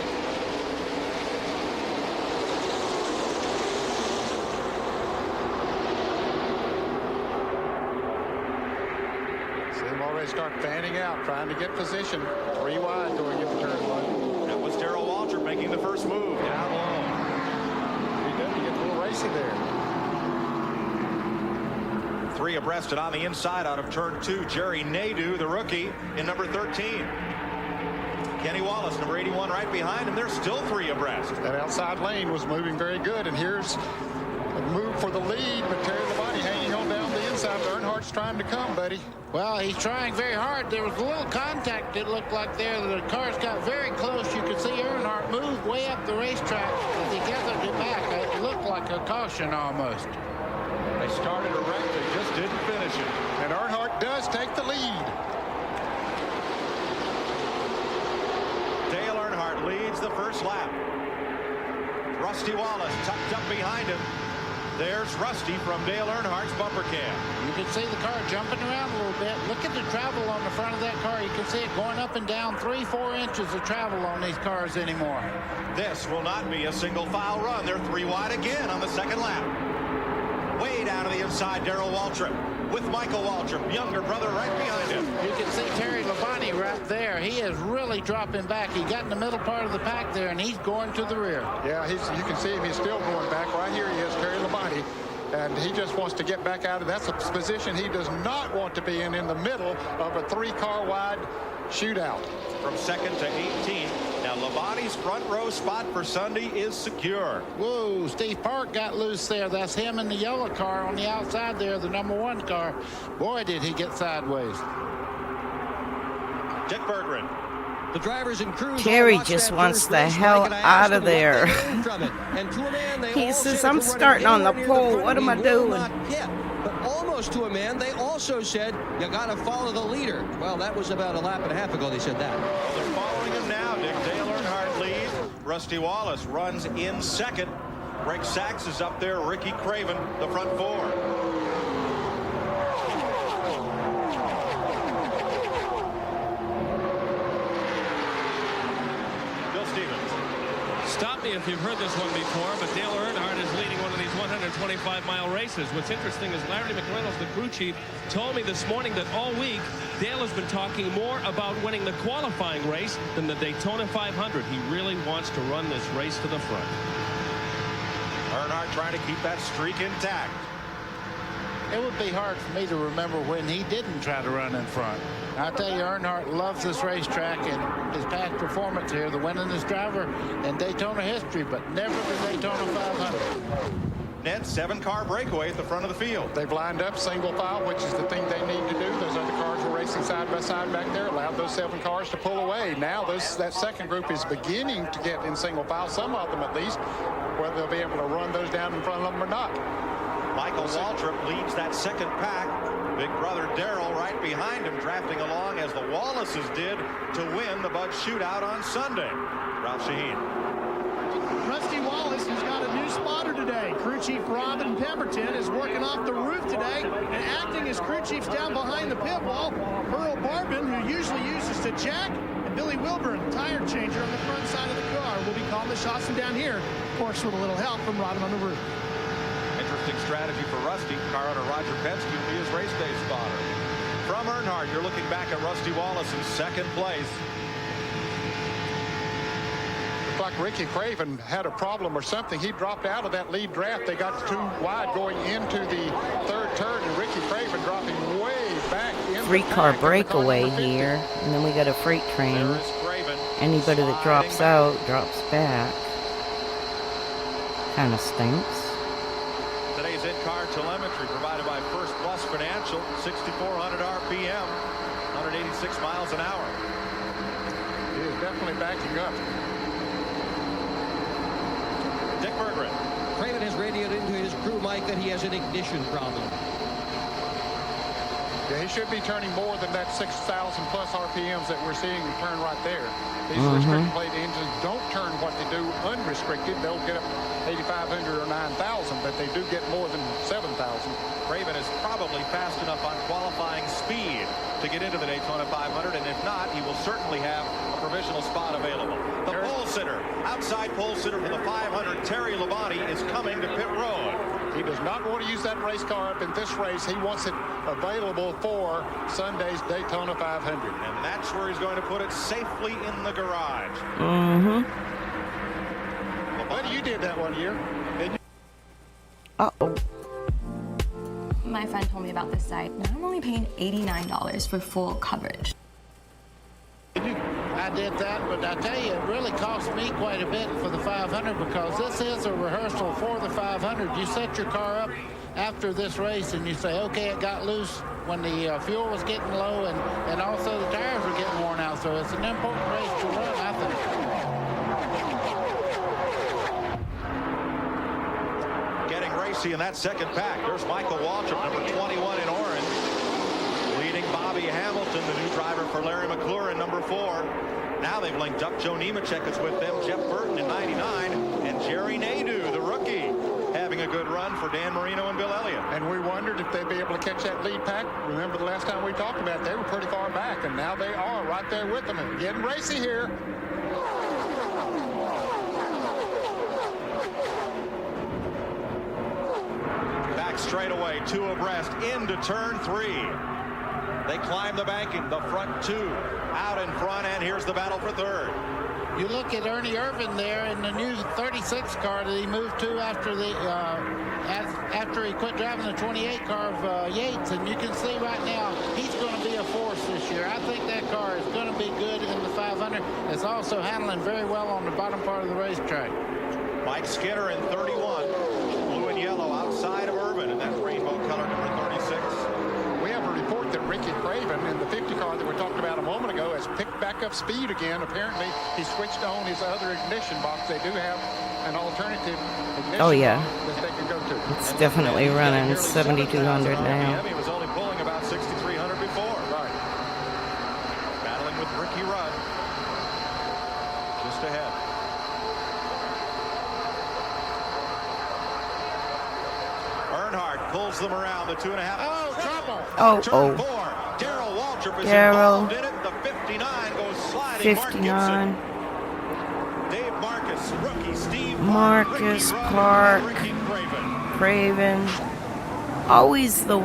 Speaker 19: See him already start fanning out, trying to get position. 3 wide going into turn 1.
Speaker 27: That was Darrell Waltrip making the first move down low.
Speaker 19: He does get a little racy there.
Speaker 27: 3 abreast and on the inside out of turn 2, Jerry Nadeau, the rookie, in number 13. Kenny Wallace, number 81, right behind him. They're still 3 abreast.
Speaker 19: That outside lane was moving very good, and here's a move for the lead, but Terry Labonte hanging on down the inside. Earnhardt's trying to come, buddy.
Speaker 14: Well, he's trying very hard. There was a little contact, it looked like there. The cars got very close. You could see Earnhardt move way up the racetrack as he gathered it back. It looked like a caution almost.
Speaker 27: They started a wreck, they just didn't finish it.
Speaker 19: And Earnhardt does take the lead.
Speaker 27: Dale Earnhardt leads the first lap. Rusty Wallace tucked up behind him. There's Rusty from Dale Earnhardt's bumper cam.
Speaker 14: You can see the car jumping around a little bit. Look at the travel on the front of that car. You can see it going up and down 3-4 inches of travel on these cars anymore.
Speaker 27: This will not be a single file run. They're 3 wide again on the second lap. Way down to the inside, Darrell Waltrip with Michael Waltrip, younger brother, right behind him.
Speaker 14: You can see Terry Labonte right there. He is really dropping back. He got in the middle part of the pack there, and he's going to the rear.
Speaker 19: Yeah, you can see him. He's still going back. Right here he is, Terry Labonte. And he just wants to get back out of that's a position he does not want to be in the middle of a 3-car wide shootout.
Speaker 27: From 2nd to 18th. Now Labonte's front row spot for Sunday is secure.
Speaker 14: Whoa, Steve Park got loose there. That's him in the yellow car on the outside there, the number 1 car. Boy, did he get sideways.
Speaker 27: Dick Berggren.
Speaker 23: The drivers and crews.
Speaker 1: Terry just wants the hell out of there. He says, I'm starting on the pole. What am I doing?
Speaker 23: But almost to a man, they also said, you got to follow the leader. Well, that was about a lap and a half ago they said that.
Speaker 27: Well, they're following him now. Dick Dale Earnhardt leads. Rusty Wallace runs in 2nd. Greg Sachs is up there. Ricky Craven, the front 4.
Speaker 25: Stop me if you've heard this one before, but Dale Earnhardt is leading one of these 125-mile races. What's interesting is Larry McReynolds, the crew chief, told me this morning that all week Dale has been talking more about winning the qualifying race than the Daytona 500. He really wants to run this race to the front.
Speaker 27: Earnhardt trying to keep that streak intact.
Speaker 14: It would be hard for me to remember when he didn't try to run in front. I tell you, Earnhardt loves this racetrack and his past performance here, the winningest driver in Daytona history, but never the Daytona 500.
Speaker 27: Ned, 7-car breakaway at the front of the field.
Speaker 19: They've lined up single file, which is the thing they need to do. Those other cars were racing side by side back there, allowed those 7 cars to pull away. Now that second group is beginning to get in single file, some of them at least, whether they'll be able to run those down in front of them or not.
Speaker 27: Michael Waltrip leads that second pack. Big brother Darrell right behind him, drafting along as the Wallaces did to win the Bud Shootout on Sunday. Ralph Shaheen.
Speaker 8: Rusty Wallace has got a new spotter today. Crew Chief Robin Pemberton is working off the roof today and acting as crew chiefs down behind the pit wall. Earl Barbin, who usually uses to Jack, and Billy Wilburn, tire changer on the front side of the car, will be calling the shots from down here, of course with a little help from Robin on the roof.
Speaker 27: Interesting strategy for Rusty. Car owner Roger Penske will be his race day spotter. From Earnhardt, you're looking back at Rusty Wallace in 2nd place.
Speaker 19: Looks like Ricky Craven had a problem or something. He dropped out of that lead draft. They got too wide going into the 3rd turn, and Ricky Craven dropping way back in.
Speaker 1: 3-car breakaway here, and then we got a freight train. Anybody that drops out drops back. Kind of stinks.
Speaker 27: Today's in-car telemetry provided by First Plus Financial, 6,400 RPM, 186 miles an hour.
Speaker 19: He is definitely backing up.
Speaker 27: Dick Berggren.
Speaker 23: Craven has radioed into his crew mic that he has an ignition problem.
Speaker 19: Yeah, he should be turning more than that 6,000 plus RPMs that we're seeing turn right there. These
Speaker 1: Mhm.
Speaker 19: restricted plate engines don't turn what they do unrestricted. They'll get up 8,500 or 9,000, but they do get more than 7,000.
Speaker 27: Craven is probably fast enough on qualifying speed to get into the Daytona 500, and if not, he will certainly have a provisional spot available. The pole sitter, outside pole sitter for the 500, Terry Labonte, is coming to pit road.
Speaker 19: He does not want to use that race car up in this race. He wants it available for Sunday's Daytona 500.
Speaker 27: And that's where he's going to put it safely in the garage.
Speaker 1: Mm-hmm.
Speaker 19: Buddy, you did that one year, didn't you?
Speaker 1: Uh-oh.
Speaker 6: My friend told me about this site. Now I'm only paying $89 for full coverage.
Speaker 14: I did that, but I tell you, it really cost me quite a bit for the 500 because this is a rehearsal for the 500. You set your car up after this race and you say, okay, it got loose when the fuel was getting low and also the tires were getting worn out. So it's an important race to run, I think.
Speaker 27: Getting racy in that second pack. There's Michael Waltrip, number 21 in orange. Leading Bobby Hamilton, the new driver for Larry McClure in number 4. Now they've linked up. Joe Nemechek is with them. Jeff Burton in 99. And Jerry Nadeau, the rookie, having a good run for Dan Marino and Bill Elliott.
Speaker 19: And we wondered if they'd be able to catch that lead pack. Remember the last time we talked about it, they were pretty far back, and now they are right there with them. And getting racy here.
Speaker 27: Back straight away, 2 abreast into turn 3. They climb the banking, the front 2 out in front, and here's the battle for third.
Speaker 14: You look at Ernie Irvin there in the new 36 car that he moved to after he quit driving the 28 car of Yates, and you can see right now he's going to be a force this year. I think that car is going to be good in the 500. It's also handling very well on the bottom part of the racetrack.
Speaker 27: Mike Skinner in 31, blue and yellow outside of Irvin, and that rainbow color number 36.
Speaker 19: We have a report that Ricky Craven in the 50 car that we talked about a moment ago has picked back up speed again. Apparently, he switched on his other ignition box. They do have an alternative ignition
Speaker 1: Oh, yeah.
Speaker 19: box that they can go to.
Speaker 1: It's definitely running 7,200 now.
Speaker 27: He was only pulling about 6,300 before.
Speaker 19: Right.
Speaker 27: Battling with Ricky Rudd. Just ahead. Earnhardt pulls them around the 2.5.
Speaker 19: Oh, trouble!
Speaker 27: Turn 4. Darrell Waltrip is involved in it. The 59 goes sliding.
Speaker 1: 59.
Speaker 27: Dave Marcus, rookie Steve
Speaker 1: Marcus, Park, Craven. Always the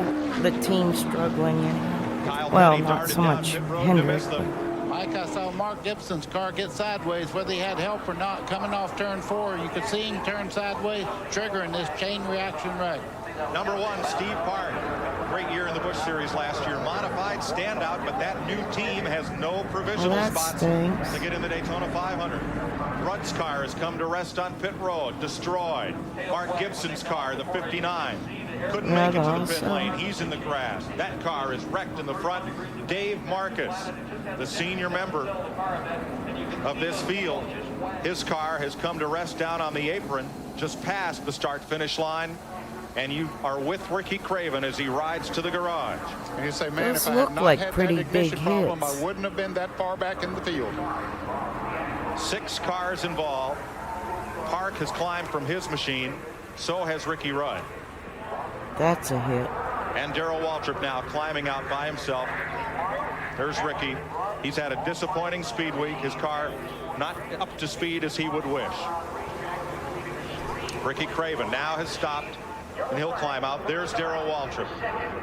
Speaker 1: team struggling. Well, not so much Hendrick.
Speaker 14: Mike, I saw Mark Gibson's car get sideways, whether he had help or not, coming off turn 4. You could see him turn sideways, triggering this chain reaction wreck.
Speaker 27: Number 1, Steve Park. Great year in the Busch Series last year. Modified standout, but that new team has no provisional spots to get in the Daytona 500. Rudd's car has come to rest on pit road, destroyed. Mark Gibson's car, the 59, couldn't make it to the pit lane. He's in the grass. That car is wrecked in the front. Dave Marcus, the senior member of this field, his car has come to rest down on the apron, just past the start-finish line. And you are with Ricky Craven as he rides to the garage.
Speaker 19: And you say, man,
Speaker 1: Those
Speaker 19: if I
Speaker 1: look
Speaker 19: had not
Speaker 1: like
Speaker 19: had
Speaker 1: pretty
Speaker 19: that ignition
Speaker 1: big
Speaker 19: problem,
Speaker 1: hits.
Speaker 19: I wouldn't have been that far back in the field.
Speaker 27: 6 cars involved. Park has climbed from his machine. So has Ricky Rudd.
Speaker 1: That's a hit.
Speaker 27: And Darrell Waltrip now climbing out by himself. There's Ricky. He's had a disappointing speed week. His car not up to speed as he would wish. Ricky Craven now has stopped, and he'll climb out. There's Darrell Waltrip,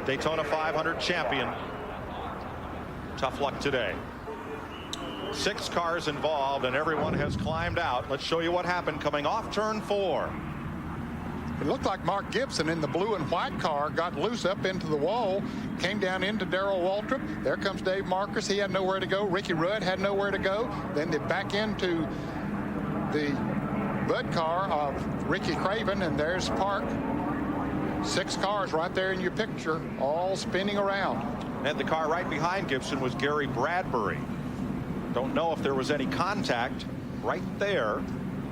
Speaker 27: Daytona 500 champion. Tough luck today. 6 cars involved, and everyone has climbed out. Let's show you what happened coming off turn 4.
Speaker 19: It looked like Mark Gibson in the blue and white car got loose up into the wall, came down into Darrell Waltrip. There comes Dave Marcus. He had nowhere to go. Ricky Rudd had nowhere to go. Then they back into the Bud car of Ricky Craven, and there's Park. 6 cars right there in your picture, all spinning around.
Speaker 27: And the car right behind Gibson was Gary Bradbury. Don't know if there was any contact right there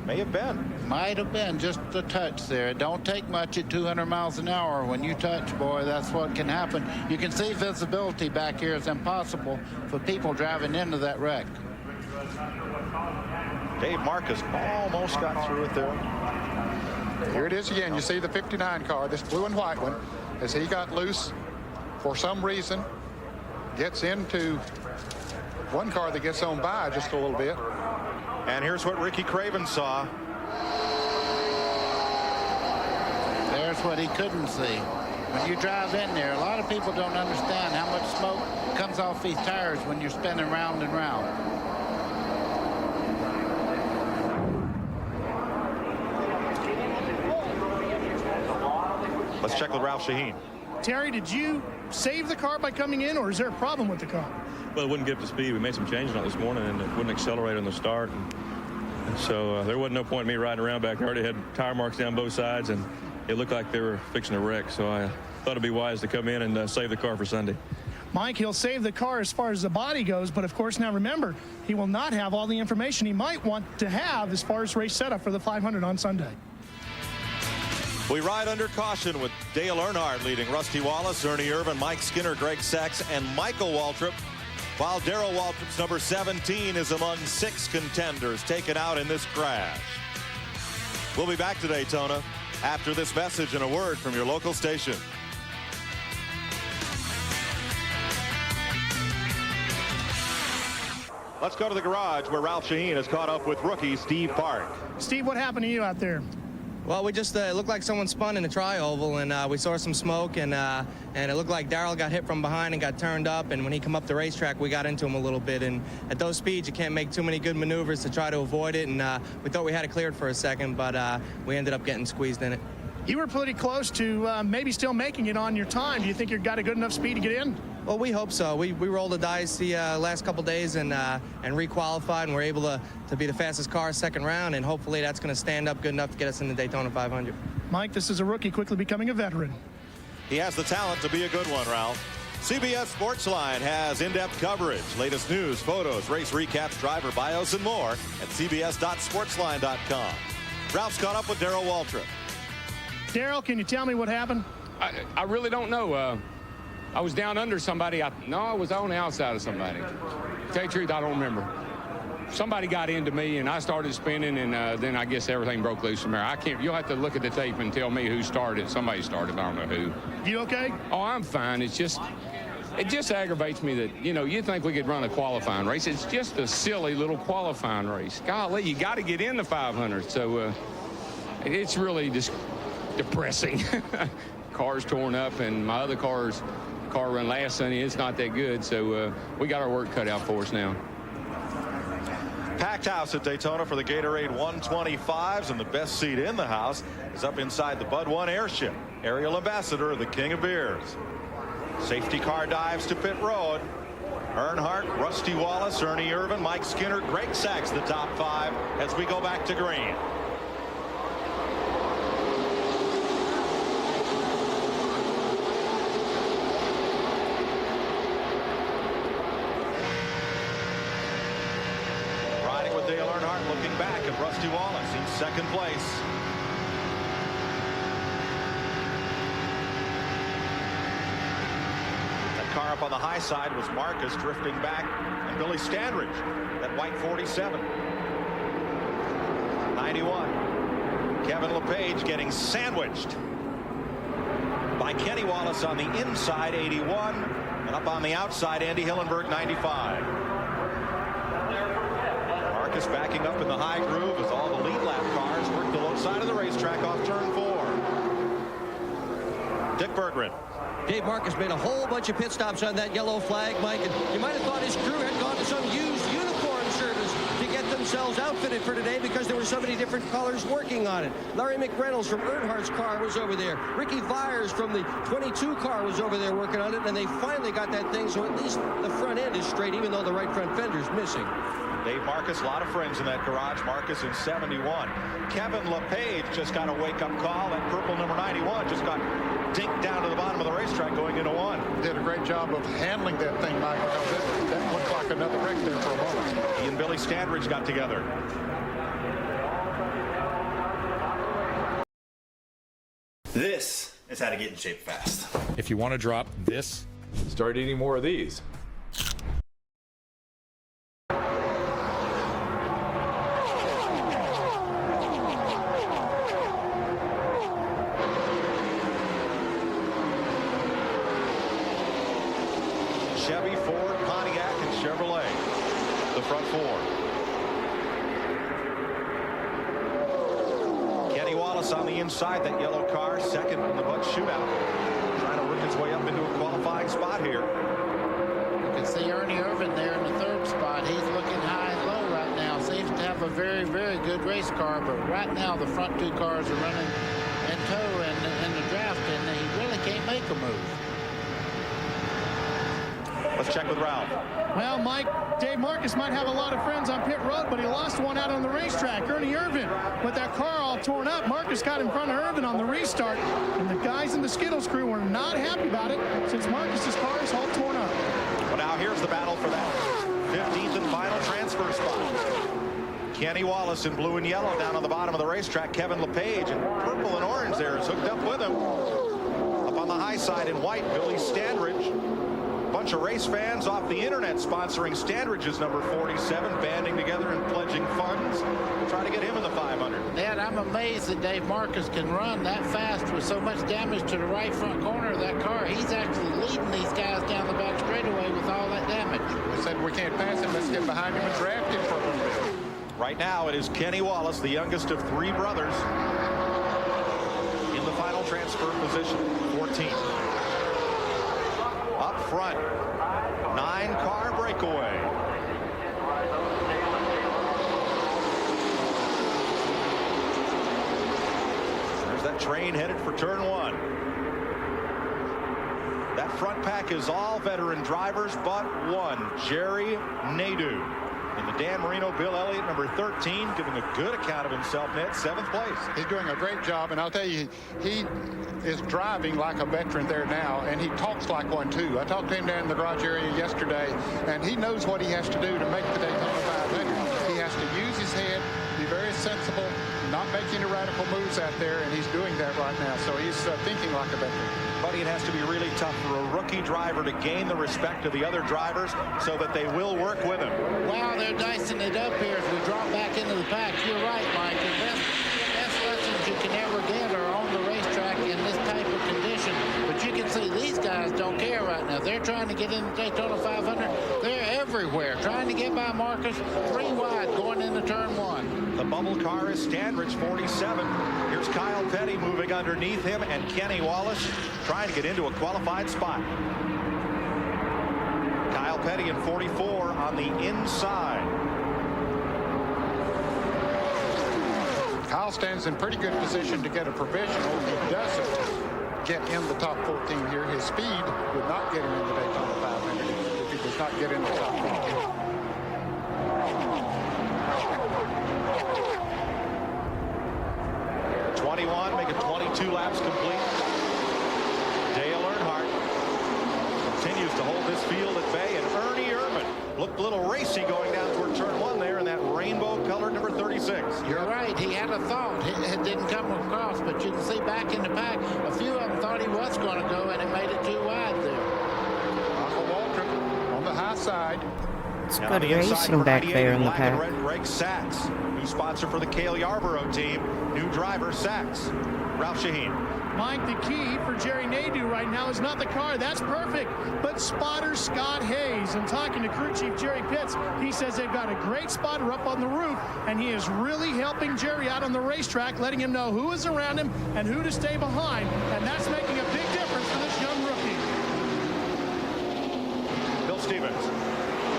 Speaker 27: may have been.
Speaker 14: Might have been just a touch there. It don't take much at 200 miles an hour. When you touch, boy, that's what can happen. You can see visibility back here is impossible for people driving into that wreck.
Speaker 27: Dave Marcus almost got through it there.
Speaker 19: Here it is again. You see the 59 car, this blue and white one, as he got loose for some reason, gets into one car that gets on by just a little bit.
Speaker 27: And here's what Ricky Craven saw.
Speaker 14: There's what he couldn't see. When you drive in there, a lot of people don't understand how much smoke comes off these tires when you're spinning round and round.
Speaker 27: Let's check with Ralph Shaheen.
Speaker 8: Terry, did you save the car by coming in, or is there a problem with the car?
Speaker 12: Well, it wouldn't get up to speed. We made some changes on it this morning, and it wouldn't accelerate on the start. And so there wasn't no point in me riding around back there. I already had tire marks down both sides, and it looked like they were fixing a wreck. So I thought it'd be wise to come in and save the car for Sunday.
Speaker 8: Mike, he'll save the car as far as the body goes, but of course, now remember, he will not have all the information he might want to have as far as race setup for the 500 on Sunday.
Speaker 27: We ride under caution with Dale Earnhardt leading Rusty Wallace, Ernie Irvan, Mike Skinner, Greg Sachs, and Michael Waltrip, while Darrell Waltrip's number 17 is among 6 contenders taken out in this crash. We'll be back to Daytona after this message and a word from your local station. Let's go to the garage where Ralph Shaheen has caught up with rookie Steve Park.
Speaker 8: Steve, what happened to you out there?
Speaker 15: Well, we just it looked like someone spun in a tri-oval, and we saw some smoke, and it looked like Darrell got hit from behind and got turned up, and when he come up the racetrack, we got into him a little bit, and at those speeds, you can't make too many good maneuvers to try to avoid it, and we thought we had it cleared for a second, but we ended up getting squeezed in it.
Speaker 8: You were pretty close to maybe still making it on your time. Do you think you've got a good enough speed to get in?
Speaker 15: Well, we hope so. We rolled the dice the last couple days and re-qualified, and we're able to be the fastest car second round, and hopefully that's going to stand up good enough to get us in the Daytona 500.
Speaker 8: Mike, this is a rookie quickly becoming a veteran.
Speaker 27: He has the talent to be a good one, Ralph. CBS Sportsline has in-depth coverage, latest news, photos, race recaps, driver bios, and more at cbs.sportsline.com. Ralph's caught up with Darrell Waltrip.
Speaker 17: Darrell, can you tell me what happened? I really don't know. I was down under somebody. I was on the outside of somebody. To tell you the truth, I don't remember. Somebody got into me, and I started spinning, and then I guess everything broke loose from there. I can't. You'll have to look at the tape and tell me who started. Somebody started. I don't know who.
Speaker 8: You okay?
Speaker 17: Oh, I'm fine. It just aggravates me that, you think we could run a qualifying race. It's just a silly little qualifying race. Golly, you got to get in the 500. So it's really just depressing. Car's torn up, and my other car run last Sunday. It's not that good, so we got our work cut out for us now.
Speaker 27: Packed house at Daytona for the Gatorade 125s, and the best seat in the house is up inside the Bud 1 airship. Aerial ambassador of the King of Beers. Safety car dives to pit road. Earnhardt, Rusty Wallace, Ernie Irvan, Mike Skinner, Greg Sachs, the top 5 as we go back to green. Looking back at Rusty Wallace in second place. That car up on the high side was Marcus drifting back, and Billy Standridge, that white 47. 91. Kevin LePage getting sandwiched by Kenny Wallace on the inside, 81, and up on the outside, Andy Hillenberg, 95. Marcus backing up in the high groove as all the lead lap cars work the low side of the racetrack off turn 4. Dick Berggren.
Speaker 23: Dave Marcus made a whole bunch of pit stops on that yellow flag, Mike, and you might have thought his crew had gone to some used uniform service to get themselves outfitted for today because there were so many different colors working on it. Larry McReynolds from Earnhardt's car was over there. Ricky Vyers from the 22 car was over there working on it, and they finally got that thing so at least the front end is straight, even though the right front fender's missing.
Speaker 27: Dave Marcus, a lot of friends in that garage. Marcus in 71. Kevin LePage just got a wake-up call. That purple number 91 just got dinked down to the bottom of the racetrack going into 1.
Speaker 19: Did a great job of handling that thing, Michael. That looked like another wreck there for a moment.
Speaker 27: He and Billy Standridge got together.
Speaker 2: just how to get in shape fast.
Speaker 3: If you want to drop this, start eating more of these.
Speaker 27: Chevy, Ford, Pontiac, and Chevrolet, the front four. Kenny Wallace on the inside, that yellow car, second in the Bud shootout. Trying to work its way up into a qualifying spot here.
Speaker 14: You can see Ernie Irvin there in the third spot. He's looking high and low right now. Seems to have a very, very good race car, but right now the front two cars are running in tow in the draft, and he really can't make a move.
Speaker 27: Let's check with Ralph.
Speaker 8: Well, Mike, Dave Marcus might have a lot of friends on pit road, but he lost one out on the racetrack, Ernie Irvin. With that car all torn up, Marcus got in front of Irvin on the restart, and the guys in the Skittles crew were not happy about it since Marcus's car is all torn up.
Speaker 27: Well, now here's the battle for that 15th and final transfer spot. Kenny Wallace in blue and yellow down on the bottom of the racetrack. Kevin LePage in purple and orange there is hooked up with him. Up on the high side in white, Billy Standridge. Bunch of race fans off the internet sponsoring Standridge's number 47, banding together and pledging funds to try to get him in the 500.
Speaker 14: Dad, I'm amazed that Dave Marcus can run that fast with so much damage to the right front corner of that car. He's actually leading these guys down the back straightaway with all that damage.
Speaker 19: We said we can't pass him. Let's get behind him and draft him for a little bit.
Speaker 27: Right now it is Kenny Wallace, the youngest of three brothers, in the final transfer position, 14th. Up front, 9-car breakaway. There's that train headed for turn one. That front pack is all veteran drivers but one, Jerry Nadeau. And the Dan Marino, Bill Elliott, number 13, giving a good account of himself, Ned, 7th place.
Speaker 19: He's doing a great job, and I'll tell you, he is driving like a veteran there now, and he talks like one, too. I talked to him down in the garage area yesterday, and he knows what he has to do to make the Daytona 500. He has to use his head, be very sensible, not make any radical moves out there, and he's doing that right now. So he's thinking like a veteran.
Speaker 27: Buddy, it has to be really tough for a rookie driver to gain the respect of the other drivers so that they will work with him.
Speaker 14: Wow, they're dicing it up here as we drop back into the pack. You're right, Mike. The best lessons you can ever get are on the racetrack in this type of condition. But you can see these guys don't care right now. They're trying to get in the Daytona 500. They're everywhere, trying to get by Marcus. 3 wide going into turn one.
Speaker 27: The bubble car is Standridge, 47. Here's Kyle Petty moving underneath him, and Kenny Wallace trying to get into a qualified spot. Kyle Petty in 44 on the inside.
Speaker 19: Kyle stands in pretty good position to get a provisional. If he doesn't get in the top 14 here, his speed would not get him in the Daytona 500 if he does not get in the top 14.
Speaker 27: Making 22 laps complete. Dale Earnhardt continues to hold this field at bay, and Ernie Irvin looked a little racy going down toward turn one there in that rainbow colored number 36.
Speaker 14: You're right. He had a thought. It didn't come across, but you can see back in the pack, a few of them thought he was going to go, and it made it too wide there.
Speaker 19: Michael Waltrip on the high side.
Speaker 1: It's good racing back there in the pack.
Speaker 27: Red Greg Sachs, new sponsor for the Cale Yarborough team. New driver Sachs. Ralph Shaheen.
Speaker 8: Mike, the key for Jerry Nadeau right now is not the car. That's perfect. But spotter Scott Hayes. And talking to crew chief Jerry Pitts, he says they've got a great spotter up on the roof, and he is really helping Jerry out on the racetrack, letting him know who is around him and who to stay behind. And that's making a big difference for this young rookie.
Speaker 27: Bill Stevens.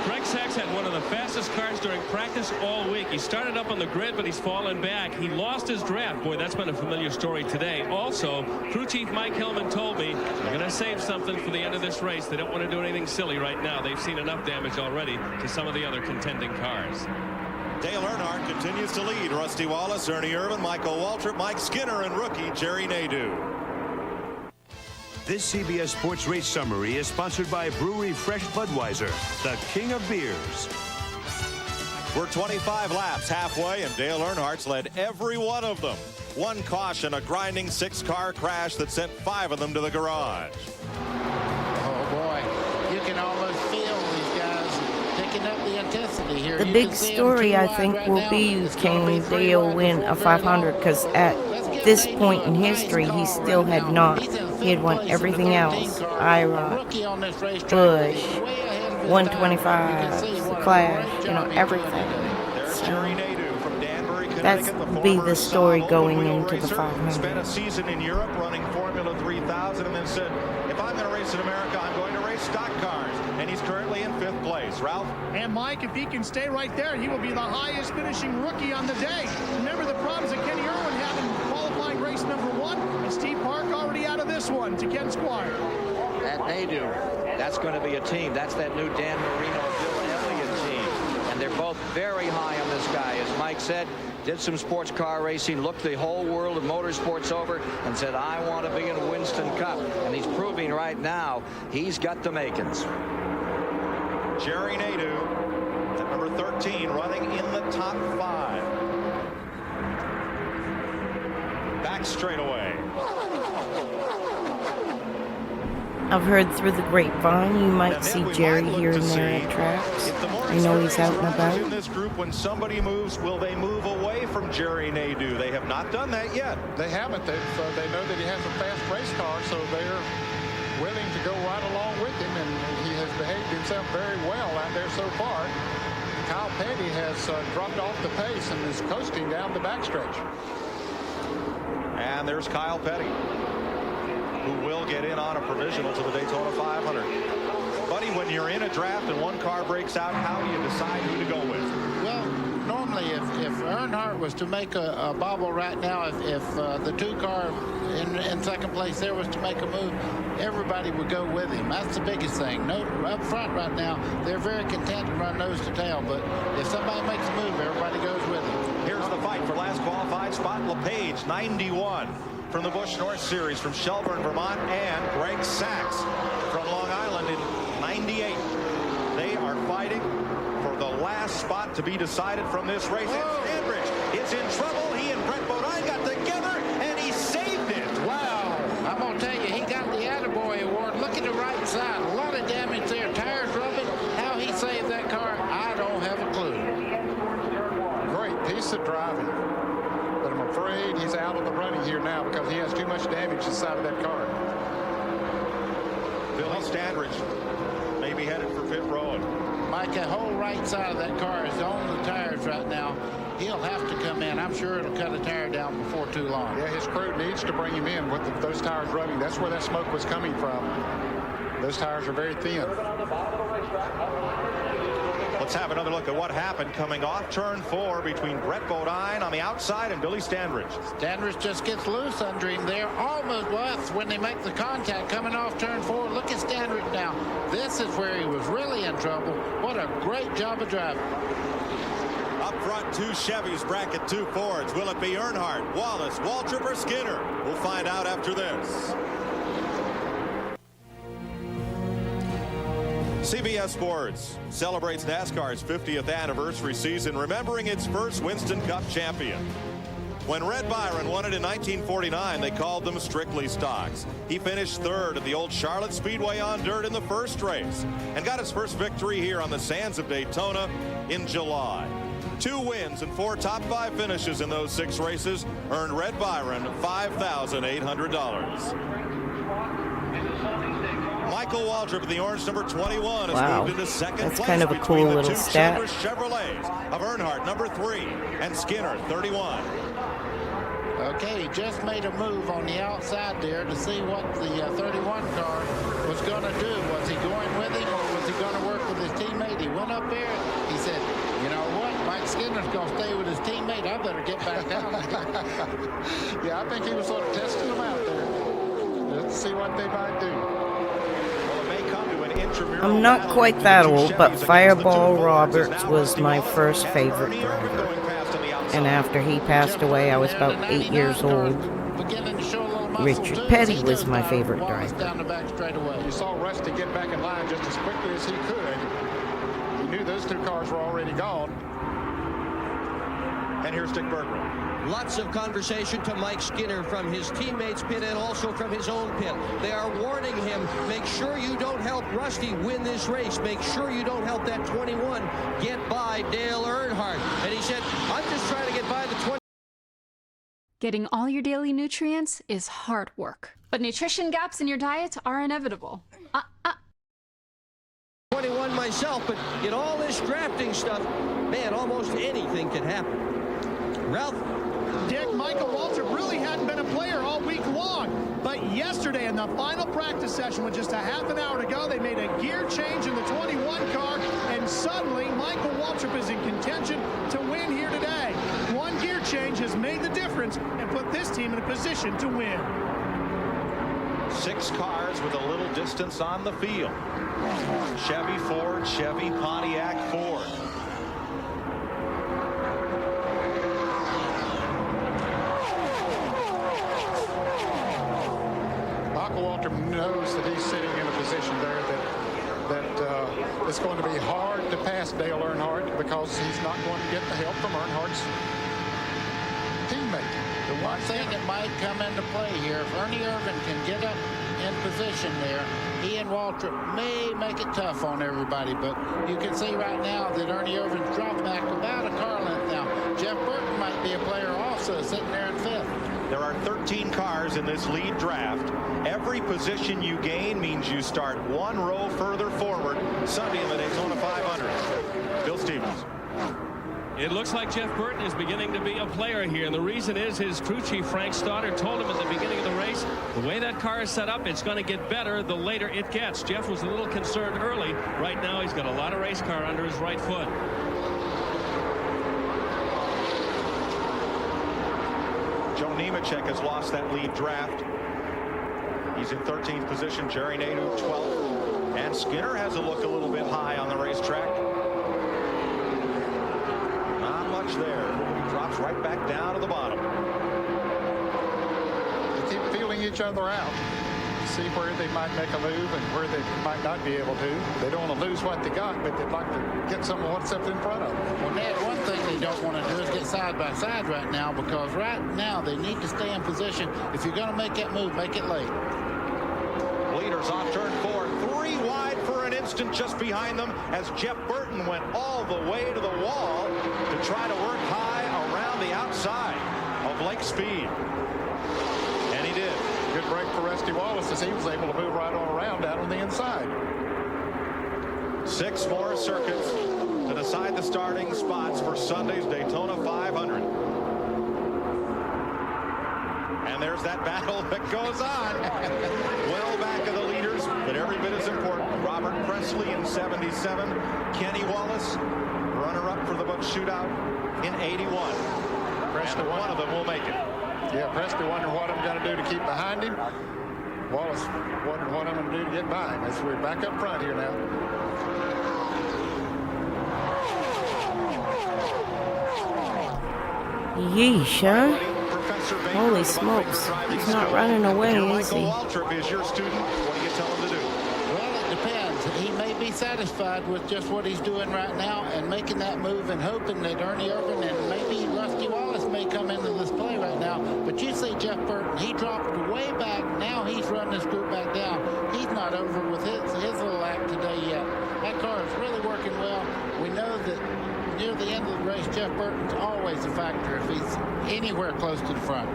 Speaker 25: Greg Sachs had one of the fastest cars during practice all week. He started up on the grid, but he's fallen back. He lost his draft. Boy, that's been a familiar story today. Also, crew chief Mike Hillman told me they're going to save something for the end of this race. They don't want to do anything silly right now. They've seen enough damage already to some of the other contending cars.
Speaker 27: Dale Earnhardt continues to lead. Rusty Wallace, Ernie Irvin, Michael Waltrip, Mike Skinner, and rookie Jerry Nadeau.
Speaker 22: This CBS Sports Race Summary is sponsored by Brewery Fresh Budweiser, the king of beers.
Speaker 27: We're 25 laps halfway, and Dale Earnhardt's led every one of them. One caution, a grinding 6-car crash that sent 5 of them to the garage.
Speaker 14: Oh boy, you can almost feel these guys picking up the intensity here.
Speaker 1: The
Speaker 14: You
Speaker 1: big
Speaker 14: can see them
Speaker 1: story,
Speaker 14: too
Speaker 1: I
Speaker 14: wide
Speaker 1: think,
Speaker 14: right
Speaker 1: will
Speaker 14: now.
Speaker 1: be
Speaker 14: It's gonna be
Speaker 1: can
Speaker 14: three
Speaker 1: Dale
Speaker 14: wide
Speaker 1: win
Speaker 14: before
Speaker 1: a
Speaker 14: very
Speaker 1: 500?
Speaker 14: long.
Speaker 1: Because at this point in history, he still had not. He had won everything else. IROC, Bush, 125, the Clash, you know, everything. So that's be the story going into the 500.
Speaker 27: Spent a season in Europe running Formula 3000 and then said, if I'm going to race in America, I'm going to race stock cars. And he's currently in 5th place. Ralph?
Speaker 8: And Mike, if he can stay right there, he will be the highest finishing rookie on the day. Remember the problems that Kenny Irwin had in qualifying race number 1, and Steve Park already out of this one to Ken Squire.
Speaker 20: That they do. That's going to be a team. That's that new Dan Marino, Bill Elliott team. And they're both very high on this guy. As Mike said, did some sports car racing, looked the whole world of motorsports over, and said, I want to be in a Winston Cup. And he's proving right now he's got the makings.
Speaker 27: Jerry Nadeau at number 13, running in the top 5. Back straightaway.
Speaker 1: I've heard through the grapevine you might see Jerry here and there at tracks. I know he's out and about.
Speaker 27: In this group, when somebody moves, will they move away from Jerry Nadeau? They have not done that yet.
Speaker 19: They haven't. They know that he has a fast race car, so they're willing to go right along with him, and he has behaved himself very well out there so far. Kyle Petty has dropped off the pace and is coasting down the backstretch.
Speaker 27: And there's Kyle Petty, who will get in on a provisional to the Daytona 500. Buddy, when you're in a draft and one car breaks out, how do you decide who to go with?
Speaker 14: Well, normally if Earnhardt was to make a bobble right now, if the 2-car in second place there was to make a move, everybody would go with him. That's the biggest thing. No, up front right now, they're very content to run nose to tail, but if somebody makes a move, everybody goes with him.
Speaker 27: Here's the fight for last qualified spot. LePage, 91 from the Busch North Series from Shelburne, Vermont, and Greg Sachs from Long Island in 98. They are fighting for the last spot to be decided from this race. And Standridge is in trouble. He and Brett Bodine got together, and he saved it.
Speaker 14: Wow. I'm going to tell you, he got the Attaboy Award. Look at the right side. A lot of damage there. Tires rubbing. How he saved that car, I don't have a clue.
Speaker 19: Great piece of driving. But I'm afraid he's out of the running here now because he has too much damage inside of that car.
Speaker 27: Billy Standridge may be headed for pit road.
Speaker 14: Mike, that whole right side of that car is on the tires right now. He'll have to come in. I'm sure it'll cut a tire down before too long.
Speaker 19: Yeah, his crew needs to bring him in with those tires rubbing. That's where that smoke was coming from. Those tires are very thin.
Speaker 27: Let's have another look at what happened coming off turn 4 between Brett Bodine on the outside and Billy Standridge.
Speaker 14: Standridge just gets loose under him there. Almost, well, that's when they make the contact coming off turn 4. Look at Standridge now. This is where he was really in trouble. What a great job of driving.
Speaker 27: Up front, 2 Chevys, bracket 2 Fords. Will it be Earnhardt, Wallace, Waltrip, or Skinner? We'll find out after this. CBS Sports celebrates NASCAR's 50th anniversary season, remembering its first Winston Cup champion. When Red Byron won it in 1949, they called them strictly stocks. He finished 3rd at the old Charlotte Speedway on dirt in the first race and got his first victory here on the sands of Daytona in July. 2 wins and 4 top 5 finishes in those 6 races earned Red Byron $5,800. Michael Waltrip in the orange number 21 has moved into second place.
Speaker 1: That's kind of a cool little stat.
Speaker 27: Chevrolets of Earnhardt number 3 and Skinner 31.
Speaker 14: Okay, he just made a move on the outside there to see what the 31 car was going to do. Was he going with him or was he going to work with his teammate? He went up there. He said, you know what? Mike Skinner's going to stay with his teammate. I better get back down.
Speaker 19: Yeah, I think he was sort of testing them out there. Let's see what they might do.
Speaker 1: I'm not quite that old, but Fireball Roberts was my first favorite driver. And after he passed away, I was about 8 years old. Richard Petty was my favorite driver.
Speaker 19: You saw Rusty get back in line just as quickly as he could. He knew those 2 cars were already gone.
Speaker 27: And here's Dick Berggren.
Speaker 23: Lots of conversation to Mike Skinner from his teammates' pit and also from his own pit. They are warning him, make sure you don't help Rusty win this race. Make sure you don't help that 21 get by Dale Earnhardt. And he said, I'm just trying to get by the 20.
Speaker 2: Getting all your daily nutrients is hard work, but nutrition gaps in your diet are inevitable.
Speaker 23: 21 myself, but in all this drafting stuff, man, almost anything can happen. Ralph?
Speaker 8: Dick, Michael Waltrip really hadn't been a player all week long, but yesterday in the final practice session with just a half an hour to go, they made a gear change in the 21 car, and suddenly Michael Waltrip is in contention to win here today. One gear change has made the difference and put this team in a position to win.
Speaker 27: 6 cars with a little distance on the field. Chevy, Ford, Chevy, Pontiac, Ford.
Speaker 19: Michael Waltrip knows that he's sitting in a position there that it's going to be hard to pass Dale Earnhardt because he's not going to get the help from Earnhardt's teammate.
Speaker 14: The one thing that might come into play here, if Ernie Irvan can get up in position there, he and Waltrip may make it tough on everybody, but you can see right now that Ernie Irvan's dropped back about a car length now. Geoff Burton might be a player also sitting there in 5th.
Speaker 27: There are 13 cars in this lead draft. Every position you gain means you start one row further forward Sunday in the Daytona 500. Bill Stevens.
Speaker 25: It looks like Geoff Burton is beginning to be a player here, and the reason is his crew chief, Frank Stoddard, told him at the beginning of the race, the way that car is set up, it's going to get better the later it gets. Geoff was a little concerned early. Right now, he's got a lot of race car under his right foot.
Speaker 27: Joe Nemechek has lost that lead draft. He's in 13th position. Jerry Nadeau 12th. And Skinner has a look a little bit high on the racetrack. Not much there. He drops right back down to the bottom.
Speaker 19: They keep feeling each other out. See where they might make a move and where they might not be able to. They don't want to lose what they got, but they'd like to get some of what's up in front of them.
Speaker 14: Well, Ned, one thing they don't want to do is get side by side right now, because right now they need to stay in position. If you're going to make that move, make it late.
Speaker 27: Leaders off turn 4, 3 wide for an instant just behind them as Geoff Burton went all the way to the wall to try to work high around the outside of Lake Speed. And he did.
Speaker 19: Good break for Rusty Wallace as he was able to move right on around out on the inside.
Speaker 27: 6 more circuits to decide the starting spots for Sunday's Daytona 500. And there's that battle that goes on. Well back of the leaders, but every bit as important. Robert Presley in 77. Kenny Wallace, runner-up for the Buck Shootout in 81. And one of them will make it.
Speaker 19: Yeah, Presley wondering what I'm going to do to keep behind him. Wallace wondering what I'm going to do to get by him. As we're back up front here now.
Speaker 1: Yeesh, huh? Holy smokes. He's not running away, is he?
Speaker 27: Waltrip is your student. What do you tell him to do?
Speaker 14: Well, it depends. He may be satisfied with just what he's doing right now and making that move and hoping that Ernie Irvan and maybe Rusty Wallace may come into this play right now. But you see Geoff Burton, he dropped way back. Now he's running this group back down. He's not over with his little act today yet. That car is really working well. We know that near the end of the race, Geoff Burton's always a factor if he's anywhere close to the front.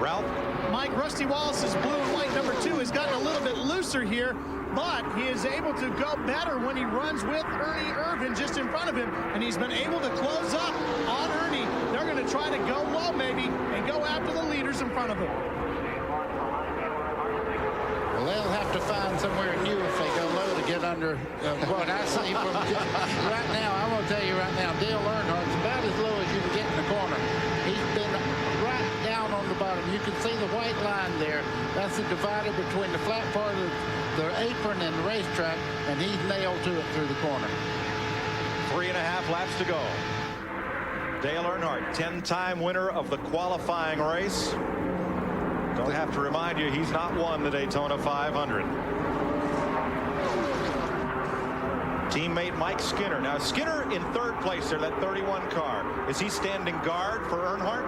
Speaker 27: Ralph?
Speaker 8: Mike, Rusty Wallace's blue and white number 2 has gotten a little bit looser here, but he is able to go better when he runs with Ernie Irvan just in front of him, and he's been able to close up on Ernie. They're going to try to go low, maybe, and go after the leaders in front of him.
Speaker 14: Well, they'll have to find somewhere new if they go low to get under what I see from right now. I'm going to tell you right now, Dale Earnhardt's about as low as you can get in the corner. He's been right down on the bottom. You can see the white line there. That's the divider between the flat part of the apron and the racetrack, and he's nailed to it through the corner.
Speaker 27: 3.5 laps to go. Dale Earnhardt, 10-time winner of the qualifying race. Don't have to remind you, he's not won the Daytona 500. Teammate Mike Skinner. Now, Skinner in 3rd place there, that 31 car. Is he standing guard for Earnhardt?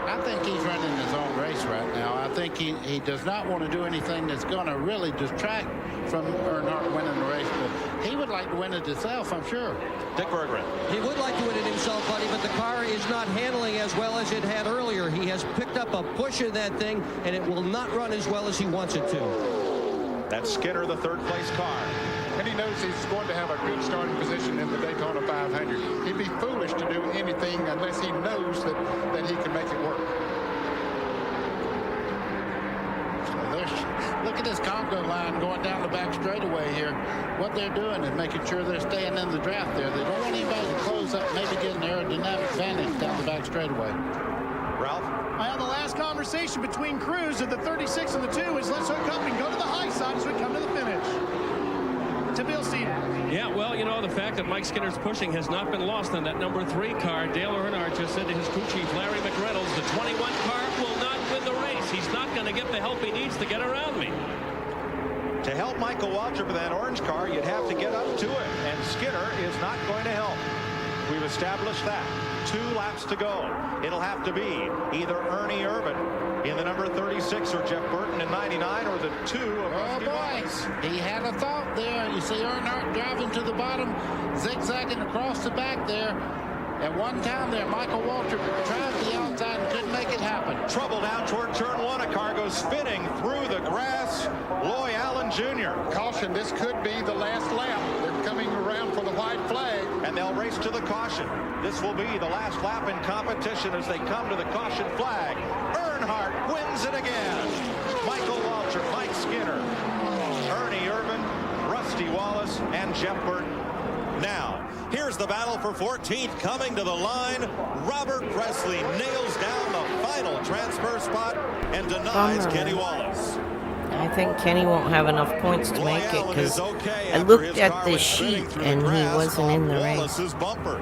Speaker 14: I think he's running his own race right now. I think he does not want to do anything that's going to really distract from Earnhardt winning the race. But he would like to win it himself, I'm sure.
Speaker 27: Dick Berggren.
Speaker 23: He would like to win it himself, buddy, but the car is not handling as well as it had earlier. He has picked up a push in that thing, and it will not run as well as he wants it to.
Speaker 27: That's Skinner, the third-place car.
Speaker 19: And he knows he's going to have a good starting position in the Daytona 500. He'd be foolish to do anything unless he knows that he can make it work.
Speaker 14: Look at this Congo line going down the back straightaway here. What they're doing is making sure they're staying in the draft there. They don't want anybody to close up, maybe get an aerodynamic advantage down the back straightaway.
Speaker 27: Ralph?
Speaker 8: Well, the last conversation between crews of the 36 and the 2 is let's hook up and go to the high side as we come to the finish. To Bill Steven.
Speaker 25: Yeah, well, you know, the fact that Mike Skinner's pushing has not been lost on that number 3 car. Dale Earnhardt just said to his crew chief, Larry McReynolds, the 21 car will not win the race. He's not going to get the help he needs to get around me.
Speaker 27: To help Michael Waltrip with that orange car, you'd have to get up to it, and Skinner is not going to help. We've established that. 2 laps to go. It'll have to be either Ernie Irvan in the number 36 or Jeff Burton in 99 or the 2 of
Speaker 14: Oh, boy. He had a thought there. You see Earnhardt driving to the bottom, zigzagging across the back there. At one time there, Michael Waltrip tried the outside and couldn't make it happen.
Speaker 27: Trouble down toward turn 1. A car goes spinning through the grass. Loy Allen Jr.
Speaker 19: Caution, this could be the last lap. They're coming around for the white flag.
Speaker 27: And they'll race to the caution. This will be the last lap in competition as they come to the caution flag. Earnhardt wins it again. Michael Waltrip, Mike Skinner, Ernie Irvan, Rusty Wallace, and Jeff Burton. Now, here's the battle for 14th coming to the line. Robert Presley nails down the final transfer spot and denies Kenny Wallace.
Speaker 1: I think Kenny won't have enough points to make it because I looked at the sheet and he wasn't in the race.
Speaker 27: Wallace's bumper.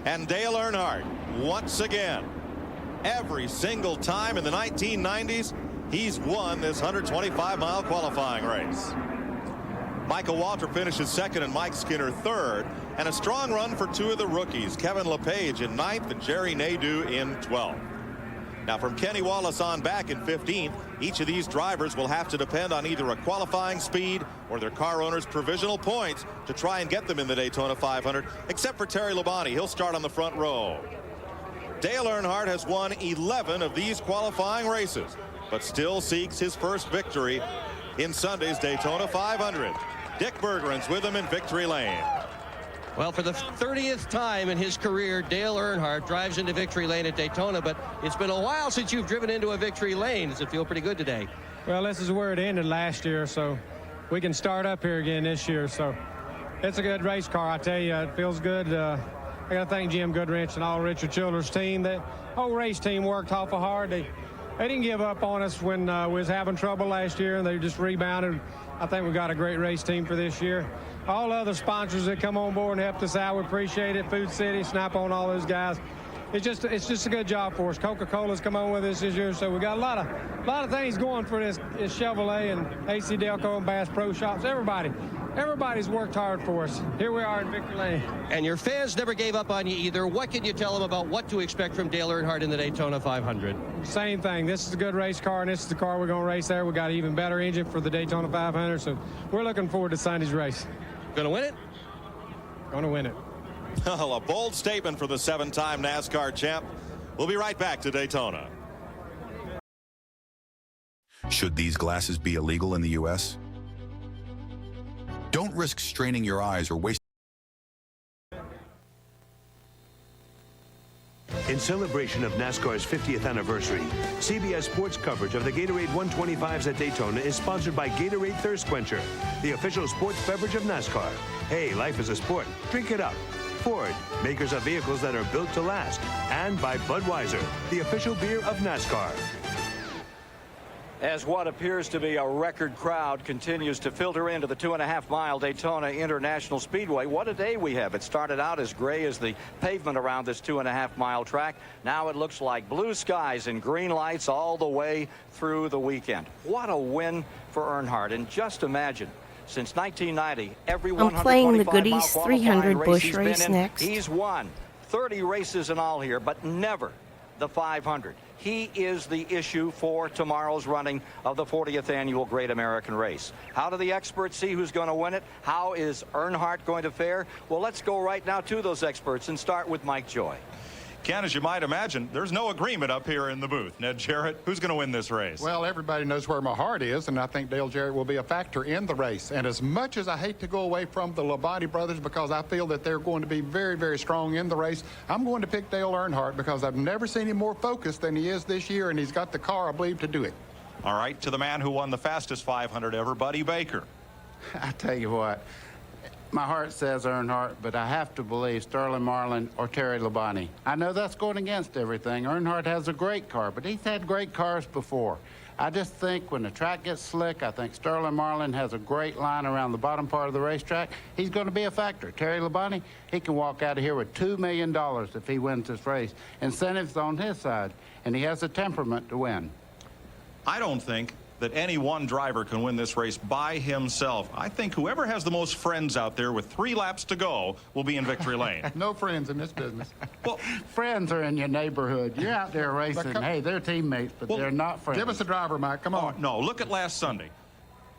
Speaker 27: And Dale Earnhardt, once again, every single time in the 1990s, he's won this 125-mile qualifying race. Michael Waltrip finishes second and Mike Skinner third, and a strong run for 2 of the rookies, Kevin LePage in 9th and Jerry Nadeau in 12th. Now from Kenny Wallace on back in 15th, each of these drivers will have to depend on either a qualifying speed or their car owner's provisional points to try and get them in the Daytona 500, except for Terry Labonte. He'll start on the front row. Dale Earnhardt has won 11 of these qualifying races, but still seeks his first victory in Sunday's Daytona 500. Dick Berggren's with him in victory lane.
Speaker 23: Well, for the 30th time in his career, Dale Earnhardt drives into victory lane at Daytona, but it's been a while since you've driven into a victory lane. Does it feel pretty good today?
Speaker 7: Well, this is where it ended last year, so we can start up here again this year. So it's a good race car, I tell you. It feels good. I got to thank Jim Goodrich and all Richard Childers' team. The whole race team worked awful hard. They didn't give up on us when we was having trouble last year, and they just rebounded. I think we got a great race team for this year. All other sponsors that come on board and helped us out, we appreciate it. Food City, Snap-on, all those guys. It's just a good job for us. Coca-Cola's come on with us this year, so we got a lot of things going for this Chevrolet and AC Delco and Bass Pro Shops. Everybody's worked hard for us. Here we are in victory lane.
Speaker 23: And your fans never gave up on you either. What can you tell them about what to expect from Dale Earnhardt in the Daytona 500?
Speaker 7: Same thing. This is a good race car, and this is the car we're going to race there. We got an even better engine for the Daytona 500, so we're looking forward to Sunday's race.
Speaker 23: Going to win it?
Speaker 7: Going to win it.
Speaker 27: Well, a bold statement for the 7-time NASCAR champ. We'll be right back to Daytona.
Speaker 10: Should these glasses be illegal in the U.S.? Don't risk straining your eyes or wasting.
Speaker 22: In celebration of NASCAR's 50th anniversary, CBS Sports coverage of the Gatorade 125s at Daytona is sponsored by Gatorade Thirst Quencher, the official sports beverage of NASCAR. Hey, life is a sport. Drink it up. Ford, makers of vehicles that are built to last. And by Budweiser, the official beer of NASCAR.
Speaker 20: As what appears to be a record crowd continues to filter into the 2.5-mile Daytona International Speedway. What a day we have. It started out as gray as the pavement around this 2.5-mile track. Now it looks like blue skies and green lights all the way through the weekend. What a win for Earnhardt. And just imagine, since 1990, every 125-mile
Speaker 1: I'm playing the Goodies
Speaker 20: qualifying
Speaker 1: 300
Speaker 20: race
Speaker 1: Busch
Speaker 20: he's
Speaker 1: race
Speaker 20: been in,
Speaker 1: next.
Speaker 20: he's won 30 races in all here, but never the 500. He is the issue for tomorrow's running of the 40th annual Great American Race. How do the experts see who's going to win it? How is Earnhardt going to fare? Well, let's go right now to those experts and start with Mike Joy.
Speaker 27: Ken, as you might imagine, there's no agreement up here in the booth. Ned Jarrett, who's going to win this race?
Speaker 19: Well, everybody knows where my heart is, and I think Dale Jarrett will be a factor in the race. And as much as I hate to go away from the Labonte brothers because I feel that they're going to be very, very strong in the race, I'm going to pick Dale Earnhardt because I've never seen him more focused than he is this year, and he's got the car, I believe, to do it.
Speaker 27: All right, to the man who won the fastest 500 ever, Buddy Baker.
Speaker 14: I tell you what, my heart says Earnhardt, but I have to believe Sterling Marlin or Terry Labonte. I know that's going against everything. Earnhardt has a great car, but he's had great cars before. I just think when the track gets slick, I think Sterling Marlin has a great line around the bottom part of the racetrack. He's going to be a factor. Terry Labonte, he can walk out of here with $2 million if he wins this race. Incentives on his side, and he has the temperament to win.
Speaker 27: I don't think that any one driver can win this race by himself. I think whoever has the most friends out there with 3 laps to go will be in victory lane.
Speaker 19: No friends in this business.
Speaker 14: Well, friends are in your neighborhood. You're out there racing. Hey, they're teammates, but they're not friends.
Speaker 19: Give us a driver, Mike. Come on.
Speaker 27: No, look at last Sunday.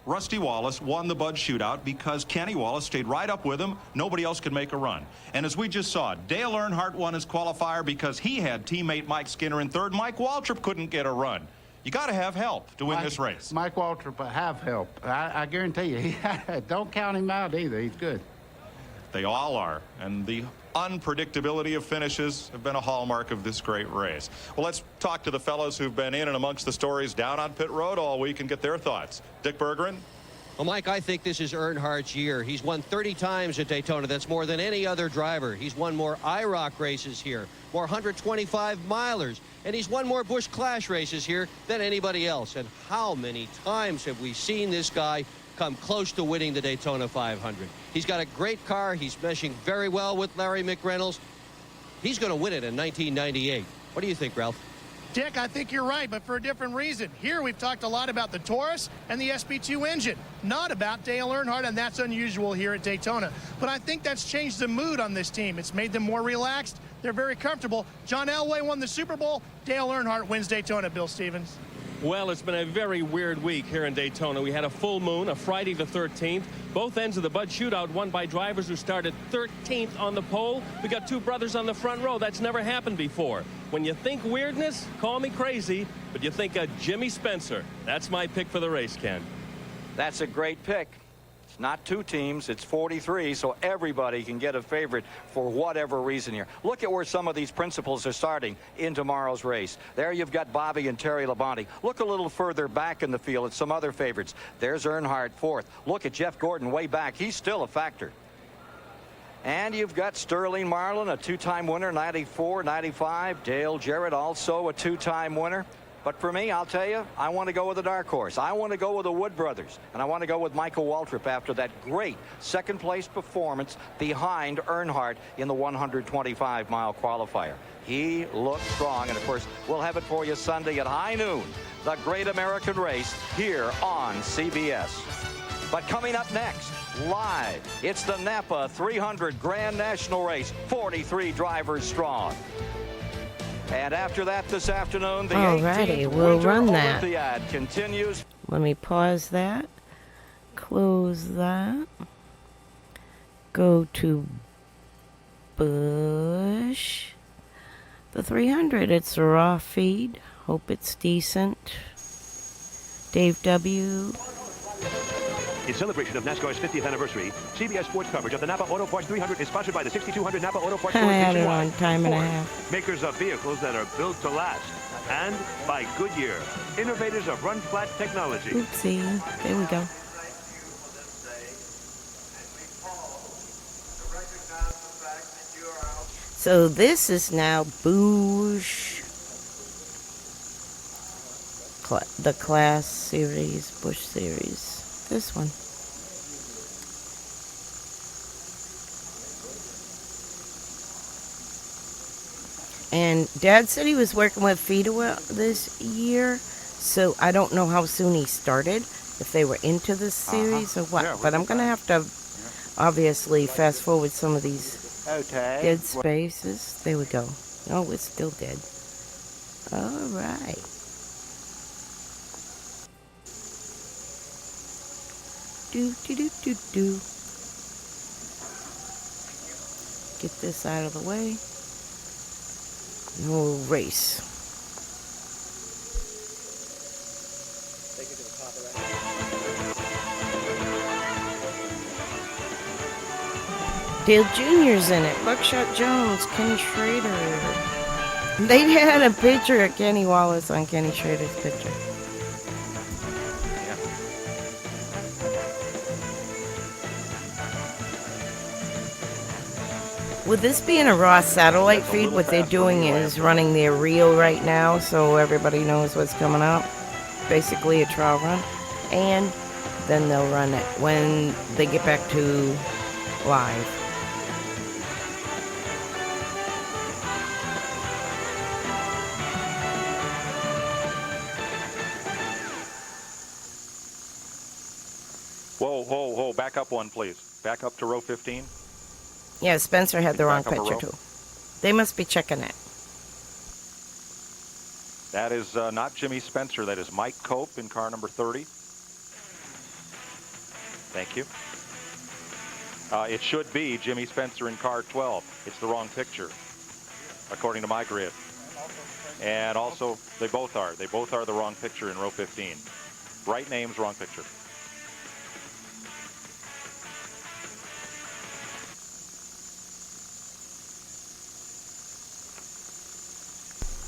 Speaker 27: Rusty Wallace won the Bud Shootout because Kenny Wallace stayed right up with him. Nobody else could make a run. And as we just saw, Dale Earnhardt won his qualifier because he had teammate Mike Skinner in third. Mike Waltrip couldn't get a run. You got to have help to win this race.
Speaker 14: Mike Waltrip will have help. I guarantee you. Don't count him out either. He's good.
Speaker 27: They all are. And the unpredictability of finishes have been a hallmark of this great race. Well, let's talk to the fellows who've been in and amongst the stories down on pit road all week and get their thoughts. Dick Berggren.
Speaker 23: Well, Mike, I think this is Earnhardt's year. He's won 30 times at Daytona. That's more than any other driver. He's won more IROC races here, more 125 milers, and he's won more Busch Clash races here than anybody else. And how many times have we seen this guy come close to winning the Daytona 500? He's got a great car. He's meshing very well with Larry McReynolds. He's going to win it in 1998. What do you think, Ralph?
Speaker 8: Dick, I think you're right, but for a different reason. Here we've talked a lot about the Taurus and the SP2 engine, not about Dale Earnhardt, and that's unusual here at Daytona. But I think that's changed the mood on this team. It's made them more relaxed. They're very comfortable. John Elway won the Super Bowl. Dale Earnhardt wins Daytona, Bill Stevens.
Speaker 25: Well, it's been a very weird week here in Daytona. We had a full moon, a Friday the 13th. Both ends of the Bud Shootout won by drivers who started 13th on the pole. We got 2 brothers on the front row. That's never happened before. When you think weirdness, call me crazy, but you think of Jimmy Spencer. That's my pick for the race, Ken.
Speaker 20: That's a great pick. It's not 2 teams, it's 43, so everybody can get a favorite for whatever reason here. Look at where some of these principals are starting in tomorrow's race. There you've got Bobby and Terry Labonte. Look a little further back in the field at some other favorites. There's Earnhardt 4th. Look at Jeff Gordon way back. He's still a factor. And you've got Sterling Marlin, a 2-time winner, 94, 95. Dale Jarrett, also a 2-time winner. But for me, I'll tell you, I want to go with the dark horse. I want to go with the Wood brothers. And I want to go with Michael Waltrip after that great second-place performance behind Earnhardt in the 125-mile qualifier. He looked strong. And, of course, we'll have it for you Sunday at high noon. The Great American Race here on CBS. But coming up next, live, it's the Napa 300 Grand National Race, 43 drivers strong. And after that this afternoon, the 18th
Speaker 1: we'll run that.
Speaker 20: Olympiad continues.
Speaker 1: Let me pause that. Close that. Go to Busch. The 300, it's a raw feed. Hope it's decent. Dave W.
Speaker 22: In celebration of NASCAR's 50th anniversary, CBS Sports coverage of the Napa Auto Parts 300 is sponsored by the 6200 Napa Auto Parts
Speaker 1: I
Speaker 22: stores
Speaker 1: had it
Speaker 22: nationwide.
Speaker 1: on time and a
Speaker 22: Ford,
Speaker 1: half.
Speaker 22: makers of vehicles that are built to last. And by Goodyear, innovators of run-flat technology.
Speaker 1: Oopsie. There we go. So this is now Busch. The Class Series, Busch Series. This one. And Dad said he was working with Feedaway this year, so I don't know how soon he started, if they were into this series or what.
Speaker 14: Yeah,
Speaker 1: but I'm going to have to obviously fast forward some of these dead spaces. There we go. Oh, it's still dead. All right. Do. Get this out of the way. No race. Dale Jr.'s in it. Buckshot Jones, Kenny Schrader. They had a picture of Kenny Wallace on Kenny Schrader's picture. With this being a raw satellite feed, what they're doing is running their reel right now so everybody knows what's coming up. Basically a trial run. And then they'll run it when they get back to live.
Speaker 27: Whoa, back up one, please. Back up to row 15.
Speaker 1: Yeah, Spencer had the wrong
Speaker 27: Back up a
Speaker 1: picture
Speaker 27: row.
Speaker 1: too. They must be checking it.
Speaker 27: That is not Jimmy Spencer. That is Mike Cope in car number 30. Thank you. It should be Jimmy Spencer in car 12. It's the wrong picture, according to my grid. And also, they both are. They both are the wrong picture in row 15. Right names, wrong picture.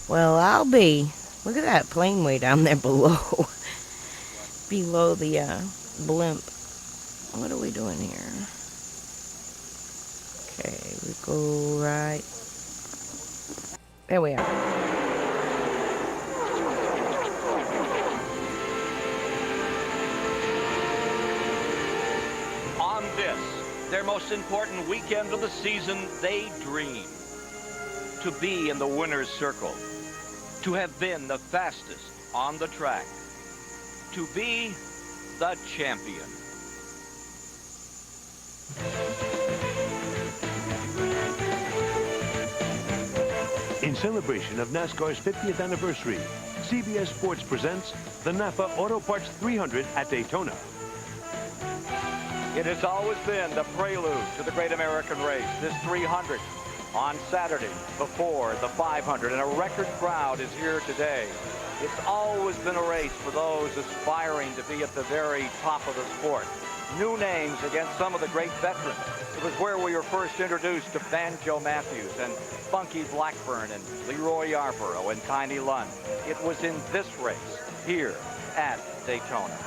Speaker 1: Well, I'll be. Look at that plane way down there below. Below the blimp. What are we doing here? Okay, we go right. There we are.
Speaker 20: On this, their most important weekend of the season, they dream to be in the winner's circle, to have been the fastest on the track, to be the champion.
Speaker 22: In celebration of NASCAR's 50th anniversary, CBS Sports presents the Napa Auto Parts 300 at Daytona.
Speaker 20: It has always been the prelude to the Great American Race, this 300 on Saturday before the 500, and a record crowd is here today. It's always been a race for those aspiring to be at the very top of the sport. New names against some of the great veterans. It was where we were first introduced to Banjo Matthews and Funky Blackburn and Leroy Yarborough and Tiny Lund. It was in this race here at Daytona.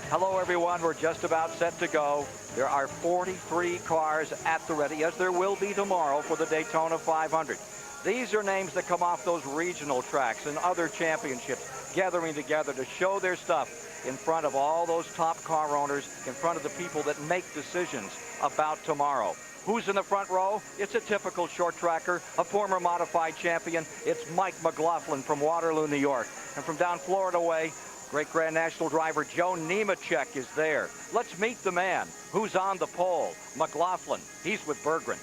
Speaker 20: Hello, everyone. We're just about set to go. There are 43 cars at the ready, as there will be tomorrow for the Daytona 500. These are names that come off those regional tracks and other championships, gathering together to show their stuff in front of all those top car owners, in front of the people that make decisions about tomorrow. Who's in the front row? It's a typical short tracker, a former modified champion. It's Mike McLaughlin from Waterloo, New York. And from down Florida way, great Grand National driver Joe Nemechek is there. Let's meet the man who's on the pole, McLaughlin. He's with Berggren.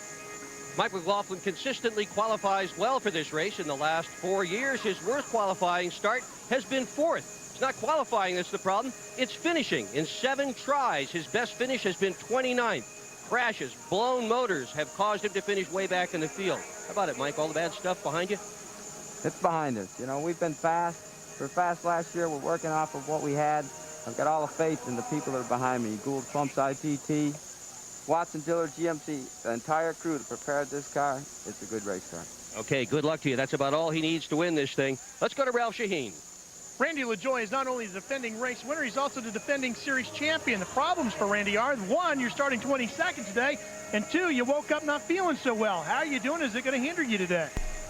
Speaker 23: Mike McLaughlin consistently qualifies well for this race. In the last 4 years, his worst qualifying start has been fourth. It's not qualifying that's the problem. It's finishing. In 7 tries, his best finish has been 29th. Crashes, blown motors have caused him to finish way back in the field. How about it, Mike? All the bad stuff behind you?
Speaker 4: It's behind us. You know, we've been fast. We were fast last year. We're working off of what we had. I've got all the faith in the people that are behind me. Gould Pumps IPT, Watson Dillard GMC, the entire crew that prepared this car. It's a good race car.
Speaker 23: Okay, good luck to you. That's about all he needs to win this thing. Let's go to Ralph Shaheen.
Speaker 8: Randy LaJoie is not only the defending race winner, he's also the defending series champion. The problems for Randy are, 1, you're starting 22nd today, and 2, you woke up not feeling so well. How are you doing? Is it going to hinder you today?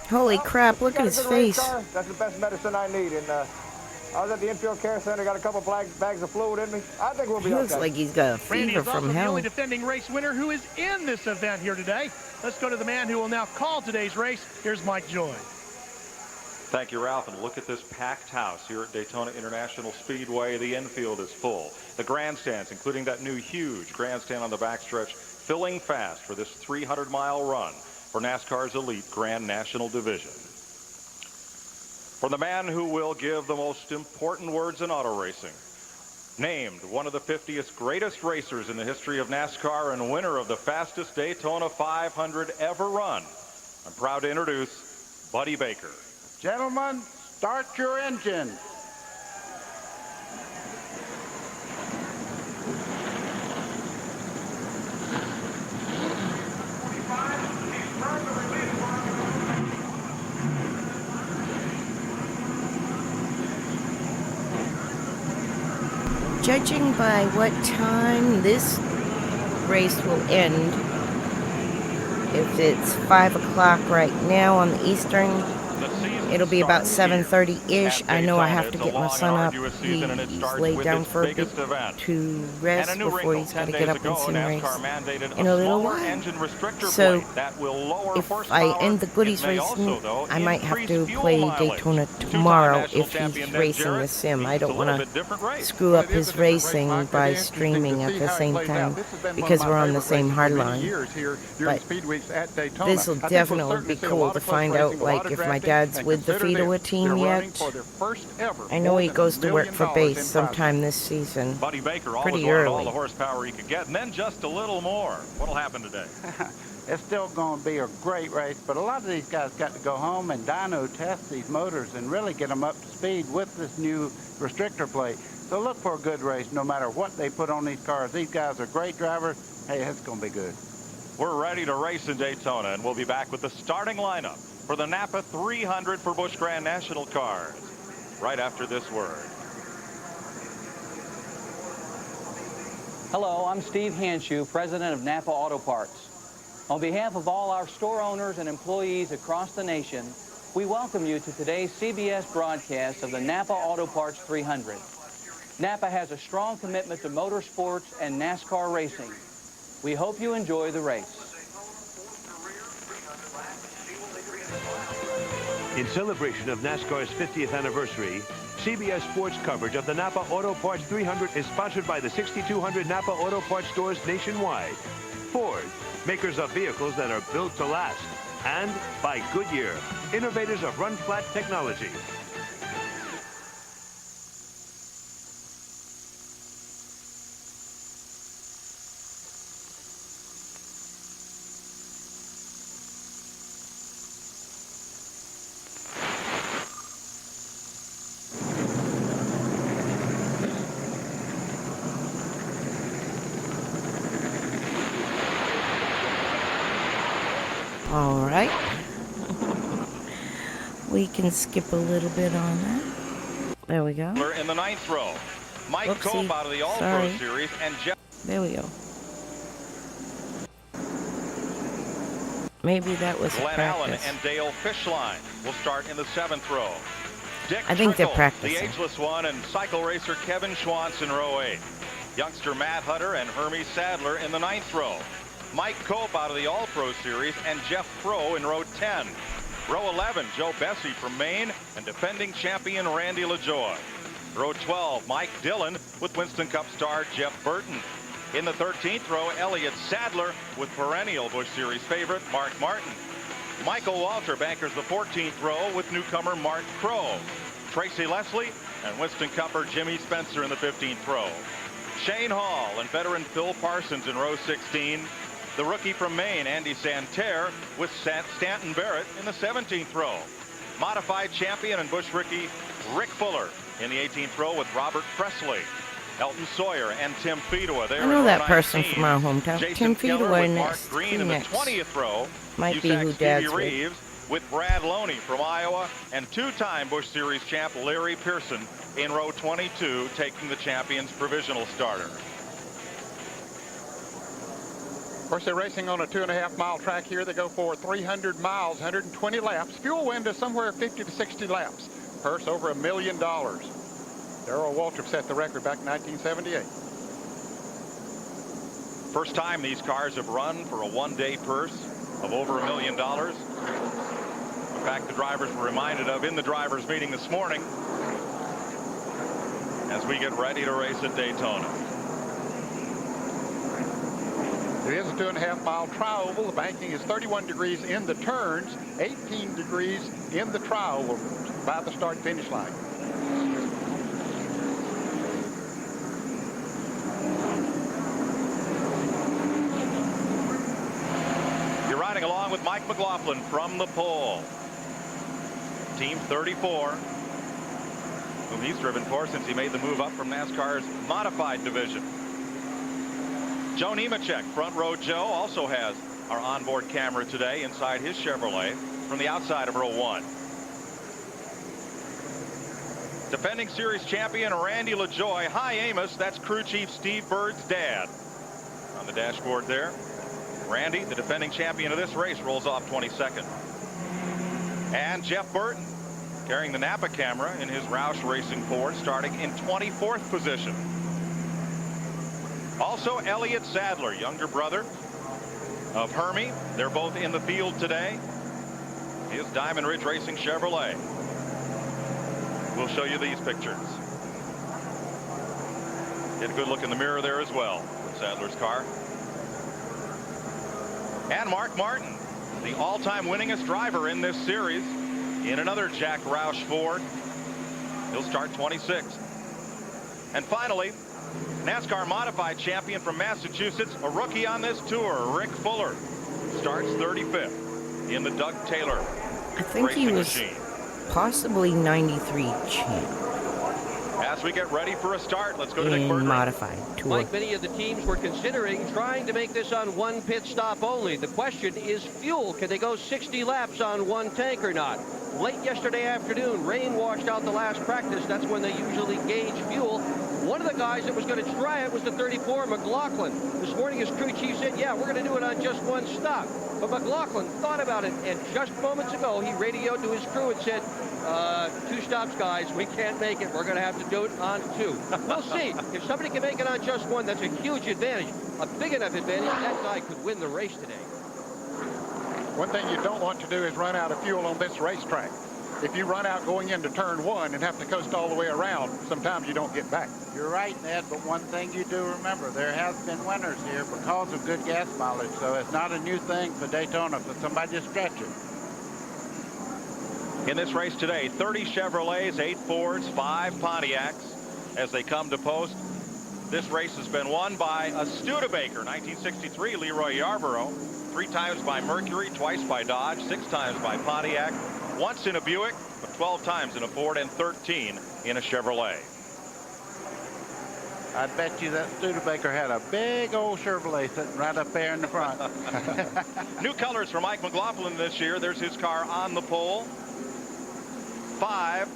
Speaker 1: Holy crap, look at his face.
Speaker 5: That's the best medicine I need. And I was at the infield care center, got a couple bags of fluid in me. I think we'll be okay.
Speaker 1: Looks like he's got a
Speaker 8: Randy
Speaker 1: fever
Speaker 8: is also
Speaker 1: from
Speaker 8: the
Speaker 1: hell.
Speaker 8: only defending race winner who is in this event here today. Let's go to the man who will now call today's race. Here's Mike Joy.
Speaker 27: Thank you, Ralph. And look at this packed house here at Daytona International Speedway. The infield is full. The grandstands, including that new huge grandstand on the backstretch, filling fast for this 300-mile run for NASCAR's elite Grand National Division. from the man who will give the most important words in auto racing. Named one of the 50th greatest racers in the history of NASCAR and winner of the fastest Daytona 500 ever run, I'm proud to introduce Buddy Baker.
Speaker 14: Gentlemen, start your engine.
Speaker 1: Judging by what time this race will end, if it's 5 o'clock right now on the Eastern, it'll be about 7:30-ish. I know I have to get my son up. He's laid down for a bit to rest before he's got to get up and sim race in a little while. So if I end the goodies racing, I might have to play Daytona tomorrow if he's racing the sim. I don't want to screw up his racing by streaming at the same time because we're on the same hard line. But this will definitely be cool to find out, like, if my dad's with the Fedowa team yet. I know he goes to work for base sometime this season.
Speaker 27: Buddy Baker
Speaker 1: pretty
Speaker 27: always
Speaker 1: early.
Speaker 27: all the horsepower he could get, and then just a little more. What'll happen today?
Speaker 14: It's still going to be a great race, but a lot of these guys got to go home and dyno test these motors and really get them up to speed with this new restrictor plate. So look for a good race no matter what they put on these cars. These guys are great drivers. Hey, it's going to be good.
Speaker 27: We're ready to race in Daytona, and we'll be back with the starting lineup for the Napa 300 for Busch Grand National cars right after this word.
Speaker 9: Hello, I'm Steve Hanshew, president of Napa Auto Parts. On behalf of all our store owners and employees across the nation, we welcome you to today's CBS broadcast of the Napa Auto Parts 300. Napa has a strong commitment to motorsports and NASCAR racing. We hope you enjoy the race.
Speaker 22: In celebration of NASCAR's 50th anniversary, CBS Sports coverage of the Napa Auto Parts 300 is sponsored by the 6,200 Napa Auto Parts stores nationwide, Ford, makers of vehicles that are built to last, and by Goodyear, innovators of run-flat technology.
Speaker 1: All right. We can skip a little bit on that. There we go.
Speaker 27: In the 9th row, Mike
Speaker 1: Whoopsie.
Speaker 27: Cope out of the All-Pro
Speaker 1: Sorry.
Speaker 27: Series, and Geoff.
Speaker 1: There we go. Maybe that was
Speaker 27: Glenn Allen
Speaker 1: practice.
Speaker 27: and Dale Fishline will start in the 7th row. Dick
Speaker 1: I think they're
Speaker 27: Trickle,
Speaker 1: practicing.
Speaker 27: the ageless one, and cycle racer Kevin Schwantz in row 8. Youngster Matt Hutter and Hermie Sadler in the 9th row. Mike Cope out of the All-Pro Series, and Jeff Froh in row 10. Row 11, Joe Bessie from Maine, and defending champion Randy LaJoie. Row 12, Mike Dillon with Winston Cup star Jeff Burton. In the 13th row, Elliott Sadler with perennial Busch Series favorite Mark Martin. Michael Walter bankers the 14th row with newcomer Mark Crow. Tracy Leslie and Winston Cupper Jimmy Spencer in the 15th row. Shane Hall and veteran Phil Parsons in row 16. The rookie from Maine, Andy Santerre, with Stanton Barrett in the 17th row. Modified champion and Busch rookie Rick Fuller in the 18th row with Robert Presley. Elton Sawyer and Tim Fedowa there.
Speaker 1: I know
Speaker 27: in
Speaker 1: that
Speaker 27: row
Speaker 1: person
Speaker 27: 19.
Speaker 1: from our hometown.
Speaker 27: Jason
Speaker 1: Tim
Speaker 27: Keller
Speaker 1: Fedowa
Speaker 27: with Mark
Speaker 1: next.
Speaker 27: Green in the 20th row.
Speaker 1: Might be
Speaker 27: USAC
Speaker 1: who
Speaker 27: Stevie
Speaker 1: Dad's with.
Speaker 27: Reeves with Brad Loney from Iowa, and two-time Busch Series champ Larry Pearson in row 22, taking the champion's provisional starter.
Speaker 19: Of course, they're racing on a 2.5-mile track here. They go for 300 miles, 120 laps. Fuel wind is somewhere 50 to 60 laps. Purse over $1 million. Darrell Waltrip set the record back in 1978.
Speaker 27: First time these cars have run for a one-day purse of over $1 million. In fact, the drivers were reminded of in the drivers' meeting this morning as we get ready to race at Daytona.
Speaker 19: It is a 2.5-mile tri-oval. The banking is 31 degrees in the turns, 18 degrees in the tri-oval. by the start-finish line.
Speaker 27: You're riding along with Mike McLaughlin from the pole. Team 34, whom he's driven for since he made the move up from NASCAR's modified division. Joe Nemechek, front row Joe, also has our onboard camera today inside his Chevrolet from the outside of row 1. Defending series champion Randy LaJoie. Hi, Amos. That's crew chief Steve Bird's dad on the dashboard there. Randy, the defending champion of this race, rolls off 22nd. And Jeff Burton carrying the Napa camera in his Roush Racing Ford, starting in 24th position. Also Elliott Sadler, younger brother of Hermie. They're both in the field today. His Diamond Ridge Racing Chevrolet. We'll show you these pictures. Get a good look in the mirror there as well with Sadler's car. And Mark Martin, the all-time winningest driver in this series, in another Jack Roush Ford. He'll start 26th. And finally, NASCAR modified champion from Massachusetts, a rookie on this tour, Rick Fuller, starts 35th in the Doug Taylor
Speaker 1: I think he
Speaker 27: racing
Speaker 1: was
Speaker 27: machine.
Speaker 1: possibly 93 champ
Speaker 27: As we get ready for a start, let's go to Nick
Speaker 1: in
Speaker 27: Berger.
Speaker 1: modified tour.
Speaker 23: Mike, many of the teams were considering trying to make this on one pit stop only. The question is fuel. Can they go 60 laps on one tank or not? Late yesterday afternoon, rain washed out the last practice. That's when they usually gauge fuel. One of the guys that was going to try it was the 34, McLaughlin. This morning his crew chief said, yeah, we're going to do it on just one stop. But McLaughlin thought about it, and just moments ago he radioed to his crew and said, 2 stops, guys. We can't make it. We're going to have to do it on 2. We'll see. If somebody can make it on just 1, that's a huge advantage. A big enough advantage that guy could win the race today.
Speaker 19: One thing you don't want to do is run out of fuel on this racetrack. If you run out going into turn 1 and have to coast all the way around, sometimes you don't get back.
Speaker 14: You're right, Ned, but one thing you do remember, there has been winners here because of good gas mileage, so it's not a new thing for Daytona for somebody to stretch it.
Speaker 27: In this race today, 30 Chevrolets, 8 Fords, 5 Pontiacs as they come to post. This race has been won by a Studebaker, 1963 Leroy Yarborough, 3 times by Mercury, twice by Dodge, 6 times by Pontiac, once in a Buick, but 12 times in a Ford and 13 in a Chevrolet.
Speaker 14: I bet you that Studebaker had a big old Chevrolet sitting right up there in the front.
Speaker 27: New colors for Mike McLaughlin this year. There's his car on the pole. 5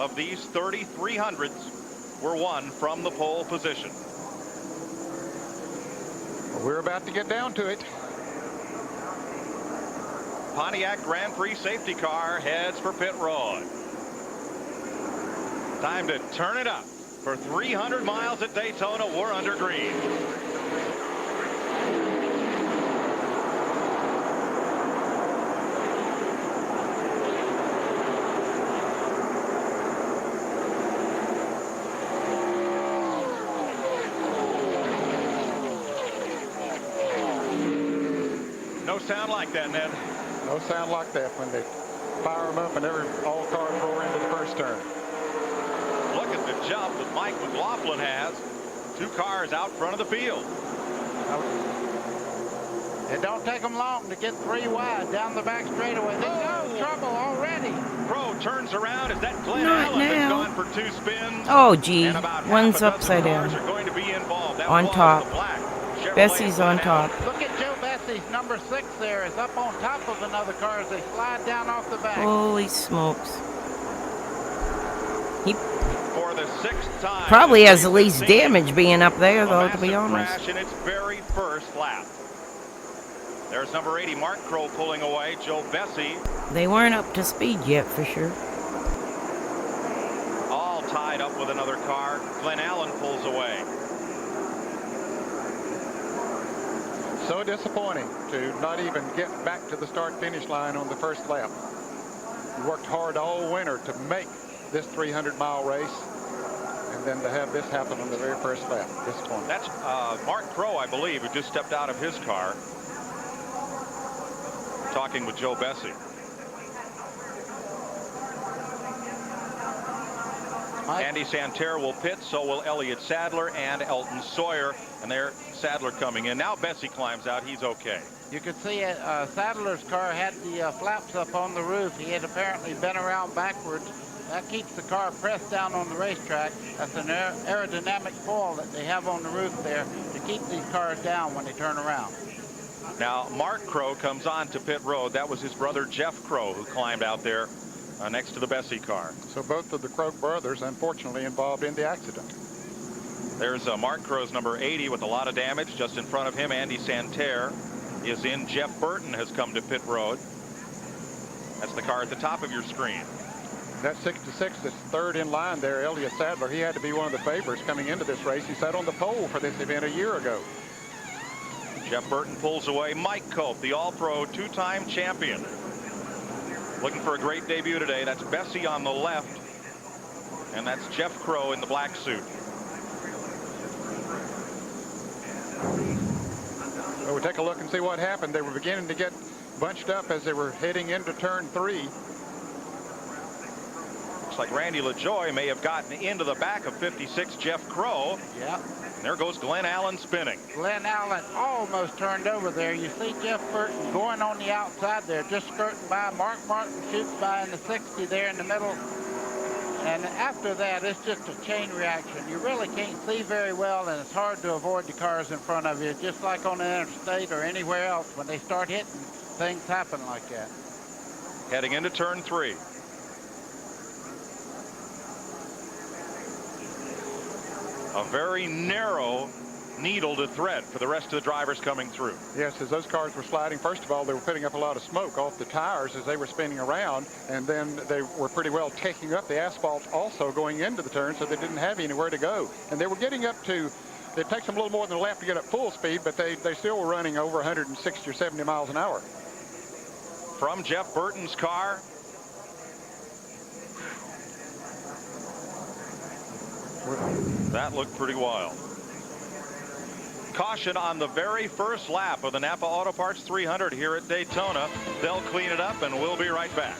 Speaker 27: of these 3300s were won from the pole position.
Speaker 19: We're about to get down to it.
Speaker 27: Pontiac Grand Prix safety car heads for pit road. Time to turn it up. For 300 miles at Daytona, we're under green. No sound like that, Ned.
Speaker 19: No sound like that when they fire them up and all cars roar into the first turn.
Speaker 27: Look at the jump that Mike McLaughlin has. 2 cars out front of the field.
Speaker 14: It don't take them long to get 3 wide down the back straightaway. They got trouble already.
Speaker 27: Pro turns around. Is that Glenn
Speaker 1: Not
Speaker 27: Allen that's
Speaker 1: now.
Speaker 27: gone for 2 spins?
Speaker 1: Oh, gee.
Speaker 27: And about
Speaker 1: One's
Speaker 27: half a dozen
Speaker 1: upside down.
Speaker 27: cars are going to be involved. That
Speaker 1: On
Speaker 27: was
Speaker 1: top.
Speaker 27: the black Chevrolet
Speaker 1: Bessie's on top.
Speaker 14: Look at Joe Bessie's number 6 there. It's up on top of another car as they slide down off the back.
Speaker 1: Holy smokes. He
Speaker 27: For the 6th time.
Speaker 1: probably has the least damage being up there, though, to be honest.
Speaker 27: Crash in its very first lap. There's number 80, Mark Crow, pulling away. Joe Bessie.
Speaker 1: They weren't up to speed yet, for sure.
Speaker 27: All tied up with another car. Glenn Allen pulls away.
Speaker 19: So disappointing to not even get back to the start-finish line on the first lap. You worked hard all winter to make this 300-mile race, and then to have this happen on the very first lap. Disappointing.
Speaker 27: That's Mark Crow, I believe, who just stepped out of his car, talking with Joe Bessie. Andy Santerre will pit, so will Elliott Sadler and Elton Sawyer. And there, Sadler coming in. Now Bessie climbs out. He's okay.
Speaker 14: You could see Sadler's car had the flaps up on the roof. He had apparently been around backwards. That keeps the car pressed down on the racetrack. That's an aerodynamic foil that they have on the roof there to keep these cars down when they turn around.
Speaker 27: Now, Mark Crow comes on to pit road. That was his brother, Geoff Crow, who climbed out there next to the Bessie car.
Speaker 19: So both of the Crow brothers, unfortunately, involved in the accident.
Speaker 27: There's Mark Crow's number 80 with a lot of damage. Just in front of him, Andy Santerre is in. Jeff Burton has come to pit road. That's the car at the top of your screen.
Speaker 19: That 66 that's third in line there, Elliott Sadler, he had to be one of the favorites coming into this race. He sat on the pole for this event a year ago.
Speaker 27: Jeff Burton pulls away. Mike Cope, the All-Pro two-time champion, looking for a great debut today. That's Bessie on the left, and that's Jeff Crow in the black suit.
Speaker 19: So we'll take a look and see what happened. They were beginning to get bunched up as they were heading into turn 3.
Speaker 27: Looks like Randy LaJoie may have gotten into the back of 56 Jeff Crow.
Speaker 14: Yeah.
Speaker 27: And there goes Glenn Allen spinning.
Speaker 14: Glenn Allen almost turned over there. You see Jeff Burton going on the outside there, just skirting by. Mark Martin shoots by in the 60 there in the middle. And after that, it's just a chain reaction. You really can't see very well, and it's hard to avoid the cars in front of you. Just like on the interstate or anywhere else, when they start hitting, things happen like that.
Speaker 27: Heading into turn 3. A very narrow needle to thread for the rest of the drivers coming through.
Speaker 19: Yes, as those cars were sliding, first of all, they were putting up a lot of smoke off the tires as they were spinning around, and then they were pretty well taking up the asphalt also going into the turn, so they didn't have anywhere to go. And they were getting up to, it takes them a little more than a lap to get up full speed, but they still were running over 160 or 70 miles an hour.
Speaker 27: From Jeff Burton's car, that looked pretty wild. Caution on the very first lap of the Napa Auto Parts 300 here at Daytona. They'll clean it up, and we'll be right back.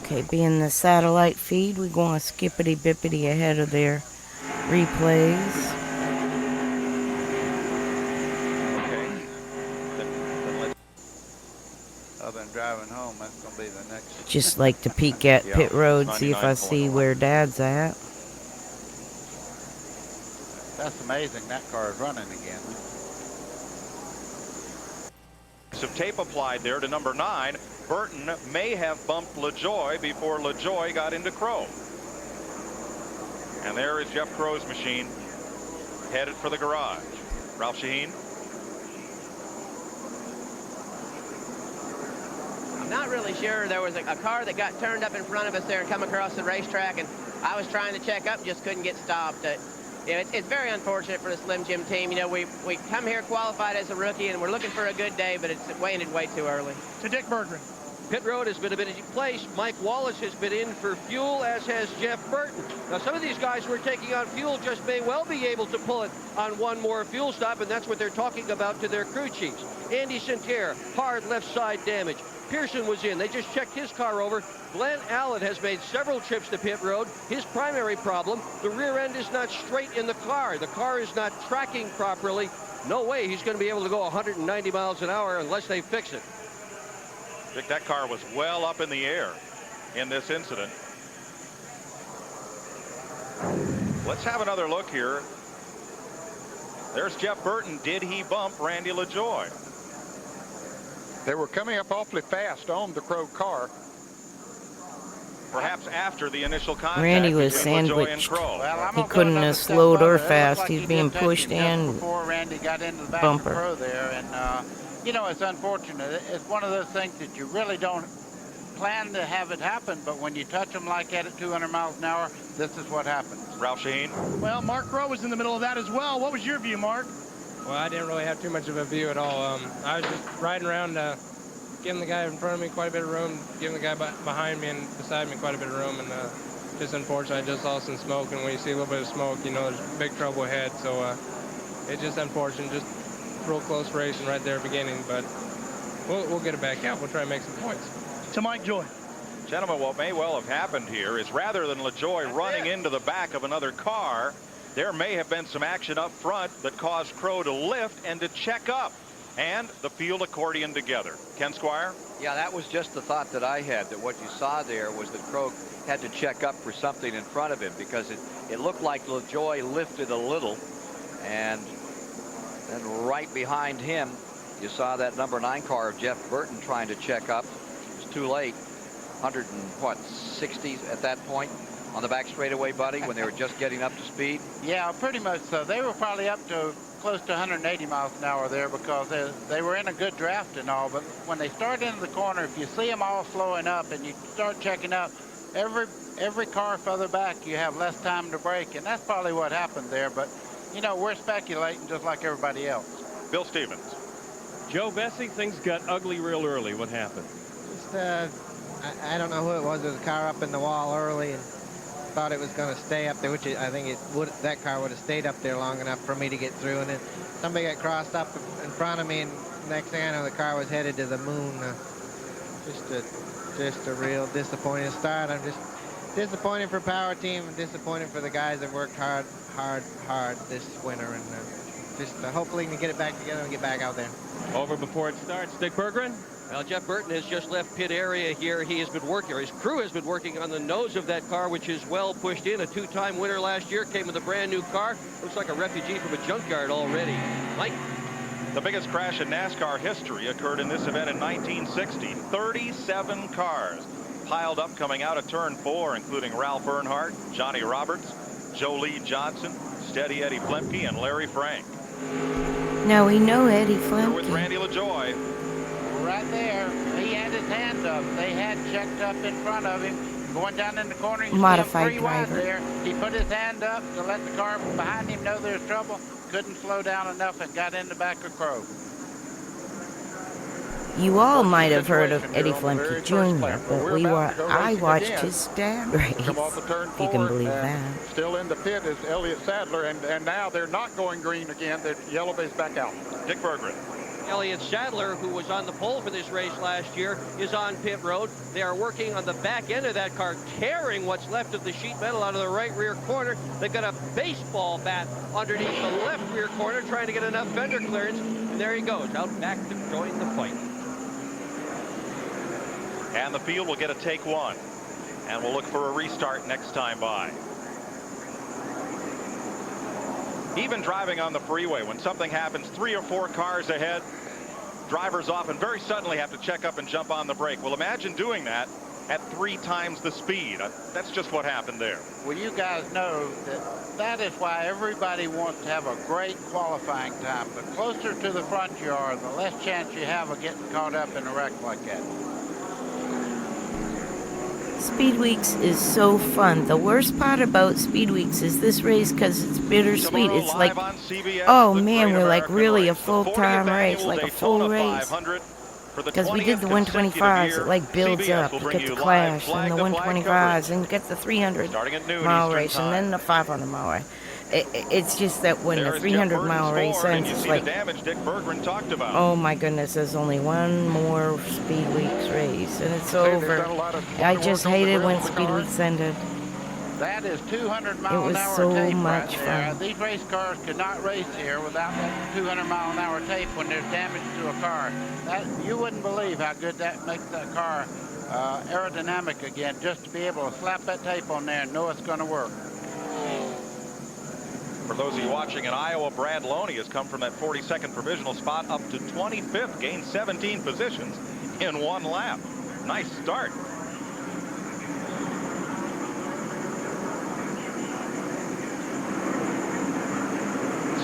Speaker 1: Okay, being the satellite feed, we're going skippity-bippity ahead of their replays.
Speaker 14: Other than driving home, that's going to be the next.
Speaker 1: Just like to peek at pit road, see if I see where Dad's at.
Speaker 14: That's amazing. That car is running again.
Speaker 27: Some tape applied there to number 9. Burton may have bumped LaJoie before LaJoie got into Crow. And there is Jeff Crow's machine headed for the garage. Ralph Shaheen.
Speaker 11: I'm not really sure. There was a car that got turned up in front of us there and come across the racetrack, and I was trying to check up, just couldn't get stopped. It's very unfortunate for the Slim Jim team. You know, we come here qualified as a rookie, and we're looking for a good day, but it's ended way too early.
Speaker 8: To Dick Berggren.
Speaker 23: Pit road has been a busy place. Mike Wallace has been in for fuel, as has Jeff Burton. Now, some of these guys who are taking on fuel just may well be able to pull it on one more fuel stop, and that's what they're talking about to their crew chiefs. Andy Santerre, hard left side damage. Pearson was in. They just checked his car over. Glenn Allen has made several trips to pit road. His primary problem, the rear end is not straight in the car. The car is not tracking properly. No way he's going to be able to go 190 miles an hour unless they fix it.
Speaker 27: Dick, that car was well up in the air in this incident. Let's have another look here. There's Jeff Burton. Did he bump Randy LaJoie?
Speaker 19: They were coming up awfully fast on the Crow car.
Speaker 27: Perhaps after the initial contact.
Speaker 1: Randy was sandwiched. He couldn't have slowed or fast. He's being pushed in.
Speaker 14: Before Randy got into the back
Speaker 1: bumper.
Speaker 14: of the Crow there, and you know, it's unfortunate. It's one of those things that you really don't plan to have it happen, but when you touch them like that at 200 miles an hour, this is what happens.
Speaker 27: Ralph Shaheen.
Speaker 8: Well, Mark Crow was in the middle of that as well. What was your view, Mark?
Speaker 15: Well, I didn't really have too much of a view at all. I was just riding around, giving the guy in front of me quite a bit of room, giving the guy behind me and beside me quite a bit of room, and just unfortunately, I just saw some smoke, and when you see a little bit of smoke, you know there's big trouble ahead, so it's just unfortunate, just real close racing right there beginning, but
Speaker 6: we'll get it back out. We'll try and make some points.
Speaker 8: To Mike Joy.
Speaker 27: Gentlemen, what may well have happened here is rather than LaJoy running into the back of another car, there may have been some action up front that caused Crow to lift and to check up, and the field accordion together. Ken Squire?
Speaker 13: Yeah, that was just the thought that I had, that what you saw there was that Crow had to check up for something in front of him, because it looked like LaJoy lifted a little, and then right behind him you saw that number 9 car of Geoff Burton trying to check up. It was too late. 160 at that point on the back straightaway, buddy, when they were just getting up to speed?
Speaker 14: Yeah, pretty much so. They were probably up to close to 180 miles an hour there, because they were in a good draft and all, but when they start into the corner, if you see them all slowing up and you start checking up, every car further back you have less time to brake, and that's probably what happened there. But you know, we're speculating just like everybody else.
Speaker 27: Bill Stevens.
Speaker 6: Joe Bessie, things got ugly real early. What happened?
Speaker 16: Just, I don't know who it was. There was a car up in the wall early and thought it was going to stay up there, which I think that car would have stayed up there long enough for me to get through. And then somebody got crossed up in front of me, and next thing I know, the car was headed to the moon. Just a real disappointing start. I'm just disappointed for Power Team and disappointed for the guys that worked hard this winter, and just hopefully can get it back together and get back out there.
Speaker 6: Over before it starts, Dick Berggren.
Speaker 23: Well, Geoff Burton has just left pit area here. He has been working, or his crew has been working on the nose of that car, which is well pushed in. A 2-time winner last year, came with a brand new car. Looks like a refugee from a junkyard already. Mike?
Speaker 27: The biggest crash in NASCAR history occurred in this event in 1960. 37 cars piled up coming out of turn 4, including Ralph Earnhardt, Johnny Roberts, Joe Lee Johnson, Steady Eddie Flemke, and Larry Frank.
Speaker 1: Now we know Eddie
Speaker 27: Here
Speaker 1: Flemke.
Speaker 27: with Randy LaJoy.
Speaker 14: Right there, he had his hand up. They had checked up in front of him. Going down in the corner, you
Speaker 1: Modified
Speaker 14: see him 3 wide
Speaker 1: driver.
Speaker 14: there. He put his hand up to let the car behind him know there's trouble. Couldn't slow down enough and got in the back of Crow.
Speaker 1: You all might have heard of Eddie Flemke Jr., but I watched his dad race.
Speaker 19: Come off the turn
Speaker 1: You can
Speaker 19: 4,
Speaker 1: believe
Speaker 19: and
Speaker 1: that.
Speaker 19: Still in the pit is Elliott Sadler, and now they're not going green again. The yellow base back out.
Speaker 27: Dick Berggren.
Speaker 23: Elliott Sadler, who was on the pole for this race last year, is on pit road. They are working on the back end of that car, tearing what's left of the sheet metal out of the right rear corner. They've got a baseball bat underneath the left rear corner, trying to get enough fender clearance. And there he goes, out back to join the fight.
Speaker 27: And the field will get a take 1. And we'll look for a restart next time by. Even driving on the freeway, when something happens 3 or 4 cars ahead, drivers often very suddenly have to check up and jump on the brake. Well, imagine doing that at 3 times the speed. That's just what happened there.
Speaker 14: Well, you guys know that is why everybody wants to have a great qualifying time. The closer to the front you are, the less chance you have of getting caught up in a wreck like that.
Speaker 1: Speed Weeks is so fun. The worst part about Speed Weeks is this race, because it's bittersweet. It's like, oh man, we're like really a full-time race, like a full race. Because we did the 125s, it like builds up. You get the Clash, and the 125s, and you get the 300-mile race, and then the 500-mile race. It's just that when the 300-mile race ends, it's like, oh my goodness, there's only one more Speed Weeks race, and it's over. I just hated when Speed Weeks ended.
Speaker 14: That is 200 mile
Speaker 1: It was
Speaker 14: an hour
Speaker 1: so
Speaker 14: tape
Speaker 1: much
Speaker 14: right there.
Speaker 1: fun.
Speaker 14: These race cars could not race here without that 200 mile an hour tape when there's damage to a car. You wouldn't believe how good that makes that car aerodynamic again, just to be able to slap that tape on there and know it's going to work.
Speaker 27: For those of you watching in Iowa, Brad Loney has come from that 42nd provisional spot up to 25th, gained 17 positions in 1 lap. Nice start.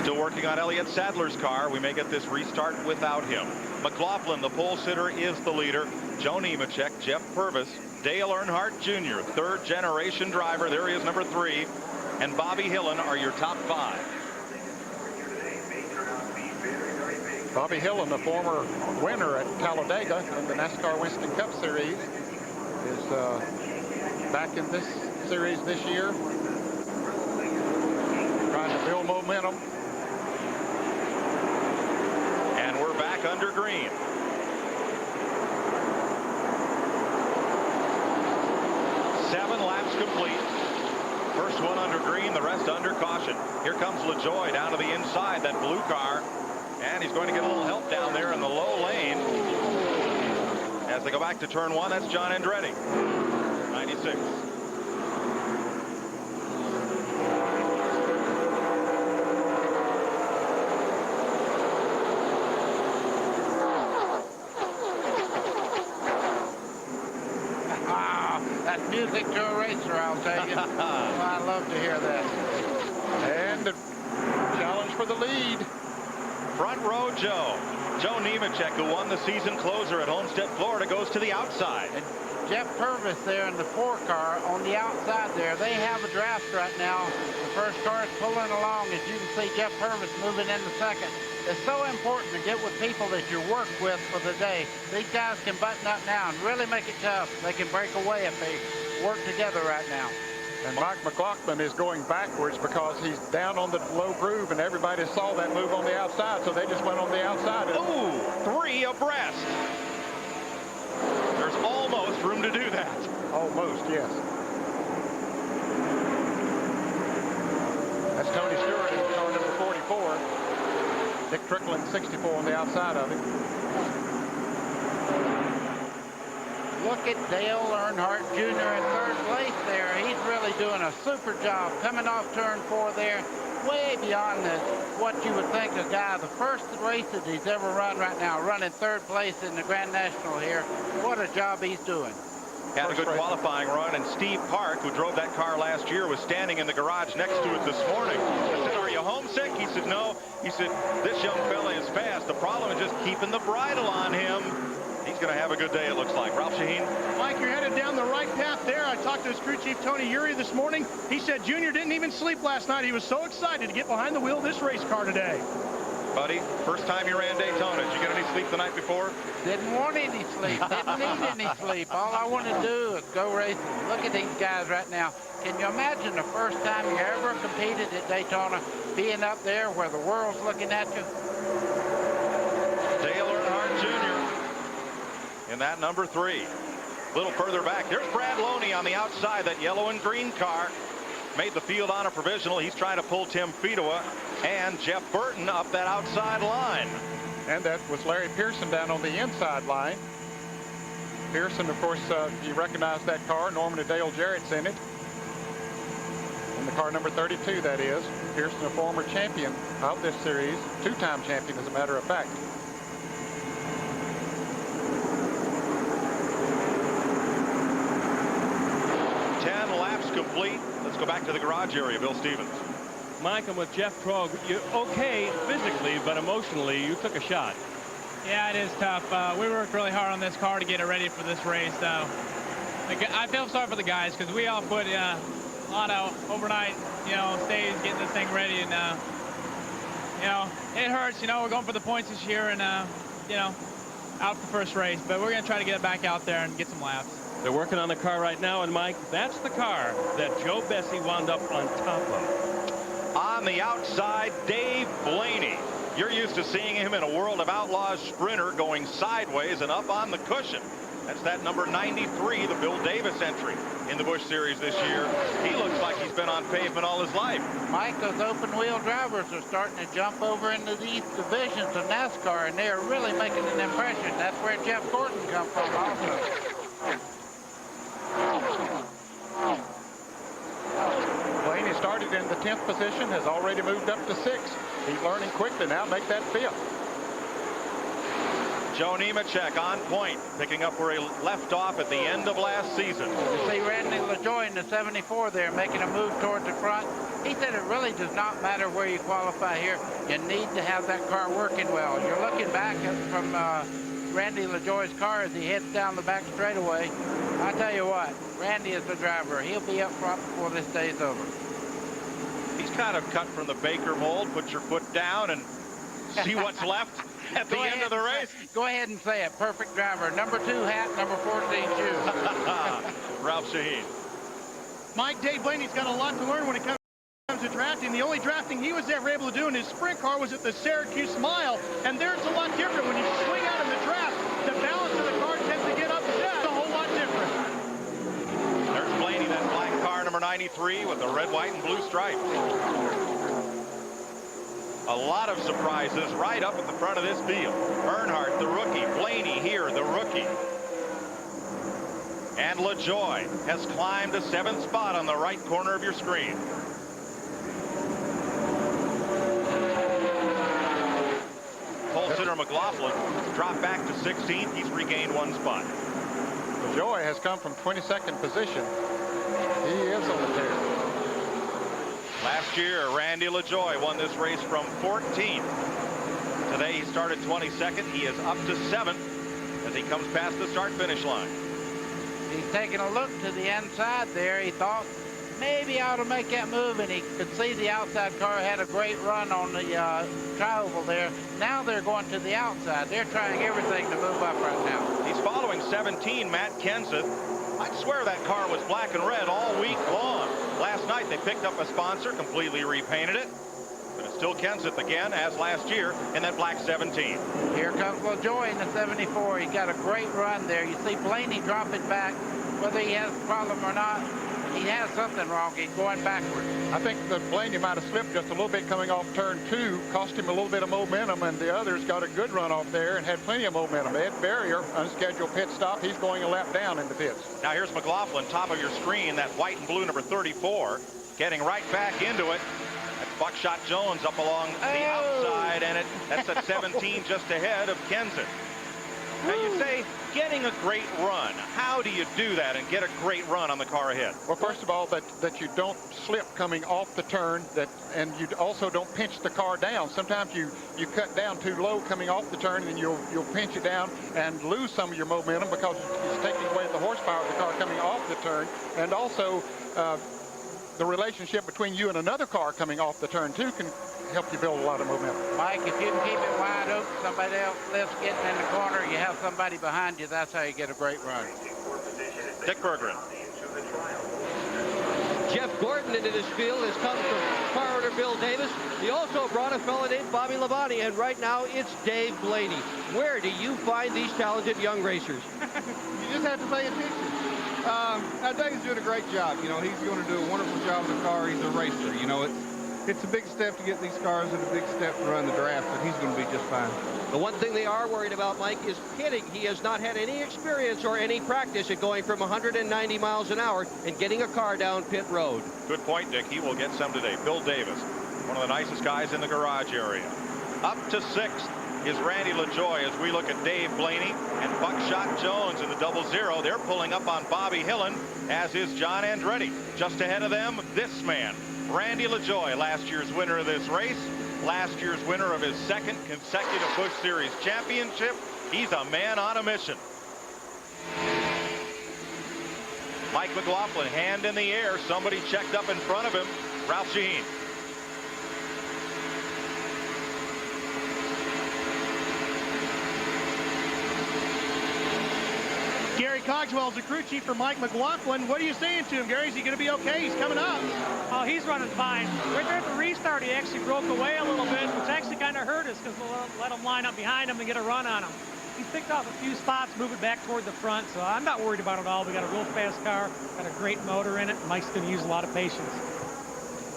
Speaker 27: Still working on Elliott Sadler's car. We may get this restart without him. McLaughlin, the pole sitter, is the leader. Joe Nemechek, Jeff Purvis, Dale Earnhardt Jr., 3rd generation driver. There he is, number 3. And Bobby Hillin are your top 5.
Speaker 19: Bobby Hillin, the former winner at Talladega in the NASCAR Winston Cup Series, is back in this series this year, trying to build momentum.
Speaker 27: And we're back under green. 7 laps complete. First one under green, the rest under caution. Here comes LaJoie down to the inside, that blue car. And he's going to get a little help down there in the low lane. As they go back to turn 1, that's John Andretti, 96.
Speaker 14: That's music to a racer, I'll tell you. Oh, I love to hear that.
Speaker 27: And the challenge for the lead. Front row Joe. Joe Nemechek, who won the season closer at Homestead, Florida, goes to the outside.
Speaker 14: And Jeff Purvis there in the 4 car on the outside there. They have a draft right now. The first car is pulling along. As you can see, Jeff Purvis moving into second. It's so important to get with people that you work with for the day. These guys can button up now and really make it tough. They can break away if they work together right now.
Speaker 19: And Mike McLaughlin is going backwards because he's down on the low groove, and everybody saw that move on the outside, so they just went on the outside.
Speaker 27: Ooh, 3 abreast. There's almost room to do that.
Speaker 19: Almost, yes. That's Tony Stewart in car number 44. Dick Trickling, 64 on the outside of him.
Speaker 14: Look at Dale Earnhardt Jr. in 3rd place there. He's really doing a super job coming off turn 4 there, way beyond what you would think a guy, the first races he's ever run right now, running 3rd place in the Grand National here. What a job he's doing.
Speaker 27: Had a good qualifying run, and Steve Park, who drove that car last year, was standing in the garage next to it this morning. I said, "Are you homesick?" He said, "No." He said, "This young fella is fast. The problem is just keeping the bridle on him." He's going to have a good day, it looks like. Ralph Shaheen?
Speaker 8: Mike, you're headed down the right path there. I talked to his crew chief, Tony Uri, this morning. He said Junior didn't even sleep last night. He was so excited to get behind the wheel of this race car today.
Speaker 27: Buddy, first time you ran Daytona. Did you get any sleep the night before?
Speaker 14: Didn't want any sleep. Didn't need any sleep. All I want to do is go racing. Look at these guys right now. Can you imagine the first time you ever competed at Daytona, being up there where the world's looking at you?
Speaker 27: Dale Earnhardt Jr. in that number 3. A little further back, there's Brad Loney on the outside, that yellow and green car. Made the field on a provisional. He's trying to pull Tim Fedowa and Jeff Burton up that outside line.
Speaker 19: And that was Larry Pearson down on the inside line. Pearson, of course, you recognize that car. Norman and Dale Jarrett's in it. In the car number 32, that is. Pearson, a former champion of this series. 2-time champion, as a matter of fact.
Speaker 27: Complete. Let's go back to the garage area. Bill Stevens.
Speaker 6: Mike, I'm with Jeff Krogh. You're okay physically, but emotionally, you took a shot.
Speaker 3: Yeah, it is tough. We worked really hard on this car to get it ready for this race. I feel sorry for the guys because we all put a lot of overnight, stays getting this thing ready, and it hurts. We're going for the points this year, and out for first race, but we're going to try to get it back out there and get some laps.
Speaker 6: They're working on the car right now, and Mike, that's the car that Joe Bessie wound up on top of.
Speaker 27: On the outside, Dave Blaney. You're used to seeing him in a World of Outlaws sprinter going sideways and up on the cushion. That's that number 93, the Bill Davis entry in the Busch Series this year. He looks like he's been on pavement all his life.
Speaker 14: Mike, those open-wheel drivers are starting to jump over into these divisions of NASCAR, and they are really making an impression. That's where Jeff Gordon comes from also.
Speaker 19: Blaney started in the 10th position, has already moved up to 6th. He's learning quickly now, make that 5th.
Speaker 27: Joe Nemechek on point, picking up where he left off at the end of last season.
Speaker 14: You see Randy LaJoie in the 74 there making a move towards the front. He said it really does not matter where you qualify here. You need to have that car working well. You're looking back from Randy LaJoie's car as he heads down the back straightaway. I tell you what, Randy is the driver. He'll be up front before this day's over.
Speaker 27: He's kind of cut from the Baker mold. Put your foot down and see what's left at the end of the race.
Speaker 14: Go ahead and say it. Perfect driver. Number 2 hat, number 14 shoes.
Speaker 27: Ralph Shaheen.
Speaker 8: Mike, Dave Blaney's got a lot to learn when it comes to drafting. The only drafting he was ever able to do in his sprint car was at the Syracuse Mile, and there it's a lot different. When you swing out in the draft, the balance of the car tends to get up. It's a whole lot different.
Speaker 27: There's Blaney number 93 with the red, white, and blue stripes. A lot of surprises right up at the front of this field. Earnhardt, the rookie. Blaney here, the rookie. And LaJoie has climbed a 7th spot on the right corner of your screen. Pole sitter McLaughlin dropped back to 16th. He's regained 1 spot.
Speaker 19: LaJoie has come from 22nd position. He is on the tear.
Speaker 27: Last year, Randy LaJoie won this race from 14th. Today, he started 22nd. He is up to 7th as he comes past the start-finish line.
Speaker 14: He's taking a look to the inside there. He thought maybe I ought to make that move, and he could see the outside car had a great run on the tri-oval there. Now they're going to the outside. They're trying everything to move up right now.
Speaker 27: He's following 17, Matt Kenseth. I'd swear that car was black and red all week long. Last night they picked up a sponsor, completely repainted it, but it's still Kenseth again, as last year, in that black 17.
Speaker 14: Here comes LaJoie in the 74. He got a great run there. You see Blaney dropping back. Whether he has a problem or not, he has something wrong. He's going backward.
Speaker 19: I think that Blaney might have slipped just a little bit coming off turn 2, cost him a little bit of momentum, and the others got a good run off there and had plenty of momentum. Ed Barrier, unscheduled pit stop. He's going a lap down in the pits.
Speaker 27: Now here's McLaughlin, top of your screen, that white and blue number 34, getting right back into it. That's Buckshot Jones up along the outside, and that's at 17 just ahead of Kenseth. Now you say getting a great run. How do you do that and get a great run on the car ahead?
Speaker 19: Well, first of all, that you don't slip coming off the turn, and you also don't pinch the car down. Sometimes you cut down too low coming off the turn, and you'll pinch it down and lose some of your momentum because it's taking away the horsepower of the car coming off the turn. And also the relationship between you and another car coming off the turn too can help you build a lot of momentum.
Speaker 14: Mike, if you can keep it wide open, somebody else lifts getting in the corner, you have somebody behind you, that's how you get a great run.
Speaker 27: Dick Bergeron.
Speaker 23: Jeff Gordon into this field has come from car owner Bill Davis. He also brought a fellow named Bobby Labonte, and right now it's Dave Blaney. Where do you find these talented young racers?
Speaker 2: You just have to pay attention. Dave's doing a great job. You know, he's going to do a wonderful job in the car. He's a racer. You know, it's a big step to get these cars and a big step to run the draft, but he's going to be just fine.
Speaker 23: The one thing they are worried about, Mike, is pitting. He has not had any experience or any practice at going from 190 miles an hour and getting a car down pit road.
Speaker 27: Good point, Dick. He will get some today. Bill Davis, one of the nicest guys in the garage area. Up to 6th is Randy LaJoie as we look at Dave Blaney and Buckshot Jones in the 00. They're pulling up on Bobby Hillen, as is John Andretti. Just ahead of them, this man, Randy LaJoie, last year's winner of this race, last year's winner of his 2nd consecutive Busch Series championship. He's a man on a mission. Mike McLaughlin, hand in the air. Somebody checked up in front of him. Ralph Sheheen.
Speaker 8: Gary Cogswell's the crew chief for Mike McLaughlin. What are you saying to him, Gary? Is he going to be okay? He's coming up.
Speaker 12: Oh, he's running fine. Right there at the restart, he actually broke away a little bit, which actually kind of hurt us because we'll let him line up behind him and get a run on him. He's picked off a few spots, moving back toward the front, so I'm not worried about it at all. We got a real fast car, got a great motor in it. Mike's going to use a lot of patience.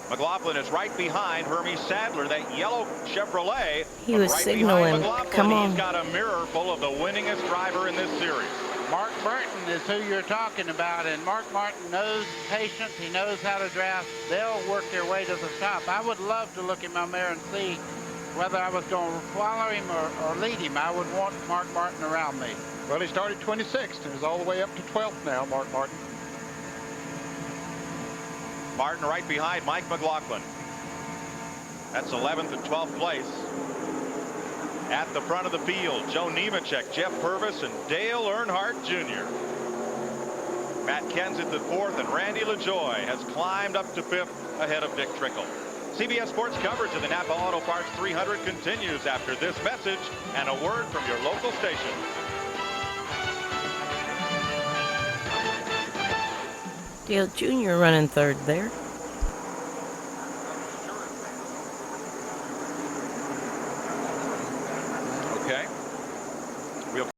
Speaker 27: McLaughlin is right behind Hermes Sadler, that yellow Chevrolet.
Speaker 1: He was
Speaker 27: right
Speaker 1: signaling. Come on.
Speaker 27: He's got a mirror full of the winningest driver in this series.
Speaker 14: Mark Martin is who you're talking about, and Mark Martin knows patience. He knows how to draft. They'll work their way to the top. I would love to look in my mirror and see whether I was going to follow him or lead him. I would want Mark Martin around me.
Speaker 19: Well, he started 26th and is all the way up to 12th now, Mark Martin.
Speaker 27: Martin right behind Mike McLaughlin. That's 11th and 12th place. At the front of the field, Joe Nemechek, Jeff Purvis, and Dale Earnhardt Jr. Matt Kenseth at 4th, and Randy LaJoie has climbed up to 5th ahead of Dick Trickle. CBS Sports coverage of the Napa Auto Parts 300 continues after this message and a word from your local station.
Speaker 1: Dale Jr. running 3rd there.
Speaker 27: Okay. We'll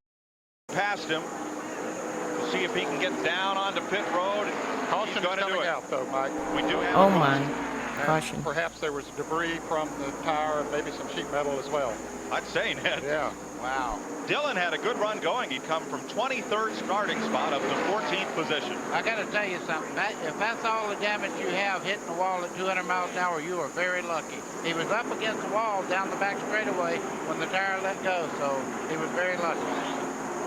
Speaker 27: past him to see if he can get down onto pit road.
Speaker 19: Caution's coming out, though, Mike.
Speaker 27: We do have
Speaker 1: Oh my, caution.
Speaker 19: Perhaps there was debris from the tire and maybe some sheet metal as well.
Speaker 27: I'd say, Ned.
Speaker 19: Yeah.
Speaker 27: Wow. Dylan had a good run going. He'd come from 23rd starting spot up to 14th position.
Speaker 14: I got to tell you something. If that's all the damage you have hitting the wall at 200 miles an hour, you are very lucky. He was up against the wall down the back straightaway when the tire let go, so he was very lucky.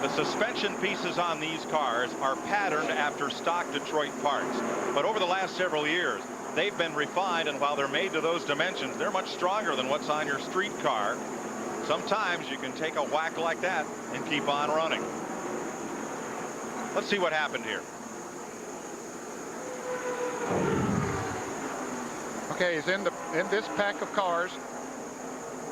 Speaker 27: The suspension pieces on these cars are patterned after stock Detroit parts. But over the last several years, they've been refined, and while they're made to those dimensions, they're much stronger than what's on your street car. Sometimes you can take a whack like that and keep on running. Let's see what happened here.
Speaker 19: Okay, he's in this pack of cars.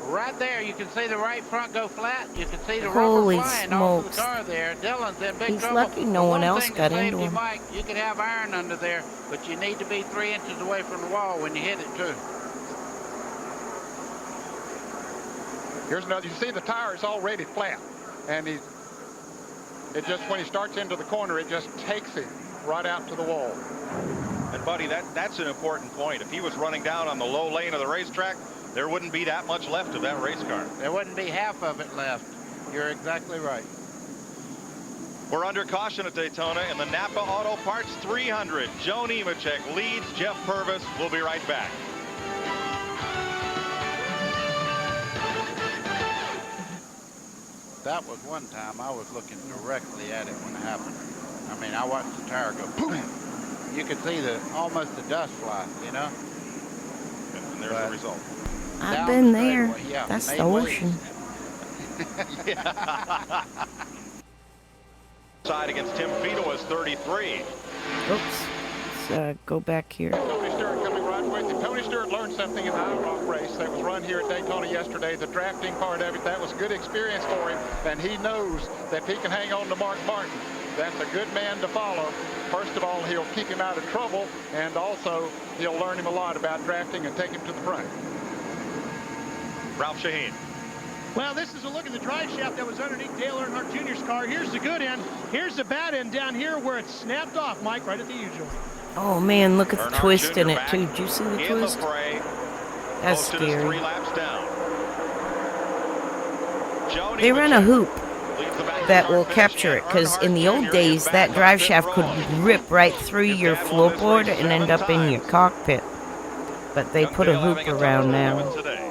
Speaker 14: Right there, you can see the right front go flat. You can see the
Speaker 1: Holy
Speaker 14: rubber flying off of
Speaker 1: smokes.
Speaker 14: the car there. Dylan's in big
Speaker 1: He's
Speaker 14: trouble.
Speaker 1: lucky no one else got into him.
Speaker 14: Mike, you could have iron under there, but you need to be 3 inches away from the wall when you hit it too.
Speaker 19: Here's another. You see the tire is already flat, and it just, when he starts into the corner, it just takes him right out to the wall.
Speaker 27: And buddy, that's an important point. If he was running down on the low lane of the racetrack, there wouldn't be that much left of that race car.
Speaker 14: There wouldn't be half of it left. You're exactly right.
Speaker 27: We're under caution at Daytona in the Napa Auto Parts 300. Joe Nemechek leads. Geoff Purvis will be right back.
Speaker 14: That was one time I was looking directly at it when it happened. I mean, I watched the tire go boom. You could see almost the dust fly, you know?
Speaker 27: And there's the result.
Speaker 1: I've been there.
Speaker 14: Yeah,
Speaker 1: that's the ocean.
Speaker 27: Side against Tim Fito is 33.
Speaker 1: Oops. Let's go back here.
Speaker 19: Tony Stewart coming right with you. Tony Stewart learned something in the IMSA race that was run here at Daytona yesterday. The drafting part of it, that was good experience for him, and he knows that if he can hang on to Mark Martin, that's a good man to follow. First of all, he'll keep him out of trouble, and also he'll learn him a lot about drafting and take him to the front.
Speaker 27: Ralph Shaheen.
Speaker 8: Well, this is a look at the drive shaft that was underneath Dale Earnhardt Jr.'s car. Here's the good end. Here's the bad end down here where it's snapped off, Mike, right at the U-joint.
Speaker 1: Oh man, look at the
Speaker 27: Earnhardt
Speaker 1: twist
Speaker 27: Jr.
Speaker 1: in it
Speaker 27: back
Speaker 1: too. Did you see the
Speaker 27: in
Speaker 1: twist?
Speaker 27: The fray.
Speaker 1: That's
Speaker 27: Posted his 3
Speaker 1: scary.
Speaker 27: laps down. Joni
Speaker 1: They run a hoop
Speaker 27: leads the back
Speaker 1: that
Speaker 27: car
Speaker 1: will
Speaker 27: finish,
Speaker 1: capture
Speaker 27: and
Speaker 1: it, because in the
Speaker 27: Earnhardt
Speaker 1: old
Speaker 27: Jr.
Speaker 1: days
Speaker 27: is back
Speaker 1: that
Speaker 27: on
Speaker 1: drive
Speaker 27: pit
Speaker 1: shaft
Speaker 27: road.
Speaker 1: could rip right through
Speaker 27: His
Speaker 1: your
Speaker 27: dad won this
Speaker 1: floorboard
Speaker 27: race
Speaker 1: and end
Speaker 27: 7
Speaker 1: up in your
Speaker 27: times.
Speaker 1: cockpit. But they put a
Speaker 27: Young Dale
Speaker 1: hoop
Speaker 27: having a
Speaker 1: around
Speaker 27: tough
Speaker 1: now.
Speaker 27: moment today.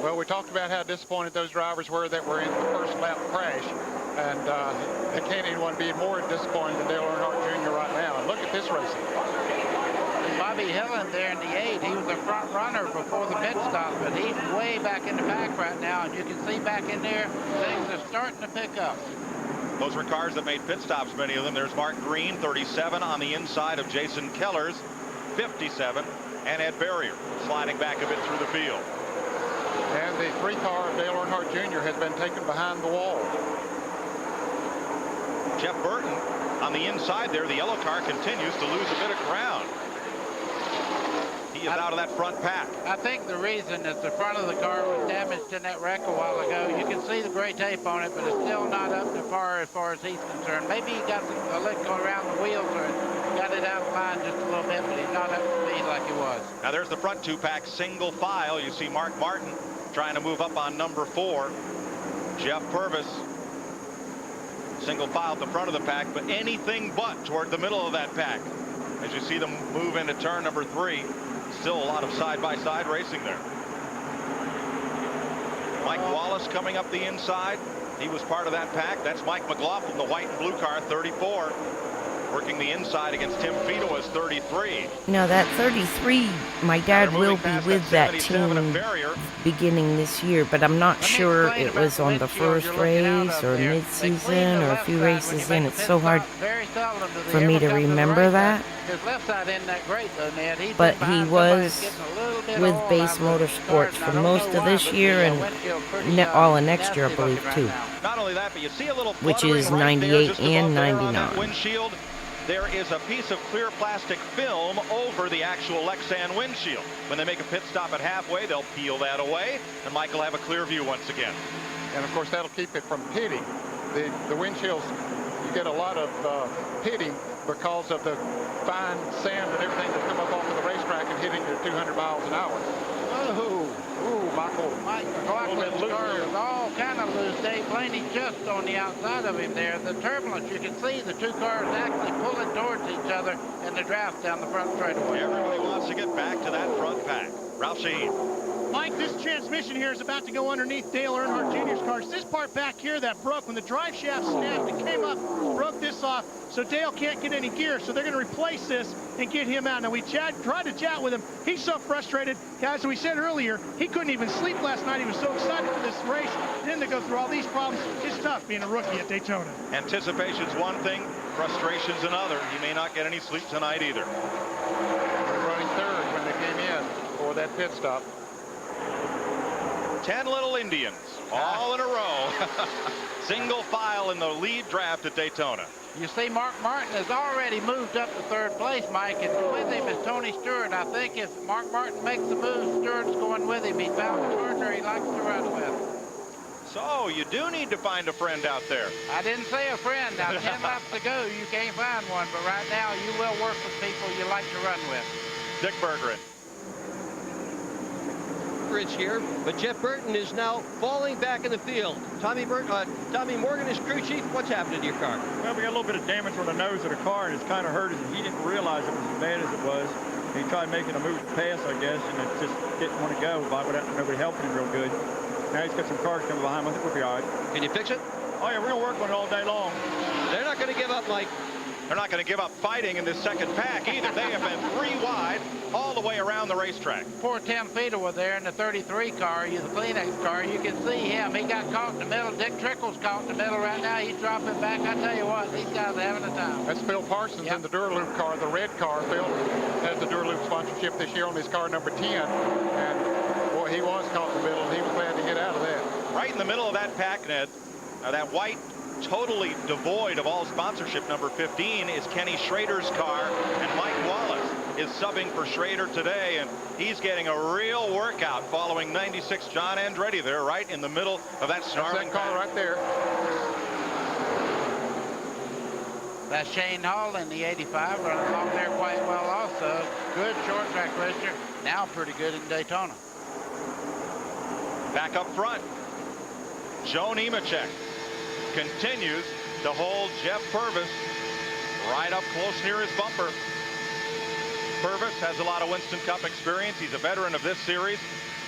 Speaker 19: Well, we talked about how disappointed those drivers were that were in the first lap crash, and they can't anyone be more disappointed than Dale Earnhardt Jr. right now. And look at this racing.
Speaker 14: Bobby Hillin there in the 8, he was the front runner before the pit stop, but he's way back in the back right now, and you can see back in there, things are starting to pick up.
Speaker 27: Those were cars that made pit stops, many of them. There's Mark Green, 37 on the inside of Jason Keller's, 57, and Ed Berrier sliding back a bit through the field.
Speaker 19: And the 3 car of Dale Earnhardt Jr. has been taken behind the wall.
Speaker 27: Jeff Burton on the inside there. The yellow car continues to lose a bit of ground. He is out of that front pack.
Speaker 14: I think the reason that the front of the car was damaged in that wreck a while ago, you can see the gray tape on it, but it's still not up to par as far as he's concerned. Maybe he got a lick around the wheels or got it out of line just a little bit, but he's not up to speed like he was.
Speaker 27: Now there's the front 2-pack single file. You see Mark Martin trying to move up on number 4. Geoff Purvis single file at the front of the pack, but anything but toward the middle of that pack. As you see them move into turn number 3, still a lot of side-by-side racing there. Mike Wallace coming up the inside. He was part of that pack. That's Mike McLaughlin, the white and blue car, 34. Working the inside against Tim Fito as 33.
Speaker 1: Now that 33, my dad will be with that team beginning this year, but I'm not sure it was on the first race or mid-season or a few races in. It's so hard for me to remember that.
Speaker 14: His left side isn't that great though, Ned.
Speaker 1: But he was with Base Motorsports for most of this year and all of next year, I believe, too.
Speaker 27: Not only that, but you see a little
Speaker 1: Which is
Speaker 27: fluttering right there,
Speaker 1: 98
Speaker 27: just
Speaker 1: and
Speaker 27: above there on that
Speaker 1: 99.
Speaker 27: windshield. There is a piece of clear plastic film over the actual Lexan windshield. When they make a pit stop at halfway, they'll peel that away, and Mike will have a clear view once again.
Speaker 19: And of course, that'll keep it from pitting. The windshields, you get a lot of pitting because of the fine sand and everything that come up off of the racetrack and hitting at 200 miles an hour. Michael.
Speaker 14: McLaughlin's car is all kind of loose. Dave Blaney just on the outside of him there. The turbulence, you can see the two cars actually pulling towards each other in the draft down the front straightaway.
Speaker 27: Everybody wants to get back to that front pack. Ralph Sheen.
Speaker 8: Mike, this transmission here is about to go underneath Dale Earnhardt Jr.'s car. It's this part back here that broke when the drive shaft snapped. It came up, broke this off, so Dale can't get any gear. So they're going to replace this and get him out. Now, we tried to chat with him. He's so frustrated. Guys, as we said earlier, he couldn't even sleep last night. He was so excited for this race. Then to go through all these problems, it's tough being a rookie at Daytona.
Speaker 27: Anticipation's one thing, frustration's another. He may not get any sleep tonight either.
Speaker 19: Running third when they came in for that pit stop.
Speaker 27: 10 little Indians, all in a row. Single file in the lead draft at Daytona.
Speaker 14: You see, Mark Martin has already moved up to third place, Mike, and with him is Tony Stewart. I think if Mark Martin makes the move, Stewart's going with him. He found a partner he likes to run with.
Speaker 27: So you do need to find a friend out there.
Speaker 14: I didn't say a friend. Now, 10 laps to go, you can't find one, but right now you will work with people you like to run with.
Speaker 27: Dick Berggren.
Speaker 23: Here, but Jeff Burton is now falling back in the field. Tommy Morgan is crew chief. What's happening to your car?
Speaker 7: Well, we got a little bit of damage on the nose of the car, and it's kind of hurt us. He didn't realize it was as bad as it was. He tried making a move to pass, I guess, and it just didn't want to go without nobody helping him real good. Now he's got some cars coming behind him. I think we'll be all right.
Speaker 23: Can you fix it?
Speaker 7: Oh, yeah, we're going to work on it all day long.
Speaker 23: They're not going to give up, Mike.
Speaker 27: They're not going to give up fighting in this second pack either. They have been 3 wide all the way around the racetrack.
Speaker 14: Poor Tim Feeder was there in the 33 car, the Kleenex car. You can see him. He got caught in the middle. Dick Trickle's caught in the middle right now. He's dropping back. I tell you what, these guys are having a time.
Speaker 19: That's Phil Parsons in the Duraloop car, the red car. Phil has the Duraloop sponsorship this year on his car number 10. And boy, he was caught in the middle, and he was glad to get out of that.
Speaker 27: Right in the middle of that pack, Ned, that white, totally devoid of all sponsorship, number 15, is Kenny Schrader's car, and Mike Wallace is subbing for Schrader today, and he's getting a real workout following 96 John Andretti there right in the middle of that snarling
Speaker 19: car right there.
Speaker 14: That's Shane Hall in the 85 running along there quite well also. Good short track racer, now pretty good in Daytona.
Speaker 27: Back up front, Joe Nemechek continues to hold Jeff Purvis right up close near his bumper. Purvis has a lot of Winston Cup experience. He's a veteran of this series.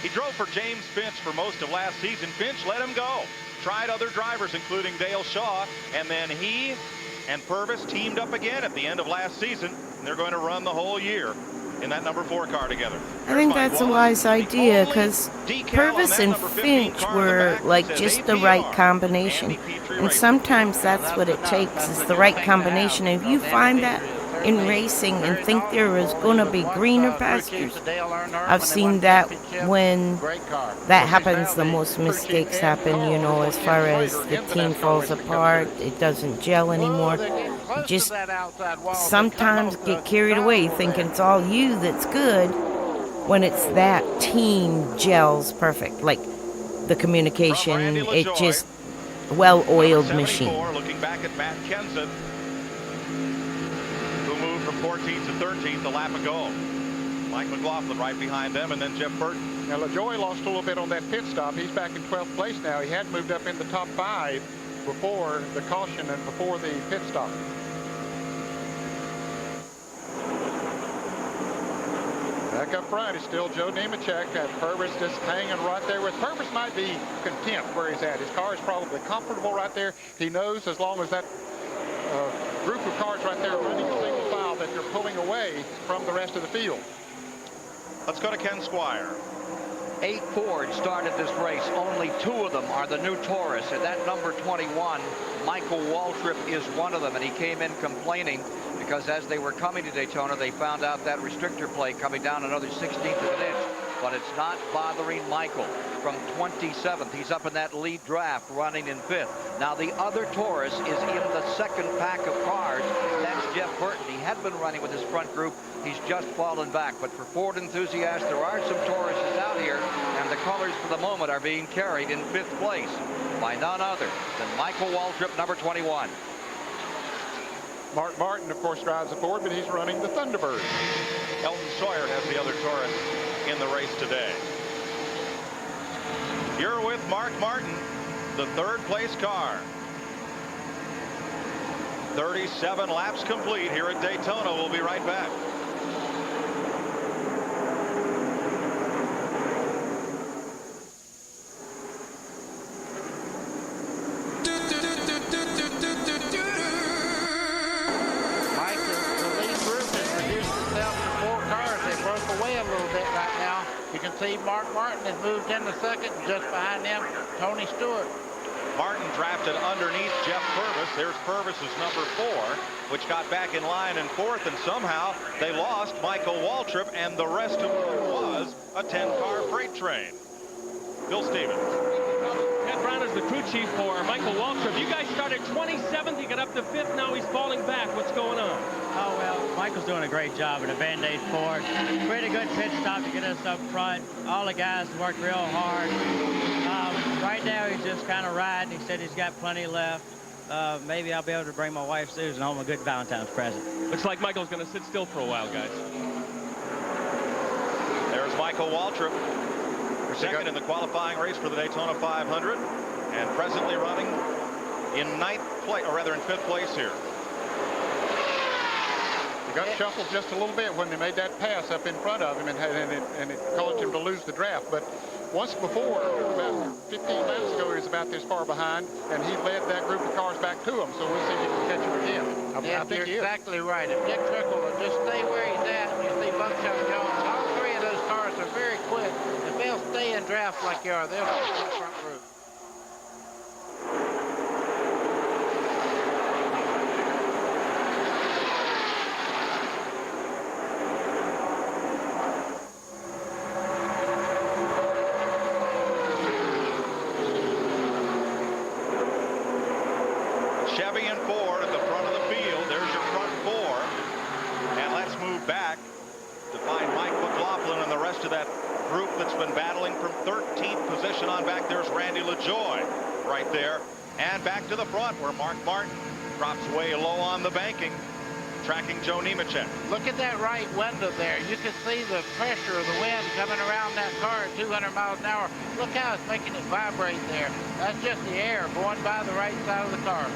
Speaker 27: He drove for James Finch for most of last season. Finch let him go. Tried other drivers, including Dale Shaw, and then he and Purvis teamed up again at the end of last season. And they're going to run the whole year in that number 4 car together.
Speaker 1: I think that's a wise idea, because Purvis and Finch were like just the right combination. And sometimes that's what it takes, is the right combination. And if you find that in racing and think there is going to be greener pastures, I've seen that when that happens, the most mistakes happen, you know, as far as the team falls apart, it doesn't gel anymore. You just sometimes get carried away thinking it's all you that's good, when it's that team gels perfect. Like the communication, it just well-oiled machine.
Speaker 27: Looking back at Matt Kenseth, who moved from 14th to 13th a lap ago. Mike McLaughlin right behind them, and then Jeff Burton.
Speaker 19: Now LaJoie lost a little bit on that pit stop. He's back in 12th place now. He had moved up in the top 5 before the caution and before the pit stop. Back up front is still Joe Nemechek, and Purvis just hanging right there with. Purvis might be content where he's at. His car is probably comfortable right there. He knows as long as that group of cars right there are running a single file that they're pulling away from the rest of the field.
Speaker 27: Let's go to Ken Squire.
Speaker 13: 8 Fords started this race. Only 2 of them are the new Taurus. And that number 21, Michael Waltrip, is one of them. And he came in complaining because as they were coming to Daytona, they found out that restrictor plate coming down another 16th of an inch. But it's not bothering Michael. From 27th, he's up in that lead draft, running in 5th. Now the other Taurus is in the second pack of cars. That's Jeff Burton. He had been running with his front group. He's just fallen back. But for Ford enthusiasts, there are some Tauruses out here, and the colors for the moment are being carried in 5th place by none other than Michael Waltrip, number 21.
Speaker 19: Mark Martin, of course, drives the Ford, but he's running the Thunderbird.
Speaker 27: Elton Sawyer has the other Taurus in the race today. You're with Mark Martin, the third place car. 37 laps complete here at Daytona. We'll be right back.
Speaker 14: See, Mark Martin has moved into second, and just behind him, Tony Stewart.
Speaker 27: Martin drafted underneath Geoff Purvis. There's Purvis's number 4, which got back in line in 4th, and somehow they lost Michael Waltrip and the rest of what was a 10-car freight train. Bill Stevens.
Speaker 6: Ted Brown is the crew chief for Michael Waltrip. You guys started 27th, you got up to 5th, now he's falling back. What's going on?
Speaker 10: Oh, well, Michael's doing a great job in the Band-Aid Ford. Pretty good pit stop to get us up front. All the guys worked real hard. Right now, he's just kind of riding. He said he's got plenty left. Maybe I'll be able to bring my wife, Susan, home a good Valentine's present.
Speaker 6: Looks like Michael's going to sit still for a while, guys.
Speaker 27: There's Michael Waltrip, second in the qualifying race for the Daytona 500, and presently running in 9th place, or rather in 5th place here.
Speaker 19: He got shuffled just a little bit when they made that pass up in front of him, and it caused him to lose the draft. But once before, about 15 laps ago, he was about this far behind, and he led that group of cars back to him. So we'll see if he can catch him again.
Speaker 14: I think you're exactly right. If Dick Trickle will just stay where he's at, and you see Buckshot Jones, all three of those cars are very quick. If they'll stay in draft like they are, they'll get to the front group.
Speaker 27: Chevy and Ford at the front of the field. There's your front 4. And let's move back to find Mike McLaughlin and the rest of that group that's been battling from 13th position on back. There's Randy LaJoy right there. And back to the front where Mark Martin drops way low on the banking, tracking Joe Nemechek.
Speaker 14: Look at that right window there. You can see the pressure of the wind coming around that car at 200 miles an hour. Look how it's making it vibrate there. That's just the air going by the right side of the car.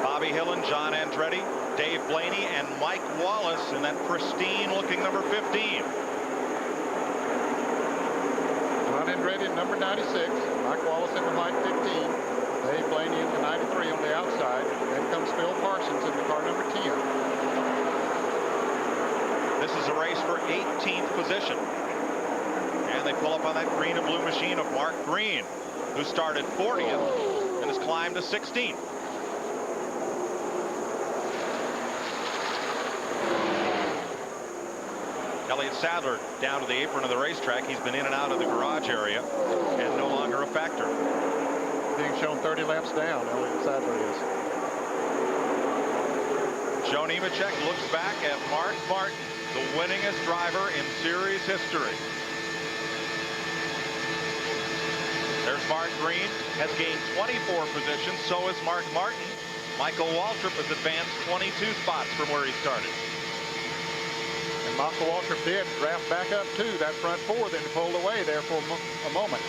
Speaker 27: Bobby Hillin, John Andretti, Dave Blaney, and Mike Wallace in that pristine-looking number 15.
Speaker 19: John Andretti in number 96, Mike Wallace in the white 15, Dave Blaney in the 93 on the outside. Then comes Phil Parsons in the car number 10.
Speaker 27: This is a race for 18th position. And they pull up on that green and blue machine of Mark Green, who started 40th and has climbed to 16th. Elliott Sadler down to the apron of the racetrack. He's been in and out of the garage area and no longer a factor.
Speaker 19: Being shown 30 laps down, Elliott Sadler is.
Speaker 27: Joe Nemechek looks back at Mark Martin, the winningest driver in series history. There's Mark Green, has gained 24 positions. So has Mark Martin. Michael Waltrip has advanced 22 spots from where he started.
Speaker 19: And Michael Waltrip did draft back up to that front 4, then pulled away there for a moment.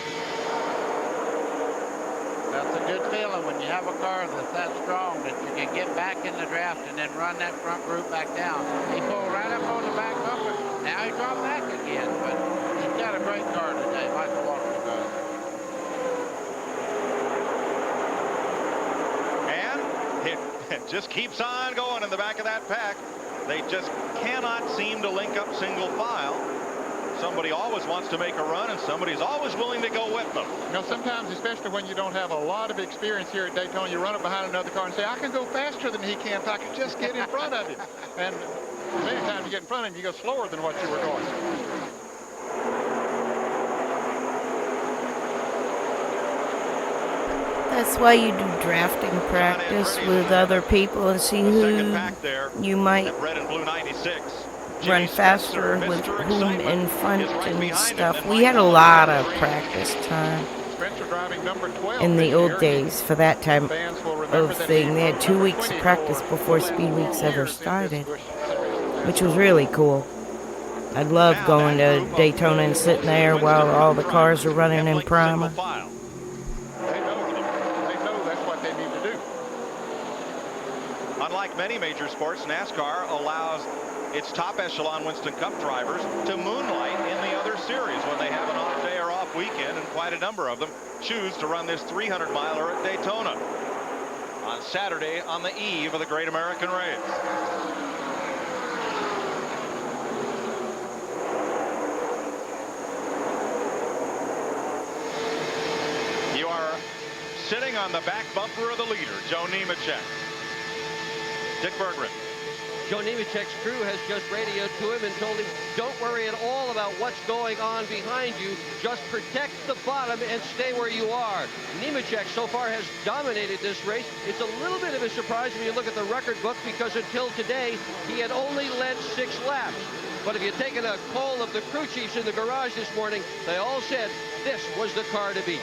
Speaker 14: That's a good feeling when you have a car that's that strong that you can get back in the draft and then run that front group back down. He pulled right up on the back bumper. Now he dropped back again, but he's got a great car today, Michael Waltrip does.
Speaker 27: And it just keeps on going in the back of that pack. They just cannot seem to link up single file. Somebody always wants to make a run, and somebody's always willing to go with them.
Speaker 19: You know, sometimes, especially when you don't have a lot of experience here at Daytona, you run up behind another car and say, I can go faster than he can if I can just get in front of him. And many times you get in front of him, you go slower than what you were going.
Speaker 1: That's why you do drafting practice with other people and see who you might run faster with whom in front and stuff. We had a lot of practice time.
Speaker 2: Spencer driving number 12
Speaker 1: in the
Speaker 2: this
Speaker 1: old
Speaker 2: year.
Speaker 1: days for that time
Speaker 2: Fans will remember
Speaker 1: of
Speaker 2: that
Speaker 1: thing.
Speaker 2: he
Speaker 1: They had
Speaker 2: rode
Speaker 1: 2 weeks of
Speaker 2: Mercedes
Speaker 1: practice
Speaker 2: for
Speaker 1: before
Speaker 2: 20
Speaker 1: Speed Weeks ever
Speaker 2: years in
Speaker 1: started,
Speaker 2: this Busch Series.
Speaker 1: which was really cool. I love going to Daytona and sitting there while all the cars are running in primer.
Speaker 2: They know that's what they need to do.
Speaker 27: Unlike many major sports, NASCAR allows its top echelon Winston Cup drivers to moonlight in the other series when they have an off day or off weekend, and quite a number of them choose to run this 300-miler at Daytona on Saturday on the eve of the Great American Race. You are sitting on the back bumper of the leader, Joe Nemechek. Dick Berggren.
Speaker 23: Joe Nemechek's crew has just radioed to him and told him, don't worry at all about what's going on behind you. Just protect the bottom and stay where you are. Nemechek so far has dominated this race. It's a little bit of a surprise when you look at the record book, because until today, he had only led 6 laps. But if you'd taken a poll of the crew chiefs in the garage this morning, they all said this was the car to beat.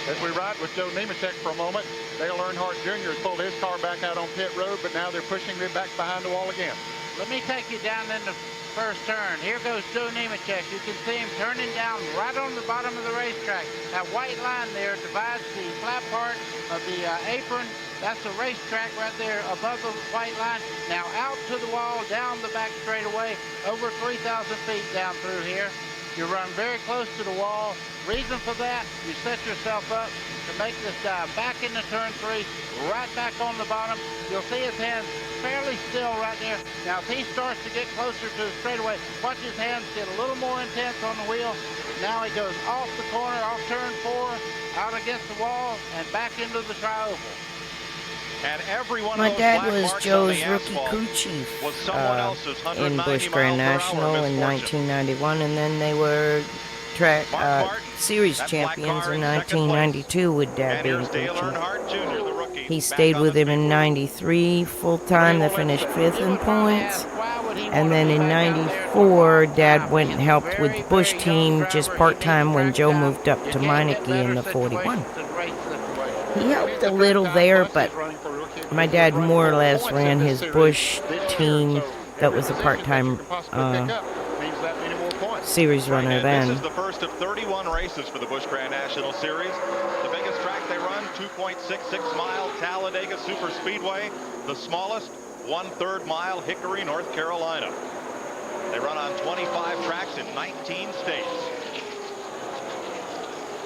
Speaker 2: As we ride with Joe Nemechek for a moment, Dale Earnhardt Jr. has pulled his car back out on pit road, but now they're pushing it back behind the wall again.
Speaker 14: Let me take you down in the first turn. Here goes Joe Nemechek. You can see him turning down right on the bottom of the racetrack. That white line there divides the flat part of the apron. That's the racetrack right there above the white line. Now out to the wall, down the back straightaway, over 3,000 feet down through here. You run very close to the wall. Reason for that, you set yourself up to make this dive back into turn 3, right back on the bottom. You'll see his hands fairly still right there. Now, if he starts to get closer to the straightaway, watch his hands get a little more intense on the wheel. Now he goes off the corner, off turn 4, out against the wall, and back into the tri-oval.
Speaker 27: And every one
Speaker 1: My
Speaker 27: of those
Speaker 1: dad
Speaker 27: black
Speaker 1: was
Speaker 27: marks
Speaker 1: Joe's
Speaker 27: on the
Speaker 1: rookie
Speaker 27: asphalt
Speaker 1: crew chief
Speaker 27: was someone else's
Speaker 1: in
Speaker 27: 190
Speaker 1: Busch Grand
Speaker 27: mile per hour
Speaker 1: National in
Speaker 27: misfortune.
Speaker 1: 1991, and then they were track series champions in 1992 with Dad being crew chief. He stayed with him in 93 full-time. They finished 5th in points. And then in 94, Dad went and helped with the Busch team just part-time when Joe moved up to Meineke in the 41. He helped a little there, but my dad more or less ran his Busch team that was a part-time series runner then.
Speaker 27: This is the first of 31 races for the Busch Grand National Series. The biggest track they run, 2.66 mile Talladega Super Speedway. The smallest, 1/3 mile Hickory, North Carolina. They run on 25 tracks in 19 states.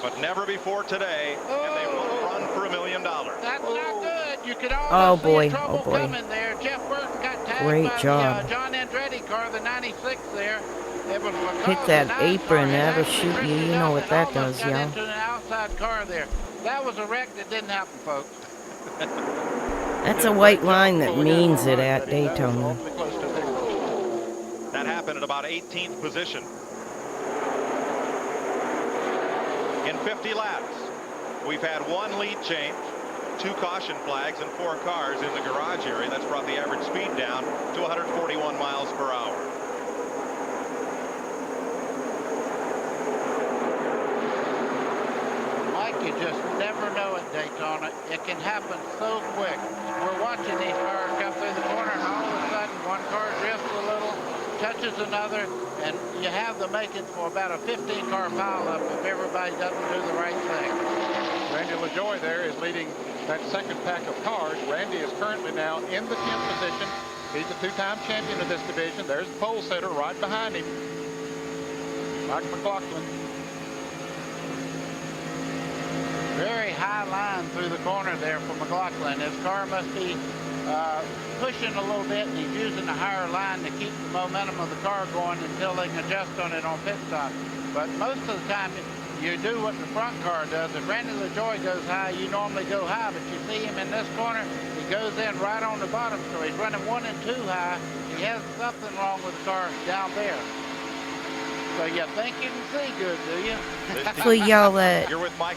Speaker 27: But never before today have they won a run for $1 million.
Speaker 14: That's not good. You could almost
Speaker 1: Oh
Speaker 14: see
Speaker 1: boy,
Speaker 14: trouble
Speaker 1: oh boy.
Speaker 14: coming there. Jeff Burton got tagged
Speaker 1: Great
Speaker 14: by
Speaker 1: job.
Speaker 14: the John Andretti car, the 96 there. It was
Speaker 1: Hit that apron, that'll shoot you. You know what that does,
Speaker 14: got
Speaker 1: y'all.
Speaker 14: into an outside car there. That was a wreck that didn't happen, folks.
Speaker 1: That's a white line that means it at Daytona.
Speaker 27: That happened at about 18th position. In 50 laps, we've had 1 lead change, 2 caution flags, and 4 cars in the garage area. That's brought the average speed down to 141 miles per hour.
Speaker 14: Mike, you just never know at Daytona. It can happen so quick. We're watching these cars come through the corner, and all of a sudden one car drifts a little, touches another, and you have the makings for about a 15-car pileup if everybody doesn't do the right thing.
Speaker 2: Randy LaJoie there is leading that second pack of cars. Randy is currently now in the 10th position. He's a 2-time champion of this division. There's the pole sitter right behind him, Mike McLaughlin.
Speaker 14: Very high line through the corner there for McLaughlin. His car must be pushing a little bit, and he's using a higher line to keep the momentum of the car going until they can adjust on it on pit stop. But most of the time, you do what the front car does. If Randy LaJoie goes high, you normally go high, but you see him in this corner, he goes in right on the bottom, so he's running 1 and 2 high. He has something wrong with the car down there. So you think you can see good, do you?
Speaker 1: For y'all that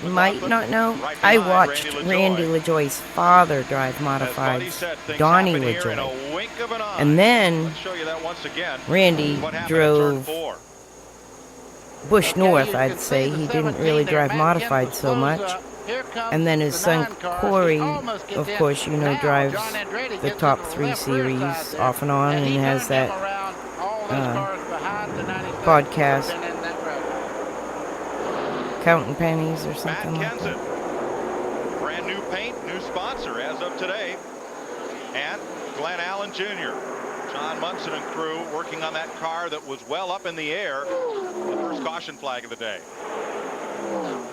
Speaker 1: might not know, I watched Randy LaJoie's father drive modified Donnie LaJoie.
Speaker 27: Wink of an eye.
Speaker 1: And then
Speaker 27: Let's show you that once again.
Speaker 1: Randy
Speaker 27: What happened at
Speaker 1: drove
Speaker 27: turn 4.
Speaker 1: Bush North, I'd say. He didn't really drive modified so much. And then his son Corey, of course, you know, drives the top 3 series off and on, and has that podcast, Counting Pennies or something like that.
Speaker 27: Brand new paint, new sponsor as of today. And Glenn Allen Jr. John Munson and crew working on that car that was well up in the air. The first caution flag of the day.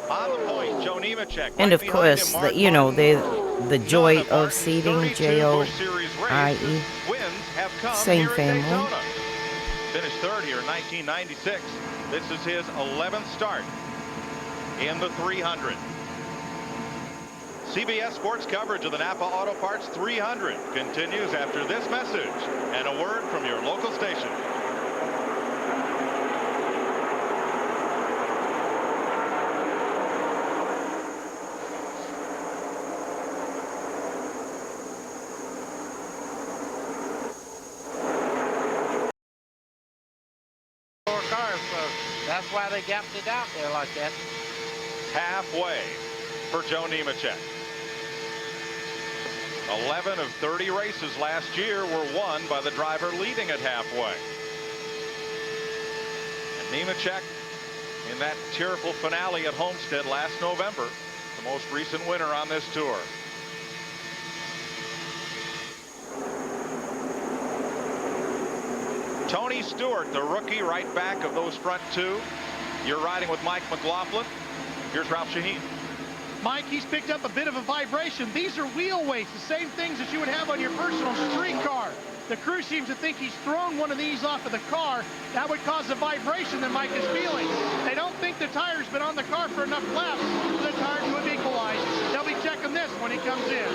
Speaker 27: On the point, Joe Nemechek.
Speaker 1: And of course, you know, the joy of seating, J-O-I-E, same family.
Speaker 27: Finished third here in 1996. This is his 11th start in the 300. CBS Sports coverage of the Napa Auto Parts 300 continues after this message and a word from your local station.
Speaker 14: That's why they gapped it out there like that.
Speaker 27: Halfway for Joe Nemechek. 11 of 30 races last year were won by the driver leading at halfway. And Nemechek in that tearful finale at Homestead last November, the most recent winner on this tour. Tony Stewart, the rookie, right back of those front 2. You're riding with Mike McLaughlin. Here's Ralph Shaheen.
Speaker 8: Mike, he's picked up a bit of a vibration. These are wheel weights, the same things that you would have on your personal street car. The crew seems to think he's thrown one of these off of the car. That would cause the vibration that Mike is feeling. They don't think the tire's been on the car for enough laps for the tire to have equalized. They'll be checking this when he comes in.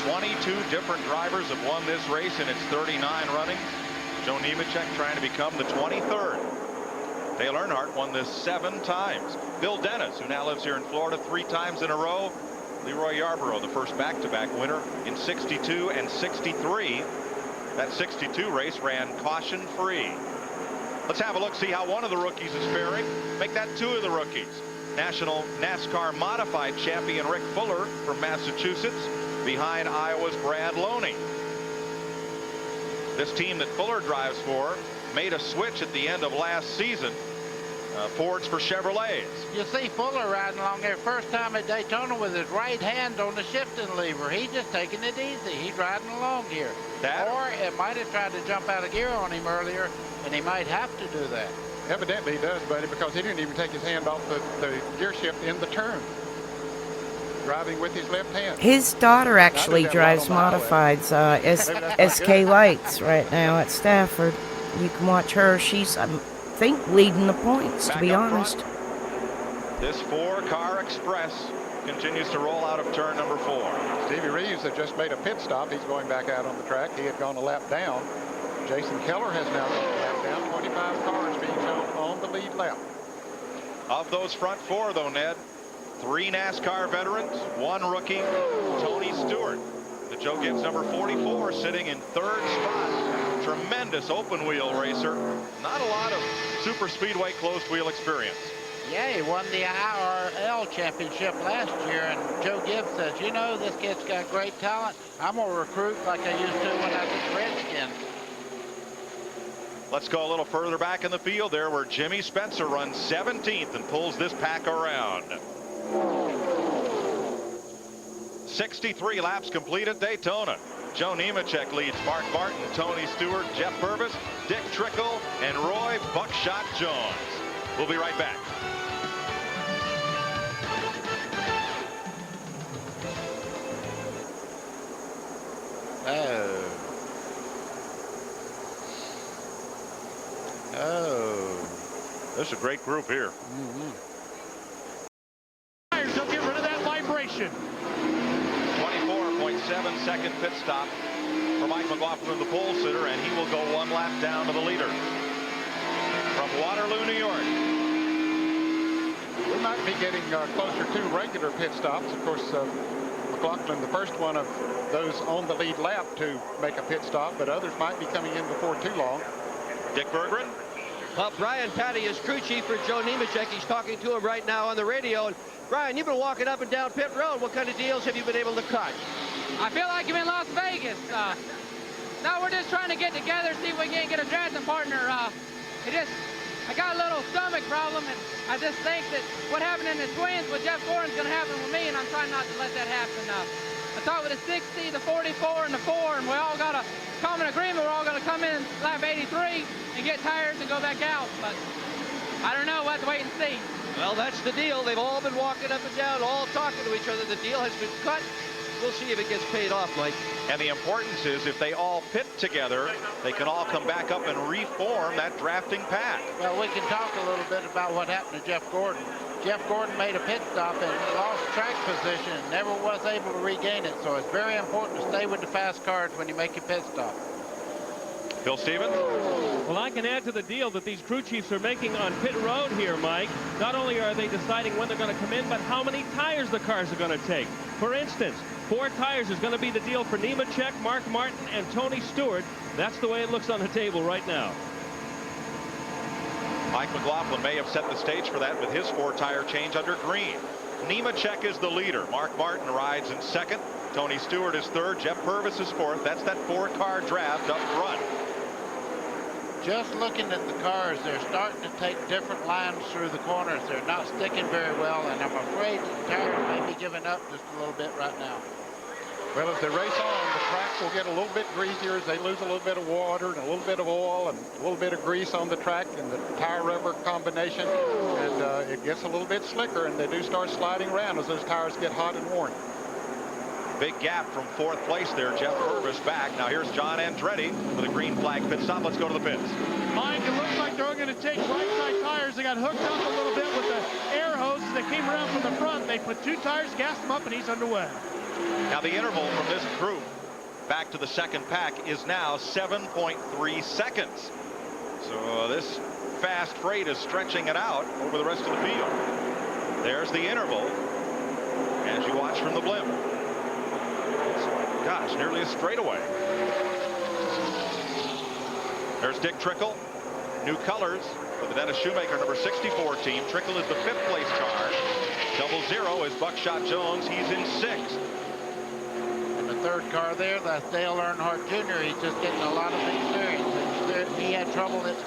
Speaker 27: 22 different drivers have won this race in its 39 runnings. Joe Nemechek trying to become the 23rd. Dale Earnhardt won this 7 times. Bill Dennis, who now lives here in Florida 3 times in a row. Leroy Yarborough, the first back-to-back winner in 62 and 63. That 62 race ran caution-free. Let's have a look, see how one of the rookies is faring. Make that 2 of the rookies. National NASCAR Modified Champion Rick Fuller from Massachusetts, behind Iowa's Brad Loney. This team that Fuller drives for made a switch at the end of last season. Fords for Chevrolets.
Speaker 14: You see Fuller riding along there first time at Daytona with his right hand on the shifting lever. He's just taking it easy. He's riding along here. Or it might have tried to jump out of gear on him earlier, and he might have to do that.
Speaker 19: Evidently he does, buddy, because he didn't even take his hand off the gear shift in the turn. Driving with his left hand.
Speaker 1: His daughter actually drives modifieds, SK Lights right now at Stafford. You can watch her. She's, I think, leading the points, to be honest.
Speaker 27: This 4-car express continues to roll out of turn number 4.
Speaker 19: Stevie Reeves has just made a pit stop. He's going back out on the track. He had gone a lap down. Jason Keller has now gone a lap down. 25 cars being shown on the lead lap.
Speaker 27: Of those front 4, though, Ned, 3 NASCAR veterans, 1 rookie, Tony Stewart. The Joe Gibbs number 44 sitting in 3rd spot. Tremendous open wheel racer. Not a lot of super speedway closed wheel experience.
Speaker 14: Yeah, he won the IRL championship last year, and Joe Gibbs says, you know, this kid's got great talent. I'm going to recruit like I used to when I was at Redskins.
Speaker 27: Let's go a little further back in the field there, where Jimmy Spencer runs 17th and pulls this pack around. 63 laps complete at Daytona. Joe Nemechek leads Mark Martin, Tony Stewart, Jeff Purvis, Dick Trickle, and Roy Buckshot Jones. We'll be right back. This is a great group here.
Speaker 8: Don't get rid of that vibration.
Speaker 27: 24.7-second pit stop for Mike McLaughlin, the pole sitter, and he will go 1 lap down to the leader. From Waterloo, New York.
Speaker 19: We might be getting closer to regular pit stops. Of course, McLaughlin the first one of those on the lead lap to make a pit stop, but others might be coming in before too long.
Speaker 27: Dick Berggren.
Speaker 23: Well, Brian Patty is crew chief for Joe Nemechek. He's talking to him right now on the radio. And Brian, you've been walking up and down pit road. What kind of deals have you been able to cut?
Speaker 17: I feel like I'm in Las Vegas. Now we're just trying to get together, see if we can get a drafting partner. I got a little stomach problem, and I just think that what happened in the Twins with Jeff Gordon's going to happen with me, and I'm trying not to let that happen. I talked with the 60, the 44, and the 4, and we all got a common agreement. We're all going to come in lap 83 and get tires and go back out. But I don't know. We'll have to wait and see.
Speaker 23: Well, that's the deal. They've all been walking up and down, all talking to each other. The deal has been cut. We'll see if it gets paid off, Mike.
Speaker 27: And the importance is if they all pit together, they can all come back up and reform that drafting pack.
Speaker 14: Well, we can talk a little bit about what happened to Jeff Gordon. Jeff Gordon made a pit stop and lost track position and never was able to regain it. So it's very important to stay with the fast cars when you make your pit stop.
Speaker 27: Phil Stevens?
Speaker 6: Well, I can add to the deal that these crew chiefs are making on pit road here, Mike. Not only are they deciding when they're going to come in, but how many tires the cars are going to take. For instance, 4 tires is going to be the deal for Nemechek, Mark Martin, and Tony Stewart. That's the way it looks on the table right now.
Speaker 27: Mike McLaughlin may have set the stage for that with his 4-tire change under green. Nemechek is the leader. Mark Martin rides in second. Tony Stewart is third. Jeff Purvis is fourth. That's that 4-car draft up front.
Speaker 14: Just looking at the cars, they're starting to take different lines through the corners. They're not sticking very well, and I'm afraid the tires may be giving up just a little bit right now.
Speaker 19: Well, as they race on, the track will get a little bit greasier as they lose a little bit of water and a little bit of oil and a little bit of grease on the track and the tire rubber combination, and it gets a little bit slicker, and they do start sliding around as those tires get hot and worn.
Speaker 27: Big gap from 4th place there. Jeff Purvis back. Now here's John Andretti with a green flag pit stop. Let's go to the pits.
Speaker 8: Mike, it looks like they're going to take right side tires. They got hooked up a little bit with the air hoses that came around from the front. They put 2 tires, gassed them up, and he's underway.
Speaker 27: Now the interval from this group back to the second pack is now 7.3 seconds. So this fast freight is stretching it out over the rest of the field. There's the interval as you watch from the blimp. Gosh, nearly a straightaway. There's Dick Trickle. New colors for the Dennis Shoemaker number 64 team. Trickle is the 5th place car. 00 is Buckshot Jones. He's in 6th.
Speaker 14: And the 3rd car there, that's Dale Earnhardt Jr. He's just getting a lot of experience. He had trouble in the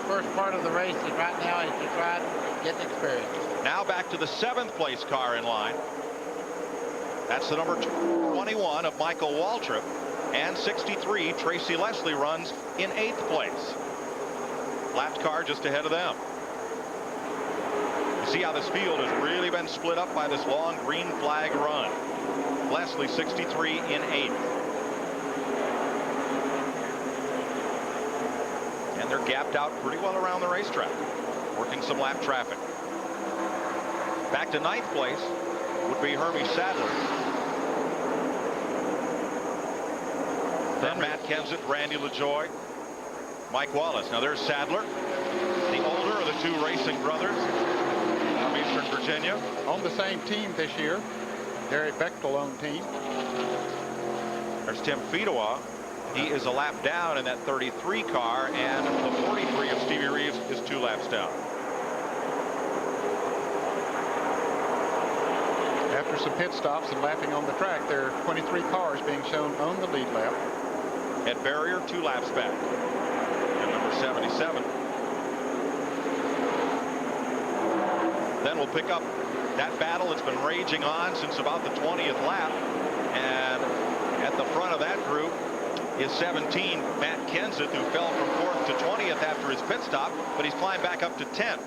Speaker 14: first part of the race, and right now he's just riding, getting experience.
Speaker 27: Now back to the 7th place car in line. That's the number 21 of Michael Waltrip, and 63 Tracy Leslie runs in 8th place. Lapped car just ahead of them. You see how this field has really been split up by this long green flag run. Leslie 63 in 8th. And they're gapped out pretty well around the racetrack, working some lap traffic. Back to 9th place would be Hermie Sadler. Then Matt Kenseth, Randy LaJoie, Mike Wallace. Now there's Sadler, the older of the 2 racing brothers from Eastern Virginia.
Speaker 19: On the same team this year, Gary Bechtel owned team.
Speaker 27: There's Tim Fedowa. He is a lap down in that 33 car, and the 43 of Stevie Reeves is 2 laps down.
Speaker 19: After some pit stops and lapping on the track, there are 23 cars being shown on the lead lap.
Speaker 27: Ed Barrier 2 laps back. And number 77. Then we'll pick up that battle that's been raging on since about the 20th lap. And at the front of that group is 17, Matt Kenseth, who fell from 4th to 20th after his pit stop, but he's climbed back up to 10th.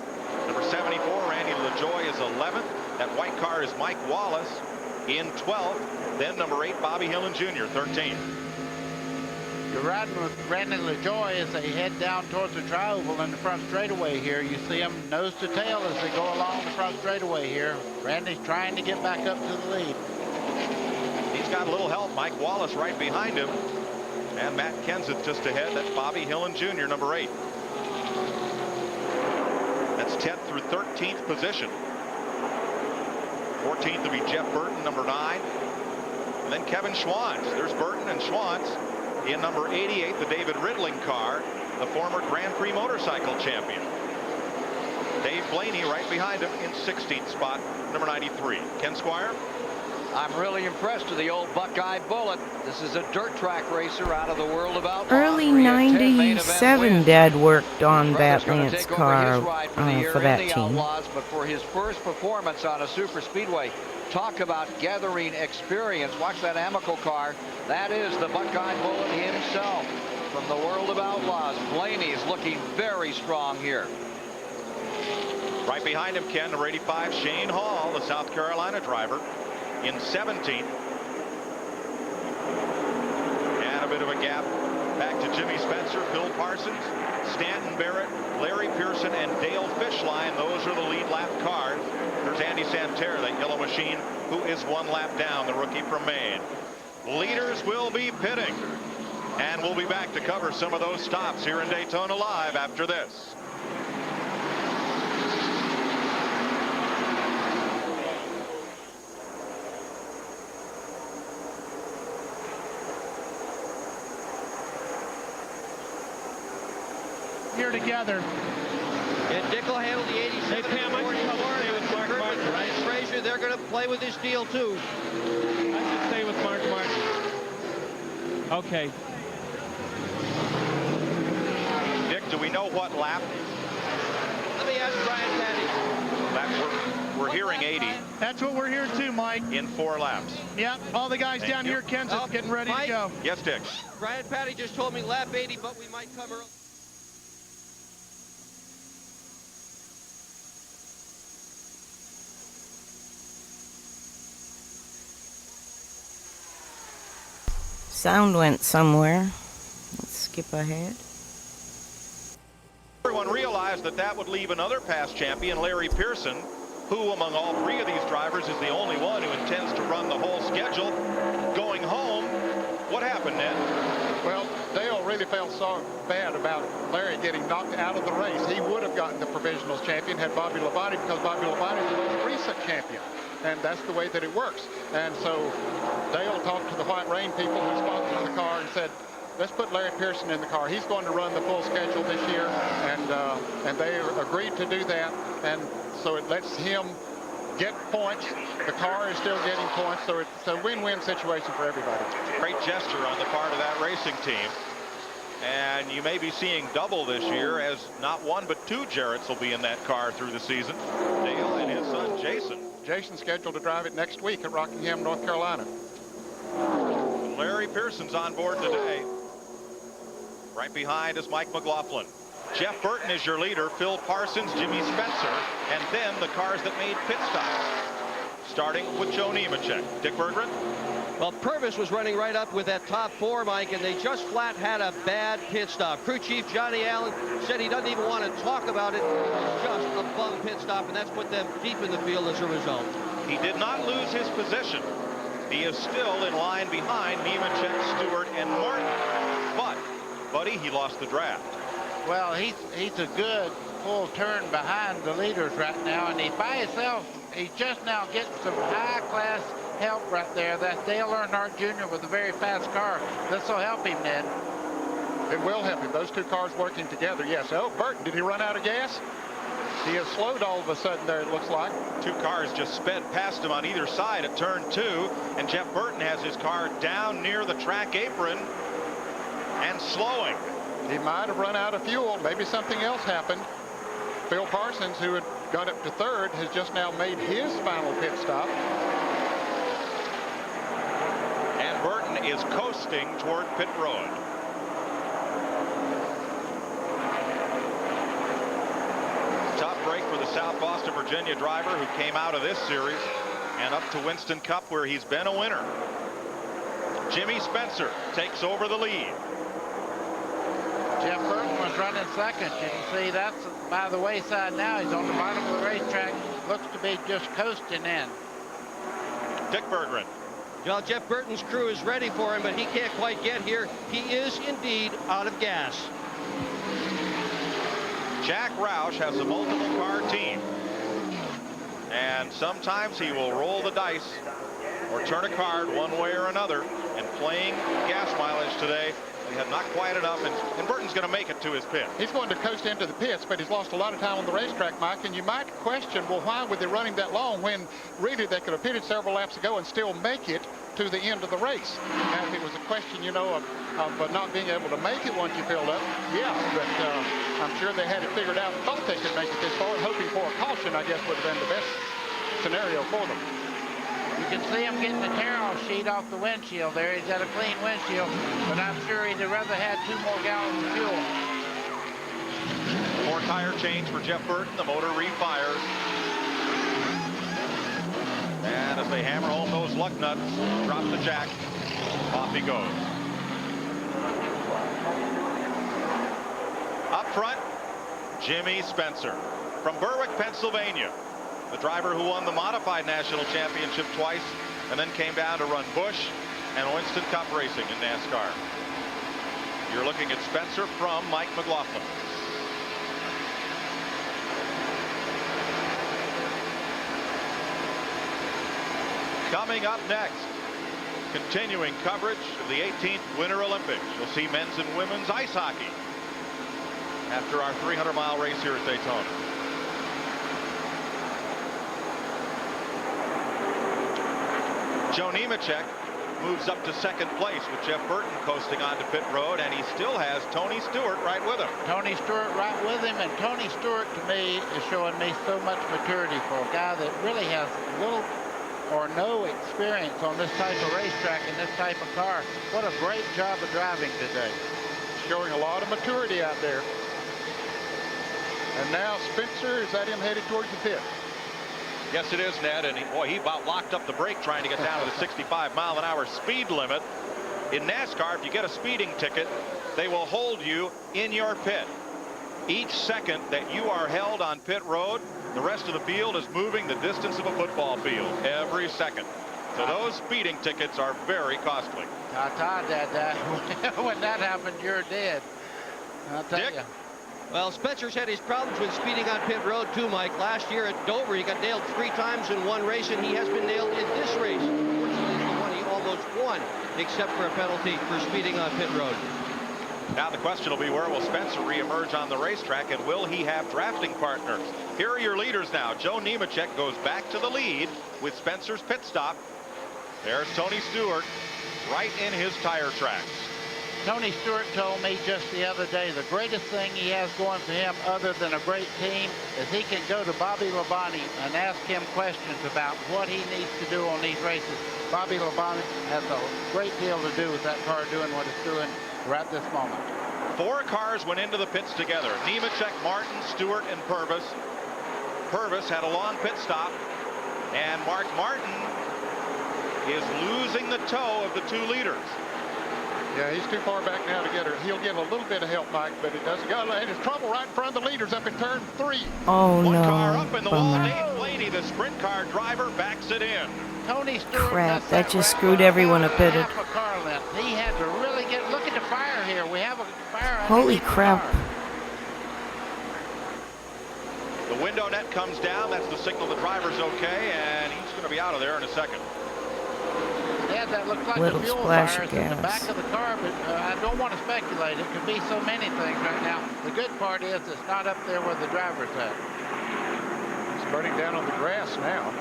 Speaker 27: Number 74, Randy LaJoie, is 11th. That white car is Mike Wallace in 12th. Then number 8, Bobby Hillin Jr., 13th.
Speaker 14: You're riding with Randy LaJoie as they head down towards the tri-oval in the front straightaway here. You see them nose to tail as they go along the front straightaway here. Randy's trying to get back up to the lead.
Speaker 27: He's got a little help. Mike Wallace right behind him. And Matt Kenseth just ahead. That's Bobby Hillin Jr., number 8. That's 10th through 13th position. 14th will be Jeff Burton, number 9. And then Kevin Schwantz. There's Burton and Schwantz in number 88, the David Ridling car, the former Grand Prix motorcycle champion. Dave Blaney right behind him in 16th spot, number 93. Ken Squire?
Speaker 13: I'm really impressed with the old Buckeye Bullet. This is a dirt track racer out of the world of outlaws.
Speaker 1: Early 97, Dad worked on Batman's car for that team.
Speaker 13: Outlaws, but for his first performance on a super speedway, talk about gathering experience. Watch that Amical car. That is the Buckeye Bullet himself from the world of outlaws. Blaney's looking very strong here.
Speaker 27: Right behind him, Ken, number 85, Shane Hall, the South Carolina driver, in 17th. And a bit of a gap back to Jimmy Spencer, Phil Parsons, Stanton Barrett, Larry Pearson, and Dale Fishline. Those are the lead lap cars. There's Andy Santerre, that yellow machine, who is one lap down, the rookie from Maine. Leaders will be pitting. And we'll be back to cover some of those stops here in Daytona Live after this.
Speaker 8: Here together.
Speaker 23: And Dick will handle the 87.
Speaker 6: Hey, Pam, I should stay with Mark Martin, right?
Speaker 23: Frazier, they're going to play with this deal, too.
Speaker 6: I should stay with Mark Martin. Okay.
Speaker 27: Dick, do we know what lap?
Speaker 23: Let me ask Brian Patty.
Speaker 27: We're hearing 80.
Speaker 8: That's what we're hearing too, Mike.
Speaker 27: In 4 laps.
Speaker 8: Yep, all the guys
Speaker 27: Thank
Speaker 8: down
Speaker 27: you.
Speaker 8: here, Kansas, getting ready
Speaker 23: Mike?
Speaker 8: to go.
Speaker 27: Yes, Dick.
Speaker 23: Brian Patty just told me lap 80, but we might come early.
Speaker 1: Sound went somewhere. Let's skip ahead.
Speaker 27: Everyone realized that that would leave another past champion, Larry Pearson, who among all 3 of these drivers is the only one who intends to run the whole schedule. Going home, what happened, Ned?
Speaker 19: Well, Dale really felt so bad about Larry getting knocked out of the race. He would have gotten the provisionals champion had Bobby Labonte, because Bobby Labonte is the most recent champion. And that's the way that it works. And so Dale talked to the White Rain people who sponsored the car and said, let's put Larry Pearson in the car. He's going to run the full schedule this year. And they agreed to do that. And so it lets him get points. The car is still getting points. So it's a win-win situation for everybody.
Speaker 27: Great gesture on the part of that racing team. And you may be seeing double this year, as not 1 but 2 Jarretts will be in that car through the season. Dale and his son Jason.
Speaker 19: Jason's scheduled to drive it next week at Rockingham, North Carolina.
Speaker 27: Larry Pearson's on board today. Right behind is Mike McLaughlin. Jeff Burton is your leader, Phil Parsons, Jimmy Spencer, and then the cars that made pit stops. Starting with Joe Nemechek. Dick Berggren.
Speaker 23: Well, Purvis was running right up with that top 4, Mike, and they just flat had a bad pit stop. Crew chief Johnny Allen said he doesn't even want to talk about it. It was just a bum pit stop, and that's put them deep in the field as a result.
Speaker 27: He did not lose his position. He is still in line behind Nemechek, Stewart, and Martin. But, buddy, he lost the draft.
Speaker 14: Well, he's a good full turn behind the leaders right now, and he's by himself. He's just now getting some high-class help right there. That's Dale Earnhardt Jr. with a very fast car. This will help him, Ned.
Speaker 19: It will help him. Those 2 cars working together. Yes. Oh, Burton, did he run out of gas? He has slowed all of a sudden there, it looks like.
Speaker 27: 2 cars just sped past him on either side at turn 2, and Jeff Burton has his car down near the track apron and slowing.
Speaker 19: He might have run out of fuel. Maybe something else happened. Phil Parsons, who had gone up to 3rd, has just now made his final pit stop.
Speaker 27: And Burton is coasting toward pit road. Tough break for the South Boston, Virginia driver who came out of this series and up to Winston Cup, where he's been a winner. Jimmy Spencer takes over the lead.
Speaker 14: Jeff Burton was running 2nd. You can see that's by the wayside now. He's on the bottom of the racetrack. Looks to be just coasting in.
Speaker 27: Dick Berggren.
Speaker 23: Well, Jeff Burton's crew is ready for him, but he can't quite get here. He is indeed out of gas.
Speaker 27: Jack Roush has a multiple car team, and sometimes he will roll the dice or turn a card one way or another. And playing gas mileage today, they have not quite enough, and Burton's going to make it to his pit.
Speaker 19: He's going to coast into the pits, but he's lost a lot of time on the racetrack, Mike, and you might question, well, why would they run him that long when really they could have pitted several laps ago and still make it to the end of the race? Now, if it was a question, you know, of not being able to make it once you filled up, yeah, but I'm sure they had it figured out and thought they could make it this far, and hoping for a caution, I guess, would have been the best scenario for them.
Speaker 14: You can see him getting the tear-off sheet off the windshield there. He's got a clean windshield, but I'm sure he'd have rather had 2 more gallons of fuel.
Speaker 27: More tire change for Geoff Burton. The motor refires. And as they hammer home those lug nuts, drop the jack, off he goes. Up front, Jimmy Spencer from Berwick, Pennsylvania. The driver who won the modified national championship twice and then came down to run Busch and Winston Cup racing in NASCAR. You're looking at Spencer from Mike McLaughlin. Coming up next, continuing coverage of the 18th Winter Olympics. You'll see men's and women's ice hockey after our 300-mile race here at Daytona. Joe Nemechek moves up to second place with Geoff Burton coasting onto pit road, and he still has Tony Stewart right with him.
Speaker 14: Tony Stewart right with him, and Tony Stewart to me is showing me so much maturity for a guy that really has little or no experience on this type of racetrack and this type of car. What a great job of driving today.
Speaker 19: Showing a lot of maturity out there. And now Spencer, is that him headed towards the pit?
Speaker 27: Yes, it is, Ned, and he about locked up the brake trying to get down to the 65-mile-an-hour speed limit. In NASCAR, if you get a speeding ticket, they will hold you in your pit. Each second that you are held on pit road, the rest of the field is moving the distance of a football field every second. So those speeding tickets are very costly.
Speaker 14: Ta-ta, Dad. When that happened, you're dead. I'll tell you.
Speaker 23: Well, Spencer's had his problems with speeding on pit road too, Mike. Last year at Dover, he got nailed 3 times in one race, and he has been nailed in this race. Fortunately, it's the one he almost won, except for a penalty for speeding on pit road.
Speaker 27: Now the question will be, where will Spencer reemerge on the racetrack, and will he have drafting partners? Here are your leaders now. Joe Nemechek goes back to the lead with Spencer's pit stop. There's Tony Stewart right in his tire tracks.
Speaker 14: Tony Stewart told me just the other day the greatest thing he has going for him other than a great team is he can go to Bobby Labonte and ask him questions about what he needs to do on these races. Bobby Labonte has a great deal to do with that car doing what it's doing right this moment.
Speaker 27: 4 cars went into the pits together. Nemechek, Martin, Stewart, and Purvis. Purvis had a long pit stop, and Mark Martin is losing the toe of the 2 leaders.
Speaker 19: Yeah, he's too far back now to get her. He'll get a little bit of help, Mike, but it doesn't go. And it's trouble right in front of the leaders up in turn 3.
Speaker 1: Oh,
Speaker 27: One
Speaker 1: no.
Speaker 27: car up in the wall.
Speaker 1: Bummer.
Speaker 27: Dave Blaney, the sprint car driver, backs it in.
Speaker 14: Tony Stewart.
Speaker 1: Crap, that just screwed everyone a pitted.
Speaker 14: Half a car length. He had to really get. Look at the fire here. We have a fire.
Speaker 1: Holy crap.
Speaker 27: The window net comes down. That's the signal the driver's okay, and he's going to be out of there in a second.
Speaker 14: Yeah, that looks like
Speaker 1: Little
Speaker 14: a fuel
Speaker 1: splash
Speaker 14: fire
Speaker 1: of
Speaker 14: in the
Speaker 1: gas.
Speaker 14: back of the car, but I don't want to speculate. It could be so many things right now. The good part is it's not up there where the driver's at.
Speaker 19: It's burning down on the grass now.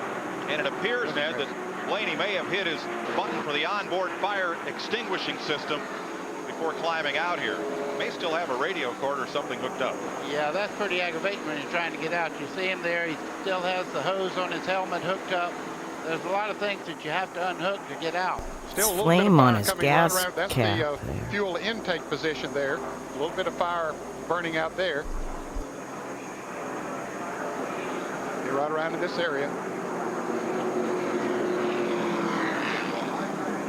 Speaker 27: And it appears, Ned, that Blaney may have hit his button for the onboard fire extinguishing system before climbing out here. May still have a radio cord or something hooked up.
Speaker 14: Yeah, that's pretty aggravating when you're trying to get out. You see him there. He still has the hose on his helmet hooked up. There's a lot of things that you have to unhook to get out.
Speaker 19: Still a little
Speaker 1: Flame
Speaker 19: bit of
Speaker 1: on
Speaker 19: fire
Speaker 1: his
Speaker 19: coming
Speaker 1: gas
Speaker 19: right around. That's
Speaker 1: cap
Speaker 19: the
Speaker 1: there.
Speaker 19: fuel intake position there. A little bit of fire burning out there. You're right around in this area.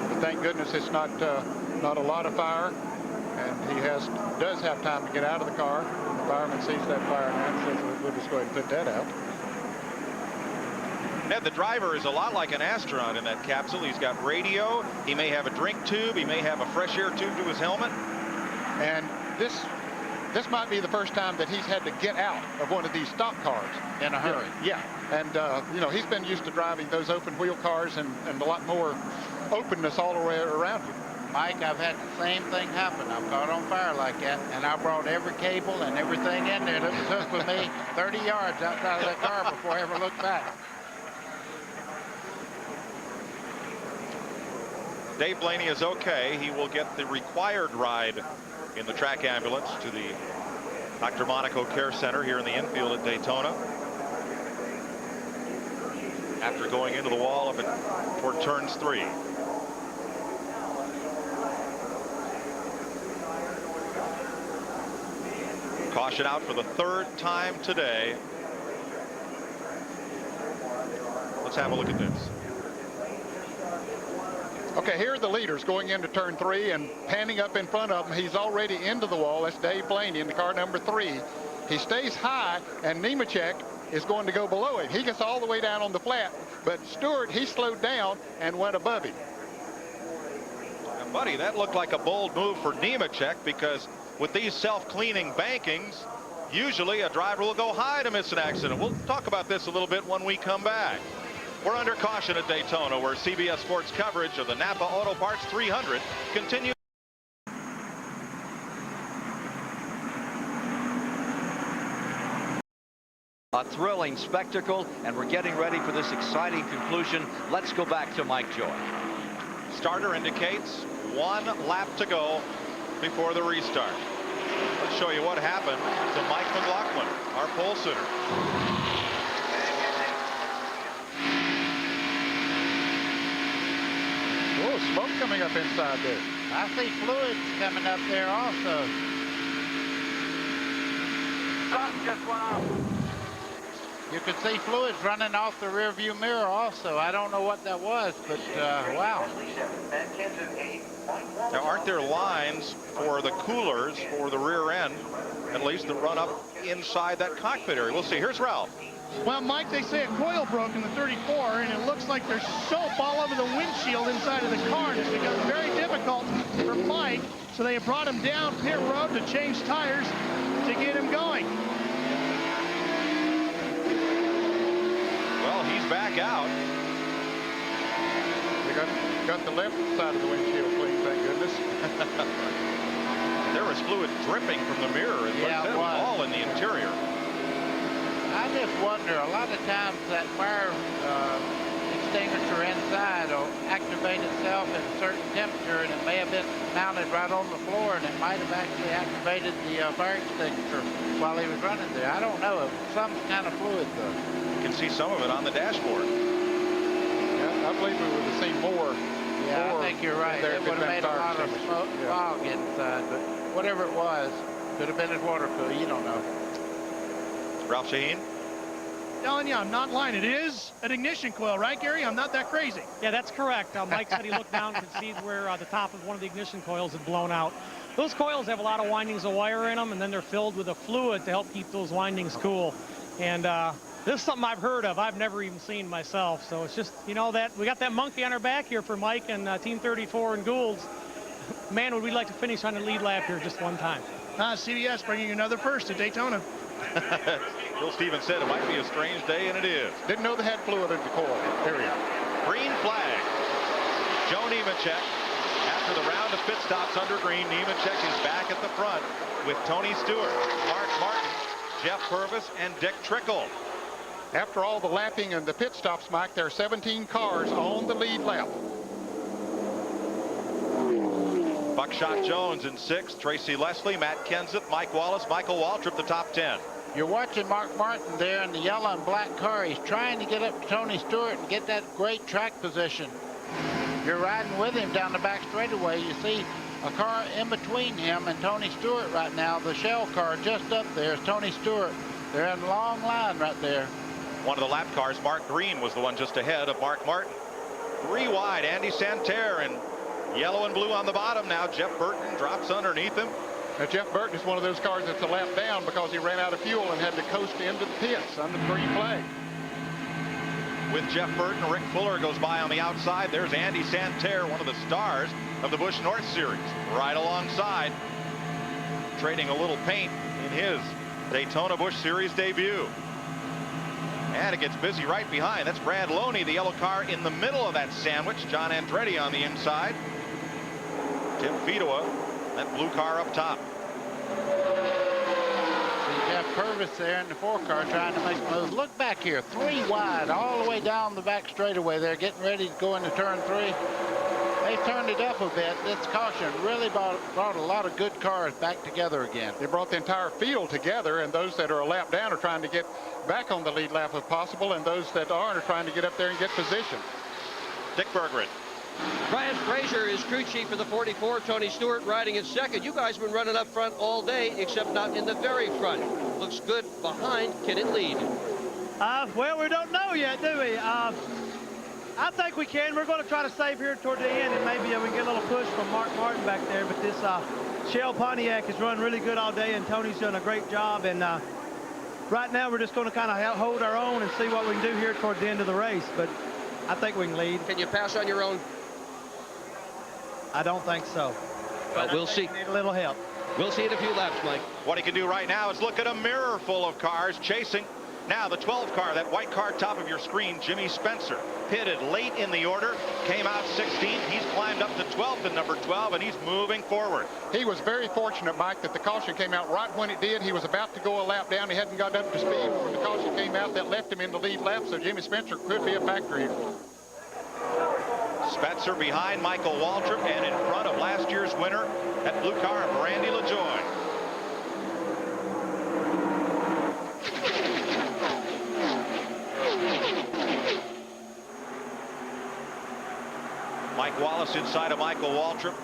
Speaker 19: But thank goodness it's not a lot of fire, and he does have time to get out of the car. The fireman sees that fire now and says, we'll just go ahead and put that out.
Speaker 27: Ned, the driver is a lot like an astronaut in that capsule. He's got radio. He may have a drink tube. He may have a fresh air tube to his helmet.
Speaker 19: And this this might be the first time that he's had to get out of one of these stock cars.
Speaker 14: In a hurry.
Speaker 19: Yeah, and you know, he's been used to driving those open wheel cars and a lot more openness all the way around him.
Speaker 14: Mike, I've had the same thing happen. I've caught on fire like that, and I brought every cable and everything in there that was hooked with me 30 yards outside of that car before I ever looked back.
Speaker 27: Dave Blaney is okay. He will get the required ride in the track ambulance to the Dr. Monaco Care Center here in the infield at Daytona. After going into the wall up toward turns 3. Caution out for the 3rd time today. Let's have a look at this.
Speaker 19: Okay, here are the leaders going into turn 3 and panning up in front of him. He's already into the wall. That's Dave Blaney in the car number 3. He stays high, and Nemechek is going to go below him. He gets all the way down on the flat, but Stewart, he slowed down and went above him.
Speaker 27: Now, buddy, that looked like a bold move for Nemechek, because with these self-cleaning bankings, usually a driver will go high to miss an accident. We'll talk about this a little bit when we come back. We're under caution at Daytona, where CBS Sports coverage of the Napa Auto Parts 300 continues.
Speaker 13: A thrilling spectacle, and we're getting ready for this exciting conclusion. Let's go back to Mike Joy.
Speaker 27: Starter indicates 1 lap to go before the restart. Let's show you what happened to Mike McLaughlin, our pole sitter.
Speaker 19: Oh, smoke coming up inside there.
Speaker 14: I see fluids coming up there also.
Speaker 11: Something just went off.
Speaker 14: You could see fluids running off the rear view mirror also. I don't know what that was, but wow.
Speaker 27: Now, aren't there lines for the coolers for the rear end, at least, that run up inside that cockpit area? We'll see. Here's Ralph.
Speaker 8: Well, Mike, they say a coil broke in the 34, and it looks like there's soap all over the windshield inside of the car, and it's become very difficult for Mike, so they brought him down pit road to change tires to get him going.
Speaker 27: Well, he's back out.
Speaker 19: They got the left side of the windshield clean, thank goodness.
Speaker 27: There was fluid dripping from the mirror. It was all in the interior.
Speaker 14: I just wonder, a lot of times that fire extinguisher inside will activate itself at a certain temperature, and it may have been mounted right on the floor, and it might have actually activated the fire extinguisher while he was running there. I don't know. It was some kind of fluid, though.
Speaker 27: You can see some of it on the dashboard.
Speaker 19: Yeah, I believe we would have seen more.
Speaker 14: Yeah, I think you're right. It would have made a lot of smoke, fog inside, but whatever it was, could have been his water cooler. You don't know.
Speaker 27: Ralph Shaheen?
Speaker 8: Telling you, I'm not lying. It is an ignition coil, right, Gary? I'm not that crazy.
Speaker 12: Yeah, that's correct. Mike said he looked down and could see where the top of one of the ignition coils had blown out. Those coils have a lot of windings of wire in them, and then they're filled with a fluid to help keep those windings cool. And this is something I've heard of. I've never even seen myself. So it's just, you know, that we got that monkey on our back here for Mike and Team 34 and Gould's. Man, would we like to finish on the lead lap here just one time.
Speaker 8: CBS bringing another first to Daytona.
Speaker 27: Bill Stevens said it might be a strange day, and it is.
Speaker 19: Didn't know they had fluid in the coil area.
Speaker 27: Green flag. Joe Nemechek, after the round of pit stops under green, Nemechek is back at the front with Tony Stewart, Mark Martin, Geoff Purvis, and Dick Trickle.
Speaker 19: After all the lapping and the pit stops, Mike, there are 17 cars on the lead lap.
Speaker 27: Buckshot Jones in 6th, Tracy Leslie, Matt Kenseth, Mike Wallace, Michael Waltrip, the top 10.
Speaker 14: You're watching Mark Martin there in the yellow and black car. He's trying to get up to Tony Stewart and get that great track position. You're riding with him down the back straightaway. You see a car in between him and Tony Stewart right now. The shell car just up there is Tony Stewart. They're in a long line right there.
Speaker 27: One of the lap cars, Mark Green, was the one just ahead of Mark Martin. 3 wide, Andy Santerre, and yellow and blue on the bottom now. Jeff Burton drops underneath him.
Speaker 19: Now, Jeff Burton is one of those cars that's a lap down because he ran out of fuel and had to coast into the pits under the green flag.
Speaker 27: With Jeff Burton, Rick Fuller goes by on the outside. There's Andy Santerre, one of the stars of the Busch North Series, right alongside. trading a little paint in his Daytona Busch Series debut. And it gets busy right behind. That's Brad Loney, the yellow car in the middle of that sandwich. John Andretti on the inside. Tim Fedowa, that blue car up top.
Speaker 14: See Geoff Purvis there in the 4 car trying to make a move. Look back here, 3 wide all the way down the back straightaway. They're getting ready to go into turn 3. They've turned it up a bit. This caution really brought a lot of good cars back together again.
Speaker 19: They brought the entire field together, and those that are a lap down are trying to get back on the lead lap if possible, and those that aren't are trying to get up there and get position.
Speaker 27: Dick Berggren.
Speaker 23: Brian Frazier is crew chief for the 44. Tony Stewart riding in second. You guys have been running up front all day, except not in the very front. Looks good behind. Can it lead?
Speaker 12: Well, we don't know yet, do we? I think we can. We're going to try to save here toward the end, and maybe we can get a little push from Mark Martin back there. But this Shell Pontiac has run really good all day, and Tony's done a great job. And right now, we're just going to kind of hold our own and see what we can do here toward the end of the race. But I think we can lead.
Speaker 23: Can you pass on your own?
Speaker 12: I don't think so.
Speaker 23: But we'll see.
Speaker 12: Need a little help.
Speaker 23: We'll see in a few laps, Mike.
Speaker 27: What he can do right now is look at a mirror full of cars chasing. Now the 12 car, that white car top of your screen, Jimmy Spencer, pitted late in the order, came out 16th. He's climbed up to 12th in number 12, and he's moving forward.
Speaker 19: He was very fortunate, Mike, that the caution came out right when it did. He was about to go a lap down. He hadn't got up to speed. When the caution came out, that left him in the lead lap, so Jimmy Spencer could be a factor here.
Speaker 27: Spencer behind Michael Waltrip and in front of last year's winner, that blue car of Randy LaJoie. Mike Wallace inside of Michael Waltrip.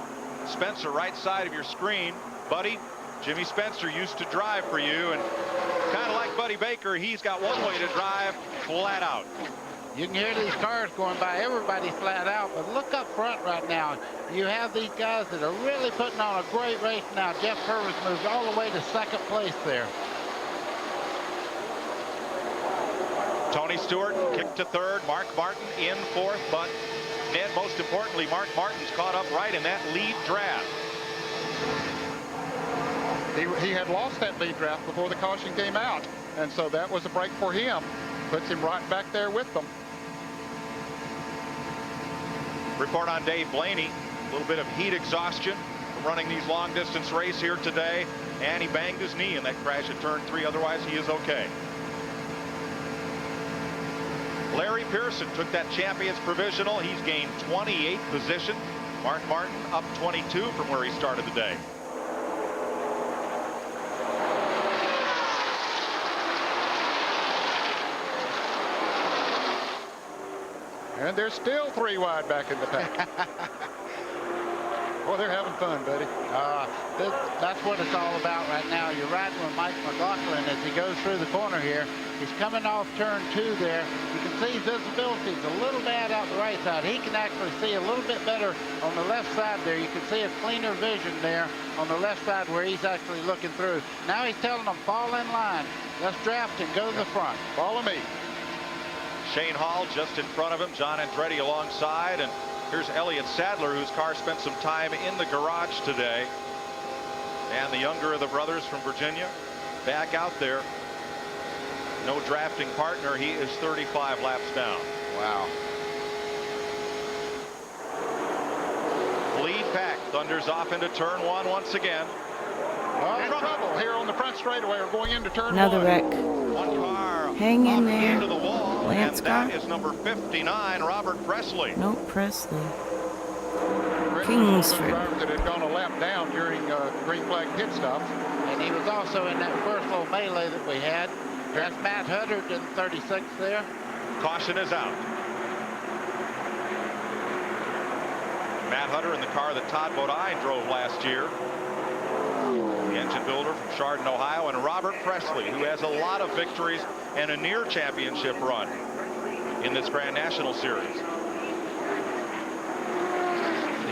Speaker 27: Spencer right side of your screen. Buddy, Jimmy Spencer used to drive for you, and kind of like Buddy Baker, he's got one way to drive, flat out.
Speaker 14: You can hear these cars going by. Everybody's flat out, but look up front right now. You have these guys that are really putting on a great race now. Geoff Purvis moves all the way to 2nd place there.
Speaker 27: Tony Stewart kicked to 3rd. Mark Martin in 4th, but Ned, most importantly, Mark Martin's caught up right in that lead draft.
Speaker 19: He had lost that lead draft before the caution came out, and so that was a break for him. Puts him right back there with them.
Speaker 27: Report on Dave Blaney. A little bit of heat exhaustion from running these long distance race here today, and he banged his knee in that crash at turn 3. Otherwise, he is okay. Larry Pearson took that champion's provisional. He's gained 28th position. Mark Martin up 22 from where he started the day.
Speaker 19: And there's still 3 wide back in the pack. Boy, they're having fun, buddy.
Speaker 14: That's what it's all about right now. You're riding with Mike McLaughlin as he goes through the corner here. He's coming off turn 2 there. You can see visibility is a little bad out the right side. He can actually see a little bit better on the left side there. You can see a cleaner vision there on the left side where he's actually looking through. Now he's telling them, fall in line. Let's draft and go to the front.
Speaker 19: Follow me.
Speaker 27: Shane Hall just in front of him, John Andretti alongside, and here's Elliott Sadler, whose car spent some time in the garage today. And the younger of the brothers from Virginia back out there. No drafting partner. He is 35 laps down.
Speaker 14: Wow.
Speaker 27: Lead pack thunders off into turn 1 once again.
Speaker 19: Trouble here on the front straightaway. We're going into turn 1.
Speaker 1: Another wreck.
Speaker 27: One car
Speaker 1: hang in there.
Speaker 27: Into the wall,
Speaker 1: Lance
Speaker 27: and
Speaker 1: car.
Speaker 27: that is number 59, Robert Presley.
Speaker 1: No, Presley.
Speaker 19: Kingsford. Driver that had gone a lap down during green flag pit stops.
Speaker 14: And he was also in that first little melee that we had. That's Matt Huddard in 36 there.
Speaker 27: Caution is out. Matt Huddard in the car that Todd Bodine drove last year. The engine builder from Chardon, Ohio, and Robert Presley, who has a lot of victories and a near championship run in this Grand National Series.
Speaker 14: See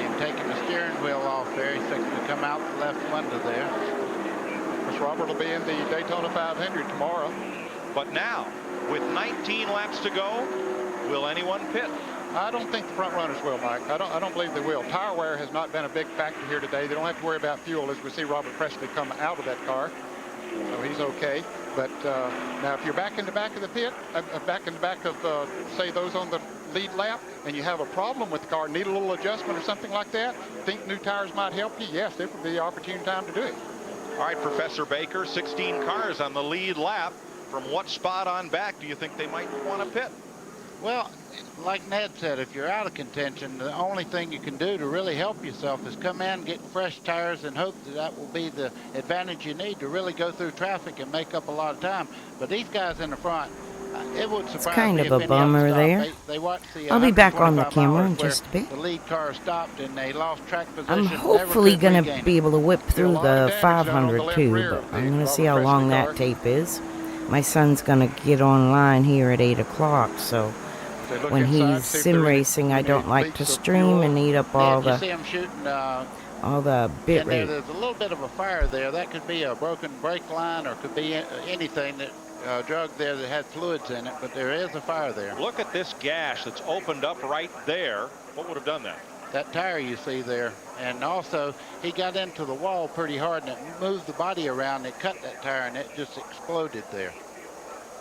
Speaker 14: him taking the steering wheel off there. He's fixing to come out the left window there.
Speaker 19: Chris Robert will be in the Daytona 500 tomorrow.
Speaker 27: But now, with 19 laps to go, will anyone pit?
Speaker 19: I don't think the front runners will, Mike. I don't believe they will. Tire wear has not been a big factor here today. They don't have to worry about fuel, as we see Robert Presley come out of that car. So he's okay. But now if you're back in the back of the pit, back in the back of, say, those on the lead lap, and you have a problem with the car, need a little adjustment or something like that, think new tires might help you, yes, it would be the opportune time to do it.
Speaker 27: All right, Professor Baker, 16 cars on the lead lap. From what spot on back do you think they might want to pit?
Speaker 14: Well, like Ned said, if you're out of contention, the only thing you can do to really help yourself is come in, get fresh tires, and hope that that will be the advantage you need to really go through traffic and make up a lot of time. But these guys in the front, it would surprise
Speaker 1: It's kind
Speaker 14: me
Speaker 1: of
Speaker 14: if
Speaker 1: a
Speaker 14: any
Speaker 1: bummer
Speaker 14: them
Speaker 1: there.
Speaker 14: stopped. They watched the
Speaker 1: I'll be back on the
Speaker 14: 125
Speaker 1: camera in
Speaker 14: miles where
Speaker 1: just a bit.
Speaker 14: The lead car stopped and they lost track position.
Speaker 1: I'm
Speaker 14: never
Speaker 1: hopefully
Speaker 14: could
Speaker 1: going
Speaker 14: regain
Speaker 1: to
Speaker 14: it.
Speaker 1: be able to whip through the 500 too, but I'm going to see how long that tape is. My son's going to get online here at 8 o'clock, so when he's sim racing, I don't like to stream and eat up all
Speaker 14: You see
Speaker 1: the
Speaker 14: them shooting,
Speaker 1: bit
Speaker 14: in there,
Speaker 1: rate.
Speaker 14: there's a little bit of a fire there. That could be a broken brake line or could be anything that drug there that had fluids in it, but there is a fire there.
Speaker 27: Look at this gash that's opened up right there. What would have done that?
Speaker 14: That tire you see there, and also he got into the wall pretty hard and it moved the body around. It cut that tire and it just exploded there.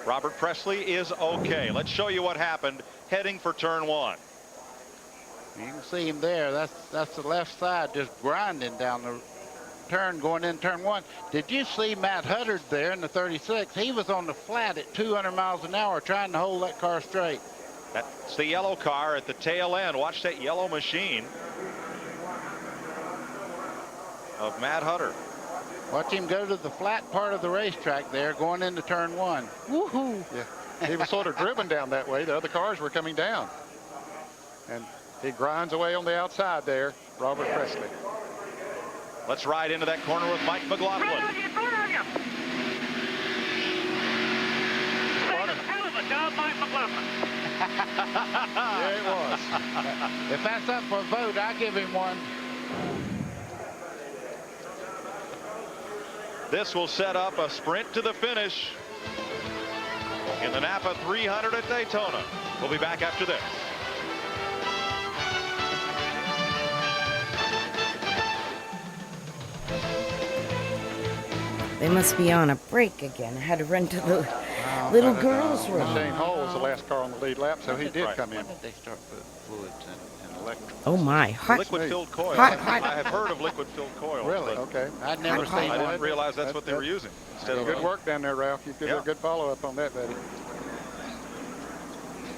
Speaker 27: Robert Presley is okay. Let's show you what happened heading for turn 1.
Speaker 14: You can see him there. That's the left side just grinding down the turn going in turn 1. Did you see Matt Huddard there in the 36? He was on the flat at 200 miles an hour trying to hold that car straight.
Speaker 27: That's the yellow car at the tail end. Watch that yellow machine of Matt Huddard.
Speaker 14: Watch him go to the flat part of the racetrack there going into turn 1.
Speaker 19: Woohoo! Yeah, he was sort of driven down that way. The other cars were coming down. And he grinds away on the outside there, Robert Presley.
Speaker 27: Let's ride into that corner with Mike McLaughlin.
Speaker 8: Hell of a job, Mike McLaughlin.
Speaker 14: Yeah, it was. If that's up for a vote, I give him one.
Speaker 27: This will set up a sprint to the finish in the Napa 300 at Daytona. We'll be back after this.
Speaker 1: They must be on a break again. I had to run to the little girls' room.
Speaker 19: Shane Hall was the last car on the lead lap, so he did come in.
Speaker 14: They start putting fluids and electric.
Speaker 1: Oh my! Hot,
Speaker 27: Liquid-filled coil.
Speaker 1: hot.
Speaker 27: I have heard of liquid-filled coil.
Speaker 19: Really?
Speaker 27: but
Speaker 19: Okay.
Speaker 14: I'd never seen
Speaker 27: I
Speaker 14: one.
Speaker 27: didn't realize that's what they were using. Instead of
Speaker 19: Good work down there, Ralph. You did a good follow-up on that, buddy.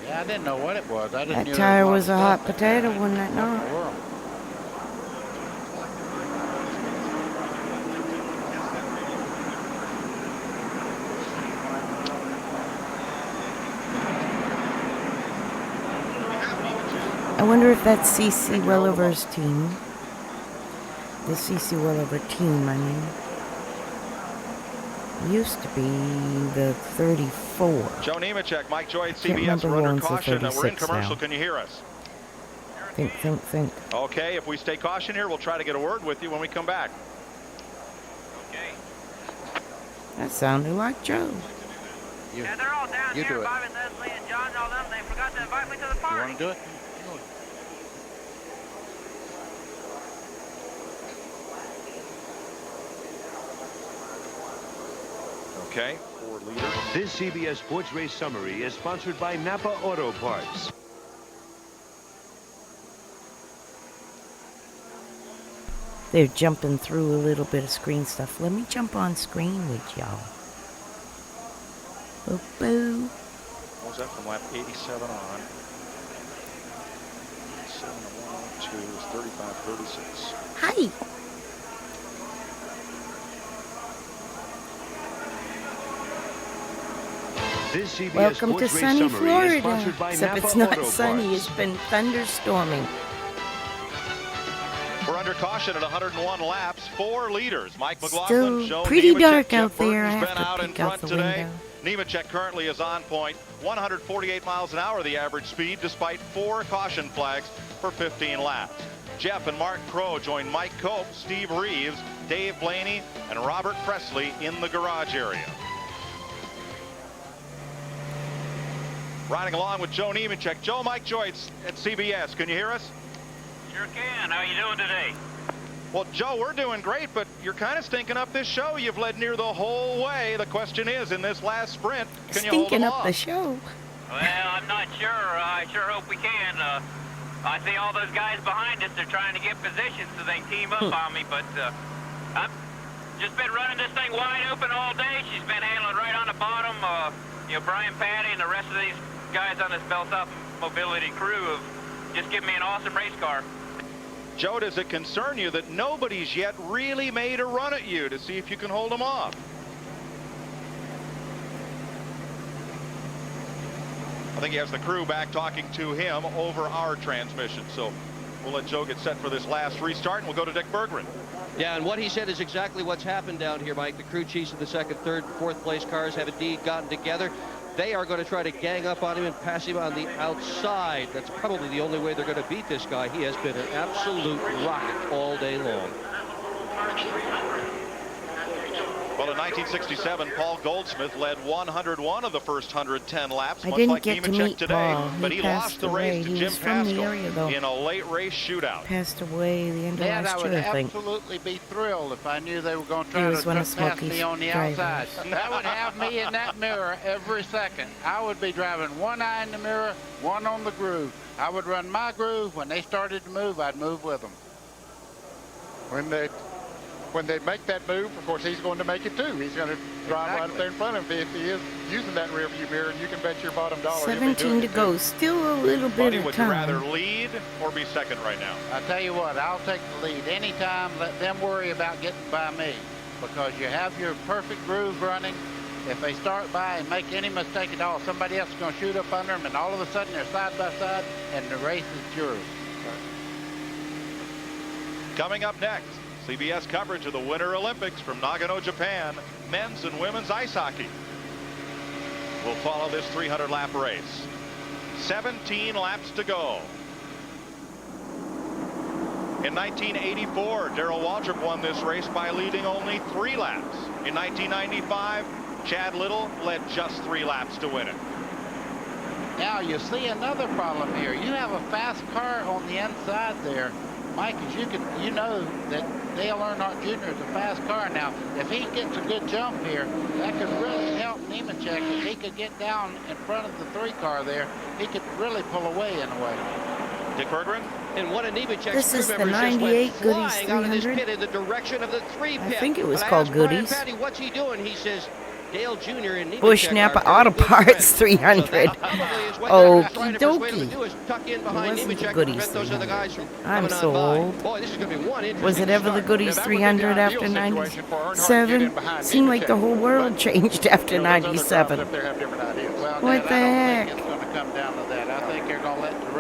Speaker 14: Yeah, I didn't know what it was. I didn't
Speaker 1: That tire was a hot potato, wasn't it not? I wonder if that's C.C. Welliver's team. The C.C. Welliver team, I mean. Used to be the 34.
Speaker 27: Joe Nemechek, Mike Joy at
Speaker 1: Can't
Speaker 27: CBS.
Speaker 1: remember
Speaker 27: We're
Speaker 1: who
Speaker 27: under
Speaker 1: owns the
Speaker 27: caution. We're in
Speaker 1: 36
Speaker 27: commercial.
Speaker 1: now.
Speaker 27: Can you hear us?
Speaker 1: Think.
Speaker 27: Okay, if we stay caution here, we'll try to get a word with you when we come back.
Speaker 1: That sounded like Joe.
Speaker 11: Yeah, they're all down
Speaker 14: You
Speaker 11: here.
Speaker 14: do it.
Speaker 11: Bobby, Leslie, and John, all them. They forgot to invite me to the
Speaker 14: You
Speaker 11: party.
Speaker 14: want to do it?
Speaker 27: Okay.
Speaker 22: This CBS Sports Race Summary is sponsored by Napa Auto Parts.
Speaker 1: They're jumping through a little bit of screen stuff. Let me jump on screen with y'all. Boo boo.
Speaker 27: What was that from lap 87 on? 7-1-2 is 35-36.
Speaker 1: Hi.
Speaker 22: This CBS
Speaker 1: Welcome to
Speaker 22: Sports Race
Speaker 1: sunny
Speaker 22: Summary is
Speaker 1: Florida.
Speaker 22: sponsored by
Speaker 1: Except
Speaker 22: Napa
Speaker 1: it's not
Speaker 22: Auto
Speaker 1: sunny.
Speaker 22: Parts.
Speaker 1: It's been thunderstorming.
Speaker 27: We're under caution at 101 laps. 4 leaders. Mike McLaughlin,
Speaker 1: Still
Speaker 27: Joe
Speaker 1: pretty
Speaker 27: Nemechek,
Speaker 1: dark
Speaker 27: Jeff
Speaker 1: out there. I
Speaker 27: Burton's
Speaker 1: have
Speaker 27: been
Speaker 1: to
Speaker 27: out in
Speaker 1: peek out
Speaker 27: front
Speaker 1: the
Speaker 27: today.
Speaker 1: window.
Speaker 27: Nemechek currently is on point. 148 miles an hour the average speed despite 4 caution flags for 15 laps. Geoff and Mark Crow join Mike Cope, Steve Reeves, Dave Blaney, and Robert Presley in the garage area. riding along with Joe Nemechek. Joe, Mike Joyce at CBS. Can you hear us?
Speaker 4: Sure can. How you doing today?
Speaker 27: Well, Joe, we're doing great, but you're kind of stinking up this show. You've led near the whole way. The question is, in this last sprint, can you hold them
Speaker 1: Stinking up
Speaker 27: off?
Speaker 1: the show.
Speaker 4: Well, I'm not sure. I sure hope we can. I see all those guys behind us. They're trying to get positions so they can team up on me, but I've just been running this thing wide open all day. She's been handling right on the bottom. You know, Brian Patty and the rest of these guys on this Belt-Up Mobility crew have just given me an awesome race car.
Speaker 27: Joe, does it concern you that nobody's yet really made a run at you to see if you can hold them off? I think he has the crew back talking to him over our transmission. So we'll let Joe get set for this last restart, and we'll go to Dick Berggren.
Speaker 23: Yeah, and what he said is exactly what's happened down here, Mike. The crew chiefs of the second, third, fourth place cars have indeed gotten together. They are going to try to gang up on him and pass him on the outside. That's probably the only way they're going to beat this guy. He has been an absolute rocket all day long.
Speaker 27: Well, in 1967, Paul Goldsmith led 101 of the first 110 laps,
Speaker 1: I
Speaker 27: much
Speaker 1: didn't
Speaker 27: like
Speaker 1: get to
Speaker 27: Nemechek
Speaker 1: meet
Speaker 27: today,
Speaker 1: Paul.
Speaker 27: but he
Speaker 1: passed
Speaker 27: lost the
Speaker 1: away.
Speaker 27: race to
Speaker 1: He
Speaker 27: Jim
Speaker 1: was from the
Speaker 27: Pascal
Speaker 1: area, though.
Speaker 27: in a late race shootout.
Speaker 1: Passed away the end of
Speaker 14: Dad, I
Speaker 1: last
Speaker 14: would
Speaker 1: year, I think.
Speaker 14: absolutely be thrilled if I knew they were going to
Speaker 1: He
Speaker 14: try
Speaker 1: was
Speaker 14: to
Speaker 1: one of
Speaker 14: pass
Speaker 1: Smokey's
Speaker 14: me on the
Speaker 1: drivers.
Speaker 14: outside. That would have me in that mirror every second. I would be driving one eye in the mirror, one on the groove. I would run my groove. When they started to move, I'd move with them.
Speaker 19: When they make that move, of course, he's going to make it too. He's going to drive right up there in front of him if he is using that rear view mirror, and you can bet your bottom dollar.
Speaker 1: 17 to go. Still a little bit
Speaker 27: Buddy,
Speaker 1: of
Speaker 27: would you rather
Speaker 1: time.
Speaker 27: lead or be second right now?
Speaker 14: I tell you what, I'll take the lead anytime. Let them worry about getting by me, because you have your perfect groove running. If they start by and make any mistake at all, somebody else is going to shoot up under them, and all of a sudden they're side by side, and the race is yours.
Speaker 27: Coming up next, CBS coverage of the Winter Olympics from Nagano, Japan, men's and women's ice hockey. We'll follow this 300-lap race. 17 laps to go. In 1984, Darrell Waltrip won this race by leading only 3 laps. In 1995, Chad Little led just 3 laps to win it.
Speaker 14: Now you see another problem here. You have a fast car on the inside there, Mike. As you know that Dale Earnhardt Jr. is a fast car. Now, if he gets a good jump here, that could really help Nemechek. If he could get down in front of the 3 car there, he could really pull away in a way.
Speaker 27: Dick Berggren?
Speaker 23: And one of Nemechek's
Speaker 1: This is
Speaker 23: crew
Speaker 1: the
Speaker 23: members just
Speaker 1: 98
Speaker 23: went
Speaker 1: Goodies
Speaker 23: flying out of this
Speaker 1: 300.
Speaker 23: pit in the direction of the 3 pit.
Speaker 1: I think it was
Speaker 23: But I
Speaker 1: called
Speaker 23: asked Brian
Speaker 1: Goodies.
Speaker 23: Patty, what's he doing? He says, Dale Jr. and Nemechek
Speaker 1: Bush
Speaker 23: are
Speaker 1: Napa
Speaker 23: very
Speaker 1: Auto
Speaker 23: good
Speaker 1: Parts
Speaker 23: friends.
Speaker 1: 300.
Speaker 23: So that probably is what
Speaker 1: Okie
Speaker 23: they're trying to persuade him to
Speaker 1: dokie.
Speaker 23: do is tuck in
Speaker 1: It
Speaker 23: behind
Speaker 1: wasn't the
Speaker 23: Nemechek to
Speaker 1: Goodies
Speaker 23: prevent those other
Speaker 1: 300.
Speaker 23: guys from
Speaker 1: I'm
Speaker 23: coming on
Speaker 1: so
Speaker 23: by.
Speaker 1: old.
Speaker 23: Boy, this is going to be one interesting
Speaker 1: Was it ever the
Speaker 23: start.
Speaker 1: Goodies 300 after 97? Seemed like the whole world changed after 97.
Speaker 14: Well,
Speaker 1: What
Speaker 14: Dad,
Speaker 1: the
Speaker 14: I
Speaker 1: heck?
Speaker 14: don't think it's going to come down to that. I think they're going to let the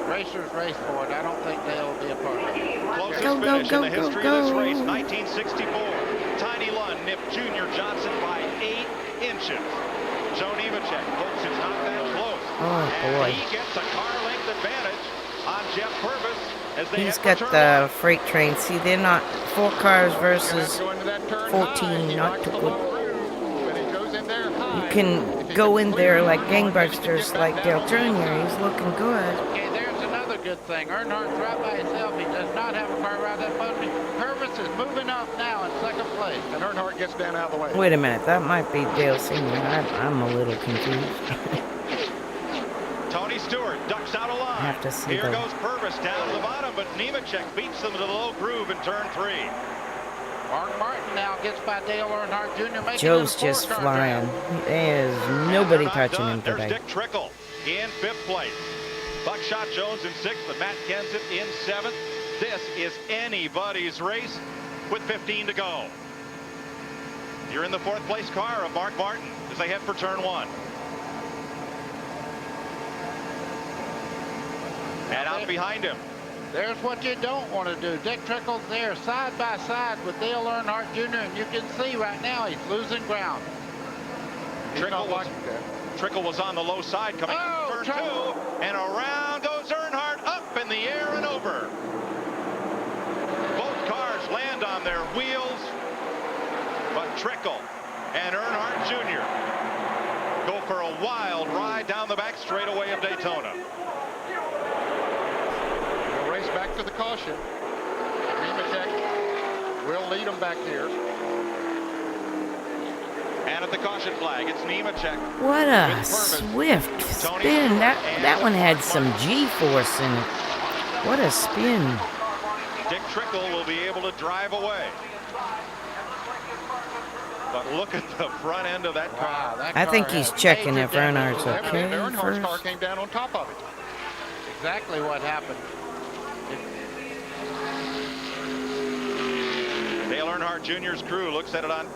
Speaker 14: racers race for it. I don't think Dale will be a part of it.
Speaker 27: Closest
Speaker 1: Go, go,
Speaker 27: finish
Speaker 1: go,
Speaker 27: in the
Speaker 1: go,
Speaker 27: history of this
Speaker 1: go.
Speaker 27: race, 1964. Tiny Lund nipped Junior Johnson by 8 inches. Joe Nemechek hopes it's not that close.
Speaker 1: Oh, boy.
Speaker 27: And he gets a car length advantage on Geoff Purvis as they
Speaker 1: He's
Speaker 27: head
Speaker 1: got
Speaker 27: for turn
Speaker 1: the freight train. See, they're not 4 cars versus 14. Not too good. You can go in there like gangbusters like Dale Jr. He's looking good.
Speaker 14: Okay, there's another good thing. Earnhardt's right by himself. He does not have a car right up under me. Purvis is moving up now in second place.
Speaker 19: And Earnhardt gets down out of the way.
Speaker 1: Wait a minute, that might be Dale Sr. I'm a little confused.
Speaker 27: Tony Stewart ducks out of line.
Speaker 1: I have to see
Speaker 27: Here
Speaker 1: the-
Speaker 27: goes Purvis down to the bottom, but Nemechek beats them to the low groove in turn 3.
Speaker 14: Mark Martin now gets by Dale Earnhardt Jr. making
Speaker 1: Joe's
Speaker 14: it a
Speaker 1: just
Speaker 14: 4-car
Speaker 1: flying.
Speaker 14: draft.
Speaker 1: There's nobody
Speaker 27: Not
Speaker 1: touching
Speaker 27: done.
Speaker 1: him
Speaker 27: There's
Speaker 1: today.
Speaker 27: Dick Trickle in 5th place. Buckshot Jones in 6th, but Matt Kenseth in 7th. This is anybody's race with 15 to go. You're in the 4th place car of Mark Martin as they head for turn 1. And out behind him.
Speaker 14: There's what you don't want to do. Dick Trickle's there side by side with Dale Earnhardt Jr. and you can see right now he's losing ground.
Speaker 27: Trickle was on the low side coming in turn 2, and around goes Earnhardt up in the air and over. Both cars land on their wheels, but Trickle and Earnhardt Jr. go for a wild ride down the back straightaway of Daytona.
Speaker 19: We'll race back to the caution. Nemechek will lead them back here.
Speaker 27: And at the caution flag, it's Nemechek.
Speaker 1: What a swift spin. That one had some G-force in it. What a spin.
Speaker 27: Dick Trickle will be able to drive away. But look at the front end of that car.
Speaker 1: I think he's checking if Earnhardt's okay
Speaker 19: Earnhardt's
Speaker 1: first.
Speaker 19: car came down on top of it.
Speaker 14: Exactly what happened.
Speaker 27: Dale Earnhardt Jr.'s crew looks at it on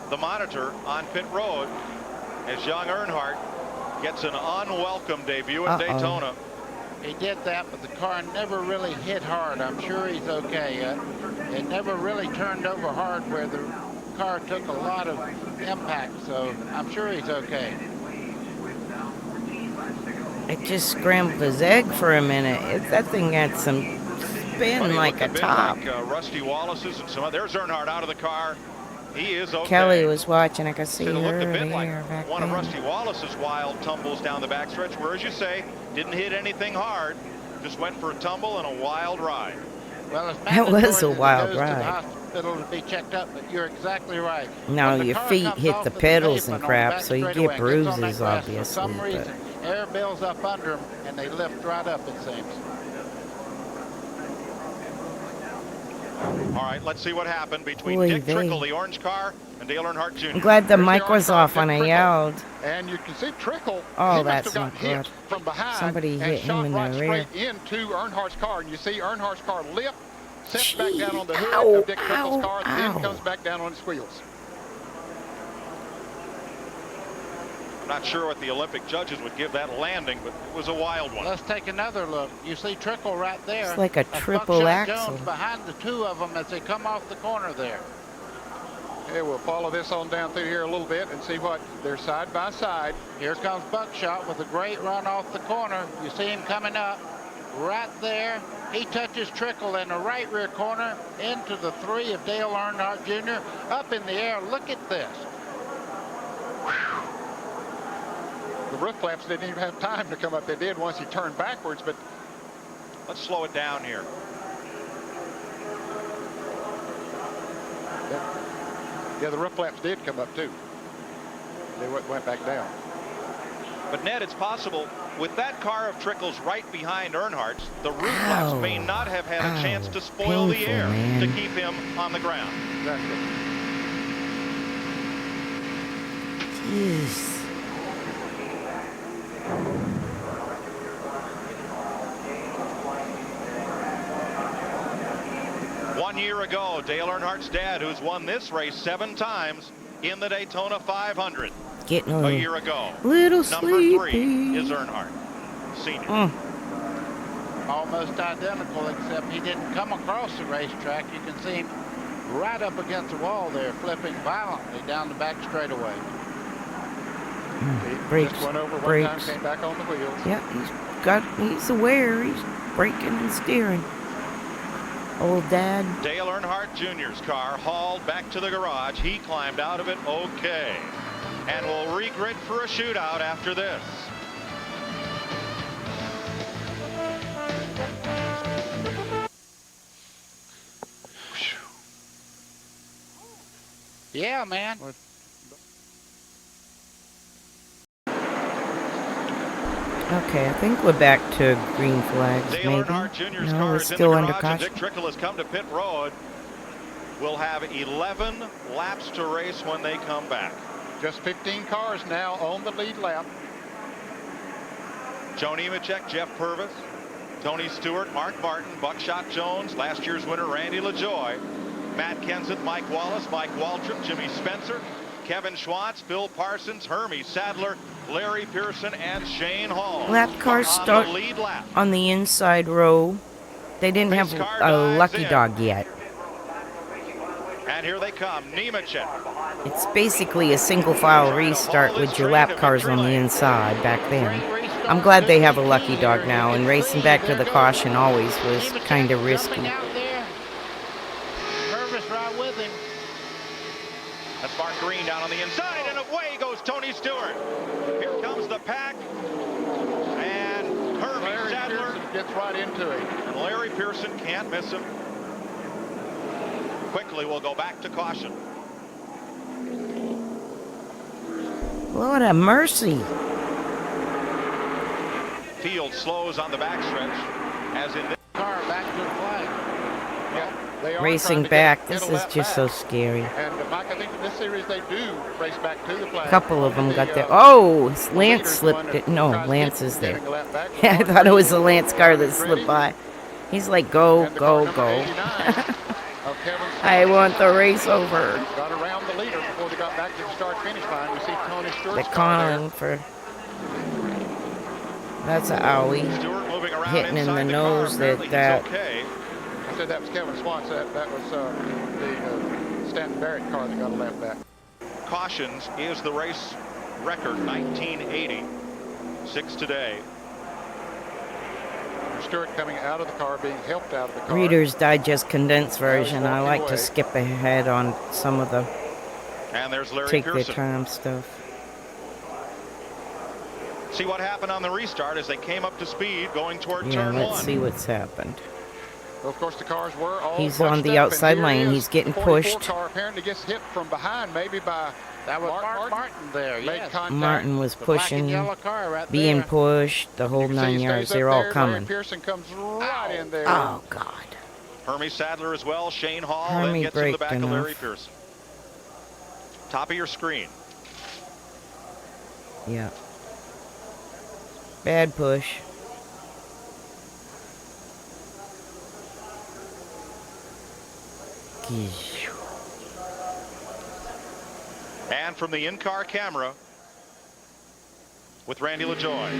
Speaker 27: the monitor on pit road as young Earnhardt gets an unwelcome debut at Daytona.
Speaker 14: He did that, but the car never really hit hard. I'm sure he's okay. It never really turned over hard where the car took a lot of impact, so I'm sure he's okay.
Speaker 1: It just scrambled his egg for a minute. That thing had some spin like a top.
Speaker 27: Like, Rusty Wallace's and some. There's Earnhardt out of the car. He is okay.
Speaker 1: Kelly was watching. I could see her
Speaker 27: Looked a bit like
Speaker 1: back
Speaker 27: one of
Speaker 1: then.
Speaker 27: Rusty Wallace's wild tumbles down the backstretch, where, as you say, didn't hit anything hard, just went for a tumble and a wild ride.
Speaker 14: Well, it's
Speaker 1: That was a
Speaker 14: mandatory
Speaker 1: wild
Speaker 14: that he goes to the
Speaker 1: ride.
Speaker 14: hospital to be checked up, but you're exactly right.
Speaker 1: No,
Speaker 14: When the
Speaker 1: your
Speaker 14: car
Speaker 1: feet
Speaker 14: comes
Speaker 1: hit
Speaker 14: off
Speaker 1: the
Speaker 14: of
Speaker 1: pedals
Speaker 14: pavement
Speaker 1: and
Speaker 14: on the
Speaker 1: crap,
Speaker 14: back
Speaker 1: so you
Speaker 14: straightaway
Speaker 1: get
Speaker 14: and gets on
Speaker 1: bruises,
Speaker 14: that grass,
Speaker 1: obviously.
Speaker 14: For some
Speaker 1: but-
Speaker 14: reason, air builds up under them, and they lift right up, it seems.
Speaker 27: All right, let's see what happened between
Speaker 1: Oy
Speaker 27: Dick
Speaker 1: vey.
Speaker 27: Trickle, the orange car, and Dale Earnhardt Jr.
Speaker 1: I'm glad the mic was off when I yelled.
Speaker 19: And you can see Trickle.
Speaker 1: Oh,
Speaker 19: he
Speaker 1: that's
Speaker 19: must have
Speaker 1: not
Speaker 19: got hit
Speaker 1: good.
Speaker 19: from behind.
Speaker 1: Somebody
Speaker 19: and
Speaker 1: hit him
Speaker 19: shot
Speaker 1: in
Speaker 19: right
Speaker 1: the rear.
Speaker 19: straight into Earnhardt's car, and you see Earnhardt's car lift, sets back down on the hood
Speaker 1: Ow,
Speaker 19: of Dick Trickle's
Speaker 1: ow,
Speaker 19: car,
Speaker 1: ow.
Speaker 19: then comes back down on its wheels.
Speaker 27: I'm not sure what the Olympic judges would give that landing, but it was a wild one.
Speaker 14: Let's take another look. You see Trickle right there.
Speaker 1: It's like a
Speaker 14: That's
Speaker 1: triple
Speaker 14: Buckshot
Speaker 1: axle.
Speaker 14: Jones behind the two of them as they come off the corner there.
Speaker 19: Okay, we'll follow this on down through here a little bit and see what they're side by side.
Speaker 14: Here comes Buckshot with a great run off the corner. You see him coming up right there. He touches Trickle in the right rear corner into the 3 of Dale Earnhardt Jr. Up in the air. Look at this.
Speaker 19: The roof flaps didn't even have time to come up. They did once he turned backwards, but
Speaker 27: let's slow it down here.
Speaker 19: Yeah, the roof flaps did come up too. They went back down.
Speaker 27: But Ned, it's possible with that car of Trickle's right behind Earnhardt's, the roof flaps may not have had a chance to spoil the
Speaker 1: painful,
Speaker 27: air
Speaker 1: man.
Speaker 27: to keep him on the ground.
Speaker 19: Exactly.
Speaker 1: Jeez.
Speaker 27: 1 year ago, Dale Earnhardt's dad, who's won this race 7 times in the Daytona 500.
Speaker 1: Getting
Speaker 27: A year ago.
Speaker 1: little
Speaker 27: Number
Speaker 1: sleepy.
Speaker 27: 3 is Earnhardt, senior.
Speaker 14: Almost identical, except he didn't come across the racetrack. You can see him right up against the wall there, flipping violently down the back straightaway.
Speaker 1: Brakes,
Speaker 19: Just went over one
Speaker 1: brakes.
Speaker 19: time, came back on the wheels.
Speaker 1: Yeah, he's aware. He's braking and steering. Old dad.
Speaker 27: Dale Earnhardt Jr.'s car hauled back to the garage. He climbed out of it okay, and will regrid for a shootout after this.
Speaker 14: Yeah, man.
Speaker 1: Okay, I think we're back to green flags,
Speaker 27: Dale
Speaker 1: maybe.
Speaker 27: Earnhardt Jr.'s
Speaker 1: No,
Speaker 27: car
Speaker 1: we're
Speaker 27: is in the
Speaker 1: still under
Speaker 27: garage, and
Speaker 1: caution.
Speaker 27: Dick Trickle has come to pit road. We'll have 11 laps to race when they come back.
Speaker 19: Just 15 cars now on the lead lap.
Speaker 27: Joe Nemechek, Geoff Purvis, Tony Stewart, Mark Martin, Buckshot Jones, last year's winner Randy LaJoie, Matt Kenseth, Mike Wallace, Mike Waltrip, Jimmy Spencer, Kevin Schwantz, Bill Parsons, Hermie Sadler, Larry Pearson, and Shane Hall.
Speaker 1: Lap cars
Speaker 27: on
Speaker 1: start
Speaker 27: the lead lap.
Speaker 1: on the inside row. They didn't have a lucky dog yet.
Speaker 27: And here they come, Nemechek.
Speaker 1: It's basically a single file restart with your lap cars on the inside back then. I'm glad they have a lucky dog now, and racing back to the caution always was kind of risky.
Speaker 14: Purvis right with him.
Speaker 27: That's Mark Green down on the inside, and away goes Tony Stewart. Here comes the pack. And Hermie Sadler
Speaker 19: gets right into it.
Speaker 27: And Larry Pearson can't miss him. Quickly, we'll go back to caution.
Speaker 1: Lord have mercy.
Speaker 27: Field slows on the backstretch, as in this
Speaker 14: car back to the flag.
Speaker 19: Yeah, they are
Speaker 1: Racing
Speaker 19: trying to
Speaker 1: back.
Speaker 19: get
Speaker 1: This
Speaker 19: a
Speaker 1: is
Speaker 19: lap
Speaker 1: just
Speaker 19: back.
Speaker 1: so scary.
Speaker 19: And Mike, I think in this series they do race back to the flag.
Speaker 1: A couple of them got there. Oh, Lance slipped it. No, Lance is there. I thought it was the Lance car that slipped by. He's like, go, go, go. I want the race over.
Speaker 19: Got around the leader before they got back to the start-finish line. We see Tony Stewart's
Speaker 1: They're calling for... That's a owie. Hitting in the nose. That.
Speaker 19: Okay. I said that was Kevin Swanson. That was the Stanton Barrett car that got a lap back.
Speaker 27: cautions is the race record, 1980. 6 today.
Speaker 19: Stewart coming out of the car, being helped out of the car.
Speaker 1: Reader's Digest condensed version. I like to skip ahead on some of the
Speaker 27: And there's Larry
Speaker 1: take
Speaker 27: Pearson.
Speaker 1: their time stuff.
Speaker 27: See what happened on the restart as they came up to speed going toward
Speaker 1: Yeah,
Speaker 27: turn
Speaker 1: let's
Speaker 27: 1.
Speaker 1: see what's happened.
Speaker 19: Well, of course, the cars were all
Speaker 1: He's on
Speaker 19: bunched
Speaker 1: the
Speaker 19: up,
Speaker 1: outside
Speaker 19: and here
Speaker 1: lane.
Speaker 19: is
Speaker 1: He's getting
Speaker 19: the 44
Speaker 1: pushed.
Speaker 19: car apparently gets hit from behind, maybe by
Speaker 14: That was Mark Martin there,
Speaker 19: Made
Speaker 14: yes.
Speaker 19: contact.
Speaker 1: Martin was
Speaker 14: The black and
Speaker 1: pushing,
Speaker 14: yellow car right
Speaker 1: being
Speaker 14: there.
Speaker 1: pushed, the whole
Speaker 19: You can see
Speaker 1: 9
Speaker 19: he stays
Speaker 1: yards.
Speaker 19: up
Speaker 1: They're all
Speaker 19: there.
Speaker 1: coming.
Speaker 19: Larry Pearson comes right in there.
Speaker 1: Oh, God.
Speaker 27: Hermie Sadler as well. Shane Hall
Speaker 1: Hermie
Speaker 27: then gets in the
Speaker 1: braked
Speaker 27: back of
Speaker 1: enough.
Speaker 27: Larry Pearson. Top of your screen.
Speaker 1: Yeah. Bad push.
Speaker 27: And from the in-car camera with Randy LaJoie.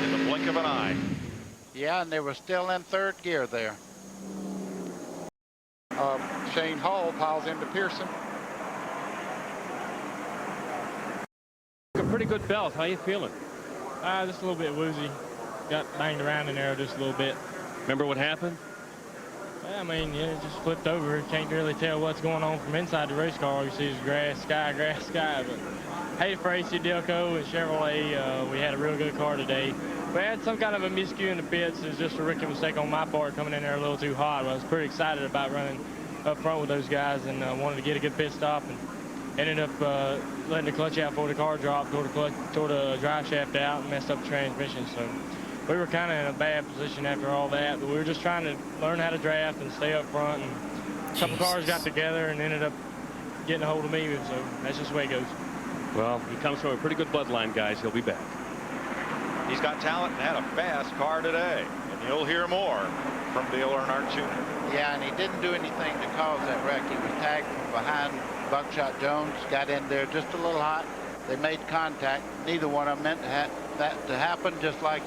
Speaker 27: In the blink of an eye.
Speaker 14: Yeah, and they were still in third gear there.
Speaker 19: Shane Hall piles into Pearson.
Speaker 6: A pretty good belt. How you feeling?
Speaker 3: Just a little bit woozy. Got banged around in there just a little bit.
Speaker 6: Remember what happened?
Speaker 3: I mean, yeah, it just flipped over. Can't really tell what's going on from inside the race car. All you see is grass, sky. But hey, for AC Delco and Chevrolet, we had a real good car today. We had some kind of a miscue in the pits. It was just a rookie mistake on my part coming in there a little too hot. I was pretty excited about running up front with those guys and wanted to get a good pit stop and ended up letting the clutch out before the car dropped, tore the drive shaft out and messed up the transmission. So we were kind of in a bad position after all that, but we were just trying to learn how to draft and stay up front. And a couple cars got together and ended up getting a hold of me, so that's just the way it goes.
Speaker 6: Well, he comes from a pretty good bloodline, guys. He'll be back.
Speaker 27: He's got talent and had a fast car today. And you'll hear more from Dale Earnhardt Jr.
Speaker 14: Yeah, and he didn't do anything to cause that wreck. He was tagged from behind. Buckshot Jones got in there just a little hot. They made contact. Neither one of them meant that to happen, just like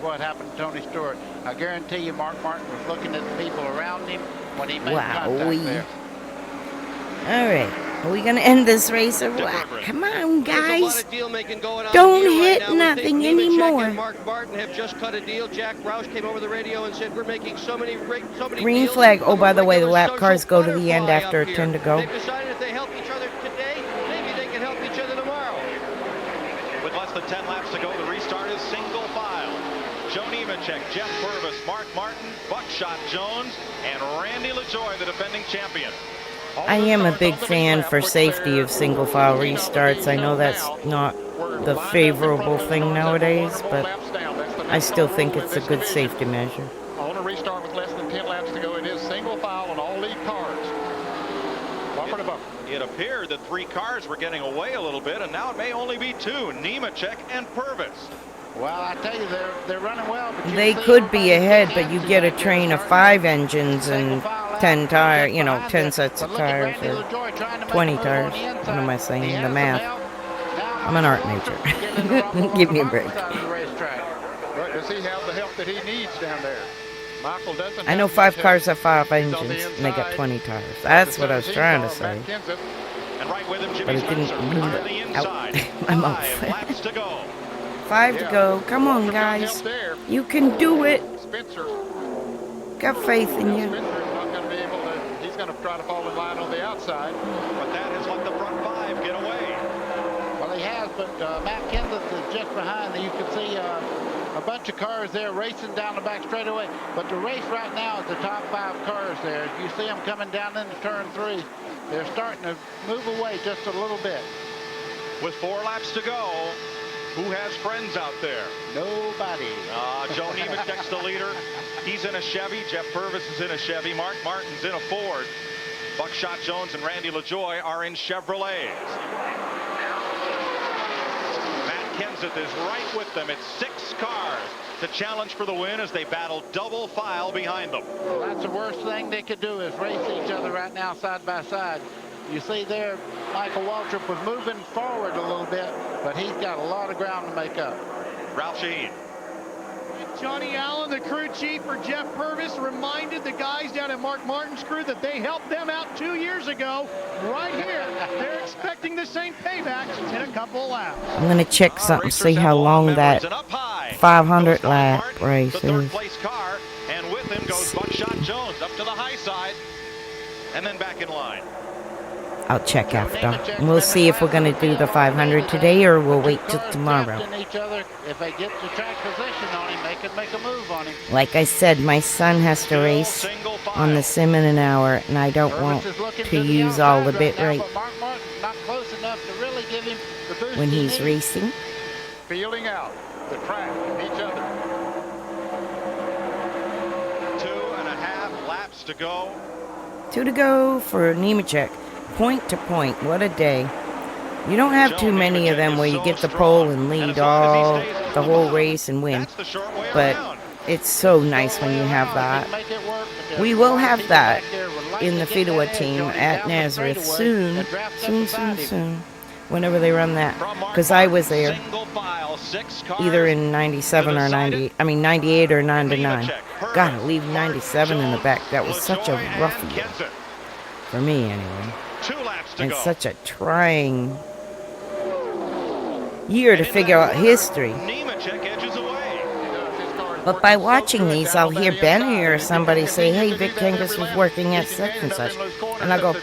Speaker 14: what happened to Tony Stewart. I guarantee you Mark Martin was looking at the people around him when he made contact there.
Speaker 1: All right. Are we going to end this race or what? Come on,
Speaker 23: There's a
Speaker 1: guys.
Speaker 23: lot of deal making going on
Speaker 1: Don't
Speaker 23: here
Speaker 1: hit
Speaker 23: right now.
Speaker 1: nothing
Speaker 23: We think Nemechek
Speaker 1: anymore.
Speaker 23: and Mark Martin have just cut a deal. Jack Roush came over the radio and said, we're making so many
Speaker 1: Green
Speaker 23: deals.
Speaker 1: flag. Oh, by the way, the lap cars go to the end after 10 to go.
Speaker 23: They've decided if they help each other today, maybe they can help each other tomorrow.
Speaker 27: With less than 10 laps to go, the restart is single file. Joe Nemechek, Jeff Purvis, Mark Martin, Buckshot Jones, and Randy LaJoie, the defending champion.
Speaker 1: I am a big fan for safety of single file restarts. I know that's not the favorable thing nowadays, but I still think it's a good safety measure.
Speaker 19: On a restart with less than 10 laps to go, it is single file on all lead cars. Bumper to bumper.
Speaker 27: It appeared that 3 cars were getting away a little bit, and now it may only be 2, Nemechek and Purvis.
Speaker 14: Well, I tell you, they're running well. But
Speaker 1: They could be ahead, but you get a train of 5 engines and 10 tire, 10 sets of tires or 20 tires. What am I saying? The math. I'm an art major. Give me a break.
Speaker 19: But does he have the help that he needs down there? Michael doesn't.
Speaker 1: I know 5 cars have 5 engines and they got 20 tires. That's what I was trying to say.
Speaker 27: And right with him,
Speaker 1: But
Speaker 27: Jimmy
Speaker 1: it didn't
Speaker 27: Spencer
Speaker 1: move
Speaker 27: under the inside.
Speaker 1: out my
Speaker 27: 5
Speaker 1: mouth.
Speaker 27: laps to go.
Speaker 1: 5 to go. Come on, guys. You can do it.
Speaker 19: Spencer.
Speaker 1: Got faith in you.
Speaker 19: Spencer is not going to be able try to fall in line on the outside.
Speaker 27: But that has let the front 5 get away.
Speaker 14: Well, he has, but Matt Kenseth is just behind. You can see a bunch of cars there racing down the back straightaway. But the race right now is the top 5 cars there. You see them coming down into turn 3. They're starting to move away just a little bit.
Speaker 27: With 4 laps to go, who has friends out there?
Speaker 14: Nobody.
Speaker 27: Joe Nemechek's the leader. He's in a Chevy. Jeff Purvis is in a Chevy. Mark Martin's in a Ford. Buckshot Jones and Randy LaJoie are in Chevrolets. Matt Kenseth is right with them. It's 6 cars to challenge for the win as they battle double file behind them.
Speaker 14: Well, that's the worst thing they could do is race each other right now side by side. You see there, Michael Waltrip was moving forward a little bit, but he's got a lot of ground to make up.
Speaker 27: Ralph Shaheen.
Speaker 8: Johnny Allen, the crew chief for Jeff Purvis, reminded the guys down at Mark Martin's crew that they helped them out 2 years ago. Right here, they're expecting the same payback in a couple of laps.
Speaker 1: I'm going to check something, see how long that 500 lap race is.
Speaker 27: Third place car, and with him goes Buckshot Jones up to the high side, and then back in line.
Speaker 1: I'll check after. We'll see if we're going to do the 500 today or we'll wait till tomorrow.
Speaker 14: If they get the track position on him, they can make a move on him.
Speaker 1: Like I said, my son has to race on the sim in an hour, and I don't want to use all the bit rate when he's racing.
Speaker 19: Feeling out the track and each other.
Speaker 27: 2.5 laps to go.
Speaker 1: 2 to go for Nemechek. Point to point. What a day. You don't have too many of them where you get the pole and lead the whole race and win. But it's so nice when you have that. We will have that in the Fedewa team at Nazareth soon. Whenever they run that. Because I was there either in 97 or 98 or 99. Gotta leave 97 in the back. That was such a rough year. For me, anyway. And such a trying year to figure out history. But by watching these, I'll hear Benny or somebody say, hey, Vic Kangas was working at such and such. And I go,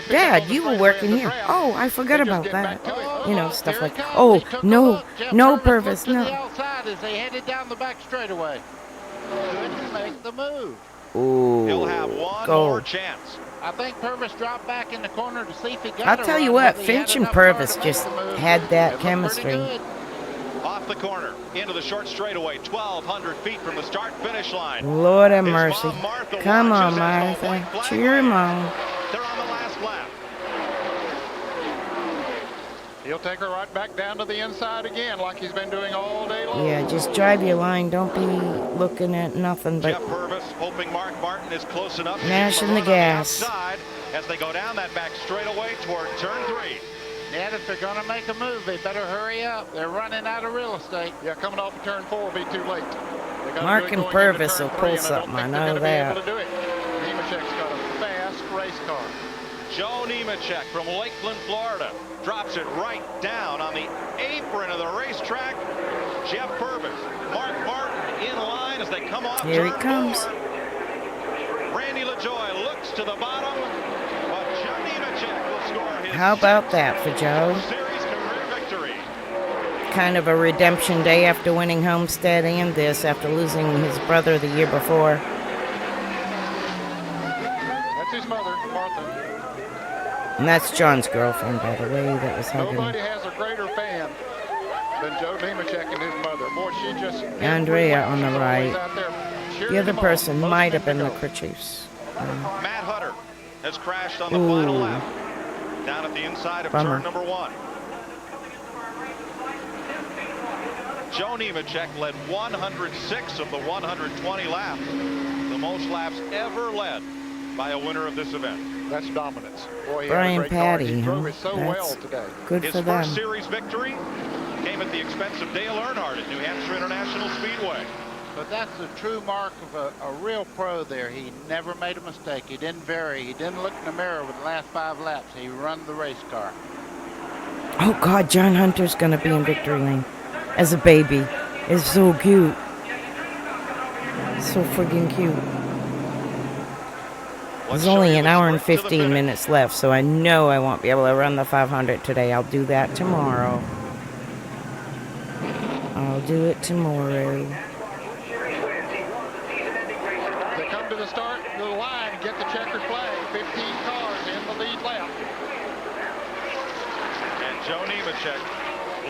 Speaker 1: Dad, you were working here. Oh, I forgot about that. You know, stuff like, oh, no Purvis, no.
Speaker 14: Outside as they headed down the back straightaway. Couldn't make the move.
Speaker 1: Ooh,
Speaker 27: he'll have one more chance.
Speaker 14: I think Purvis dropped back in the corner to see if he got
Speaker 1: I'll tell you what, Finch and Purvis just had that chemistry.
Speaker 27: Off the corner, into the short straightaway, 1,200 feet from the start-finish line.
Speaker 1: Lord have mercy. Come on, Martha. Cheer him on.
Speaker 27: They're on the last lap.
Speaker 19: He'll take her right back down to the inside again like he's been doing all day long.
Speaker 1: Yeah, just drive your line. Don't be looking at nothing but
Speaker 27: Jeff Purvis hoping Mark Martin is close enough.
Speaker 1: Mashing the gas.
Speaker 27: As they go down that back straightaway toward turn 3.
Speaker 14: Dad, if they're going to make a move, they better hurry up. They're running out of real estate.
Speaker 19: Yeah, coming off of turn 4 will be too late.
Speaker 1: Mark and Purvis will pull something. I know that.
Speaker 19: Nemechek's got a fast race car.
Speaker 27: Joe Nemechek from Lakeland, Florida, drops it right down on the apron of the racetrack. Jeff Purvis, Mark Martin in line as they come off.
Speaker 1: Here he comes.
Speaker 27: 4. Randy LaJoie looks to the bottom, but Joe Nemechek will score his
Speaker 1: How about that for Joe?
Speaker 27: series career victory.
Speaker 1: Kind of a redemption day after winning Homestead and this after losing his brother the year before.
Speaker 19: That's his mother, Martha.
Speaker 1: And that's John's girlfriend, by the way, that was hugging him.
Speaker 19: Nobody has a greater fan than Joe Nemechek and his mother. Boy, she just...
Speaker 1: Andrea on the right. The other person might have been the crew chiefs.
Speaker 27: Matt Hutter has crashed on the final lap. Down at the inside of turn number 1. Joe Nemechek led 106 of the 120 laps. The most laps ever led by a winner of this event.
Speaker 19: That's dominance. Boy,
Speaker 1: Brian Patty,
Speaker 19: he drove it so well
Speaker 1: that's
Speaker 19: today.
Speaker 1: good
Speaker 27: His
Speaker 1: for them.
Speaker 27: first series victory came at the expense of Dale Earnhardt at New Hampshire International Speedway.
Speaker 14: But that's the true mark of a real pro there. He never made a mistake. He didn't vary. He didn't look in the mirror with the last 5 laps. He run the race car.
Speaker 1: Oh, God, John Hunter's going to be in victory lane as a baby. It's so cute. So friggin' cute. There's only an hour and 15 minutes left, so I know I won't be able to run the 500 today. I'll do that tomorrow. I'll do it tomorrow.
Speaker 19: They come to the start of the line, get the checkered flag. 15 cars in the lead lap.
Speaker 27: And Joe Nemechek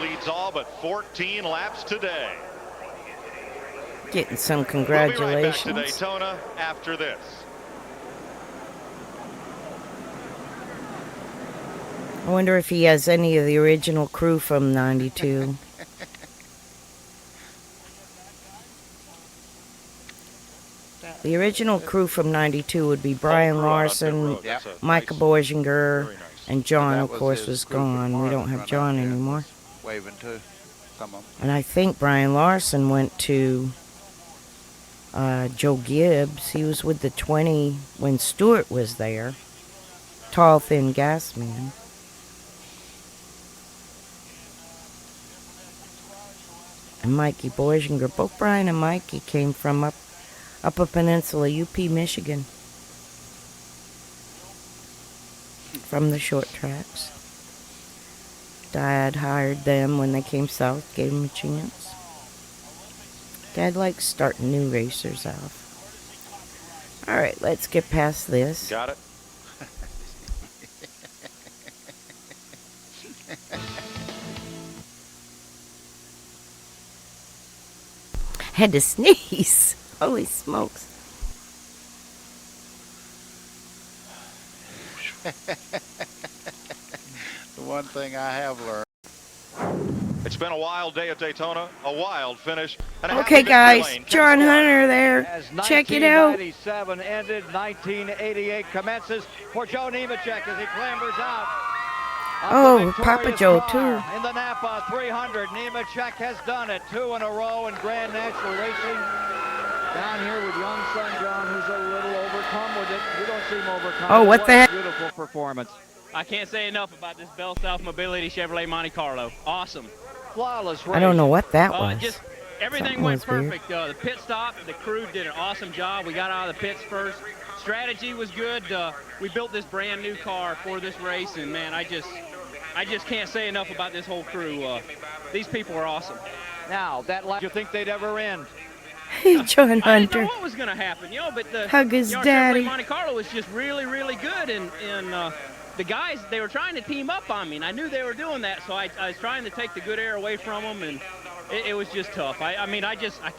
Speaker 27: leads all but 14 laps today.
Speaker 1: Getting some
Speaker 27: We'll
Speaker 1: congratulations.
Speaker 27: be right back to Daytona after this.
Speaker 1: I wonder if he has any of the original crew from '92. The original crew from '92 would be Brian Larson, Micah Boisinger, and John, of course, was gone. We don't have John anymore.
Speaker 5: Waving too. Some of them.
Speaker 1: And I think Brian Larson went to Joe Gibbs. He was with the 20 when Stewart was there. Tall, thin gas man. And Mikey Boisinger. Both Brian and Mikey came from Upper Peninsula, UP, Michigan. From the short tracks. Dad hired them when they came south, gave them a chance. Dad likes starting new racers off. Alright, let's get past this.
Speaker 27: Got it?
Speaker 1: Had to sneeze. Holy smokes.
Speaker 5: The one thing I have learned.
Speaker 27: It's been a wild day at Daytona, a wild finish. And a
Speaker 1: Okay,
Speaker 27: happy
Speaker 1: guys,
Speaker 27: victory lane.
Speaker 1: John Hunter there. Check it out.
Speaker 23: 1997 ended, 1988 commences for Joe Nemechek as he clambers out.
Speaker 1: Oh, Papa Joe, too.
Speaker 23: In the Napa 300, Nemechek has done it. 2 in a row in Grand National Racing. Down here with young son John, who's a little overcome with it. You don't seem overcome.
Speaker 1: Oh, what the heck?
Speaker 23: Beautiful performance.
Speaker 3: I can't say enough about this Bell South Mobility Chevrolet Monte Carlo. Awesome.
Speaker 23: Flawless race.
Speaker 1: I don't know what that was.
Speaker 3: Just everything
Speaker 1: Something
Speaker 3: went
Speaker 1: was weird.
Speaker 3: perfect. The pit stop, the crew did an awesome job. We got out of the pits first. Strategy was good. We built this brand new car for this race, and man, I just can't say enough about this whole crew. These people are awesome.
Speaker 23: Now, that lap, you think they'd ever end?
Speaker 1: John
Speaker 3: I didn't
Speaker 1: Hunter.
Speaker 3: know what was going to happen, but the
Speaker 1: Hug his
Speaker 3: our
Speaker 1: daddy.
Speaker 3: Chevrolet Monte Carlo was just really, really good, and the guys, they were trying to team up on me, and I knew they were doing that, so I was trying to take the good air away from them, and it was just tough. I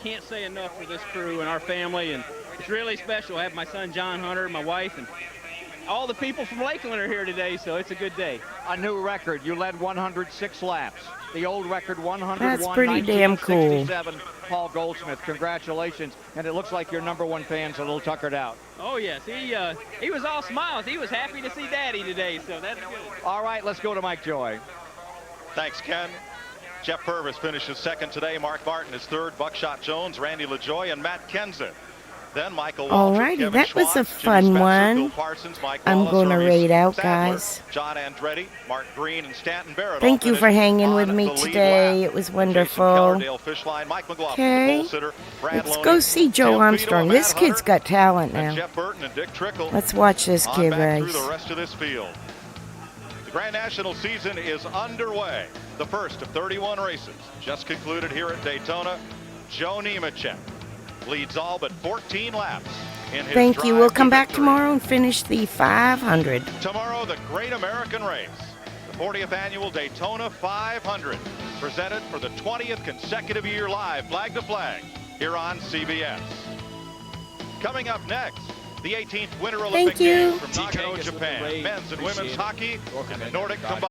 Speaker 3: can't say enough for this crew and our family, and it's really special. I have my son John Hunter, my wife, and all the people from Lakeland are here today, so it's a good day.
Speaker 23: A new record. You led 106 laps. The old record, 101.
Speaker 1: That's pretty damn cool.
Speaker 23: 1967. Paul Goldsmith, congratulations. And it looks like your #1 fan's a little tuckered out.
Speaker 3: Oh, yes. He was all smiles. He was happy to see Daddy today, so that's good.
Speaker 23: All right, let's go to Mike Joy.
Speaker 27: Thanks, Ken. Jeff Purvis finishes second today. Mark Martin is third. Buckshot Jones, Randy LaJoy, and Matt Kenseth. Then Michael Waltrip,
Speaker 1: Alrighty,
Speaker 27: Kevin
Speaker 1: that was a
Speaker 27: Schwartz,
Speaker 1: fun
Speaker 27: Jimmy Spencer,
Speaker 1: one.
Speaker 27: Bill Parsons, Mike
Speaker 1: I'm
Speaker 27: Wallace,
Speaker 1: going to
Speaker 27: Ernie
Speaker 1: rate out,
Speaker 27: Sadler,
Speaker 1: guys.
Speaker 27: John Andretti, Mark Green, and Stanton Barrett.
Speaker 1: Thank
Speaker 27: all
Speaker 1: you for
Speaker 27: finished
Speaker 1: hanging
Speaker 27: on
Speaker 1: with me
Speaker 27: the lead
Speaker 1: today.
Speaker 27: lap.
Speaker 1: It was
Speaker 27: Jason
Speaker 1: wonderful.
Speaker 27: Keller, Dale Fishline, Mike McLaughlin,
Speaker 1: Okay,
Speaker 27: the pole sitter, Brad
Speaker 1: let's
Speaker 27: Loney,
Speaker 1: go see Joe
Speaker 27: Tim
Speaker 1: Armstrong.
Speaker 27: Frito,
Speaker 1: This
Speaker 27: Matt
Speaker 1: kid's
Speaker 27: Hunter,
Speaker 1: got talent
Speaker 27: and
Speaker 1: now.
Speaker 27: Jeff Burton and Dick Trickle.
Speaker 1: Let's watch this
Speaker 27: On
Speaker 1: kid
Speaker 27: back
Speaker 1: race.
Speaker 27: through the rest of this field. The Grand National season is underway. The first of 31 races just concluded here at Daytona. Joe Nemechek leads all but 14 laps in his
Speaker 1: Thank you.
Speaker 27: drive
Speaker 1: We'll
Speaker 27: to
Speaker 1: come back
Speaker 27: victory.
Speaker 1: tomorrow and finish the 500.
Speaker 27: Tomorrow, the Great American Race, the 40th annual Daytona 500, presented for the 20th consecutive year live flag to flag here on CBS. Coming up next, the 18th Winter Olympic
Speaker 1: you.
Speaker 27: Games from Nagano, Japan, men's and women's hockey, and the Nordic combined.